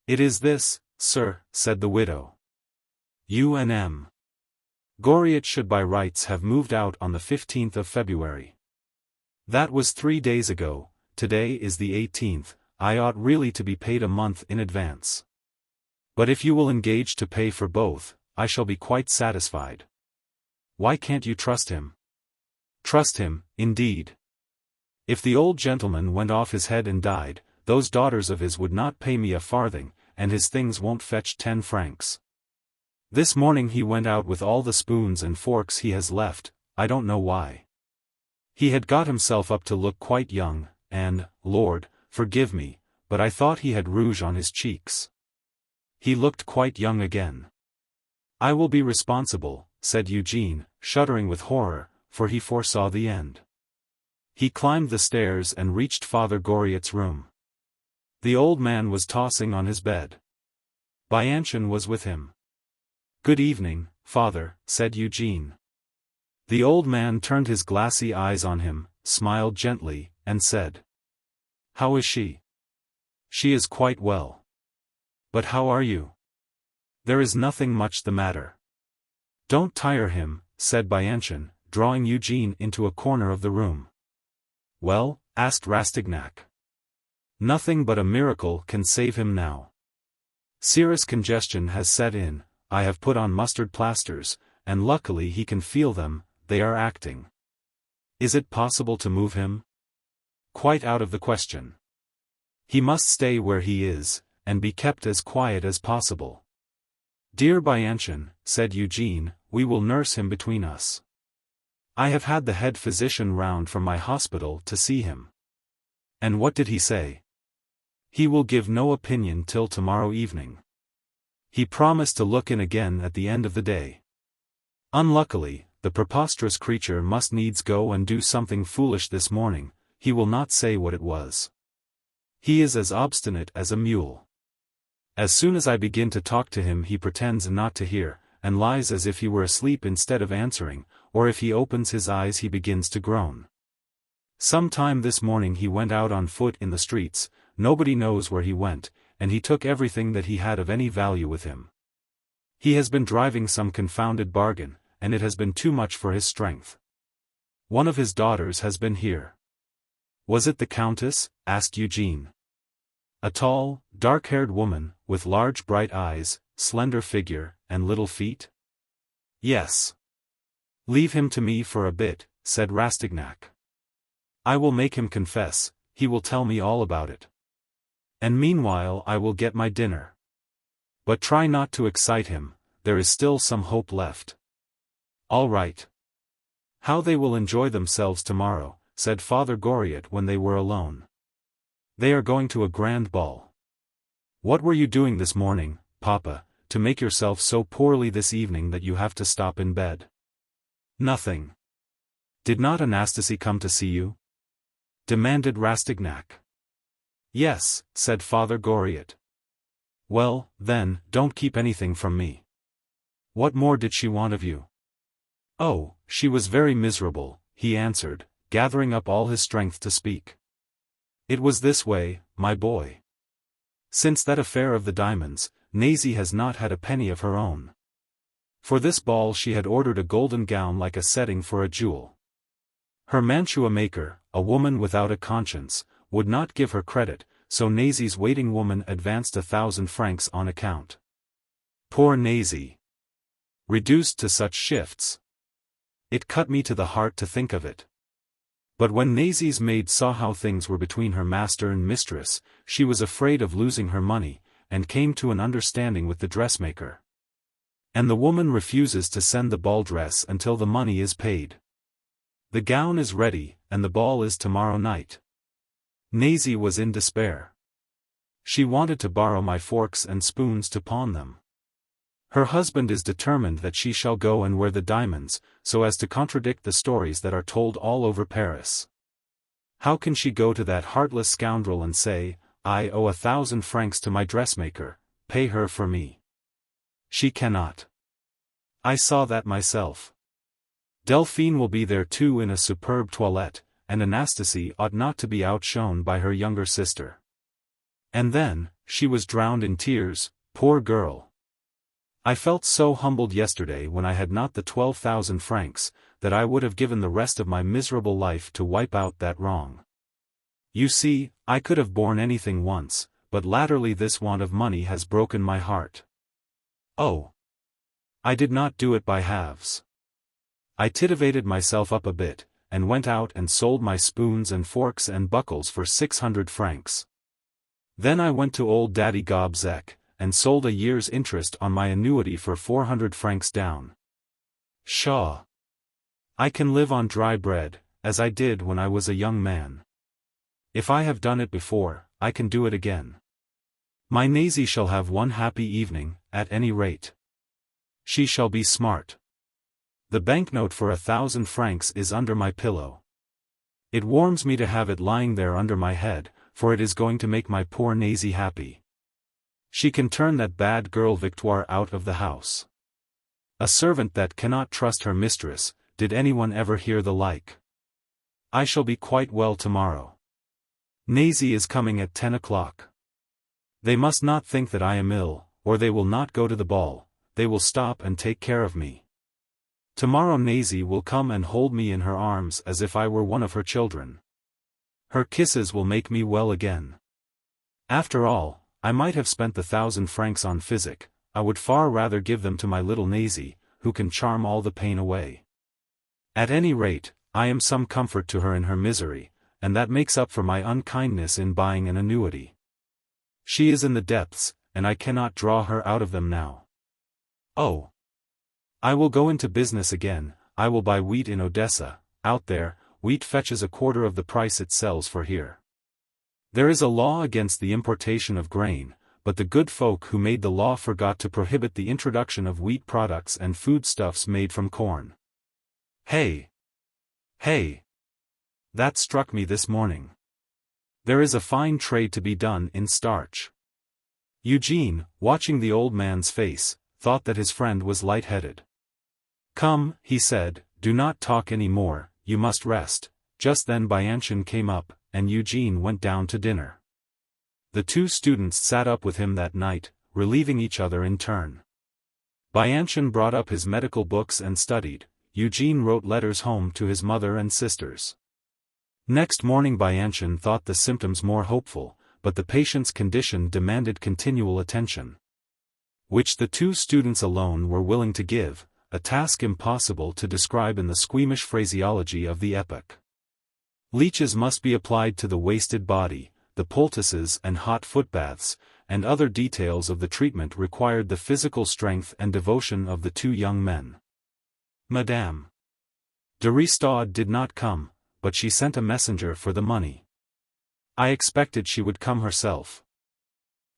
"It is this, sir," said the widow. "U.N.M. Goriot should by rights have moved out on the 15th of February. That was 3 days ago, today is the 18th, I ought really to be paid a month in advance. But if you will engage to pay for both, I shall be quite satisfied. Why can't you trust him?" "Trust him, indeed. If the old gentleman went off his head and died, those daughters of his would not pay me a farthing, and his things won't fetch 10 francs. This morning he went out with all the spoons and forks he has left, I don't know why. He had got himself up to look quite young, and, Lord, forgive me, but I thought he had rouge on his cheeks. He looked quite young again." "I will be responsible," said Eugene, shuddering with horror, for he foresaw the end. He climbed the stairs and reached Father Goriot's room. The old man was tossing on his bed. Bianchon was with him. "Good evening, Father," said Eugene. The old man turned his glassy eyes on him, smiled gently, and said, "How is she?" "She is quite well. But how are you?" "There is nothing much the matter." "Don't tire him," said Bianchon, drawing Eugene into a corner of the room. "Well?" asked Rastignac. "Nothing but a miracle can save him now. Serous congestion has set in, I have put on mustard plasters, and luckily he can feel them, they are acting." "Is it possible to move him?" "Quite out of the question. He must stay where he is, and be kept as quiet as possible." "Dear Bianchon," said Eugene, "we will nurse him between us. I have had the head physician round from my hospital to see him." "And what did he say?" "He will give no opinion till tomorrow evening. He promised to look in again at the end of the day. Unluckily, the preposterous creature must needs go and do something foolish this morning, he will not say what it was. He is as obstinate as a mule. As soon as I begin to talk to him he pretends not to hear, and lies as if he were asleep instead of answering, or if he opens his eyes he begins to groan. Some time this morning he went out on foot in the streets, nobody knows where he went, and he took everything that he had of any value with him. He has been driving some confounded bargain, and it has been too much for his strength. One of his daughters has been here. Was it the Countess? Asked Eugene. A tall, dark-haired woman, with large bright eyes, slender figure, and little feet? Yes. Leave him to me for a bit, said Rastignac. I will make him confess, he will tell me all about it. And meanwhile I will get my dinner. But try not to excite him, there is still some hope left. All right. How they will enjoy themselves tomorrow, said Father Goriot when they were alone. They are going to a grand ball. What were you doing this morning, Papa, to make yourself so poorly this evening that you have to stop in bed? Nothing. Did not Anastasie come to see you? Demanded Rastignac. Yes, said Father Goriot. Well, then, don't keep anything from me. What more did she want of you? Oh, she was very miserable, he answered, gathering up all his strength to speak. It was this way, my boy. Since that affair of the diamonds, Nasie has not had a penny of her own. For this ball she had ordered a golden gown like a setting for a jewel. Her mantua maker, a woman without a conscience, would not give her credit, so Nasie's waiting woman advanced 1,000 francs on account. Poor Nasie. Reduced to such shifts. It cut me to the heart to think of it. But when Nasie's maid saw how things were between her master and mistress, she was afraid of losing her money, and came to an understanding with the dressmaker. And the woman refuses to send the ball dress until the money is paid. The gown is ready, and the ball is tomorrow night. Nasie was in despair. She wanted to borrow my forks and spoons to pawn them. Her husband is determined that she shall go and wear the diamonds, so as to contradict the stories that are told all over Paris. How can she go to that heartless scoundrel and say, I owe 1,000 francs to my dressmaker, pay her for me? She cannot. I saw that myself. Delphine will be there too in a superb toilette, and Anastasie ought not to be outshone by her younger sister. And then, she was drowned in tears, poor girl. I felt so humbled yesterday when I had not the 12,000 francs, that I would have given the rest of my miserable life to wipe out that wrong. You see, I could have borne anything once, but latterly this want of money has broken my heart. Oh! I did not do it by halves. I titivated myself up a bit, and went out and sold my spoons and forks and buckles for 600 francs. Then I went to old Daddy Gobseck, and sold a year's interest on my annuity for 400 francs down. Pshaw! I can live on dry bread, as I did when I was a young man. If I have done it before, I can do it again. My Nasie shall have one happy evening, at any rate. She shall be smart. The banknote for 1,000 francs is under my pillow. It warms me to have it lying there under my head, for it is going to make my poor Nasie happy. She can turn that bad girl Victoire out of the house. A servant that cannot trust her mistress, did anyone ever hear the like? I shall be quite well tomorrow. Nasie is coming at 10 o'clock. They must not think that I am ill, or they will not go to the ball, they will stop and take care of me. Tomorrow Nasie will come and hold me in her arms as if I were one of her children. Her kisses will make me well again. After all, I might have spent the 1,000 francs on physic, I would far rather give them to my little Nasie, who can charm all the pain away. At any rate, I am some comfort to her in her misery, and that makes up for my unkindness in buying an annuity. She is in the depths, and I cannot draw her out of them now. Oh! I will go into business again, I will buy wheat in Odessa. Out there, wheat fetches a quarter of the price it sells for here. There is a law against the importation of grain, but the good folk who made the law forgot to prohibit the introduction of wheat products and foodstuffs made from corn. Hey! Hey! That struck me this morning. There is a fine trade to be done in starch. Eugene, watching the old man's face, thought that his friend was light-headed. "Come," he said, "do not talk any more, you must rest." Just then Bianchon came up, and Eugène went down to dinner. The two students sat up with him that night, relieving each other in turn. Bianchon brought up his medical books and studied. Eugène wrote letters home to his mother and sisters. Next morning Bianchon thought the symptoms more hopeful, but the patient's condition demanded continual attention, which the two students alone were willing to give, a task impossible to describe in the squeamish phraseology of the epoch. Leeches must be applied to the wasted body, the poultices and hot footbaths, and other details of the treatment required the physical strength and devotion of the two young men. Madame de Rastignac did not come, but she sent a messenger for the money. I expected she would come herself.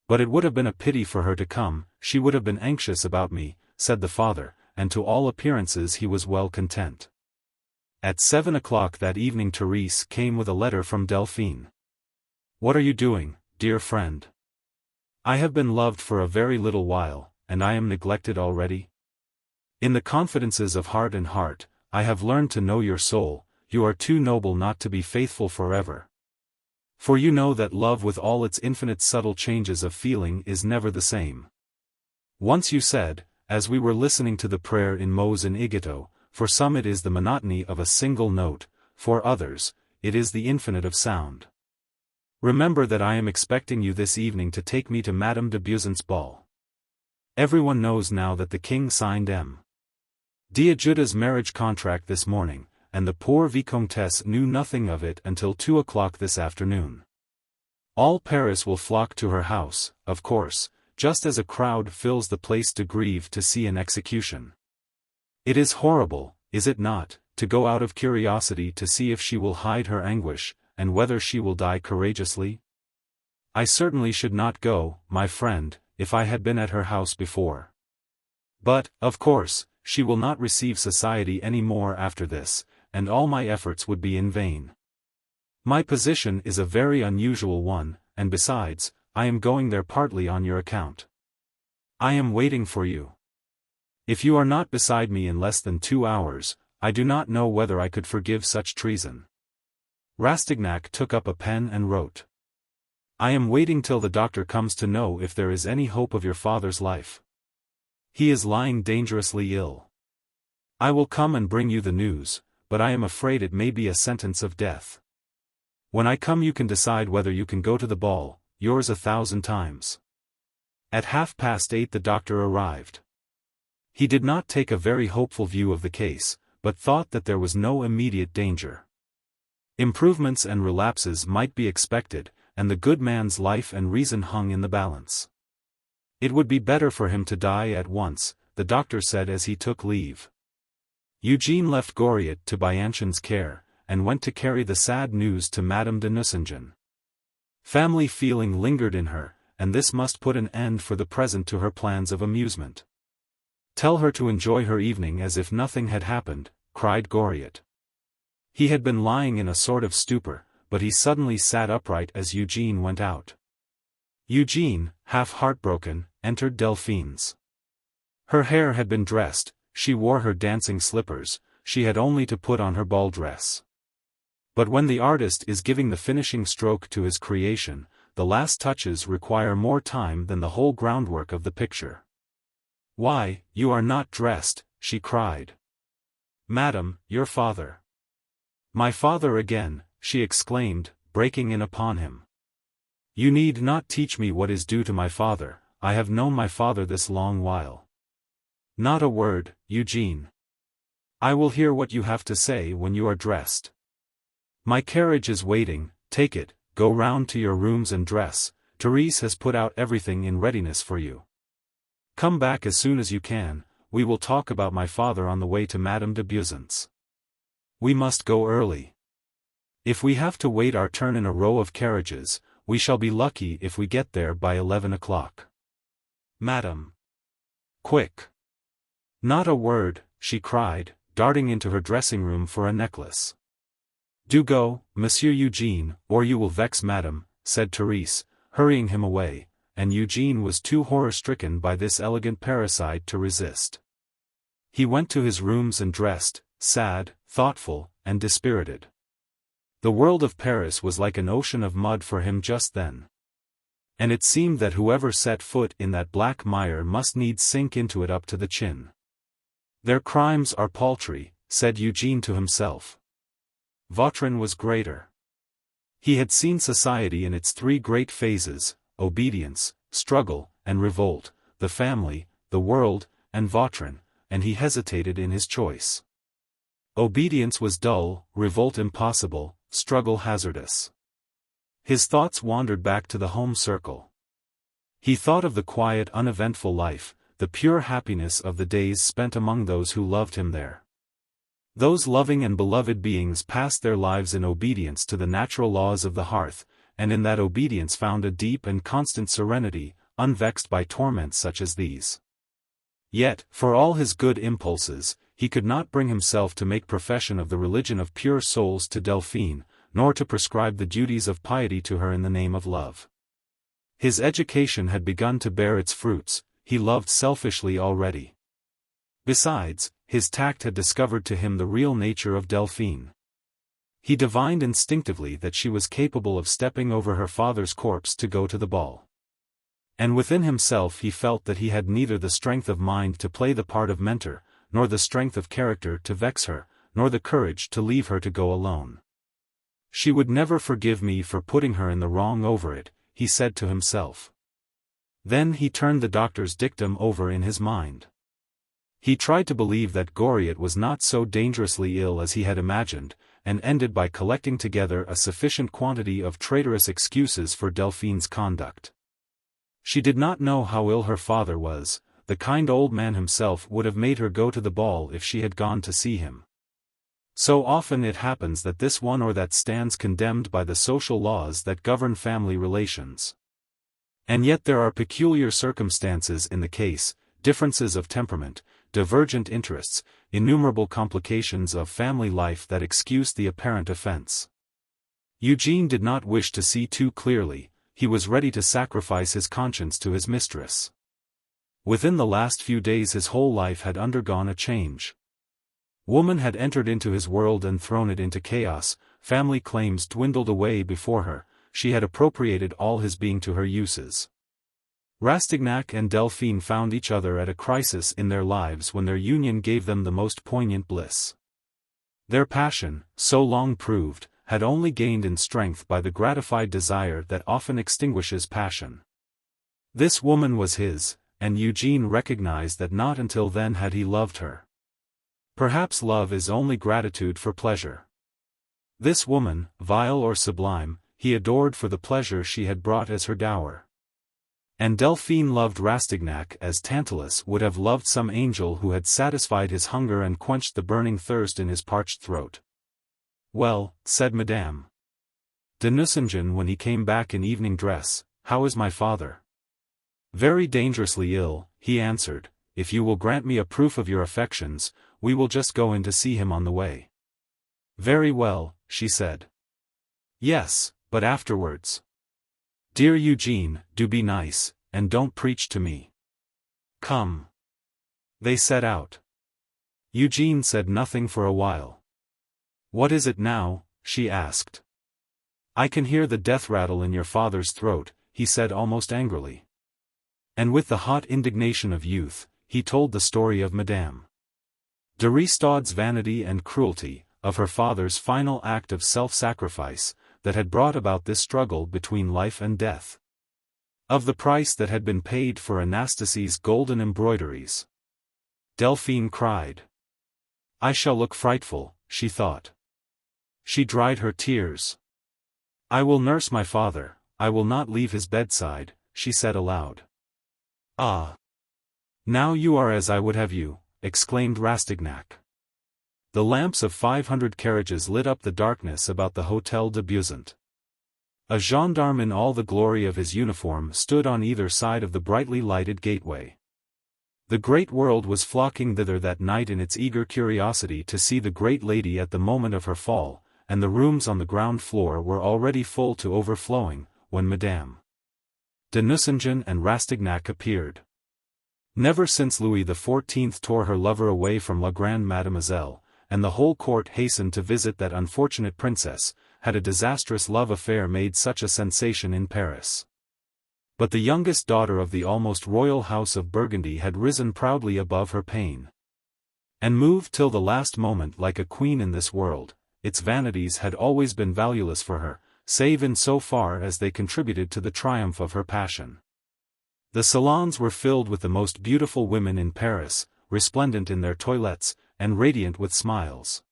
But it would have been a pity for her to come, she would have been anxious about me, said the father, and to all appearances he was well content. At 7 o'clock that evening Therese came with a letter from Delphine. "What are you doing, dear friend? I have been loved for a very little while, and I am neglected already. In the confidences of heart and heart, I have learned to know your soul, you are too noble not to be faithful forever. For you know that love with all its infinite subtle changes of feeling is never the same. Once you said, as we were listening to the prayer in Mose and Igito, for some it is the monotony of a single note, for others, it is the infinite of sound. Remember that I am expecting you this evening to take me to Madame de Beauseant's ball. Everyone knows now that the king signed M. D'Ajuda's marriage contract this morning, and the poor Vicomtesse knew nothing of it until 2 o'clock this afternoon. All Paris will flock to her house, of course, just as a crowd fills the Place de Grève to see an execution. It is horrible, is it not, to go out of curiosity to see if she will hide her anguish, and whether she will die courageously? I certainly should not go, my friend, if I had been at her house before. But, of course, she will not receive society any more after this, and all my efforts would be in vain. My position is a very unusual one, and besides, I am going there partly on your account. I am waiting for you. If you are not beside me in less than 2 hours, I do not know whether I could forgive such treason." Rastignac took up a pen and wrote. "I am waiting till the doctor comes to know if there is any hope of your father's life. He is lying dangerously ill. I will come and bring you the news, but I am afraid it may be a sentence of death. When I come you can decide whether you can go to the ball, yours 1,000 times." At 8:30 the doctor arrived. He did not take a very hopeful view of the case, but thought that there was no immediate danger. Improvements and relapses might be expected, and the good man's life and reason hung in the balance. It would be better for him to die at once, the doctor said as he took leave. Eugène left Goriot to Bianchon's care, and went to carry the sad news to Madame de Nucingen. Family feeling lingered in her, and this must put an end for the present to her plans of amusement. "Tell her to enjoy her evening as if nothing had happened," cried Goriot. He had been lying in a sort of stupor, but he suddenly sat upright as Eugène went out. Eugène, half heartbroken, entered Delphine's. Her hair had been dressed, she wore her dancing slippers, she had only to put on her ball dress. But when the artist is giving the finishing stroke to his creation, the last touches require more time than the whole groundwork of the picture. "Why, you are not dressed," she cried. "Madam, your father." "My father again," she exclaimed, breaking in upon him. "You need not teach me what is due to my father, I have known my father this long while." "Not a word, Eugène. I will hear what you have to say when you are dressed. My carriage is waiting, take it, go round to your rooms and dress, Therese has put out everything in readiness for you. Come back as soon as you can, we will talk about my father on the way to Madame de Beauseant's. We must go early. If we have to wait our turn in a row of carriages, we shall be lucky if we get there by 11 o'clock. Madam. Quick. Not a word, she cried, darting into her dressing-room for a necklace. Do go, Monsieur Eugène, or you will vex Madame, said Therese, hurrying him away, and Eugène was too horror-stricken by this elegant parricide to resist. He went to his rooms and dressed, sad, thoughtful, and dispirited. The world of Paris was like an ocean of mud for him just then. And it seemed that whoever set foot in that black mire must needs sink into it up to the chin. "Their crimes are paltry," said Eugène to himself. Vautrin was greater. He had seen society in its three great phases: obedience, struggle, and revolt, the family, the world, and Vautrin, and he hesitated in his choice. Obedience was dull, revolt impossible, struggle hazardous. His thoughts wandered back to the home circle. He thought of the quiet, uneventful life, the pure happiness of the days spent among those who loved him there. Those loving and beloved beings passed their lives in obedience to the natural laws of the hearth, and in that obedience found a deep and constant serenity, unvexed by torments such as these. Yet, for all his good impulses, he could not bring himself to make profession of the religion of pure souls to Delphine, nor to prescribe the duties of piety to her in the name of love. His education had begun to bear its fruits, he loved selfishly already. Besides, his tact had discovered to him the real nature of Delphine. He divined instinctively that she was capable of stepping over her father's corpse to go to the ball. And within himself he felt that he had neither the strength of mind to play the part of mentor, nor the strength of character to vex her, nor the courage to leave her to go alone. "She would never forgive me for putting her in the wrong over it," he said to himself. Then he turned the doctor's dictum over in his mind. He tried to believe that Goriot was not so dangerously ill as he had imagined, and ended by collecting together a sufficient quantity of traitorous excuses for Delphine's conduct. She did not know how ill her father was. The kind old man himself would have made her go to the ball if she had gone to see him. So often it happens that this one or that stands condemned by the social laws that govern family relations. And yet there are peculiar circumstances in the case, differences of temperament, divergent interests, innumerable complications of family life that excuse the apparent offense. Eugène did not wish to see too clearly, he was ready to sacrifice his conscience to his mistress. Within the last few days his whole life had undergone a change. Woman had entered into his world and thrown it into chaos, family claims dwindled away before her, she had appropriated all his being to her uses. Rastignac and Delphine found each other at a crisis in their lives when their union gave them the most poignant bliss. Their passion, so long proved, had only gained in strength by the gratified desire that often extinguishes passion. This woman was his, and Eugène recognized that not until then had he loved her. Perhaps love is only gratitude for pleasure. This woman, vile or sublime, he adored for the pleasure she had brought as her dower. And Delphine loved Rastignac as Tantalus would have loved some angel who had satisfied his hunger and quenched the burning thirst in his parched throat. "Well," said Madame de Nucingen when he came back in evening dress, "how is my father?" "Very dangerously ill," he answered. "If you will grant me a proof of your affections, we will just go in to see him on the way." "Very well," she said. "Yes, but afterwards. Dear Eugène, do be nice, and don't preach to me. Come." They set out. Eugène said nothing for a while. "What is it now?" she asked. "I can hear the death rattle in your father's throat," he said almost angrily. And with the hot indignation of youth, he told the story of Madame de Ristaud's vanity and cruelty, of her father's final act of self-sacrifice, that had brought about this struggle between life and death. Of the price that had been paid for Anastasie's golden embroideries. Delphine cried. "I shall look frightful," she thought. She dried her tears. "I will nurse my father, I will not leave his bedside," she said aloud. "Ah! Now you are as I would have you," exclaimed Rastignac. The lamps of 500 carriages lit up the darkness about the Hôtel de Beauzant. A gendarme in all the glory of his uniform stood on either side of the brightly lighted gateway. The great world was flocking thither that night in its eager curiosity to see the great lady at the moment of her fall, and the rooms on the ground floor were already full to overflowing, when Madame de Nucingen and Rastignac appeared. Never since Louis XIV tore her lover away from la grande Mademoiselle, and the whole court hastened to visit that unfortunate princess, had a disastrous love affair made such a sensation in Paris. But the youngest daughter of the almost royal house of Burgundy had risen proudly above her pain, and moved till the last moment like a queen in this world. Its vanities had always been valueless for her, save in so far as they contributed to the triumph of her passion. The salons were filled with the most beautiful women in Paris, resplendent in their toilettes, and radiant with smiles.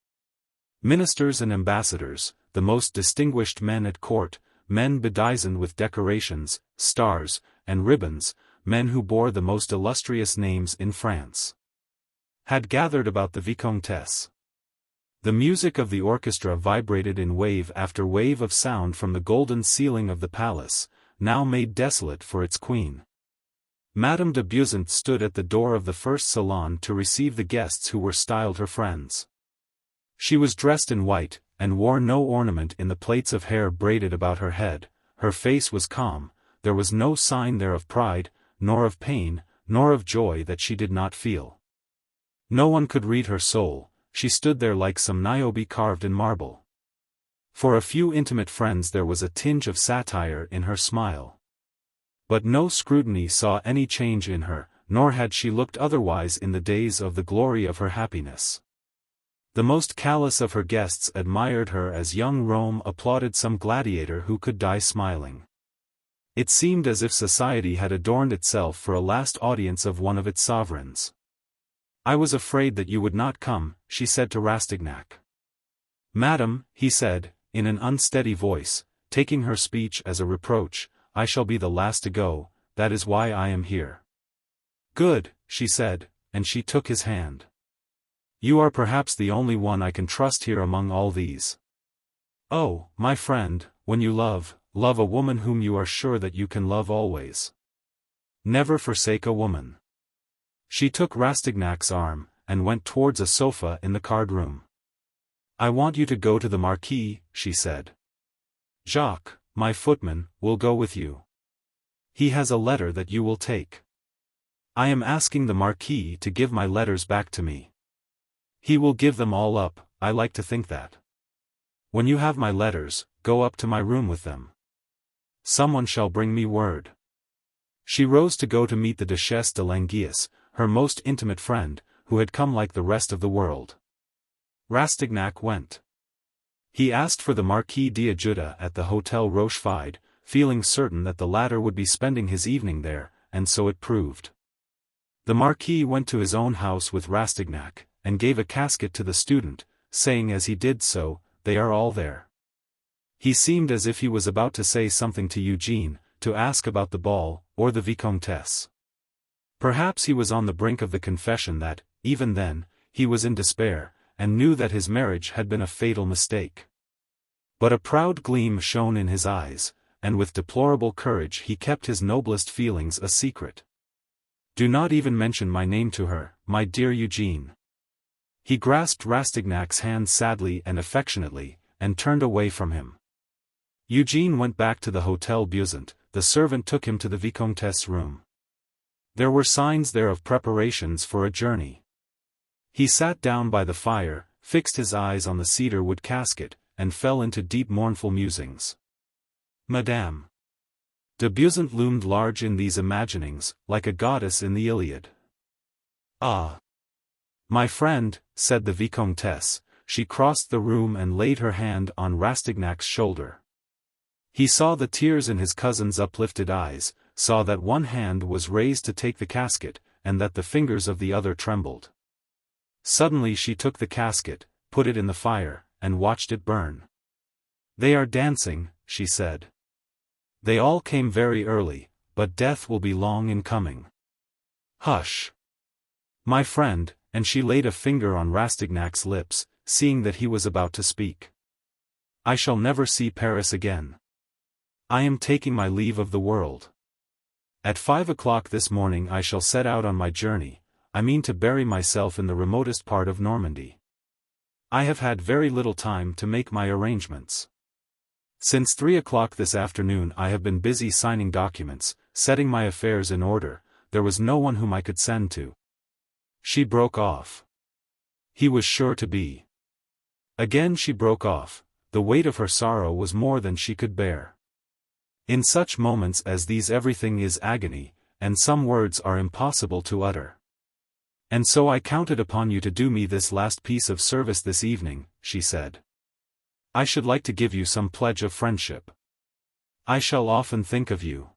Ministers and ambassadors, the most distinguished men at court, men bedizened with decorations, stars, and ribbons, men who bore the most illustrious names in France, had gathered about the Vicomtesse. The music of the orchestra vibrated in wave after wave of sound from the golden ceiling of the palace, now made desolate for its queen. Madame de Beauseant stood at the door of the first salon to receive the guests who were styled her friends. She was dressed in white, and wore no ornament in the plaits of hair braided about her head. Her face was calm, there was no sign there of pride, nor of pain, nor of joy that she did not feel. No one could read her soul, she stood there like some Niobe carved in marble. For a few intimate friends there was a tinge of satire in her smile. But no scrutiny saw any change in her, nor had she looked otherwise in the days of the glory of her happiness. The most callous of her guests admired her as young Rome applauded some gladiator who could die smiling. It seemed as if society had adorned itself for a last audience of one of its sovereigns. "I was afraid that you would not come," she said to Rastignac. "Madam," he said, in an unsteady voice, taking her speech as a reproach, "I shall be the last to go, that is why I am here." "Good," she said, and she took his hand. "You are perhaps the only one I can trust here among all these. Oh, my friend, when you love, love a woman whom you are sure that you can love always. Never forsake a woman." She took Rastignac's arm, and went towards a sofa in the card-room. "I want you to go to the Marquis," she said. "Jacques, my footman, will go with you. He has a letter that you will take. I am asking the Marquis to give my letters back to me. He will give them all up, I like to think that. When you have my letters, go up to my room with them. Someone shall bring me word." She rose to go to meet the Duchesse de Langeais, her most intimate friend, who had come like the rest of the world. Rastignac went. He asked for the Marquis d'Ajuda at the Hotel Rochefide, feeling certain that the latter would be spending his evening there, and so it proved. The Marquis went to his own house with Rastignac, and gave a casket to the student, saying as he did so, "They are all there." He seemed as if he was about to say something to Eugene, to ask about the ball, or the Vicomtesse. Perhaps he was on the brink of the confession that, even then, he was in despair, and knew that his marriage had been a fatal mistake. But a proud gleam shone in his eyes, and with deplorable courage he kept his noblest feelings a secret. "Do not even mention my name to her, my dear Eugene." He grasped Rastignac's hand sadly and affectionately, and turned away from him. Eugene went back to the Hotel Beauseant. The servant took him to the Vicomtesse's room. There were signs there of preparations for a journey. He sat down by the fire, fixed his eyes on the cedar wood casket, and fell into deep mournful musings. Madame de Beauseant loomed large in these imaginings, like a goddess in the Iliad. "Ah! My friend," said the Vicomtesse. She crossed the room and laid her hand on Rastignac's shoulder. He saw the tears in his cousin's uplifted eyes, saw that one hand was raised to take the casket, and that the fingers of the other trembled. Suddenly she took the casket, put it in the fire, and watched it burn. "They are dancing," she said. "They all came very early, but death will be long in coming. Hush! My friend," and she laid a finger on Rastignac's lips, seeing that he was about to speak. "I shall never see Paris again. I am taking my leave of the world. At 5 o'clock this morning I shall set out on my journey. I mean to bury myself in the remotest part of Normandy. I have had very little time to make my arrangements. Since 3 o'clock this afternoon I have been busy signing documents, setting my affairs in order, there was no one whom I could send to. She broke off. He was sure to be. Again she broke off. The weight of her sorrow was more than she could bear. In such moments as these everything is agony, and some words are impossible to utter. And so I counted upon you to do me this last piece of service this evening, she said. I should like to give you some pledge of friendship. I shall often think of you.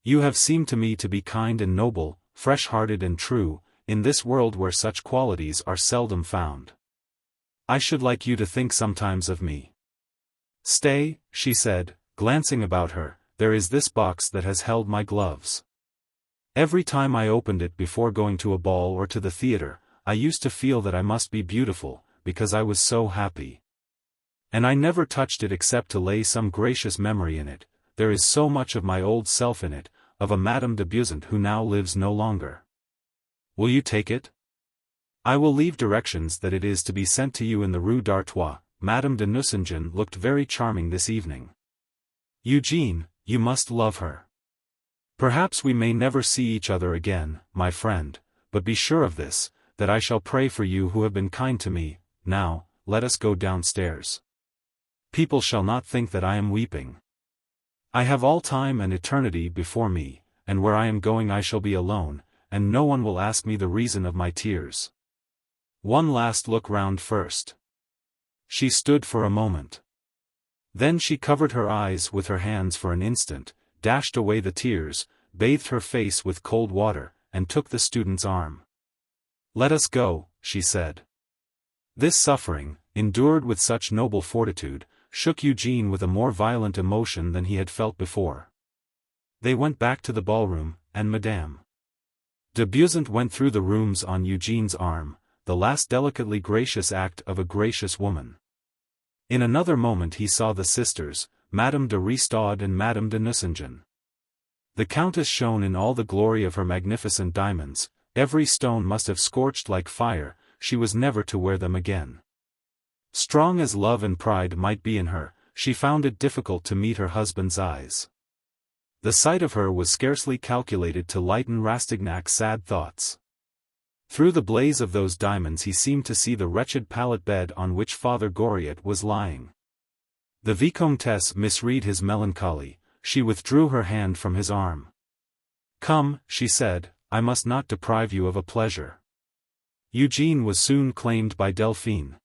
You have seemed to me to be kind and noble, fresh-hearted and true, in this world where such qualities are seldom found. I should like you to think sometimes of me. Stay, she said, glancing about her, there is this box that has held my gloves. Every time I opened it before going to a ball or to the theater, I used to feel that I must be beautiful, because I was so happy. And I never touched it except to lay some gracious memory in it. There is so much of my old self in it, of a Madame de Balzac who now lives no longer. Will you take it? I will leave directions that it is to be sent to you in the Rue d'Artois. Madame de Nucingen looked very charming this evening. Eugene, you must love her. Perhaps we may never see each other again, my friend, but be sure of this, that I shall pray for you who have been kind to me. Now, let us go downstairs. People shall not think that I am weeping. I have all time and eternity before me, and where I am going I shall be alone, and no one will ask me the reason of my tears. One last look round first. She stood for a moment. Then she covered her eyes with her hands for an instant, dashed away the tears, bathed her face with cold water, and took the student's arm. Let us go, she said. This suffering, endured with such noble fortitude, shook Eugene with a more violent emotion than he had felt before. They went back to the ballroom, and Madame de Balzac went through the rooms on Eugene's arm, the last delicately gracious act of a gracious woman. In another moment he saw the sisters, Madame de Ristaud and Madame de Nucingen. The Countess shone in all the glory of her magnificent diamonds. Every stone must have scorched like fire, she was never to wear them again. Strong as love and pride might be in her, she found it difficult to meet her husband's eyes. The sight of her was scarcely calculated to lighten Rastignac's sad thoughts. Through the blaze of those diamonds he seemed to see the wretched pallet bed on which Father Goriot was lying. The Vicomtesse misread his melancholy. She withdrew her hand from his arm. Come, she said, I must not deprive you of a pleasure. Eugene was soon claimed by Delphine.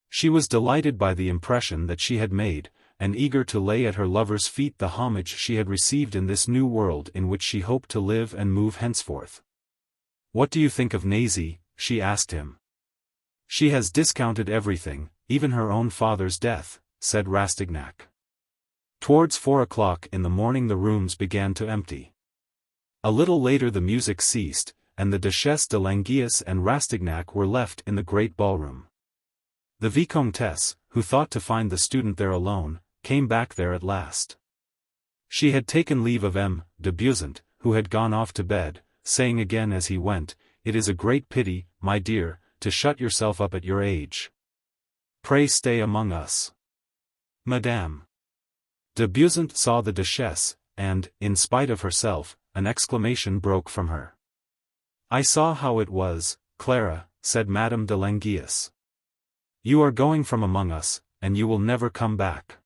She was delighted by the impression that she had made, and eager to lay at her lover's feet the homage she had received in this new world in which she hoped to live and move henceforth. What do you think of Nazy? She asked him. She has discounted everything, even her own father's death, said Rastignac. Towards 4 o'clock in the morning the rooms began to empty. A little later the music ceased, and the Duchesse de Langeais and Rastignac were left in the great ballroom. The Vicomtesse, who thought to find the student there alone, came back there at last. She had taken leave of M. de Balzac, who had gone off to bed, saying again as he went, "It is a great pity, my dear, to shut yourself up at your age. Pray stay among us." Madame de Balzac saw the Duchesse, and, in spite of herself, an exclamation broke from her. "I saw how it was, Clara," said Madame de Langeais. "You are going from among us, and you will never come back.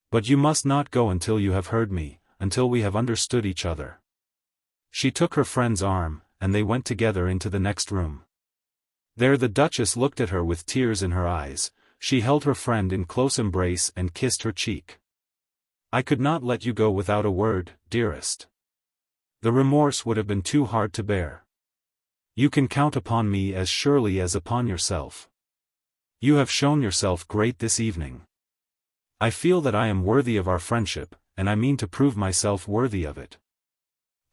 But you must not go until you have heard me, until we have understood each other." She took her friend's arm, and they went together into the next room. There the Duchess looked at her with tears in her eyes. She held her friend in close embrace and kissed her cheek. "I could not let you go without a word, dearest. The remorse would have been too hard to bear. You can count upon me as surely as upon yourself. You have shown yourself great this evening. I feel that I am worthy of our friendship, and I mean to prove myself worthy of it.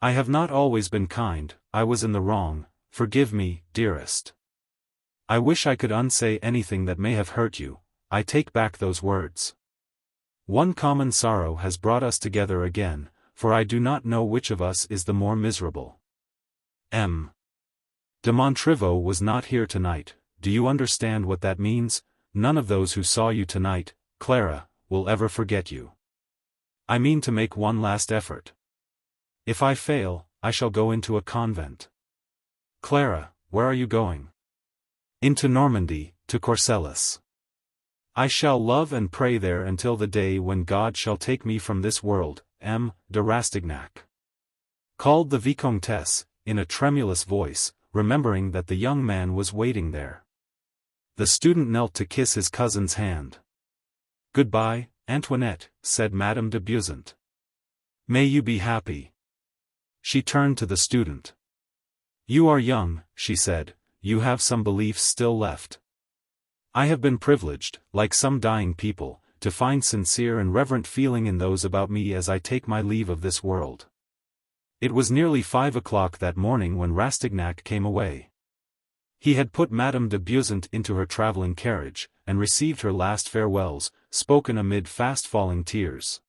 I have not always been kind, I was in the wrong, forgive me, dearest. I wish I could unsay anything that may have hurt you, I take back those words. One common sorrow has brought us together again, for I do not know which of us is the more miserable. M. de Montriveau was not here tonight. Do you understand what that means? None of those who saw you tonight, Clara, will ever forget you. I mean to make one last effort. If I fail, I shall go into a convent. Clara, where are you going? Into Normandy, to Courcelles. I shall love and pray there until the day when God shall take me from this world. M. de Rastignac called the Vicomtesse, in a tremulous voice, remembering that the young man was waiting there. The student knelt to kiss his cousin's hand. Goodbye, Antoinette, said Madame de Beauseant. May you be happy. She turned to the student. You are young, she said, you have some beliefs still left. I have been privileged, like some dying people, to find sincere and reverent feeling in those about me as I take my leave of this world. It was nearly 5 o'clock that morning when Rastignac came away. He had put Madame de Beauseant into her travelling carriage, and received her last farewells, spoken amid fast-falling tears.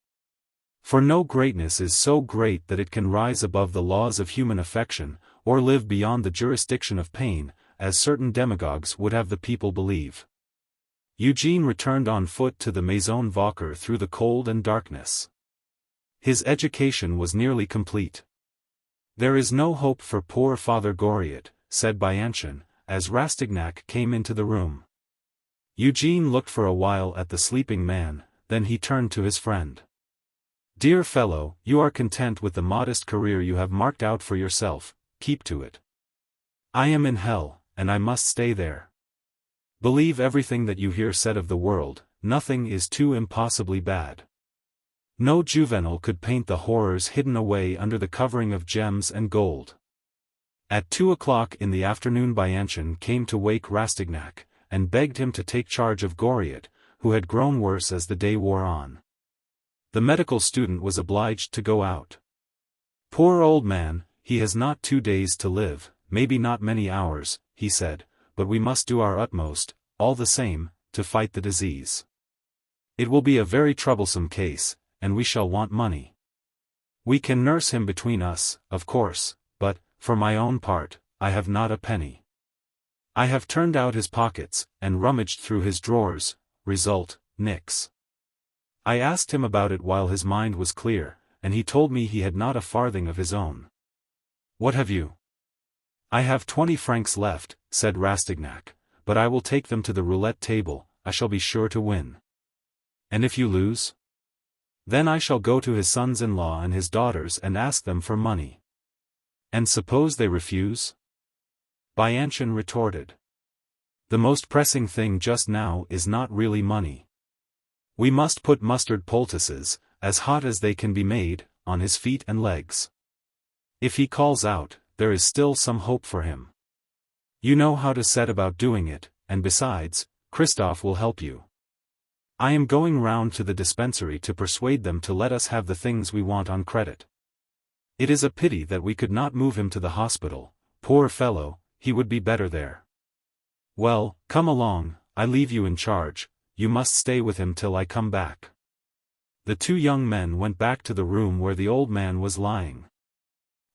For no greatness is so great that it can rise above the laws of human affection, or live beyond the jurisdiction of pain, as certain demagogues would have the people believe. Eugène returned on foot to the Maison Vauquer through the cold and darkness. His education was nearly complete. There is no hope for poor Father Goriot, said Bianchon, as Rastignac came into the room. Eugène looked for a while at the sleeping man, then he turned to his friend. Dear fellow, you are content with the modest career you have marked out for yourself, keep to it. I am in hell, and I must stay there. Believe everything that you hear said of the world, nothing is too impossibly bad. No Juvenal could paint the horrors hidden away under the covering of gems and gold. At 2 o'clock in the afternoon Bianchon came to wake Rastignac, and begged him to take charge of Goriot, who had grown worse as the day wore on. The medical student was obliged to go out. Poor old man, he has not 2 days to live, maybe not many hours, he said, but we must do our utmost, all the same, to fight the disease. It will be a very troublesome case, and we shall want money. We can nurse him between us, of course, but, for my own part, I have not a penny. I have turned out his pockets, and rummaged through his drawers, result, nix. I asked him about it while his mind was clear, and he told me he had not a farthing of his own. What have you? I have 20 francs left, said Rastignac, but I will take them to the roulette table, I shall be sure to win. And if you lose? Then I shall go to his sons-in-law and his daughters and ask them for money. And suppose they refuse? Bianchon retorted. The most pressing thing just now is not really money. We must put mustard poultices, as hot as they can be made, on his feet and legs. If he calls out, there is still some hope for him. You know how to set about doing it, and besides, Christophe will help you. I am going round to the dispensary to persuade them to let us have the things we want on credit. It is a pity that we could not move him to the hospital, poor fellow, he would be better there. Well, come along, I leave you in charge, you must stay with him till I come back. The 2 young men went back to the room where the old man was lying.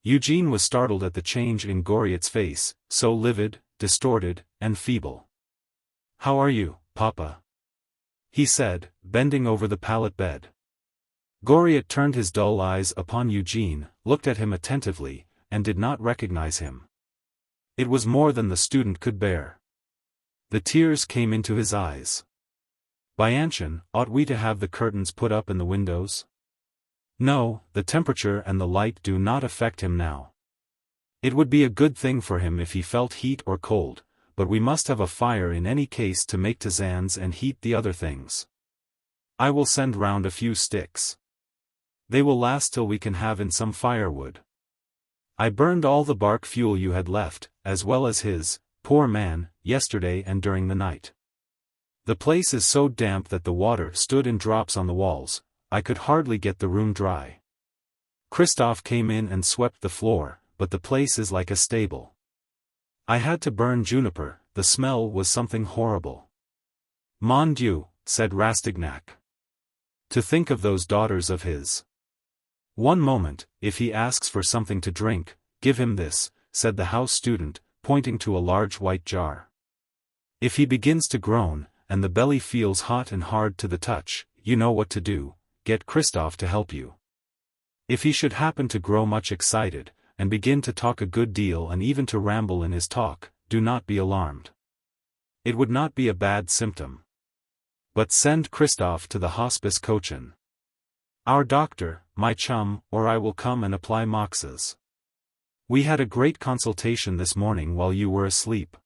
Eugène was startled at the change in Goriot's face, so livid, distorted, and feeble. How are you, Papa? He said, bending over the pallet bed. Goriot turned his dull eyes upon Eugène, looked at him attentively, and did not recognize him. It was more than the student could bear. The tears came into his eyes. Bianchon, ought we to have the curtains put up in the windows? No, the temperature and the light do not affect him now. It would be a good thing for him if he felt heat or cold, but we must have a fire in any case to make tisanes and heat the other things. I will send round a few sticks. They will last till we can have in some firewood. I burned all the bark fuel you had left, as well as his, poor man, yesterday and during the night. The place is so damp that the water stood in drops on the walls, I could hardly get the room dry. Christophe came in and swept the floor, but the place is like a stable. I had to burn juniper, the smell was something horrible. Mon Dieu, said Rastignac. To think of those daughters of his. One moment, if he asks for something to drink, give him this, said the house student, pointing to a large white jar. If he begins to groan, and the belly feels hot and hard to the touch, you know what to do, get Christophe to help you. If he should happen to grow much excited, and begin to talk a good deal and even to ramble in his talk, do not be alarmed. It would not be a bad symptom. But send Christophe to the hospice Cochin. Our doctor, my chum, or I will come and apply moxas. We had a great consultation this morning while you were asleep.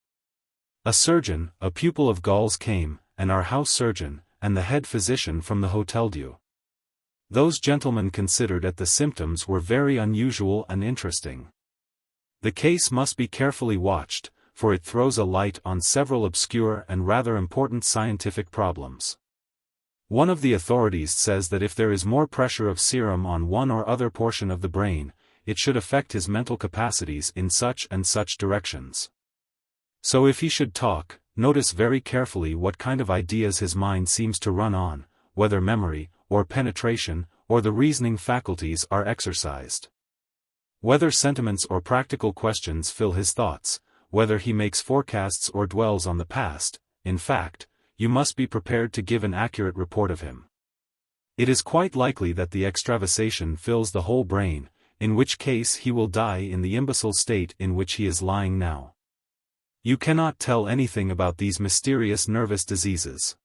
A surgeon, a pupil of Gall's came, and our house surgeon, and the head physician from the Hôtel Dieu. Those gentlemen considered that the symptoms were very unusual and interesting. The case must be carefully watched, for it throws a light on several obscure and rather important scientific problems. One of the authorities says that if there is more pressure of serum on one or other portion of the brain, it should affect his mental capacities in such and such directions. So if he should talk, notice very carefully what kind of ideas his mind seems to run on, whether memory, or penetration, or the reasoning faculties are exercised. Whether sentiments or practical questions fill his thoughts, whether he makes forecasts or dwells on the past, in fact, you must be prepared to give an accurate report of him. It is quite likely that the extravasation fills the whole brain, in which case he will die in the imbecile state in which he is lying now. You cannot tell anything about these mysterious nervous diseases.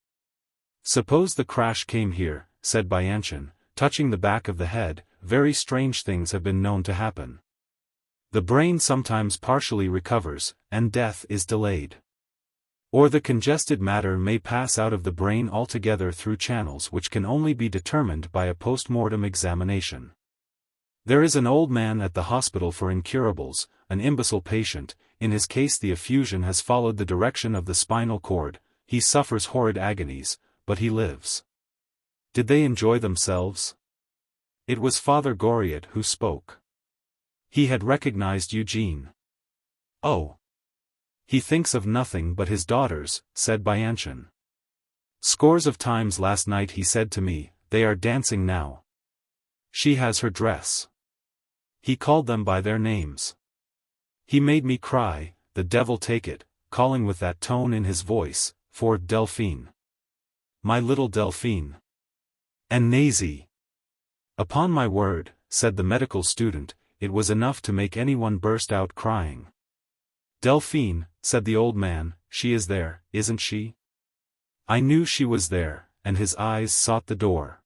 Suppose the crash came here, said Bianchon, touching the back of the head, very strange things have been known to happen. The brain sometimes partially recovers, and death is delayed. Or the congested matter may pass out of the brain altogether through channels which can only be determined by a post-mortem examination. There is an old man at the hospital for incurables, an imbecile patient. In his case the effusion has followed the direction of the spinal cord, he suffers horrid agonies, but he lives. Did they enjoy themselves? It was Father Goriot who spoke. He had recognized Eugene. Oh! He thinks of nothing but his daughters, said Bianchon. Scores of times last night he said to me, they are dancing now. She has her dress. He called them by their names. He made me cry, the devil take it, calling with that tone in his voice, for Delphine. My little Delphine. And Nazy. Upon my word, said the medical student, it was enough to make anyone burst out crying. Delphine, said the old man, she is there, isn't she? I knew she was there, and his eyes sought the door.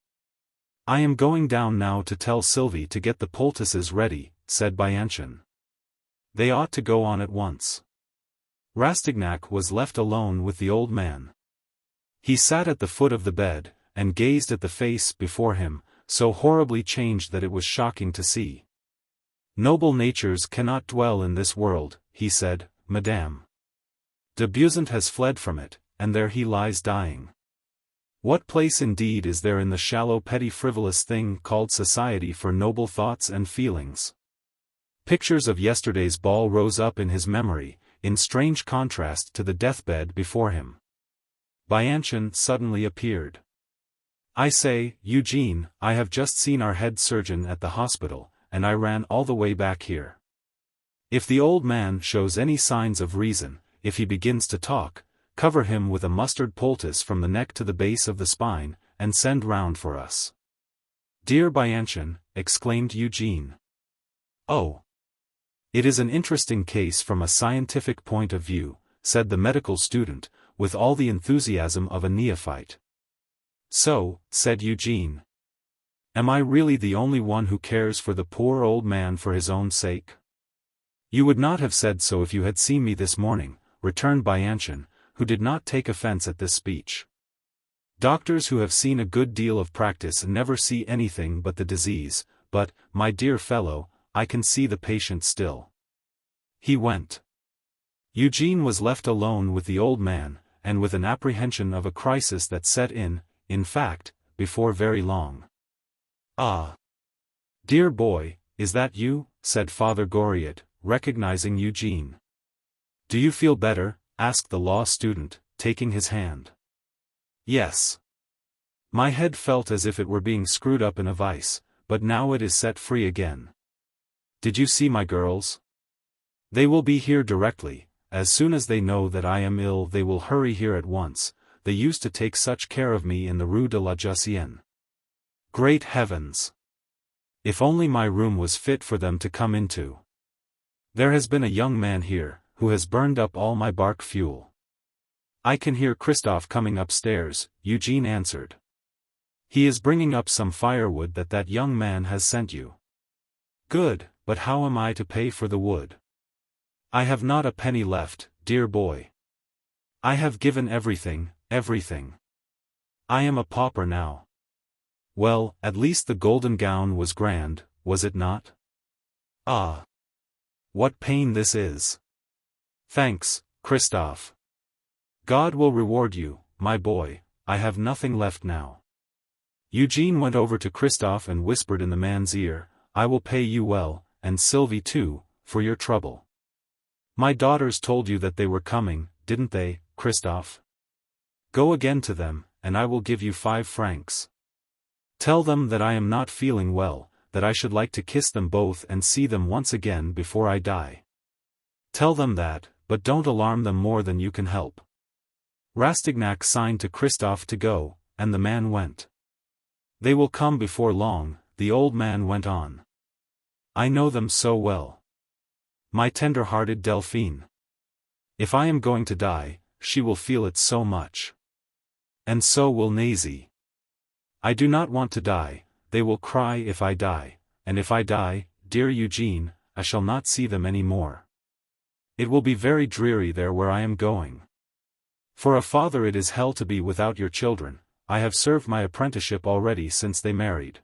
I am going down now to tell Sylvie to get the poultices ready, said Bianchon. They ought to go on at once. Rastignac was left alone with the old man. He sat at the foot of the bed, and gazed at the face before him, so horribly changed that it was shocking to see. Noble natures cannot dwell in this world, he said, Madame. De Buisson has fled from it, and there he lies dying. What place indeed is there in the shallow petty frivolous thing called society for noble thoughts and feelings? Pictures of yesterday's ball rose up in his memory, in strange contrast to the deathbed before him. Bianchon suddenly appeared. I say, Eugene, I have just seen our head surgeon at the hospital, and I ran all the way back here. If the old man shows any signs of reason, if he begins to talk, cover him with a mustard poultice from the neck to the base of the spine, and send round for us. Dear Bianchon, exclaimed Eugene. Oh! It is an interesting case from a scientific point of view, said the medical student, with all the enthusiasm of a neophyte. So, said Eugene. Am I really the only one who cares for the poor old man for his own sake? You would not have said so if you had seen me this morning, returned Bianchon, who did not take offense at this speech. Doctors who have seen a good deal of practice never see anything but the disease, but, my dear fellow, I can see the patient still. He went. Eugene was left alone with the old man, and with an apprehension of a crisis that set in fact, before very long. Ah! Dear boy, is that you? Said Father Goriot, recognizing Eugene. Do you feel better? Asked the law student, taking his hand. Yes. My head felt as if it were being screwed up in a vice, but now it is set free again. Did you see my girls? They will be here directly. As soon as they know that I am ill they will hurry here at once. They used to take such care of me in the Rue de la Jussienne. Great heavens! If only my room was fit for them to come into. There has been a young man here, who has burned up all my bark fuel. I can hear Christophe coming upstairs, Eugene answered. He is bringing up some firewood that young man has sent you. Good, but how am I to pay for the wood? I have not a penny left, dear boy. I have given everything, everything. I am a pauper now. Well, at least the golden gown was grand, was it not? Ah! What pain this is! Thanks, Christophe. God will reward you, my boy. I have nothing left now. Eugene went over to Christophe and whispered in the man's ear, I will pay you well, and Sylvie too, for your trouble. My daughters told you that they were coming, didn't they, Christophe? Go again to them, and I will give you 5 francs. Tell them that I am not feeling well, that I should like to kiss them both and see them once again before I die. Tell them that, but don't alarm them more than you can help. Rastignac signed to Christophe to go, and the man went. They will come before long, the old man went on. I know them so well. My tender-hearted Delphine. If I am going to die, she will feel it so much. And so will Nazy. I do not want to die, they will cry if I die, and if I die, dear Eugene, I shall not see them any more. It will be very dreary there where I am going. For a father it is hell to be without your children. I have served my apprenticeship already since they married.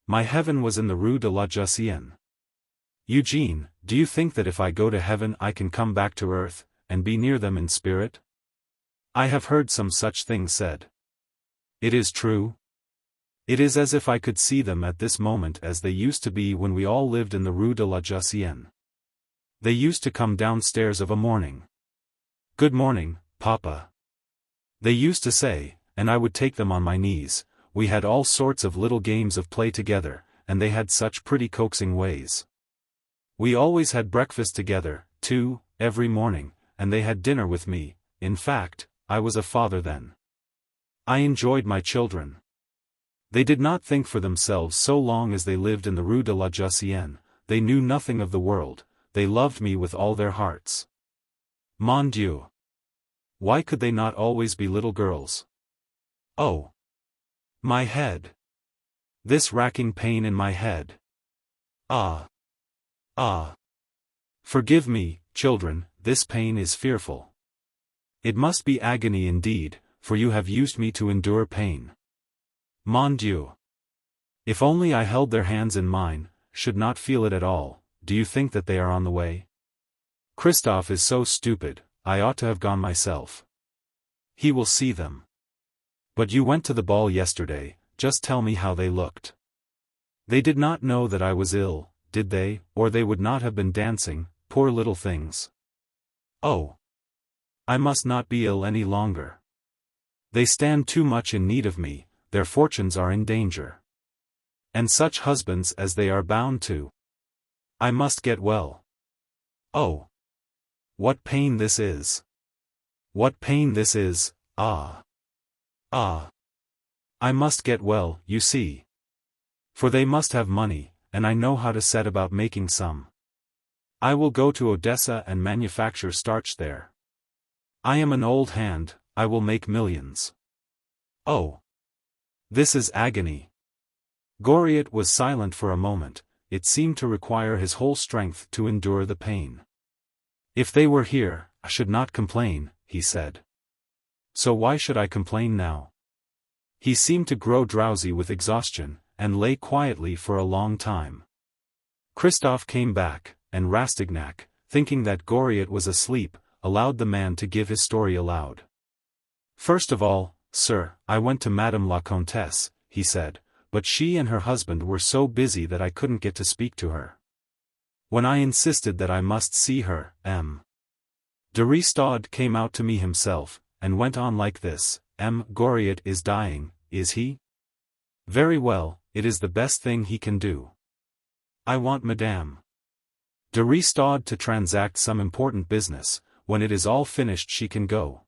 My heaven was in the Rue de la Jussienne. Eugene, do you think that if I go to heaven I can come back to earth, and be near them in spirit? I have heard some such things said. It is true. It is as if I could see them at this moment as they used to be when we all lived in the Rue de la Jussienne. They used to come downstairs of a morning. Good morning, Papa. They used to say, and I would take them on my knees. We had all sorts of little games of play together, and they had such pretty coaxing ways. We always had breakfast together, too, every morning, and they had dinner with me. In fact, I was a father then. I enjoyed my children. They did not think for themselves so long as they lived in the Rue de la Jussienne. They knew nothing of the world. They loved me with all their hearts. Mon Dieu! Why could they not always be little girls? Oh! My head! This racking pain in my head! Ah! Ah! Forgive me, children, this pain is fearful. It must be agony indeed, for you have used me to endure pain. Mon Dieu! If only I held their hands in mine, should not feel it at all. Do you think that they are on the way? Christophe is so stupid, I ought to have gone myself. He will see them. But you went to the ball yesterday, just tell me how they looked. They did not know that I was ill, did they, or they would not have been dancing, poor little things. Oh! I must not be ill any longer. They stand too much in need of me, their fortunes are in danger. And such husbands as they are bound to. I must get well. Oh! What pain this is! What pain this is, ah! Ah! I must get well, you see. For they must have money, and I know how to set about making some. I will go to Odessa and manufacture starch there. I am an old hand, I will make millions. Oh! This is agony. Goriot was silent for a moment. It seemed to require his whole strength to endure the pain. If they were here, I should not complain, he said. So why should I complain now? He seemed to grow drowsy with exhaustion, and lay quietly for a long time. Christophe came back, and Rastignac, thinking that Goriot was asleep, allowed the man to give his story aloud. First of all, sir, I went to Madame la Comtesse, he said, but she and her husband were so busy that I couldn't get to speak to her. When I insisted that I must see her, M. de Rastignac came out to me himself, and went on like this, M. Goriot is dying, is he? Very well, it is the best thing he can do. I want Madame de Rastignac to transact some important business. When it is all finished she can go.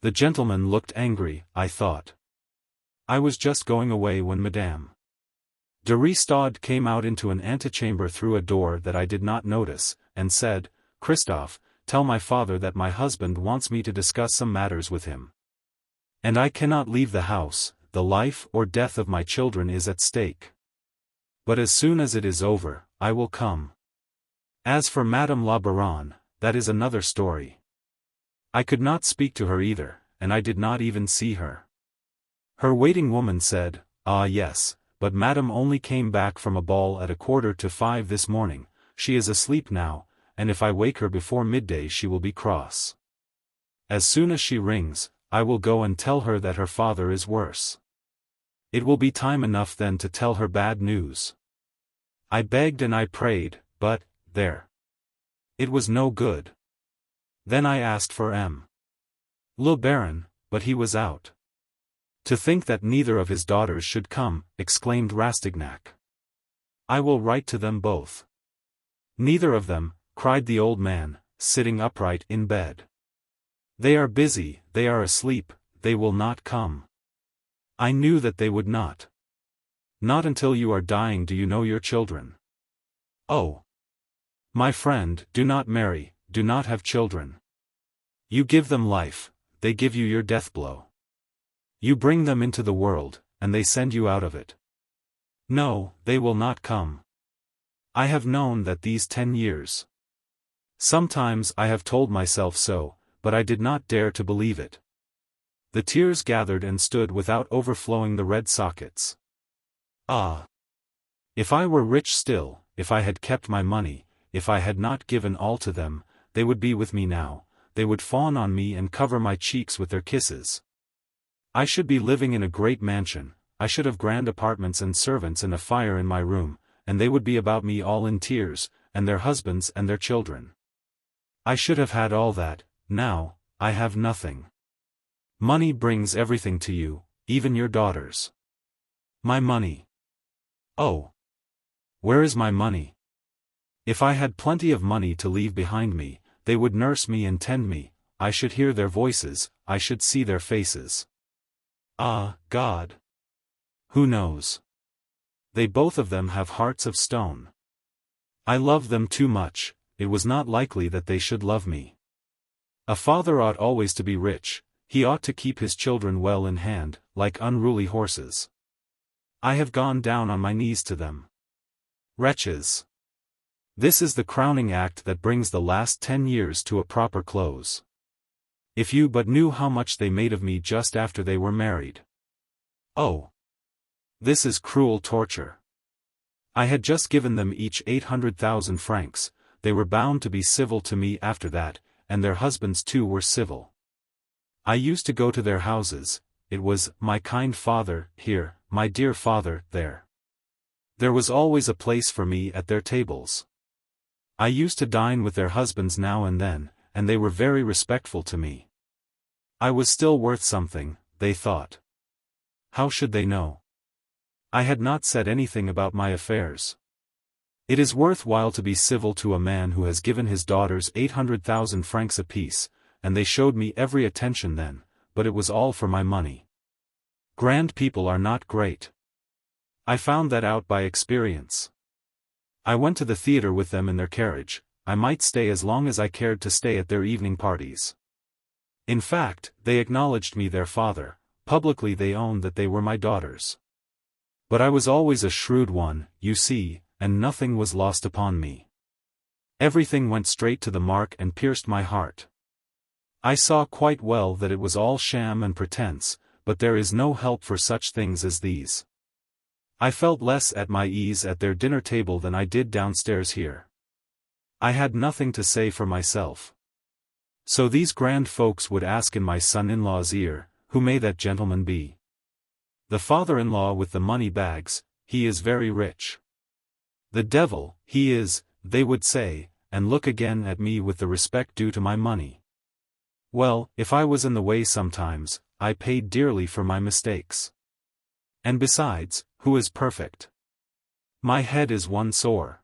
The gentleman looked angry, I thought. I was just going away when Madame De Restaud came out into an antechamber through a door that I did not notice, and said, "Christophe, tell my father that my husband wants me to discuss some matters with him. And I cannot leave the house, the life or death of my children is at stake. But as soon as it is over, I will come. As for Madame la Baronne, that is another story. I could not speak to her either, and I did not even see her. Her waiting woman said, 'Ah yes, but Madame only came back from a ball at 4:45 this morning, she is asleep now, and if I wake her before midday she will be cross. As soon as she rings, I will go and tell her that her father is worse. It will be time enough then to tell her bad news.' I begged and I prayed, but, there. It was no good. Then I asked for Le Baron, but he was out. 'To think that neither of his daughters should come,' exclaimed Rastignac. 'I will write to them both.' 'Neither of them,' cried the old man, sitting upright in bed. 'They are busy, they are asleep, they will not come.' I knew that they would not. 'Not until you are dying do you know your children.' 'Oh! My friend, do not marry, do not have children. You give them life, they give you your death blow. You bring them into the world, and they send you out of it. No, they will not come. I have known that these 10 years. Sometimes I have told myself so, but I did not dare to believe it.' The tears gathered and stood without overflowing the red sockets. Ah! If I were rich still, if I had kept my money, if I had not given all to them, they would be with me now, they would fawn on me and cover my cheeks with their kisses. I should be living in a great mansion, I should have grand apartments and servants and a fire in my room, and they would be about me all in tears, and their husbands and their children. I should have had all that. Now, I have nothing. Money brings everything to you, even your daughters. My money. Oh! Where is my money? If I had plenty of money to leave behind me, they would nurse me and tend me, I should hear their voices, I should see their faces. Ah, God! Who knows? They both of them have hearts of stone. I love them too much, it was not likely that they should love me. A father ought always to be rich, he ought to keep his children well in hand, like unruly horses. I have gone down on my knees to them. Wretches! This is the crowning act that brings the last 10 years to a proper close. If you but knew how much they made of me just after they were married. Oh! This is cruel torture. I had just given them each 800,000 francs, they were bound to be civil to me after that, and their husbands too were civil. I used to go to their houses, it was, my kind father, here, my dear father, there. There was always a place for me at their tables. I used to dine with their husbands now and then, and they were very respectful to me. I was still worth something, they thought. How should they know? I had not said anything about my affairs. It is worth while to be civil to a man who has given his daughters 800,000 francs apiece, and they showed me every attention then, but it was all for my money. Grand people are not great. I found that out by experience. I went to the theatre with them in their carriage, I might stay as long as I cared to stay at their evening parties. In fact, they acknowledged me their father, publicly they owned that they were my daughters. But I was always a shrewd one, you see, and nothing was lost upon me. Everything went straight to the mark and pierced my heart. I saw quite well that it was all sham and pretense, but there is no help for such things as these. I felt less at my ease at their dinner table than I did downstairs here. I had nothing to say for myself. So these grand folks would ask in my son-in-law's ear, who may that gentleman be? The father-in-law with the money bags, he is very rich. The devil, he is, they would say, and look again at me with the respect due to my money. Well, if I was in the way sometimes, I paid dearly for my mistakes. And besides, who is perfect? My head is one sore.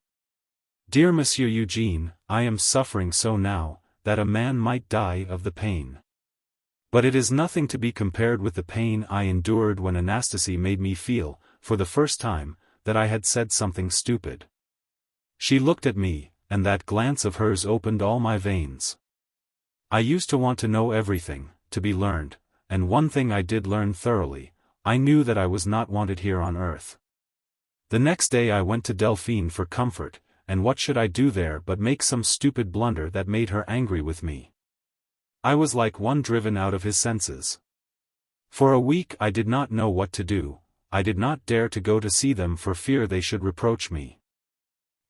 Dear Monsieur Eugène, I am suffering so now, that a man might die of the pain. But it is nothing to be compared with the pain I endured when Anastasie made me feel, for the first time, that I had said something stupid. She looked at me, and that glance of hers opened all my veins. I used to want to know everything, to be learned, and one thing I did learn thoroughly: I knew that I was not wanted here on earth. The next day I went to Delphine for comfort, and what should I do there but make some stupid blunder that made her angry with me. I was like one driven out of his senses. For a week I did not know what to do. I did not dare to go to see them for fear they should reproach me.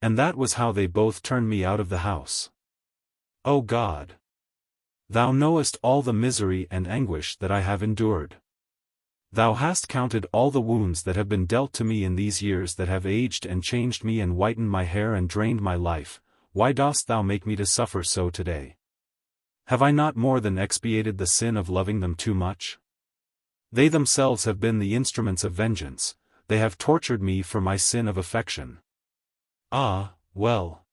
And that was how they both turned me out of the house. O God! Thou knowest all the misery and anguish that I have endured. Thou hast counted all the wounds that have been dealt to me in these years that have aged and changed me and whitened my hair and drained my life. Why dost thou make me to suffer so today? Have I not more than expiated the sin of loving them too much? They themselves have been the instruments of vengeance. They have tortured me for my sin of affection. Ah, well.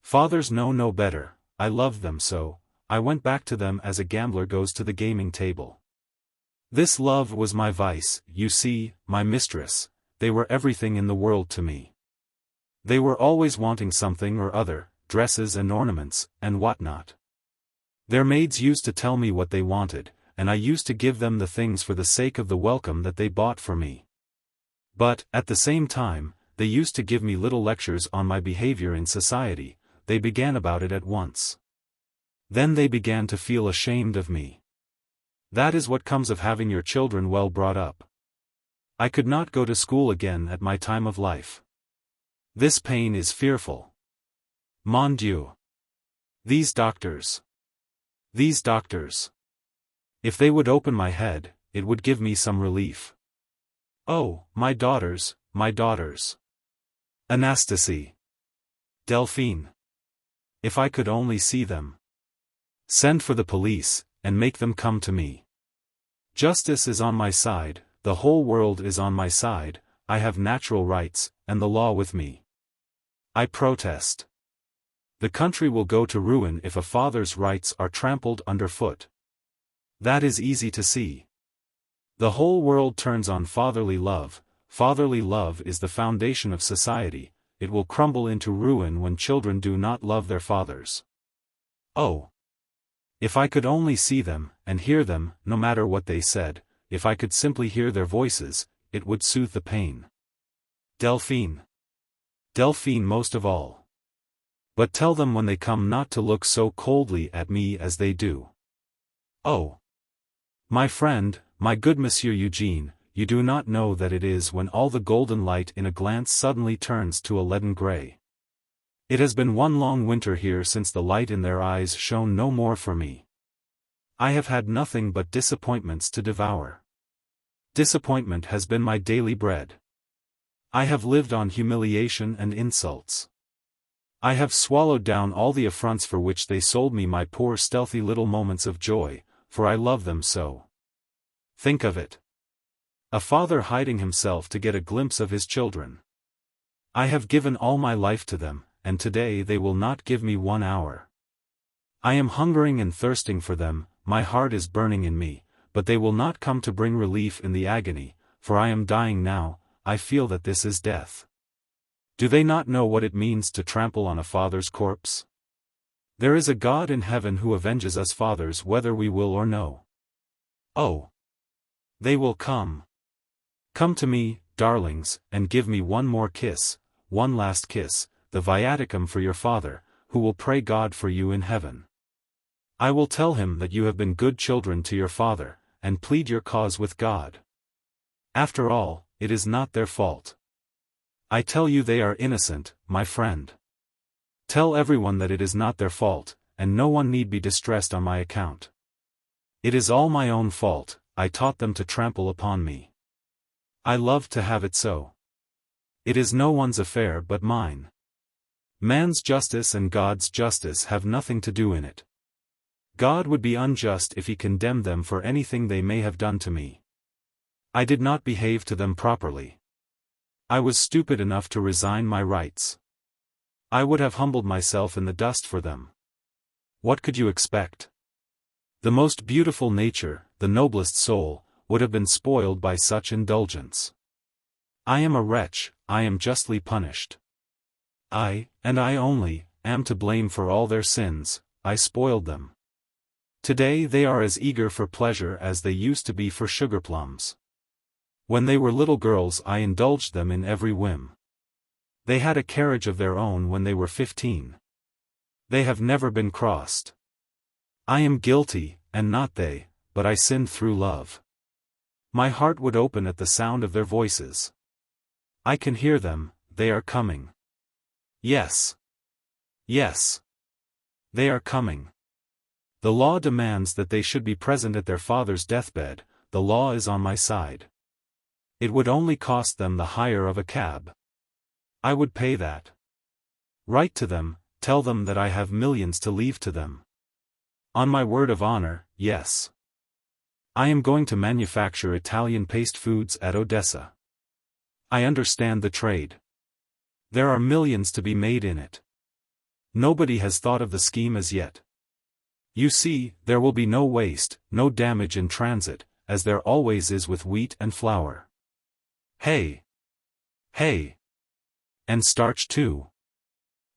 Fathers know no better. I loved them so. I went back to them as a gambler goes to the gaming table. This love was my vice, you see, my mistress. They were everything in the world to me. They were always wanting something or other, dresses and ornaments, and what not. Their maids used to tell me what they wanted, and I used to give them the things for the sake of the welcome that they bought for me. But, at the same time, they used to give me little lectures on my behavior in society. They began about it at once. Then they began to feel ashamed of me. That is what comes of having your children well brought up. I could not go to school again at my time of life. This pain is fearful. Mon Dieu! These doctors. These doctors. If they would open my head, it would give me some relief. Oh, my daughters, my daughters. Anastasie. Delphine. If I could only see them. Send for the police, and make them come to me. Justice is on my side, the whole world is on my side, I have natural rights, and the law with me. I protest. The country will go to ruin if a father's rights are trampled underfoot. That is easy to see. The whole world turns on fatherly love. Fatherly love is the foundation of society. It will crumble into ruin when children do not love their fathers. Oh! If I could only see them, and hear them, no matter what they said, if I could simply hear their voices, it would soothe the pain. Delphine. Delphine most of all. But tell them when they come not to look so coldly at me as they do. Oh! My friend, my good Monsieur Eugene, you do not know that it is when all the golden light in a glance suddenly turns to a leaden grey. It has been one long winter here since the light in their eyes shone no more for me. I have had nothing but disappointments to devour. Disappointment has been my daily bread. I have lived on humiliation and insults. I have swallowed down all the affronts for which they sold me my poor stealthy little moments of joy, for I love them so. Think of it. A father hiding himself to get a glimpse of his children. I have given all my life to them, and today they will not give me 1 hour. I am hungering and thirsting for them, my heart is burning in me, but they will not come to bring relief in the agony, for I am dying now. I feel that this is death. Do they not know what it means to trample on a father's corpse? There is a God in heaven who avenges us fathers whether we will or no. Oh! They will come. Come to me, darlings, and give me one more kiss, one last kiss, the viaticum for your father, who will pray God for you in heaven. I will tell him that you have been good children to your father, and plead your cause with God. After all, it is not their fault. I tell you they are innocent, my friend. Tell everyone that it is not their fault, and no one need be distressed on my account. It is all my own fault. I taught them to trample upon me. I loved to have it so. It is no one's affair but mine. Man's justice and God's justice have nothing to do in it. God would be unjust if he condemned them for anything they may have done to me. I did not behave to them properly. I was stupid enough to resign my rights. I would have humbled myself in the dust for them. What could you expect? The most beautiful nature, the noblest soul, would have been spoiled by such indulgence. I am a wretch, I am justly punished. I, and I only, am to blame for all their sins, I spoiled them. Today they are as eager for pleasure as they used to be for sugar plums. When they were little girls I indulged them in every whim. They had a carriage of their own when they were 15. They have never been crossed. I am guilty, and not they, but I sinned through love. My heart would open at the sound of their voices. I can hear them, they are coming. Yes. Yes. They are coming. The law demands that they should be present at their father's deathbed, the law is on my side. It would only cost them the hire of a cab. I would pay that. Write to them, tell them that I have millions to leave to them. On my word of honor, yes. I am going to manufacture Italian paste foods at Odessa. I understand the trade. There are millions to be made in it. Nobody has thought of the scheme as yet. You see, there will be no waste, no damage in transit, as there always is with wheat and flour. Hay. Hay. And starch too.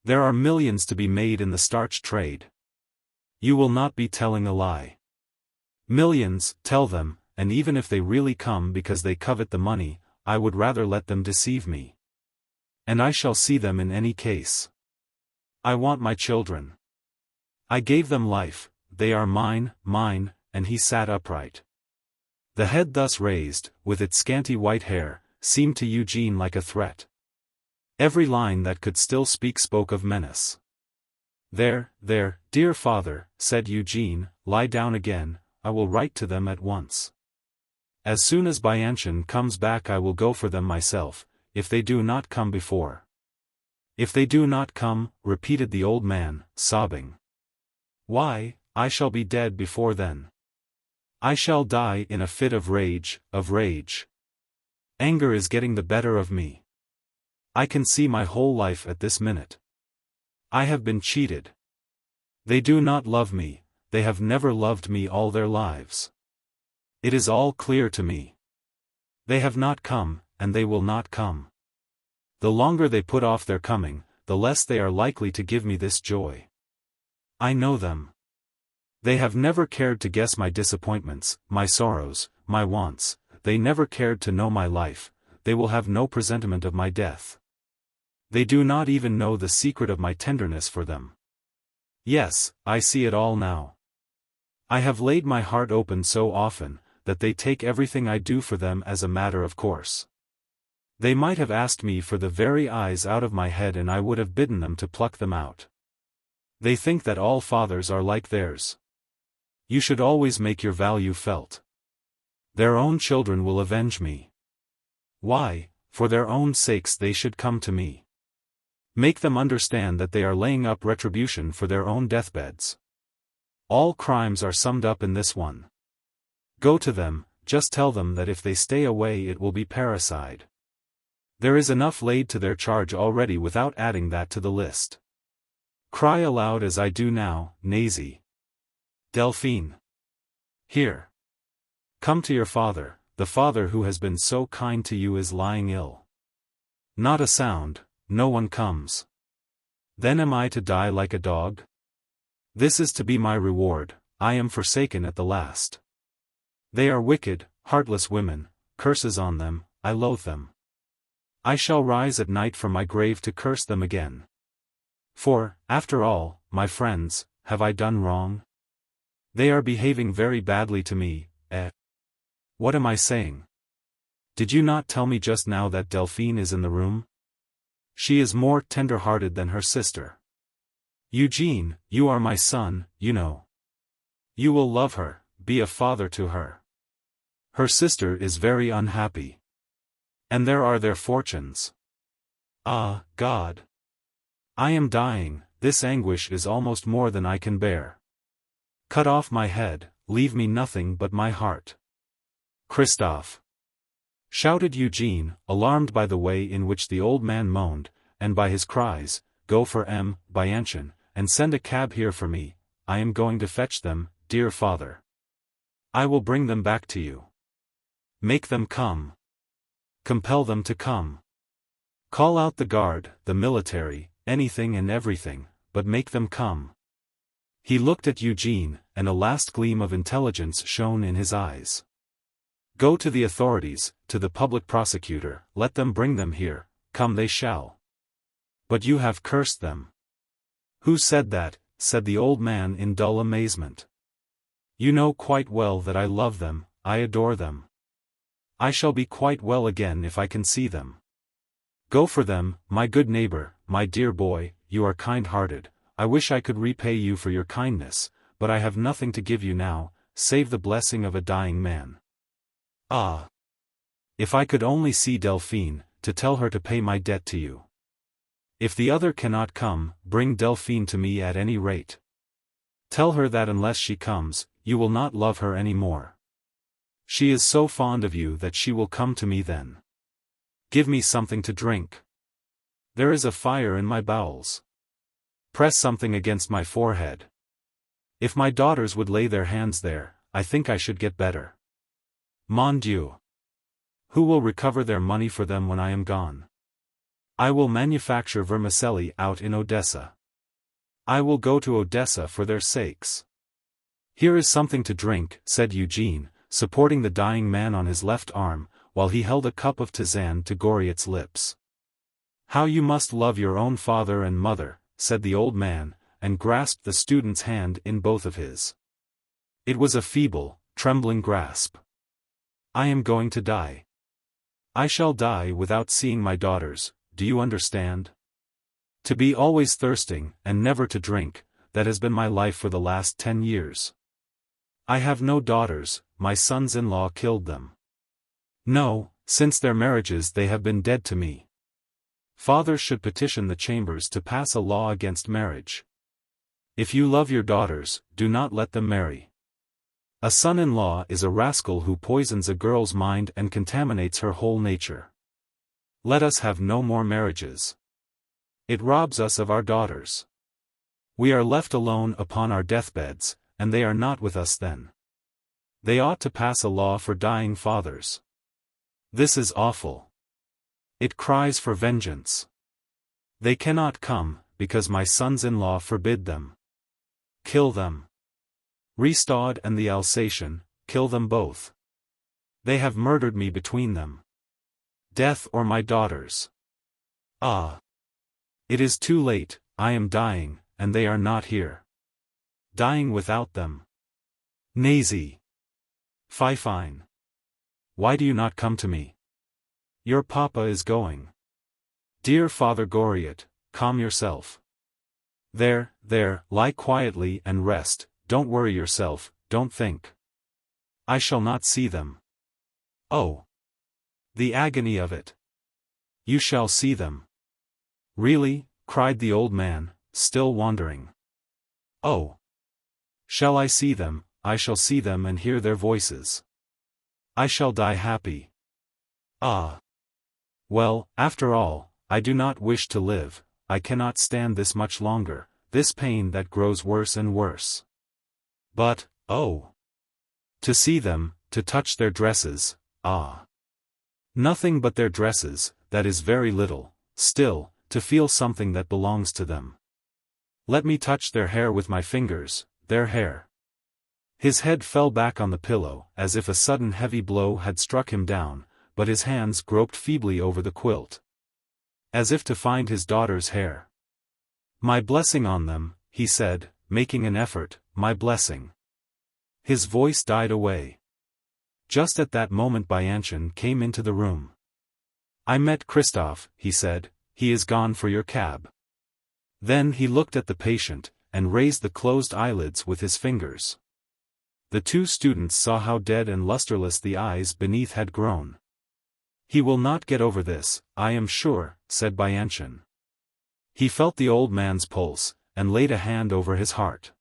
There are millions to be made in the starch trade. You will not be telling a lie. Millions, tell them, and even if they really come because they covet the money, I would rather let them deceive me. And I shall see them in any case. I want my children. I gave them life, they are mine, and he sat upright. The head thus raised, with its scanty white hair, seemed to Eugene like a threat. Every line that could still speak spoke of menace. There, dear father, said Eugene, lie down again, I will write to them at once. As soon as Bianchon comes back I will go for them myself, if they do not come before. If they do not come, repeated the old man, sobbing. Why, I shall be dead before then. I shall die in a fit of rage. Anger is getting the better of me. I can see my whole life at this minute. I have been cheated. They do not love me, they have never loved me all their lives. It is all clear to me. They have not come, and they will not come. The longer they put off their coming, the less they are likely to give me this joy. I know them. They have never cared to guess my disappointments, my sorrows, my wants, they never cared to know my life, they will have no presentiment of my death. They do not even know the secret of my tenderness for them. Yes, I see it all now. I have laid my heart open so often, that they take everything I do for them as a matter of course. They might have asked me for the very eyes out of my head and I would have bidden them to pluck them out. They think that all fathers are like theirs. You should always make your value felt. Their own children will avenge me. Why, for their own sakes they should come to me. Make them understand that they are laying up retribution for their own deathbeds. All crimes are summed up in this one. Go to them, just tell them that if they stay away it will be parricide. There is enough laid to their charge already without adding that to the list. Cry aloud as I do now, Nazy. Delphine. Here. Come to your father, the father who has been so kind to you is lying ill. Not a sound, no one comes. Then am I to die like a dog? This is to be my reward, I am forsaken at the last. They are wicked, heartless women, curses on them, I loathe them. I shall rise at night from my grave to curse them again. For, after all, my friends, have I done wrong? They are behaving very badly to me, eh? What am I saying? Did you not tell me just now that Delphine is in the room? She is more tender-hearted than her sister. Eugene, you are my son, you know. You will love her, be a father to her. Her sister is very unhappy. And there are their fortunes. Ah, God! I am dying, this anguish is almost more than I can bear. Cut off my head, leave me nothing but my heart. Christophe! Shouted Eugene, alarmed by the way in which the old man moaned, and by his cries, go for Bianchon, and send a cab here for me, I am going to fetch them, dear father. I will bring them back to you. Make them come. Compel them to come. Call out the guard, the military, anything and everything, but make them come. He looked at Eugene, and a last gleam of intelligence shone in his eyes. Go to the authorities, to the public prosecutor, let them bring them here, come they shall. But you have cursed them. Who said that? Said the old man in dull amazement. You know quite well that I love them, I adore them. I shall be quite well again if I can see them. Go for them, my good neighbor, my dear boy, you are kind-hearted, I wish I could repay you for your kindness, but I have nothing to give you now, save the blessing of a dying man. Ah! If I could only see Delphine, to tell her to pay my debt to you. If the other cannot come, bring Delphine to me at any rate. Tell her that unless she comes, you will not love her any more. She is so fond of you that she will come to me then. Give me something to drink. There is a fire in my bowels. Press something against my forehead. If my daughters would lay their hands there, I think I should get better. Mon Dieu! Who will recover their money for them when I am gone? I will manufacture vermicelli out in Odessa. I will go to Odessa for their sakes. Here is something to drink, said Eugene, supporting the dying man on his left arm, while he held a cup of tisane to Goriot's lips. How you must love your own father and mother, said the old man, and grasped the student's hand in both of his. It was a feeble, trembling grasp. I am going to die. I shall die without seeing my daughters, do you understand? To be always thirsting, and never to drink, that has been my life for the last 10 years. I have no daughters, my sons-in-law killed them. No, since their marriages they have been dead to me. Fathers should petition the chambers to pass a law against marriage. If you love your daughters, do not let them marry. A son-in-law is a rascal who poisons a girl's mind and contaminates her whole nature. Let us have no more marriages. It robs us of our daughters. We are left alone upon our deathbeds, and they are not with us then. They ought to pass a law for dying fathers. This is awful. It cries for vengeance. They cannot come, because my sons-in-law forbid them. Kill them. Restaud and the Alsatian, kill them both. They have murdered me between them. Death or my daughters. Ah! It is too late, I am dying, and they are not here. Dying without them. Nazi. Fifine. Why do you not come to me? Your papa is going. Dear Father Goriot, calm yourself. There, lie quietly and rest, don't worry yourself, don't think. I shall not see them. Oh! The agony of it. You shall see them. Really? Cried the old man, still wondering. Oh! Shall I see them? I shall see them and hear their voices. I shall die happy. Ah! Well, after all, I do not wish to live, I cannot stand this much longer, this pain that grows worse and worse. But, oh! To see them, to touch their dresses, ah! Nothing but their dresses, that is very little, still, to feel something that belongs to them. Let me touch their hair with my fingers, their hair. His head fell back on the pillow, as if a sudden heavy blow had struck him down, but his hands groped feebly over the quilt. As if to find his daughter's hair. My blessing on them, he said, making an effort, my blessing. His voice died away. Just at that moment Bianchon came into the room. I met Christophe, he said, he is gone for your cab. Then he looked at the patient, and raised the closed eyelids with his fingers. The two students saw how dead and lusterless the eyes beneath had grown. He will not get over this, I am sure, said Bianchon. He felt the old man's pulse, and laid a hand over his heart.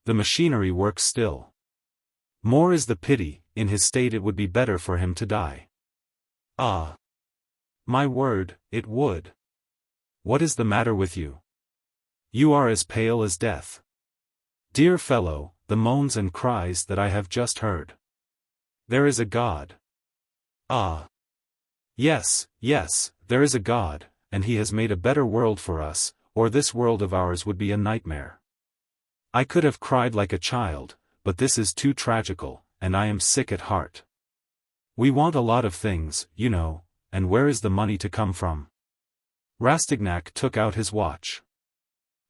The machinery works still. More is the pity, in his state it would be better for him to die. Ah! My word, it would. What is the matter with you? You are as pale as death. Dear fellow, the moans and cries that I have just heard. There is a God. Ah! Yes, yes, there is a God, and he has made a better world for us, or this world of ours would be a nightmare. I could have cried like a child, but this is too tragical, and I am sick at heart. We want a lot of things, you know, and where is the money to come from? Rastignac took out his watch.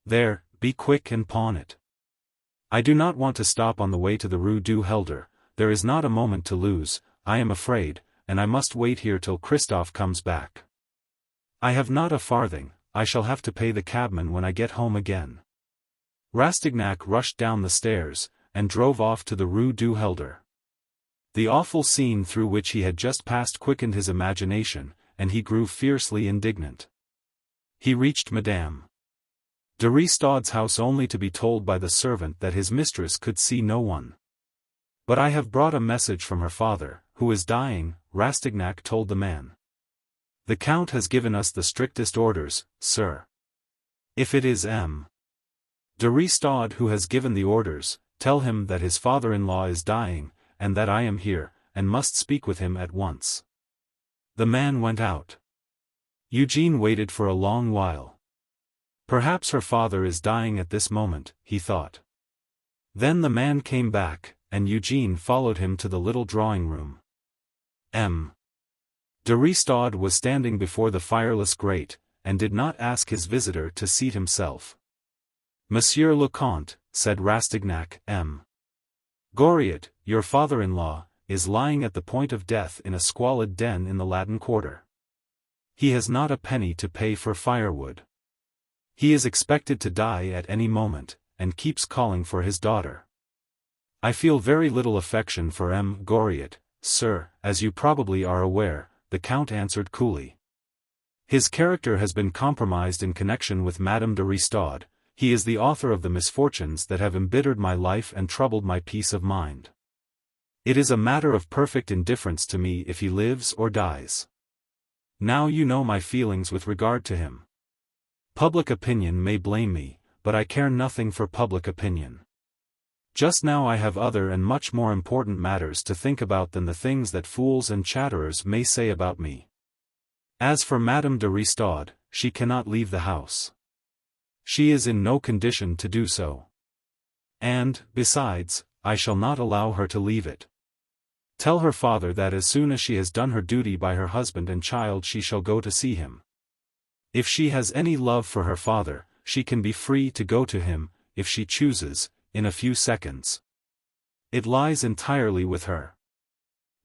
There, be quick and pawn it. I do not want to stop on the way to the Rue du Helder, there is not a moment to lose, I am afraid, and I must wait here till Christophe comes back. I have not a farthing, I shall have to pay the cabman when I get home again. Rastignac rushed down the stairs, and drove off to the Rue du Helder. The awful scene through which he had just passed quickened his imagination, and he grew fiercely indignant. He reached Madame de Ristaude's house only to be told by the servant that his mistress could see no one. But I have brought a message from her father, who is dying, Rastignac told the man. The Count has given us the strictest orders, sir. If it is M. de Ristaude who has given the orders, tell him that his father-in-law is dying, and that I am here, and must speak with him at once. The man went out. Eugene waited for a long while. Perhaps her father is dying at this moment, he thought. Then the man came back, and Eugene followed him to the little drawing-room. M. de Ristaude was standing before the fireless grate, and did not ask his visitor to seat himself. Monsieur le Comte, said Rastignac, M. Goriot, your father-in-law, is lying at the point of death in a squalid den in the Latin Quarter. He has not a penny to pay for firewood. He is expected to die at any moment, and keeps calling for his daughter. I feel very little affection for M. Goriot, sir, as you probably are aware, the Count answered coolly. His character has been compromised in connection with Madame de Ristaude. He is the author of the misfortunes that have embittered my life and troubled my peace of mind. It is a matter of perfect indifference to me if he lives or dies. Now you know my feelings with regard to him. Public opinion may blame me, but I care nothing for public opinion. Just now I have other and much more important matters to think about than the things that fools and chatterers may say about me. As for Madame de Ristaude, she cannot leave the house. She is in no condition to do so. And, besides, I shall not allow her to leave it. Tell her father that as soon as she has done her duty by her husband and child she shall go to see him. If she has any love for her father, she can be free to go to him, if she chooses, in a few seconds. It lies entirely with her.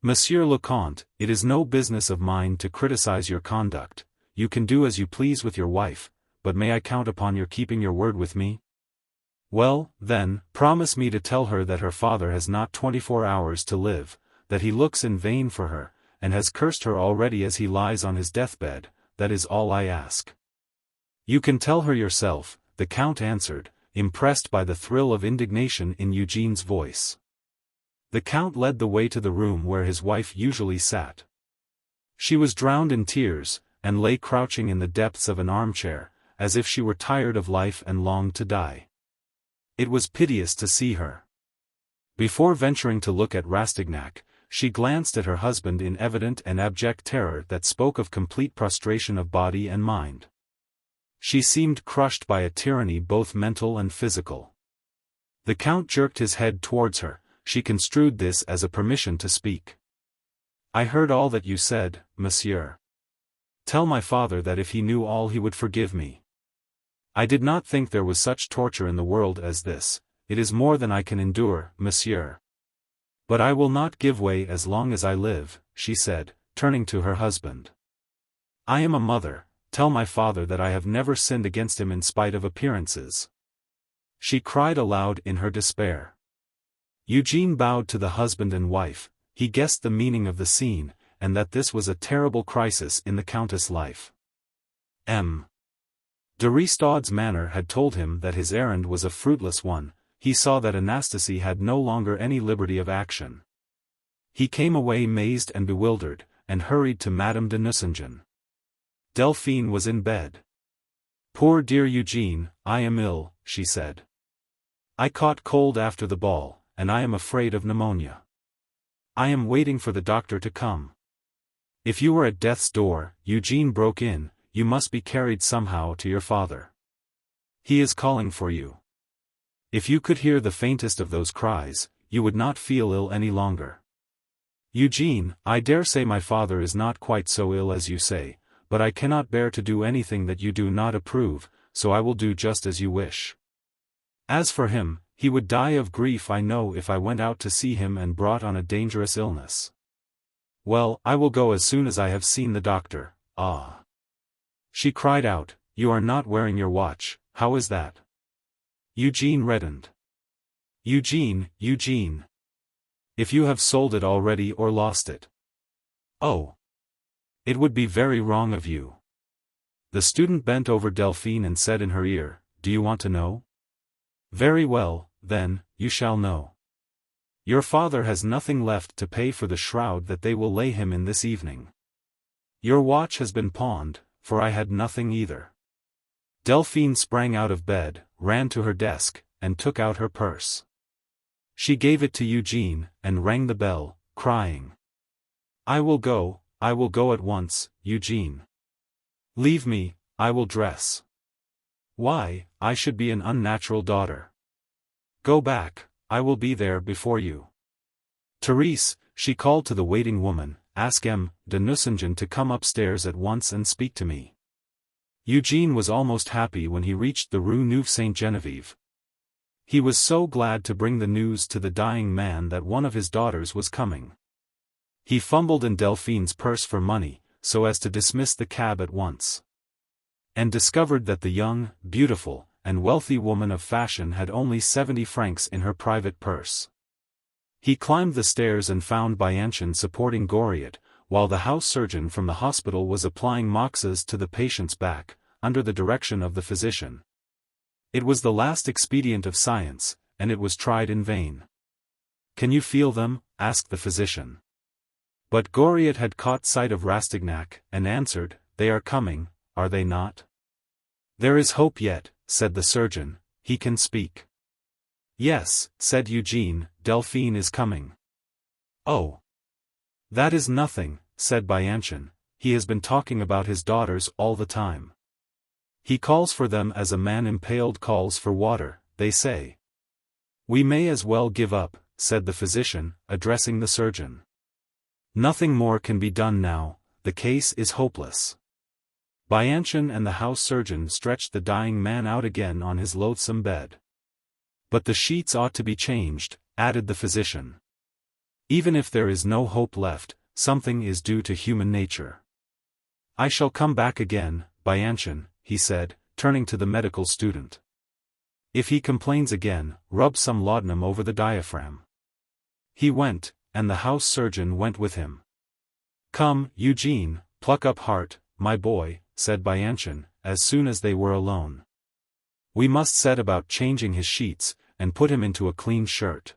Monsieur le Comte, it is no business of mine to criticize your conduct, you can do as you please with your wife, but may I count upon your keeping your word with me? Well, then, promise me to tell her that her father has not 24 hours to live, that he looks in vain for her, and has cursed her already as he lies on his deathbed, that is all I ask. You can tell her yourself, the Count answered, impressed by the thrill of indignation in Eugene's voice. The Count led the way to the room where his wife usually sat. She was drowned in tears, and lay crouching in the depths of an armchair, as if she were tired of life and longed to die. It was piteous to see her. Before venturing to look at Rastignac, she glanced at her husband in evident and abject terror that spoke of complete prostration of body and mind. She seemed crushed by a tyranny both mental and physical. The Count jerked his head towards her, she construed this as a permission to speak. I heard all that you said, monsieur. Tell my father that if he knew all he would forgive me. I did not think there was such torture in the world as this, it is more than I can endure, monsieur. But I will not give way as long as I live, she said, turning to her husband. I am a mother, tell my father that I have never sinned against him in spite of appearances. She cried aloud in her despair. Eugene bowed to the husband and wife, he guessed the meaning of the scene, and that this was a terrible crisis in the Countess' life. M. de Ristaude's manner had told him that his errand was a fruitless one, he saw that Anastasie had no longer any liberty of action. He came away mazed and bewildered, and hurried to Madame de Nucingen. Delphine was in bed. Poor dear Eugene, I am ill, she said. I caught cold after the ball, and I am afraid of pneumonia. I am waiting for the doctor to come. If you were at death's door, Eugène broke in, you must be carried somehow to your father. He is calling for you. If you could hear the faintest of those cries, you would not feel ill any longer. Eugène, I dare say my father is not quite so ill as you say, but I cannot bear to do anything that you do not approve, so I will do just as you wish. As for him, he would die of grief I know if I went out to see him and brought on a dangerous illness. Well, I will go as soon as I have seen the doctor. Ah! She cried out, you are not wearing your watch, how is that? Eugène reddened. Eugène. If you have sold it already or lost it. Oh! It would be very wrong of you. The student bent over Delphine and said in her ear, do you want to know? Very well, then, you shall know. Your father has nothing left to pay for the shroud that they will lay him in this evening. Your watch has been pawned, for I had nothing either. Delphine sprang out of bed, ran to her desk, and took out her purse. She gave it to Eugène, and rang the bell, crying. I will go at once, Eugène. Leave me, I will dress. Why, I should be an unnatural daughter. Go back, I will be there before you. Therese, she called to the waiting woman, ask M. de Nucingen to come upstairs at once and speak to me. Eugène was almost happy when he reached the Rue Nueve-Sainte-Genevieve. He was so glad to bring the news to the dying man that one of his daughters was coming. He fumbled in Delphine's purse for money, so as to dismiss the cab at once. And discovered that the young, beautiful, and wealthy woman of fashion had only 70 francs in her private purse. He climbed the stairs and found Bianchon supporting Goriot, while the house surgeon from the hospital was applying moxas to the patient's back, under the direction of the physician. It was the last expedient of science, and it was tried in vain. Can you feel them? Asked the physician. But Goriot had caught sight of Rastignac, and answered, they are coming, are they not? There is hope yet, said the surgeon, he can speak. Yes, said Eugène, Delphine is coming. Oh! That is nothing, said Bianchon, he has been talking about his daughters all the time. He calls for them as a man impaled calls for water, they say. We may as well give up, said the physician, addressing the surgeon. Nothing more can be done now, the case is hopeless. Bianchon and the house surgeon stretched the dying man out again on his loathsome bed. But the sheets ought to be changed, added the physician. Even if there is no hope left, something is due to human nature. I shall come back again, Bianchon, he said, turning to the medical student. If he complains again, rub some laudanum over the diaphragm. He went, and the house surgeon went with him. Come, Eugène, pluck up heart, my boy, said Bianchon, as soon as they were alone. We must set about changing his sheets, and put him into a clean shirt.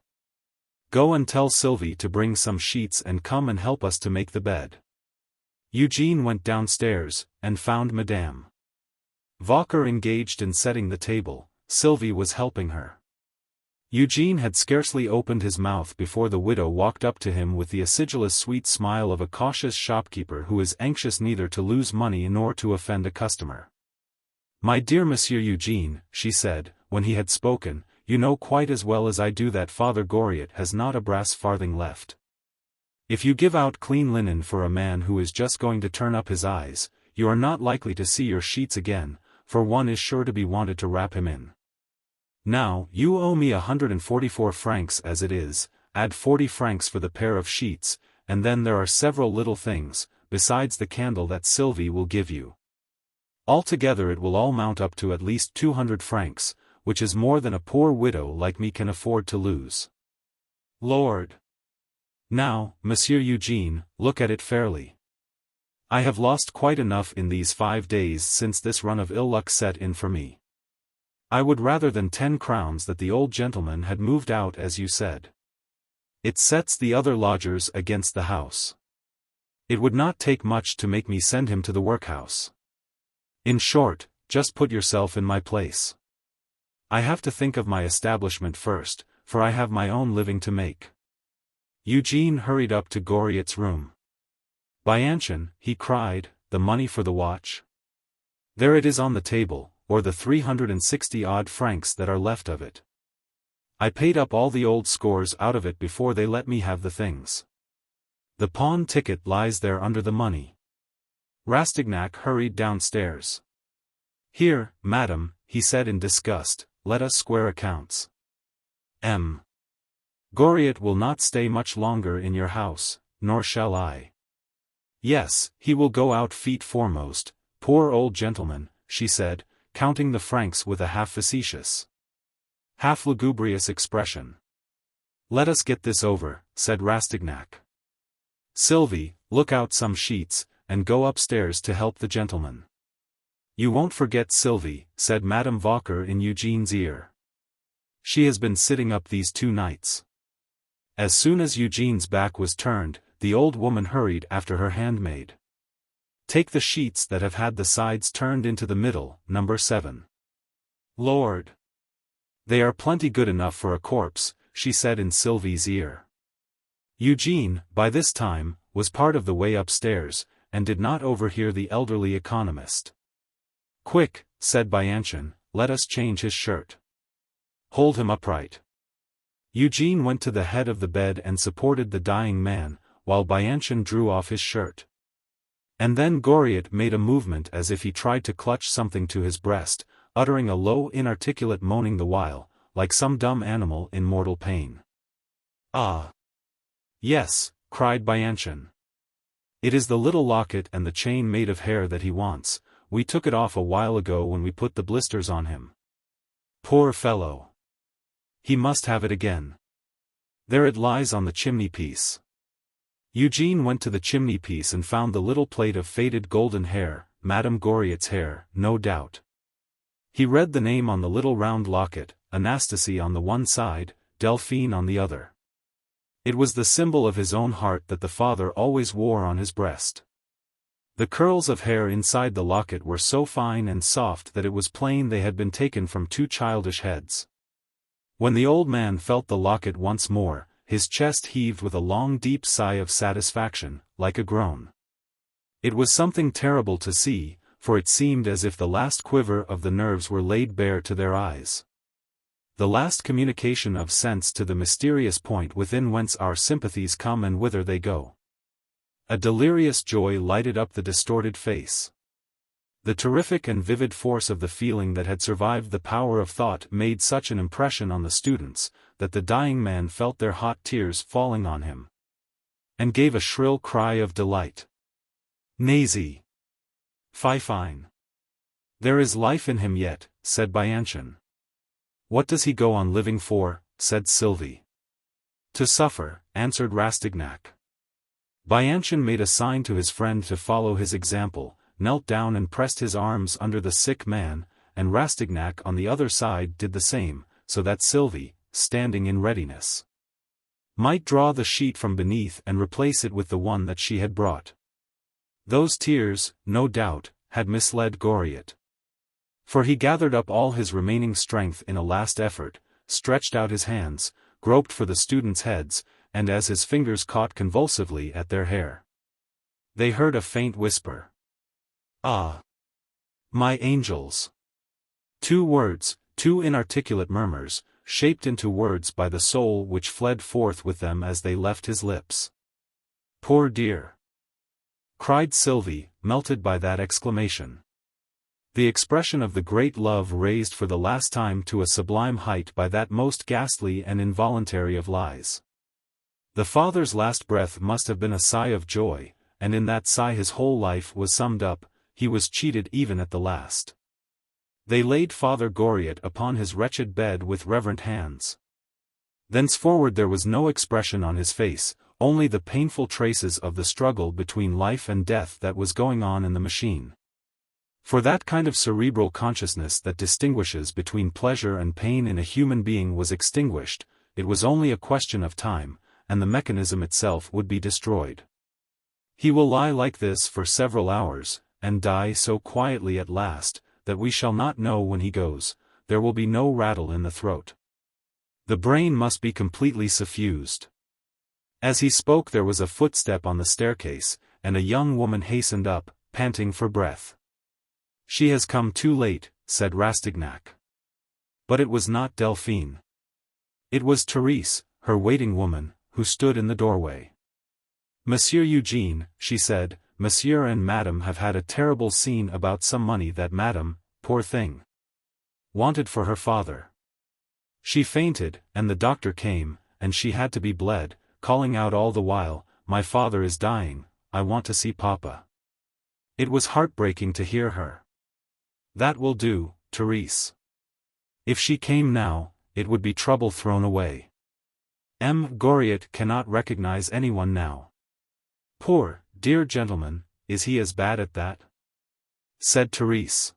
Go and tell Sylvie to bring some sheets and come and help us to make the bed. Eugène went downstairs, and found Madame Vauquer engaged in setting the table. Sylvie was helping her. Eugène had scarcely opened his mouth before the widow walked up to him with the acidulous sweet smile of a cautious shopkeeper who is anxious neither to lose money nor to offend a customer. My dear Monsieur Eugène, she said, when he had spoken, you know quite as well as I do that Father Goriot has not a brass farthing left. If you give out clean linen for a man who is just going to turn up his eyes, you are not likely to see your sheets again, for one is sure to be wanted to wrap him in. Now, you owe me 144 francs as it is, add 40 francs for the pair of sheets, and then there are several little things, besides the candle that Sylvie will give you. Altogether it will all mount up to at least 200 francs, which is more than a poor widow like me can afford to lose. Lord! Now, Monsieur Eugène, look at it fairly. I have lost quite enough in these 5 days since this run of ill luck set in for me. I would rather than 10 crowns that the old gentleman had moved out as you said. It sets the other lodgers against the house. It would not take much to make me send him to the workhouse. In short, just put yourself in my place. I have to think of my establishment first, for I have my own living to make. Eugène hurried up to Goriot's room. Bianchon, he cried, the money for the watch? There it is on the table, or the 360-odd francs that are left of it. I paid up all the old scores out of it before they let me have the things. The pawn ticket lies there under the money. Rastignac hurried downstairs. Here, madam, he said in disgust, let us square accounts. Goriot will not stay much longer in your house, nor shall I. Yes, he will go out feet foremost, poor old gentleman, she said, counting the francs with a half-facetious, half-lugubrious expression. Let us get this over, said Rastignac. Sylvie, look out some sheets, and go upstairs to help the gentleman. You won't forget Sylvie, said Madame Vauquer in Eugene's ear. She has been sitting up these 2 nights. As soon as Eugene's back was turned, the old woman hurried after her handmaid. Take the sheets that have had the sides turned into the middle, number 7. Lord! They are plenty good enough for a corpse, she said in Sylvie's ear. Eugene, by this time, was part of the way upstairs, and did not overhear the elderly economist. Quick, said Bianchon, let us change his shirt. Hold him upright. Eugene went to the head of the bed and supported the dying man, while Bianchon drew off his shirt. And then Goriot made a movement as if he tried to clutch something to his breast, uttering a low inarticulate moaning the while, like some dumb animal in mortal pain. Ah! Yes, cried Bianchon. It is the little locket and the chain made of hair that he wants. We took it off a while ago when we put the blisters on him. Poor fellow! He must have it again. There it lies on the chimney-piece. Eugene went to the chimney-piece and found the little plait of faded golden hair, Madame Goriot's hair, no doubt. He read the name on the little round locket, Anastasie on the one side, Delphine on the other. It was the symbol of his own heart that the father always wore on his breast. The curls of hair inside the locket were so fine and soft that it was plain they had been taken from 2 childish heads. When the old man felt the locket once more, his chest heaved with a long deep sigh of satisfaction, like a groan. It was something terrible to see, for it seemed as if the last quiver of the nerves were laid bare to their eyes. The last communication of sense to the mysterious point within whence our sympathies come and whither they go. A delirious joy lighted up the distorted face. The terrific and vivid force of the feeling that had survived the power of thought made such an impression on the students, that the dying man felt their hot tears falling on him, and gave a shrill cry of delight. Nazy! Fine! There is life in him yet, said Bianchon. What does he go on living for? Said Sylvie. To suffer, answered Rastignac. Bianchon made a sign to his friend to follow his example, knelt down and pressed his arms under the sick man, and Rastignac on the other side did the same, so that Sylvie, standing in readiness, might draw the sheet from beneath and replace it with the one that she had brought. Those tears, no doubt, had misled Goriot. For he gathered up all his remaining strength in a last effort, stretched out his hands, groped for the students' heads, and as his fingers caught convulsively at their hair, they heard a faint whisper. Ah! My angels! 2 words, 2 inarticulate murmurs, shaped into words by the soul which fled forth with them as they left his lips. Poor dear! Cried Sylvie, melted by that exclamation. The expression of the great love raised for the last time to a sublime height by that most ghastly and involuntary of lies. The father's last breath must have been a sigh of joy, and in that sigh his whole life was summed up. He was cheated even at the last. They laid Father Goriot upon his wretched bed with reverent hands. Thenceforward there was no expression on his face, only the painful traces of the struggle between life and death that was going on in the machine. For that kind of cerebral consciousness that distinguishes between pleasure and pain in a human being was extinguished, it was only a question of time, and the mechanism itself would be destroyed. He will lie like this for several hours, and die so quietly at last, that we shall not know when he goes. There will be no rattle in the throat. The brain must be completely suffused. As he spoke there was a footstep on the staircase, and a young woman hastened up, panting for breath. "She has come too late," said Rastignac. But it was not Delphine. It was Therese, her waiting woman, who stood in the doorway. "Monsieur Eugène," she said, "Monsieur and Madame have had a terrible scene about some money that Madame, poor thing, wanted for her father. She fainted, and the doctor came, and she had to be bled, calling out all the while, 'My father is dying, I want to see Papa.' It was heartbreaking to hear her." "That will do, Therese. If she came now, it would be trouble thrown away. Goriot cannot recognize anyone now." "Poor, dear gentleman, is he as bad at that?" said Therese.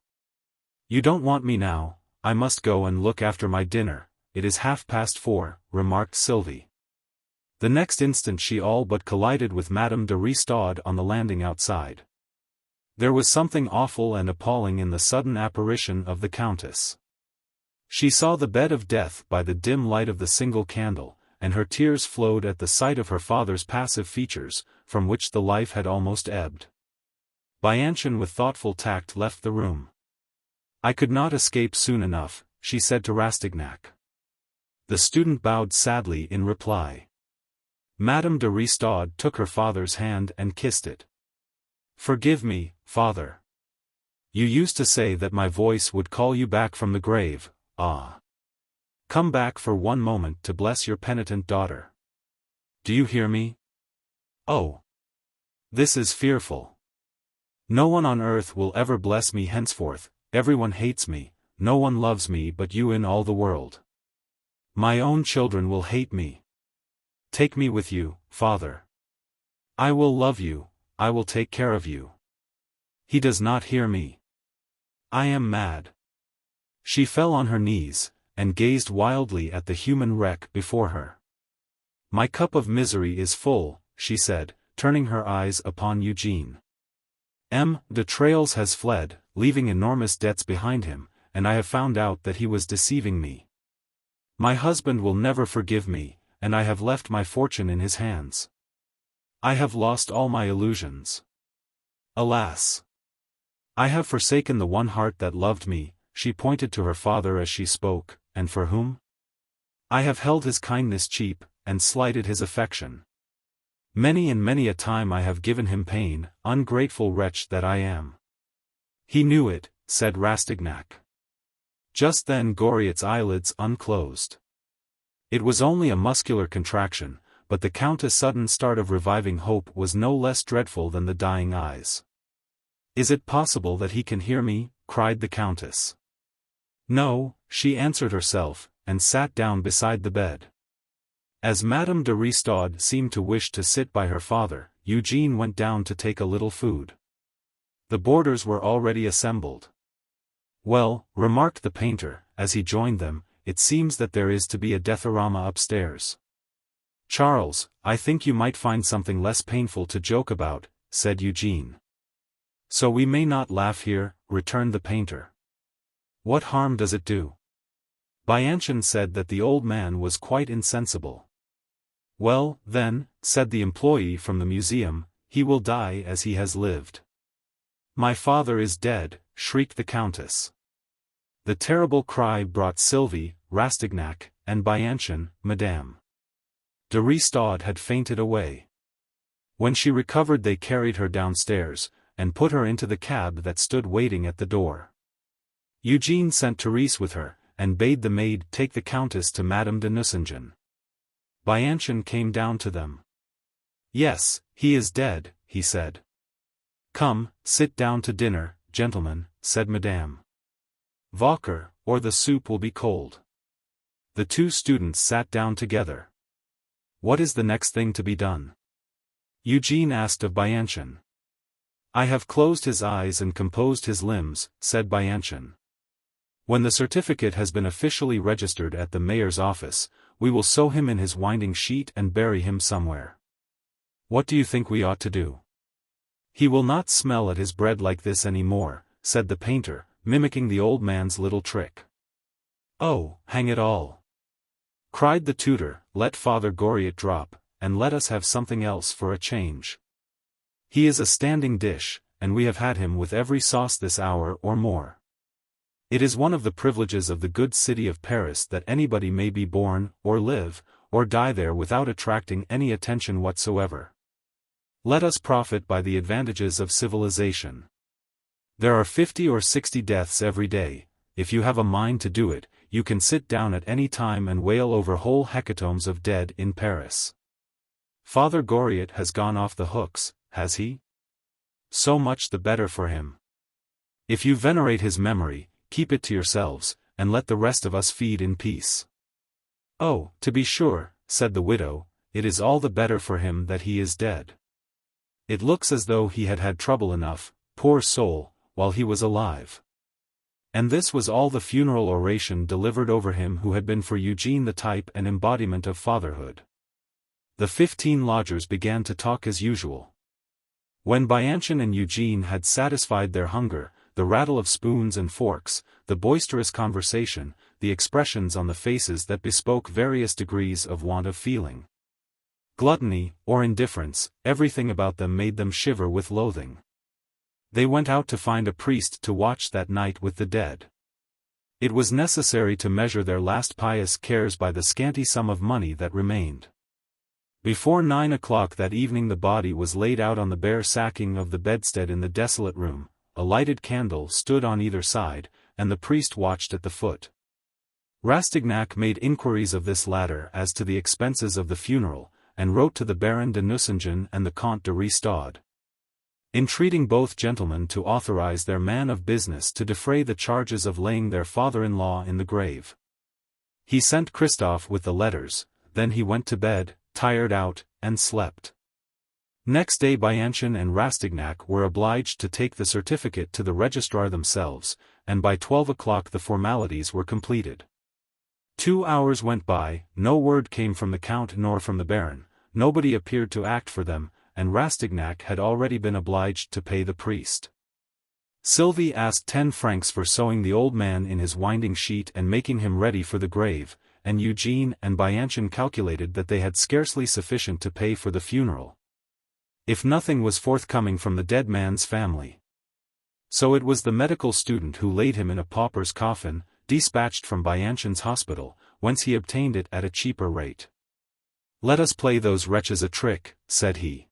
"You don't want me now, I must go and look after my dinner, it is 4:30, remarked Sylvie. The next instant she all but collided with Madame de Ristot on the landing outside. There was something awful and appalling in the sudden apparition of the Countess. She saw the bed of death by the dim light of the single candle, and her tears flowed at the sight of her father's passive features, from which the life had almost ebbed. Bianchon with thoughtful tact left the room. "I could not escape soon enough," she said to Rastignac. The student bowed sadly in reply. Madame de Ristot took her father's hand and kissed it. "Forgive me, father. You used to say that my voice would call you back from the grave, ah. Come back for one moment to bless your penitent daughter. Do you hear me? Oh! This is fearful. No one on earth will ever bless me henceforth, everyone hates me, no one loves me but you in all the world. My own children will hate me. Take me with you, father. I will love you, I will take care of you. He does not hear me. I am mad." She fell on her knees, and gazed wildly at the human wreck before her. "My cup of misery is full," she said, turning her eyes upon Eugène. De Trailles has fled, leaving enormous debts behind him, and I have found out that he was deceiving me. My husband will never forgive me, and I have left my fortune in his hands. I have lost all my illusions. Alas! I have forsaken the one heart that loved me," she pointed to her father as she spoke, "and for whom? I have held his kindness cheap, and slighted his affection. Many and many a time I have given him pain, ungrateful wretch that I am." "He knew it," said Rastignac. Just then Goriot's eyelids unclosed. It was only a muscular contraction, but the Countess' sudden start of reviving hope was no less dreadful than the dying eyes. "Is it possible that he can hear me?" cried the Countess. "No," she answered herself, and sat down beside the bed. As Madame de Ristot seemed to wish to sit by her father, Eugène went down to take a little food. The boarders were already assembled. "Well," remarked the painter, as he joined them, "it seems that there is to be a deathorama upstairs." "Charles, I think you might find something less painful to joke about," said Eugène. "So we may not laugh here," returned the painter. "What harm does it do?" Bianchon said that the old man was quite insensible. "Well, then," said the employee from the museum, "he will die as he has lived." "My father is dead," shrieked the Countess. The terrible cry brought Sylvie, Rastignac, and Bianchon. Madame de Ristot had fainted away. When she recovered they carried her downstairs, and put her into the cab that stood waiting at the door. Eugène sent Therese with her, and bade the maid take the Countess to Madame de Nucingen. Bianchon came down to them. "Yes, he is dead," he said. "Come, sit down to dinner, gentlemen," said Madame Vauquer, "or the soup will be cold." The two students sat down together. "What is the next thing to be done?" Eugène asked of Bianchon. "I have closed his eyes and composed his limbs," said Bianchon. "When the certificate has been officially registered at the mayor's office, we will sew him in his winding sheet and bury him somewhere. What do you think we ought to do?" "He will not smell at his bread like this any more," said the painter, mimicking the old man's little trick. "Oh, hang it all!" cried the tutor, "let Father Goriot drop, and let us have something else for a change." He is a standing dish, and we have had him with every sauce this hour or more. It is one of the privileges of the good city of Paris that anybody may be born, or live, or die there without attracting any attention whatsoever. Let us profit by the advantages of civilization. There are 50 or 60 deaths every day. If you have a mind to do it, you can sit down at any time and wail over whole hecatombs of dead in Paris. Father Goriot has gone off the hooks, has he? So much the better for him. If you venerate his memory, keep it to yourselves, and let the rest of us feed in peace. Oh, to be sure, said the widow, it is all the better for him that he is dead. It looks as though he had had trouble enough, poor soul, while he was alive. And this was all the funeral oration delivered over him who had been for Eugene the type and embodiment of fatherhood. The 15 lodgers began to talk as usual. When Bianchon and Eugene had satisfied their hunger, the rattle of spoons and forks, the boisterous conversation, the expressions on the faces that bespoke various degrees of want of feeling, gluttony, or indifference, everything about them made them shiver with loathing. They went out to find a priest to watch that night with the dead. It was necessary to measure their last pious cares by the scanty sum of money that remained. Before 9 o'clock that evening the body was laid out on the bare sacking of the bedstead in the desolate room, a lighted candle stood on either side, and the priest watched at the foot. Rastignac made inquiries of this latter as to the expenses of the funeral, and wrote to the Baron de Nucingen and the Comte de Ristaud, entreating both gentlemen to authorize their man of business to defray the charges of laying their father-in-law in the grave. He sent Christophe with the letters, then he went to bed, tired out, and slept. Next day Bianchon and Rastignac were obliged to take the certificate to the registrar themselves, and by 12 o'clock the formalities were completed. 2 hours went by, no word came from the Count nor from the Baron, nobody appeared to act for them, and Rastignac had already been obliged to pay the priest. Sylvie asked 10 francs for sewing the old man in his winding sheet and making him ready for the grave, and Eugene and Bianchon calculated that they had scarcely sufficient to pay for the funeral, if nothing was forthcoming from the dead man's family. So it was the medical student who laid him in a pauper's coffin, dispatched from Bianchon's hospital, whence he obtained it at a cheaper rate. "Let us play those wretches a trick," said he.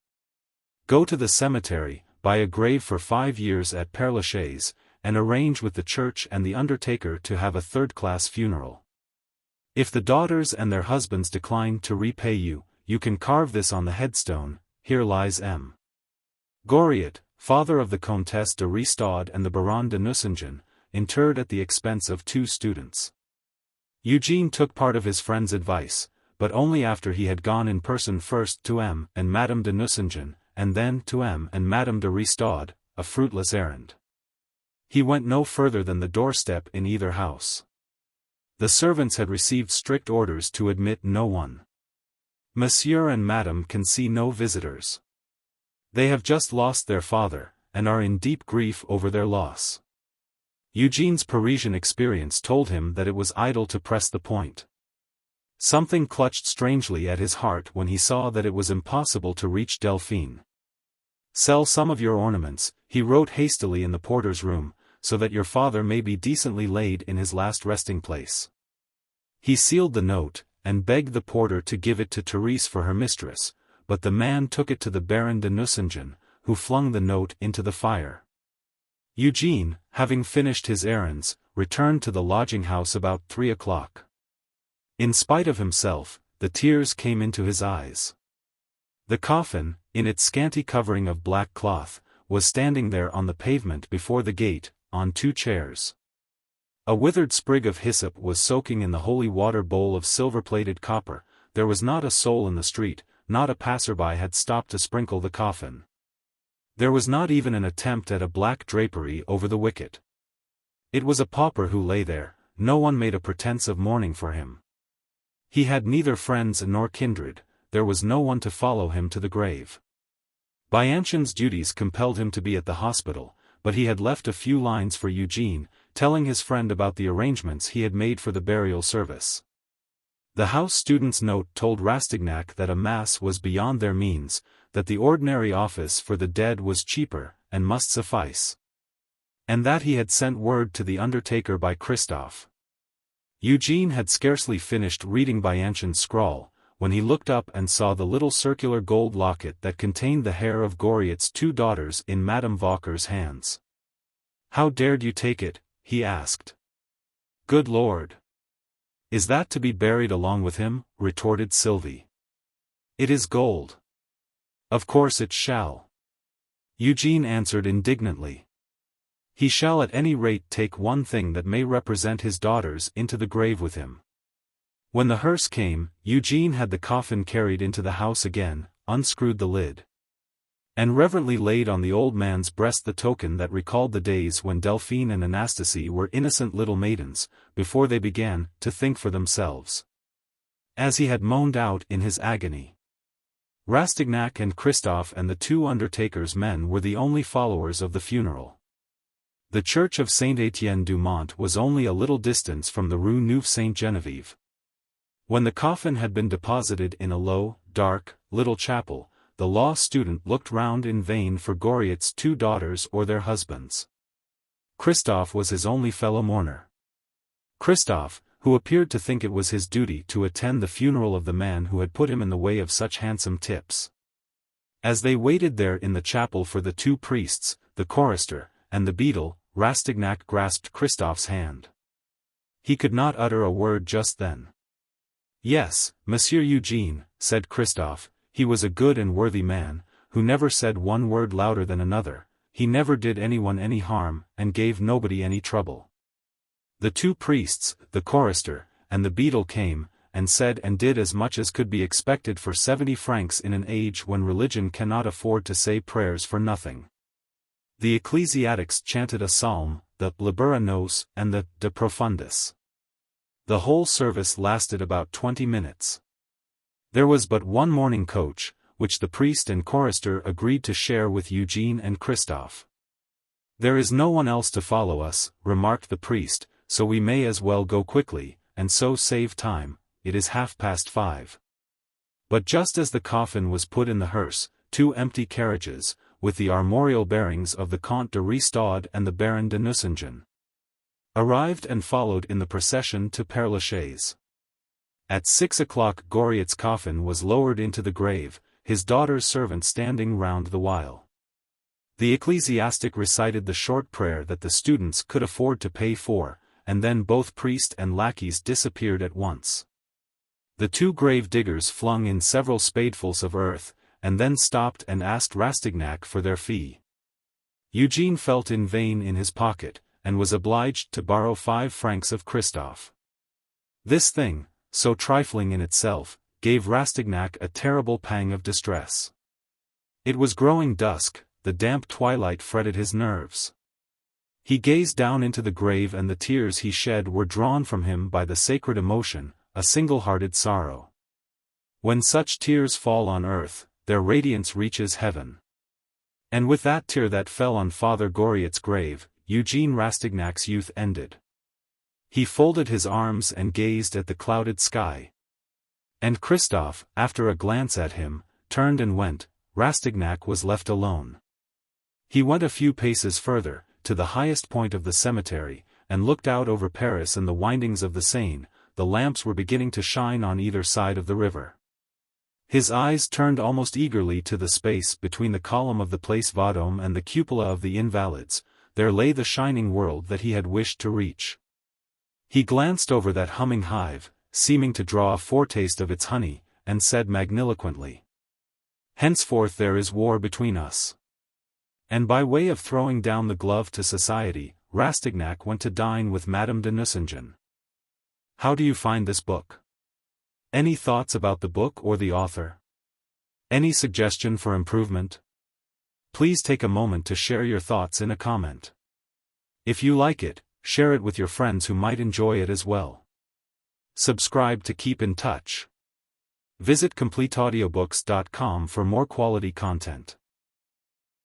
"Go to the cemetery, buy a grave for 5 years at Père Lachaise, and arrange with the church and the undertaker to have a third-class funeral. If the daughters and their husbands decline to repay you, you can carve this on the headstone, 'Here lies M. Goriot, father of the Comtesse de Ristaud and the Baron de Nucingen, interred at the expense of 2 students.'" Eugene took part of his friend's advice, but only after he had gone in person first to M. and Madame de Nucingen, and then to M. and Madame de Ristaud, a fruitless errand. He went no further than the doorstep in either house. The servants had received strict orders to admit no one. Monsieur and Madame can see no visitors. They have just lost their father, and are in deep grief over their loss. Eugene's Parisian experience told him that it was idle to press the point. Something clutched strangely at his heart when he saw that it was impossible to reach Delphine. "Sell some of your ornaments," he wrote hastily in the porter's room, "so that your father may be decently laid in his last resting place." He sealed the note, and begged the porter to give it to Therese for her mistress, but the man took it to the Baron de Nucingen, who flung the note into the fire. Eugene, having finished his errands, returned to the lodging-house about 3 o'clock. In spite of himself, the tears came into his eyes. The coffin, in its scanty covering of black cloth, was standing there on the pavement before the gate, on 2 chairs. A withered sprig of hyssop was soaking in the holy water bowl of silver-plated copper. There was not a soul in the street, not a passer-by had stopped to sprinkle the coffin. There was not even an attempt at a black drapery over the wicket. It was a pauper who lay there, no one made a pretense of mourning for him. He had neither friends nor kindred, there was no one to follow him to the grave. Bianchon's duties compelled him to be at the hospital, but he had left a few lines for Eugene, telling his friend about the arrangements he had made for the burial service. The house student's note told Rastignac that a mass was beyond their means, that the ordinary office for the dead was cheaper, and must suffice. And that he had sent word to the undertaker by Christophe. Eugene had scarcely finished reading Bianchon's scrawl, when he looked up and saw the little circular gold locket that contained the hair of Goriot's 2 daughters in Madame Vauquer's hands. "How dared you take it?" he asked. "Good Lord! Is that to be buried along with him?" retorted Sylvie. "It is gold. Of course it shall." Eugene answered indignantly. "He shall at any rate take one thing that may represent his daughters into the grave with him." When the hearse came, Eugene had the coffin carried into the house again, unscrewed the lid, and reverently laid on the old man's breast the token that recalled the days when Delphine and Anastasie were innocent little maidens, before they began to think for themselves. As he had moaned out in his agony. Rastignac and Christophe and the 2 undertaker's men were the only followers of the funeral. The church of Saint-Étienne-du-Mont was only a little distance from the rue Nueve-Sainte-Genevieve. When the coffin had been deposited in a low, dark, little chapel, the law student looked round in vain for Goriot's 2 daughters or their husbands. Christophe was his only fellow mourner. Christophe, who appeared to think it was his duty to attend the funeral of the man who had put him in the way of such handsome tips. As they waited there in the chapel for the 2 priests, the chorister, and the beadle, Rastignac grasped Christophe's hand. He could not utter a word just then. "Yes, Monsieur Eugene," said Christophe, "he was a good and worthy man, who never said one word louder than another, he never did anyone any harm, and gave nobody any trouble." The 2 priests, the chorister, and the beadle came, and said and did as much as could be expected for 70 francs in an age when religion cannot afford to say prayers for nothing. The ecclesiastics chanted a psalm, the Libera Nos, and the De Profundis. The whole service lasted about 20 minutes. There was but one mourning coach, which the priest and chorister agreed to share with Eugene and Christophe. "There is no one else to follow us," remarked the priest, "so we may as well go quickly, and so save time. It is 5:30. But just as the coffin was put in the hearse, 2 empty carriages, with the armorial bearings of the Comte de Ristaud and the Baron de Nucingen, arrived and followed in the procession to Père Lachaise. At 6 o'clock Goriot's coffin was lowered into the grave, his daughter's servant standing round the while. The ecclesiastic recited the short prayer that the students could afford to pay for, and then both priest and lackeys disappeared at once. The 2 grave diggers flung in several spadefuls of earth, and then stopped and asked Rastignac for their fee. Eugene felt in vain in his pocket, and was obliged to borrow 5 francs of Christophe. This thing, so trifling in itself, gave Rastignac a terrible pang of distress. It was growing dusk, the damp twilight fretted his nerves. He gazed down into the grave and the tears he shed were drawn from him by the sacred emotion, a single-hearted sorrow. When such tears fall on earth, their radiance reaches heaven. And with that tear that fell on Father Goriot's grave, Eugene Rastignac's youth ended. He folded his arms and gazed at the clouded sky. And Christophe, after a glance at him, turned and went. Rastignac was left alone. He went a few paces further, to the highest point of the cemetery, and looked out over Paris and the windings of the Seine. The lamps were beginning to shine on either side of the river. His eyes turned almost eagerly to the space between the column of the Place Vendôme and the cupola of the Invalides. There lay the shining world that he had wished to reach. He glanced over that humming hive, seeming to draw a foretaste of its honey, and said magniloquently, "Henceforth there is war between us." And by way of throwing down the glove to society, Rastignac went to dine with Madame de Nucingen. How do you find this book? Any thoughts about the book or the author? Any suggestion for improvement? Please take a moment to share your thoughts in a comment. If you like it, share it with your friends who might enjoy it as well. Subscribe to keep in touch. Visit CompleteAudiobooks.com for more quality content.